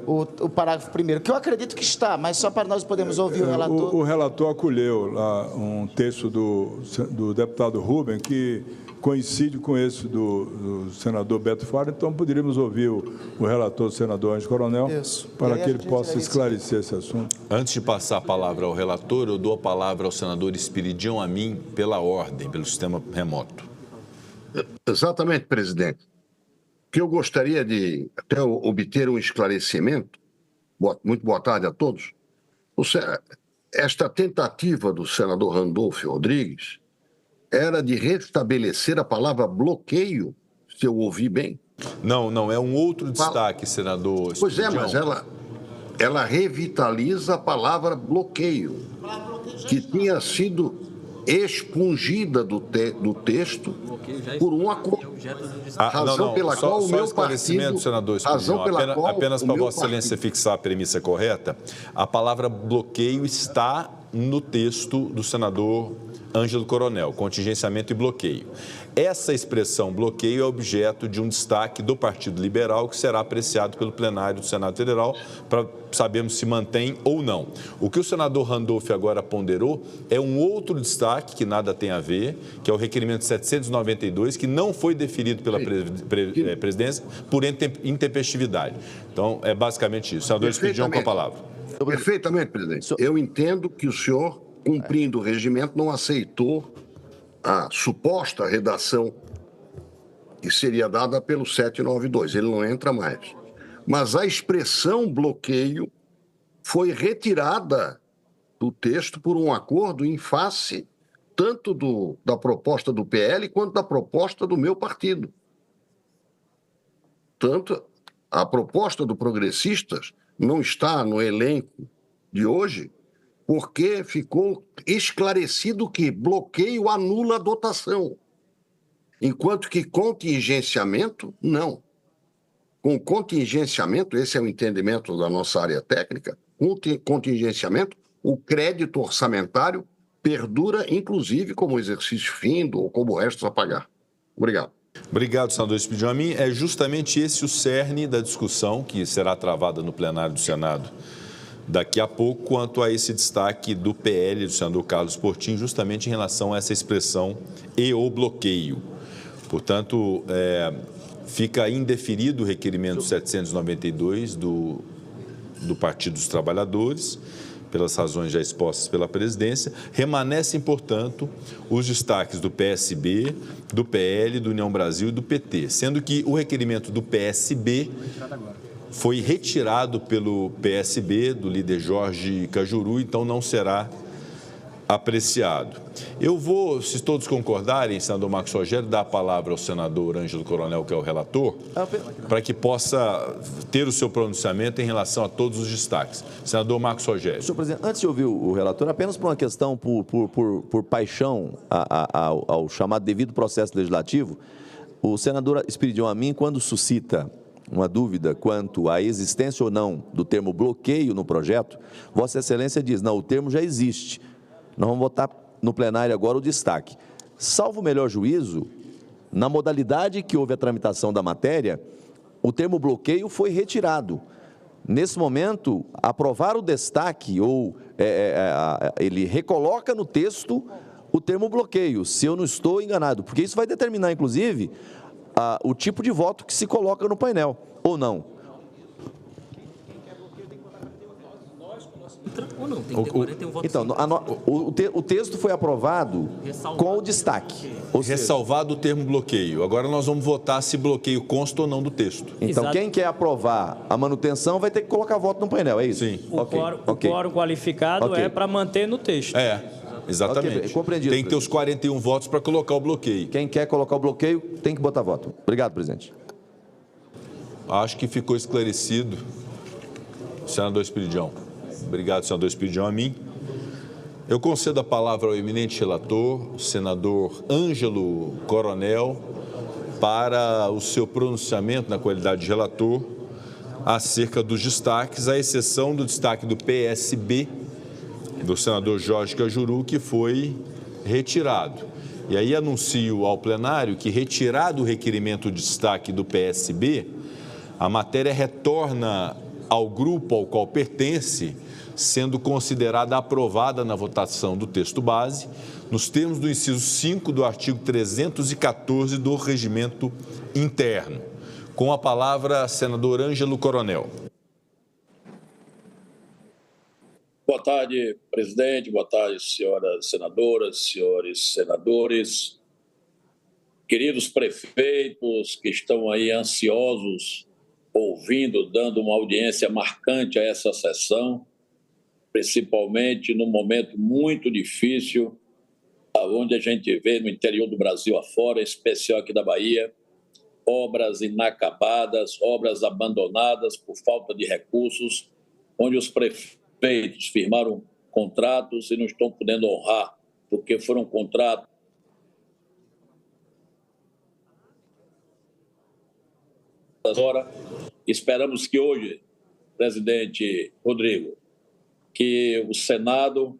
o parágrafo 1º, que eu acredito que está, mas só para nós podermos ouvir o relator. O relator acolheu lá um texto do deputado Rubem que coincide com esse do senador Beto Faro, então poderíamos ouvir o relator do senador Ângelo Coronel para que ele possa esclarecer esse assunto. Antes de passar a palavra ao relator, eu dou a palavra ao senador Espiridião Amin pela ordem, pelo sistema remoto. Exatamente, presidente. Que eu gostaria de até obter um esclarecimento. Muito boa tarde a todos. Esta tentativa do senador Randolph Rodrigues era de restabelecer a palavra bloqueio, se eu ouvi bem. Não, é um outro destaque, senador Espiridião. Pois é, mas ela revitaliza a palavra bloqueio, que tinha sido expungida do texto por um acordo. Razão pela qual o meu partido... senador Espiridião, apenas para Vossa Excelência fixar a premissa correta, a palavra bloqueio está no texto do senador Ângelo Coronel, contingenciamento e bloqueio. Essa expressão bloqueio é objeto de um destaque do Partido Liberal que será apreciado pelo plenário do Senado Federal para sabermos se mantém ou não. O que o senador Randolph agora ponderou é um outro destaque que nada tem a ver, que é o requerimento 792, que não foi deferido pela presidência por intempestividade. Então, é basicamente isso. Senador Espiridião, com a palavra. Perfeitamente, presidente. Eu entendo que o senhor, cumprindo o regimento, não aceitou a suposta redação que seria dada pelo 792. Ele não entra mais. Mas a expressão bloqueio foi retirada do texto por um acordo em face tanto da proposta do PL quanto da proposta do meu partido. Tanto a proposta do Progressistas não está no elenco de hoje, porque ficou esclarecido que bloqueio anula a dotação, enquanto que contingenciamento, não. Com contingenciamento, esse é o entendimento da nossa área técnica, contingenciamento, o crédito orçamentário perdura, inclusive, como exercício findo ou como restos a pagar. Obrigado. Obrigado, senador Espiridião Amin. É justamente esse o cerne da discussão que será travada no plenário do Senado daqui a pouco, quanto a esse destaque do PL do senador Carlos Portinho, justamente em relação a essa expressão e o bloqueio. Portanto, fica indeferido o requerimento 792 do Partido dos Trabalhadores, pelas razões já expostas pela presidência. Remanescem, portanto, os destaques do PSB, do PL, do União Brasil e do PT, sendo que o requerimento do PSB foi retirado pelo PSB, do líder Jorge Cajuru, então não será apreciado. Eu vou, se todos concordarem, senador Marcos Rogério, dar a palavra ao senador Ângelo Coronel, que é o relator, para que possa ter o seu pronunciamento em relação a todos os destaques. Senador Marcos Rogério. Senhor presidente, antes de ouvir o relator, apenas por uma questão, por paixão ao chamado devido processo legislativo, o senador Espiridião Amin, quando suscita uma dúvida quanto à existência ou não do termo bloqueio no projeto, Vossa Excelência diz, não, o termo já existe. Nós vamos votar no plenário agora o destaque. Salvo o melhor juízo, na modalidade que houve a tramitação da matéria, o termo bloqueio foi retirado. Nesse momento, aprovar o destaque, ou ele recoloca no texto o termo bloqueio, se eu não estou enganado, porque isso vai determinar, inclusive, o tipo de voto que se coloca no painel, ou não. Ou não, tem que ter 41 votos. Então, o texto foi aprovado com o destaque. Ressalvado o termo bloqueio. Agora nós vamos votar se bloqueio consta ou não do texto. Então, quem quer aprovar a manutenção vai ter que colocar voto no painel, é isso? Sim. O quórum qualificado é para manter no texto. Exatamente. Okay, compreendido. Tem que ter os 41 votos para colocar o bloqueio. Quem quer colocar o bloqueio tem que botar voto. Obrigado, presidente. Acho que ficou esclarecido, senador Espiridião. Obrigado, senador Espiridião Amin. Eu concedo a palavra ao eminente relator, o senador Ângelo Coronel, para o seu pronunciamento na qualidade de relator acerca dos destaques, à exceção do destaque do PSB, do senador Jorge Cajuru, que foi retirado. E aí anuncio ao plenário que, retirado o requerimento de destaque do PSB, a matéria retorna ao grupo ao qual pertence, sendo considerada aprovada na votação do texto base, nos termos do inciso 5 do artigo 314 do Regimento Interno. Com a palavra, senador Ângelo Coronel. Boa tarde, presidente. Boa tarde, senhoras senadoras, senhores senadores, queridos prefeitos que estão aí ansiosos, ouvindo, dando uma audiência marcante a essa sessão, principalmente num momento muito difícil, onde a gente vê no interior do Brasil afora, em especial aqui da Bahia, obras inacabadas, obras abandonadas por falta de recursos, onde os prefeitos firmaram contratos e não estão podendo honrar, porque foram contratos agora. Esperamos que hoje, presidente Rodrigo, que o Senado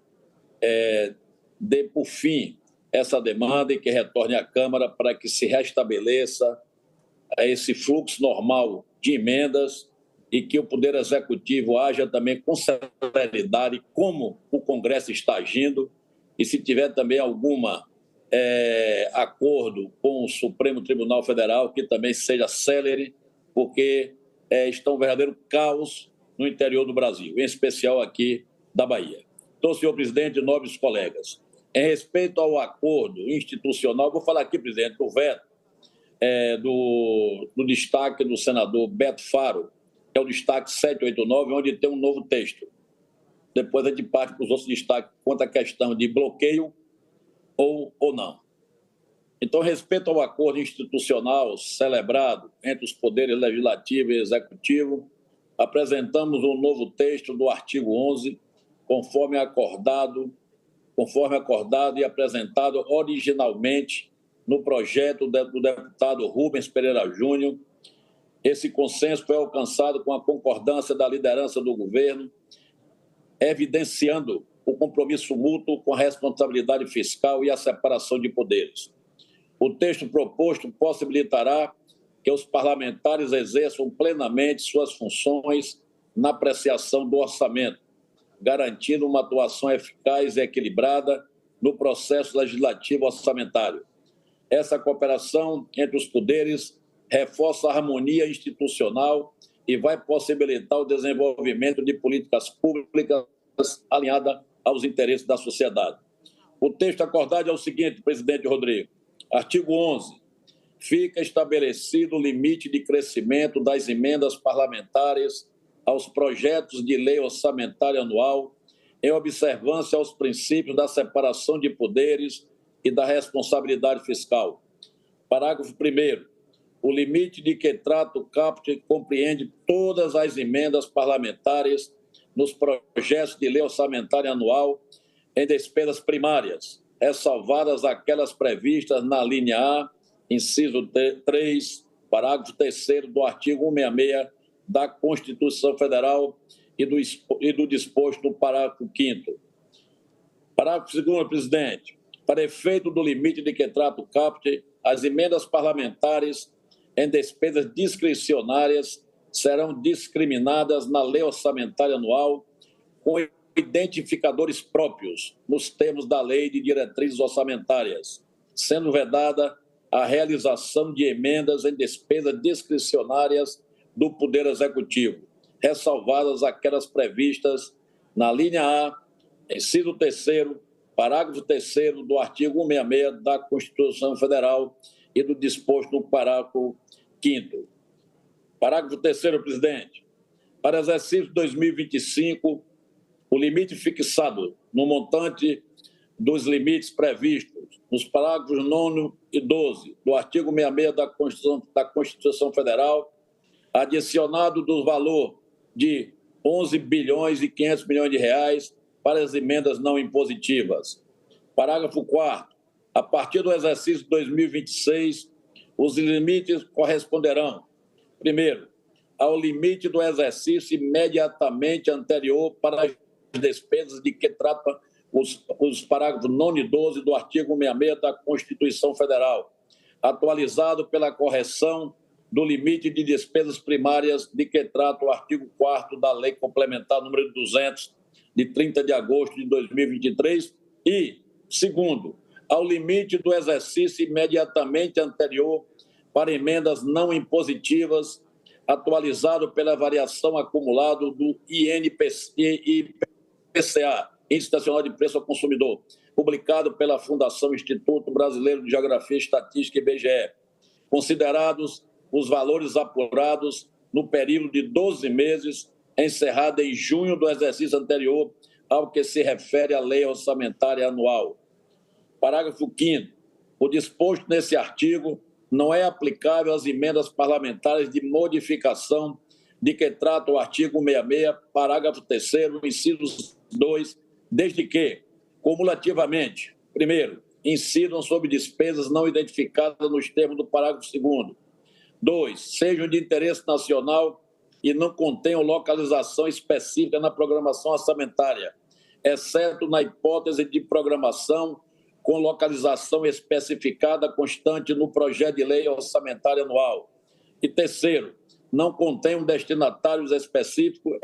dê por fim essa demanda e que retorne à Câmara para que se restabeleça esse fluxo normal de emendas e que o Poder Executivo haja também com celeridade como o Congresso está agindo, e se tiver também alguma acordo com o Supremo Tribunal Federal, que também seja célere, porque está um verdadeiro caos no interior do Brasil, em especial aqui da Bahia. Então, senhor presidente, nobres colegas, em respeito ao acordo institucional, vou falar aqui, presidente, do veto do destaque do senador Beto Faro, que é o destaque 789, onde tem um novo texto. Depois a gente parte para os outros destaques quanto à questão de bloqueio ou não. Então, respeito ao acordo institucional celebrado entre os poderes legislativo e executivo, apresentamos um novo texto do artigo 11, conforme acordado e apresentado originalmente no projeto do deputado Rubens Pereira Júnior. Esse consenso foi alcançado com a concordância da liderança do governo, evidenciando o compromisso mútuo com a responsabilidade fiscal e a separação de poderes. O texto proposto possibilitará que os parlamentares exerçam plenamente suas funções na apreciação do orçamento, garantindo uma atuação eficaz e equilibrada no processo legislativo orçamentário. Essa cooperação entre os poderes reforça a harmonia institucional e vai possibilitar o desenvolvimento de políticas públicas alinhadas aos interesses da sociedade. O texto acordado é o seguinte, presidente Rodrigo. Artigo 11. Fica estabelecido o limite de crescimento das emendas parlamentares aos projetos de lei orçamentária anual, em observância aos princípios da separação de poderes e da responsabilidade fiscal. Parágrafo 1º. O limite de que trata o caput compreende todas as emendas parlamentares nos projetos de lei orçamentária anual em despesas primárias, ressalvadas aquelas previstas na linha A, inciso 3, parágrafo 3º do artigo 166 da Constituição Federal e do disposto no parágrafo 5º. Parágrafo 2º, presidente. Para efeito do limite de que trata o caput, as emendas parlamentares em despesas discricionárias serão discriminadas na lei orçamentária anual com identificadores próprios, nos termos da Lei de Diretrizes Orçamentárias, sendo vedada a realização de emendas em despesas discricionárias do Poder Executivo, ressalvadas aquelas previstas na linha A, inciso 3º, parágrafo 3º do artigo 166 da Constituição Federal e do disposto no parágrafo 5º. Parágrafo 3º, presidente. Para exercício 2025, o limite fixado no montante dos limites previstos nos parágrafos 9º e 12 do artigo 166 da Constituição Federal, adicionado do valor de 11 bilhões e 500 milhões de reais para as emendas não impositivas. Parágrafo 4º. A partir do exercício 2026, os limites corresponderão, primeiro, ao limite do exercício imediatamente anterior para as despesas de que trata os parágrafos 9º e 12 do artigo 166 da Constituição Federal, atualizado pela correção do limite de despesas primárias de que trata o artigo 4º da Lei Complementar número 200, de 30 de agosto de 2023, e, segundo, ao limite do exercício imediatamente anterior para emendas não impositivas, atualizado pela variação acumulada do INPCA, Índice Nacional de Preço ao Consumidor, publicado pela Fundação Instituto Brasileiro de Geografia e Estatística, IBGE, considerados os valores apurados no período de 12 meses, encerrado em junho do exercício anterior ao que se refere à Lei Orçamentária Anual. Parágrafo 5º. O disposto nesse artigo não é aplicável às emendas parlamentares de modificação de que trata o artigo 166, parágrafo 3º, inciso 2, desde que, cumulativamente, primeiro, incidam sobre despesas não identificadas nos termos do parágrafo 2º. 2, sejam de interesse nacional e não contenham localização específica na programação orçamentária, exceto na hipótese de programação com localização especificada constante no projeto de lei orçamentária anual. E terceiro, não contenham destinatários específicos,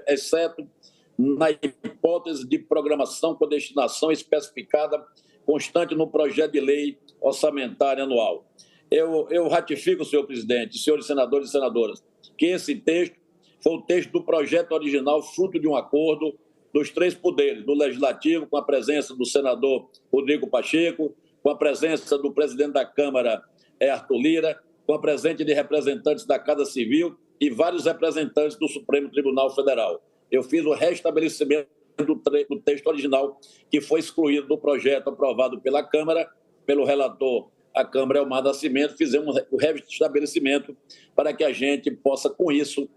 exceto na hipótese de programação com destinação especificada constante no projeto de lei orçamentária anual. Eu ratifico, senhor presidente, senhores senadores e senadoras, que esse texto foi o texto do projeto original, fruto de um acordo dos três poderes, do Legislativo, com a presença do senador Rodrigo Pacheco, com a presença do presidente da Câmara, Arthur Lira, com a presença de representantes da Casa Civil e vários representantes do Supremo Tribunal Federal. Eu fiz o restabelecimento do texto original, que foi excluído do projeto aprovado pela Câmara, pelo relator a Câmara Elmar Nascimento. Fizemos o restabelecimento para que a gente possa, com isso,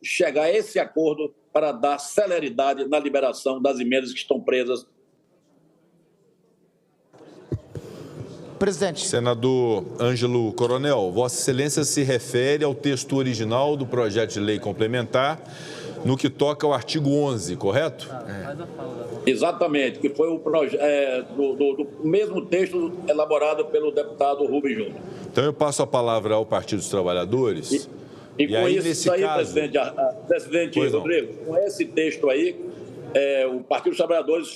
chegar a esse acordo para dar celeridade na liberação das emendas que estão presas. Presidente. Senador Ângelo Coronel, Vossa Excelência se refere ao texto original do projeto de lei complementar no que toca ao artigo 11, correto? Exatamente, que foi o do mesmo texto elaborado pelo deputado Rubens Júnior. Então eu passo a palavra ao Partido dos Trabalhadores. E com aí, isso aí, caso... presidente Rodrigo, com esse texto aí, o Partido dos Trabalhadores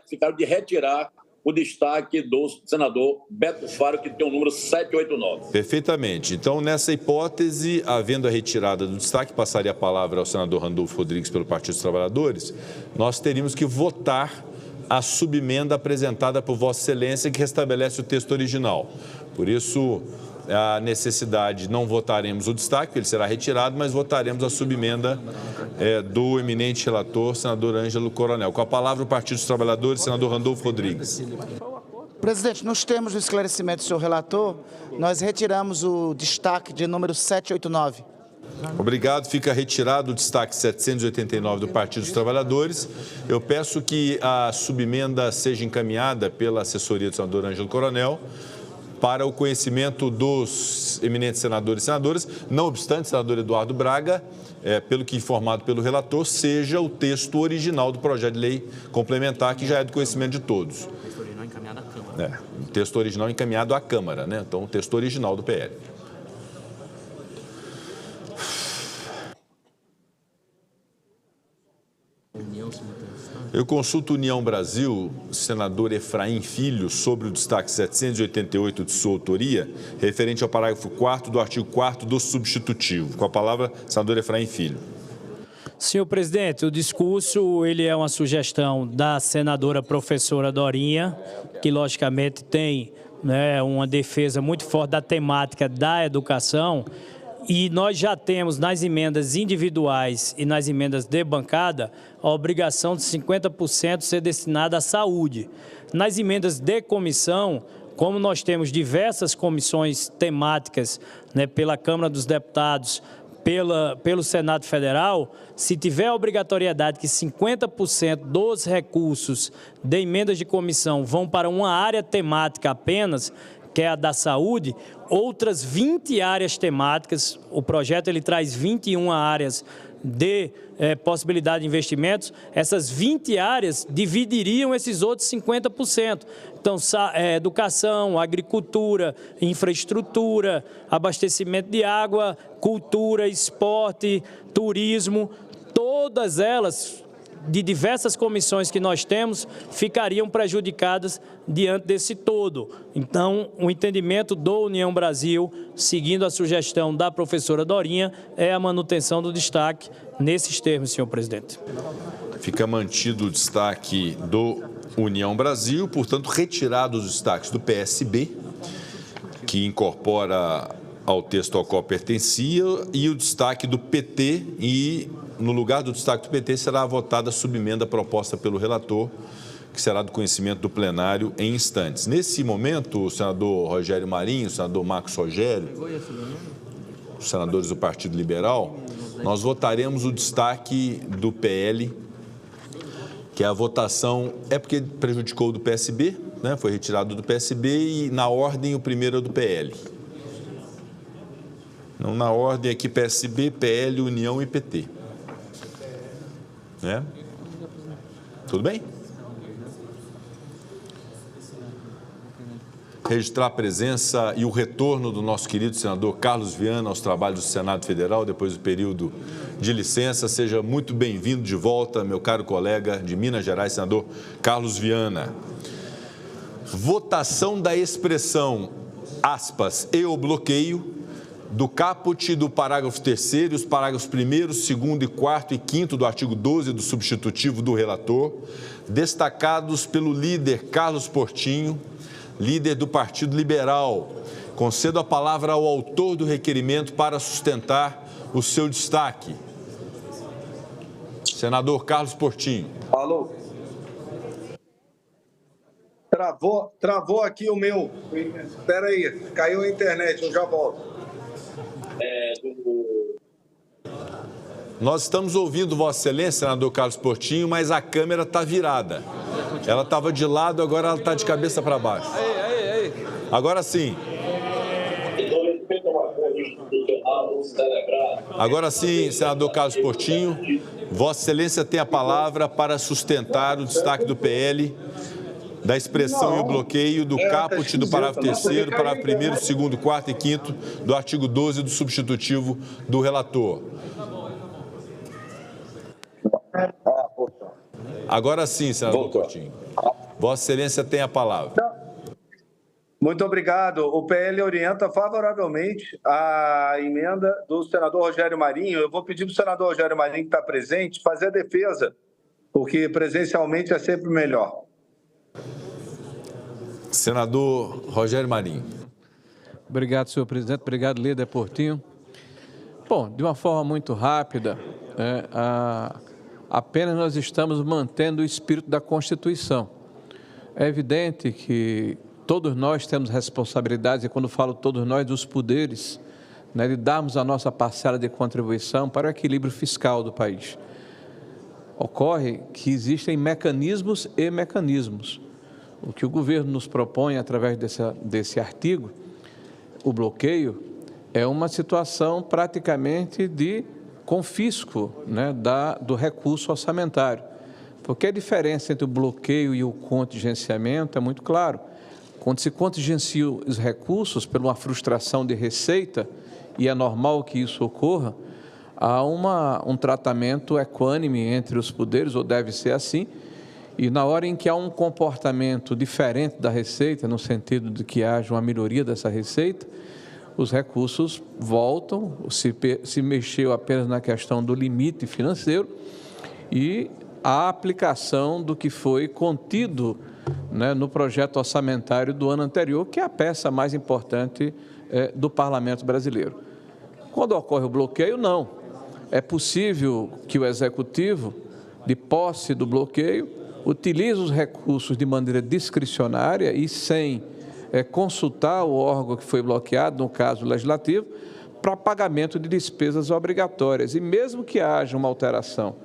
ficaram de retirar o destaque do senador Beto Faro, que tem o número 789. Perfeitamente. Então, nessa hipótese, havendo a retirada do destaque, passaria a palavra ao senador Randolfo Rodrigues pelo Partido dos Trabalhadores, nós teríamos que votar a subemenda apresentada por Vossa Excelência, que restabelece o texto original. Por isso, a necessidade, não votaremos o destaque, ele será retirado, mas votaremos a subemenda do eminente relator, senador Ângelo Coronel. Com a palavra, o Partido dos Trabalhadores, senador Randolfo Rodrigues. Presidente, nos termos do esclarecimento do senhor relator, nós retiramos o destaque de número 789. Obrigado. Fica retirado o destaque 789 do Partido dos Trabalhadores. Eu peço que a subemenda seja encaminhada pela assessoria do senador Ângelo Coronel para o conhecimento dos eminentes senadores e senadoras, não obstante, senador Eduardo Braga, pelo que informado pelo relator, seja o texto original do projeto de lei complementar, que já é do conhecimento de todos. O texto original encaminhado à Câmara. O texto original encaminhado à Câmara, né? Então, o texto original do PL. Eu consulto União Brasil, senador Efraim Filho, sobre o destaque 788 de sua autoria, referente ao parágrafo 4º do artigo 4º do substitutivo. Com a palavra, senador Efraim Filho. Senhor presidente, o discurso ele é uma sugestão da senadora professora Dorinha, que logicamente tem, né, uma defesa muito forte da temática da educação. E nós já temos nas emendas individuais e nas emendas de bancada a obrigação de 50% ser destinada à saúde. Nas emendas de comissão, como nós temos diversas comissões temáticas, né, pela Câmara dos Deputados, pelo Senado Federal, se tiver a obrigatoriedade que 50% dos recursos de emendas de comissão vão para uma área temática apenas, que é a da saúde, outras 20 áreas temáticas, o projeto ele traz 21 áreas de possibilidade de investimentos, essas 20 áreas dividiriam esses outros 50%. Então, educação, agricultura, infraestrutura, abastecimento de água, cultura, esporte, turismo, todas elas de diversas comissões que nós temos, ficariam prejudicadas diante desse todo. Então, o entendimento do União Brasil, seguindo a sugestão da professora Dorinha, é a manutenção do destaque nesses termos, senhor presidente. Fica mantido o destaque do União Brasil, portanto, retirado os destaques do PSB, que incorpora ao texto ao qual pertencia, e o destaque do PT, e no lugar do destaque do PT será votada a subemenda proposta pelo relator, que será do conhecimento do plenário em instantes. Nesse momento, o senador Rogério Marinho, o senador Marcos Rogério, os senadores do Partido Liberal, nós votaremos o destaque do PL, que é a votação, é porque prejudicou o do PSB, né? Foi retirado do PSB, e na ordem o primeiro é do PL. Não, na ordem aqui PSB, PL, União e PT. Né? Tudo bem? Registrar a presença e o retorno do nosso querido senador Carlos Viana aos trabalhos do Senado Federal, depois do período de licença. Seja muito bem-vindo de volta, meu caro colega de Minas Gerais, senador Carlos Viana. Votação da expressão, aspas, e o bloqueio, do caput do parágrafo 3º e os parágrafos 1º, 2º, 4º e 5º do artigo 12 do substitutivo do relator, destacados pelo líder Carlos Portinho, líder do Partido Liberal. Concedo a palavra ao autor do requerimento para sustentar o seu destaque. Senador Carlos Portinho. Alô? Travou aqui o meu. Espera aí, caiu a internet, eu já volto. Nós estamos ouvindo Vossa Excelência, senador Carlos Portinho, mas a câmera está virada. Ela estava de lado, agora ela está de cabeça para baixo. Agora sim. Agora sim, senador Carlos Portinho, Vossa Excelência tem a palavra para sustentar o destaque do PL, da expressão e o bloqueio do caput do parágrafo 3º, parágrafo 1º, 2º, 4º e 5º do artigo 12 do substitutivo do relator. Agora sim, senador Portinho. Vossa Excelência tem a palavra. Muito obrigado. O PL orienta favoravelmente a emenda do senador Rogério Marinho. Eu vou pedir para o senador Rogério Marinho, que está presente, fazer a defesa, porque presencialmente é sempre melhor. Senador Rogério Marinho. Obrigado, senhor presidente. Obrigado, líder Portinho. Bom, de uma forma muito rápida, apenas nós estamos mantendo o espírito da Constituição. É evidente que todos nós temos responsabilidades, e quando falo todos nós, dos poderes, né, de darmos a nossa parcela de contribuição para o equilíbrio fiscal do país. Ocorre que existem mecanismos e mecanismos. O que o governo nos propõe através desse artigo, o bloqueio, é uma situação praticamente de confisco, né, do recurso orçamentário. Porque a diferença entre o bloqueio e o contingenciamento é muito claro. Quando se contingencia os recursos por uma frustração de receita, e é normal que isso ocorra, há um tratamento equânime entre os poderes, ou deve ser assim, e na hora em que há um comportamento diferente da receita, no sentido de que haja uma melhoria dessa receita, os recursos voltam, se mexeu apenas na questão do limite financeiro e a aplicação do que foi contido, né, no projeto orçamentário do ano anterior, que é a peça mais importante do Parlamento brasileiro. Quando ocorre o bloqueio, não. É possível que o Executivo, de posse do bloqueio, utilize os recursos de maneira discricionária e sem consultar o órgão que foi bloqueado, no caso legislativo, para pagamento de despesas obrigatórias. E mesmo que haja uma alteração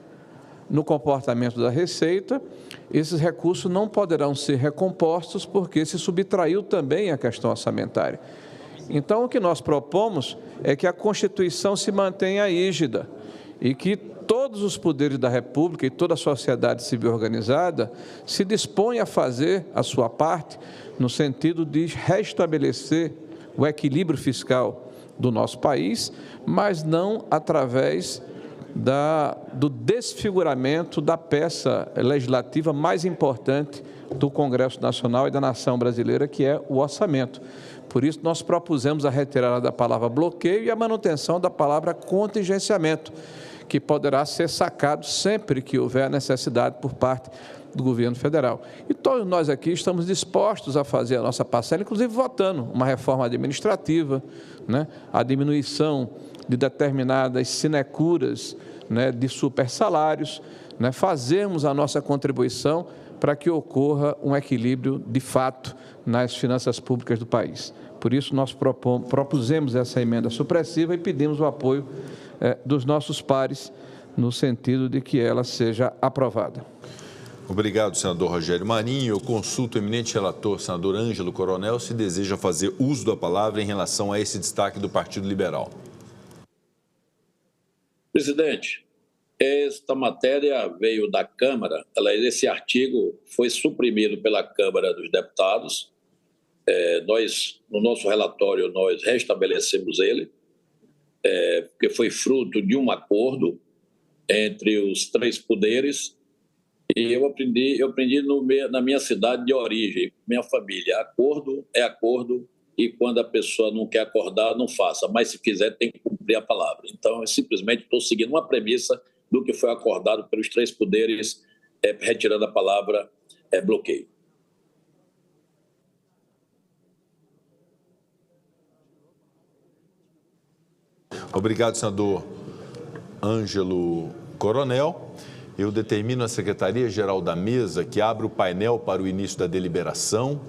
no comportamento da Receita, esses recursos não poderão ser recompostos porque se subtraiu também a questão orçamentária. Então, o que nós propomos é que a Constituição se mantenha rígida e que todos os poderes da República e toda a sociedade civil organizada se dispõem a fazer a sua parte no sentido de restabelecer o equilíbrio fiscal do nosso país, mas não através do desfiguramento da peça legislativa mais importante do Congresso Nacional e da nação brasileira, que é o orçamento. Por isso, nós propusemos a retirada da palavra bloqueio e a manutenção da palavra contingenciamento, que poderá ser sacado sempre que houver necessidade por parte do governo federal. E todos nós aqui estamos dispostos a fazer a nossa parcela, inclusive votando uma reforma administrativa, né, a diminuição de determinadas sinecuras, né, de supersalários, né, fazermos a nossa contribuição para que ocorra um equilíbrio de fato nas finanças públicas do país. Por isso, nós propusemos essa emenda supressiva e pedimos o apoio dos nossos pares no sentido de que ela seja aprovada. Obrigado, senador Rogério Marinho. Eu consulto o eminente relator, senador Ângelo Coronel, se deseja fazer uso da palavra em relação a esse destaque do Partido Liberal. Presidente, esta matéria veio da Câmara, esse artigo foi suprimido pela Câmara dos Deputados. Nós, no nosso relatório, nós restabelecemos ele, porque foi fruto de um acordo entre os três poderes, e eu aprendi na minha cidade de origem, minha família, acordo é acordo, e quando a pessoa não quer acordar, não faça, mas se quiser tem que cumprir a palavra. Então, eu simplesmente estou seguindo uma premissa do que foi acordado pelos três poderes, retirando a palavra bloqueio. Obrigado, senador Ângelo Coronel. Eu determino à Secretaria-Geral da Mesa que abra o painel para o início da deliberação.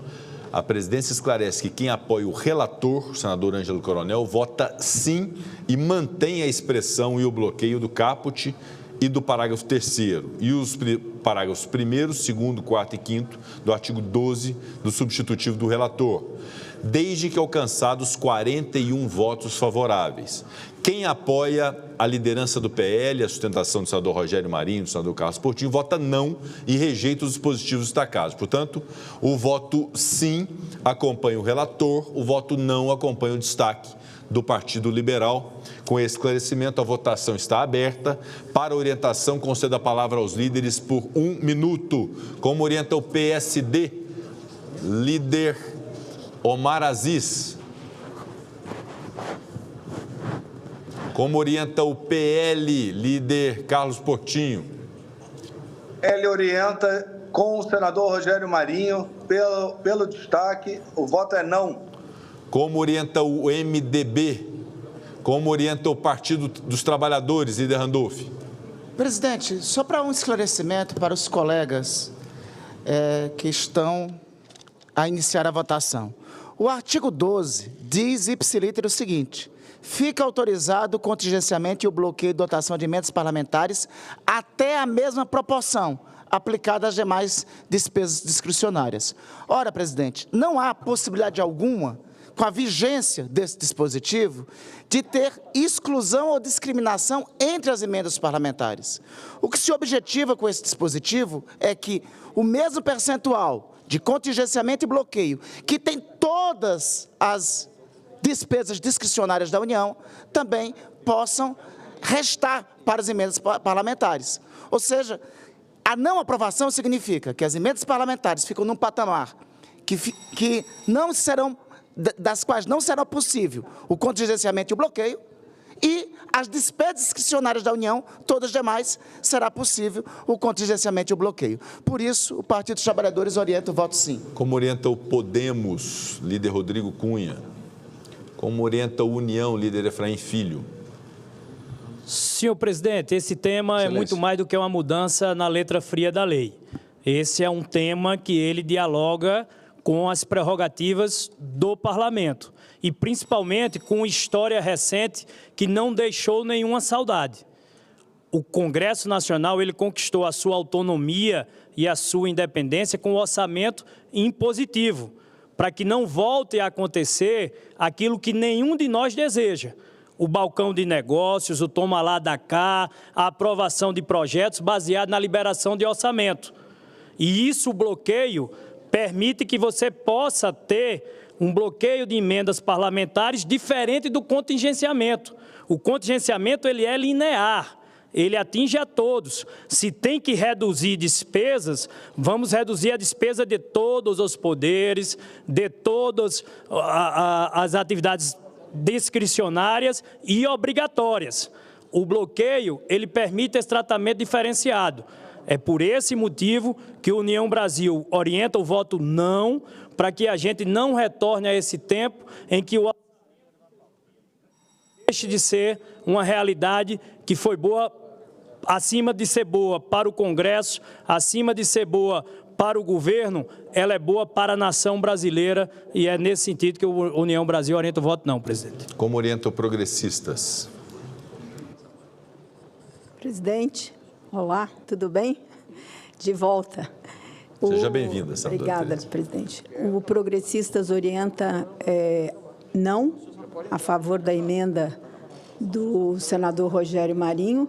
A presidência esclarece que quem apoia o relator, o senador Ângelo Coronel, vota sim e mantém a expressão e o bloqueio do caput e do parágrafo 3º e os parágrafos 1º, 2º, 4º e 5º do artigo 12 do substitutivo do relator, desde que alcançados 41 votos favoráveis. Quem apoia a liderança do PL, a sustentação do senador Rogério Marinho, do senador Carlos Portinho, vota não e rejeita os dispositivos destacados. Portanto, o voto sim acompanha o relator, o voto não acompanha o destaque do Partido Liberal. Com esse esclarecimento, a votação está aberta. Para orientação, concedo a palavra aos líderes por 1 minuto. Como orienta o PSD, líder Omar Aziz. Como orienta o PL, líder Carlos Portinho. Ele orienta com o senador Rogério Marinho, pelo destaque, o voto é não. Como orienta o MDB? Como orienta o Partido dos Trabalhadores, líder Randolph? Presidente, só para um esclarecimento para os colegas que estão a iniciar a votação. O artigo 12 diz ipsiliter o seguinte: fica autorizado o contingenciamento e o bloqueio de dotação de emendas parlamentares até a mesma proporção aplicada às demais despesas discricionárias. Ora, presidente, não há possibilidade alguma, com a vigência desse dispositivo, de ter exclusão ou discriminação entre as emendas parlamentares. O que se objetiva com esse dispositivo é que o mesmo percentual de contingenciamento e bloqueio que tem todas as despesas discricionárias da União também possam restar para as emendas parlamentares. Ou seja, a não aprovação significa que as emendas parlamentares ficam num patamar que não serão, das quais não será possível o contingenciamento e o bloqueio, e as despesas discricionárias da União, todas demais, será possível o contingenciamento e o bloqueio. Por isso, o Partido dos Trabalhadores orienta o voto sim. Como orienta o Podemos, líder Rodrigo Cunha? Como orienta o União, líder Efraim Filho? Senhor presidente, esse tema é muito mais do que uma mudança na letra fria da lei. Esse é um tema que ele dialoga com as prerrogativas do parlamento e principalmente com história recente que não deixou nenhuma saudade. O Congresso Nacional ele conquistou a sua autonomia e a sua independência com o orçamento impositivo, para que não volte a acontecer aquilo que nenhum de nós deseja. O balcão de negócios, o toma lá da cá, a aprovação de projetos baseados na liberação de orçamento. E isso, o bloqueio, permite que você possa ter um bloqueio de emendas parlamentares diferente do contingenciamento. O contingenciamento ele é linear, ele atinge a todos. Se tem que reduzir despesas, vamos reduzir a despesa de todos os poderes, de todas as atividades discricionárias e obrigatórias. O bloqueio, ele permite esse tratamento diferenciado. É por esse motivo que a União Brasil orienta o voto não, para que a gente não retorne a esse tempo em que o deixe de ser uma realidade que foi boa, acima de ser boa para o Congresso, acima de ser boa para o governo, ela é boa para a nação brasileira e é nesse sentido que a União Brasil orienta o voto não, presidente. Como orienta o Progressistas? Presidente, olá, tudo bem? De volta. Seja bem-vinda, senadora. Obrigada, presidente. O Progressistas orienta não, a favor da emenda do senador Rogério Marinho,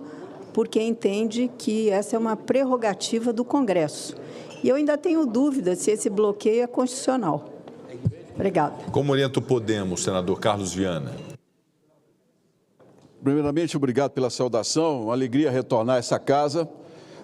porque entende que essa é uma prerrogativa do Congresso. E eu ainda tenho dúvida se esse bloqueio é constitucional. Obrigada. Como orienta o Podemos, senador Carlos Viana? Primeiramente, obrigado pela saudação. Uma alegria retornar a essa casa.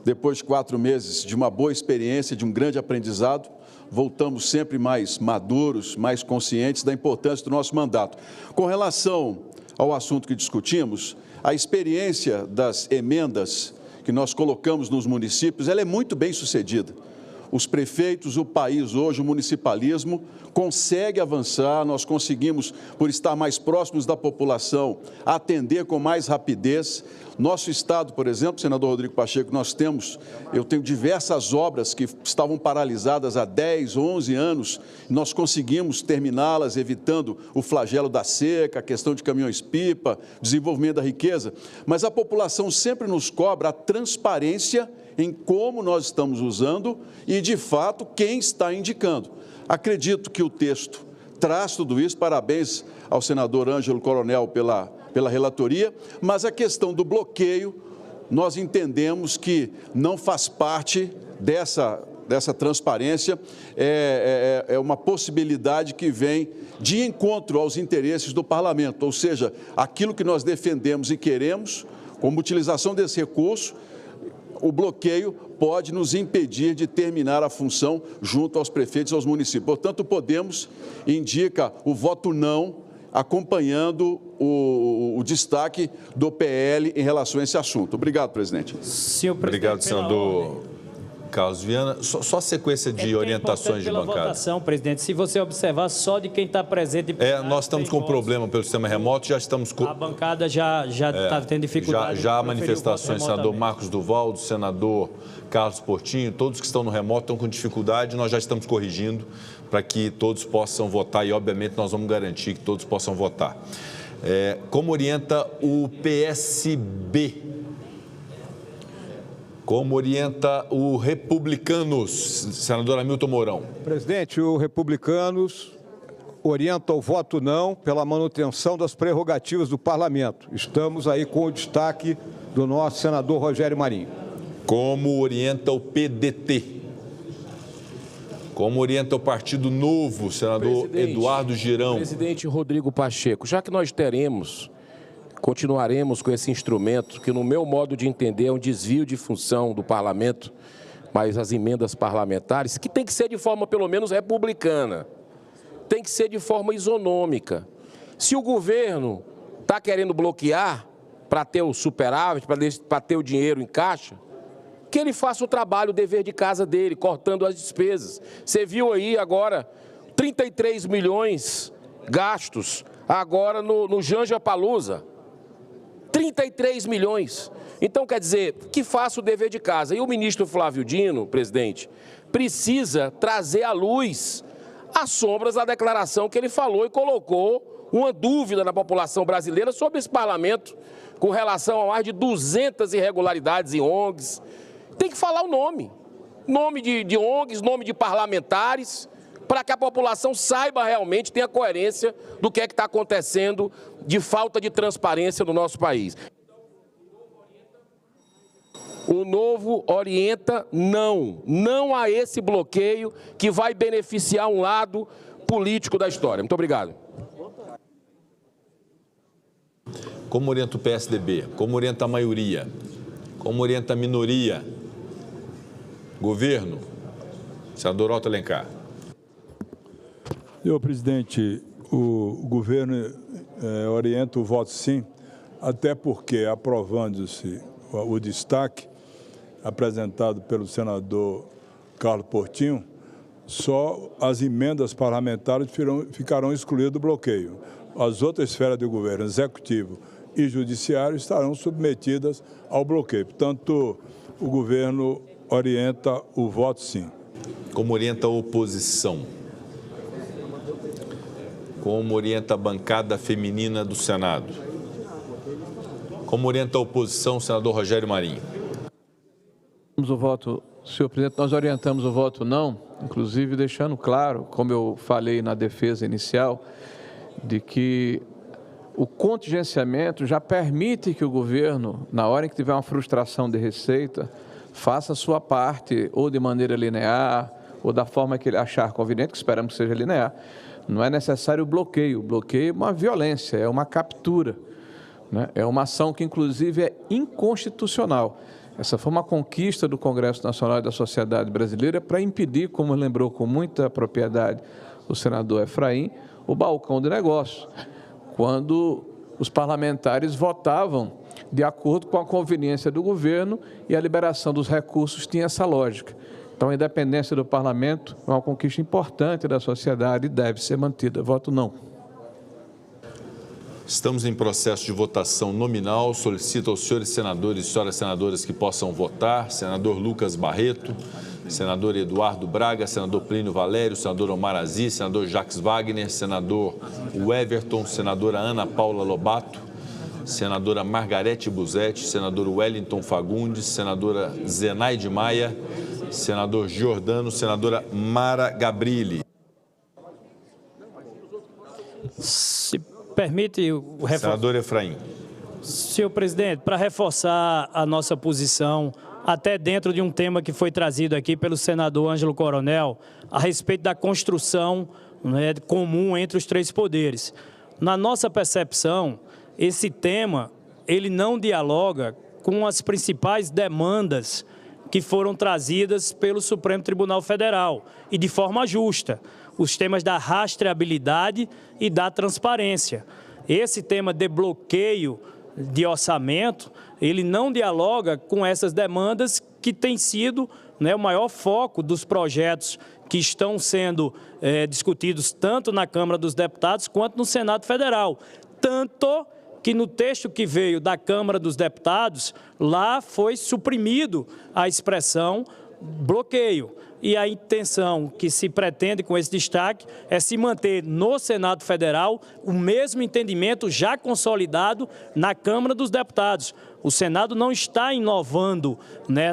Depois de 4 meses de uma boa experiência, de um grande aprendizado, voltamos sempre mais maduros, mais conscientes da importância do nosso mandato. Com relação ao assunto que discutimos, a experiência das emendas que nós colocamos nos municípios, ela é muito bem sucedida. Os prefeitos, o país hoje, o municipalismo, consegue avançar, nós conseguimos, por estar mais próximos da população, atender com mais rapidez. Nosso estado, por exemplo, senador Rodrigo Pacheco, eu tenho diversas obras que estavam paralisadas há 10, 11 anos, nós conseguimos terminá-las, evitando o flagelo da seca, a questão de caminhões-pipa, desenvolvimento da riqueza, mas a população sempre nos cobra a transparência em como nós estamos usando e, de fato, quem está indicando. Acredito que o texto traz tudo isso, parabéns ao senador Ângelo Coronel pela relatoria, mas a questão do bloqueio, nós entendemos que não faz parte dessa transparência é uma possibilidade que vem de encontro aos interesses do parlamento, ou seja, aquilo que nós defendemos e queremos, como utilização desse recurso, o bloqueio pode nos impedir de terminar a função junto aos prefeitos e aos municípios. Portanto, Podemos indica o voto não, acompanhando o destaque do PL em relação a esse assunto. Obrigado, presidente. Senhor presidente, obrigado, senador Carlos Viana. Só sequência de orientações de bancada. Votação, presidente. Se você observar, só de quem está presente... nós estamos com problema pelo sistema remoto, já estamos com... A bancada já está tendo dificuldade. Já há manifestações, senador Marcos Duval, do senador Carlos Portinho, todos que estão no remoto estão com dificuldade, nós já estamos corrigindo para que todos possam votar e, obviamente, nós vamos garantir que todos possam votar. Como orienta o PSB? Como orienta o Republicanos? Senador Hamilton Mourão. Presidente, o Republicanos orienta o voto não pela manutenção das prerrogativas do Parlamento. Estamos aí com o destaque do nosso senador Rogério Marinho. Como orienta o PDT? Como orienta o Partido Novo, senador Eduardo Girão? Presidente Rodrigo Pacheco, já que nós continuaremos com esse instrumento, que no meu modo de entender é um desvio de função do parlamento, mas as emendas parlamentares, que tem que ser de forma pelo menos republicana, tem que ser de forma isonômica. Se o governo está querendo bloquear para ter o superávit, para ter o dinheiro em caixa, que ele faça o trabalho, o dever de casa dele, cortando as despesas. Você viu aí agora 33 milhões gastos agora no Janja Palusa. 33 milhões. Então, quer dizer, que faça o dever de casa. E o ministro Flávio Dino, presidente, precisa trazer à luz as sombras da declaração que ele falou e colocou uma dúvida na população brasileira sobre esse parlamento com relação a mais de 200 irregularidades em ONGs. Tem que falar o nome de ONGs, nome de parlamentares, para que a população saiba realmente, tenha coerência do que é que está acontecendo de falta de transparência no nosso país. O Novo orienta não a esse bloqueio que vai beneficiar um lado político da história. Muito obrigado. Como orienta o PSDB? Como orienta a maioria? Como orienta a minoria? Governo? Senador Otto Alencar. Senhor presidente, o governo orienta o voto sim, até porque, aprovando-se o destaque apresentado pelo senador Carlos Portinho, só as emendas parlamentares ficarão excluídas do bloqueio. As outras esferas do governo, executivo e judiciário, estarão submetidas ao bloqueio. Portanto, o governo orienta o voto sim. Como orienta a oposição? Como orienta a bancada feminina do Senado? Como orienta a oposição, senador Rogério Marinho? O voto, senhor presidente, nós orientamos o voto não, inclusive deixando claro, como eu falei na defesa inicial, de que o contingenciamento já permite que o governo, na hora em que tiver uma frustração de receita, faça a sua parte, ou de maneira linear, ou da forma que ele achar conveniente, que esperamos que seja linear. Não é necessário o bloqueio. O bloqueio é uma violência, é uma captura, né? É uma ação que, inclusive, é inconstitucional. Essa foi uma conquista do Congresso Nacional e da sociedade brasileira para impedir, como lembrou com muita propriedade o senador Efraim, o balcão de negócios, quando os parlamentares votavam de acordo com a conveniência do governo e a liberação dos recursos tinha essa lógica. Então, a independência do parlamento é uma conquista importante da sociedade e deve ser mantida. Voto não. Estamos em processo de votação nominal. Solicito aos senhores senadores e senhoras senadoras que possam votar. Senador Lucas Barreto, senador Eduardo Braga, senador Plínio Valério, senador Omar Aziz, senador Jacques Wagner, senador Everton, senadora Ana Paula Lobato, senadora Margarete Busetti, senador Wellington Fagundes, senadora Zenaide Maia, senador Giordano, senadora Mara Gabrilli. Se permite o senador Efraim. Senhor presidente, para reforçar a nossa posição até dentro de um tema que foi trazido aqui pelo senador Ângelo Coronel, a respeito da construção, né, comum entre os três poderes. Na nossa percepção, esse tema ele não dialoga com as principais demandas que foram trazidas pelo Supremo Tribunal Federal, e de forma justa, os temas da rastreabilidade e da transparência. Esse tema de bloqueio de orçamento, ele não dialoga com essas demandas que tem sido, né, o maior foco dos projetos que estão sendo discutidos tanto na Câmara dos Deputados quanto no Senado Federal. Tanto que no texto que veio da Câmara dos Deputados, lá foi suprimido a expressão bloqueio. E a intenção que se pretende com esse destaque é se manter no Senado Federal o mesmo entendimento já consolidado na Câmara dos Deputados. O Senado não está inovando, né,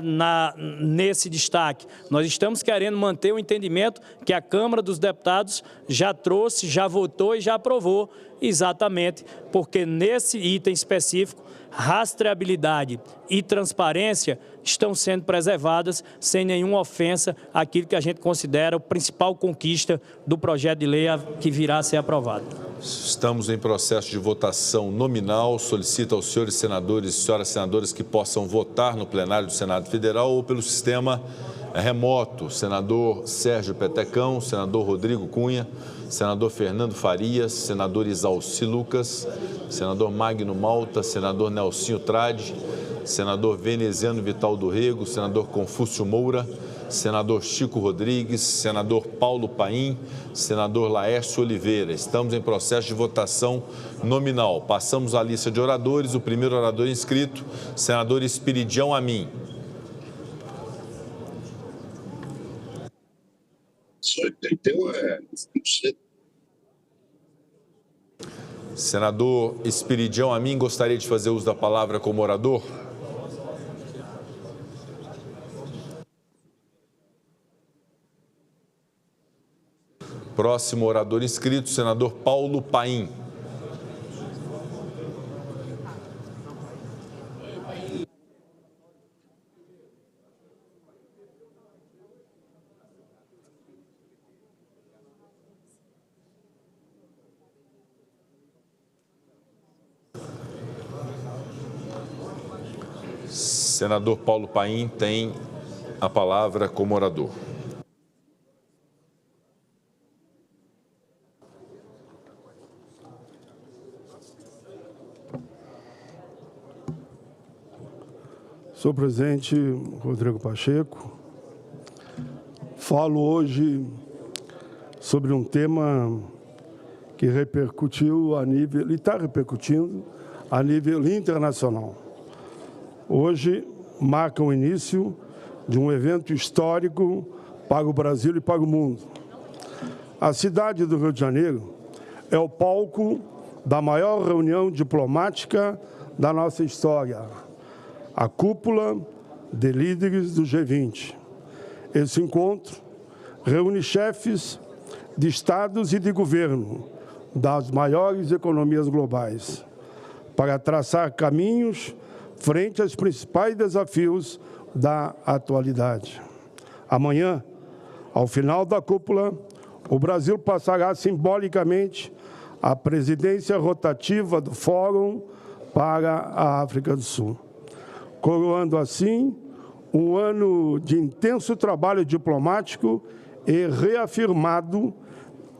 nesse destaque. Nós estamos querendo manter o entendimento que a Câmara dos Deputados já trouxe, já votou e já aprovou, exatamente porque nesse item específico, rastreabilidade e transparência estão sendo preservadas sem nenhuma ofensa àquilo que a gente considera a principal conquista do projeto de lei que virá a ser aprovado. Estamos em processo de votação nominal. Solicito aos senhores senadores e senhoras senadoras que possam votar no plenário do Senado Federal ou pelo sistema remoto. Senador Sérgio Petecão, senador Rodrigo Cunha, senador Fernando Farias, senador Isalci Lucas, senador Magno Malta, senador Nelsinho Trade, senador Veneziano Vital do Rego, senador Confúcio Moura, senador Chico Rodrigues, senador Paulo Paim, senador Laércio Oliveira. Estamos em processo de votação nominal. Passamos à lista de oradores. O primeiro orador inscrito, senador Espiridião Amin. Senador Espiridião Amin, gostaria de fazer uso da palavra como orador? Próximo orador inscrito, senador Paulo Paim. Senador Paulo Paim tem a palavra como orador. Senhor presidente Rodrigo Pacheco, falo hoje sobre um tema que repercutiu a nível, e está repercutindo a nível internacional. Hoje marca o início de um evento histórico para o Brasil e para o mundo. A cidade do Rio de Janeiro é o palco da maior reunião diplomática da nossa história, a cúpula de líderes do G20. Esse encontro reúne chefes de estados e de governo das maiores economias globais para traçar caminhos frente aos principais desafios da atualidade. Amanhã, ao final da cúpula, o Brasil passará simbolicamente a presidência rotativa do Fórum para a África do Sul, coroando assim um ano de intenso trabalho diplomático e reafirmado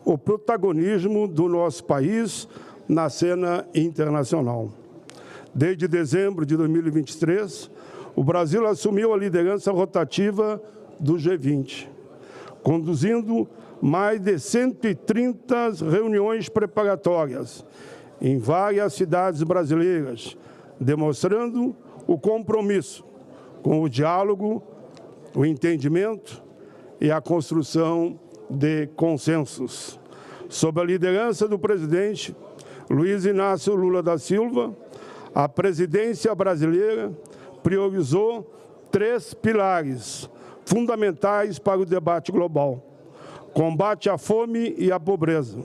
o protagonismo do nosso país na cena internacional. Desde dezembro de 2023, o Brasil assumiu a liderança rotativa do G20, conduzindo mais de 130 reuniões preparatórias em várias cidades brasileiras, demonstrando o compromisso com o diálogo, o entendimento e a construção de consensos. Sob a liderança do presidente Luiz Inácio Lula da Silva, a presidência brasileira priorizou 3 pilares fundamentais para o debate global: combate à fome e à pobreza,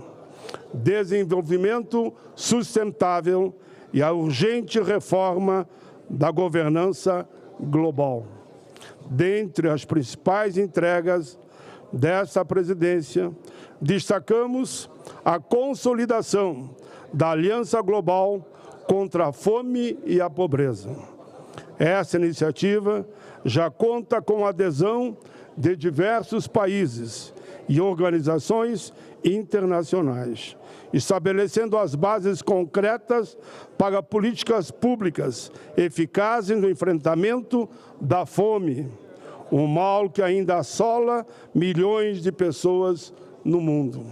desenvolvimento sustentável e a urgente reforma da governança global. Dentre as principais entregas dessa presidência, destacamos a consolidação da Aliança Global contra a Fome e a Pobreza. Essa iniciativa já conta com a adesão de diversos países e organizações internacionais, estabelecendo as bases concretas para políticas públicas eficazes no enfrentamento da fome, um mal que ainda assola milhões de pessoas no mundo.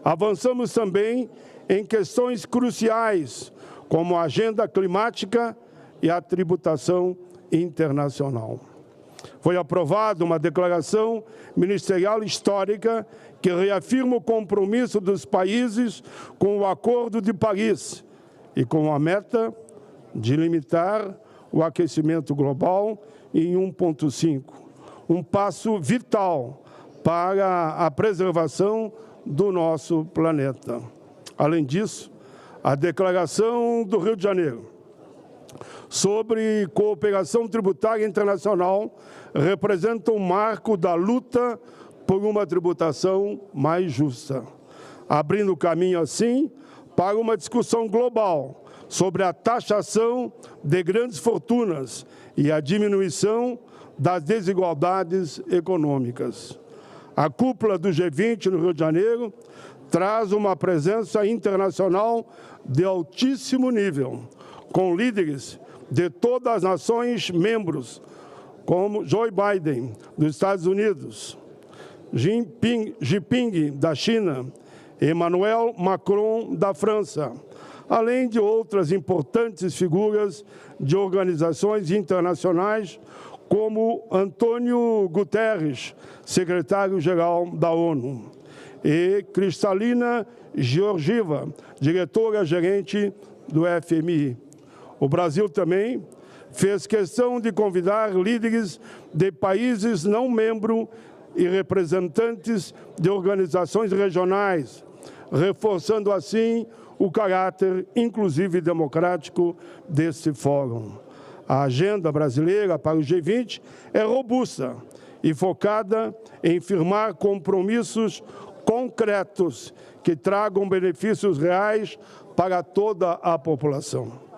Avançamos também em questões cruciais, como a agenda climática e a tributação internacional. Foi aprovada uma declaração ministerial histórica que reafirma o compromisso dos países com o Acordo de Paris e com a meta de limitar o aquecimento global em 1,5, um passo vital para a preservação do nosso planeta. Além disso, a Declaração do Rio de Janeiro sobre cooperação tributária internacional representa um marco da luta por uma tributação mais justa, abrindo caminho, assim, para uma discussão global sobre a taxação de grandes fortunas e a diminuição das desigualdades econômicas. A cúpula do G20 no Rio de Janeiro traz uma presença internacional de altíssimo nível, com líderes de todas as nações membros, como Joe Biden, dos Estados Unidos, Xi Jinping, da China, Emmanuel Macron, da França, além de outras importantes figuras de organizações internacionais, como Antônio Guterres, secretário-geral da ONU, e Kristalina Georgieva, diretora-gerente do FMI. O Brasil também fez questão de convidar líderes de países não membros e representantes de organizações regionais, reforçando assim o caráter inclusivo e democrático deste fórum. A agenda brasileira para o G20 é robusta e focada em firmar compromissos concretos que tragam benefícios reais para toda a população.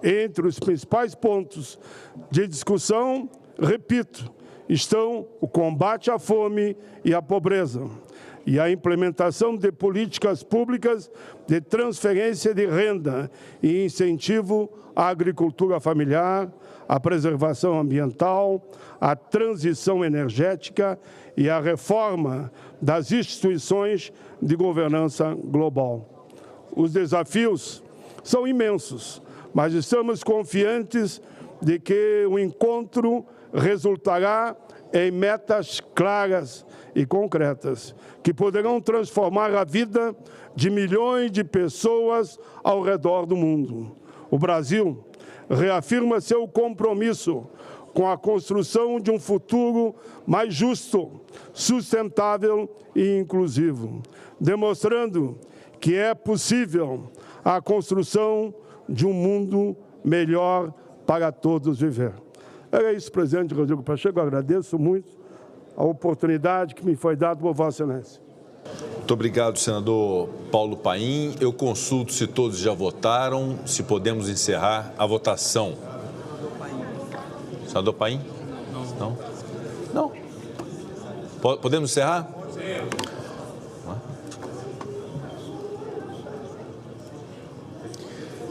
Entre os principais pontos de discussão, repito, estão o combate à fome e à pobreza e a implementação de políticas públicas de transferência de renda e incentivo à agricultura familiar, à preservação ambiental, à transição energética e à reforma das instituições de governança global. Os desafios são imensos, mas estamos confiantes de que o encontro resultará em metas claras e concretas, que poderão transformar a vida de milhões de pessoas ao redor do mundo. O Brasil reafirma seu compromisso com a construção de um futuro mais justo, sustentável e inclusivo, demonstrando que é possível a construção de um mundo melhor para todos viver. Era isso, presidente Rodrigo Pacheco. Eu agradeço muito a oportunidade que me foi dada por Vossa Excelência. Muito obrigado, senador Paulo Paim. Eu consulto se todos já votaram, se podemos encerrar a votação. Senador Paim? Não? Não? Podemos encerrar?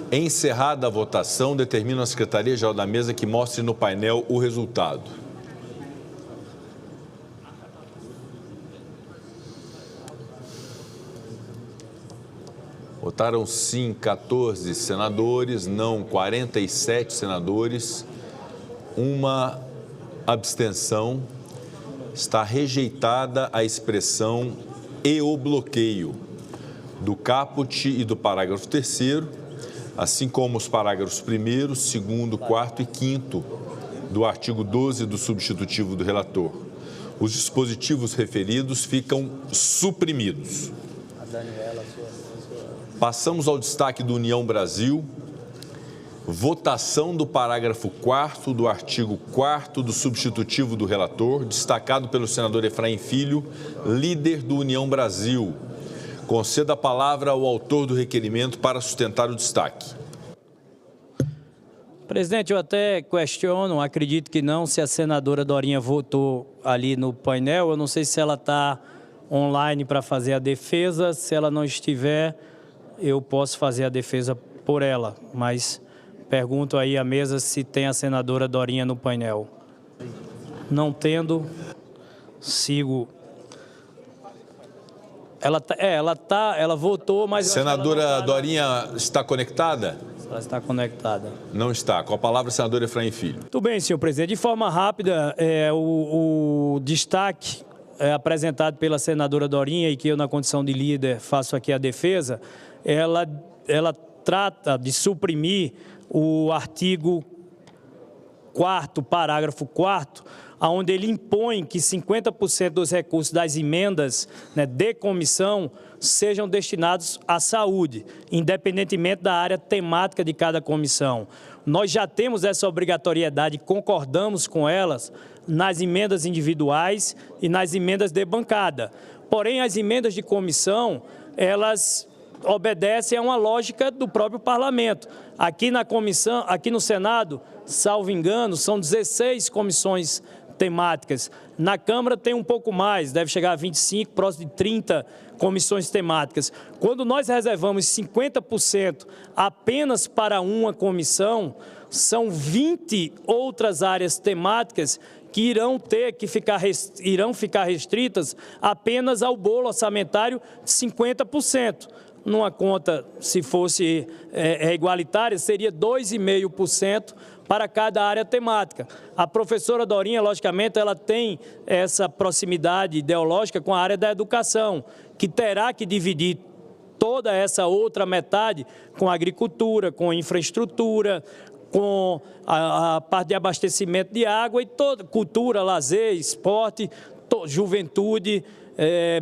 Encerrada a votação, determina a Secretaria-Geral da Mesa que mostre no painel o resultado. Votaram sim 14 senadores, não 47 senadores, uma abstenção. Está rejeitada a expressão "e o bloqueio" do caput e do parágrafo 3º, assim como os parágrafos 1º, 2º, 4º e 5º do artigo 12 do substitutivo do relator. Os dispositivos referidos ficam suprimidos. Passamos ao destaque do União Brasil. Votação do parágrafo 4º do artigo 4º do substitutivo do relator, destacado pelo senador Efraim Filho, líder do União Brasil. Conceda a palavra ao autor do requerimento para sustentar o destaque. Presidente, eu até questiono, acredito que não, se a senadora Dorinha votou ali no painel. Eu não sei se ela está online para fazer a defesa. Se ela não estiver, eu posso fazer a defesa por ela. Mas pergunto aí à mesa se tem a senadora Dorinha no painel. Não tendo, sigo. Ela votou, mas... Senadora Dorinha está conectada? Ela está conectada. Não está. Com a palavra, senador Efraim Filho. Tudo bem, senhor presidente. De forma rápida, o destaque apresentado pela senadora Dorinha, e que eu, na condição de líder, faço aqui a defesa, ela trata de suprimir o artigo 4º, parágrafo 4º, onde ele impõe que 50% dos recursos das emendas, né, de comissão sejam destinados à saúde, independentemente da área temática de cada comissão. Nós já temos essa obrigatoriedade, concordamos com elas nas emendas individuais e nas emendas de bancada. Porém, as emendas de comissão, elas obedecem a uma lógica do próprio parlamento. Aqui na comissão, aqui no Senado, salvo engano, são 16 comissões temáticas. Na Câmara tem um pouco mais, deve chegar a 25, próximo de 30 comissões temáticas. Quando nós reservamos 50% apenas para uma comissão, são 20 outras áreas temáticas que irão ficar restritas apenas ao bolo orçamentário de 50%. Numa conta, se fosse igualitária, seria 2,5% para cada área temática. A professora Dorinha, logicamente, ela tem essa proximidade ideológica com a área da educação, que terá que dividir toda essa outra metade com a agricultura, com a infraestrutura, com a parte de abastecimento de água e toda cultura, lazer, esporte, juventude,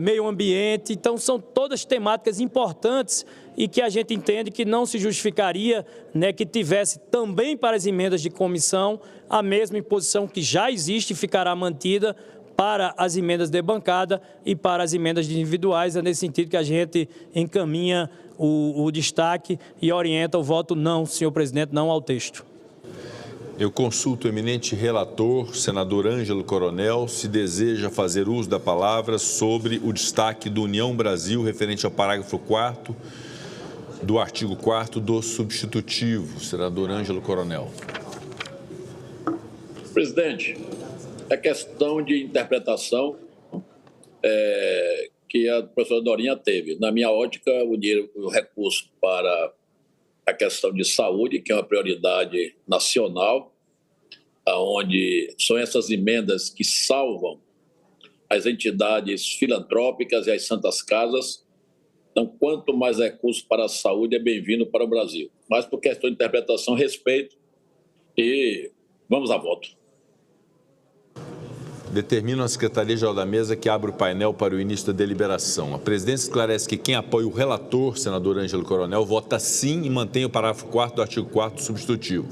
meio ambiente. Então, são todas temáticas importantes e que a gente entende que não se justificaria, né, que tivesse também para as emendas de comissão a mesma imposição que já existe e ficará mantida para as emendas de bancada e para as emendas individuais. É nesse sentido que a gente encaminha o destaque e orienta o voto não, senhor presidente, não ao texto. Eu consulto o eminente relator, senador Ângelo Coronel, se deseja fazer uso da palavra sobre o destaque do União Brasil referente ao parágrafo 4º do artigo 4º do substitutivo. Senador Ângelo Coronel. Presidente, é questão de interpretação que a professora Dorinha teve. Na minha ótica, o recurso para a questão de saúde, que é uma prioridade nacional, onde são essas emendas que salvam as entidades filantrópicas e as santas casas. Então, quanto mais recursos para a saúde é bem-vindo para o Brasil. Mas, por questão de interpretação, respeito e vamos a voto. Determino a Secretaria-Geral da Mesa que abra o painel para o início da deliberação. A presidência esclarece que quem apoia o relator, senador Ângelo Coronel, vota sim e mantém o parágrafo 4º do artigo 4º substitutivo.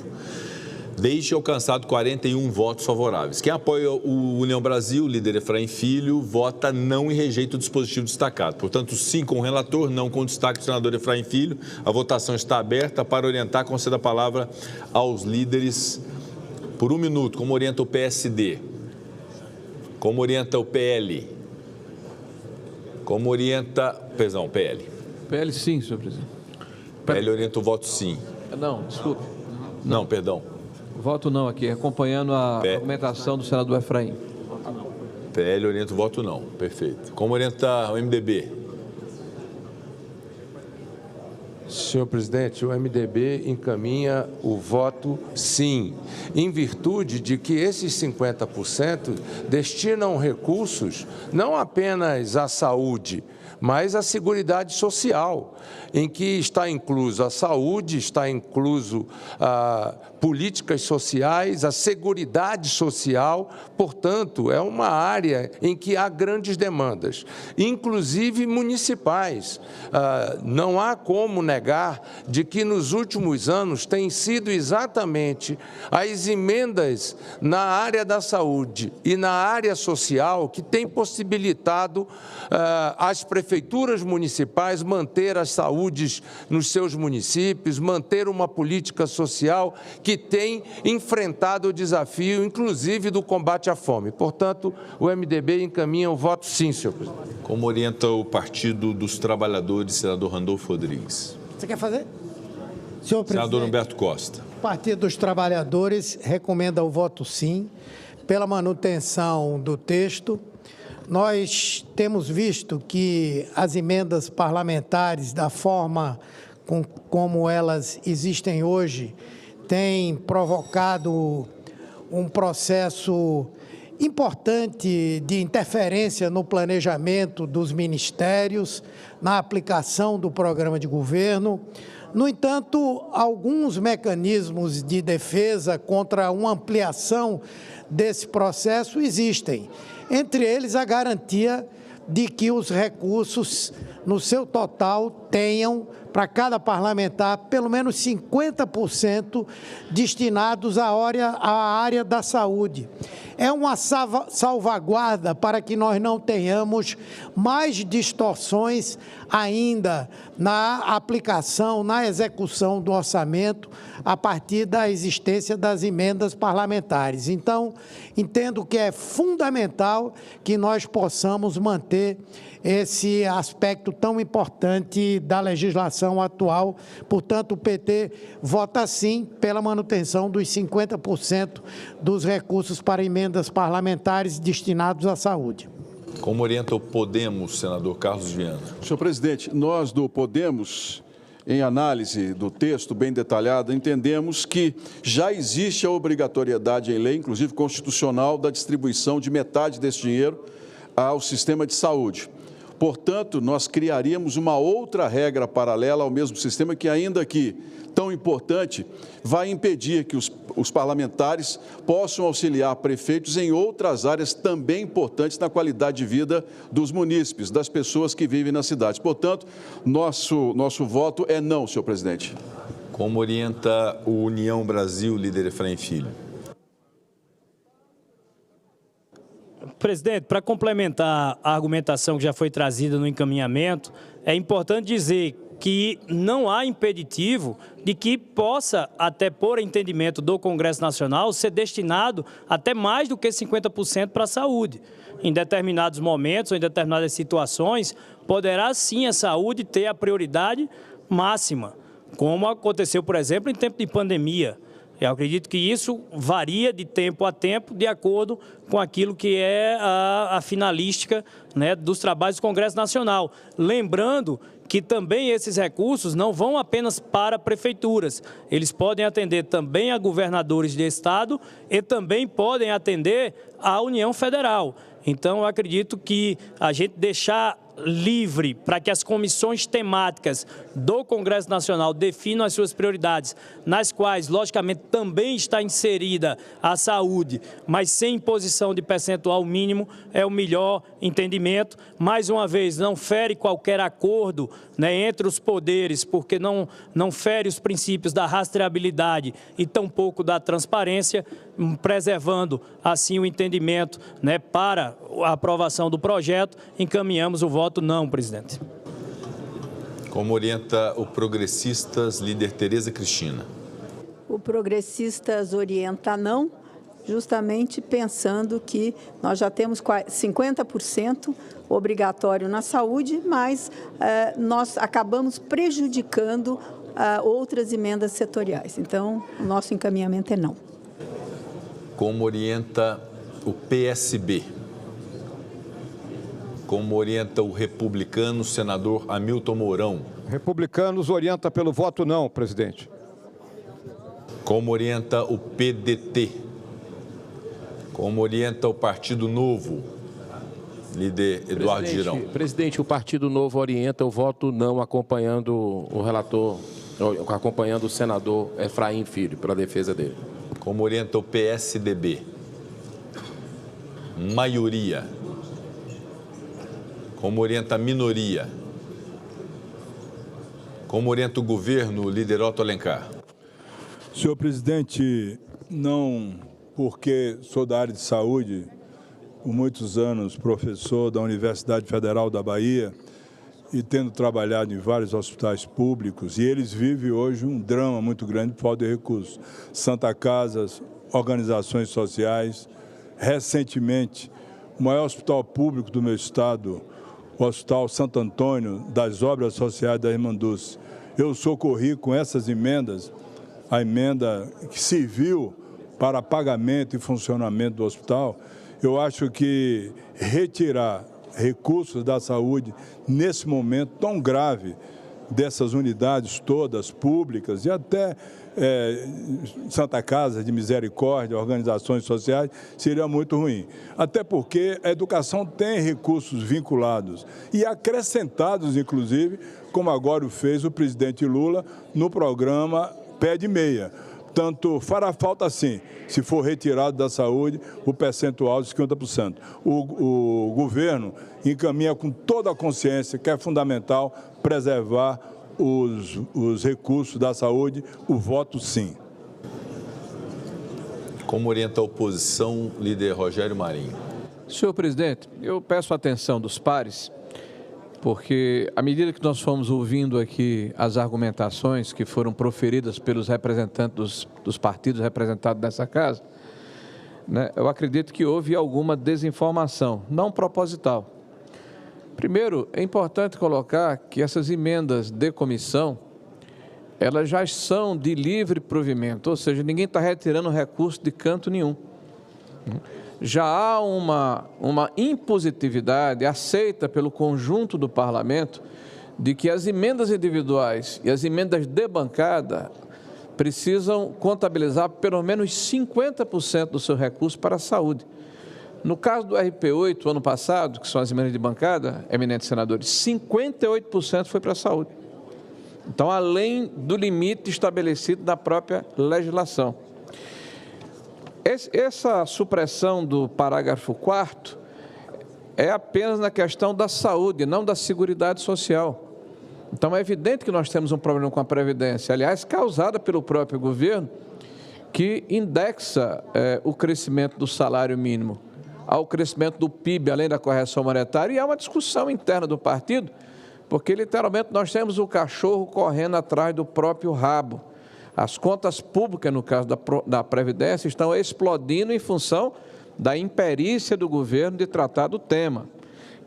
Deixe alcançado 41 votos favoráveis. Quem apoia o União Brasil, líder Efraim Filho, vota não e rejeita o dispositivo destacado. Portanto, sim com o relator, não com o destaque do senador Efraim Filho. A votação está aberta. Para orientar, conceda a palavra aos líderes por 1 minuto, como orienta o PSD. Como orienta o PL? Como orienta... Perdão, PL. PL sim, senhor presidente. PL orienta o voto sim. Não, desculpe. Não, perdão. Voto não aqui, acompanhando a argumentação do senador Efraim. PL orienta o voto não, perfeito. Como orienta o MDB? Senhor presidente, o MDB encaminha o voto sim, em virtude de que esses 50% destinam recursos não apenas à saúde, mas a Seguridade Social, em que está incluso a saúde, está incluso políticas sociais, a Seguridade Social. Portanto, é uma área em que há grandes demandas, inclusive municipais. Não há como negar de que nos últimos anos tem sido exatamente as emendas na área da saúde e na área social que tem possibilitado as prefeituras municipais manter as saúdes nos seus municípios, manter uma política social que tem enfrentado o desafio, inclusive, do combate à fome. Portanto, o MDB encaminha o voto sim, senhor presidente. Como orienta o Partido dos Trabalhadores, senador Randolfo Rodrigues? Você quer fazer? Senhor presidente, senador Humberto Costa. O Partido dos Trabalhadores recomenda o voto sim pela manutenção do texto. Nós temos visto que as emendas parlamentares, da forma como elas existem hoje, têm provocado um processo importante de interferência no planejamento dos ministérios, na aplicação do programa de governo. No entanto, alguns mecanismos de defesa contra uma ampliação desse processo existem. Entre eles, a garantia de que os recursos, no seu total, tenham, para cada parlamentar, pelo menos 50% destinados à área da saúde. É uma salvaguarda para que nós não tenhamos mais distorções ainda na aplicação, na execução do orçamento, a partir da existência das emendas parlamentares. Então, entendo que é fundamental que nós possamos manter esse aspecto tão importante da legislação atual. Portanto, o PT vota sim pela manutenção dos 50% dos recursos para emendas parlamentares destinados à saúde. Como orienta o Podemos, senador Carlos Viana? Senhor presidente, nós do Podemos, em análise do texto bem detalhada, entendemos que já existe a obrigatoriedade em lei, inclusive constitucional, da distribuição de metade desse dinheiro ao sistema de saúde. Portanto, nós criaríamos uma outra regra paralela ao mesmo sistema que, ainda que tão importante, vai impedir que os parlamentares possam auxiliar prefeitos em outras áreas também importantes na qualidade de vida dos munícipes, das pessoas que vivem nas cidades. Portanto, nosso voto é não, senhor presidente. Como orienta o União Brasil, líder Efraim Filho? Presidente, para complementar a argumentação que já foi trazida no encaminhamento, é importante dizer que não há impeditivo de que possa, até por entendimento do Congresso Nacional, ser destinado até mais do que 50% para a saúde. Em determinados momentos ou em determinadas situações, poderá sim a saúde ter a prioridade máxima, como aconteceu, por exemplo, em tempo de pandemia. Eu acredito que isso varia de tempo a tempo, de acordo com aquilo que é a finalística, né, dos trabalhos do Congresso Nacional. Lembrando que também esses recursos não vão apenas para prefeituras, eles podem atender também a governadores de estado e também podem atender à União Federal. Então, eu acredito que a gente deixar livre para que as comissões temáticas do Congresso Nacional definam as suas prioridades, nas quais, logicamente, também está inserida a saúde, mas sem imposição de percentual mínimo, é o melhor entendimento. Mais uma vez, não fere qualquer acordo, né, entre os poderes, porque não fere os princípios da rastreabilidade e tampouco da transparência, preservando, assim, o entendimento, né, para a aprovação do projeto. Encaminhamos o voto não, presidente. Como orienta o Progressistas, líder Tereza Cristina? O Progressistas orienta não, justamente pensando que nós já temos 50% obrigatório na saúde, mas nós acabamos prejudicando outras emendas setoriais. Então, o nosso encaminhamento é não. Como orienta o PSB? Como orienta o republicano, senador Hamilton Mourão? Republicanos orienta pelo voto não, presidente. Como orienta o PDT? Como orienta o Partido Novo? Líder Eduardo Girão. Presidente, o Partido Novo orienta o voto não, acompanhando o relator, acompanhando o senador Efraim Filho, pela defesa dele. Como orienta o PSDB? Maioria. Como orienta a minoria? Como orienta o governo, líder Otto Alencar? Senhor presidente, não porque sou da área de saúde, por muitos anos professor da Universidade Federal da Bahia e tendo trabalhado em vários hospitais públicos, e eles vivem hoje um drama muito grande por falta de recursos. Santa Casas, organizações sociais. Recentemente, o maior hospital público do meu estado, o Hospital Santo Antônio, das Obras Sociais da Irmã Dulce, eu socorri com essas emendas, a emenda que serviu para pagamento e funcionamento do hospital. Eu acho que retirar recursos da saúde nesse momento tão grave dessas unidades todas públicas e até Santa Casa de Misericórdia, organizações sociais, seria muito ruim. Até porque a educação tem recursos vinculados e acrescentados, inclusive, como agora o fez o presidente Lula no programa Pé de Meia. Portanto, fará falta sim, se for retirado da saúde, o percentual de 50%. O governo encaminha com toda a consciência que é fundamental preservar os recursos da saúde, o voto sim. Como orienta a oposição, líder Rogério Marinho? Senhor presidente, eu peço a atenção dos pares, porque à medida que nós fomos ouvindo aqui as argumentações que foram proferidas pelos representantes dos partidos representados nessa casa, né, eu acredito que houve alguma desinformação, não proposital. Primeiro, é importante colocar que essas emendas de comissão, elas já são de livre provimento, ou seja, ninguém está retirando recurso de canto nenhum. Já há uma impositividade aceita pelo conjunto do parlamento de que as emendas individuais e as emendas de bancada precisam contabilizar pelo menos 50% do seu recurso para a saúde. No caso do RP8, ano passado, que são as emendas de bancada, eminentes senadores, 58% foi para a saúde. Então, além do limite estabelecido na própria legislação. Essa supressão do parágrafo 4º é apenas na questão da saúde, não da seguridade social. Então, é evidente que nós temos um problema com a Previdência, aliás, causada pelo próprio governo, que indexa o crescimento do salário mínimo ao crescimento do PIB, além da correção monetária, e há uma discussão interna do partido, porque, literalmente, nós temos o cachorro correndo atrás do próprio rabo. As contas públicas, no caso da Previdência, estão explodindo em função da imperícia do governo de tratar do tema.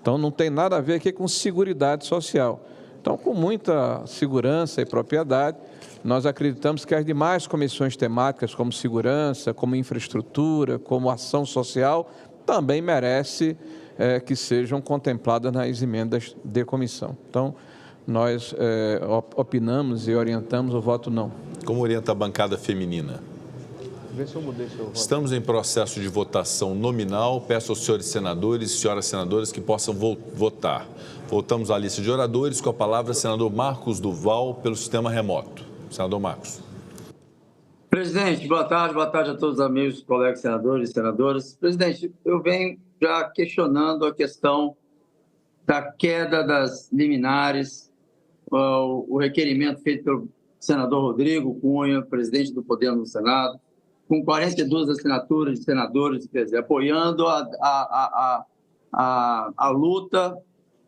Então, não tem nada a ver aqui com seguridade social. Então, com muita segurança e propriedade, nós acreditamos que as demais comissões temáticas, como segurança, como infraestrutura, como ação social, também merece que sejam contempladas nas emendas de comissão. Então, nós opinamos e orientamos o voto não. Como orienta a bancada feminina? Vê se eu mudei seu voto. Estamos em processo de votação nominal. Peço aos senhores senadores e senhoras senadoras que possam votar. Voltamos à lista de oradores. Com a palavra, senador Marcos Duval, pelo sistema remoto. Senador Marcos. Presidente, boa tarde a todos os amigos, colegas senadores e senadoras. Presidente, eu venho já questionando a questão da queda das liminares, o requerimento feito pelo senador Rodrigo Cunha, presidente do Poder no Senado, com 42 assinaturas de senadores, quer dizer, apoiando a luta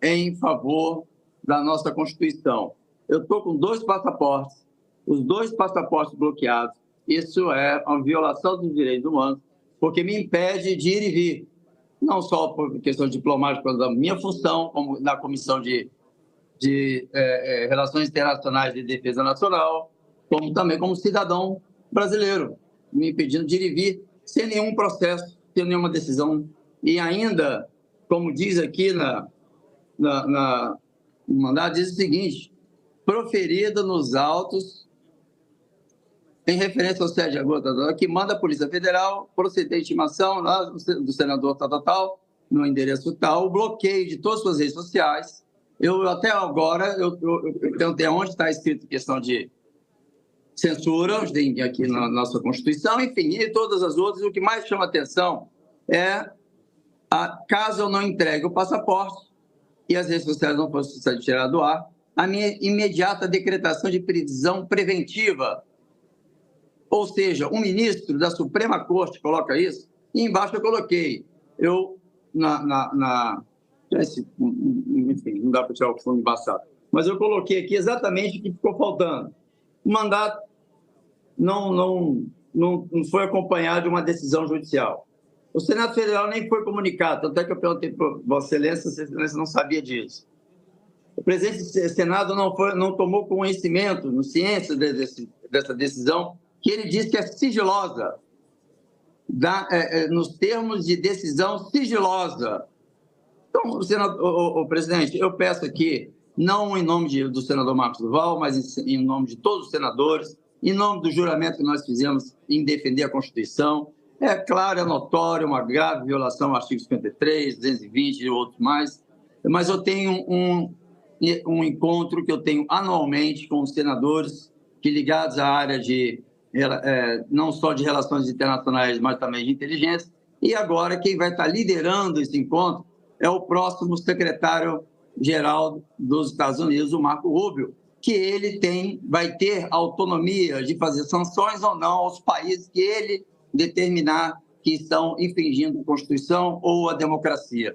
em favor da nossa Constituição. Eu estou com 2 passaportes, os 2 passaportes bloqueados. Isso é uma violação dos direitos humanos, porque me impede de ir e vir, não só por questão diplomática da minha função, como na Comissão de Relações Internacionais e Defesa Nacional, como também como cidadão brasileiro, me impedindo de ir e vir sem nenhum processo, sem nenhuma decisão. E ainda, como diz aqui no mandado, diz o seguinte: proferida nos autos em referência ao 7 de agosto, que manda a Polícia Federal proceder à intimação do senador tal, no endereço tal, o bloqueio de todas as suas redes sociais. Eu, até agora, eu perguntei onde está escrito questão de censura, aqui na nossa Constituição, enfim, e todas as outras. O que mais chama atenção é, caso eu não entregue o passaporte e as redes sociais não fossem tiradas do ar, a minha imediata decretação de prisão preventiva. Ou seja, um ministro da Suprema Corte coloca isso, e embaixo eu coloquei, enfim, não dá para tirar o fundo embaçado, mas eu coloquei aqui exatamente o que ficou faltando. O mandato não foi acompanhado de uma decisão judicial. O Senado Federal nem foi comunicado, tanto é que eu perguntei para Vossa Excelência não sabia disso. O presidente do Senado não tomou conhecimento, no ciência dessa decisão, que ele diz que é sigilosa, nos termos de decisão sigilosa. Então, presidente, eu peço aqui, não em nome do senador Marcos Duval, mas em nome de todos os senadores, em nome do juramento que nós fizemos em defender a Constituição. É claro, é notório, uma grave violação ao artigo 53, 220 e outros mais, mas eu tenho um encontro que eu tenho anualmente com os senadores que ligados à área de não só de relações internacionais, mas também de inteligência. E agora quem vai estar liderando esse encontro é o próximo secretário-geral dos Estados Unidos, o Marco Rubio, que ele vai ter autonomia de fazer sanções ou não aos países que ele determinar que estão infringindo a Constituição ou a democracia.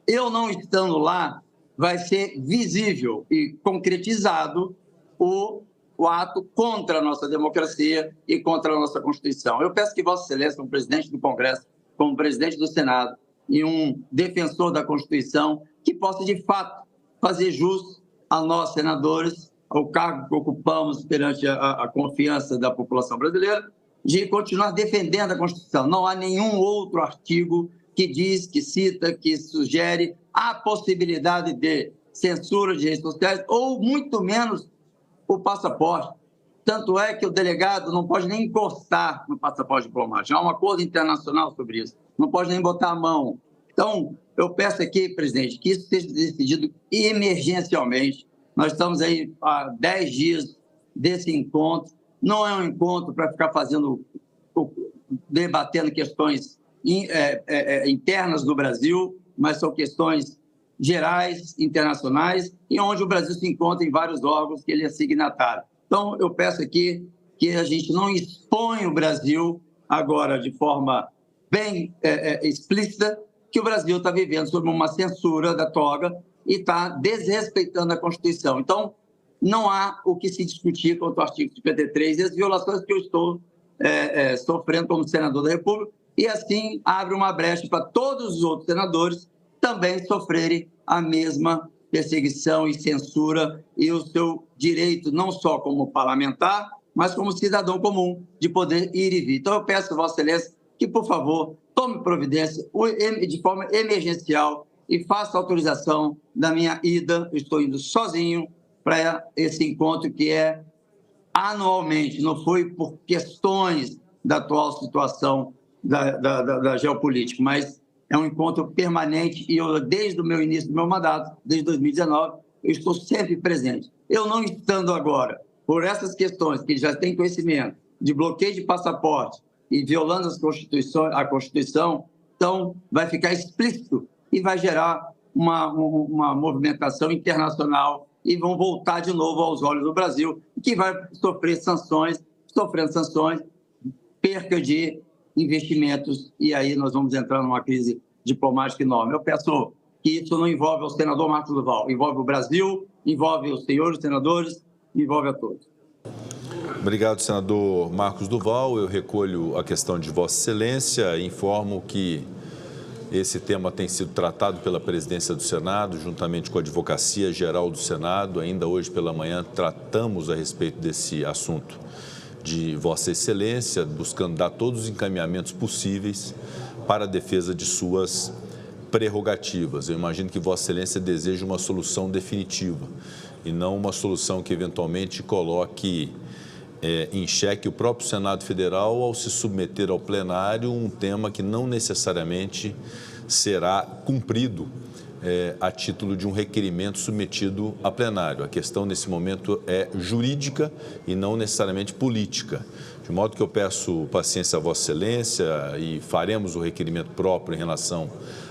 Eu não estando lá, vai ser visível e concretizado o ato contra a nossa democracia e contra a nossa Constituição. Eu peço que Vossa Excelência, como presidente do Congresso, como presidente do Senado e um defensor da Constituição, que possa, de fato, fazer jus a nós, senadores, ao cargo que ocupamos perante a confiança da população brasileira, de continuar defendendo a Constituição. Não há nenhum outro artigo que diz, que cita, que sugere a possibilidade de censura de redes sociais ou, muito menos, o passaporte. Tanto é que o delegado não pode nem encostar no passaporte diplomático. Há um acordo internacional sobre isso. Não pode nem botar a mão. Então, eu peço aqui, presidente, que isso seja decidido emergencialmente. Nós estamos aí há 10 dias desse encontro. Não é um encontro para ficar debatendo questões internas do Brasil, mas são questões gerais, internacionais, e onde o Brasil se encontra em vários órgãos que ele é signatário. Então, eu peço aqui que a gente não exponha o Brasil agora de forma bem explícita, que o Brasil está vivendo sob uma censura da toga e está desrespeitando a Constituição. Então, não há o que se discutir contra o artigo 53 e as violações que eu estou sofrendo como senador da República, e assim abre uma brecha para todos os outros senadores também sofrerem a mesma perseguição e censura e o seu direito, não só como parlamentar, mas como cidadão comum, de poder ir e vir. Então, eu peço a Vossa Excelência que, por favor, tome providência de forma emergencial e faça a autorização da minha ida. Eu estou indo sozinho para esse encontro que é anualmente, não foi por questões da atual situação da geopolítica, mas é um encontro permanente e eu, desde o meu início do meu mandato, desde 2019, eu estou sempre presente. Eu não estando agora, por essas questões que já tem conhecimento, de bloqueio de passaporte e violando a Constituição, então vai ficar explícito e vai gerar uma movimentação internacional e vão voltar de novo aos olhos do Brasil, que vai sofrendo sanções, perca de investimentos, e aí nós vamos entrar numa crise diplomática enorme. Eu peço que isso não envolve o senador Marcos Duval, envolve o Brasil, envolve os senhores senadores, envolve a todos. Obrigado, senador Marcos Duval. Eu recolho a questão de Vossa Excelência e informo que esse tema tem sido tratado pela presidência do Senado, juntamente com a Advocacia Geral do Senado. Ainda hoje pela manhã tratamos a respeito desse assunto de Vossa Excelência, buscando dar todos os encaminhamentos possíveis para a defesa de suas prerrogativas. Eu imagino que Vossa Excelência deseja uma solução definitiva e não uma solução que eventualmente coloque em xeque o próprio Senado Federal ao se submeter ao plenário um tema que não necessariamente será cumprido a título de um requerimento submetido a plenário. A questão, nesse momento, é jurídica e não necessariamente política. De modo que eu peço paciência a Vossa Excelência e faremos o requerimento próprio em relação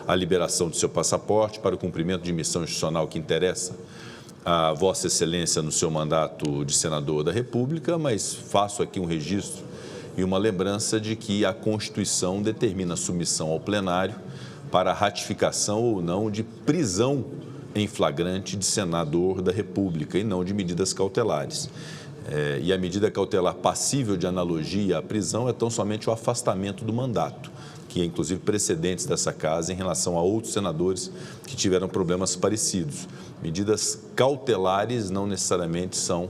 à liberação do seu passaporte para o cumprimento de missão institucional que interessa a Vossa Excelência no seu mandato de senador da República, mas faço aqui um registro e uma lembrança de que a Constituição determina a submissão ao plenário para a ratificação ou não de prisão em flagrante de senador da República e não de medidas cautelares. E a medida cautelar passível de analogia à prisão é tão somente o afastamento do mandato, que é inclusive precedentes dessa casa em relação a outros senadores que tiveram problemas parecidos. Medidas cautelares não necessariamente são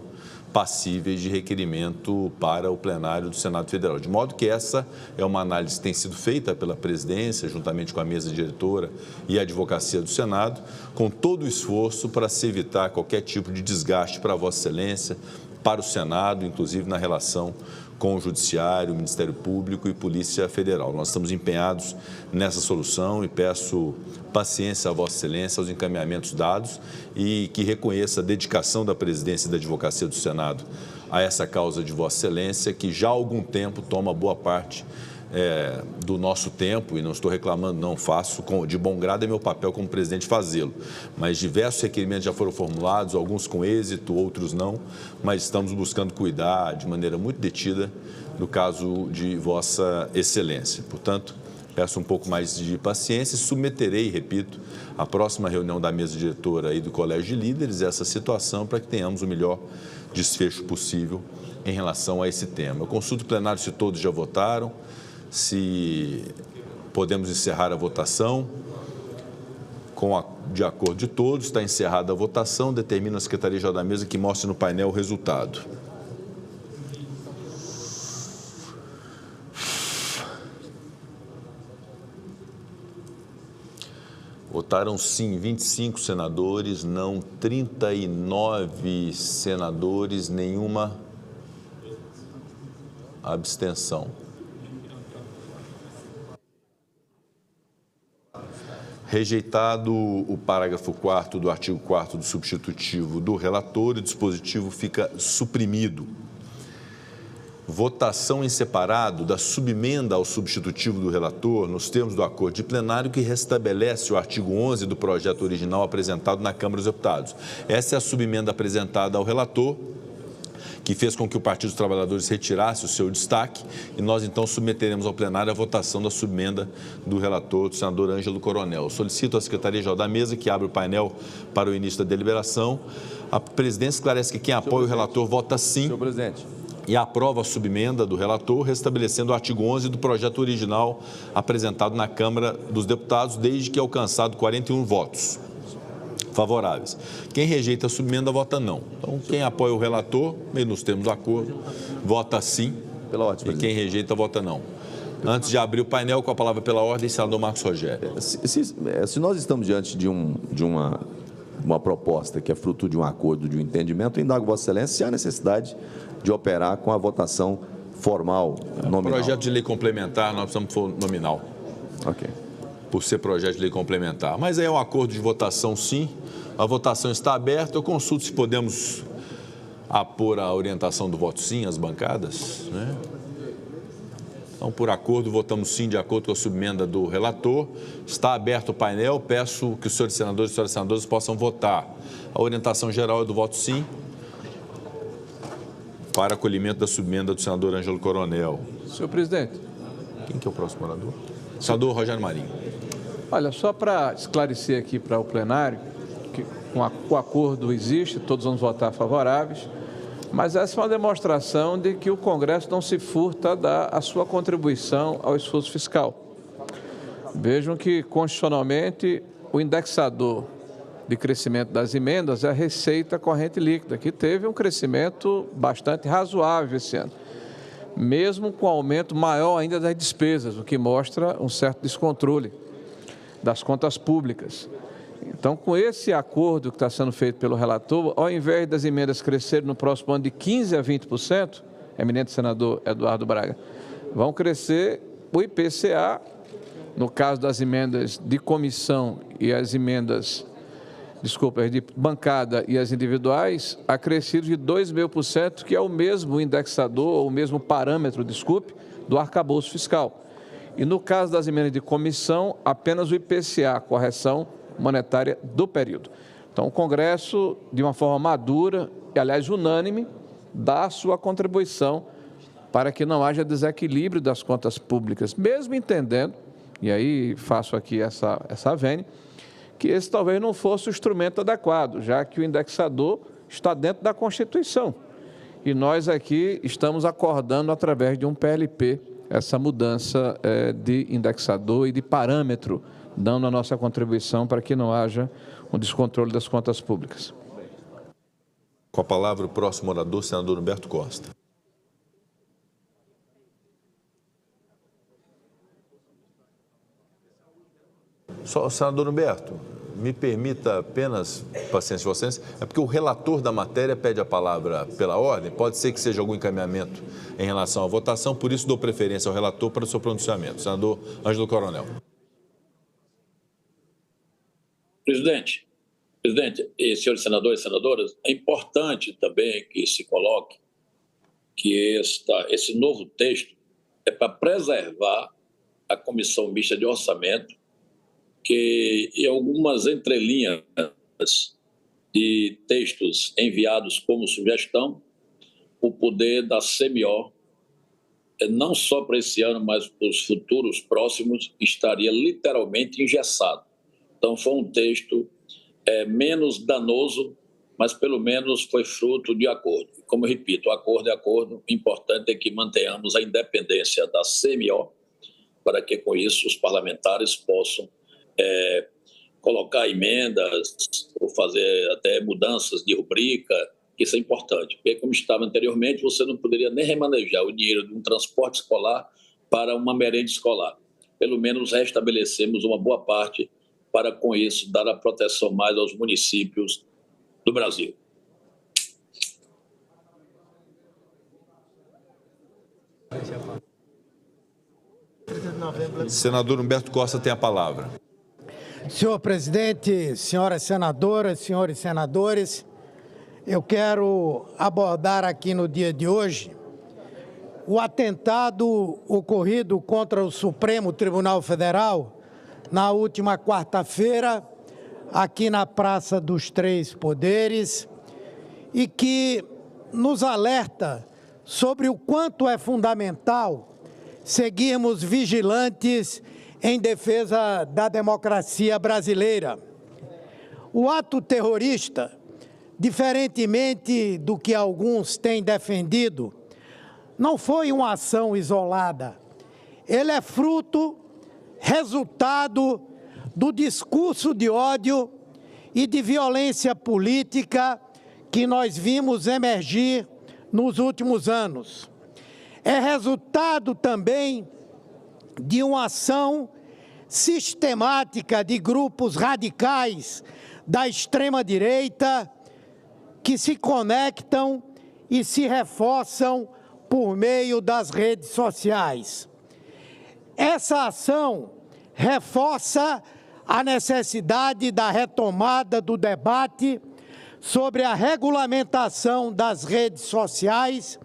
passíveis de requerimento para o plenário do Senado Federal. De modo que essa é uma análise que tem sido feita pela presidência, juntamente com a mesa diretora e a advocacia do Senado, com todo o esforço para se evitar qualquer tipo de desgaste para a Vossa Excelência, para o Senado, inclusive na relação com o Judiciário, o Ministério Público e Polícia Federal. Nós estamos empenhados nessa solução e peço paciência a Vossa Excelência aos encaminhamentos dados e que reconheça a dedicação da presidência e da advocacia do Senado a essa causa de Vossa Excelência, que já há algum tempo toma boa parte do nosso tempo, e não estou reclamando, não, faço de bom grado, é meu papel como presidente fazê-lo, mas diversos requerimentos já foram formulados, alguns com êxito, outros não, mas estamos buscando cuidar de maneira muito detida do caso de Vossa Excelência. Portanto, peço um pouco mais de paciência e submeterei, repito, à próxima reunião da mesa diretora e do Colégio de Líderes essa situação para que tenhamos o melhor desfecho possível em relação a esse tema. Eu consulto o plenário se todos já votaram, se podemos encerrar a votação. De acordo de todos, está encerrada a votação. Determina a Secretaria-Geral da Mesa que mostre no painel o resultado. Votaram sim 25 senadores, não 39 senadores, nenhuma abstenção. Rejeitado o parágrafo 4º do artigo 4º do substitutivo do relator, o dispositivo fica suprimido. Votação em separado da subemenda ao substitutivo do relator, nos termos do acordo de plenário, que restabelece o artigo 11 do projeto original apresentado na Câmara dos Deputados. Essa é a subemenda apresentada ao relator, que fez com que o Partido dos Trabalhadores retirasse o seu destaque, e nós, então, submeteremos ao plenário a votação da subemenda do relator, do senador Ângelo Coronel. Solicito à Secretaria-Geral da Mesa que abra o painel para o início da deliberação. A presidência esclarece que quem apoia o relator vota sim. Senhor presidente. E aprova a subemenda do relator, restabelecendo o artigo 11 do projeto original apresentado na Câmara dos Deputados, desde que alcançado 41 votos favoráveis. Quem rejeita a subemenda vota não. Então, quem apoia o relator, e nos termos do acordo, vota sim. Pela ordem, e quem rejeita vota não. Antes de abrir o painel, com a palavra pela ordem, senador Marcos Rogério. Se nós estamos diante de uma proposta que é fruto de um acordo, de um entendimento, indago Vossa Excelência se há necessidade de operar com a votação formal, nominal. Projeto de lei complementar, nós precisamos for nominal. Ok. Por ser projeto de lei complementar. Mas aí é um acordo de votação, sim. A votação está aberta. Eu consulto se podemos apor a orientação do voto sim às bancadas, né? Então, por acordo, votamos sim, de acordo com a subemenda do relator. Está aberto o painel. Peço que os senhores senadores e senhoras senadoras possam votar. A orientação geral é do voto sim, para acolhimento da subemenda do senador Ângelo Coronel. Senhor presidente. Quem que é o próximo orador? Senador Rogério Marinho. Olha, só para esclarecer aqui para o plenário, que o acordo existe, todos vamos votar favoráveis, mas essa é uma demonstração de que o Congresso não se furta a dar a sua contribuição ao esforço fiscal. Vejam que, constitucionalmente, o indexador de crescimento das emendas é a receita corrente líquida, que teve um crescimento bastante razoável esse ano, mesmo com aumento maior ainda das despesas, o que mostra um certo descontrole das contas públicas. Então, com esse acordo que está sendo feito pelo relator, ao invés das emendas crescerem no próximo ano de 15% a 20%, eminente senador Eduardo Braga, vão crescer o IPCA no caso das emendas de comissão e as emendas, de bancada e as individuais, acrescido de 2,5%, que é o mesmo indexador, ou o mesmo parâmetro, do arcabouço fiscal. E no caso das emendas de comissão, apenas o IPCA, correção monetária do período. Então, o Congresso, de uma forma madura e, aliás, unânime, dá a sua contribuição para que não haja desequilíbrio das contas públicas, mesmo entendendo, e aí faço aqui essa vênia, que esse talvez não fosse o instrumento adequado, já que o indexador está dentro da Constituição. E nós aqui estamos acordando, através de um PLP, essa mudança de indexador e de parâmetro, dando a nossa contribuição para que não haja um descontrole das contas públicas. Com a palavra o próximo orador, senador Humberto Costa. Só, senador Humberto, me permita apenas, paciência, Vossa Excelência, é porque o relator da matéria pede a palavra pela ordem, pode ser que seja algum encaminhamento em relação à votação, por isso dou preferência ao relator para o seu pronunciamento. Senador Ângelo Coronel. Presidente e senhores senadores e senadoras, é importante também que se coloque que esse novo texto é para preservar a Comissão Mista de Orçamento, que em algumas entrelinhas de textos enviados como sugestão, o poder da CMO, não só para esse ano, mas para os futuros próximos, estaria literalmente engessado. Então, foi um texto menos danoso, mas pelo menos foi fruto de acordo. Como eu repito, acordo é acordo, o importante é que mantenhamos a independência da CMO, para que com isso os parlamentares possam colocar emendas ou fazer até mudanças de rubrica, isso é importante, porque como estava anteriormente, você não poderia nem remanejar o dinheiro de um transporte escolar para uma merenda escolar. Pelo menos restabelecemos uma boa parte para, com isso, dar a proteção mais aos municípios do Brasil. Senador Humberto Costa tem a palavra. Senhor presidente, senhoras senadoras, senhores senadores, eu quero abordar aqui no dia de hoje o atentado ocorrido contra o Supremo Tribunal Federal na última quarta-feira, aqui na Praça dos Três Poderes, e que nos alerta sobre o quanto é fundamental seguirmos vigilantes em defesa da democracia brasileira. O ato terrorista, diferentemente do que alguns têm defendido, não foi uma ação isolada. Ele é resultado do discurso de ódio e de violência política que nós vimos emergir nos últimos anos. É resultado também de uma ação sistemática de grupos radicais da extrema-direita que se conectam e se reforçam por meio das redes sociais. Essa ação reforça a necessidade da retomada do debate sobre a regulamentação das redes sociais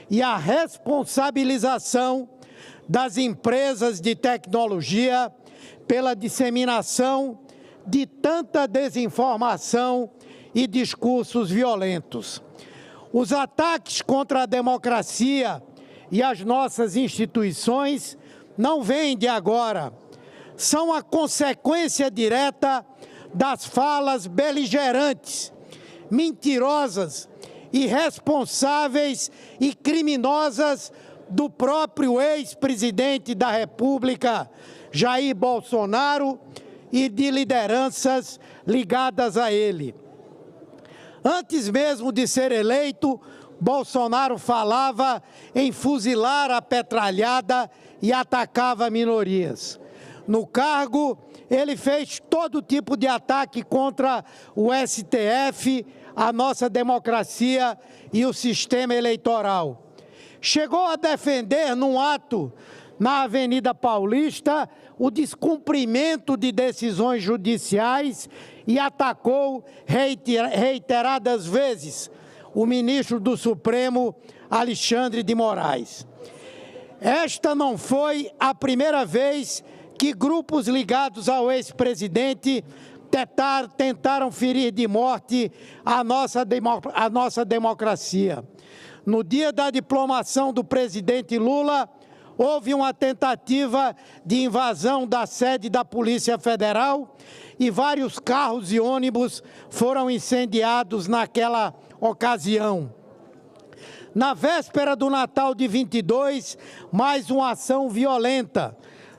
e a responsabilização das empresas de tecnologia pela disseminação de tanta desinformação e discursos violentos. Os ataques contra a democracia e as nossas instituições não vêm de agora, são a consequência direta das falas beligerantes, mentirosas, irresponsáveis e criminosas do próprio ex-presidente da República, Jair Bolsonaro, e de lideranças ligadas a ele. Antes mesmo de ser eleito, Bolsonaro falava em fuzilar a petralhada e atacava minorias. No cargo, ele fez todo tipo de ataque contra o STF, a nossa democracia e o sistema eleitoral. Chegou a defender, num ato na Avenida Paulista o descumprimento de decisões judiciais e atacou reiteradas vezes o ministro do Supremo, Alexandre de Moraes. Esta não foi a primeira vez que grupos ligados ao ex-presidente tentaram ferir de morte a nossa democracia. No dia da diplomação do presidente Lula, houve uma tentativa de invasão da sede da Polícia Federal e vários carros e ônibus foram incendiados naquela ocasião. Na véspera do Natal de 22, mais uma ação violenta.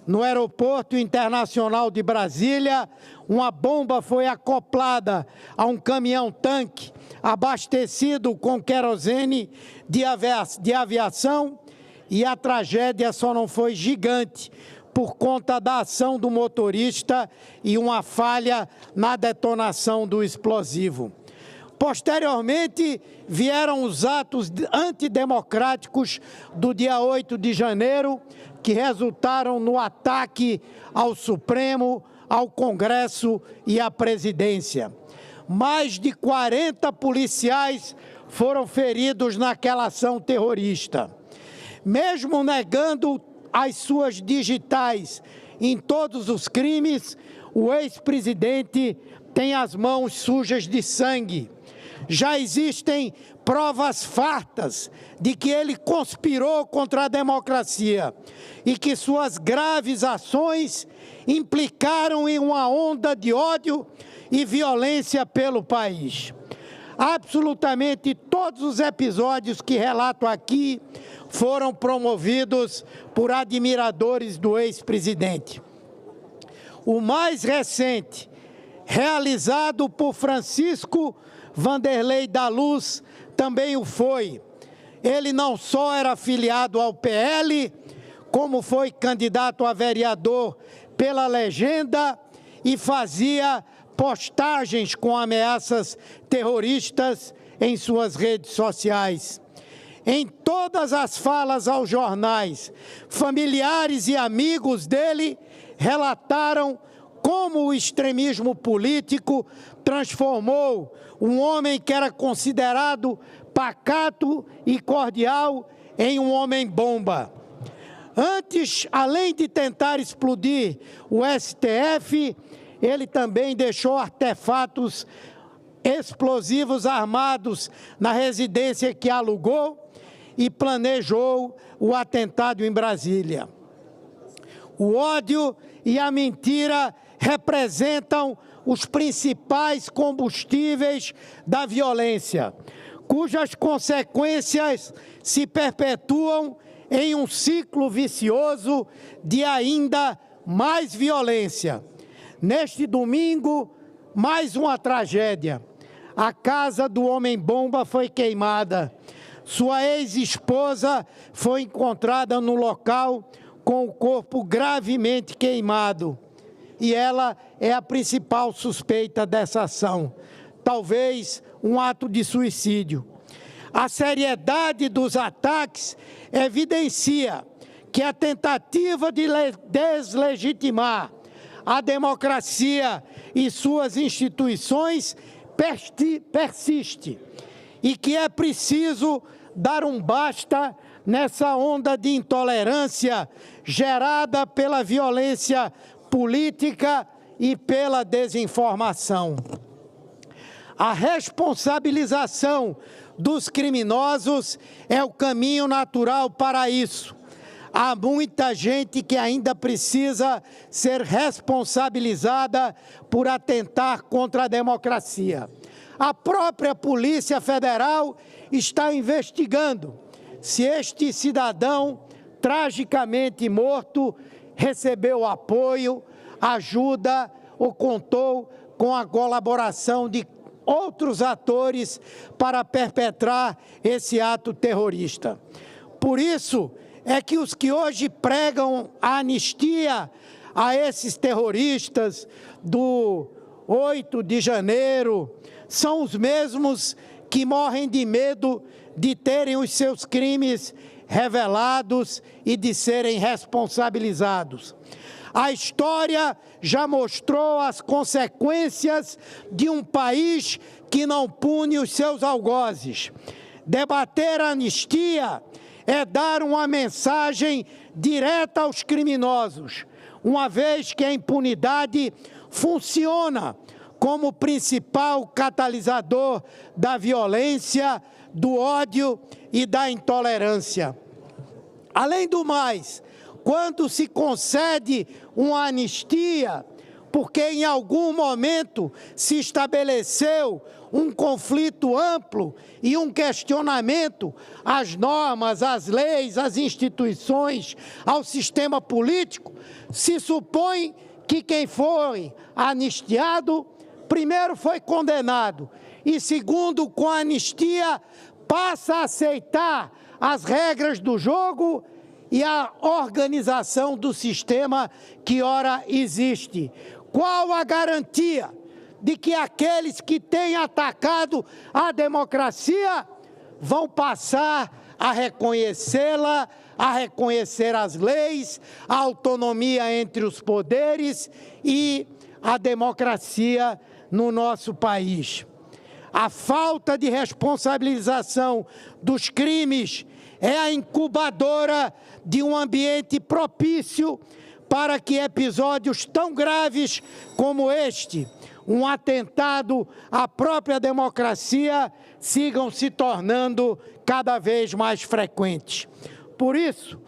No Aeroporto Internacional de Brasília, uma bomba foi acoplada a um caminhão-tanque abastecido com querosene de aviação, e a tragédia só não foi gigante por conta da ação do motorista e uma falha na detonação do explosivo. Posteriormente, vieram os atos antidemocráticos do dia 8 de janeiro, que resultaram no ataque ao Supremo, ao Congresso e à Presidência. Mais de 40 policiais foram feridos naquela ação terrorista. Mesmo negando as suas digitais em todos os crimes, o ex-presidente tem as mãos sujas de sangue. Já existem provas fartas de que ele conspirou contra a democracia e que suas graves ações implicaram em uma onda de ódio e violência pelo país. Absolutamente todos os episódios que relato aqui foram promovidos por admiradores do ex-presidente. O mais recente, realizado por Francisco Vanderlei da Luz, também o foi. Ele não só era afiliado ao PL, como foi candidato a vereador pela Legenda e fazia postagens com ameaças terroristas em suas redes sociais. Em todas as falas aos jornais, familiares e amigos dele relataram como o extremismo político transformou um homem que era considerado pacato e cordial em um homem-bomba. Antes, além de tentar explodir o STF, ele também deixou artefatos explosivos armados na residência que alugou e planejou o atentado em Brasília. O ódio e a mentira representam os principais combustíveis da violência, cujas consequências se perpetuam em um ciclo vicioso de ainda mais violência. Neste domingo, mais uma tragédia. A casa do homem-bomba foi queimada. Sua ex-esposa foi encontrada no local com o corpo gravemente queimado. E ela é a principal suspeita dessa ação. Talvez um ato de suicídio. A seriedade dos ataques evidencia que a tentativa de deslegitimar a democracia e suas instituições persiste e que é preciso dar um basta nessa onda de intolerância gerada pela violência política e pela desinformação. A responsabilização dos criminosos é o caminho natural para isso. Há muita gente que ainda precisa ser responsabilizada por atentar contra a democracia. A própria Polícia Federal está investigando se este cidadão tragicamente morto recebeu apoio, ajuda ou contou com a colaboração de outros atores para perpetrar esse ato terrorista. Por isso é que os que hoje pregam a anistia a esses terroristas do 8 de janeiro são os mesmos que morrem de medo de terem os seus crimes revelados e de serem responsabilizados. A história já mostrou as consequências de um país que não pune os seus algozes. Debater a anistia é dar uma mensagem direta aos criminosos, uma vez que a impunidade funciona como principal catalisador da violência, do ódio e da intolerância. Além do mais, quando se concede uma anistia, porque em algum momento se estabeleceu um conflito amplo e um questionamento às normas, às leis, às instituições, ao sistema político, se supõe que quem foi anistiado, primeiro foi condenado e segundo, com a anistia, passa a aceitar as regras do jogo e a organização do sistema que ora existe. Qual a garantia de que aqueles que têm atacado a democracia vão passar a reconhecê-la, a reconhecer as leis, a autonomia entre os poderes e a democracia no nosso país? A falta de responsabilização dos crimes é a incubadora de um ambiente propício para que episódios tão graves como este, um atentado à própria democracia, sigam se tornando cada vez mais frequentes. Por isso,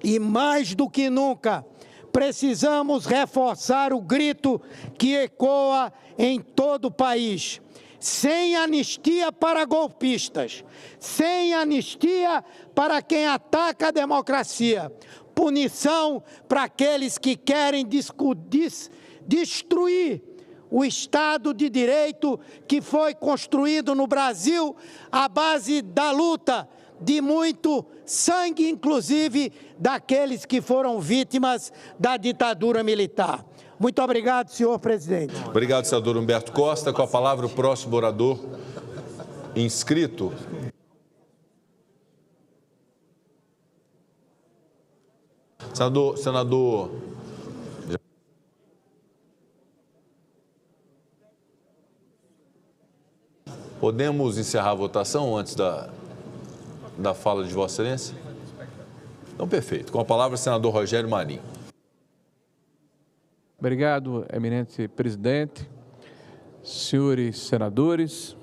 e mais do que nunca, precisamos reforçar o grito que ecoa em todo o país: sem anistia para golpistas, sem anistia para quem ataca a democracia, punição para aqueles que querem destruir o Estado de Direito que foi construído no Brasil à base da luta de muito sangue, inclusive daqueles que foram vítimas da ditadura militar. Muito obrigado, senhor presidente. Obrigado, senador Humberto Costa. Com a palavra, o próximo orador inscrito. Senador. Podemos encerrar a votação antes da fala de Vossa Excelência? Então, perfeito. Com a palavra, o senador Rogério Marinho. Obrigado, eminente presidente, senhores senadores.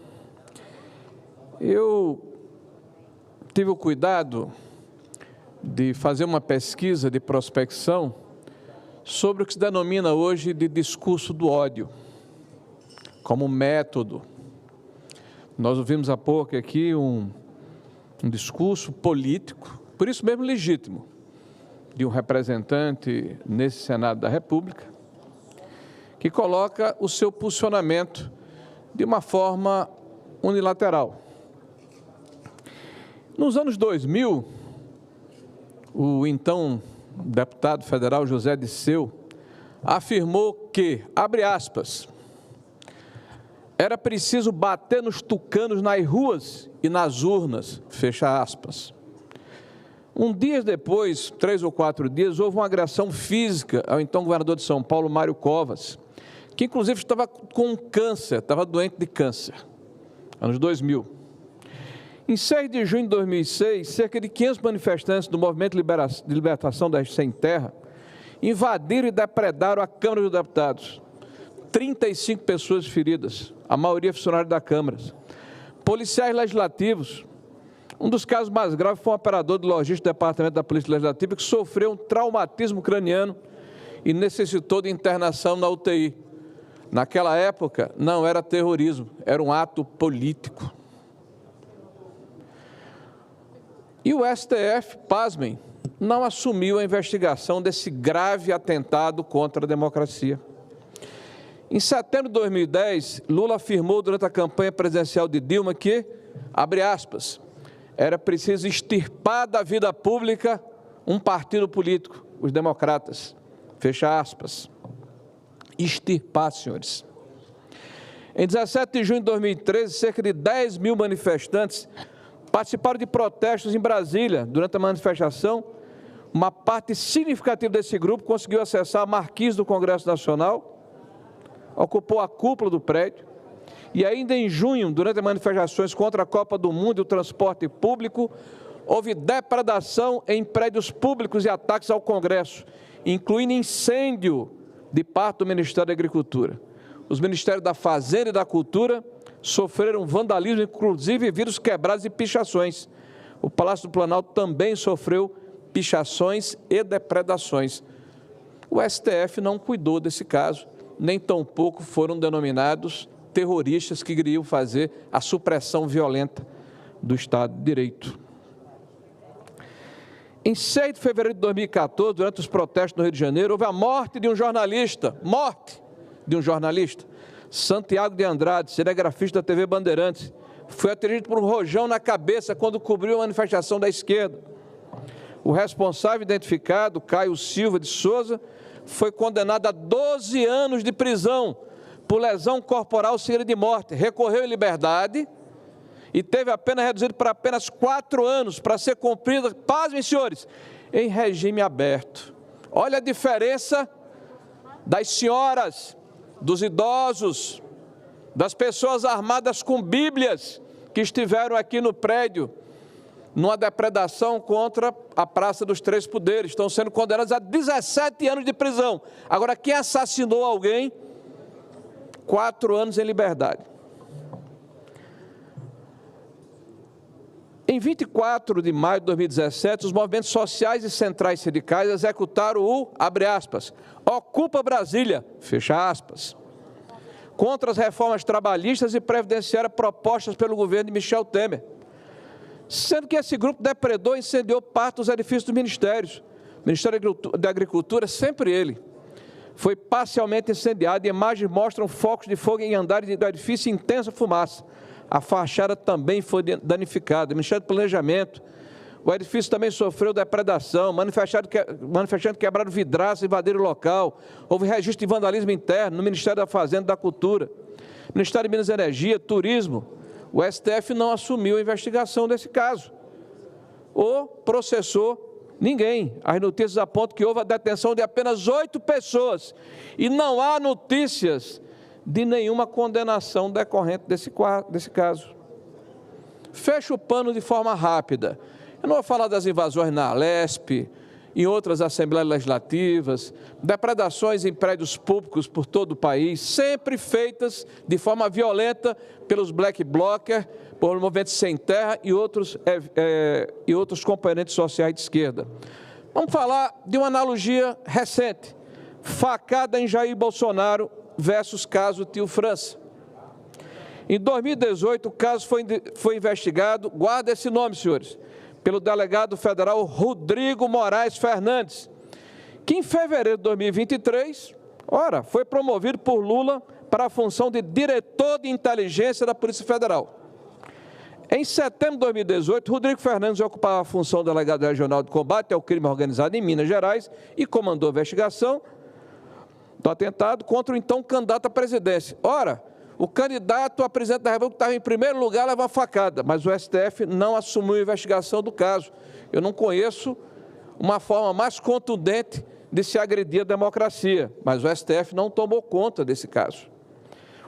Eu tive o cuidado de fazer uma pesquisa de prospecção sobre o que se denomina hoje de discurso do ódio, como método. Nós ouvimos há pouco aqui um discurso político, por isso mesmo legítimo, de um representante nesse Senado da República, que coloca o seu posicionamento de uma forma unilateral. Nos anos 2000, o então deputado federal José Disseu afirmou que, abre aspas, era preciso bater nos tucanos nas ruas e nas urnas, fecha aspas. Um dia depois, 3 ou 4 dias, houve uma agressão física ao então governador de São Paulo, Mário Covas, que inclusive estava com câncer, estava doente de câncer, anos 2000. Em 6 de junho de 2006, cerca de 500 manifestantes do Movimento de Libertação das Sem Terra invadiram e depredaram a Câmara dos Deputados. 35 pessoas feridas, a maioria funcionários da Câmara. Policiais legislativos. Um dos casos mais graves foi um operador de logística do Departamento da Polícia Legislativa que sofreu um traumatismo craniano e necessitou de internação na UTI. Naquela época, não era terrorismo, era um ato político. E o STF, pasmem, não assumiu a investigação desse grave atentado contra a democracia. Em setembro de 2010, Lula afirmou durante a campanha presidencial de Dilma que, abre aspas, era preciso extirpar da vida pública um partido político, os democratas, fecha aspas. Extirpar, senhores. Em 17 de junho de 2013, cerca de 10 mil manifestantes Participaram de protestos em Brasília durante a manifestação. Uma parte significativa desse grupo conseguiu acessar a marquise do Congresso Nacional, ocupou a cúpula do prédio, e ainda em junho, durante as manifestações contra a Copa do Mundo e o transporte público, houve depredação em prédios públicos e ataques ao Congresso, incluindo incêndio de parte do Ministério da Agricultura. Os Ministérios da Fazenda e da Cultura sofreram vandalismo, inclusive vidros quebrados e pichações. O Palácio do Planalto também sofreu pichações e depredações. O STF não cuidou desse caso, nem tampouco foram denominados terroristas que queriam fazer a supressão violenta do Estado de Direito. Em 6 de fevereiro de 2014, durante os protestos no Rio de Janeiro, houve a morte de um jornalista, Santiago de Andrade, cinegrafista da TV Bandeirantes, foi atingido por um rojão na cabeça quando cobriu a manifestação da esquerda. O responsável identificado, Caio Silva de Souza, foi condenado a 12 anos de prisão por lesão corporal seguida de morte, recorreu em liberdade e teve a pena reduzida para apenas 4 anos, para ser cumprida, pasmem senhores, em regime aberto. Olha a diferença das senhoras, dos idosos, das pessoas armadas com bíblias que estiveram aqui no prédio, numa depredação contra a Praça dos Três Poderes. Estão sendo condenados a 17 anos de prisão. Agora, quem assassinou alguém, 4 anos em liberdade. Em 24 de maio de 2017, os movimentos sociais e centrais sindicais executaram o, abre aspas, Ocupa Brasília, fecha aspas, contra as reformas trabalhistas e previdenciárias propostas pelo governo de Michel Temer, sendo que esse grupo depredou e incendiou parte dos edifícios dos ministérios. O Ministério da Agricultura, sempre ele, foi parcialmente incendiado e imagens mostram focos de fogo em andares do edifício e intensa fumaça. A fachada também foi danificada. O Ministério do Planejamento, o edifício também sofreu depredação, manifestantes quebraram vidraças e invadiram o local. Houve registro de vandalismo interno no Ministério da Fazenda e da Cultura. Ministério de Minas e Energia, Turismo. O STF não assumiu a investigação desse caso, ou processou ninguém. As notícias apontam que houve a detenção de apenas 8 pessoas e não há notícias de nenhuma condenação decorrente desse caso. Fecho o pano de forma rápida. Eu não vou falar das invasões na Alesp, em outras assembleias legislativas, depredações em prédios públicos por todo o país, sempre feitas de forma violenta pelos black blockers, por movimentos sem terra e outros componentes sociais de esquerda. Vamos falar de uma analogia recente, facada em Jair Bolsonaro versus caso Tio França. Em 2018, o caso foi investigado, guarda esse nome, senhores, pelo delegado federal Rodrigo Moraes Fernandes, que em fevereiro de 2023, foi promovido por Lula para a função de diretor de inteligência da Polícia Federal. Em setembro de 2018, Rodrigo Fernandes ocupava a função de delegado regional de combate ao crime organizado em Minas Gerais e comandou a investigação do atentado contra o então candidato à presidência. O candidato a presidente da República estava em primeiro lugar, levou uma facada, mas o STF não assumiu a investigação do caso. Eu não conheço uma forma mais contundente de se agredir a democracia, mas o STF não tomou conta desse caso.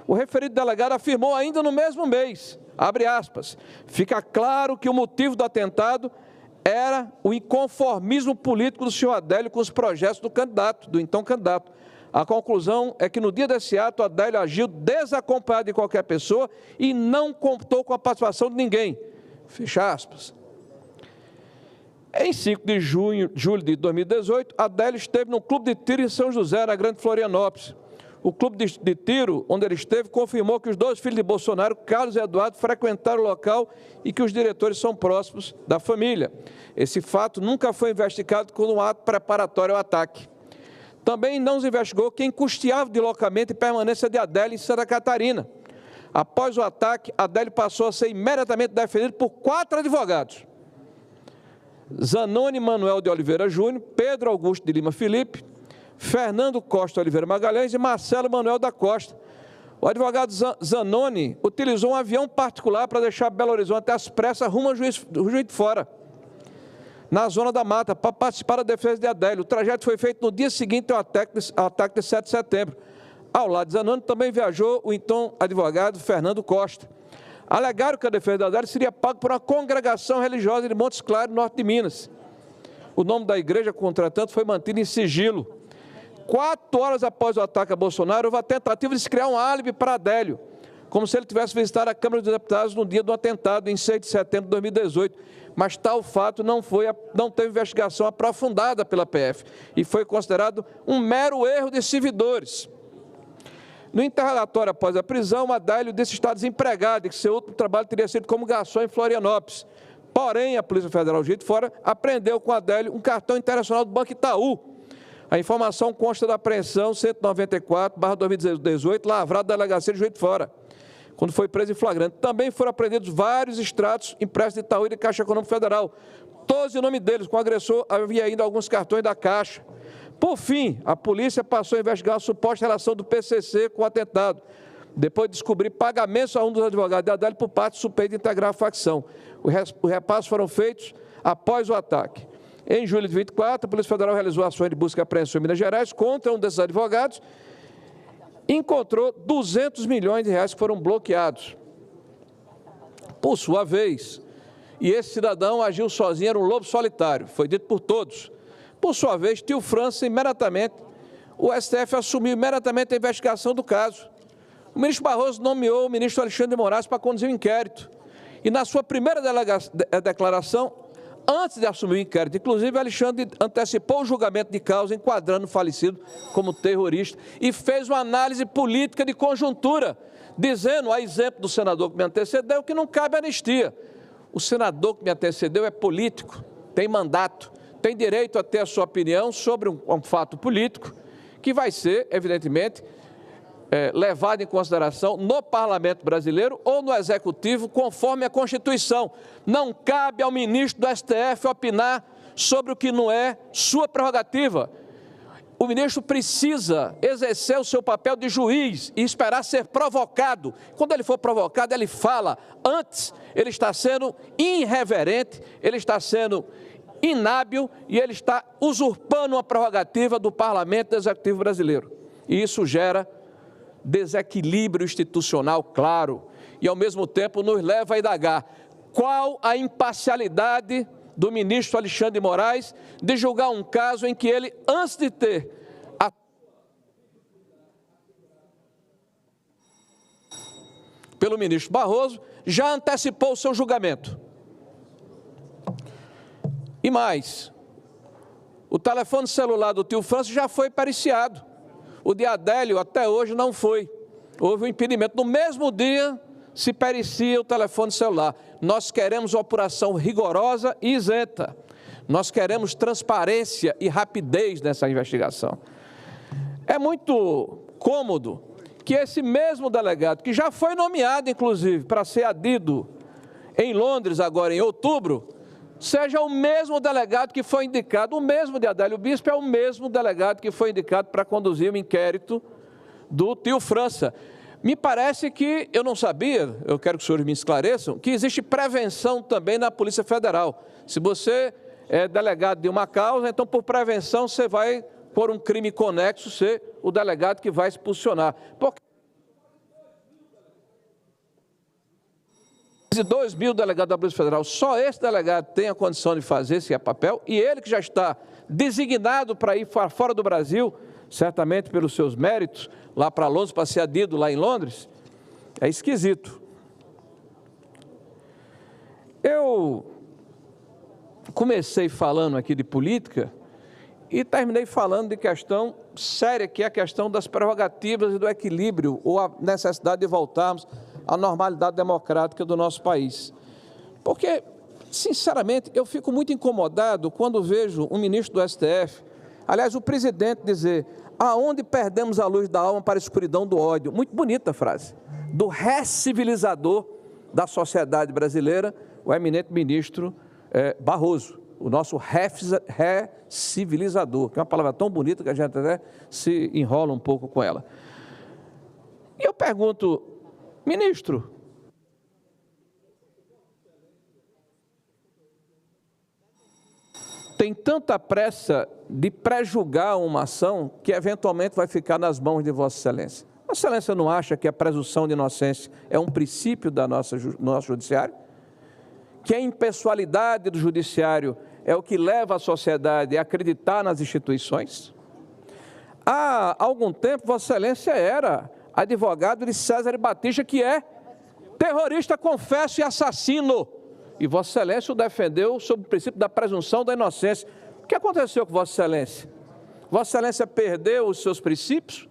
O referido delegado afirmou ainda no mesmo mês, abre aspas, fica claro que o motivo do atentado era o inconformismo político do senhor Adélio com os projetos do então candidato. A conclusão é que no dia desse ato, Adélio agiu desacompanhado de qualquer pessoa e não contou com a participação de ninguém. Fecha aspas. Em 5 de julho de 2018, Adélio esteve no clube de tiro em São José, na Grande Florianópolis. O clube de tiro onde ele esteve confirmou que os 2 filhos de Bolsonaro, Carlos e Eduardo, frequentaram o local e que os diretores são próximos da família. Esse fato nunca foi investigado como um ato preparatório ao ataque. Também não se investigou quem custeava o deslocamento e permanência de Adélio em Santa Catarina. Após o ataque, Adélio passou a ser imediatamente defendido por 4 advogados. Zanoni Manuel de Oliveira Júnior, Pedro Augusto de Lima Felipe, Fernando Costa Oliveira Magalhães e Marcelo Manuel da Costa. O advogado Zanoni utilizou um avião particular para deixar Belo Horizonte às pressas rumo ao Juiz de Fora, na zona da mata, para participar da defesa de Adélio. O trajeto foi feito no dia seguinte ao ataque de 7 de setembro. Ao lado de Zanoni também viajou o então advogado Fernando Costa. Alegaram que a defesa de Adélio seria paga por uma congregação religiosa de Montes Claros, norte de Minas. O nome da igreja, contratanto, foi mantido em sigilo. 4 horas após o ataque a Bolsonaro, houve a tentativa de se criar um álibi para Adélio, como se ele tivesse visitado a Câmara dos Deputados no dia do atentado, em 6 de setembro de 2018. Mas tal fato não teve investigação aprofundada pela PF e foi considerado um mero erro de servidores. No interrogatório após a prisão, Adélio disse estar desempregado e que seu último trabalho teria sido como garçom em Florianópolis. Porém, a Polícia Federal Juiz de Fora apreendeu com Adélio um cartão internacional do Banco Itaú. A informação consta da apreensão 194/2018, lavrada da Delegacia de Juiz de Fora, quando foi preso em flagrante. Também foram apreendidos vários extratos impressos de Itaú e de Caixa Econômica Federal. Todos em nome deles, com o agressor havia ainda alguns cartões da Caixa. Por fim, a polícia passou a investigar a suposta relação do PCC com o atentado, depois de descobrir pagamentos a um dos advogados de Adélio por parte suspeito de integrar a facção. Os repassos foram feitos após o ataque. Em julho de 2024, a Polícia Federal realizou ações de busca e apreensão em Minas Gerais contra um desses advogados e encontrou 200 milhões de reais que foram bloqueados. Por sua vez, e esse cidadão agiu sozinho, era um lobo solitário, foi dito por todos. Por sua vez, tio França, imediatamente, o STF assumiu imediatamente a investigação do caso. O ministro Barroso nomeou o ministro Alexandre de Moraes para conduzir o inquérito. E na sua primeira declaração, antes de assumir o inquérito, inclusive, Alexandre antecipou o julgamento de causa, enquadrando o falecido como terrorista, e fez uma análise política de conjuntura, dizendo, a exemplo do senador que me antecedeu, que não cabe anistia. O senador que me antecedeu é político, tem mandato, tem direito a ter a sua opinião sobre um fato político, que vai ser, evidentemente, levado em consideração no Parlamento brasileiro ou no Executivo, conforme a Constituição. Não cabe ao ministro do STF opinar sobre o que não é sua prerrogativa. O ministro precisa exercer o seu papel de juiz e esperar ser provocado. Quando ele for provocado, ele fala. Antes, ele está sendo irreverente, ele está sendo inábil e ele está usurpando uma prerrogativa do Parlamento e do Executivo brasileiro. E isso gera desequilíbrio institucional claro e, ao mesmo tempo, nos leva a indagar qual a imparcialidade do ministro Alexandre de Moraes de julgar um caso em que ele, antes de ter pelo ministro Barroso, já antecipou o seu julgamento. E mais, o telefone celular do tio França já foi periciado. O de Adélio até hoje não foi. Houve um impedimento. No mesmo dia se pericia o telefone celular. Nós queremos uma apuração rigorosa e isenta. Nós queremos transparência e rapidez nessa investigação. É muito cômodo que esse mesmo delegado, que já foi nomeado, inclusive, para ser adido em Londres agora em outubro, seja o mesmo delegado que foi indicado, o mesmo de Adélio Bispo é o mesmo delegado que foi indicado para conduzir o inquérito do tio França. Me parece que, eu não sabia, eu quero que os senhores me esclareçam, que existe prevenção também na Polícia Federal. Se você é delegado de uma causa, então por prevenção você vai, por um crime conexo, ser o delegado que vai expulsionar. Porque 2 mil delegados da Polícia Federal, só esse delegado tem a condição de fazer esse papel, e ele que já está designado para ir fora do Brasil, certamente pelos seus méritos, lá para Londres, para ser adido lá em Londres, é esquisito. Eu comecei falando aqui de política e terminei falando de questão séria, que é a questão das prerrogativas e do equilíbrio, ou a necessidade de voltarmos à normalidade democrática do nosso país. Porque, sinceramente, eu fico muito incomodado quando vejo um ministro do STF, aliás, o presidente dizer: aonde perdemos a luz da alma para a escuridão do ódio. Muito bonita a frase. Do recivilizador da sociedade brasileira, o eminente ministro Barroso, o nosso recivilizador, que é uma palavra tão bonita que a gente até se enrola um pouco com ela. E eu pergunto, ministro, tem tanta pressa de pré-julgar uma ação que eventualmente vai ficar nas mãos de Vossa Excelência. Vossa Excelência não acha que a presunção de inocência é um princípio do nosso judiciário? Que a impessoalidade do judiciário é o que leva a sociedade a acreditar nas instituições? Há algum tempo, Vossa Excelência era advogado de César Batista, que é terrorista, confesso, e assassino. E Vossa Excelência o defendeu sob o princípio da presunção da inocência. O que aconteceu com Vossa Excelência? Vossa Excelência perdeu os seus princípios?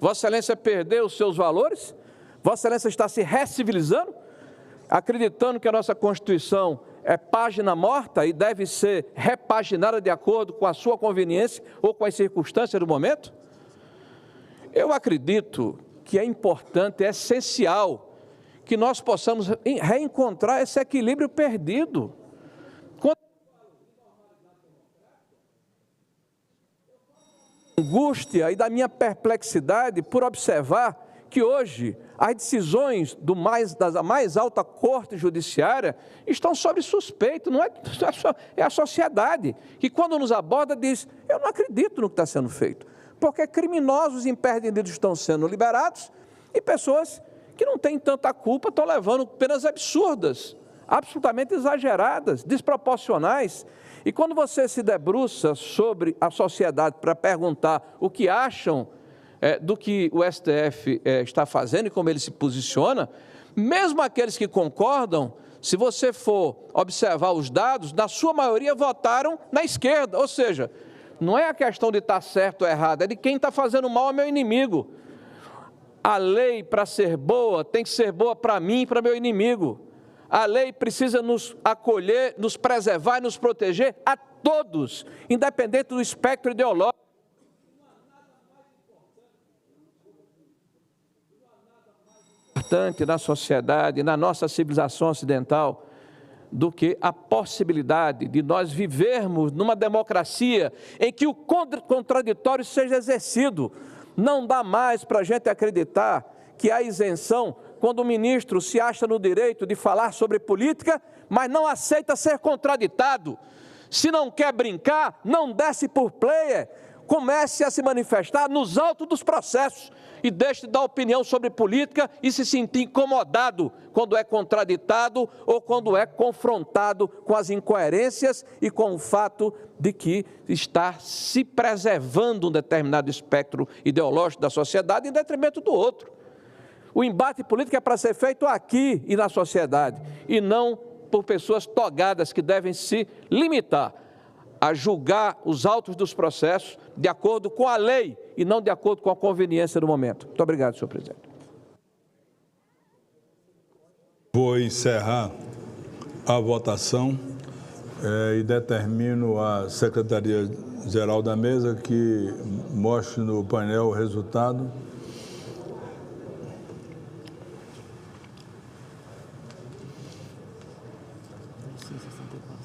Vossa Excelência perdeu os seus valores? Vossa Excelência está se recivilizando? Acreditando que a nossa Constituição é página morta e deve ser repaginada de acordo com a sua conveniência ou com as circunstâncias do momento? Eu acredito que é importante, é essencial que nós possamos reencontrar esse equilíbrio perdido. Angústia e da minha perplexidade por observar que hoje as decisões da mais alta corte judiciária estão sob suspeito, não é a sociedade, que quando nos aborda diz, eu não acredito no que está sendo feito, porque criminosos impedidos estão sendo liberados e pessoas que não têm tanta culpa estão levando penas absurdas, absolutamente exageradas, desproporcionais. E quando você se debruça sobre a sociedade para perguntar o que acham do que o STF está fazendo e como ele se posiciona, mesmo aqueles que concordam, se você for observar os dados, na sua maioria votaram na esquerda, ou seja, não é a questão de estar certo ou errado, é de quem está fazendo mal ao meu inimigo. A lei, para ser boa, tem que ser boa para mim e para meu inimigo. A lei precisa nos acolher, nos preservar e nos proteger a todos, independente do espectro ideológico. Importante na sociedade, na nossa civilização ocidental, do que a possibilidade de nós vivermos numa democracia em que o contraditório seja exercido. Não dá mais para a gente acreditar que há isenção quando o ministro se acha no direito de falar sobre política, mas não aceita ser contraditado. Se não quer brincar, não desce por player, comece a se manifestar nos autos dos processos e deixe de dar opinião sobre política e se sentir incomodado quando é contraditado ou quando é confrontado com as incoerências e com o fato de que está se preservando um determinado espectro ideológico da sociedade em detrimento do outro. O embate político é para ser feito aqui e na sociedade, e não por pessoas togadas que devem se limitar a julgar os autos dos processos de acordo com a lei e não de acordo com a conveniência do momento. Muito obrigado, senhor presidente. Vou encerrar a votação e determino à Secretaria-Geral da Mesa que mostre no painel o resultado.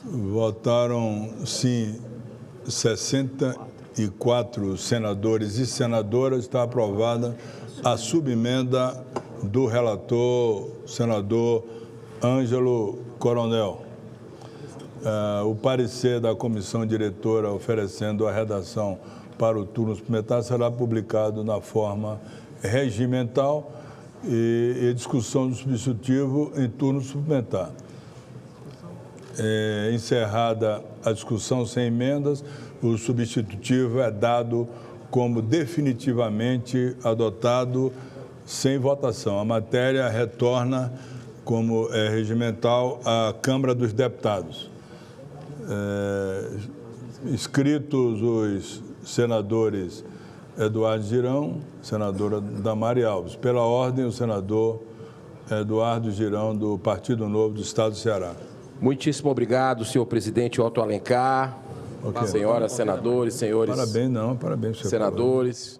Votaram, sim, 64 senadores e senadoras. Está aprovada a subemenda do relator, senador Ângelo Coronel. O parecer da comissão diretora oferecendo a redação para o turno suplementar será publicado na forma regimental e discussão do substitutivo em turno suplementar. Encerrada a discussão sem emendas, o substitutivo é dado como definitivamente adotado sem votação. A matéria retorna, como é regimental, à Câmara dos Deputados. Inscritos os senadores Eduardo Girão, senadora Damares Alves. Pela ordem, o senador Eduardo Girão, do Partido Novo do Estado do Ceará. Muitíssimo obrigado, senhor presidente Otto Alencar, senhoras senadores, senhores parabéns, senadores.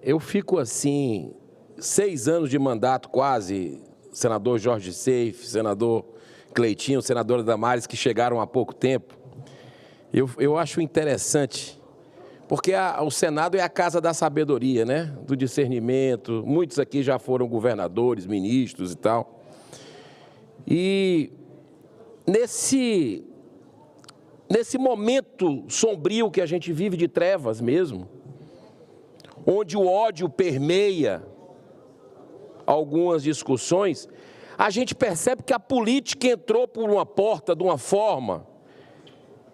Eu fico assim, 6 anos de mandato quase, senador Jorge Seife, senador Cleitinho, senadora Damares, que chegaram há pouco tempo. Eu acho interessante, Porque o Senado é a casa da sabedoria, né? Do discernimento. Muitos aqui já foram governadores, ministros e tal. E nesse momento sombrio que a gente vive de trevas mesmo, onde o ódio permeia algumas discussões, a gente percebe que a política entrou por uma porta de uma forma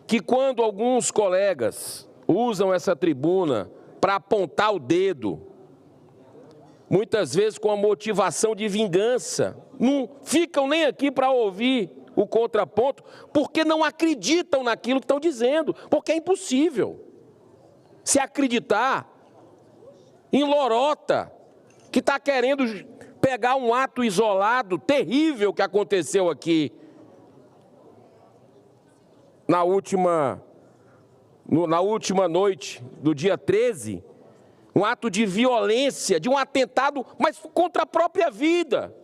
que quando alguns colegas usam essa tribuna para apontar o dedo, muitas vezes com a motivação de vingança, não ficam nem aqui para ouvir o contraponto, porque não acreditam naquilo que estão dizendo, porque é impossível se acreditar em lorota, que está querendo pegar um ato isolado, terrível, que aconteceu aqui na última noite do dia 13, um ato de violência, de um atentado, mas contra a própria vida.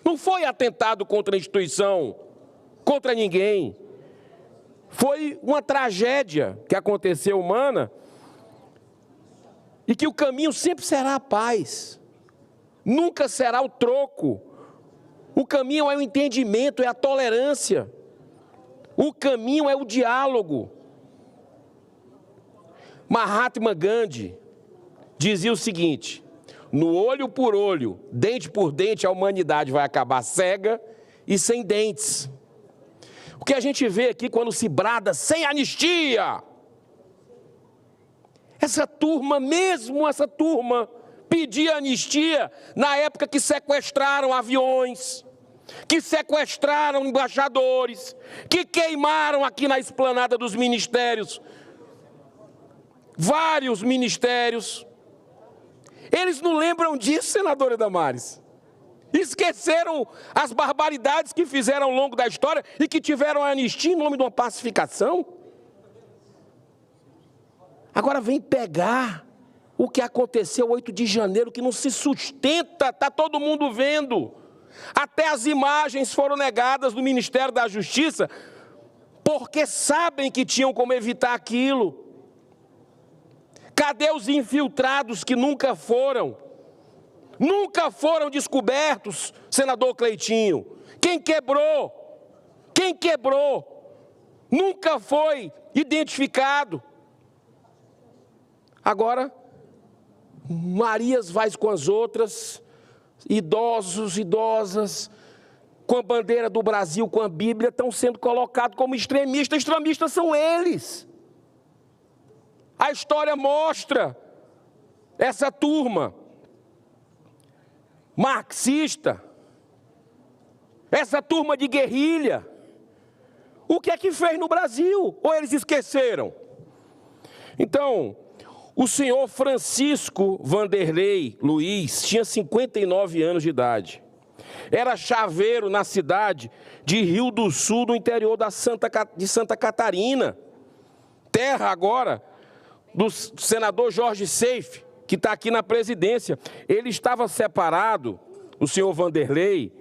Não foi atentado contra a instituição, contra ninguém. Foi uma tragédia que aconteceu humana e que o caminho sempre será a paz. Nunca será o troco. O caminho é o entendimento, é a tolerância. O caminho é o diálogo. Mahatma Gandhi dizia o seguinte: no olho por olho, dente por dente, a humanidade vai acabar cega e sem dentes. O que a gente vê aqui quando se brada sem anistia, essa turma pedia anistia na época que sequestraram aviões, que sequestraram embaixadores, que queimaram aqui na esplanada dos ministérios, vários ministérios. Eles não lembram disso, senadora Damares. Esqueceram as barbaridades que fizeram ao longo da história e que tiveram anistia em nome de uma pacificação. Agora vem pegar o que aconteceu 8 de janeiro, que não se sustenta, está todo mundo vendo. Até as imagens foram negadas do Ministério da Justiça, porque sabem que tinham como evitar aquilo. Cadê os infiltrados que nunca foram descobertos, senador Cleitinho? Quem quebrou? Nunca foi identificado. Agora, Marias vai com as outras, idosos, idosas, com a bandeira do Brasil, com a Bíblia, estão sendo colocados como extremistas. Extremistas são eles. A história mostra essa turma marxista, essa turma de guerrilha. O que é que fez no Brasil? Ou eles esqueceram? Então, o senhor Francisco Vanderlei Luiz tinha 59 anos de idade. Era chaveiro na cidade de Rio do Sul, no interior de Santa Catarina. Terra agora do senador Jorge Seife, que está aqui na presidência. Ele estava separado, o senhor Vanderlei,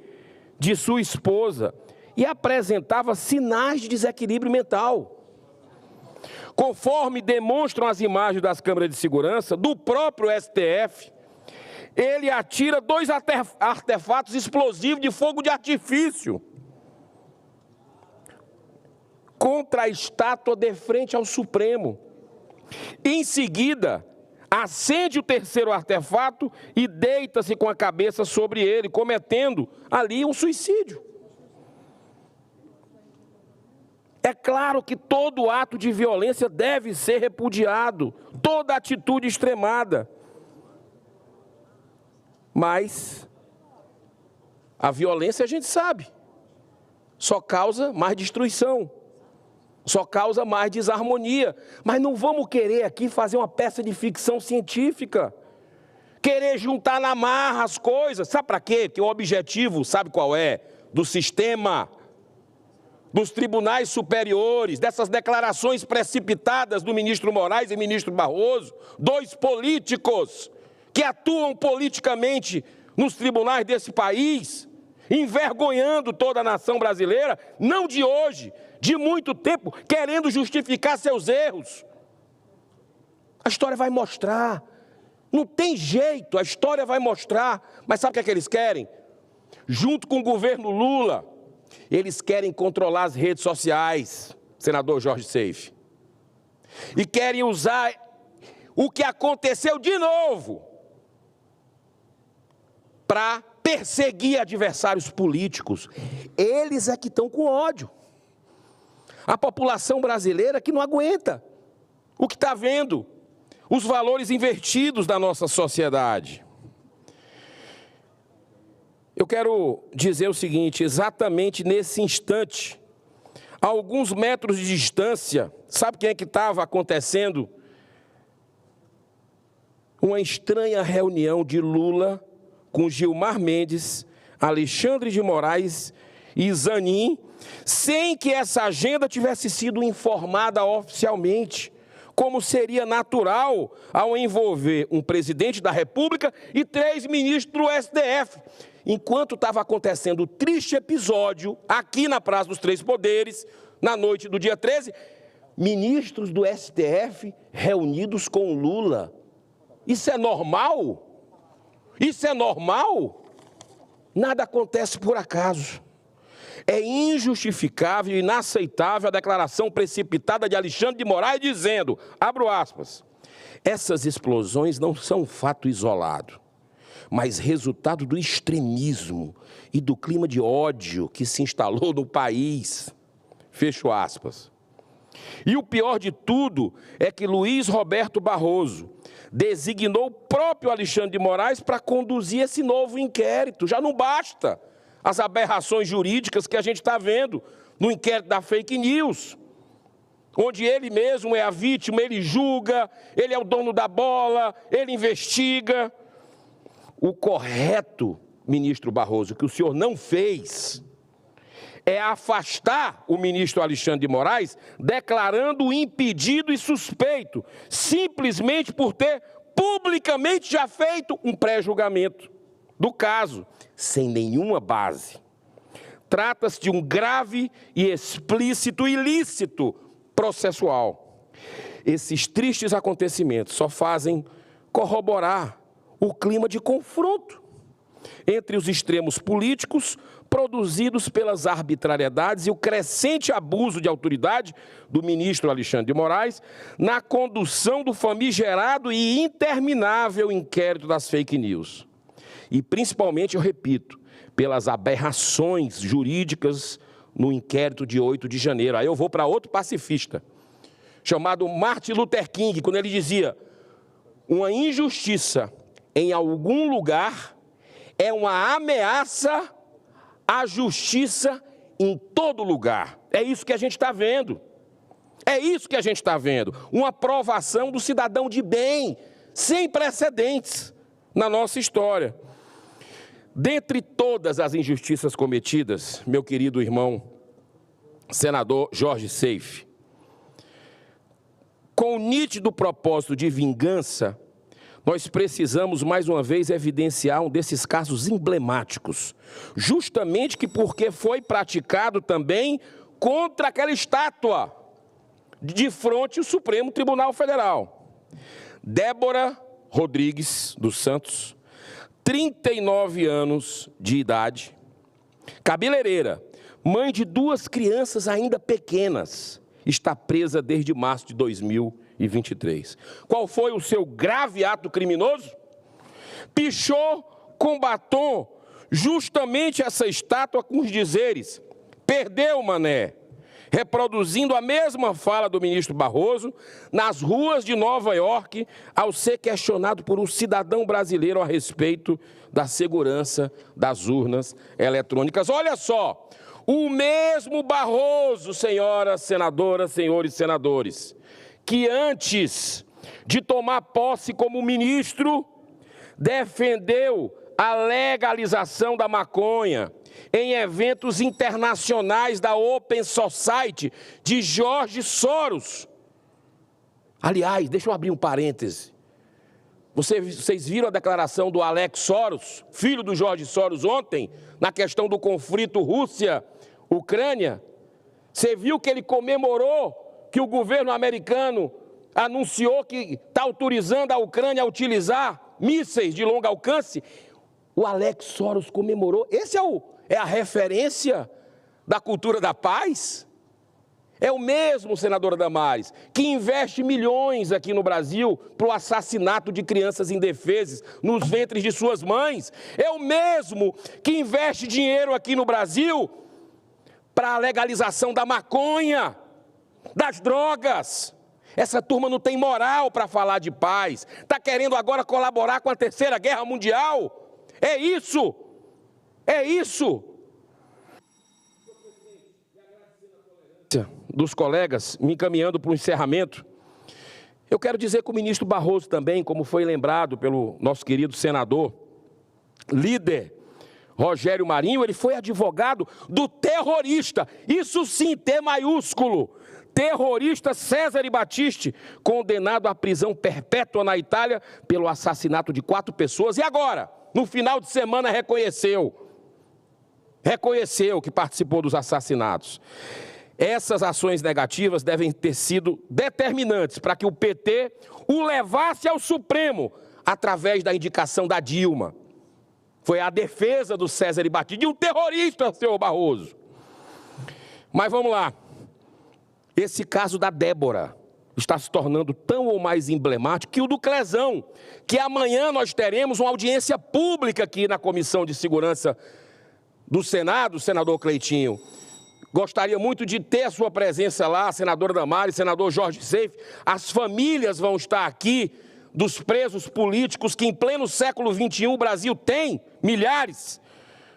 de sua esposa e apresentava sinais de desequilíbrio mental. Conforme demonstram as imagens das câmeras de segurança do próprio STF, ele atira 2 artefatos explosivos de fogo de artifício contra a estátua de frente ao Supremo. Em seguida, acende o 3º artefato e deita-se com a cabeça sobre ele, cometendo ali um suicídio. É claro que todo ato de violência deve ser repudiado, toda atitude extremada. Mas a violência, a gente sabe, só causa mais destruição, só causa mais desarmonia. Mas não vamos querer aqui fazer uma peça de ficção científica, querer juntar na marra as coisas. Sabe para quê? Porque o objetivo, sabe qual é? Do sistema, dos tribunais superiores, dessas declarações precipitadas do ministro Moraes e ministro Barroso, 2 políticos que atuam politicamente nos tribunais desse país, envergonhando toda a nação brasileira, não de hoje, de muito tempo, querendo justificar seus erros. A história vai mostrar. Não tem jeito, a história vai mostrar. Mas sabe o que eles querem? Junto com o governo Lula, eles querem controlar as redes sociais, senador Jorge Seife. E querem usar o que aconteceu de novo para perseguir adversários políticos. Eles é que estão com ódio. A população brasileira que não aguenta o que está vendo, os valores invertidos da nossa sociedade. Eu quero dizer o seguinte, exatamente nesse instante, a alguns metros de distância, sabe quem é que estava acontecendo? Uma estranha reunião de Lula com Gilmar Mendes, Alexandre de Moraes e Zanin, sem que essa agenda tivesse sido informada oficialmente, como seria natural ao envolver um presidente da República e 3 ministros do STF. Enquanto estava acontecendo o triste episódio, aqui na Praça dos Três Poderes, na noite do dia 13, ministros do STF reunidos com Lula. Isso é normal? Isso é normal? Nada acontece por acaso. É injustificável e inaceitável a declaração precipitada de Alexandre de Moraes dizendo, abro aspas, essas explosões não são um fato isolado, mas resultado do extremismo e do clima de ódio que se instalou no país. Fecho aspas. E o pior de tudo é que Luiz Roberto Barroso designou o próprio Alexandre de Moraes para conduzir esse novo inquérito. Já não basta as aberrações jurídicas que a gente está vendo no inquérito da fake news, onde ele mesmo é a vítima, ele julga, ele é o dono da bola, ele investiga. O correto, ministro Barroso, que o senhor não fez, é afastar o ministro Alexandre de Moraes, declarando-o impedido e suspeito, simplesmente por ter publicamente já feito um pré-julgamento do caso, sem nenhuma base. Trata-se de um grave e explícito ilícito processual. Esses tristes acontecimentos só fazem corroborar o clima de confronto entre os extremos políticos produzidos pelas arbitrariedades e o crescente abuso de autoridade do ministro Alexandre de Moraes na condução do famigerado e interminável inquérito das fake news. E principalmente, eu repito, pelas aberrações jurídicas no inquérito de 8 de janeiro. Aí eu vou para outro pacifista, chamado Martin Luther King, quando ele dizia, uma injustiça em algum lugar é uma ameaça à justiça em todo lugar. É isso que a gente está vendo. É isso que a gente está vendo. Uma provação do cidadão de bem, sem precedentes na nossa história. Dentre todas as injustiças cometidas, meu querido irmão, senador Jorge Seife, com o nítido propósito de vingança, nós precisamos, mais uma vez, evidenciar um desses casos emblemáticos, justamente porque foi praticado também contra aquela estátua de frente ao Supremo Tribunal Federal. Débora Rodrigues dos Santos, 39 anos de idade, cabeleireira, mãe de 2 crianças ainda pequenas, está presa desde março de 2023. Qual foi o seu grave ato criminoso? Pichou com batom justamente essa estátua com os dizeres, perdeu, mané, reproduzindo a mesma fala do ministro Barroso nas ruas de Nova York, ao ser questionado por um cidadão brasileiro a respeito da segurança das urnas eletrônicas. Olha só, o mesmo Barroso, senhoras senadoras, senhores senadores, que antes de tomar posse como ministro, defendeu a legalização da maconha em eventos internacionais da Open Society de George Soros. Aliás, deixa eu abrir um parêntese. Vocês viram a declaração do Alex Soros, filho do George Soros, ontem, na questão do conflito Rússia-Ucrânia? Você viu que ele comemorou que o governo americano anunciou que está autorizando a Ucrânia a utilizar mísseis de longo alcance, o Alex Soros comemorou. Esse é a referência da cultura da paz? É o mesmo, senadora Damares, que investe milhões aqui no Brasil para o assassinato de crianças indefesas nos ventres de suas mães. É o mesmo que investe dinheiro aqui no Brasil para a legalização da maconha, das drogas. Essa turma não tem moral para falar de paz. Está querendo agora colaborar com a Terceira Guerra Mundial. É isso. É isso. Dos colegas, me encaminhando para o encerramento, eu quero dizer que o ministro Barroso também, como foi lembrado pelo nosso querido senador, líder Rogério Marinho, ele foi advogado do terrorista, isso sim, T maiúsculo, terrorista Cesare Battisti, condenado à prisão perpétua na Itália pelo assassinato de 4 pessoas, e agora, no final de semana, reconheceu que participou dos assassinatos. Essas ações negativas devem ter sido determinantes para que o PT o levasse ao Supremo através da indicação da Dilma. Foi a defesa do Cesare Battisti, de um terrorista, senhor Barroso. Mas vamos lá. Esse caso da Débora está se tornando tão ou mais emblemático que o do Clezão, que amanhã nós teremos uma audiência pública aqui na Comissão de Segurança do Senado, senador Cleitinho. Gostaria muito de ter a sua presença lá, senadora Damares, senador Jorge Seife. As famílias vão estar aqui dos presos políticos que em pleno século XXI o Brasil tem, milhares.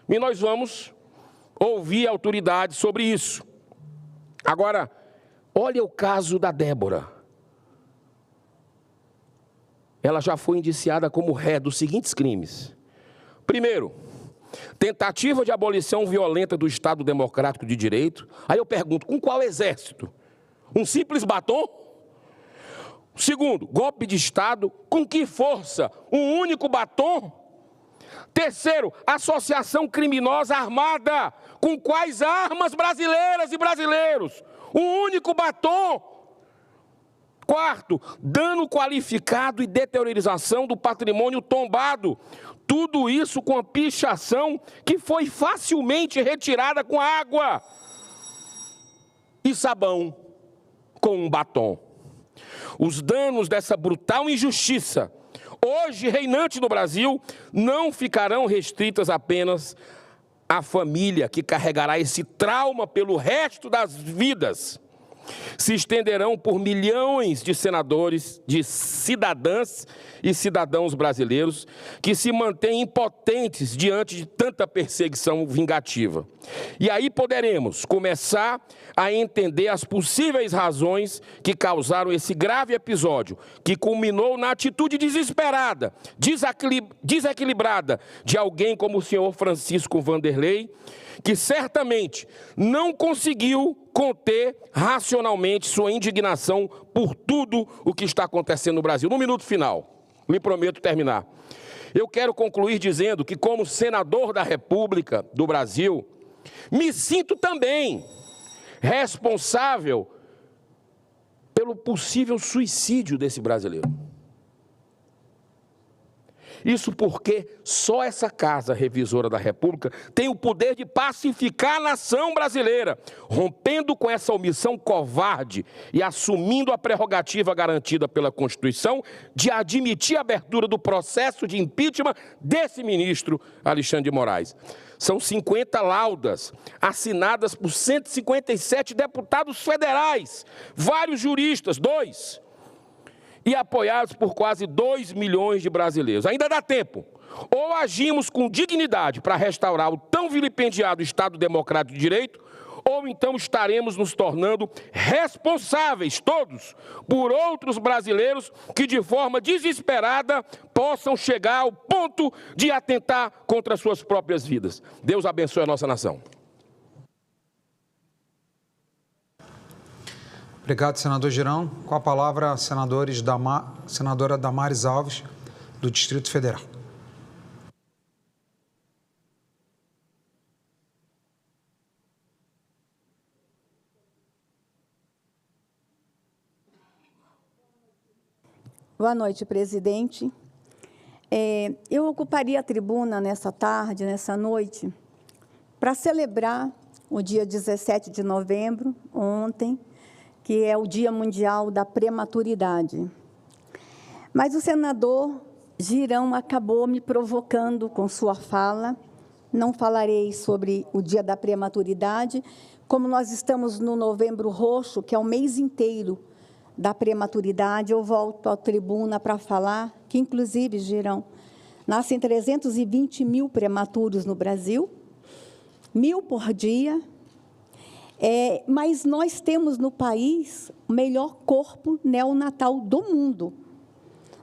E nós vamos ouvir a autoridade sobre isso. Agora, olha o caso da Débora. Ela já foi indiciada como ré dos seguintes crimes. Primeiro, tentativa de abolição violenta do Estado Democrático de Direito. Aí eu pergunto, com qual exército? Um simples batom? Segundo, golpe de Estado. Com que força? Um único batom? Terceiro, associação criminosa armada. Com quais armas brasileiras e brasileiros? Um único batom? Quarto, dano qualificado e deteriorização do patrimônio tombado. Tudo isso com a pichação que foi facilmente retirada com água e sabão com um batom. Os danos dessa brutal injustiça, hoje reinante no Brasil, não ficarão restritas apenas à família que carregará esse trauma pelo resto das vidas. Se estenderão por milhões de senadores, de cidadãs e cidadãos brasileiros que se mantêm impotentes diante de tanta perseguição vingativa. E aí poderemos começar a entender as possíveis razões que causaram esse grave episódio, que culminou na atitude desesperada, desequilibrada de alguém como o senhor Francisco Vanderlei, que certamente não conseguiu conter racionalmente sua indignação por tudo o que está acontecendo no Brasil. No minuto final, lhe prometo terminar. Eu quero concluir dizendo que, como senador da República do Brasil, me sinto também responsável pelo possível suicídio desse brasileiro. Isso porque só essa Casa Revisora da República tem o poder de pacificar a nação brasileira, rompendo com essa omissão covarde e assumindo a prerrogativa garantida pela Constituição de admitir a abertura do processo de impeachment desse ministro Alexandre de Moraes. São 50 laudas assinadas por 157 deputados federais, vários juristas, 2, e apoiados por quase 2 milhões de brasileiros. Ainda dá tempo. Ou agimos com dignidade para restaurar o tão vilipendiado Estado Democrático de Direito, ou então estaremos nos tornando responsáveis, todos, por outros brasileiros que, de forma desesperada, possam chegar ao ponto de atentar contra suas próprias vidas. Deus abençoe a nossa nação. Obrigado, senador Girão. Com a palavra, senadora Damares Alves, do Distrito Federal. Boa noite, presidente. Eu ocuparia a tribuna nessa tarde, nessa noite, para celebrar o dia 17 de novembro, ontem, que é o Dia Mundial da Prematuridade. Mas o senador Girão acabou me provocando com sua fala. Não falarei sobre o Dia da Prematuridade, como nós estamos no Novembro Roxo, que é o mês inteiro da prematuridade, eu volto à tribuna para falar que, inclusive, Girão, nascem 320 mil prematuros no Brasil, 1.000 por dia, mas nós temos no país o melhor corpo neonatal do mundo.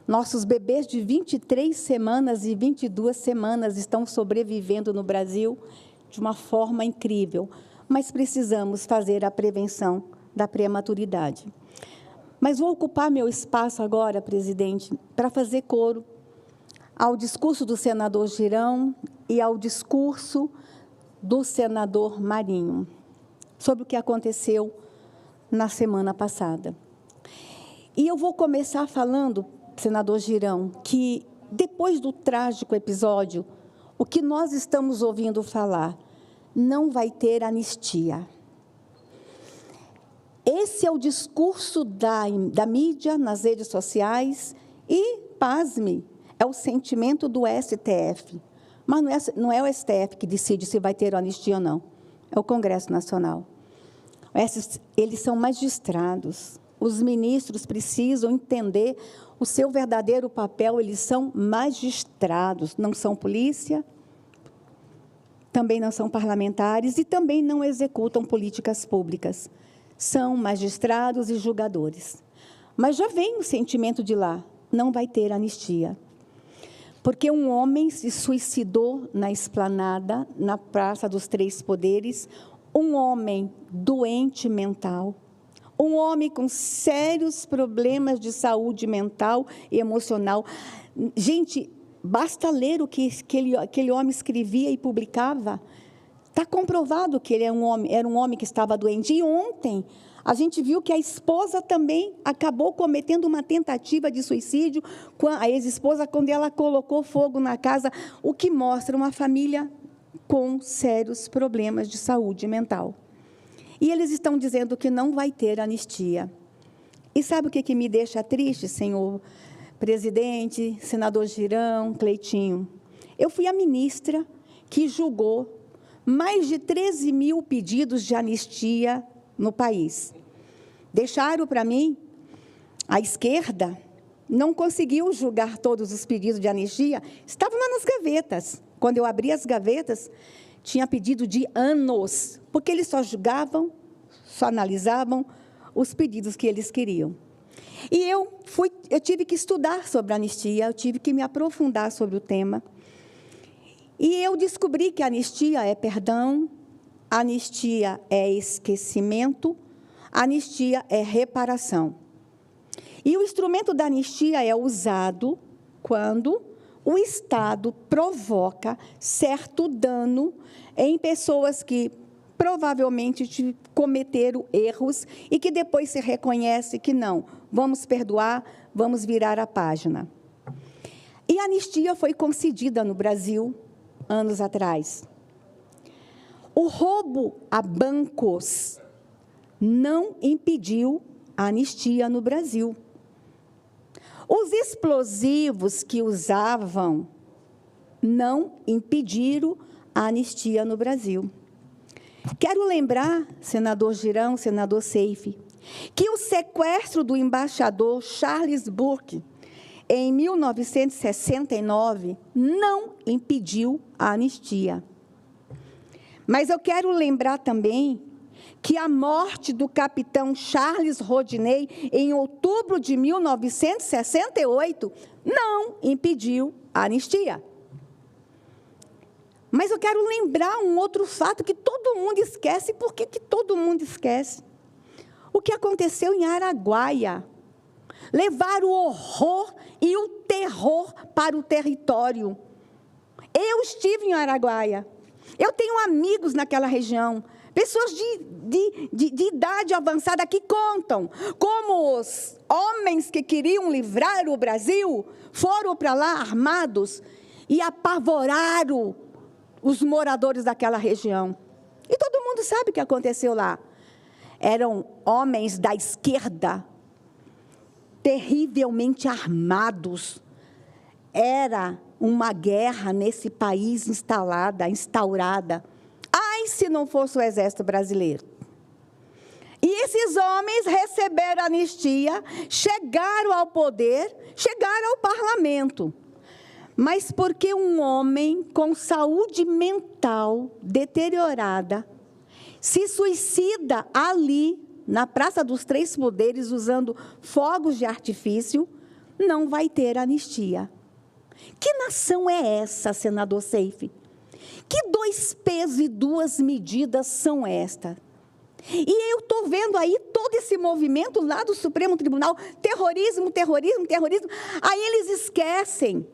Nossos bebês de 23 semanas e 22 semanas estão sobrevivendo no Brasil de uma forma incrível, mas precisamos fazer a prevenção da prematuridade. Mas vou ocupar meu espaço agora, presidente, para fazer coro ao discurso do senador Girão e ao discurso do senador Marinho, sobre o que aconteceu na semana passada. E eu vou começar falando, senador Girão, que depois do trágico episódio, o que nós estamos ouvindo falar, não vai ter anistia. Esse é o discurso da mídia nas redes sociais e, pasme, é o sentimento do STF. Mas não é o STF que decide se vai ter anistia ou não, é o Congresso Nacional. Eles são magistrados, os ministros precisam entender o seu verdadeiro papel, eles são magistrados, não são polícia, também não são parlamentares e também não executam políticas públicas. São magistrados e julgadores. Mas já vem o sentimento de lá, não vai ter anistia. Porque um homem se suicidou na esplanada, na Praça dos Três Poderes, um homem doente mental, um homem com sérios problemas de saúde mental e emocional. Gente, basta ler o que aquele homem escrevia e publicava. Está comprovado que ele era um homem que estava doente. E ontem, a gente viu que a esposa também acabou cometendo uma tentativa de suicídio, a ex-esposa, quando ela colocou fogo na casa, o que mostra uma família com sérios problemas de saúde mental. E eles estão dizendo que não vai ter anistia. E sabe o que me deixa triste, senhor presidente, senador Girão, Cleitinho? Eu fui a ministra que julgou mais de 13 mil pedidos de anistia no país. Deixaram para mim, a esquerda não conseguiu julgar todos os pedidos de anistia, estavam lá nas gavetas. Quando eu abri as gavetas, tinha pedido de anos, porque eles só julgavam, só analisavam os pedidos que eles queriam. E eu tive que estudar sobre a anistia, eu tive que me aprofundar sobre o tema. E eu descobri que a anistia é perdão, a anistia é esquecimento, a anistia é reparação. E o instrumento da anistia é usado quando o Estado provoca certo dano em pessoas que provavelmente cometeram erros e que depois se reconhece que não, vamos perdoar, vamos virar a página. E a anistia foi concedida no Brasil anos atrás. O roubo a bancos não impediu a anistia no Brasil. Os explosivos que usavam não impediram a anistia no Brasil. Quero lembrar, senador Girão, senador Seife, que o sequestro do embaixador Charles Burke, em 1969, não impediu a anistia. Mas eu quero lembrar também que a morte do capitão Charles Rodney, em outubro de 1968, não impediu a anistia. Mas eu quero lembrar um outro fato que todo mundo esquece. Por que todo mundo esquece? O que aconteceu em Araguaia. Levar o horror e o terror para o território. Eu estive em Araguaia. Eu tenho amigos naquela região. pessoas de idade avançada que contam como os homens que queriam livrar o Brasil foram para lá armados e apavoraram os moradores daquela região. E todo mundo sabe o que aconteceu lá. Eram homens da esquerda, terrivelmente armados. Era uma guerra nesse país instaurada. Ai, se não fosse o Exército Brasileiro. E esses homens receberam anistia, chegaram ao poder, chegaram ao parlamento. Mas porque um homem com saúde mental deteriorada se suicida ali, na Praça dos Três Poderes, usando fogos de artifício, não vai ter anistia. Que nação é essa, senador Seife? Que 2 pesos e 2 medidas são estas? E eu estou vendo aí todo esse movimento lá do Supremo Tribunal, terrorismo, terrorismo, terrorismo. Aí eles esquecem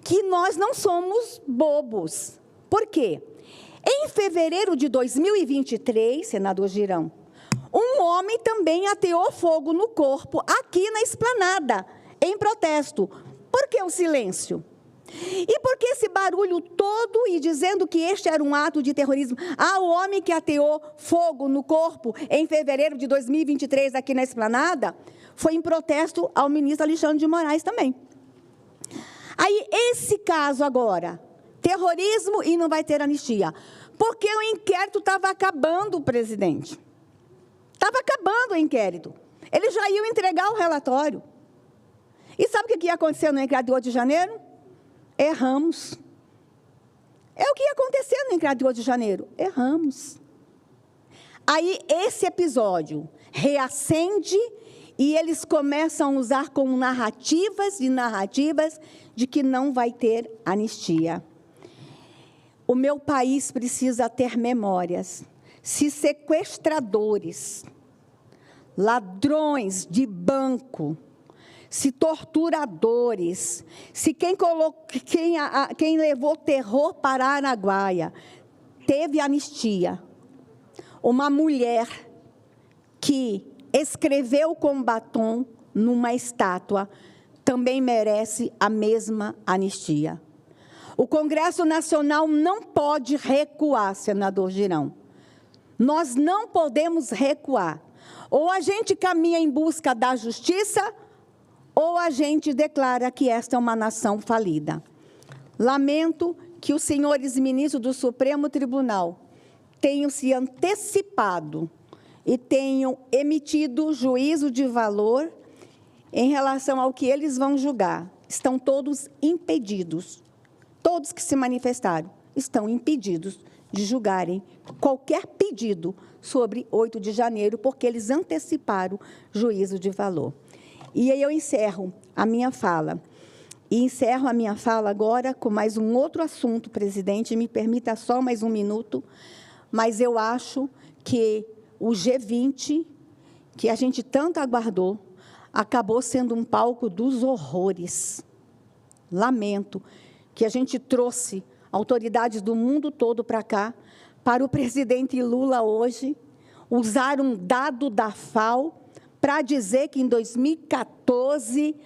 que nós não somos bobos. Por quê? Em fevereiro de 2023, senador Girão, um homem também ateou fogo no corpo aqui na Esplanada, em protesto. Por que o silêncio? E por que esse barulho todo e dizendo que este era um ato de terrorismo? O homem que ateou fogo no corpo em fevereiro de 2023 aqui na Esplanada foi em protesto ao ministro Alexandre de Moraes também. Aí, esse caso agora, terrorismo e não vai ter anistia. Porque o inquérito estava acabando, presidente. Estava acabando o inquérito. Eles já iam entregar o relatório. E sabe o que ia acontecer no inquérito de 8 de janeiro? Erramos. É o que ia acontecer no inquérito de 8 de janeiro. Erramos. Aí, esse episódio reacende e eles começam a usar como narrativas de que não vai ter anistia. O meu país precisa ter memórias. Se sequestradores, ladrões de banco, se torturadores, se quem levou terror para Araguaia teve anistia, uma mulher que escreveu com batom numa estátua também merece a mesma anistia. O Congresso Nacional não pode recuar, senador Girão. Nós não podemos recuar. Ou a gente caminha em busca da justiça, ou a gente declara que esta é uma nação falida. Lamento que os senhores ministros do Supremo Tribunal tenham se antecipado e tenham emitido juízo de valor em relação ao que eles vão julgar. Estão todos impedidos. Todos que se manifestaram estão impedidos de julgarem qualquer pedido sobre 8 de janeiro, porque eles anteciparam juízo de valor. E aí eu encerro a minha fala. E encerro a minha fala agora com mais um outro assunto, presidente. Me permita só mais um minuto, mas eu acho que o G20, que a gente tanto aguardou, acabou sendo um palco dos horrores. Lamento que a gente trouxe autoridades do mundo todo para cá, para o presidente Lula hoje, usar um dado da FAO para dizer que em 2014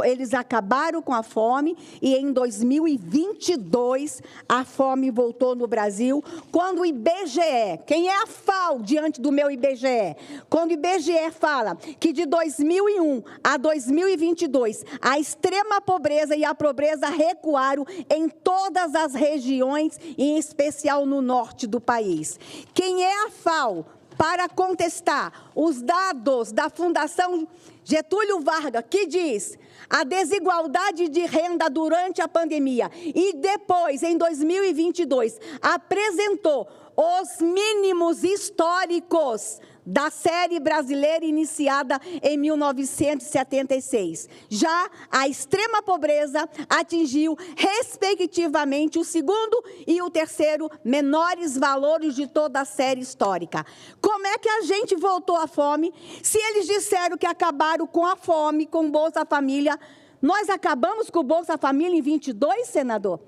eles acabaram com a fome e em 2022 a fome voltou no Brasil, quando o IBGE, quem é a FAO diante do meu IBGE? Quando o IBGE fala que de 2001 a 2022 a extrema pobreza e a pobreza recuaram em todas as regiões, em especial no norte do país. Quem é a FAO para contestar os dados da Fundação Getúlio Vargas, que diz a desigualdade de renda durante a pandemia e depois, em 2022, apresentou os mínimos históricos da série brasileira iniciada em 1976. Já a extrema pobreza atingiu, respectivamente, o segundo e o terceiro menores valores de toda a série histórica. Como é que a gente voltou à fome? Se eles disseram que acabaram com a fome, com o Bolsa Família, nós acabamos com o Bolsa Família em 22, senador?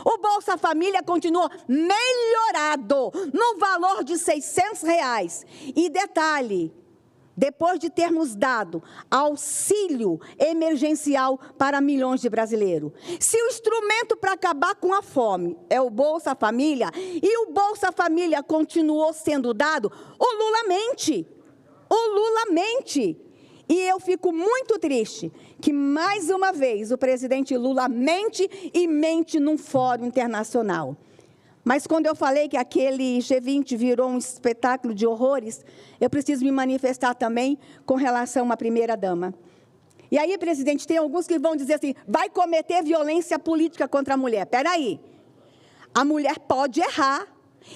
O Bolsa Família continua melhorado no valor de R$ 600. E detalhe, depois de termos dado auxílio emergencial para milhões de brasileiros, se o instrumento para acabar com a fome é o Bolsa Família, e o Bolsa Família continuou sendo dado, o Lula mente. O Lula mente. E eu fico muito triste que, mais uma vez, o presidente Lula mente e mente num fórum internacional. Mas quando eu falei que aquele G20 virou um espetáculo de horrores, eu preciso me manifestar também com relação à primeira-dama. E aí, presidente, tem alguns que vão dizer assim, vai cometer violência política contra a mulher. Espera aí. A mulher pode errar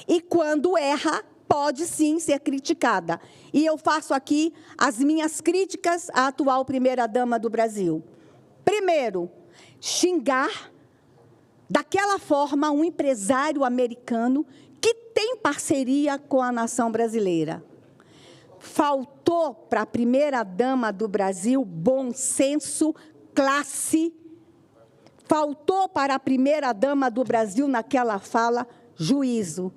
e, quando erra, pode sim ser criticada. E eu faço aqui as minhas críticas à atual primeira-dama do Brasil. Primeiro, xingar daquela forma um empresário americano que tem parceria com a nação brasileira. Faltou para a primeira-dama do Brasil bom senso, classe. Faltou para a primeira-dama do Brasil, naquela fala, juízo.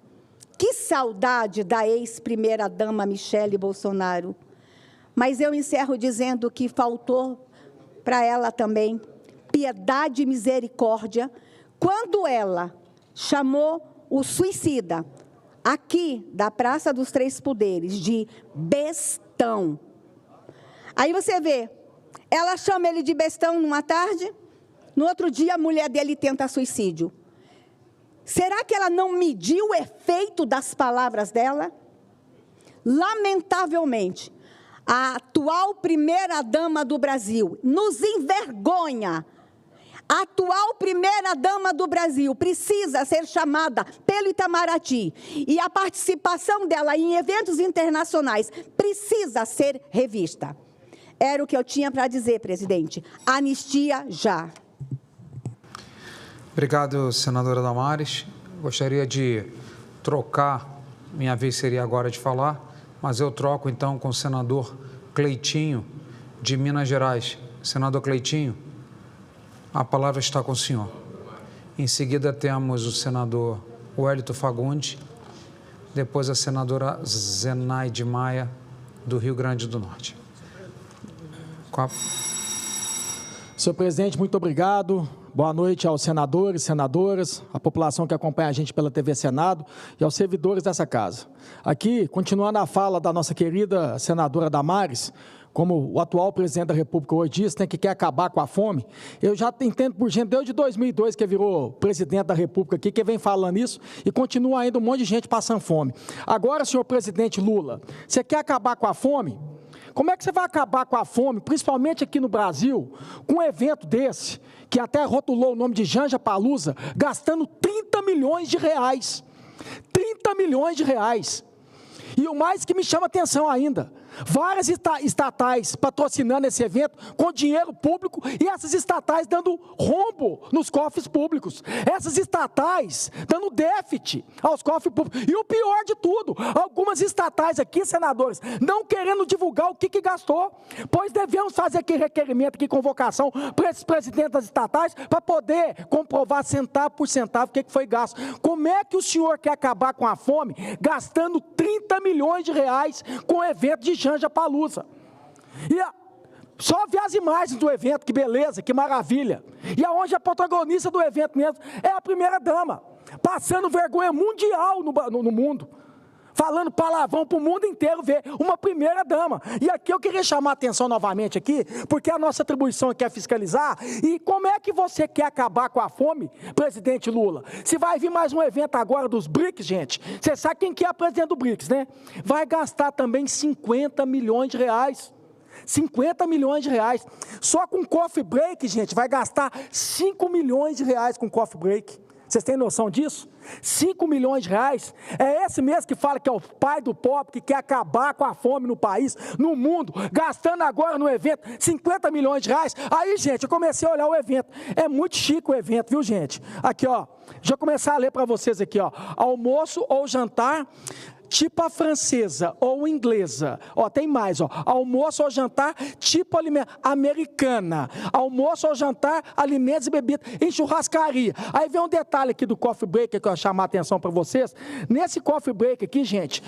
Que saudade da ex-primeira-dama Michele Bolsonaro. Mas eu encerro dizendo que faltou para ela também piedade e misericórdia quando ela chamou o suicida, aqui da Praça dos Três Poderes, de bestão. Aí você vê, ela chama ele de bestão numa tarde, no outro dia a mulher dele tenta suicídio. Será que ela não mediu o efeito das palavras dela? Lamentavelmente, a atual primeira-dama do Brasil nos envergonha. A atual primeira-dama do Brasil precisa ser chamada pelo Itamaraty e a participação dela em eventos internacionais precisa ser revista. Era o que eu tinha para dizer, presidente. Anistia já. Obrigado, senadora Damares. Gostaria de trocar, minha vez seria agora de falar, mas eu troco então com o senador Cleitinho, de Minas Gerais. Senador Cleitinho, a palavra está com o senhor. Em seguida temos o senador Wellington Fagundes, depois a senadora Zenaide Maia, do Rio Grande do Norte. Senhor presidente, muito obrigado. Boa noite aos senadores, senadoras, à população que acompanha a gente pela TV Senado e aos servidores dessa casa. Aqui, continuando a fala da nossa querida senadora Damares, como o atual presidente da República hoje diz, que quer acabar com a fome, eu já entendo por gente, desde 2002 que virou presidente da República aqui, que vem falando isso, e continua ainda um monte de gente passando fome. Agora, senhor presidente Lula, você quer acabar com a fome? Como é que você vai acabar com a fome, principalmente aqui no Brasil, com um evento desse, que até rotulou o nome de Janja Palusa, gastando 30 milhões de reais. 30 milhões de reais. E o mais que me chama atenção ainda, várias estatais patrocinando esse evento com dinheiro público e essas estatais dando rombo nos cofres públicos. Essas estatais dando déficit aos cofres públicos. E o pior de tudo, algumas estatais aqui, senadores, não querendo divulgar o que gastou, pois devemos fazer aqui requerimento, aqui convocação para esses presidentes das estatais para poder comprovar centavo por centavo o que foi gasto. Como é que o senhor quer acabar com a fome gastando 30 milhões de reais com o evento de Janja Palusa? E só ver as imagens do evento, que beleza, que maravilha. E aonde a protagonista do evento mesmo é a primeira-dama, passando vergonha mundial no mundo, falando palavrão para o mundo inteiro ver uma primeira-dama. E aqui eu queria chamar a atenção novamente aqui, porque a nossa atribuição aqui é fiscalizar. E como é que você quer acabar com a fome, presidente Lula? Se vai vir mais um evento agora dos BRICS, gente, você sabe quem que é a presidente do BRICS, né? Vai gastar também 50 milhões de reais. 50 milhões de reais. Só com coffee break, gente, vai gastar 5 milhões de reais com coffee break. Vocês têm noção disso? 5 milhões de reais? É esse mesmo que fala que é o pai do pobre, que quer acabar com a fome no país, no mundo, gastando agora no evento 50 milhões de reais. Aí, gente, eu comecei a olhar o evento. É muito chique o evento, viu, gente? Aqui, ó. Deixa eu começar a ler para vocês aqui, ó. Almoço ou jantar tipo a francesa ou inglesa. Ó, tem mais, ó. Almoço ou jantar tipo americana. Almoço ou jantar, alimentos e bebidas em churrascaria. Aí vem um detalhe aqui do coffee break que eu vou chamar a atenção para vocês. Nesse coffee break aqui, gente,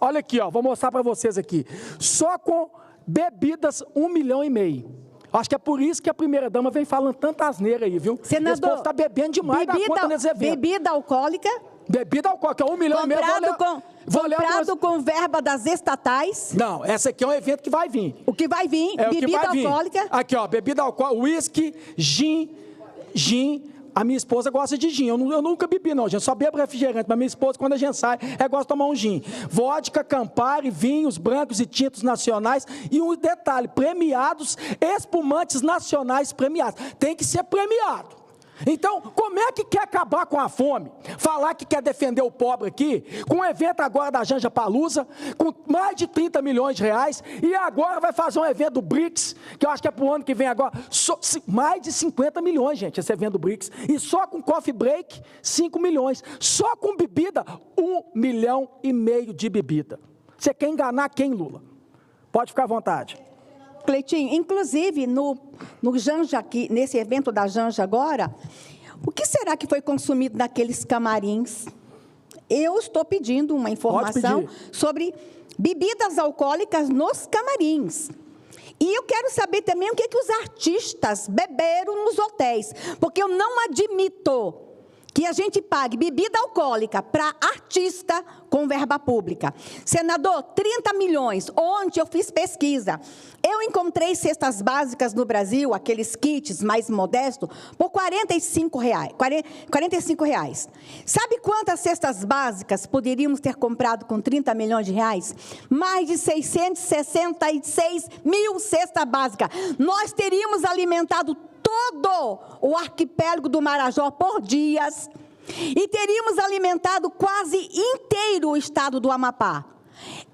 olha aqui, ó, vou mostrar para vocês aqui. Só com bebidas 1,5 milhão. Acho que é por isso que a primeira-dama vem falando tanta asneira aí, viu? Senador, esse povo está bebendo demais da conta nesse evento. Bebida alcoólica? Bebida alcoólica, 1,5 milhão. Comprado com verba das estatais? Não, essa aqui é um evento que vai vir. O que vai vir, bebida alcoólica? Aqui, ó, bebida alcoólica, uísque, gin. A minha esposa gosta de gin. Eu nunca bebi, não, gente. Só bebo refrigerante. Mas minha esposa, quando a gente sai, gosta de tomar um gin. Vodka, Campari, vinhos brancos e tintos nacionais. E um detalhe, premiados, espumantes nacionais premiados. Tem que ser premiado. Então, como é que quer acabar com a fome? Falar que quer defender o pobre aqui, com um evento agora da Janja Palusa, com mais de 30 milhões de reais, e agora vai fazer um evento do BRICS, que eu acho que é para o ano que vem agora, mais de 50 milhões, gente, esse evento do BRICS, e só com coffee break, 5 milhões, só com bebida, 1,5 milhão de bebida. Você quer enganar quem, Lula? Pode ficar à vontade. Cleitinho, inclusive no Janja aqui, nesse evento da Janja agora, o que será que foi consumido naqueles camarins? Eu estou pedindo uma informação sobre bebidas alcoólicas nos camarins. E eu quero saber também o que os artistas beberam nos hotéis, porque eu não admito que a gente pague bebida alcoólica para artista com verba pública. Senador, 30 milhões. Ontem eu fiz pesquisa. Eu encontrei cestas básicas no Brasil, aqueles kits mais modestos, por R$45. Sabe quantas cestas básicas poderíamos ter comprado com 30 milhões de reais? Mais de 666 mil cestas básicas. Nós teríamos alimentado todo o arquipélago do Marajó por dias e teríamos alimentado quase inteiro o estado do Amapá.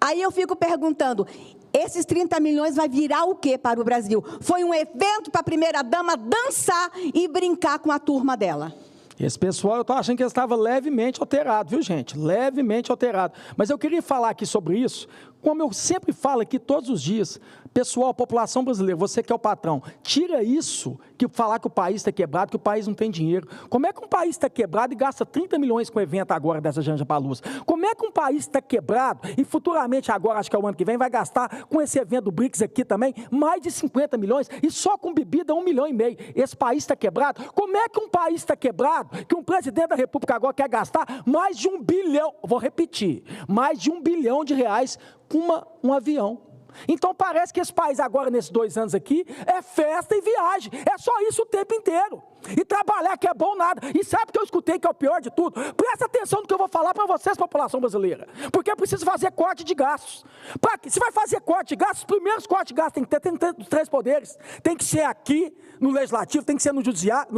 Aí eu fico perguntando, esses 30 milhões vai virar o quê para o Brasil? Foi um evento para a primeira-dama dançar e brincar com a turma dela. Esse pessoal, eu estou achando que ele estava levemente alterado, viu, gente? Levemente alterado. Mas eu queria falar aqui sobre isso, como eu sempre falo aqui todos os dias. Pessoal, população brasileira, você que é o patrão, tira isso, que falar que o país está quebrado, que o país não tem dinheiro. Como é que um país está quebrado e gasta 30 milhões com o evento agora dessa Janja Palusa? Como é que um país está quebrado e futuramente agora, acho que é o ano que vem, vai gastar com esse evento do BRICS aqui também, mais de 50 milhões e só com bebida 1,5 milhão? Esse país está quebrado? Como é que um país está quebrado, que um presidente da República agora quer gastar mais de 1 bilhão, vou repetir, mais de 1 bilhão de reais com um avião? Então parece que esse país agora, nesses 2 anos aqui, é festa e viagem. É só isso o tempo inteiro. E trabalhar que é bom nada. E sabe o que eu escutei que é o pior de tudo? Presta atenção no que eu vou falar para vocês, população brasileira. Porque é preciso fazer corte de gastos. Se vai fazer corte de gastos, os primeiros cortes de gastos tem que ter os 3 poderes. Tem que ser aqui, no Legislativo, tem que ser no Judiciário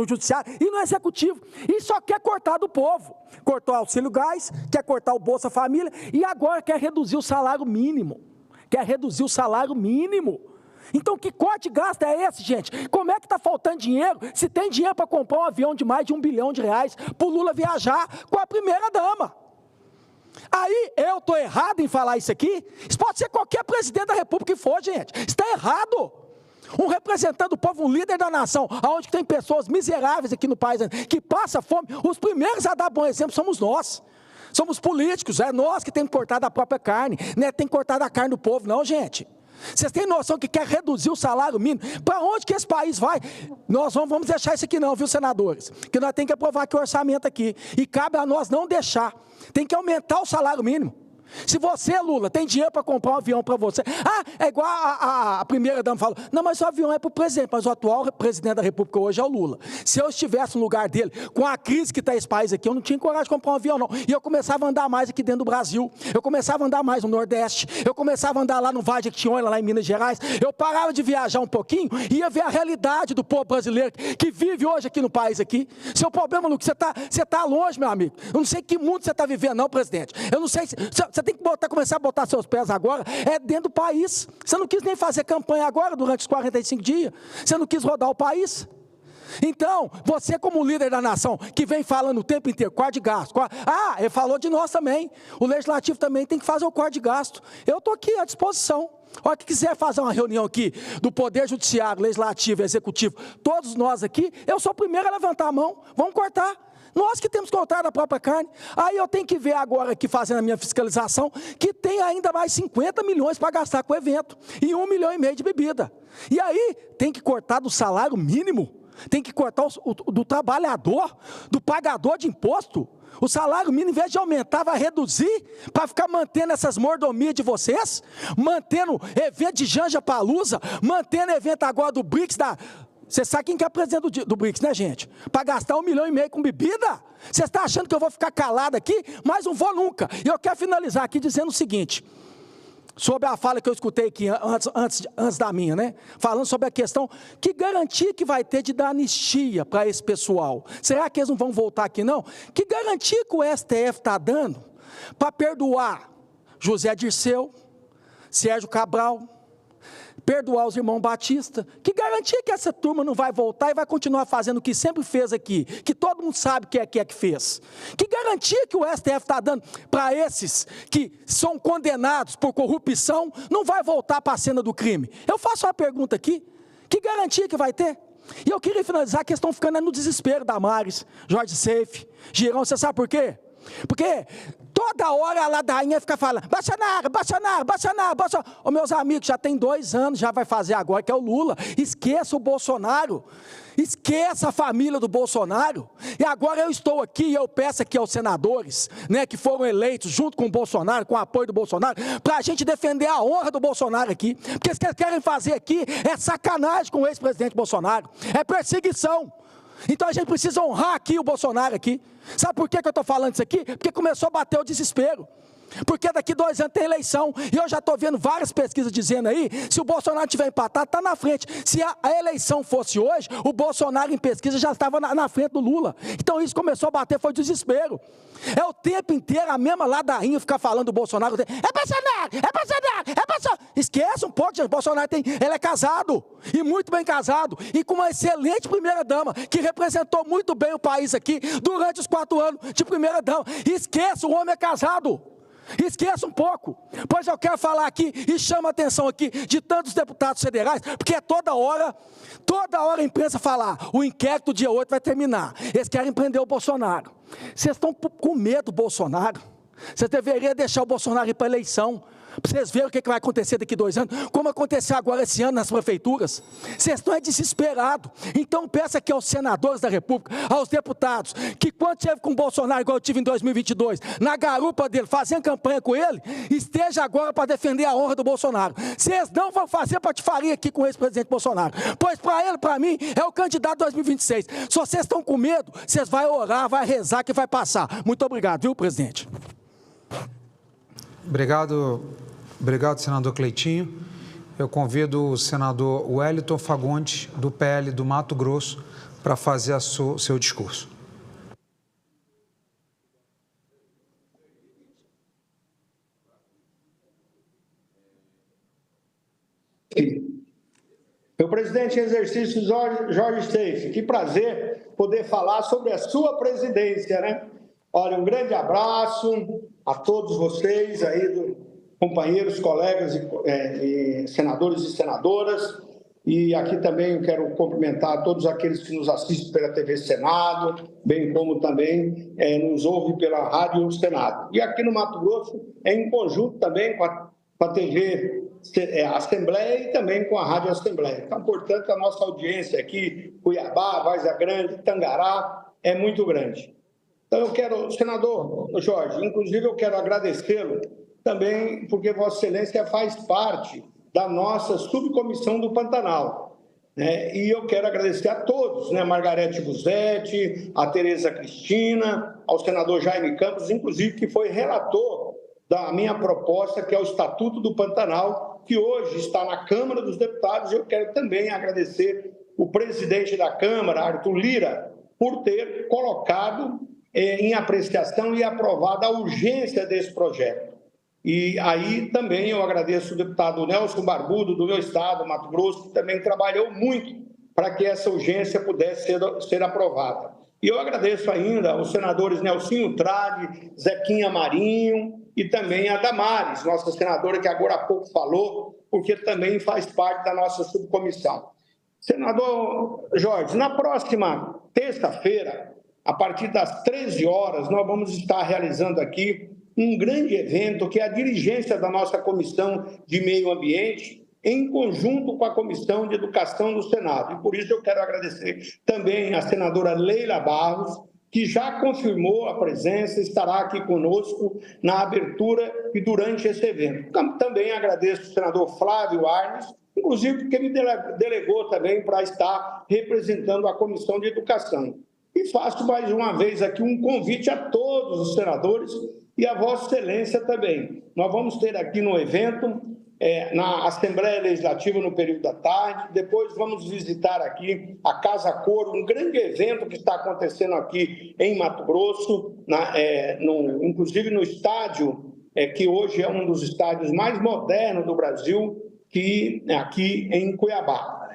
e no Executivo. E só quer cortar do povo. Cortou o auxílio gás, quer cortar o Bolsa Família e agora quer reduzir o salário mínimo. Quer reduzir o salário mínimo. Então, que corte de gasto é esse, gente? Como é que está faltando dinheiro? Se tem dinheiro para comprar um avião de mais de 1 bilhão de reais para o Lula viajar com a primeira-dama. Aí, eu estou errado em falar isso aqui? Isso pode ser qualquer presidente da República que for, gente. Está errado. Um representante do povo, um líder da nação, onde tem pessoas miseráveis aqui no país, que passa fome, os primeiros a dar bom exemplo somos nós. Somos políticos, é nós que temos que cortar da própria carne, não é tem que cortar da carne do povo, não, gente. Vocês têm noção que quer reduzir o salário mínimo? Para onde que esse país vai? Nós vamos deixar isso aqui não, viu, senadores? Que nós temos que aprovar aqui o orçamento aqui. E cabe a nós não deixar. Tem que aumentar o salário mínimo. Se você, Lula, tem dinheiro para comprar um avião para você... é igual a primeira-dama falou, não, mas o avião é para o presidente, mas o atual presidente da República hoje é o Lula. Se eu estivesse no lugar dele, com a crise que está esse país aqui, eu não tinha coragem de comprar um avião, não. E eu começava a andar mais aqui dentro do Brasil, eu começava a andar mais no Nordeste, eu começava a andar lá no Vale de Jequitinhonha, lá em Minas Gerais, eu parava de viajar um pouquinho e ia ver a realidade do povo brasileiro que vive hoje aqui no país aqui. Seu problema, Lucas, você está longe, meu amigo. Eu não sei que mundo você está vivendo, não, presidente. Eu não sei se... Você tem que começar a botar seus pés agora, dentro do país. Você não quis nem fazer campanha agora, durante os 45 dias. Você não quis rodar o país. Então, você como líder da nação, que vem falando o tempo inteiro, corte de gasto. Ele falou de nós também. O Legislativo também tem que fazer o corte de gasto. Eu estou aqui à disposição. Olha, que quiser fazer uma reunião aqui do Poder Judiciário, Legislativo e Executivo, todos nós aqui, eu sou o primeiro a levantar a mão. Vamos cortar. Nós que temos que cortar da própria carne. Aí eu tenho que ver agora aqui, fazendo a minha fiscalização, que tem ainda mais 50 milhões para gastar com o evento. E 1,5 milhão de bebida. E aí tem que cortar do salário mínimo. Tem que cortar do trabalhador, do pagador de imposto. O salário mínimo, em vez de aumentar, vai reduzir para ficar mantendo essas mordomias de vocês, mantendo evento de Janja Palusa, mantendo evento agora do BRICS. Você sabe quem que é presidente do BRICS, né, gente? Para gastar 1,5 milhão com bebida? Você está achando que eu vou ficar calado aqui? Mas não vou nunca. E eu quero finalizar aqui dizendo o seguinte, sobre a fala que eu escutei aqui antes da minha, né? Falando sobre a questão, que garantia que vai ter de dar anistia para esse pessoal? Será que eles não vão voltar aqui, não? Que garantia que o STF está dando para perdoar José Dirceu, Sérgio Cabral, perdoar os irmãos Batista? Que garantia que essa turma não vai voltar e vai continuar fazendo o que sempre fez aqui, que todo mundo sabe que é que fez? Que garantia que o STF está dando para esses que são condenados por corrupção, não vai voltar para a cena do crime? Eu faço uma pergunta aqui, que garantia que vai ter? E eu queria finalizar que estão ficando no desespero da Damares, Jorge Seife, Girão. Você sabe por quê? Porque toda hora a ladainha fica falando, Bolsonaro, Bolsonaro, Bolsonaro, Bolsonaro. Ô, meus amigos, já tem 2 anos, já vai fazer agora, que é o Lula. Esqueça o Bolsonaro. Esqueça a família do Bolsonaro. E agora eu estou aqui e eu peço aqui aos senadores, né, que foram eleitos junto com o Bolsonaro, com o apoio do Bolsonaro, para a gente defender a honra do Bolsonaro aqui. Porque o que eles querem fazer aqui é sacanagem com o ex-presidente Bolsonaro. É perseguição. Então a gente precisa honrar aqui o Bolsonaro aqui. Sabe por que eu estou falando isso aqui? Porque começou a bater o desespero. Porque daqui 2 anos tem eleição. E eu já estou vendo várias pesquisas dizendo aí, se o Bolsonaro tiver empatado, está na frente. Se a eleição fosse hoje, o Bolsonaro em pesquisa já estava na frente do Lula. Então isso começou a bater, foi desespero. É o tempo inteiro a mesma ladainha ficar falando do Bolsonaro. É Bolsonaro, é Bolsonaro, é Bolsonaro. Esquece um pouco, gente. Bolsonaro ele é casado, e muito bem casado, e com uma excelente primeira-dama, que representou muito bem o país aqui durante os 4 anos de primeira-dama. Esqueça, o homem é casado. Esqueça um pouco, pois eu quero falar aqui e chamo a atenção aqui de tantos deputados federais, porque toda hora a imprensa fala, o inquérito dia 8 vai terminar, eles querem prender o Bolsonaro. Vocês estão com medo do Bolsonaro? Vocês deveriam deixar o Bolsonaro ir para a eleição, para vocês verem o que vai acontecer daqui 2 anos, como aconteceu agora esse ano nas prefeituras. Vocês estão desesperados. Então peço aqui aos senadores da República, aos deputados, que quando esteve com o Bolsonaro, igual eu tive em 2022, na garupa dele, fazendo campanha com ele, esteja agora para defender a honra do Bolsonaro. Vocês não vão fazer patifaria aqui com o ex-presidente Bolsonaro, pois para ele, para mim, é o candidato 2026. Se vocês estão com medo, vocês vão orar, vai rezar que vai passar. Muito obrigado, viu, presidente? Obrigado, senador Cleitinho. Eu convido o senador Wellington Fagundes, do PL do Mato Grosso, para fazer seu discurso. Meu presidente em exercício, Jorge Seife, que prazer poder falar sobre a sua presidência, né? Olha, um grande abraço a todos vocês aí, companheiros, colegas e senadores e senadoras. E aqui também eu quero cumprimentar todos aqueles que nos assistem pela TV Senado, bem como também nos ouvem pela Rádio Senado. E aqui no Mato Grosso, em conjunto também com a TV Assembleia e também com a Rádio Assembleia. Então, portanto, a nossa audiência aqui, Cuiabá, Várzea Grande, Tangará, é muito grande. Então, eu quero, senador Jorge, inclusive eu quero agradecê-lo também, porque Vossa Excelência faz parte da nossa subcomissão do Pantanal, né? E eu quero agradecer a todos, né? Margarete Busetti, a Tereza Cristina, ao senador Jaime Campos, inclusive, que foi relator da minha proposta, que é o Estatuto do Pantanal, que hoje está na Câmara dos Deputados. Eu quero também agradecer o presidente da Câmara, Arthur Lira, por ter colocado em apreciação e aprovado a urgência desse projeto. E aí também eu agradeço o deputado Nelson Barbudo, do meu estado, Mato Grosso, que também trabalhou muito para que essa urgência pudesse ser aprovada. E eu agradeço ainda aos senadores Nelsinho Trade, Zequinha Marinho e também a Damares, nossa senadora que agora há pouco falou, porque também faz parte da nossa subcomissão. Senador Jorge, na próxima terça-feira, a partir das 13 horas, nós vamos estar realizando aqui um grande evento que é a dirigência da nossa Comissão de Meio Ambiente, em conjunto com a Comissão de Educação do Senado. E por isso eu quero agradecer também a senadora Leila Barros, que já confirmou a presença, estará aqui conosco na abertura e durante esse evento. Também agradeço o senador Flávio Arnes, inclusive porque me delegou também para estar representando a Comissão de Educação. E faço mais uma vez aqui um convite a todos os senadores e a Vossa Excelência também. Nós vamos ter aqui no evento, na Assembleia Legislativa no período da tarde, depois vamos visitar aqui a Casa Coro, um grande evento que está acontecendo aqui em Mato Grosso, inclusive no estádio, que hoje é um dos estádios mais modernos do Brasil, que é aqui em Cuiabá.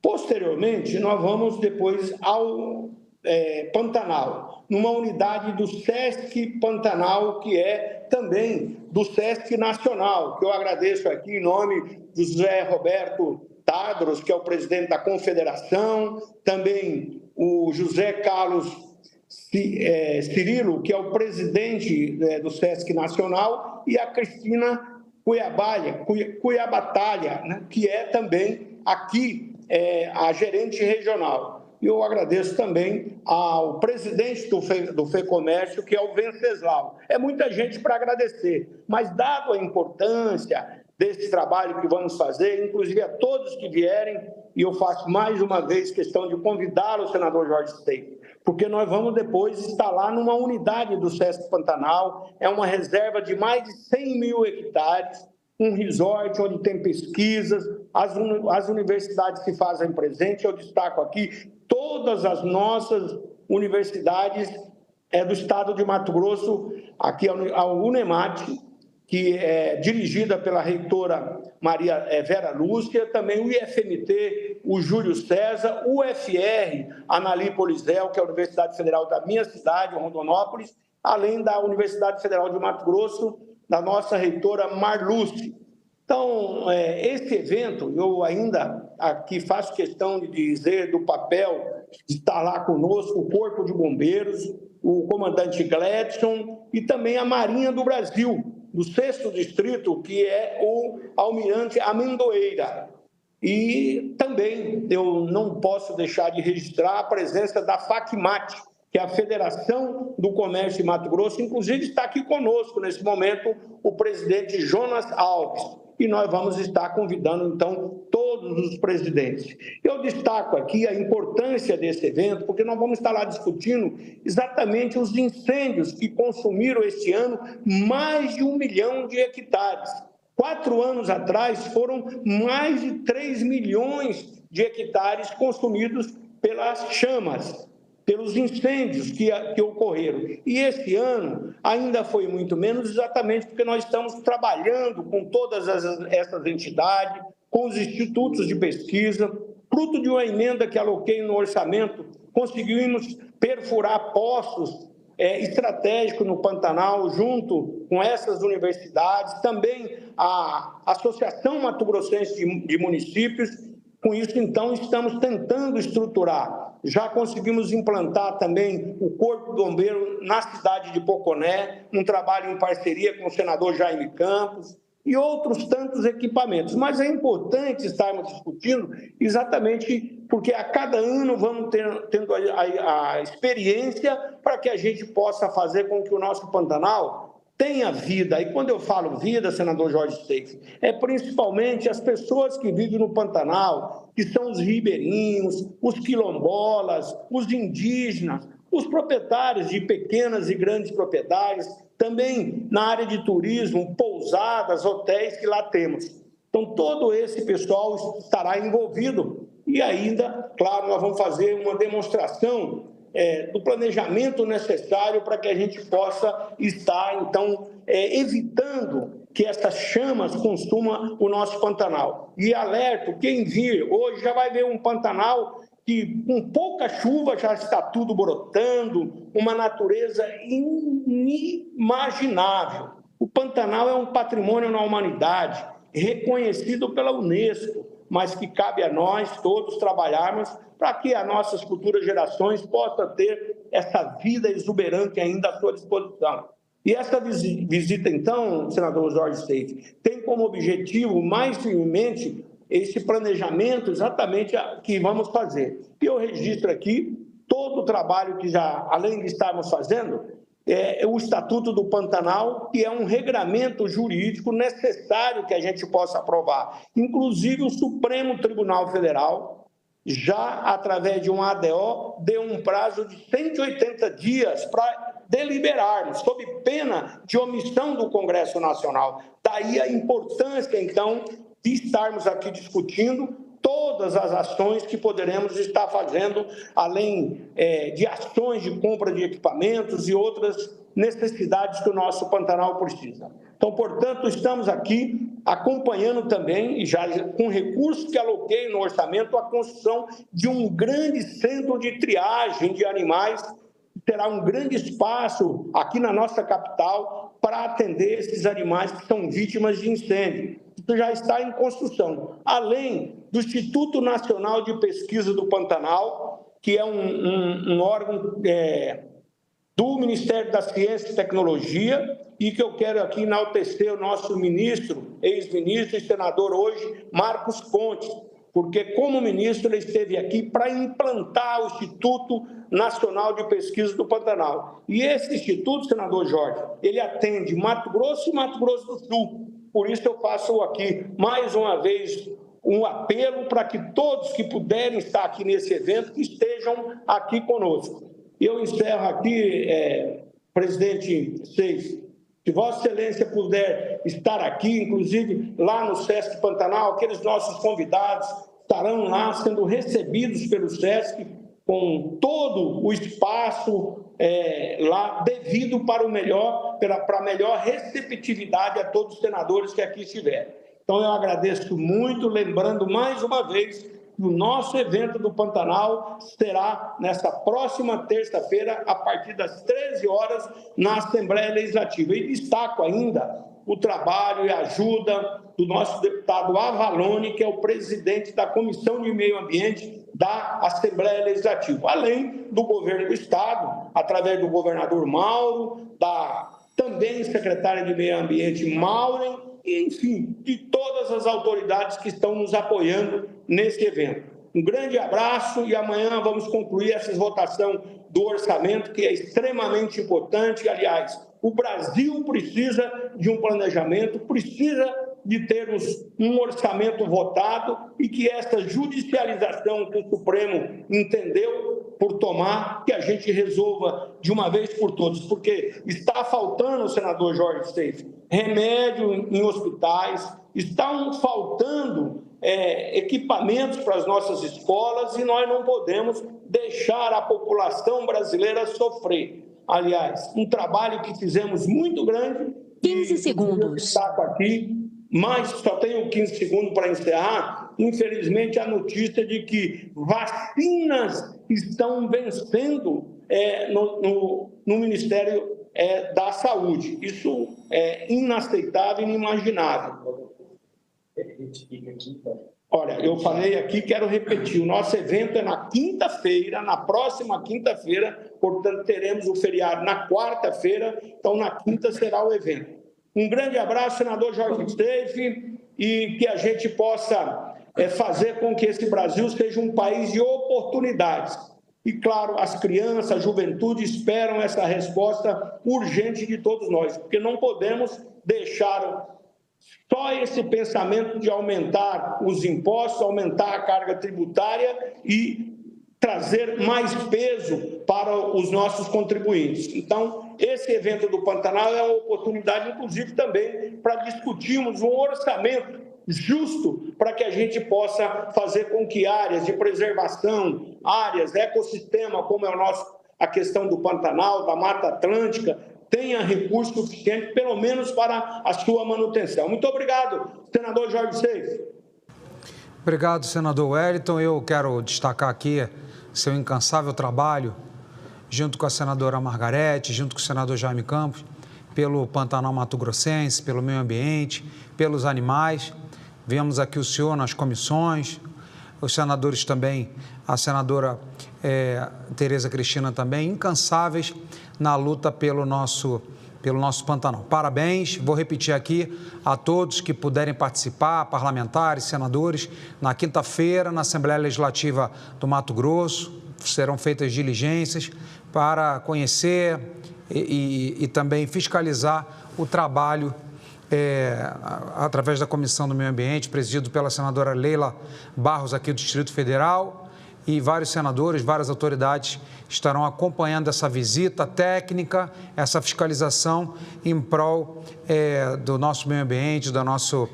Posteriormente, nós vamos depois ao Pantanal, numa unidade do SESC Pantanal, que é também do SESC Nacional, que eu agradeço aqui em nome do José Roberto Tadros, que é o presidente da Confederação, também o José Carlos Cirilo, que é o presidente do SESC Nacional, e a Cristina Cuiabatalha, né, que é também aqui a gerente regional. E eu agradeço também ao presidente do FEComércio, que é o Venceslau. É muita gente para agradecer, mas dado a importância desse trabalho que vamos fazer, inclusive a todos que vierem, e eu faço mais uma vez questão de convidá-lo, senador Jorge Steiff, porque nós vamos depois instalar numa unidade do SESC Pantanal, é uma reserva de mais de 100 mil hectares, um resort onde tem pesquisas, as universidades se fazem presente. Eu destaco aqui todas as nossas universidades do estado de Mato Grosso, aqui a UNEMAT, que é dirigida pela reitora Maria Vera Lúcia, também o IFMT, o Júlio César, o UFR, Anali Polizel, que é a Universidade Federal da minha cidade, Rondonópolis, além da Universidade Federal de Mato Grosso, da nossa reitora Marluce. Então, esse evento, eu ainda aqui faço questão de dizer do papel de estar lá conosco o Corpo de Bombeiros, o comandante Gledson e também a Marinha do Brasil, do 6º Distrito, que é o almirante Amendoeira. E também eu não posso deixar de registrar a presença da FACMAT, que é a Federação do Comércio de Mato Grosso, inclusive está aqui conosco nesse momento o presidente Jonas Alves. E nós vamos estar convidando, então, todos os presidentes. Eu destaco aqui a importância desse evento, porque nós vamos estar lá discutindo exatamente os incêndios que consumiram este ano mais de 1 milhão de hectares. 4 anos atrás, foram mais de 3 milhões de hectares consumidos pelas chamas, pelos incêndios que ocorreram. E esse ano ainda foi muito menos, exatamente porque nós estamos trabalhando com todas essas entidades, com os institutos de pesquisa, fruto de uma emenda que aloquei no orçamento, conseguimos perfurar poços estratégicos no Pantanal, junto com essas universidades, também a Associação Mato Grossense de Municípios. Com isso, então, estamos tentando estruturar. Já conseguimos implantar também o Corpo de Bombeiro na cidade de Poconé, um trabalho em parceria com o senador Jaime Campos e outros tantos equipamentos. Mas é importante estarmos discutindo exatamente porque a cada ano vamos tendo a experiência para que a gente possa fazer com que o nosso Pantanal tenha vida. E quando eu falo vida, senador Jorge Steiff, é principalmente as pessoas que vivem no Pantanal, que são os ribeirinhos, os quilombolas, os indígenas, os proprietários de pequenas e grandes propriedades, também na área de turismo, pousadas, hotéis que lá temos. Então, todo esse pessoal estará envolvido. E ainda, claro, nós vamos fazer uma demonstração do planejamento necessário para que a gente possa estar, então, evitando que essas chamas consumam o nosso Pantanal. E alerto, quem vir hoje já vai ver um Pantanal que com pouca chuva já está tudo brotando, uma natureza inimaginável. O Pantanal é um patrimônio na humanidade, reconhecido pela Unesco, mas que cabe a nós todos trabalharmos para que as nossas futuras gerações possam ter essa vida exuberante ainda à sua disposição. E essa visita, então, senador Jorge Steiff, tem como objetivo, mais firmemente, esse planejamento exatamente que vamos fazer. E eu registro aqui todo o trabalho que já, além de estarmos fazendo, o Estatuto do Pantanal, que é um regramento jurídico necessário que a gente possa aprovar. Inclusive, o Supremo Tribunal Federal, já através de um ADO, deu um prazo de 180 dias para deliberarmos, sob pena de omissão do Congresso Nacional. Daí a importância, então, de estarmos aqui discutindo todas as ações que poderemos estar fazendo, além de ações de compra de equipamentos e outras necessidades que o nosso Pantanal precisa. Então, portanto, estamos aqui acompanhando também, e já com recursos que aloquei no orçamento, a construção de um grande centro de triagem de animais, que terá um grande espaço aqui na nossa capital para atender esses animais que são vítimas de incêndio. Isso já está em construção, além do Instituto Nacional de Pesquisa do Pantanal, que é um órgão do Ministério da Ciência e Tecnologia, e que eu quero aqui enaltecer o nosso ministro, ex-ministro e senador hoje, Marcos Pontes, porque como ministro ele esteve aqui para implantar o Instituto Nacional de Pesquisa do Pantanal. E esse instituto, senador Jorge, ele atende Mato Grosso e Mato Grosso do Sul. Por isso eu faço aqui, mais uma vez, um apelo para que todos que puderem estar aqui nesse evento estejam aqui conosco. Eu encerro aqui, presidente Seis, se Vossa Excelência puder estar aqui, inclusive lá no Sesc Pantanal, aqueles nossos convidados estarão lá sendo recebidos pelo Sesc com todo o espaço lá devido para a melhor receptividade a todos os senadores que aqui estiverem. Então, eu agradeço muito, lembrando mais uma vez que o nosso evento do Pantanal será nessa próxima terça-feira, a partir das 13 horas, na Assembleia Legislativa. E destaco ainda o trabalho e a ajuda do nosso deputado Avalone, que é o presidente da Comissão de Meio Ambiente da Assembleia Legislativa, além do governo do Estado, através do governador Mauro, da também secretária de Meio Ambiente Maureen, e, enfim, de todas as autoridades que estão nos apoiando nesse evento. Um grande abraço e amanhã vamos concluir essa votação do orçamento, que é extremamente importante. Aliás, o Brasil precisa de um planejamento, precisa de termos um orçamento votado e que essa judicialização que o Supremo entendeu por tomar, que a gente resolva de uma vez por todas, porque está faltando, senador Jorge Steiff, remédio em hospitais, estão faltando equipamentos para as nossas escolas e nós não podemos deixar a população brasileira sofrer. Aliás, um trabalho que fizemos muito grande. 15 segundos. Eu destaco aqui, mas só tenho 15 segundos para encerrar. Infelizmente, a notícia de que vacinas estão vencendo no Ministério da Saúde. Isso é inaceitável e inimaginável. Olha, eu falei aqui, quero repetir, o nosso evento é na quinta-feira, na próxima quinta-feira, portanto, teremos o feriado na quarta-feira, então na quinta será o evento. Um grande abraço, senador Jorge Steiff, e que a gente possa fazer com que esse Brasil seja um país de oportunidades. E, claro, as crianças, a juventude esperam essa resposta urgente de todos nós, porque não podemos deixar só esse pensamento de aumentar os impostos, aumentar a carga tributária e trazer mais peso para os nossos contribuintes. Então, esse evento do Pantanal é uma oportunidade, inclusive, também para discutirmos um orçamento justo para que a gente possa fazer com que áreas de preservação, áreas, ecossistema, como é a questão do Pantanal, da Mata Atlântica, tenha recurso suficiente, pelo menos para a sua manutenção. Muito obrigado, senador Jorge Seif. Obrigado, senador Wellington. Eu quero destacar aqui seu incansável trabalho, junto com a senadora Margarete, junto com o senador Jaime Campos, pelo Pantanal Mato Grossense, pelo meio ambiente, pelos animais. Vemos aqui o senhor nas comissões, os senadores também, a senadora Tereza Cristina também, incansáveis na luta pelo nosso Pantanal. Parabéns, vou repetir aqui a todos que puderem participar, parlamentares, senadores, na quinta-feira, na Assembleia Legislativa do Mato Grosso, serão feitas diligências para conhecer e também fiscalizar o trabalho através da Comissão do Meio Ambiente, presidido pela senadora Leila Barros, aqui do Distrito Federal, e vários senadores, várias autoridades estarão acompanhando essa visita técnica, essa fiscalização em prol do nosso meio ambiente, do nosso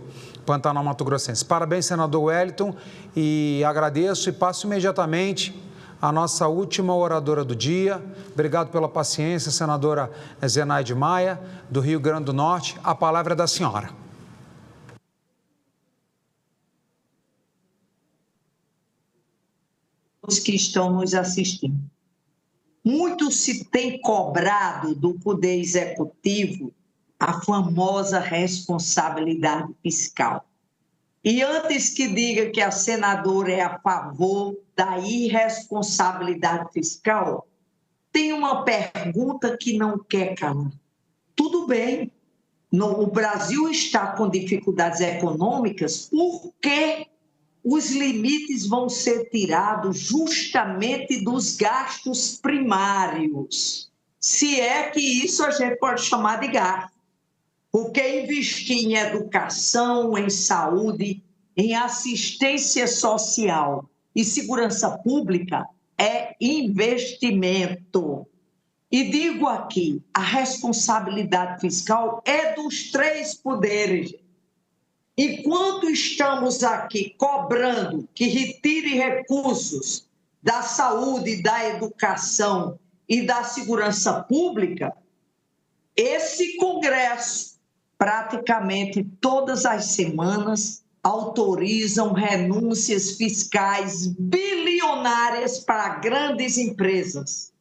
Pantanal Mato Grossense. Parabéns, senador Wellington, e agradeço e passo imediatamente a nossa última oradora do dia. Obrigado pela paciência, senadora Zenaide Maia, do Rio Grande do Norte. A palavra é da senhora. Os que estão nos assistindo. Muito se tem cobrado do Poder Executivo a famosa responsabilidade fiscal. E antes que diga que a senadora é a favor da irresponsabilidade fiscal, tem uma pergunta que não quer calar. Tudo bem, o Brasil está com dificuldades econômicas, por que os limites vão ser tirados justamente dos gastos primários? Se é que isso a gente pode chamar de gasto. Porque investir em educação, em saúde, em assistência social e segurança pública é investimento. E digo aqui, a responsabilidade fiscal é dos três poderes. Enquanto estamos aqui cobrando que retire recursos da saúde, da educação e da segurança pública, esse Congresso, praticamente todas as semanas, autorizam renúncias fiscais bilionárias para grandes empresas.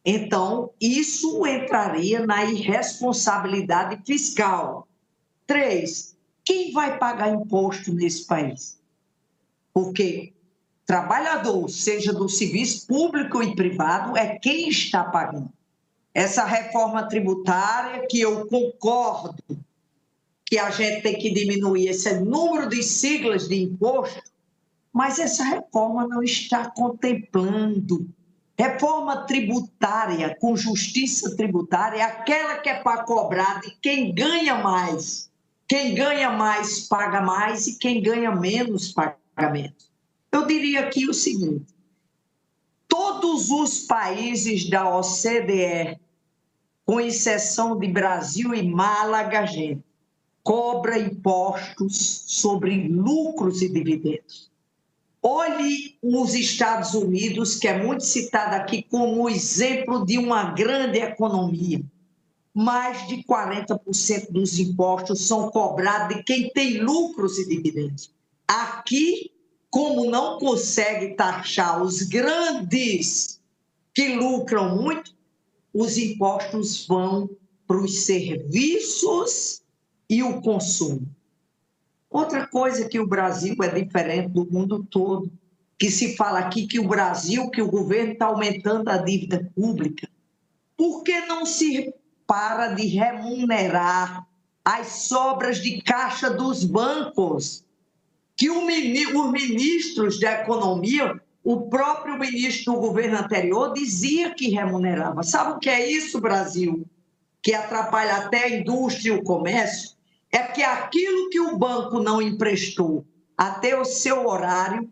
Então, isso entraria na irresponsabilidade fiscal. 3, quem vai pagar imposto nesse país? Porque trabalhador, seja do serviço público e privado, é quem está pagando. Essa reforma tributária, que eu concordo que a gente tem que diminuir esse número de siglas de imposto, mas essa reforma não está contemplando. Reforma tributária, com justiça tributária, é aquela que é para cobrar de quem ganha mais. Quem ganha mais paga mais e quem ganha menos paga menos. Eu diria aqui o seguinte: todos os países da OCDE, com exceção de Brasil e Málaga, gente, cobra impostos sobre lucros e dividendos. Olhe os Estados Unidos, que é muito citado aqui como exemplo de uma grande economia. Mais de 40% dos impostos são cobrados de quem tem lucros e dividendos. Aqui, como não consegue taxar os grandes que lucram muito, os impostos vão para os serviços e o consumo. Outra coisa que o Brasil é diferente do mundo todo, que se fala aqui que o Brasil, que o governo está aumentando a dívida pública. Por que não se para de remunerar as sobras de caixa dos bancos? Que os ministros da economia, o próprio ministro do governo anterior dizia que remunerava. Sabe o que é isso, Brasil? Que atrapalha até a indústria e o comércio? É que aquilo que o banco não emprestou até o seu horário,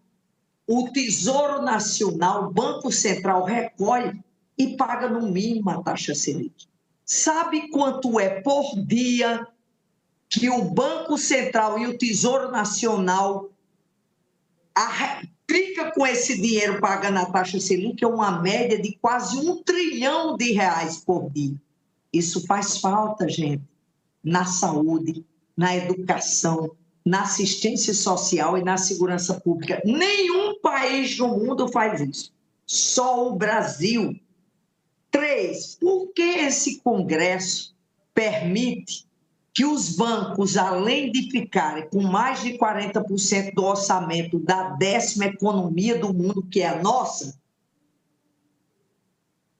o Tesouro Nacional, o Banco Central, recolhe e paga no mínimo a taxa Selic. Sabe quanto é por dia que o Banco Central e o Tesouro Nacional fica com esse dinheiro pagando a taxa Selic? É uma média de quase R$1 trilhão por dia. Isso faz falta, gente, na saúde, na educação, na assistência social e na segurança pública. Nenhum país no mundo faz isso. Só o Brasil. 3, por que esse Congresso permite que os bancos, além de ficarem com mais de 40% do orçamento da 10ª economia do mundo, que é a nossa,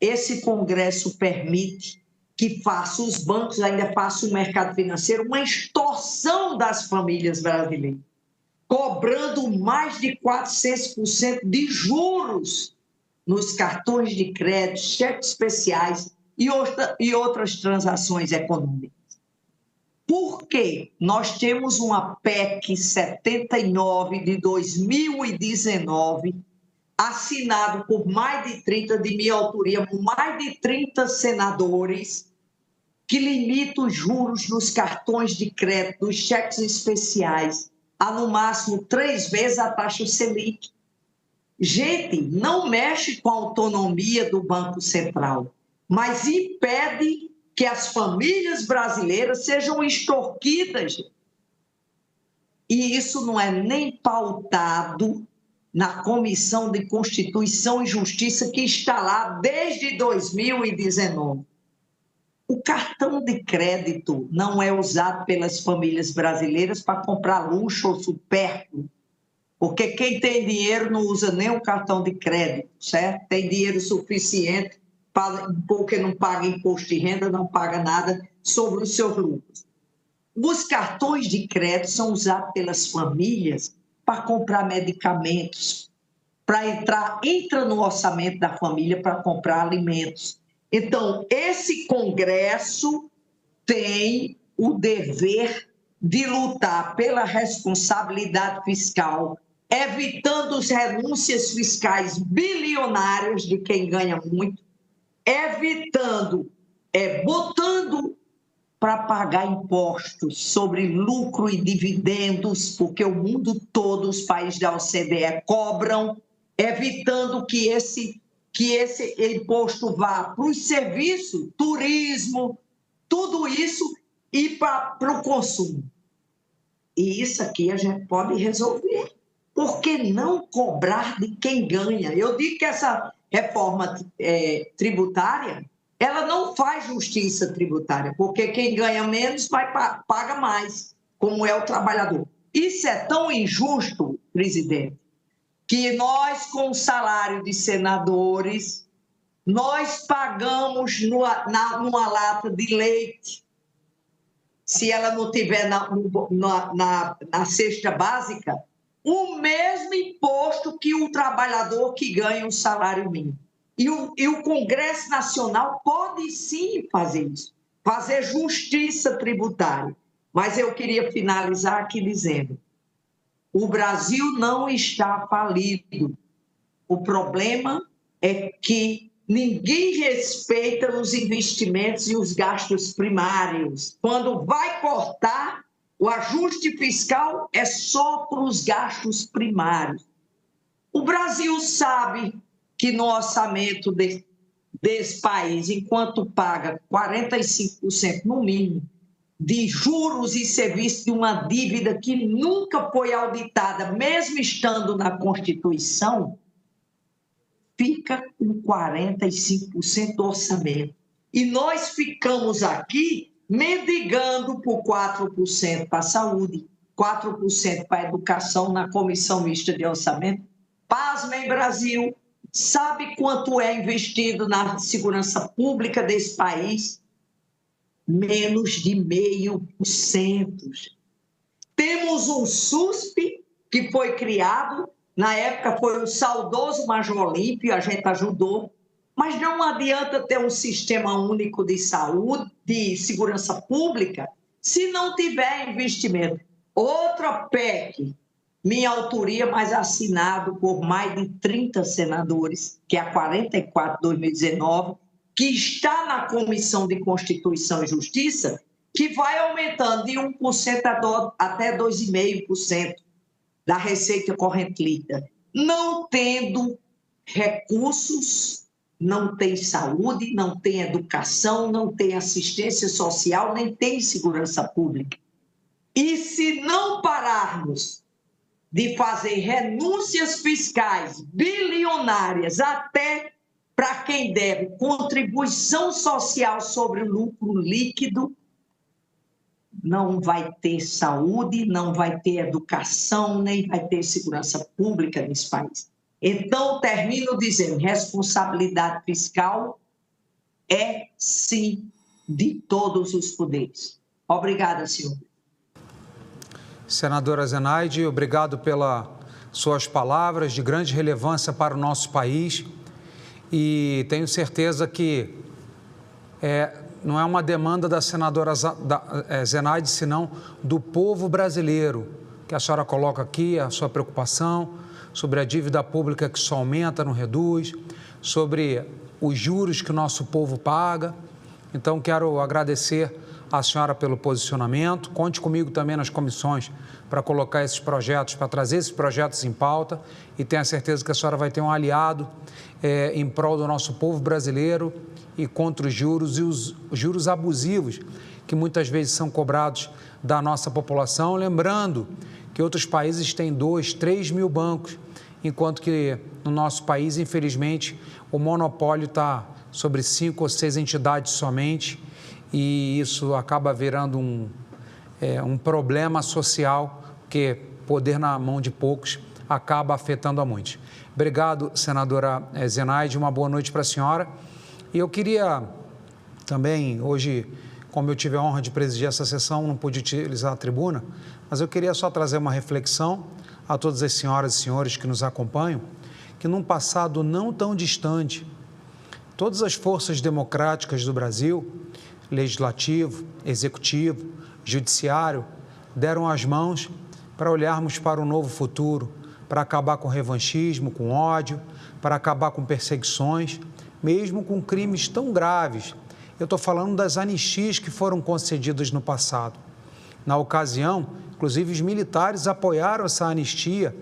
esse Congresso permite que os bancos ainda façam o mercado financeiro uma extorsão das famílias brasileiras, cobrando mais de 400% de juros nos cartões de crédito, cheques especiais e outras transações econômicas. Por quê? Nós temos uma PEC 79 de 2019, assinado por mais de 30, de minha autoria, por mais de 30 senadores, que limita os juros nos cartões de crédito, dos cheques especiais, a no máximo 3 vezes a taxa Selic. Gente, não mexe com a autonomia do Banco Central, mas impede que as famílias brasileiras sejam extorquidas. E isso não é nem pautado na Comissão de Constituição e Justiça, que está lá desde 2019. O cartão de crédito não é usado pelas famílias brasileiras para comprar luxo ou supérfluo, porque quem tem dinheiro não usa nem o cartão de crédito, certo? Tem dinheiro suficiente, porque não paga imposto de renda, não paga nada sobre os seus lucros. Os cartões de crédito são usados pelas famílias para comprar medicamentos, entra no orçamento da família para comprar alimentos. Então, esse Congresso tem o dever de lutar pela responsabilidade fiscal, evitando as renúncias fiscais bilionárias de quem ganha muito, botando para pagar impostos sobre lucro e dividendos, porque o mundo todo, os países da OCDE cobram, evitando que esse imposto vá para os serviços, turismo, tudo isso, e para o consumo. E isso aqui a gente pode resolver. Por que não cobrar de quem ganha? Eu digo que essa reforma tributária, ela não faz justiça tributária, porque quem ganha menos paga mais, como é o trabalhador. Isso é tão injusto, presidente, que nós, com o salário de senadores, nós pagamos numa lata de leite, se ela não tiver na cesta básica, o mesmo imposto que o trabalhador que ganha o salário mínimo. E o Congresso Nacional pode sim fazer isso, fazer justiça tributária. Mas eu queria finalizar aqui dizendo: o Brasil não está falido. O problema é que ninguém respeita os investimentos e os gastos primários. Quando vai cortar, o ajuste fiscal é só para os gastos primários. O Brasil sabe que no orçamento desse país, enquanto paga 45% no mínimo de juros e serviços de uma dívida que nunca foi auditada, mesmo estando na Constituição, fica com 45% do orçamento. E nós ficamos aqui mendigando por 4% para a saúde, 4% para a educação na Comissão Mista de Orçamento. Pasmem, Brasil, sabe quanto é investido na segurança pública desse país? Menos de 0,5%. Temos um SUSP que foi criado, na época foi o saudoso Major Olímpio, a gente ajudou, mas não adianta ter um sistema único de saúde, de segurança pública, se não tiver investimento. Outra PEC, minha autoria, mas assinado por mais de 30 senadores, que é a 44 de 2019, que está na Comissão de Constituição e Justiça, que vai aumentando de 1% até 2,5% da receita corrente líquida, não tendo recursos não tem saúde, não tem educação, não tem assistência social, nem tem segurança pública. E se não pararmos de fazer renúncias fiscais bilionárias até para quem deve contribuição social sobre o lucro líquido, não vai ter saúde, não vai ter educação, nem vai ter segurança pública nesse país. Então, termino dizendo, responsabilidade fiscal é, sim, de todos os poderes. Obrigada, senhor. Senadora Zenaide, obrigado pelas suas palavras de grande relevância para o nosso país. E tenho certeza que não é uma demanda da senadora Zenaide, senão do povo brasileiro, que a senhora coloca aqui, a sua preocupação sobre a dívida pública que só aumenta, não reduz, sobre os juros que o nosso povo paga. Então, quero agradecer à senhora pelo posicionamento. Conte comigo também nas comissões para colocar esses projetos, para trazer esses projetos em pauta, e tenho certeza que a senhora vai ter um aliado em prol do nosso povo brasileiro e contra os juros e os juros abusivos que muitas vezes são cobrados da nossa população. Lembrando que outros países têm 2, 3 mil bancos, enquanto que no nosso país, infelizmente, o monopólio está sobre 5 ou 6 entidades somente, e isso acaba virando um problema social, porque poder na mão de poucos acaba afetando a muitos. Obrigado, senadora Zenaide, uma boa noite para a senhora. E eu queria também, hoje, como eu tive a honra de presidir essa sessão, não pude utilizar a tribuna, mas eu queria só trazer uma reflexão a todas as senhoras e senhores que nos acompanham, que num passado não tão distante, todas as forças democráticas do Brasil, legislativo, executivo, judiciário, deram as mãos para olharmos para um novo futuro, para acabar com o revanchismo, com ódio, para acabar com perseguições, mesmo com crimes tão graves. Eu estou falando das anistias que foram concedidas no passado. Na ocasião, inclusive os militares apoiaram essa anistia.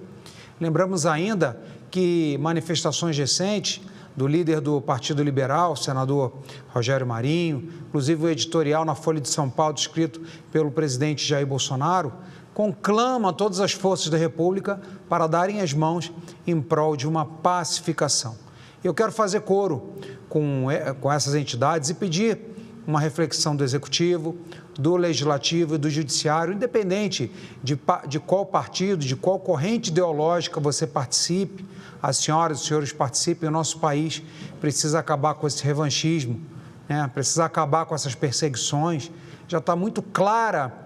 Lembramos ainda que manifestações recentes do líder do Partido Liberal, o senador Rogério Marinho, inclusive o editorial na Folha de São Paulo, escrito pelo presidente Jair Bolsonaro, conclama todas as forças da República para darem as mãos em prol de uma pacificação. Eu quero fazer coro com essas entidades e pedir uma reflexão do Executivo, do Legislativo e do Judiciário, independente de qual partido, de qual corrente ideológica você participe, as senhoras e os senhores participem. O nosso país precisa acabar com esse revanchismo, né? Precisa acabar com essas perseguições. Já está muito clara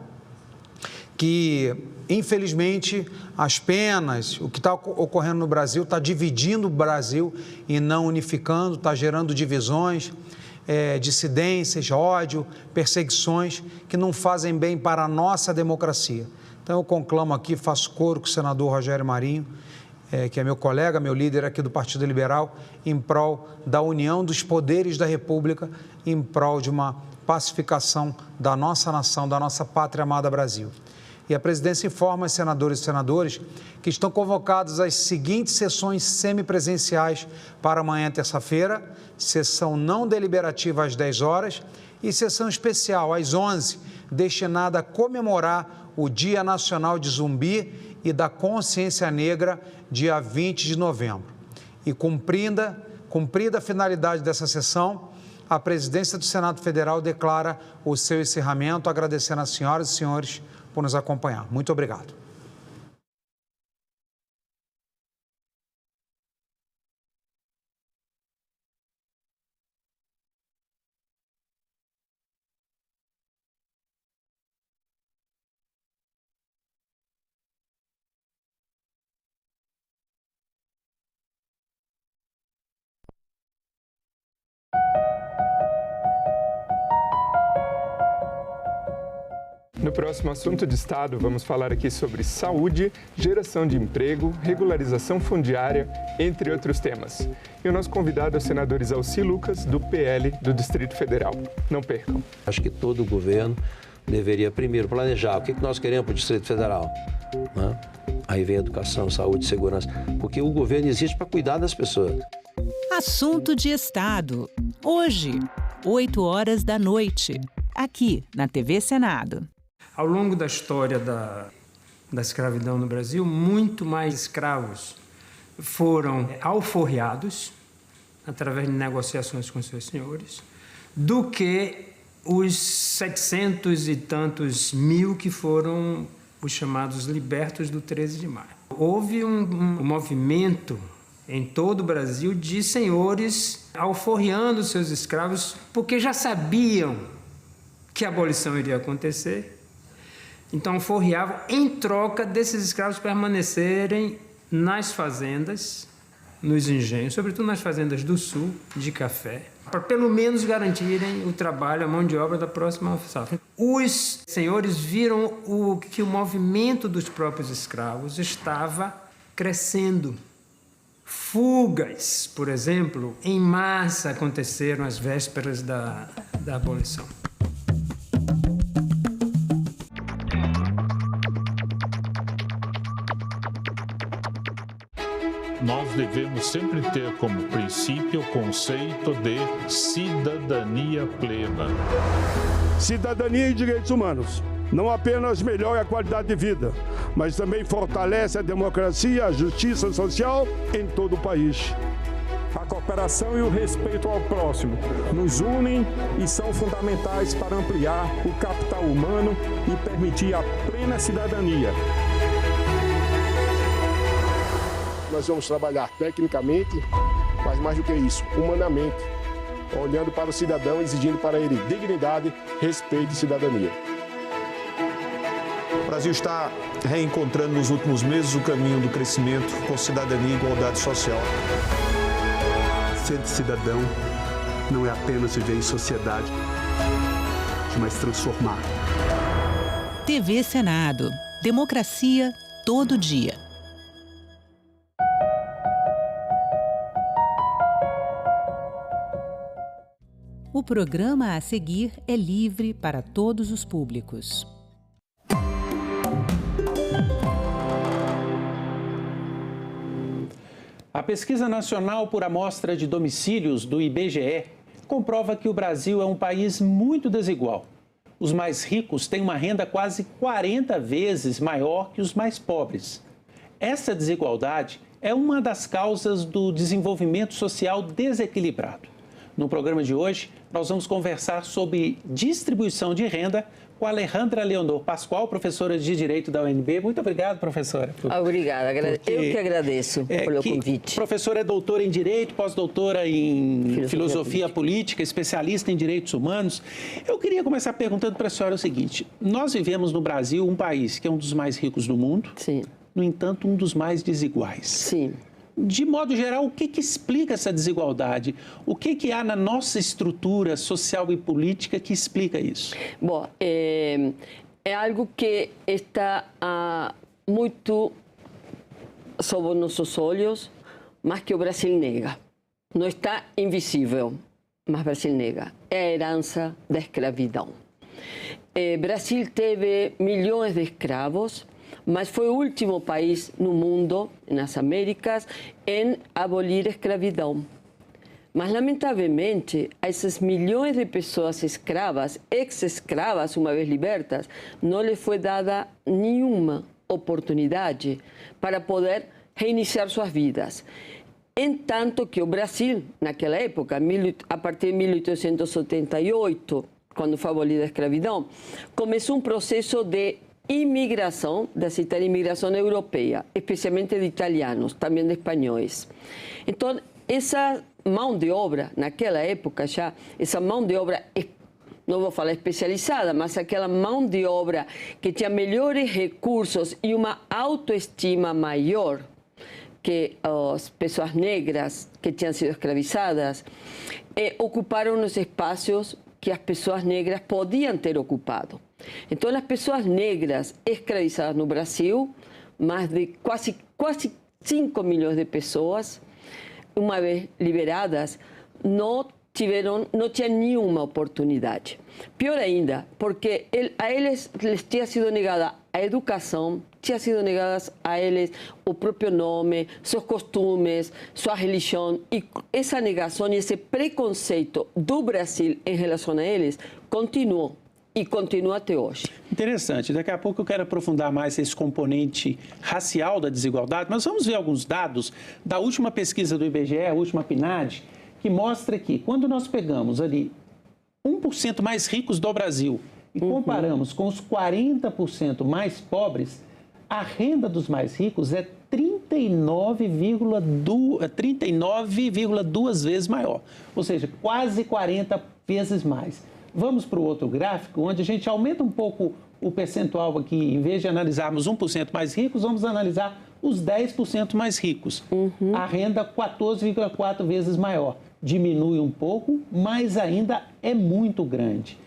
que, infelizmente, as penas, o que está ocorrendo no Brasil, está dividindo o Brasil e não unificando, está gerando divisões, dissidências, ódio, perseguições que não fazem bem para a nossa democracia. Então, eu conclamo aqui, faço coro com o senador Rogério Marinho, que é meu colega, meu líder aqui do Partido Liberal, em prol da união dos poderes da República, em prol de uma pacificação da nossa nação, da nossa pátria amada Brasil. E a presidência informa os senadores e senadoras que estão convocados às seguintes sessões semipresenciais para amanhã, terça-feira: sessão não deliberativa às 10 horas e sessão especial às 11, destinada a comemorar o Dia Nacional de Zumbi e da Consciência Negra, dia 20 de novembro. E cumprida a finalidade dessa sessão, a presidência do Senado Federal declara o seu encerramento, agradecendo às senhoras e senhores por nos acompanhar. Muito obrigado. No próximo assunto de Estado, vamos falar aqui sobre saúde, geração de emprego, regularização fundiária, entre outros temas. E o nosso convidado é o senador Isalci Lucas, do PL do Distrito Federal. Não percam. Acho que todo governo deveria primeiro planejar o que nós queremos para o Distrito Federal. Né? Aí vem educação, saúde, segurança, porque o governo existe para cuidar das pessoas. Assunto de Estado. Hoje, 20h, aqui na TV Senado. Ao longo da história da escravidão no Brasil, muito mais escravos foram alforriados através de negociações com seus senhores do que os 700 e tantos mil que foram os chamados libertos do 13 de maio. Houve um movimento em todo o Brasil de senhores alforriando seus escravos porque já sabiam que a abolição iria acontecer. Então alforriavam em troca desses escravos permanecerem nas fazendas, nos engenhos, sobretudo nas fazendas do sul, de café, para pelo menos garantirem o trabalho, a mão de obra da próxima safra. Os senhores viram que o movimento dos próprios escravos estava crescendo. Fugas, por exemplo, em massa aconteceram às vésperas da abolição. Nós devemos sempre ter como princípio o conceito de cidadania plena. Cidadania e direitos humanos não apenas melhora a qualidade de vida, mas também fortalece a democracia, a justiça social em todo o país. A cooperação e o respeito ao próximo nos unem e são fundamentais para ampliar o capital humano e permitir a plena cidadania. Nós vamos trabalhar tecnicamente, mas mais do que isso, humanamente, olhando para o cidadão, exigindo para ele dignidade, respeito e cidadania. O Brasil está reencontrando nos últimos meses o caminho do crescimento com cidadania e igualdade social. Ser cidadão não é apenas viver em sociedade, mas transformar. TV Senado. Democracia todo dia. O programa a seguir é livre para todos os públicos. A Pesquisa Nacional por Amostra de Domicílios do IBGE comprova que o Brasil é um país muito desigual. Os mais ricos têm uma renda quase 40 vezes maior que os mais pobres. Essa desigualdade é uma das causas do desenvolvimento social desequilibrado. No programa de hoje, nós vamos conversar sobre distribuição de renda com a Alejandra Leonor Pascoal, professora de Direito da UNB. Muito obrigado, professora. Obrigada. Eu que agradeço pelo convite. Professora é doutora em Direito, pós-doutora em Filosofia Política, especialista em Direitos Humanos. Eu queria começar perguntando para a senhora o seguinte. Nós vivemos no Brasil um país que é um dos mais ricos do mundo, sim, no entanto, um dos mais desiguais. Sim. De modo geral, o que explica essa desigualdade? O que há na nossa estrutura social e política que explica isso? Bom, é algo que está muito sob nossos olhos, mas que o Brasil nega. Não está invisível, mas o Brasil nega. É a herança da escravidão. O Brasil teve milhões de escravos, mas foi o último país no mundo, nas Américas, em abolir a escravidão. Mas, lamentavelmente, a esses milhões de pessoas escravas, ex-escravas, uma vez libertas, não lhes foi dada nenhuma oportunidade para poder reiniciar suas vidas. Entanto que o Brasil, naquela época, a partir de 1878, quando foi abolida a escravidão, começou um processo de imigração, da citada imigração europeia, especialmente de italianos, também de espanhóis. Então, essa mão de obra, naquela época já, essa mão de obra, não vou falar especializada, mas aquela mão de obra que tinha melhores recursos e uma autoestima maior que as pessoas negras que tinham sido escravizadas, ocuparam os espaços que as pessoas negras podiam ter ocupado. Então, as pessoas negras escravizadas no Brasil, mais de quase 5 milhões de pessoas, uma vez liberadas, não tinham nenhuma oportunidade. Pior ainda, porque a eles lhes tinha sido negada a educação, tinha sido negadas a eles o próprio nome, seus costumes, sua religião. E essa negação e esse preconceito do Brasil em relação a eles continuou. E continua até hoje. Interessante. Daqui a pouco eu quero aprofundar mais esse componente racial da desigualdade, mas vamos ver alguns dados da última pesquisa do IBGE, a última PNAD, que mostra que quando nós pegamos ali 1% mais ricos do Brasil e comparamos com os 40% mais pobres, a renda dos mais ricos é 39,2 vezes maior, ou seja, quase 40 vezes mais. Vamos para o outro gráfico, onde a gente aumenta um pouco o percentual aqui. Em vez de analisarmos 1% mais ricos, vamos analisar os 10% mais ricos. A renda 14,4 vezes maior. Diminui um pouco, mas ainda é muito grande.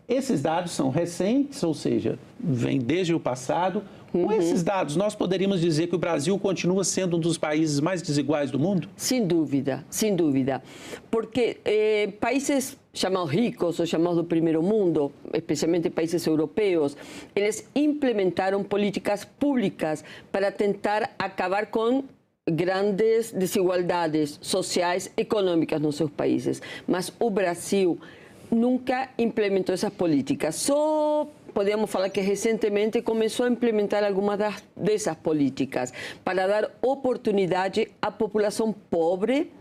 Esses dados são recentes, ou seja, vêm desde o passado. Com esses dados, nós poderíamos dizer que o Brasil continua sendo um dos países mais desiguais do mundo? Sem dúvida, sem dúvida. Porque países chamados ricos ou chamados do primeiro mundo, especialmente países europeus, eles implementaram políticas públicas para tentar acabar com grandes desigualdades sociais e econômicas nos seus países. Mas o Brasil nunca implementou essas políticas. Só podemos falar que recentemente começou a implementar algumas dessas políticas para dar oportunidade à população pobre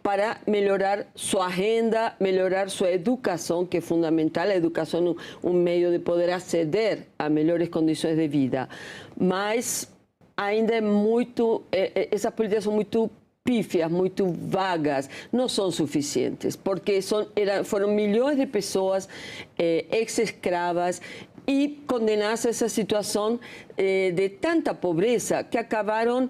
para melhorar sua renda, melhorar sua educação, que é fundamental. A educação é um meio de poder aceder a melhores condições de vida. Mas ainda é muito... essas políticas são muito pífias, muito vagas, não são suficientes, porque foram milhões de pessoas ex-escravas e condenadas a essa situação de tanta pobreza que acabaram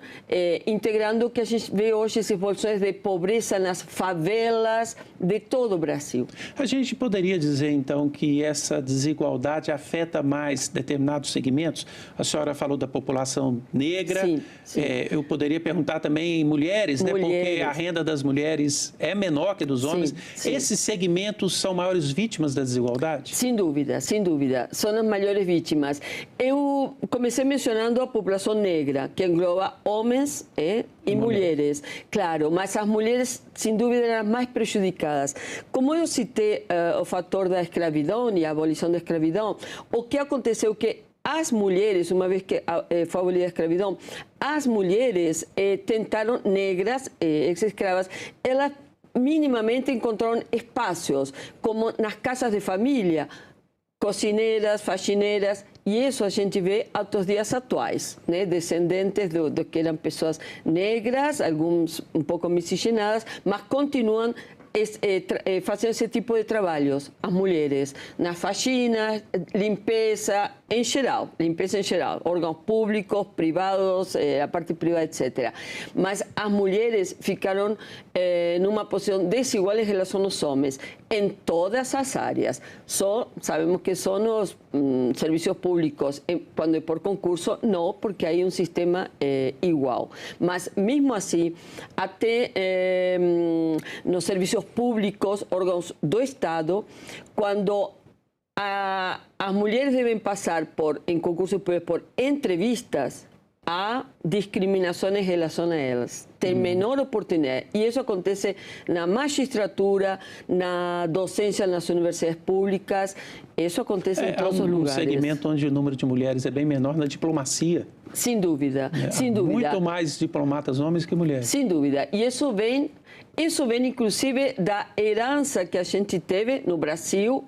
integrando o que a gente vê hoje, esses bolsões de pobreza nas favelas de todo o Brasil. A gente poderia dizer, então, que essa desigualdade afeta mais determinados segmentos? A senhora falou da população negra. Sim, sim. Eu poderia perguntar também mulheres, né? Porque a renda das mulheres é menor que dos homens. Sim, sim. Esses segmentos são maiores vítimas da desigualdade? Sem dúvida, sem dúvida. São as maiores vítimas. Eu comecei mencionando a população negra, que engloba homens e mulheres. Claro, mas as mulheres, sem dúvida, eram as mais prejudicadas. Como eu citei o fator da escravidão e a abolição da escravidão, o que aconteceu que as mulheres, uma vez que foi abolida a escravidão, as mulheres tentaram, negras, ex-escravas, elas minimamente encontraram espaços, como nas casas de família, cozinheiras, faxineiras, e isso a gente vê até os dias atuais, né? Descendentes do que eram pessoas negras, alguns um pouco miscigenadas, mas continuam fazendo esse tipo de trabalhos, as mulheres, nas faxinas, limpeza em geral, órgãos públicos, privados, a parte privada, etc. Mas as mulheres ficaram numa posição desigual em relação aos homens, em todas as áreas. Só sabemos que só nos serviços públicos, quando é por concurso, não, porque há um sistema igual. Mas, mesmo assim, até nos serviços públicos, órgãos do Estado, quando as mulheres devem passar em concursos públicos por entrevistas, há discriminação em relação a elas. Tem menor oportunidade. E isso acontece na magistratura, na docência nas universidades públicas. Isso acontece em todos os lugares. É um segmento onde o número de mulheres é bem menor na diplomacia. Sem dúvida, sem dúvida. Muito mais diplomatas homens que mulheres. Sem dúvida. E isso vem inclusive da herança que a gente teve no Brasil,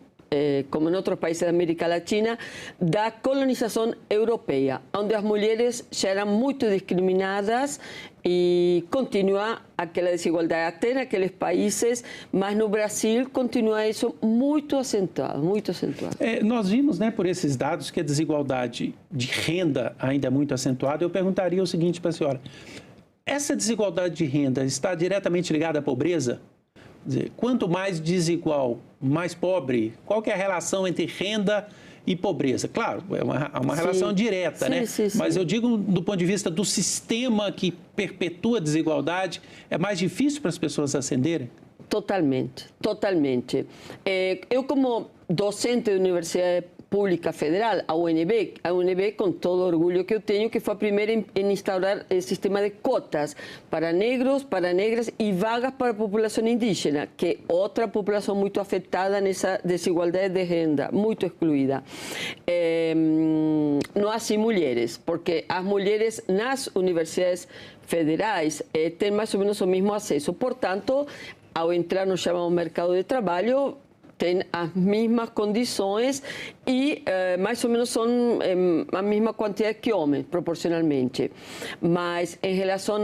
como em outros países da América Latina, da colonização europeia, onde as mulheres já eram muito discriminadas e continua aquela desigualdade até naqueles países, mas no Brasil continua isso muito acentuado, muito acentuado. Nós vimos, né, por esses dados, que a desigualdade de renda ainda é muito acentuada. Eu perguntaria o seguinte para a senhora: essa desigualdade de renda está diretamente ligada à pobreza? Quanto mais desigual, mais pobre, qual que é a relação entre renda e pobreza? Claro, é uma relação direta, sim, né? Sim. Mas eu digo do ponto de vista do sistema que perpetua a desigualdade, é mais difícil para as pessoas ascenderem? Totalmente, totalmente. Eu, como docente de universidade Pública Federal, a UNB, com todo orgulho que eu tenho, que foi a primeira em instaurar o sistema de cotas para negros, para negras e vagas para a população indígena, que é outra população muito afetada nessa desigualdade de renda, muito excluída. Não assim mulheres, porque as mulheres nas universidades federais têm mais ou menos o mesmo acesso. Portanto, ao entrar no chamado mercado de trabalho, tem as mesmas condições e mais ou menos são a mesma quantidade que homens, proporcionalmente. Mas em relação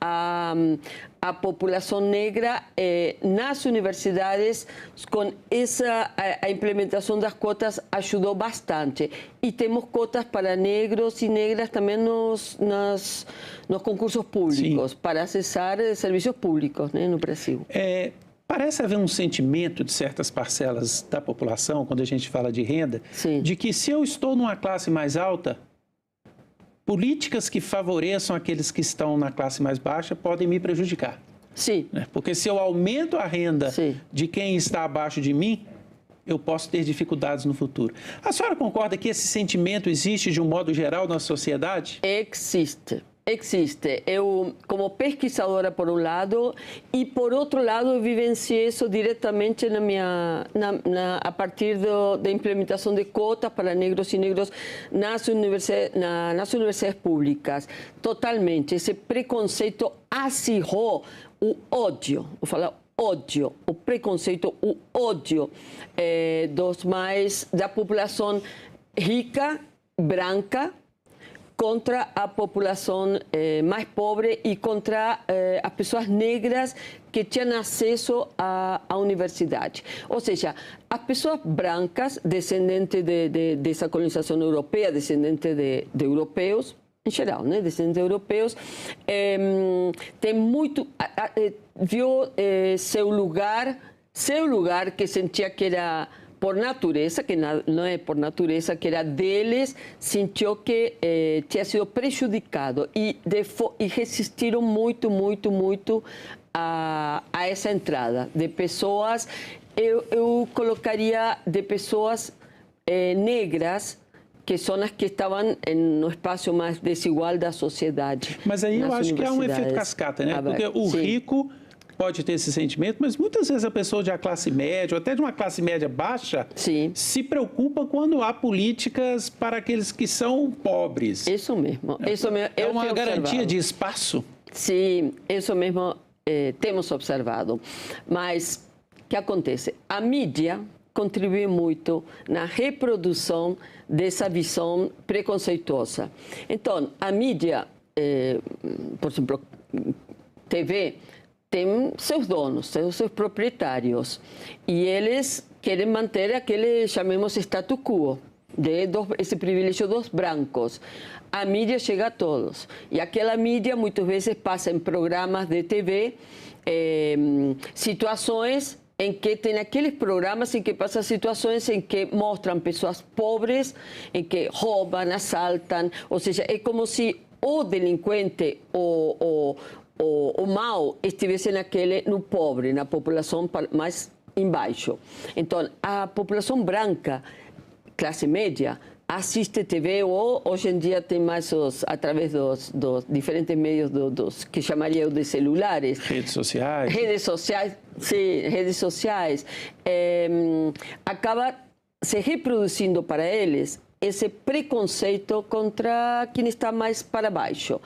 à população negra, nas universidades, com a implementação das cotas ajudou bastante. E temos cotas para negros e negras também nos concursos públicos, para acessar serviços públicos, né, no Brasil. Parece haver um sentimento de certas parcelas da população, quando a gente fala de renda, de que se eu estou numa classe mais alta, políticas que favoreçam aqueles que estão na classe mais baixa podem me prejudicar. Sim. Porque se eu aumento a renda de quem está abaixo de mim, eu posso ter dificuldades no futuro. A senhora concorda que esse sentimento existe de um modo geral na sociedade? Existe. Eu, como pesquisadora, por um lado, e por outro lado, eu vivenciei isso diretamente a partir da implementação de cotas para negros e negras nas universidades públicas. Totalmente. Esse preconceito acirrou o ódio, vou falar ódio, o preconceito, o ódio da população rica, branca, contra a população mais pobre e contra as pessoas negras que tinham acesso à universidade. Ou seja, as pessoas brancas, descendentes dessa colonização europeia, descendentes de europeus, em geral, né, descendentes europeus, tem muito, viu seu lugar que sentia que era por natureza, que não é por natureza, que era deles, sentiu que tinha sido prejudicado e resistiram muito a essa entrada de pessoas, eu colocaria de pessoas negras, que são as que estavam no espaço mais desigual da sociedade. Mas aí eu acho que há um efeito cascata, né? Porque o rico pode ter esse sentimento, mas muitas vezes a pessoa de uma classe média, ou até de uma classe média baixa, se preocupa quando há políticas para aqueles que são pobres. Isso mesmo. É uma garantia de espaço? Sim, isso mesmo temos observado. Mas o que acontece? A mídia contribui muito na reprodução dessa visão preconceituosa. Então, a mídia, por exemplo, TV, tem seus donos, seus proprietários, e eles querem manter aquele, chamemos, status quo, esse privilégio dos brancos. A mídia chega a todos, e aquela mídia muitas vezes passa em programas de TV situações em que tem aqueles programas em que passam situações em que mostram pessoas pobres, em que roubam, assaltam, ou seja, é como se o delinquente, o mal estivesse no pobre, na população mais embaixo. Então, a população branca, classe média, assiste TV ou hoje em dia tem mais através dos diferentes meios que chamaria de celulares. Redes sociais. Redes sociais. Acaba se reproduzindo para eles esse preconceito contra quem está mais para baixo.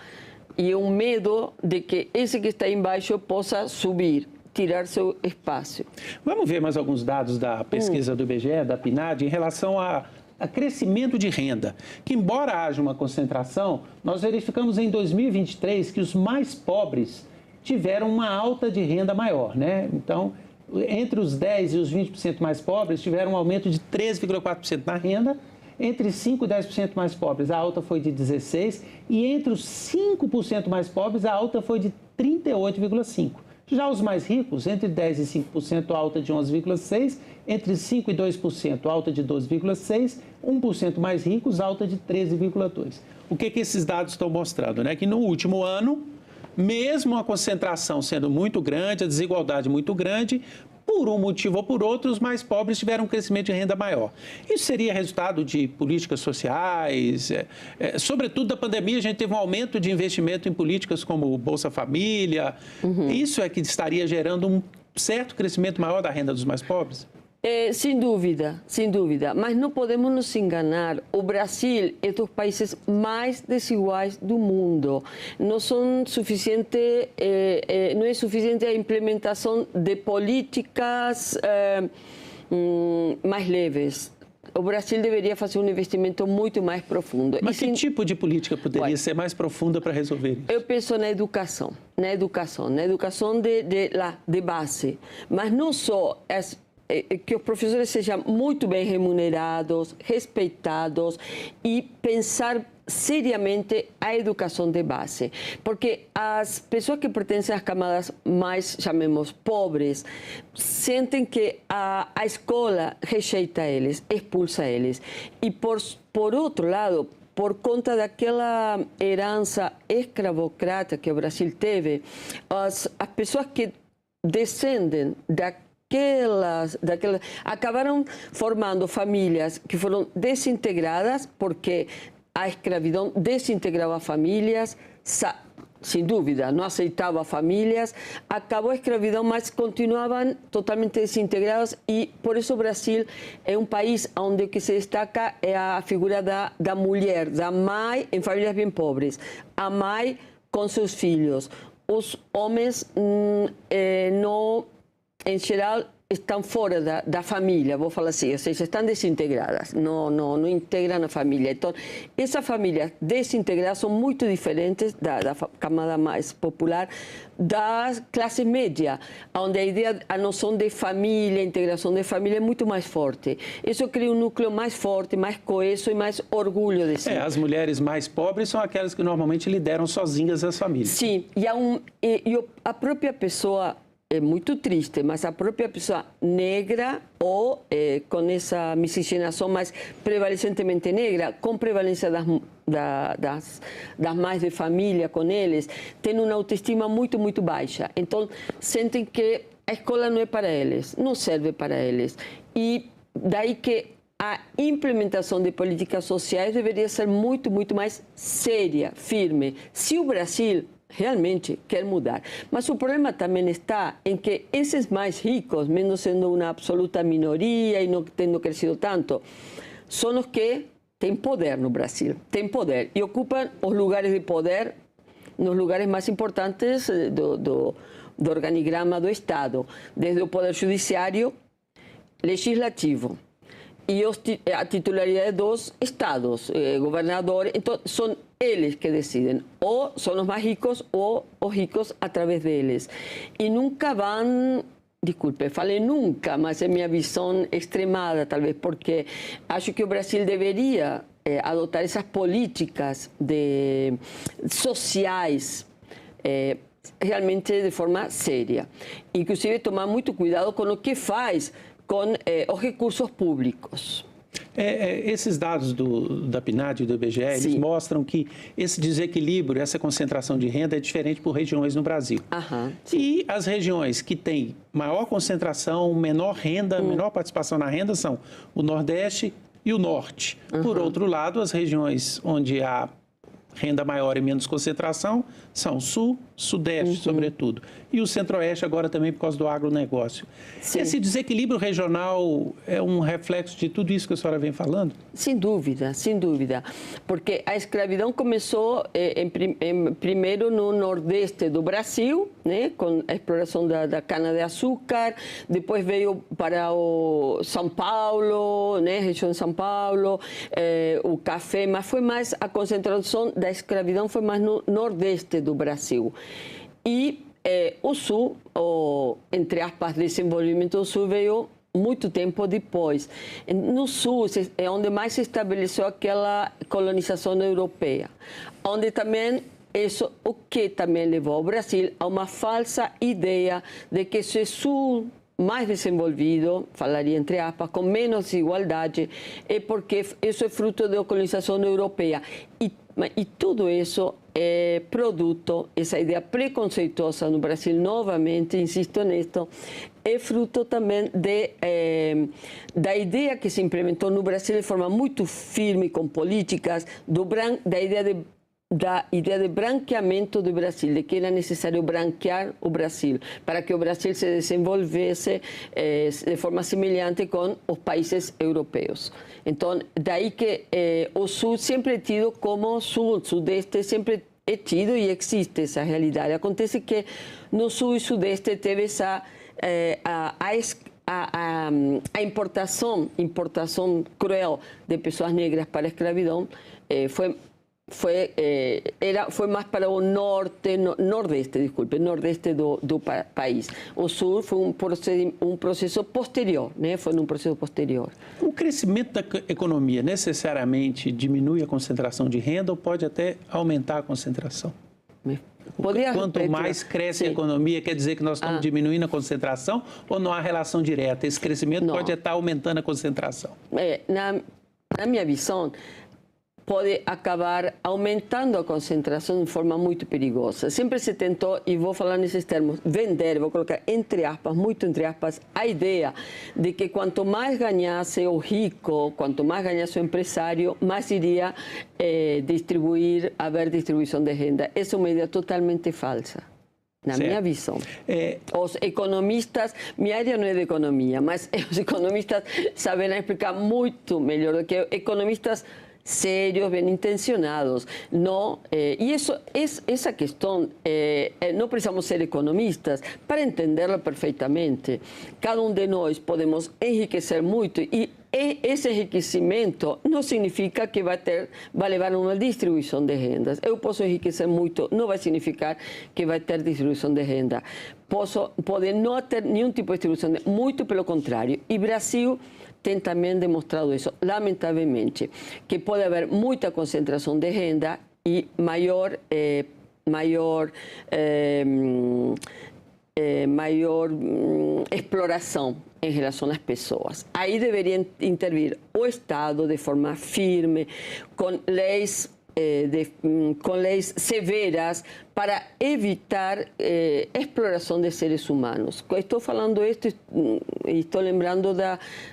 E um medo de que esse que está embaixo possa subir, tirar seu espaço. Vamos ver mais alguns dados da pesquisa do IBGE, da PNAD, em relação a crescimento de renda. Que embora haja uma concentração, nós verificamos em 2023 que os mais pobres tiveram uma alta de renda maior, né? Então, entre os 10% e os 20% mais pobres, tiveram um aumento de 13,4% na renda. Entre 5% e 10% mais pobres, a alta foi de 16%, e entre os 5% mais pobres, a alta foi de 38,5%. Já os mais ricos, entre 10% e 5%, alta de 11,6%, entre 5% e 2%, alta de 12,6%, 1% mais ricos, alta de 13,2%. O que esses dados estão mostrando? Né? Que no último ano, mesmo a concentração sendo muito grande, a desigualdade muito grande, por um motivo ou por outro, os mais pobres tiveram um crescimento de renda maior. Isso seria resultado de políticas sociais, sobretudo da pandemia, a gente teve um aumento de investimento em políticas como Bolsa Família. Isso é que estaria gerando um certo crescimento maior da renda dos mais pobres? Sem dúvida, sem dúvida. Mas não podemos nos enganar. O Brasil é dos países mais desiguais do mundo. Não é suficiente a implementação de políticas mais leves. O Brasil deveria fazer um investimento muito mais profundo. Mas que tipo de política poderia ser mais profunda para resolver isso? Eu penso na educação de base. Mas não só que os professores sejam muito bem remunerados, respeitados e pensar seriamente a educação de base. Porque as pessoas que pertencem às camadas mais, chamemos, pobres, sentem que a escola rejeita eles, expulsa eles. E, por outro lado, por conta daquela herança escravocrata que o Brasil teve, as pessoas que descendem daquelas acabaram formando famílias que foram desintegradas, porque a escravidão desintegrava famílias, sem dúvida, não aceitava famílias, acabou a escravidão, mas continuavam totalmente desintegradas, e por isso o Brasil é um país onde o que se destaca é a figura da mulher, da mãe em famílias bem pobres, a mãe com seus filhos. Os homens não, em geral, estão fora da família, vou falar assim, ou seja, estão desintegradas, não integram a família. Então, essas famílias desintegradas são muito diferentes da camada mais popular, da classe média, onde a noção de família, a integração de família é muito mais forte. Isso cria um núcleo mais forte, mais coeso e mais orgulho de si. As mulheres mais pobres são aquelas que normalmente lideram sozinhas as famílias. Sim, e a própria pessoa, é muito triste, mas a própria pessoa negra ou com essa miscigenação mais prevalecentemente negra, com prevalência das mães de família com eles, tem uma autoestima muito, muito baixa. Então, sentem que a escola não é para eles, não serve para eles. E daí que a implementação de políticas sociais deveria ser muito, muito mais séria, firme. Se o Brasil realmente quer mudar. Mas o problema também está em que esses mais ricos, mesmo sendo uma absoluta minoria e não tendo crescido tanto, são os que têm poder no Brasil. Têm poder e ocupam os lugares de poder nos lugares mais importantes do organigrama do Estado, desde o Poder Judiciário, Legislativo e a titularidade dos estados, governadores. Então, são eles que decidem, ou são os mais ricos ou os ricos através deles. E nunca vão, desculpe, falei nunca, mas é minha visão extremada, talvez, porque acho que o Brasil deveria adotar essas políticas sociais realmente de forma séria. Inclusive, tomar muito cuidado com o que faz com os recursos públicos. Esses dados da PNAD e do IBGE, eles mostram que esse desequilíbrio, essa concentração de renda é diferente por regiões no Brasil. E as regiões que têm maior concentração, menor renda, menor participação na renda são o Nordeste e o Norte. Por outro lado, as regiões onde há renda maior e menos concentração são Sul, Sudeste, sobretudo. E o Centro-Oeste agora também por causa do agronegócio. Sim. Esse desequilíbrio regional é um reflexo de tudo isso que a senhora vem falando? Sem dúvida, sem dúvida. Porque a escravidão começou primeiro no Nordeste do Brasil, né, com a exploração da cana-de-açúcar, depois veio para o São Paulo, né, região de São Paulo, o café, mas foi mais a concentração da escravidão foi mais no Nordeste do Brasil. E o Sul, entre aspas, desenvolvimento do Sul veio muito tempo depois. No Sul é onde mais se estabeleceu aquela colonização europeia, onde também isso, o que também levou ao Brasil a uma falsa ideia de que se o Sul mais desenvolvido, falaria entre aspas, com menos desigualdade, é porque isso é fruto da colonização europeia. E tudo isso é produto, essa ideia preconceituosa no Brasil, novamente, insisto nisto, é fruto também da ideia que se implementou no Brasil de forma muito firme, com políticas, da ideia de branqueamento do Brasil, de que era necessário branquear o Brasil, para que o Brasil se desenvolvesse de forma semelhante com os países europeus. Então, daí que o Sul sempre é tido como Sul, Sudeste sempre é tido e existe essa realidade. Acontece que no Sul e Sudeste teve essa a importação cruel de pessoas negras para a escravidão foi mais para o nordeste do país. O sul foi um processo posterior, né? Foi um processo posterior. O crescimento da economia necessariamente diminui a concentração de renda ou pode até aumentar a concentração? Quanto mais cresce a economia, quer dizer que nós estamos diminuindo a concentração ou não há relação direta? Esse crescimento pode estar aumentando a concentração? Na minha visão, pode acabar aumentando a concentração de forma muito perigosa. Sempre se tentou, e vou falar nesses termos, vender, vou colocar entre aspas, muito entre aspas, a ideia de que quanto mais ganhasse o rico, quanto mais ganhasse o empresário, mais iria haver distribuição de renda. Essa é uma ideia totalmente falsa. Na minha visão. Os economistas, minha área não é de economia, mas os economistas saberão explicar muito melhor do que economistas serios, bien intencionados. No, y esa cuestión, no precisamos ser economistas para entenderla perfectamente. Cada uno de nosotros podemos enriquecer mucho y esse enriquecimento não significa que vai levar a uma distribuição de rendas. Eu posso enriquecer muito, não vai significar que vai ter distribuição de renda. Pode não ter nenhum tipo de distribuição, muito pelo contrário. E Brasil tem também demonstrado isso, lamentavelmente, que pode haver muita concentração de renda e maior exploração em relação às pessoas. Aí deveria intervir o Estado de forma firme, com leis severas para evitar exploração de seres humanos. Estou falando isto e estou lembrando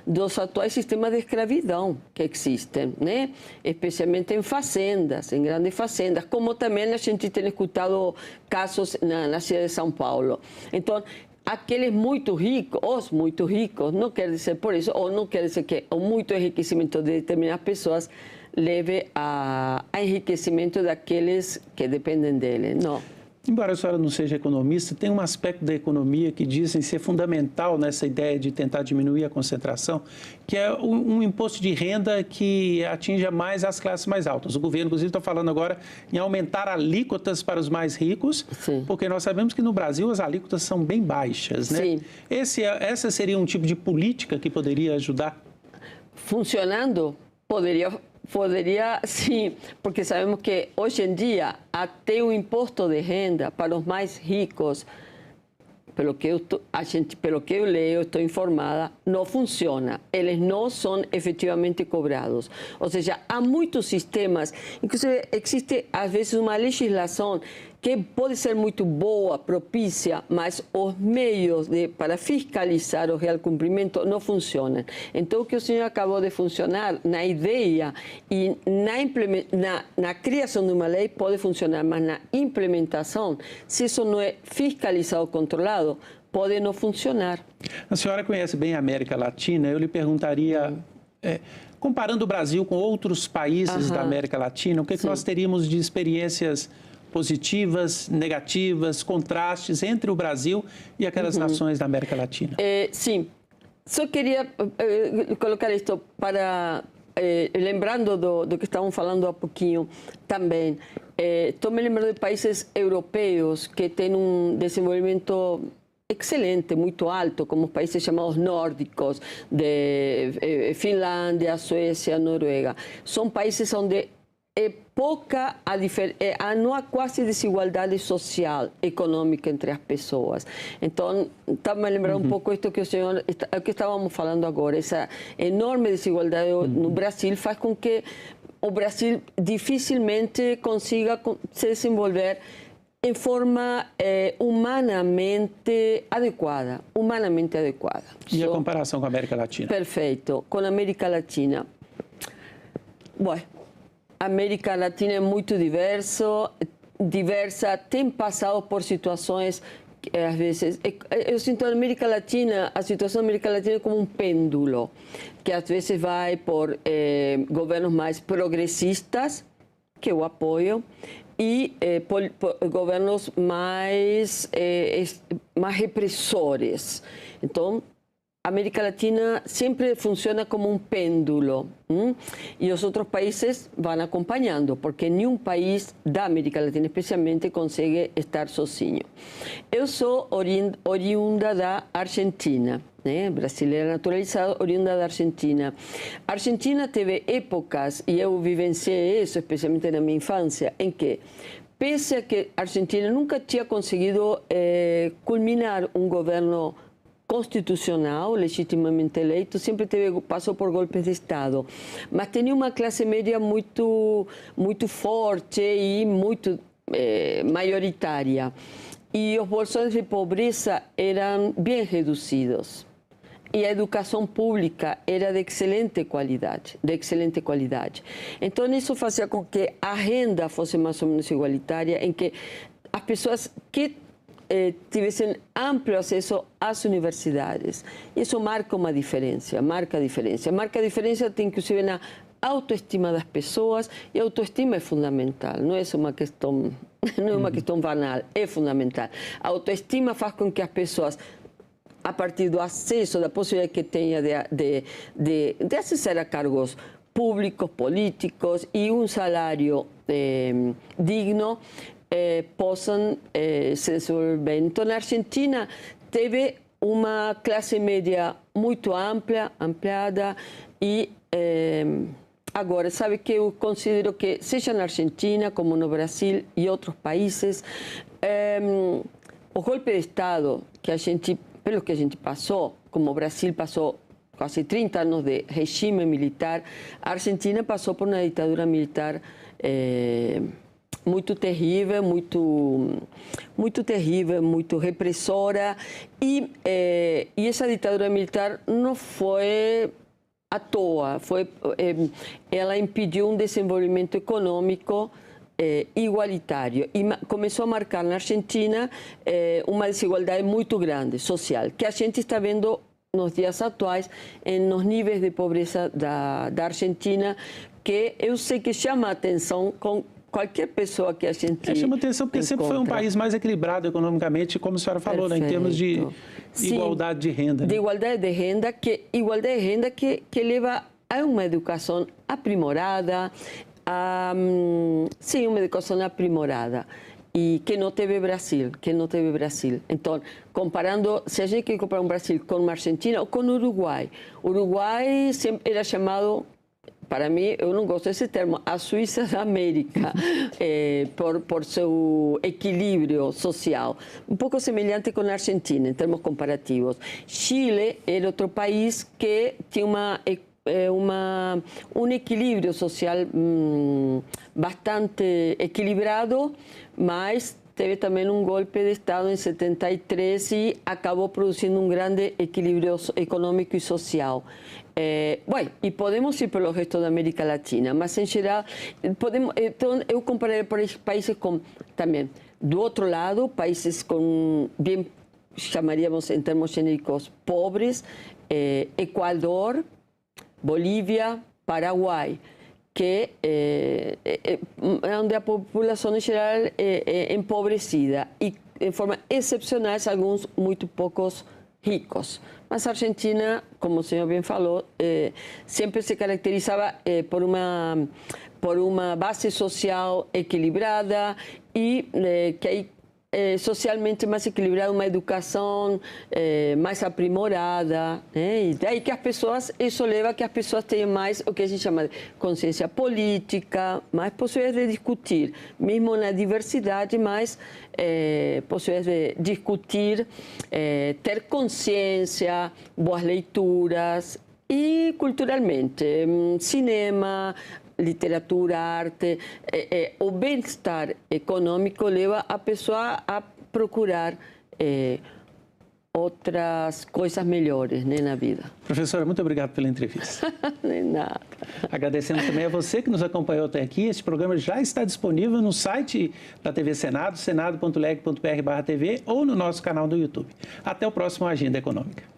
dos atuais sistemas de escravidão que existem, né? Especialmente em fazendas, em grandes fazendas, como também a gente tem escutado casos na cidade de São Paulo. Então, aqueles muito ricos, os muito ricos, não quer dizer por isso, ou não quer dizer que o muito enriquecimento de determinadas pessoas leve a enriquecimento daqueles que dependem dele, não. Embora a senhora não seja economista, tem um aspecto da economia que dizem ser fundamental nessa ideia de tentar diminuir a concentração, que é um imposto de renda que atinja mais as classes mais altas. O governo, inclusive, está falando agora em aumentar alíquotas para os mais ricos, sim, porque nós sabemos que no Brasil as alíquotas são bem baixas, né? Sim. Essa seria um tipo de política que poderia ajudar? Funcionando, poderia sim, porque sabemos que hoje em dia até o imposto de renda para os mais ricos, pelo que eu leio, estou informada, não funciona. Eles não são efetivamente cobrados. Ou seja, há muitos sistemas, inclusive existe às vezes uma legislação que pode ser muito boa, propícia, mas os meios para fiscalizar o real cumprimento não funcionam. Então, o que o senhor acabou de funcionar na ideia e na criação de uma lei pode funcionar, mas na implementação, se isso não é fiscalizado, controlado, pode não funcionar. A senhora conhece bem a América Latina, eu lhe perguntaria, comparando o Brasil com outros países da América Latina, o que nós teríamos de experiências positivas, negativas, contrastes entre o Brasil e aquelas nações da América Latina? Sim, só queria colocar isto para, lembrando do que estavam falando há pouquinho também, estou me lembrando de países europeus que têm um desenvolvimento excelente, muito alto, como os países chamados nórdicos, de Finlândia, Suécia, Noruega. São países onde não há quase desigualdade social, econômica entre as pessoas. Então, está me lembrando um pouco isto que o senhor, que estávamos falando agora, essa enorme desigualdade no Brasil faz com que o Brasil dificilmente consiga se desenvolver em forma humanamente adequada. E a comparação com a América Latina? Perfeito. Com a América Latina. Bom, a América Latina é muito diversa, tem passado por situações que, às vezes, eu sinto a América Latina, a situação da América Latina é como um pêndulo, que às vezes vai por governos mais progressistas, que eu apoio, e por governos mais repressores. Então, a América Latina sempre funciona como um pêndulo, e os outros países vão acompanhando, porque nenhum país da América Latina, especialmente, consegue estar sozinho. Eu sou oriunda da Argentina, né? Brasileira naturalizada, oriunda da Argentina. A Argentina teve épocas, e eu vivenciei isso, especialmente na minha infância, em que, pese a que a Argentina nunca tinha conseguido culminar um governo constitucional, legitimamente eleito, sempre passou por golpes de Estado, mas tinha uma classe média muito forte e muito maioritária. E os bolsões de pobreza eram bem reduzidos. E a educação pública era de excelente qualidade. Então, isso fazia com que a renda fosse mais ou menos igualitária, em que as pessoas que tivessem amplo acesso às universidades. Isso marca uma diferença, marca a diferença tem inclusive na autoestima das pessoas, e a autoestima é fundamental, não é uma questão banal, é fundamental. A autoestima faz com que as pessoas, a partir do acesso, da possibilidade que tenha de acessar a cargos públicos, políticos e um salário digno, possam se desenvolver bem. Então, a Argentina teve uma classe média muito ampliada e agora, sabe que eu considero que, seja na Argentina, como no Brasil e outros países, o golpe de Estado pelo que a gente passou, como o Brasil passou quase 30 anos de regime militar, a Argentina passou por uma ditadura militar muito terrível, muito repressora, e essa ditadura militar não foi à toa, ela impediu um desenvolvimento econômico igualitário e começou a marcar na Argentina uma desigualdade muito grande social, que a gente está vendo nos dias atuais, nos níveis de pobreza da Argentina, que eu sei que chama a atenção com qualquer pessoa que a gente chama atenção porque sempre foi um país mais equilibrado economicamente, como a senhora falou, né, em termos de igualdade de renda. De igualdade de renda, que leva a uma educação aprimorada, uma educação aprimorada, e que não teve Brasil, Então, comparando, se a gente quer comparar um Brasil com a Argentina ou com o Uruguai sempre era chamado, para mim, eu não gosto desse termo, a Suíça da América, por seu equilíbrio social. Um pouco semelhante com a Argentina, em termos comparativos. Chile era outro país que tinha um equilíbrio social bastante equilibrado, mas teve também um golpe de Estado em 73 e acabou produzindo um grande equilíbrio econômico e social. E podemos ir pelo resto da América Latina, mas em geral, então eu comparei por países com, também, do outro lado, países com, bem, chamaríamos em termos genéricos, pobres, Equador, Bolívia, Paraguai, que onde a população em geral é empobrecida e, de forma excepcional, alguns muito poucos ricos. Mas a Argentina, como o senhor bem falou, sempre se caracterizava por uma base social equilibrada e que aí socialmente mais equilibrada, uma educação mais aprimorada, né? E daí que as pessoas, isso leva a que as pessoas tenham mais o que a gente chama de consciência política, mais possibilidade de discutir, mesmo na diversidade, mais possibilidade de discutir, ter consciência, boas leituras e culturalmente, cinema, literatura, arte, o bem-estar econômico leva a pessoa a procurar outras coisas melhores, né, na vida. Professora, muito obrigado pela entrevista. De nada. Agradecemos também a você que nos acompanhou até aqui. Este programa já está disponível no site da TV Senado, senado.leg.br/TV, ou no nosso canal do YouTube. Até o próximo Agenda Econômica.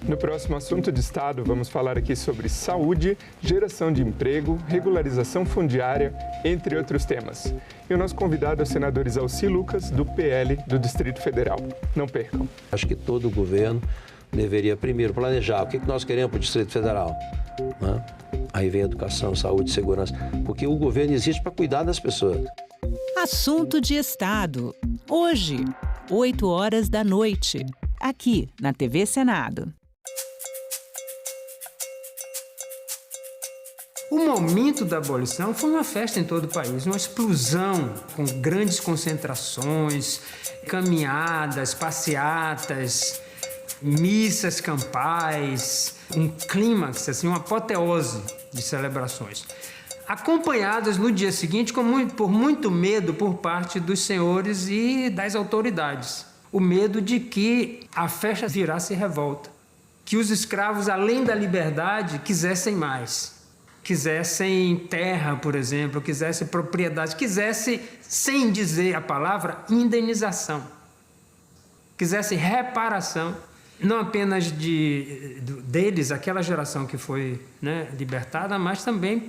No próximo Assunto de Estado, vamos falar aqui sobre saúde, geração de emprego, regularização fundiária, entre outros temas. E o nosso convidado é o senador Isalci Lucas, do PL do Distrito Federal. Não percam. Acho que todo governo deveria primeiro planejar o que nós queremos para o Distrito Federal. Né? Aí vem educação, saúde, segurança. Porque o governo existe para cuidar das pessoas. Assunto de Estado. Hoje, 20h, aqui na TV Senado. O momento da abolição foi uma festa em todo o país, uma explosão com grandes concentrações, caminhadas, passeatas, missas campais, um clímax, assim, uma apoteose de celebrações, acompanhadas no dia seguinte por muito medo por parte dos senhores e das autoridades. O medo de que a festa virasse revolta, que os escravos, além da liberdade, quisessem mais. Quisessem terra, por exemplo, quisessem propriedade, quisessem, sem dizer a palavra, indenização, quisessem reparação, não apenas deles, aquela geração que foi, né, libertada, mas também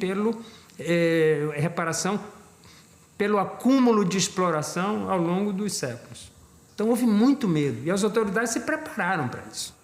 reparação pelo acúmulo de exploração ao longo dos séculos. Então houve muito medo e as autoridades se prepararam para isso.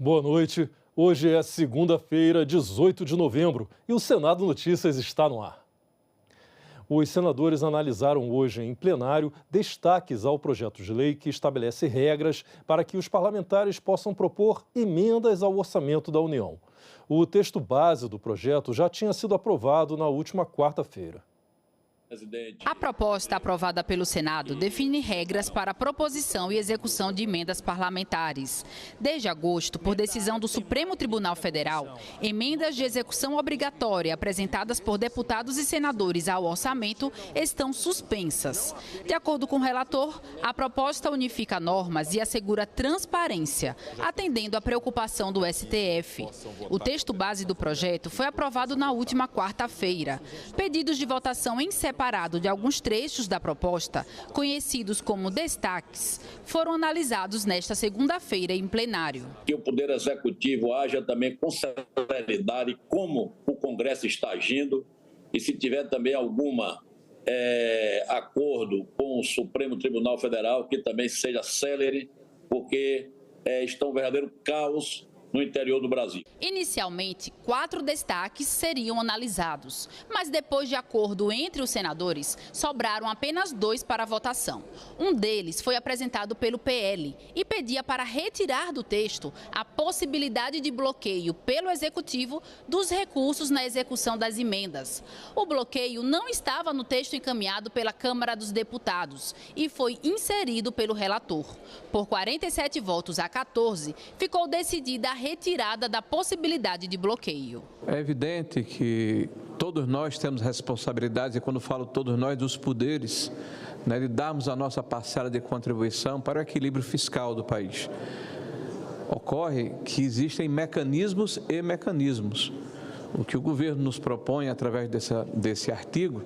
Boa noite. Hoje é segunda-feira, 18 de novembro, e o Senado Notícias está no ar. Os senadores analisaram hoje em plenário destaques ao projeto de lei que estabelece regras para que os parlamentares possam propor emendas ao orçamento da União. O texto base do projeto já tinha sido aprovado na última quarta-feira. A proposta aprovada pelo Senado define regras para a proposição e execução de emendas parlamentares. Desde agosto, por decisão do Supremo Tribunal Federal, emendas de execução obrigatória apresentadas por deputados e senadores ao orçamento estão suspensas. De acordo com o relator, a proposta unifica normas e assegura transparência, atendendo à preocupação do STF. O texto base do projeto foi aprovado na última quarta-feira. Pedidos de votação em separado de alguns trechos da proposta, conhecidos como destaques, foram analisados nesta segunda-feira em plenário. Que o Poder Executivo haja também com celeridade como o Congresso está agindo e se tiver também alguma acordo com o Supremo Tribunal Federal, que também seja célere, porque está um verdadeiro caos no interior do Brasil. Inicialmente, 4 destaques seriam analisados, mas depois de acordo entre os senadores, sobraram apenas 2 para votação. Um deles foi apresentado pelo PL e pedia para retirar do texto a possibilidade de bloqueio pelo Executivo dos recursos na execução das emendas. O bloqueio não estava no texto encaminhado pela Câmara dos Deputados e foi inserido pelo relator. Por 47 votos a 14, ficou decidida a retirada da possibilidade de bloqueio. É evidente que todos nós temos responsabilidades, e quando falo todos nós, dos poderes, de darmos a nossa parcela de contribuição para o equilíbrio fiscal do país. Ocorre que existem mecanismos e mecanismos. O que o governo nos propõe através desse artigo,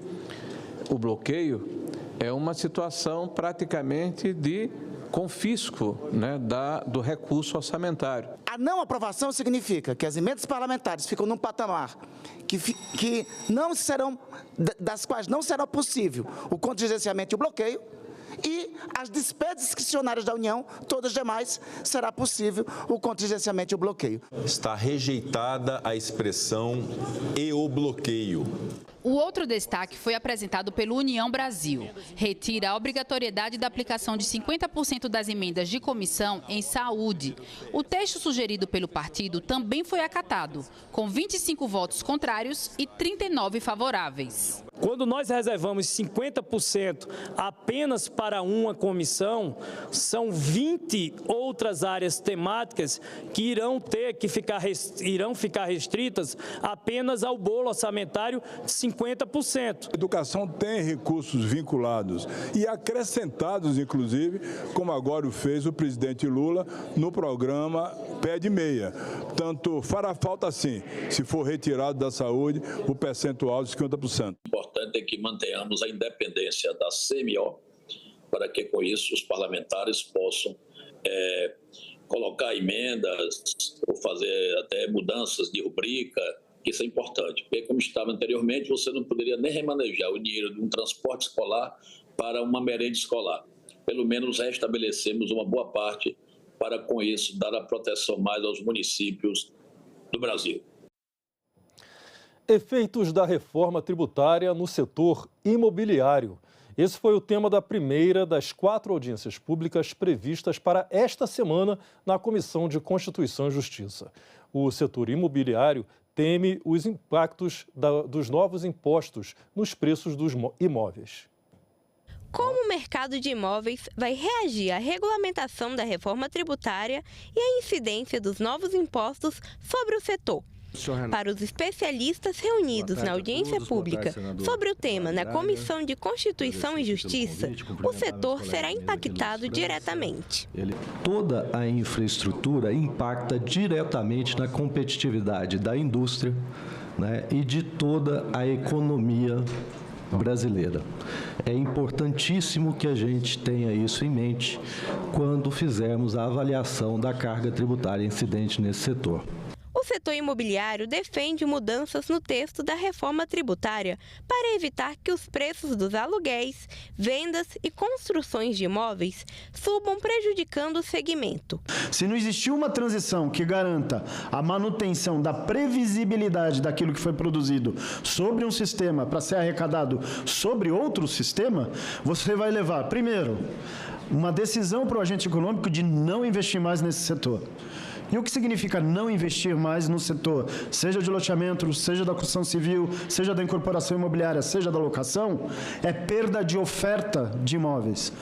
o bloqueio, é uma situação praticamente de confisco do recurso orçamentário. A não aprovação significa que as emendas parlamentares ficam num patamar que não serão, das quais não será possível o contingenciamento e o bloqueio, e as despesas discricionárias da União, todas as demais, será possível o contingenciamento e o bloqueio. Está rejeitada a expressão "e o bloqueio". O outro destaque foi apresentado pelo União Brasil. Retira a obrigatoriedade da aplicação de 50% das emendas de comissão em saúde. O texto sugerido pelo partido também foi acatado, com 25 votos contrários e 39 favoráveis. Quando nós reservamos 50% apenas para uma comissão, são 20 outras áreas temáticas que irão ficar restritas apenas ao bolo orçamentário de 50%. A educação tem recursos vinculados e acrescentados, inclusive, como agora o fez o presidente Lula no programa Pé de Meia. Portanto, fará falta sim, se for retirado da saúde, o percentual de 50%. O importante é que mantenhamos a independência da CMO, para que com isso os parlamentares possam colocar emendas ou fazer até mudanças de rubrica. Isso é importante, porque como estava anteriormente, você não poderia nem remanejar o dinheiro de um transporte escolar para uma merenda escolar. Pelo menos restabelecemos uma boa parte para, com isso, dar a proteção mais aos municípios do Brasil. Efeitos da reforma tributária no setor imobiliário. Esse foi o tema da primeira das 4 audiências públicas previstas para esta semana na Comissão de Constituição e Justiça. O setor imobiliário teme os impactos dos novos impostos nos preços dos imóveis. Como o mercado de imóveis vai reagir à regulamentação da reforma tributária e à incidência dos novos impostos sobre o setor? Para os especialistas reunidos na audiência pública sobre o tema na Comissão de Constituição e Justiça, o setor será impactado diretamente. Toda a infraestrutura impacta diretamente na competitividade da indústria, e de toda a economia brasileira. É importantíssimo que a gente tenha isso em mente quando fizermos a avaliação da carga tributária incidente nesse setor. O setor imobiliário defende mudanças no texto da reforma tributária para evitar que os preços dos aluguéis, vendas e construções de imóveis subam, prejudicando o segmento. Se não existir uma transição que garanta a manutenção da previsibilidade daquilo que foi produzido sobre um sistema para ser arrecadado sobre outro sistema, você vai levar, primeiro, uma decisão para o agente econômico de não investir mais nesse setor. E o que significa não investir mais no setor, seja de loteamento, seja da construção civil, seja da incorporação imobiliária, seja da locação, é perda de oferta de imóveis.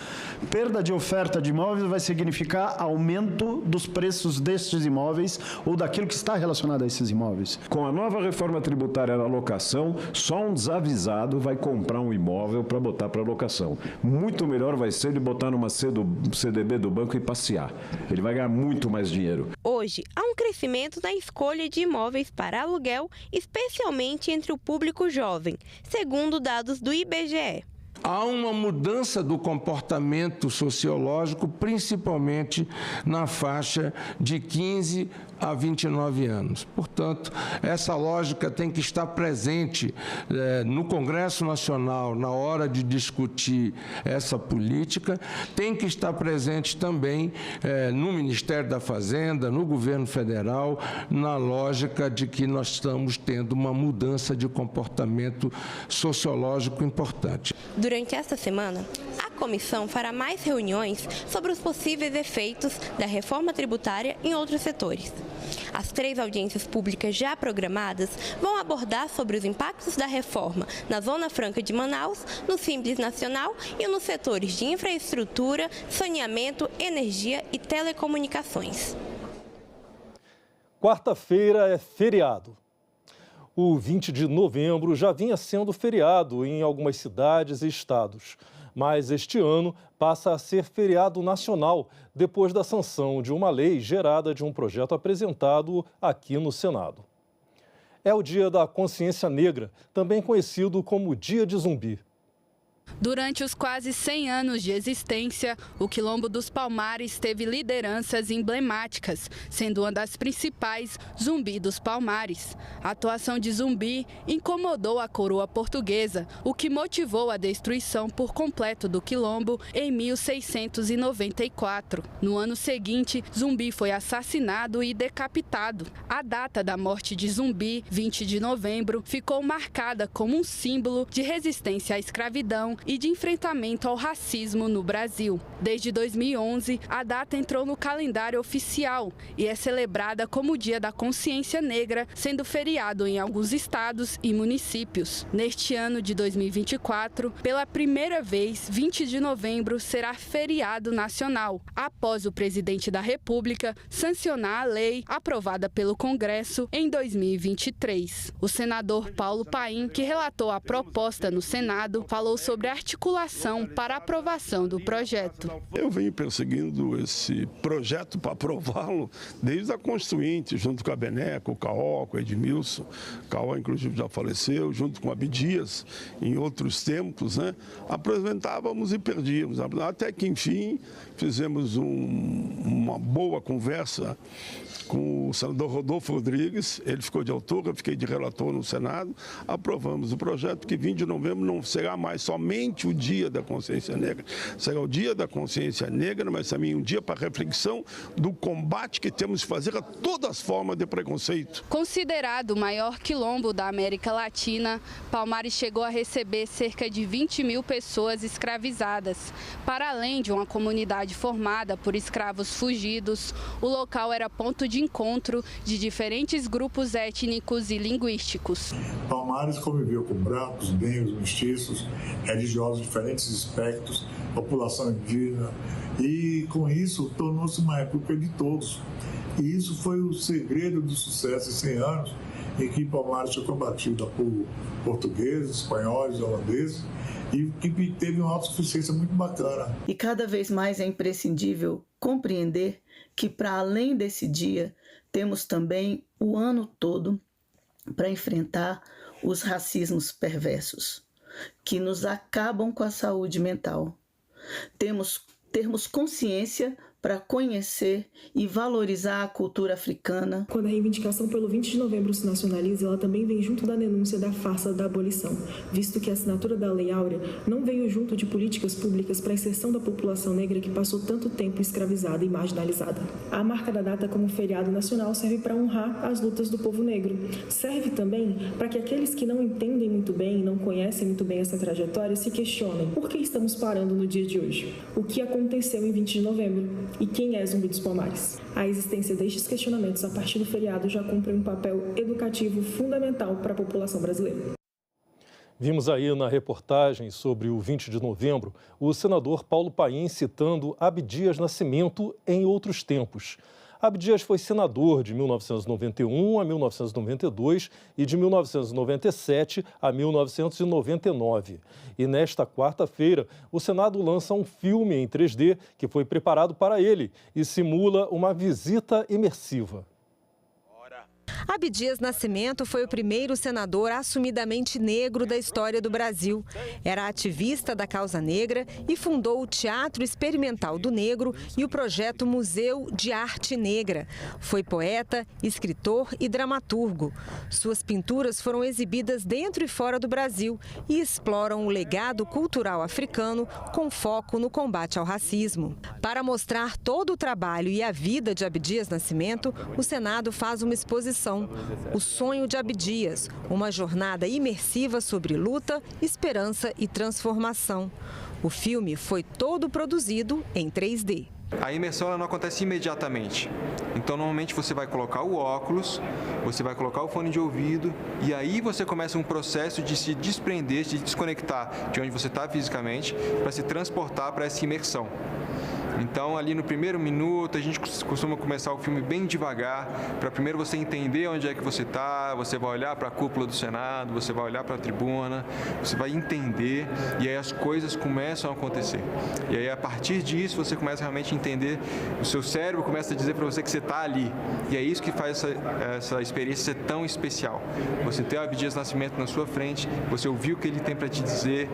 Perda de oferta de imóveis vai significar aumento dos preços destes imóveis ou daquilo que está relacionado a esses imóveis. Com a nova reforma tributária da locação, só um desavisado vai comprar um imóvel para botar para locação. Muito melhor vai ser ele botar numa CDB do banco e passear. Ele vai ganhar muito mais dinheiro. Hoje, há um crescimento na escolha de imóveis para aluguel, especialmente entre o público jovem, segundo dados do IBGE. há uma mudança do comportamento sociológico, principalmente na faixa de 15 a 29 anos. Portanto, essa lógica tem que estar presente no Congresso Nacional na hora de discutir essa política, tem que estar presente também no Ministério da Fazenda, no governo federal, na lógica de que nós estamos tendo uma mudança de comportamento sociológico importante. Durante esta semana, a comissão fará mais reuniões sobre os possíveis efeitos da reforma tributária em outros setores. As 3 audiências públicas já programadas vão abordar sobre os impactos da reforma na Zona Franca de Manaus, no Simples Nacional e nos setores de infraestrutura, saneamento, energia e telecomunicações. Quarta-feira é feriado. O 20 de novembro já vinha sendo feriado em algumas cidades e estados, mas este ano passa a ser feriado nacional, depois da sanção de uma lei gerada de um projeto apresentado aqui no Senado. É o Dia da Consciência Negra, também conhecido como Dia de Zumbi. Durante os quase 100 anos de existência, o Quilombo dos Palmares teve lideranças emblemáticas, sendo uma das principais Zumbi dos Palmares. A atuação de Zumbi incomodou a coroa portuguesa, o que motivou a destruição por completo do Quilombo em 1694. No ano seguinte, Zumbi foi assassinado e decapitado. A data da morte de Zumbi, 20 de novembro, ficou marcada como um símbolo de resistência à escravidão e de enfrentamento ao racismo no Brasil. Desde 2011, a data entrou no calendário oficial e é celebrada como o Dia da Consciência Negra, sendo feriado em alguns estados e municípios. Neste ano de 2024, pela primeira vez, 20 de novembro será feriado nacional, após o presidente da República sancionar a lei aprovada pelo Congresso em 2023. O senador Paulo Paim, que relatou a proposta no Senado, falou sobre a articulação para a aprovação do projeto. Eu venho perseguindo esse projeto para aprová-lo desde a Constituinte, junto com a Bené, com o Caó, com o Edmilson. O Caó, inclusive, já faleceu, junto com a Abdias, em outros tempos, né? Apresentávamos e perdíamos. Até que, enfim, fizemos uma boa conversa com o senador Rodolfo Rodrigues, ele ficou de autor, eu fiquei de relator no Senado, aprovamos o projeto que 20 de novembro não será mais somente o Dia da Consciência Negra, será o Dia da Consciência Negra, mas também um dia para reflexão do combate que temos que fazer a todas as formas de preconceito. Considerado o maior quilombo da América Latina, Palmares chegou a receber cerca de 20 mil pessoas escravizadas. Para além de uma comunidade formada por escravos fugidos, o local era ponto de encontro de diferentes grupos étnicos e linguísticos. Palmares conviveu com brancos, negros, mestiços, religiosos de diferentes espectros, população indígena, e com isso tornou-se uma república de todos. E isso foi o segredo do sucesso em 100 anos, em que Palmares foi combatida por portugueses, espanhóis, holandeses, e que teve uma autossuficiência muito bacana. E cada vez mais é imprescindível compreender que, para além desse dia, temos também o ano todo para enfrentar os racismos perversos, que nos acabam com a saúde mental. Termos consciência para conhecer e valorizar a cultura africana. Quando a reivindicação pelo 20 de novembro se nacionaliza, ela também vem junto da denúncia da farsa da abolição, visto que a assinatura da Lei Áurea não veio junto de políticas públicas para a inserção da população negra que passou tanto tempo escravizada e marginalizada. A marca da data como feriado nacional serve para honrar as lutas do povo negro. Serve também para que aqueles que não entendem muito bem e não conhecem muito bem essa trajetória se questionem por que estamos parando no dia de hoje. O que aconteceu em 20 de novembro? E quem é Zumbi dos Palmares? A existência destes questionamentos a partir do feriado já cumpre um papel educativo fundamental para a população brasileira. Vimos aí na reportagem sobre o 20 de novembro o senador Paulo Paim citando Abdias Nascimento em outros tempos. Abdias foi senador de 1991 a 1992 e de 1997 a 1999. E nesta quarta-feira, o Senado lança um filme em 3D que foi preparado para ele e simula uma visita imersiva. Abdias Nascimento foi o primeiro senador assumidamente negro da história do Brasil. Era ativista da causa negra e fundou o Teatro Experimental do Negro e o projeto Museu de Arte Negra. Foi poeta, escritor e dramaturgo. Suas pinturas foram exibidas dentro e fora do Brasil e exploram o legado cultural africano com foco no combate ao racismo. Para mostrar todo o trabalho e a vida de Abdias Nascimento, o Senado faz uma exposição, O Sonho de Abdias, uma jornada imersiva sobre luta, esperança e transformação. O filme foi todo produzido em 3D. A imersão ela não acontece imediatamente. Então, normalmente você vai colocar o óculos, você vai colocar o fone de ouvido e aí você começa um processo de se desprender, de desconectar de onde você está fisicamente para se transportar para essa imersão. Então, ali no primeiro minuto, a gente costuma começar o filme bem devagar, para primeiro você entender onde é que você está, você vai olhar para a cúpula do Senado, você vai olhar para a tribuna, você vai entender e aí as coisas começam a acontecer. E aí, a partir disso, você começa realmente a entender, o seu cérebro começa a dizer para você que você está ali. E é isso que faz essa experiência ser tão especial. Você ter o Abdias Nascimento na sua frente, você ouvir o que ele tem para te dizer,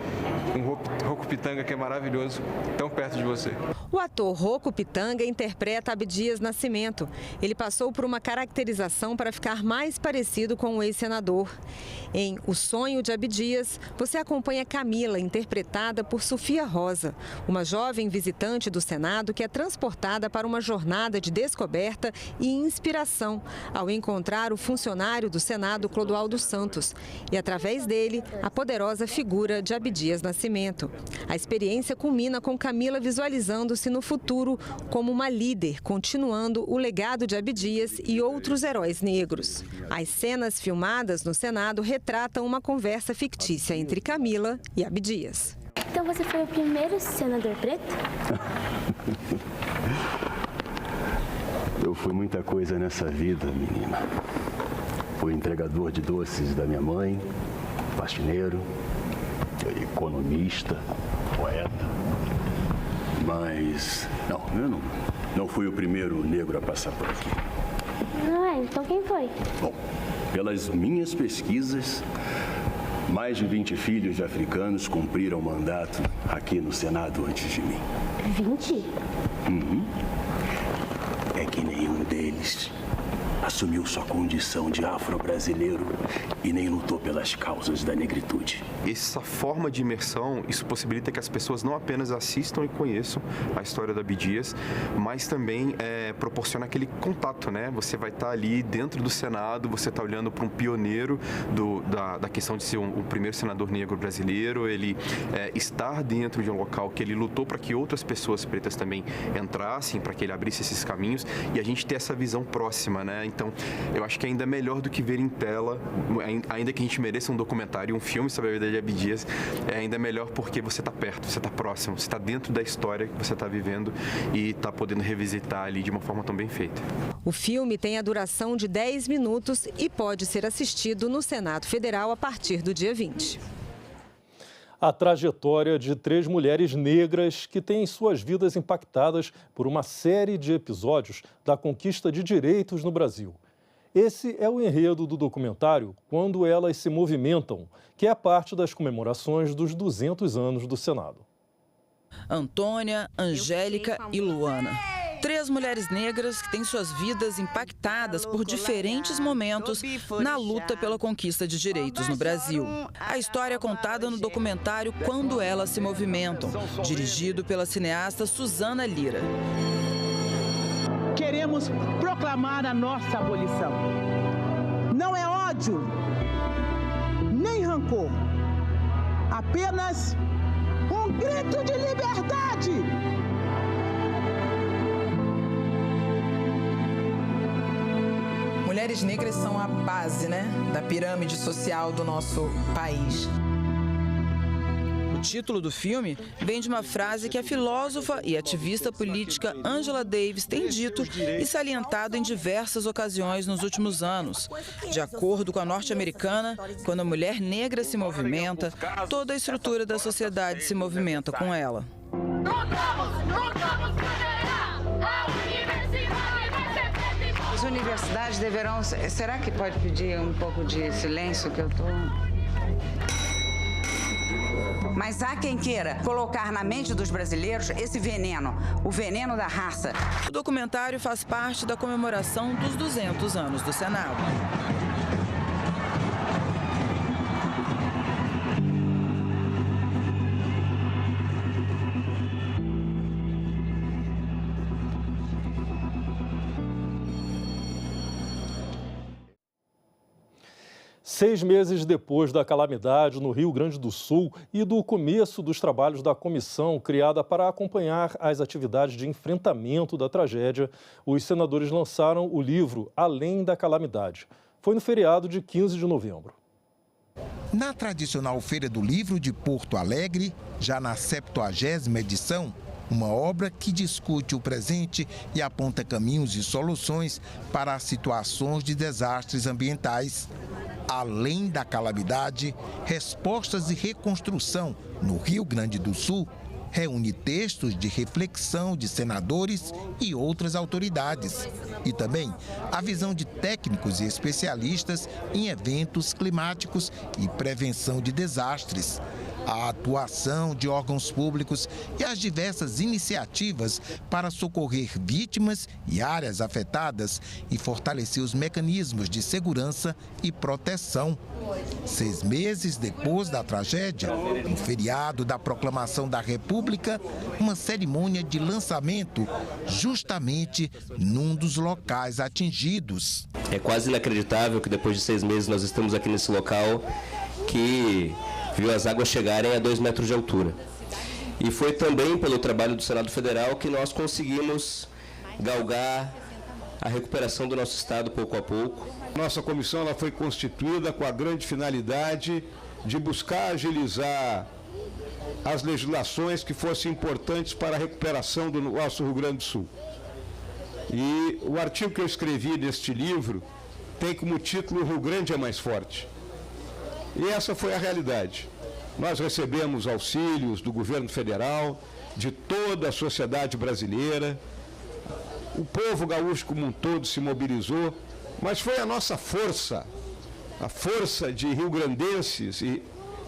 com o Rocco Pitanga, que é maravilhoso, tão perto de você. O ator Rocco Pitanga interpreta Abdias Nascimento. Ele passou por uma caracterização para ficar mais parecido com o ex-senador. Em O Sonho de Abdias, você acompanha Camila, interpretada por Sofia Rosa, uma jovem visitante do Senado que é transportada para uma jornada de descoberta e inspiração ao encontrar o funcionário do Senado, Clodoaldo Santos, e, através dele, a poderosa figura de Abdias Nascimento. A experiência culmina com Camila visualizando-se no futuro como uma líder, continuando o legado de Abdias e outros heróis negros. As cenas filmadas no Senado retratam uma conversa fictícia entre Camila e Abdias. Então você foi o primeiro senador preto? Eu fui muita coisa nessa vida, menina. Fui entregador de doces da minha mãe, faxineiro, economista, poeta. Mas, eu não fui o primeiro negro a passar por aqui. Não é? Então quem foi? Bom, pelas minhas pesquisas, mais de 20 filhos de africanos cumpriram mandato aqui no Senado antes de mim. 20? Uhum. É que nenhum deles assumiu sua condição de afro-brasileiro e nem lutou pelas causas da negritude. Essa forma de imersão, isso possibilita que as pessoas não apenas assistam e conheçam a história da Abdias, mas também proporciona aquele contato, né? Você vai estar ali dentro do Senado, você está olhando para um pioneiro da questão de ser o primeiro senador negro brasileiro, ele estar dentro de um local que ele lutou para que outras pessoas pretas também entrassem, para que ele abrisse esses caminhos, e a gente ter essa visão próxima, né? Então, eu acho que ainda é melhor do que ver em tela, ainda que a gente mereça um documentário, um filme sobre a vida de Abdias, é ainda melhor porque você está perto, você está próximo, você está dentro da história que você está vivendo e está podendo revisitar ali de uma forma tão bem feita. O filme tem a duração de 10 minutos e pode ser assistido no Senado Federal a partir do dia 20. A trajetória de 3 mulheres negras que têm suas vidas impactadas por uma série de episódios da conquista de direitos no Brasil. Esse é o enredo do documentário Quando Elas Se Movimentam, que é parte das comemorações dos 200 anos do Senado. Antônia, Angélica e Luana. 3 mulheres negras que têm suas vidas impactadas por diferentes momentos na luta pela conquista de direitos no Brasil. A história é contada no documentário Quando Elas Se Movimentam, dirigido pela cineasta Suzana Lira. Queremos proclamar a nossa abolição. Não é ódio, nem rancor, apenas um grito de liberdade. Mulheres negras são a base, da pirâmide social do nosso país. O título do filme vem de uma frase que a filósofa e ativista política Angela Davis tem dito e salientado em diversas ocasiões nos últimos anos. De acordo com a norte-americana, quando a mulher negra se movimenta, toda a estrutura da sociedade se movimenta com ela. universidades deverão... Será que pode pedir um pouco de silêncio que eu estou... Mas há quem queira colocar na mente dos brasileiros esse veneno, o veneno da raça. O documentário faz parte da comemoração dos 200 anos do Senado. Seis meses depois da calamidade no Rio Grande do Sul e do começo dos trabalhos da comissão criada para acompanhar as atividades de enfrentamento da tragédia, os senadores lançaram o livro Além da Calamidade. Foi no feriado de 15 de novembro. Na tradicional Feira do Livro de Porto Alegre, já na 70ª edição, uma obra que discute o presente e aponta caminhos e soluções para as situações de desastres ambientais. Além da calamidade, respostas e reconstrução no Rio Grande do Sul, reúne textos de reflexão de senadores e outras autoridades. E também a visão de técnicos e especialistas em eventos climáticos e prevenção de desastres. A atuação de órgãos públicos e as diversas iniciativas para socorrer vítimas e áreas afetadas e fortalecer os mecanismos de segurança e proteção. 6 meses depois da tragédia, no feriado da proclamação da República, uma cerimônia de lançamento justamente num dos locais atingidos. É quase inacreditável que depois de 6 meses nós estamos aqui nesse local que viu as águas chegarem a 2 metros de altura. E foi também pelo trabalho do Senado Federal que nós conseguimos galgar a recuperação do nosso estado pouco a pouco. Nossa comissão ela foi constituída com a grande finalidade de buscar agilizar as legislações que fossem importantes para a recuperação do nosso Rio Grande do Sul. E o artigo que eu escrevi neste livro tem como título "O Rio Grande é mais forte". E essa foi a realidade. Nós recebemos auxílios do governo federal, de toda a sociedade brasileira. O povo gaúcho como um todo se mobilizou, mas foi a nossa força, a força de rio-grandenses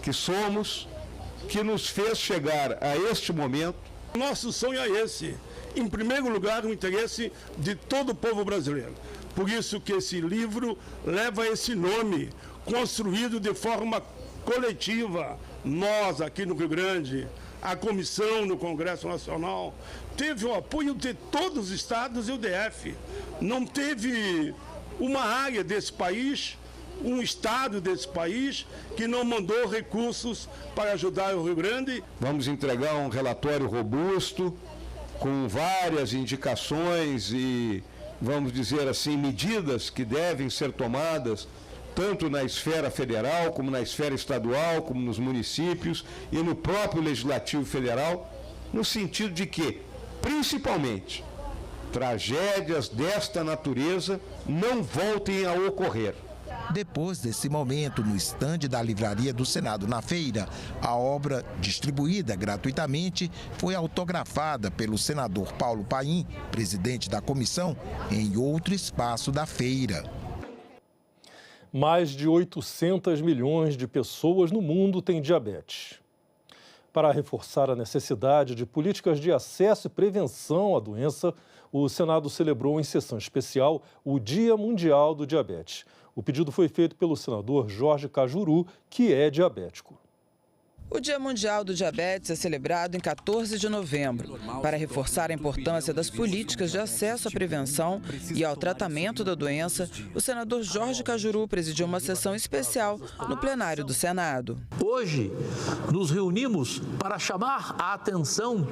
que somos, que nos fez chegar a este momento. Nosso sonho é esse. Em primeiro lugar, o interesse de todo o povo brasileiro. Por isso que esse livro leva esse nome, construído de forma coletiva. Nós, aqui no Rio Grande, a comissão no Congresso Nacional, teve o apoio de todos os estados e o DF. Não teve uma área desse país, um estado desse país, que não mandou recursos para ajudar o Rio Grande. Vamos entregar um relatório robusto, com várias indicações e, vamos dizer assim, medidas que devem ser tomadas, tanto na esfera federal, como na esfera estadual, como nos municípios e no próprio Legislativo Federal, no sentido de que, principalmente, tragédias desta natureza não voltem a ocorrer. Depois desse momento, no estande da Livraria do Senado na feira, a obra, distribuída gratuitamente, foi autografada pelo senador Paulo Paim, presidente da comissão, em outro espaço da feira. Mais de 800 milhões de pessoas no mundo têm diabetes. Para reforçar a necessidade de políticas de acesso e prevenção à doença, o Senado celebrou em sessão especial o Dia Mundial do Diabetes. O pedido foi feito pelo senador Jorge Cajuru, que é diabético. O Dia Mundial do Diabetes é celebrado em 14 de novembro, para reforçar a importância das políticas de acesso à prevenção e ao tratamento da doença. O senador Jorge Cajuru presidiu uma sessão especial no plenário do Senado. Hoje, nos reunimos para chamar a atenção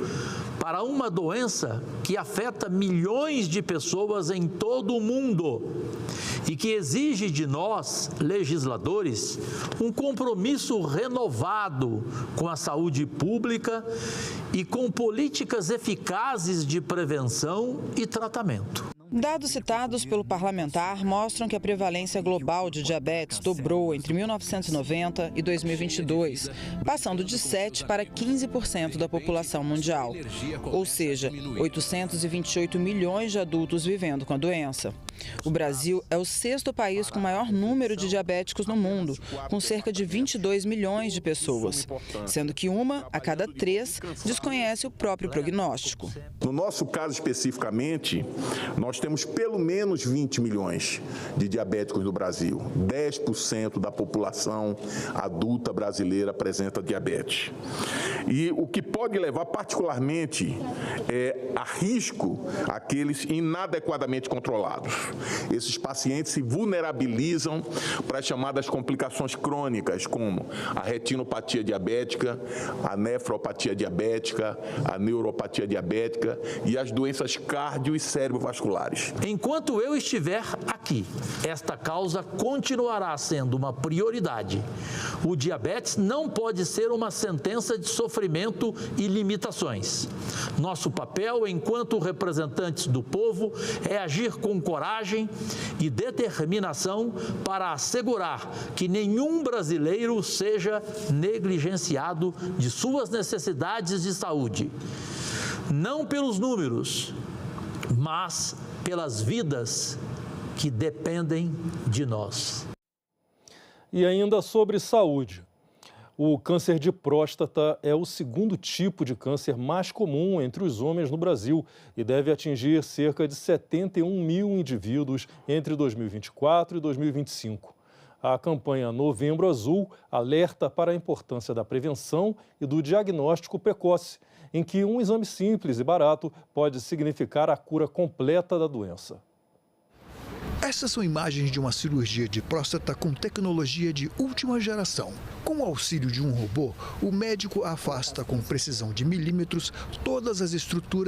para uma doença que afeta milhões de pessoas em todo o mundo e que exige de nós, legisladores, um compromisso renovado com a saúde pública e com políticas eficazes de prevenção e tratamento. Dados citados pelo parlamentar mostram que a prevalência global de diabetes dobrou entre 1990 e 2022, passando de 7% para 15% da população mundial. Ou seja, 828 milhões de adultos vivendo com a doença. O Brasil é o 6º país com maior número de diabéticos no mundo, com cerca de 22 milhões de pessoas, sendo que 1 a cada 3 desconhece o próprio prognóstico. No nosso caso especificamente, nós temos pelo menos 20 milhões de diabéticos no Brasil. 10% da população adulta brasileira apresenta diabetes. E o que pode levar particularmente a risco aqueles inadequadamente controlados. Esses pacientes se vulnerabilizam para as chamadas complicações crônicas, como a retinopatia diabética, a nefropatia diabética, a neuropatia diabética e as doenças cardio- e cerebrovasculares. Enquanto eu estiver aqui, esta causa continuará sendo uma prioridade. O diabetes não pode ser uma sentença de sofrimento e limitações. Nosso papel, enquanto representantes do povo, é agir com coragem e determinação para assegurar que nenhum brasileiro seja negligenciado de suas necessidades de saúde. Não pelos números, mas pelas vidas que dependem de nós. E ainda sobre saúde. O câncer de próstata é o 2º tipo de câncer mais comum entre os homens no Brasil e deve atingir cerca de 71 mil indivíduos entre 2024 e 2025. A campanha Novembro Azul alerta para a importância da prevenção e do diagnóstico precoce, em que um exame simples e barato pode significar a cura completa da doença. Essas são imagens de uma cirurgia de próstata com tecnologia de última geração. Com o auxílio de um robô, o médico afasta com precisão de milímetros todas as estruturas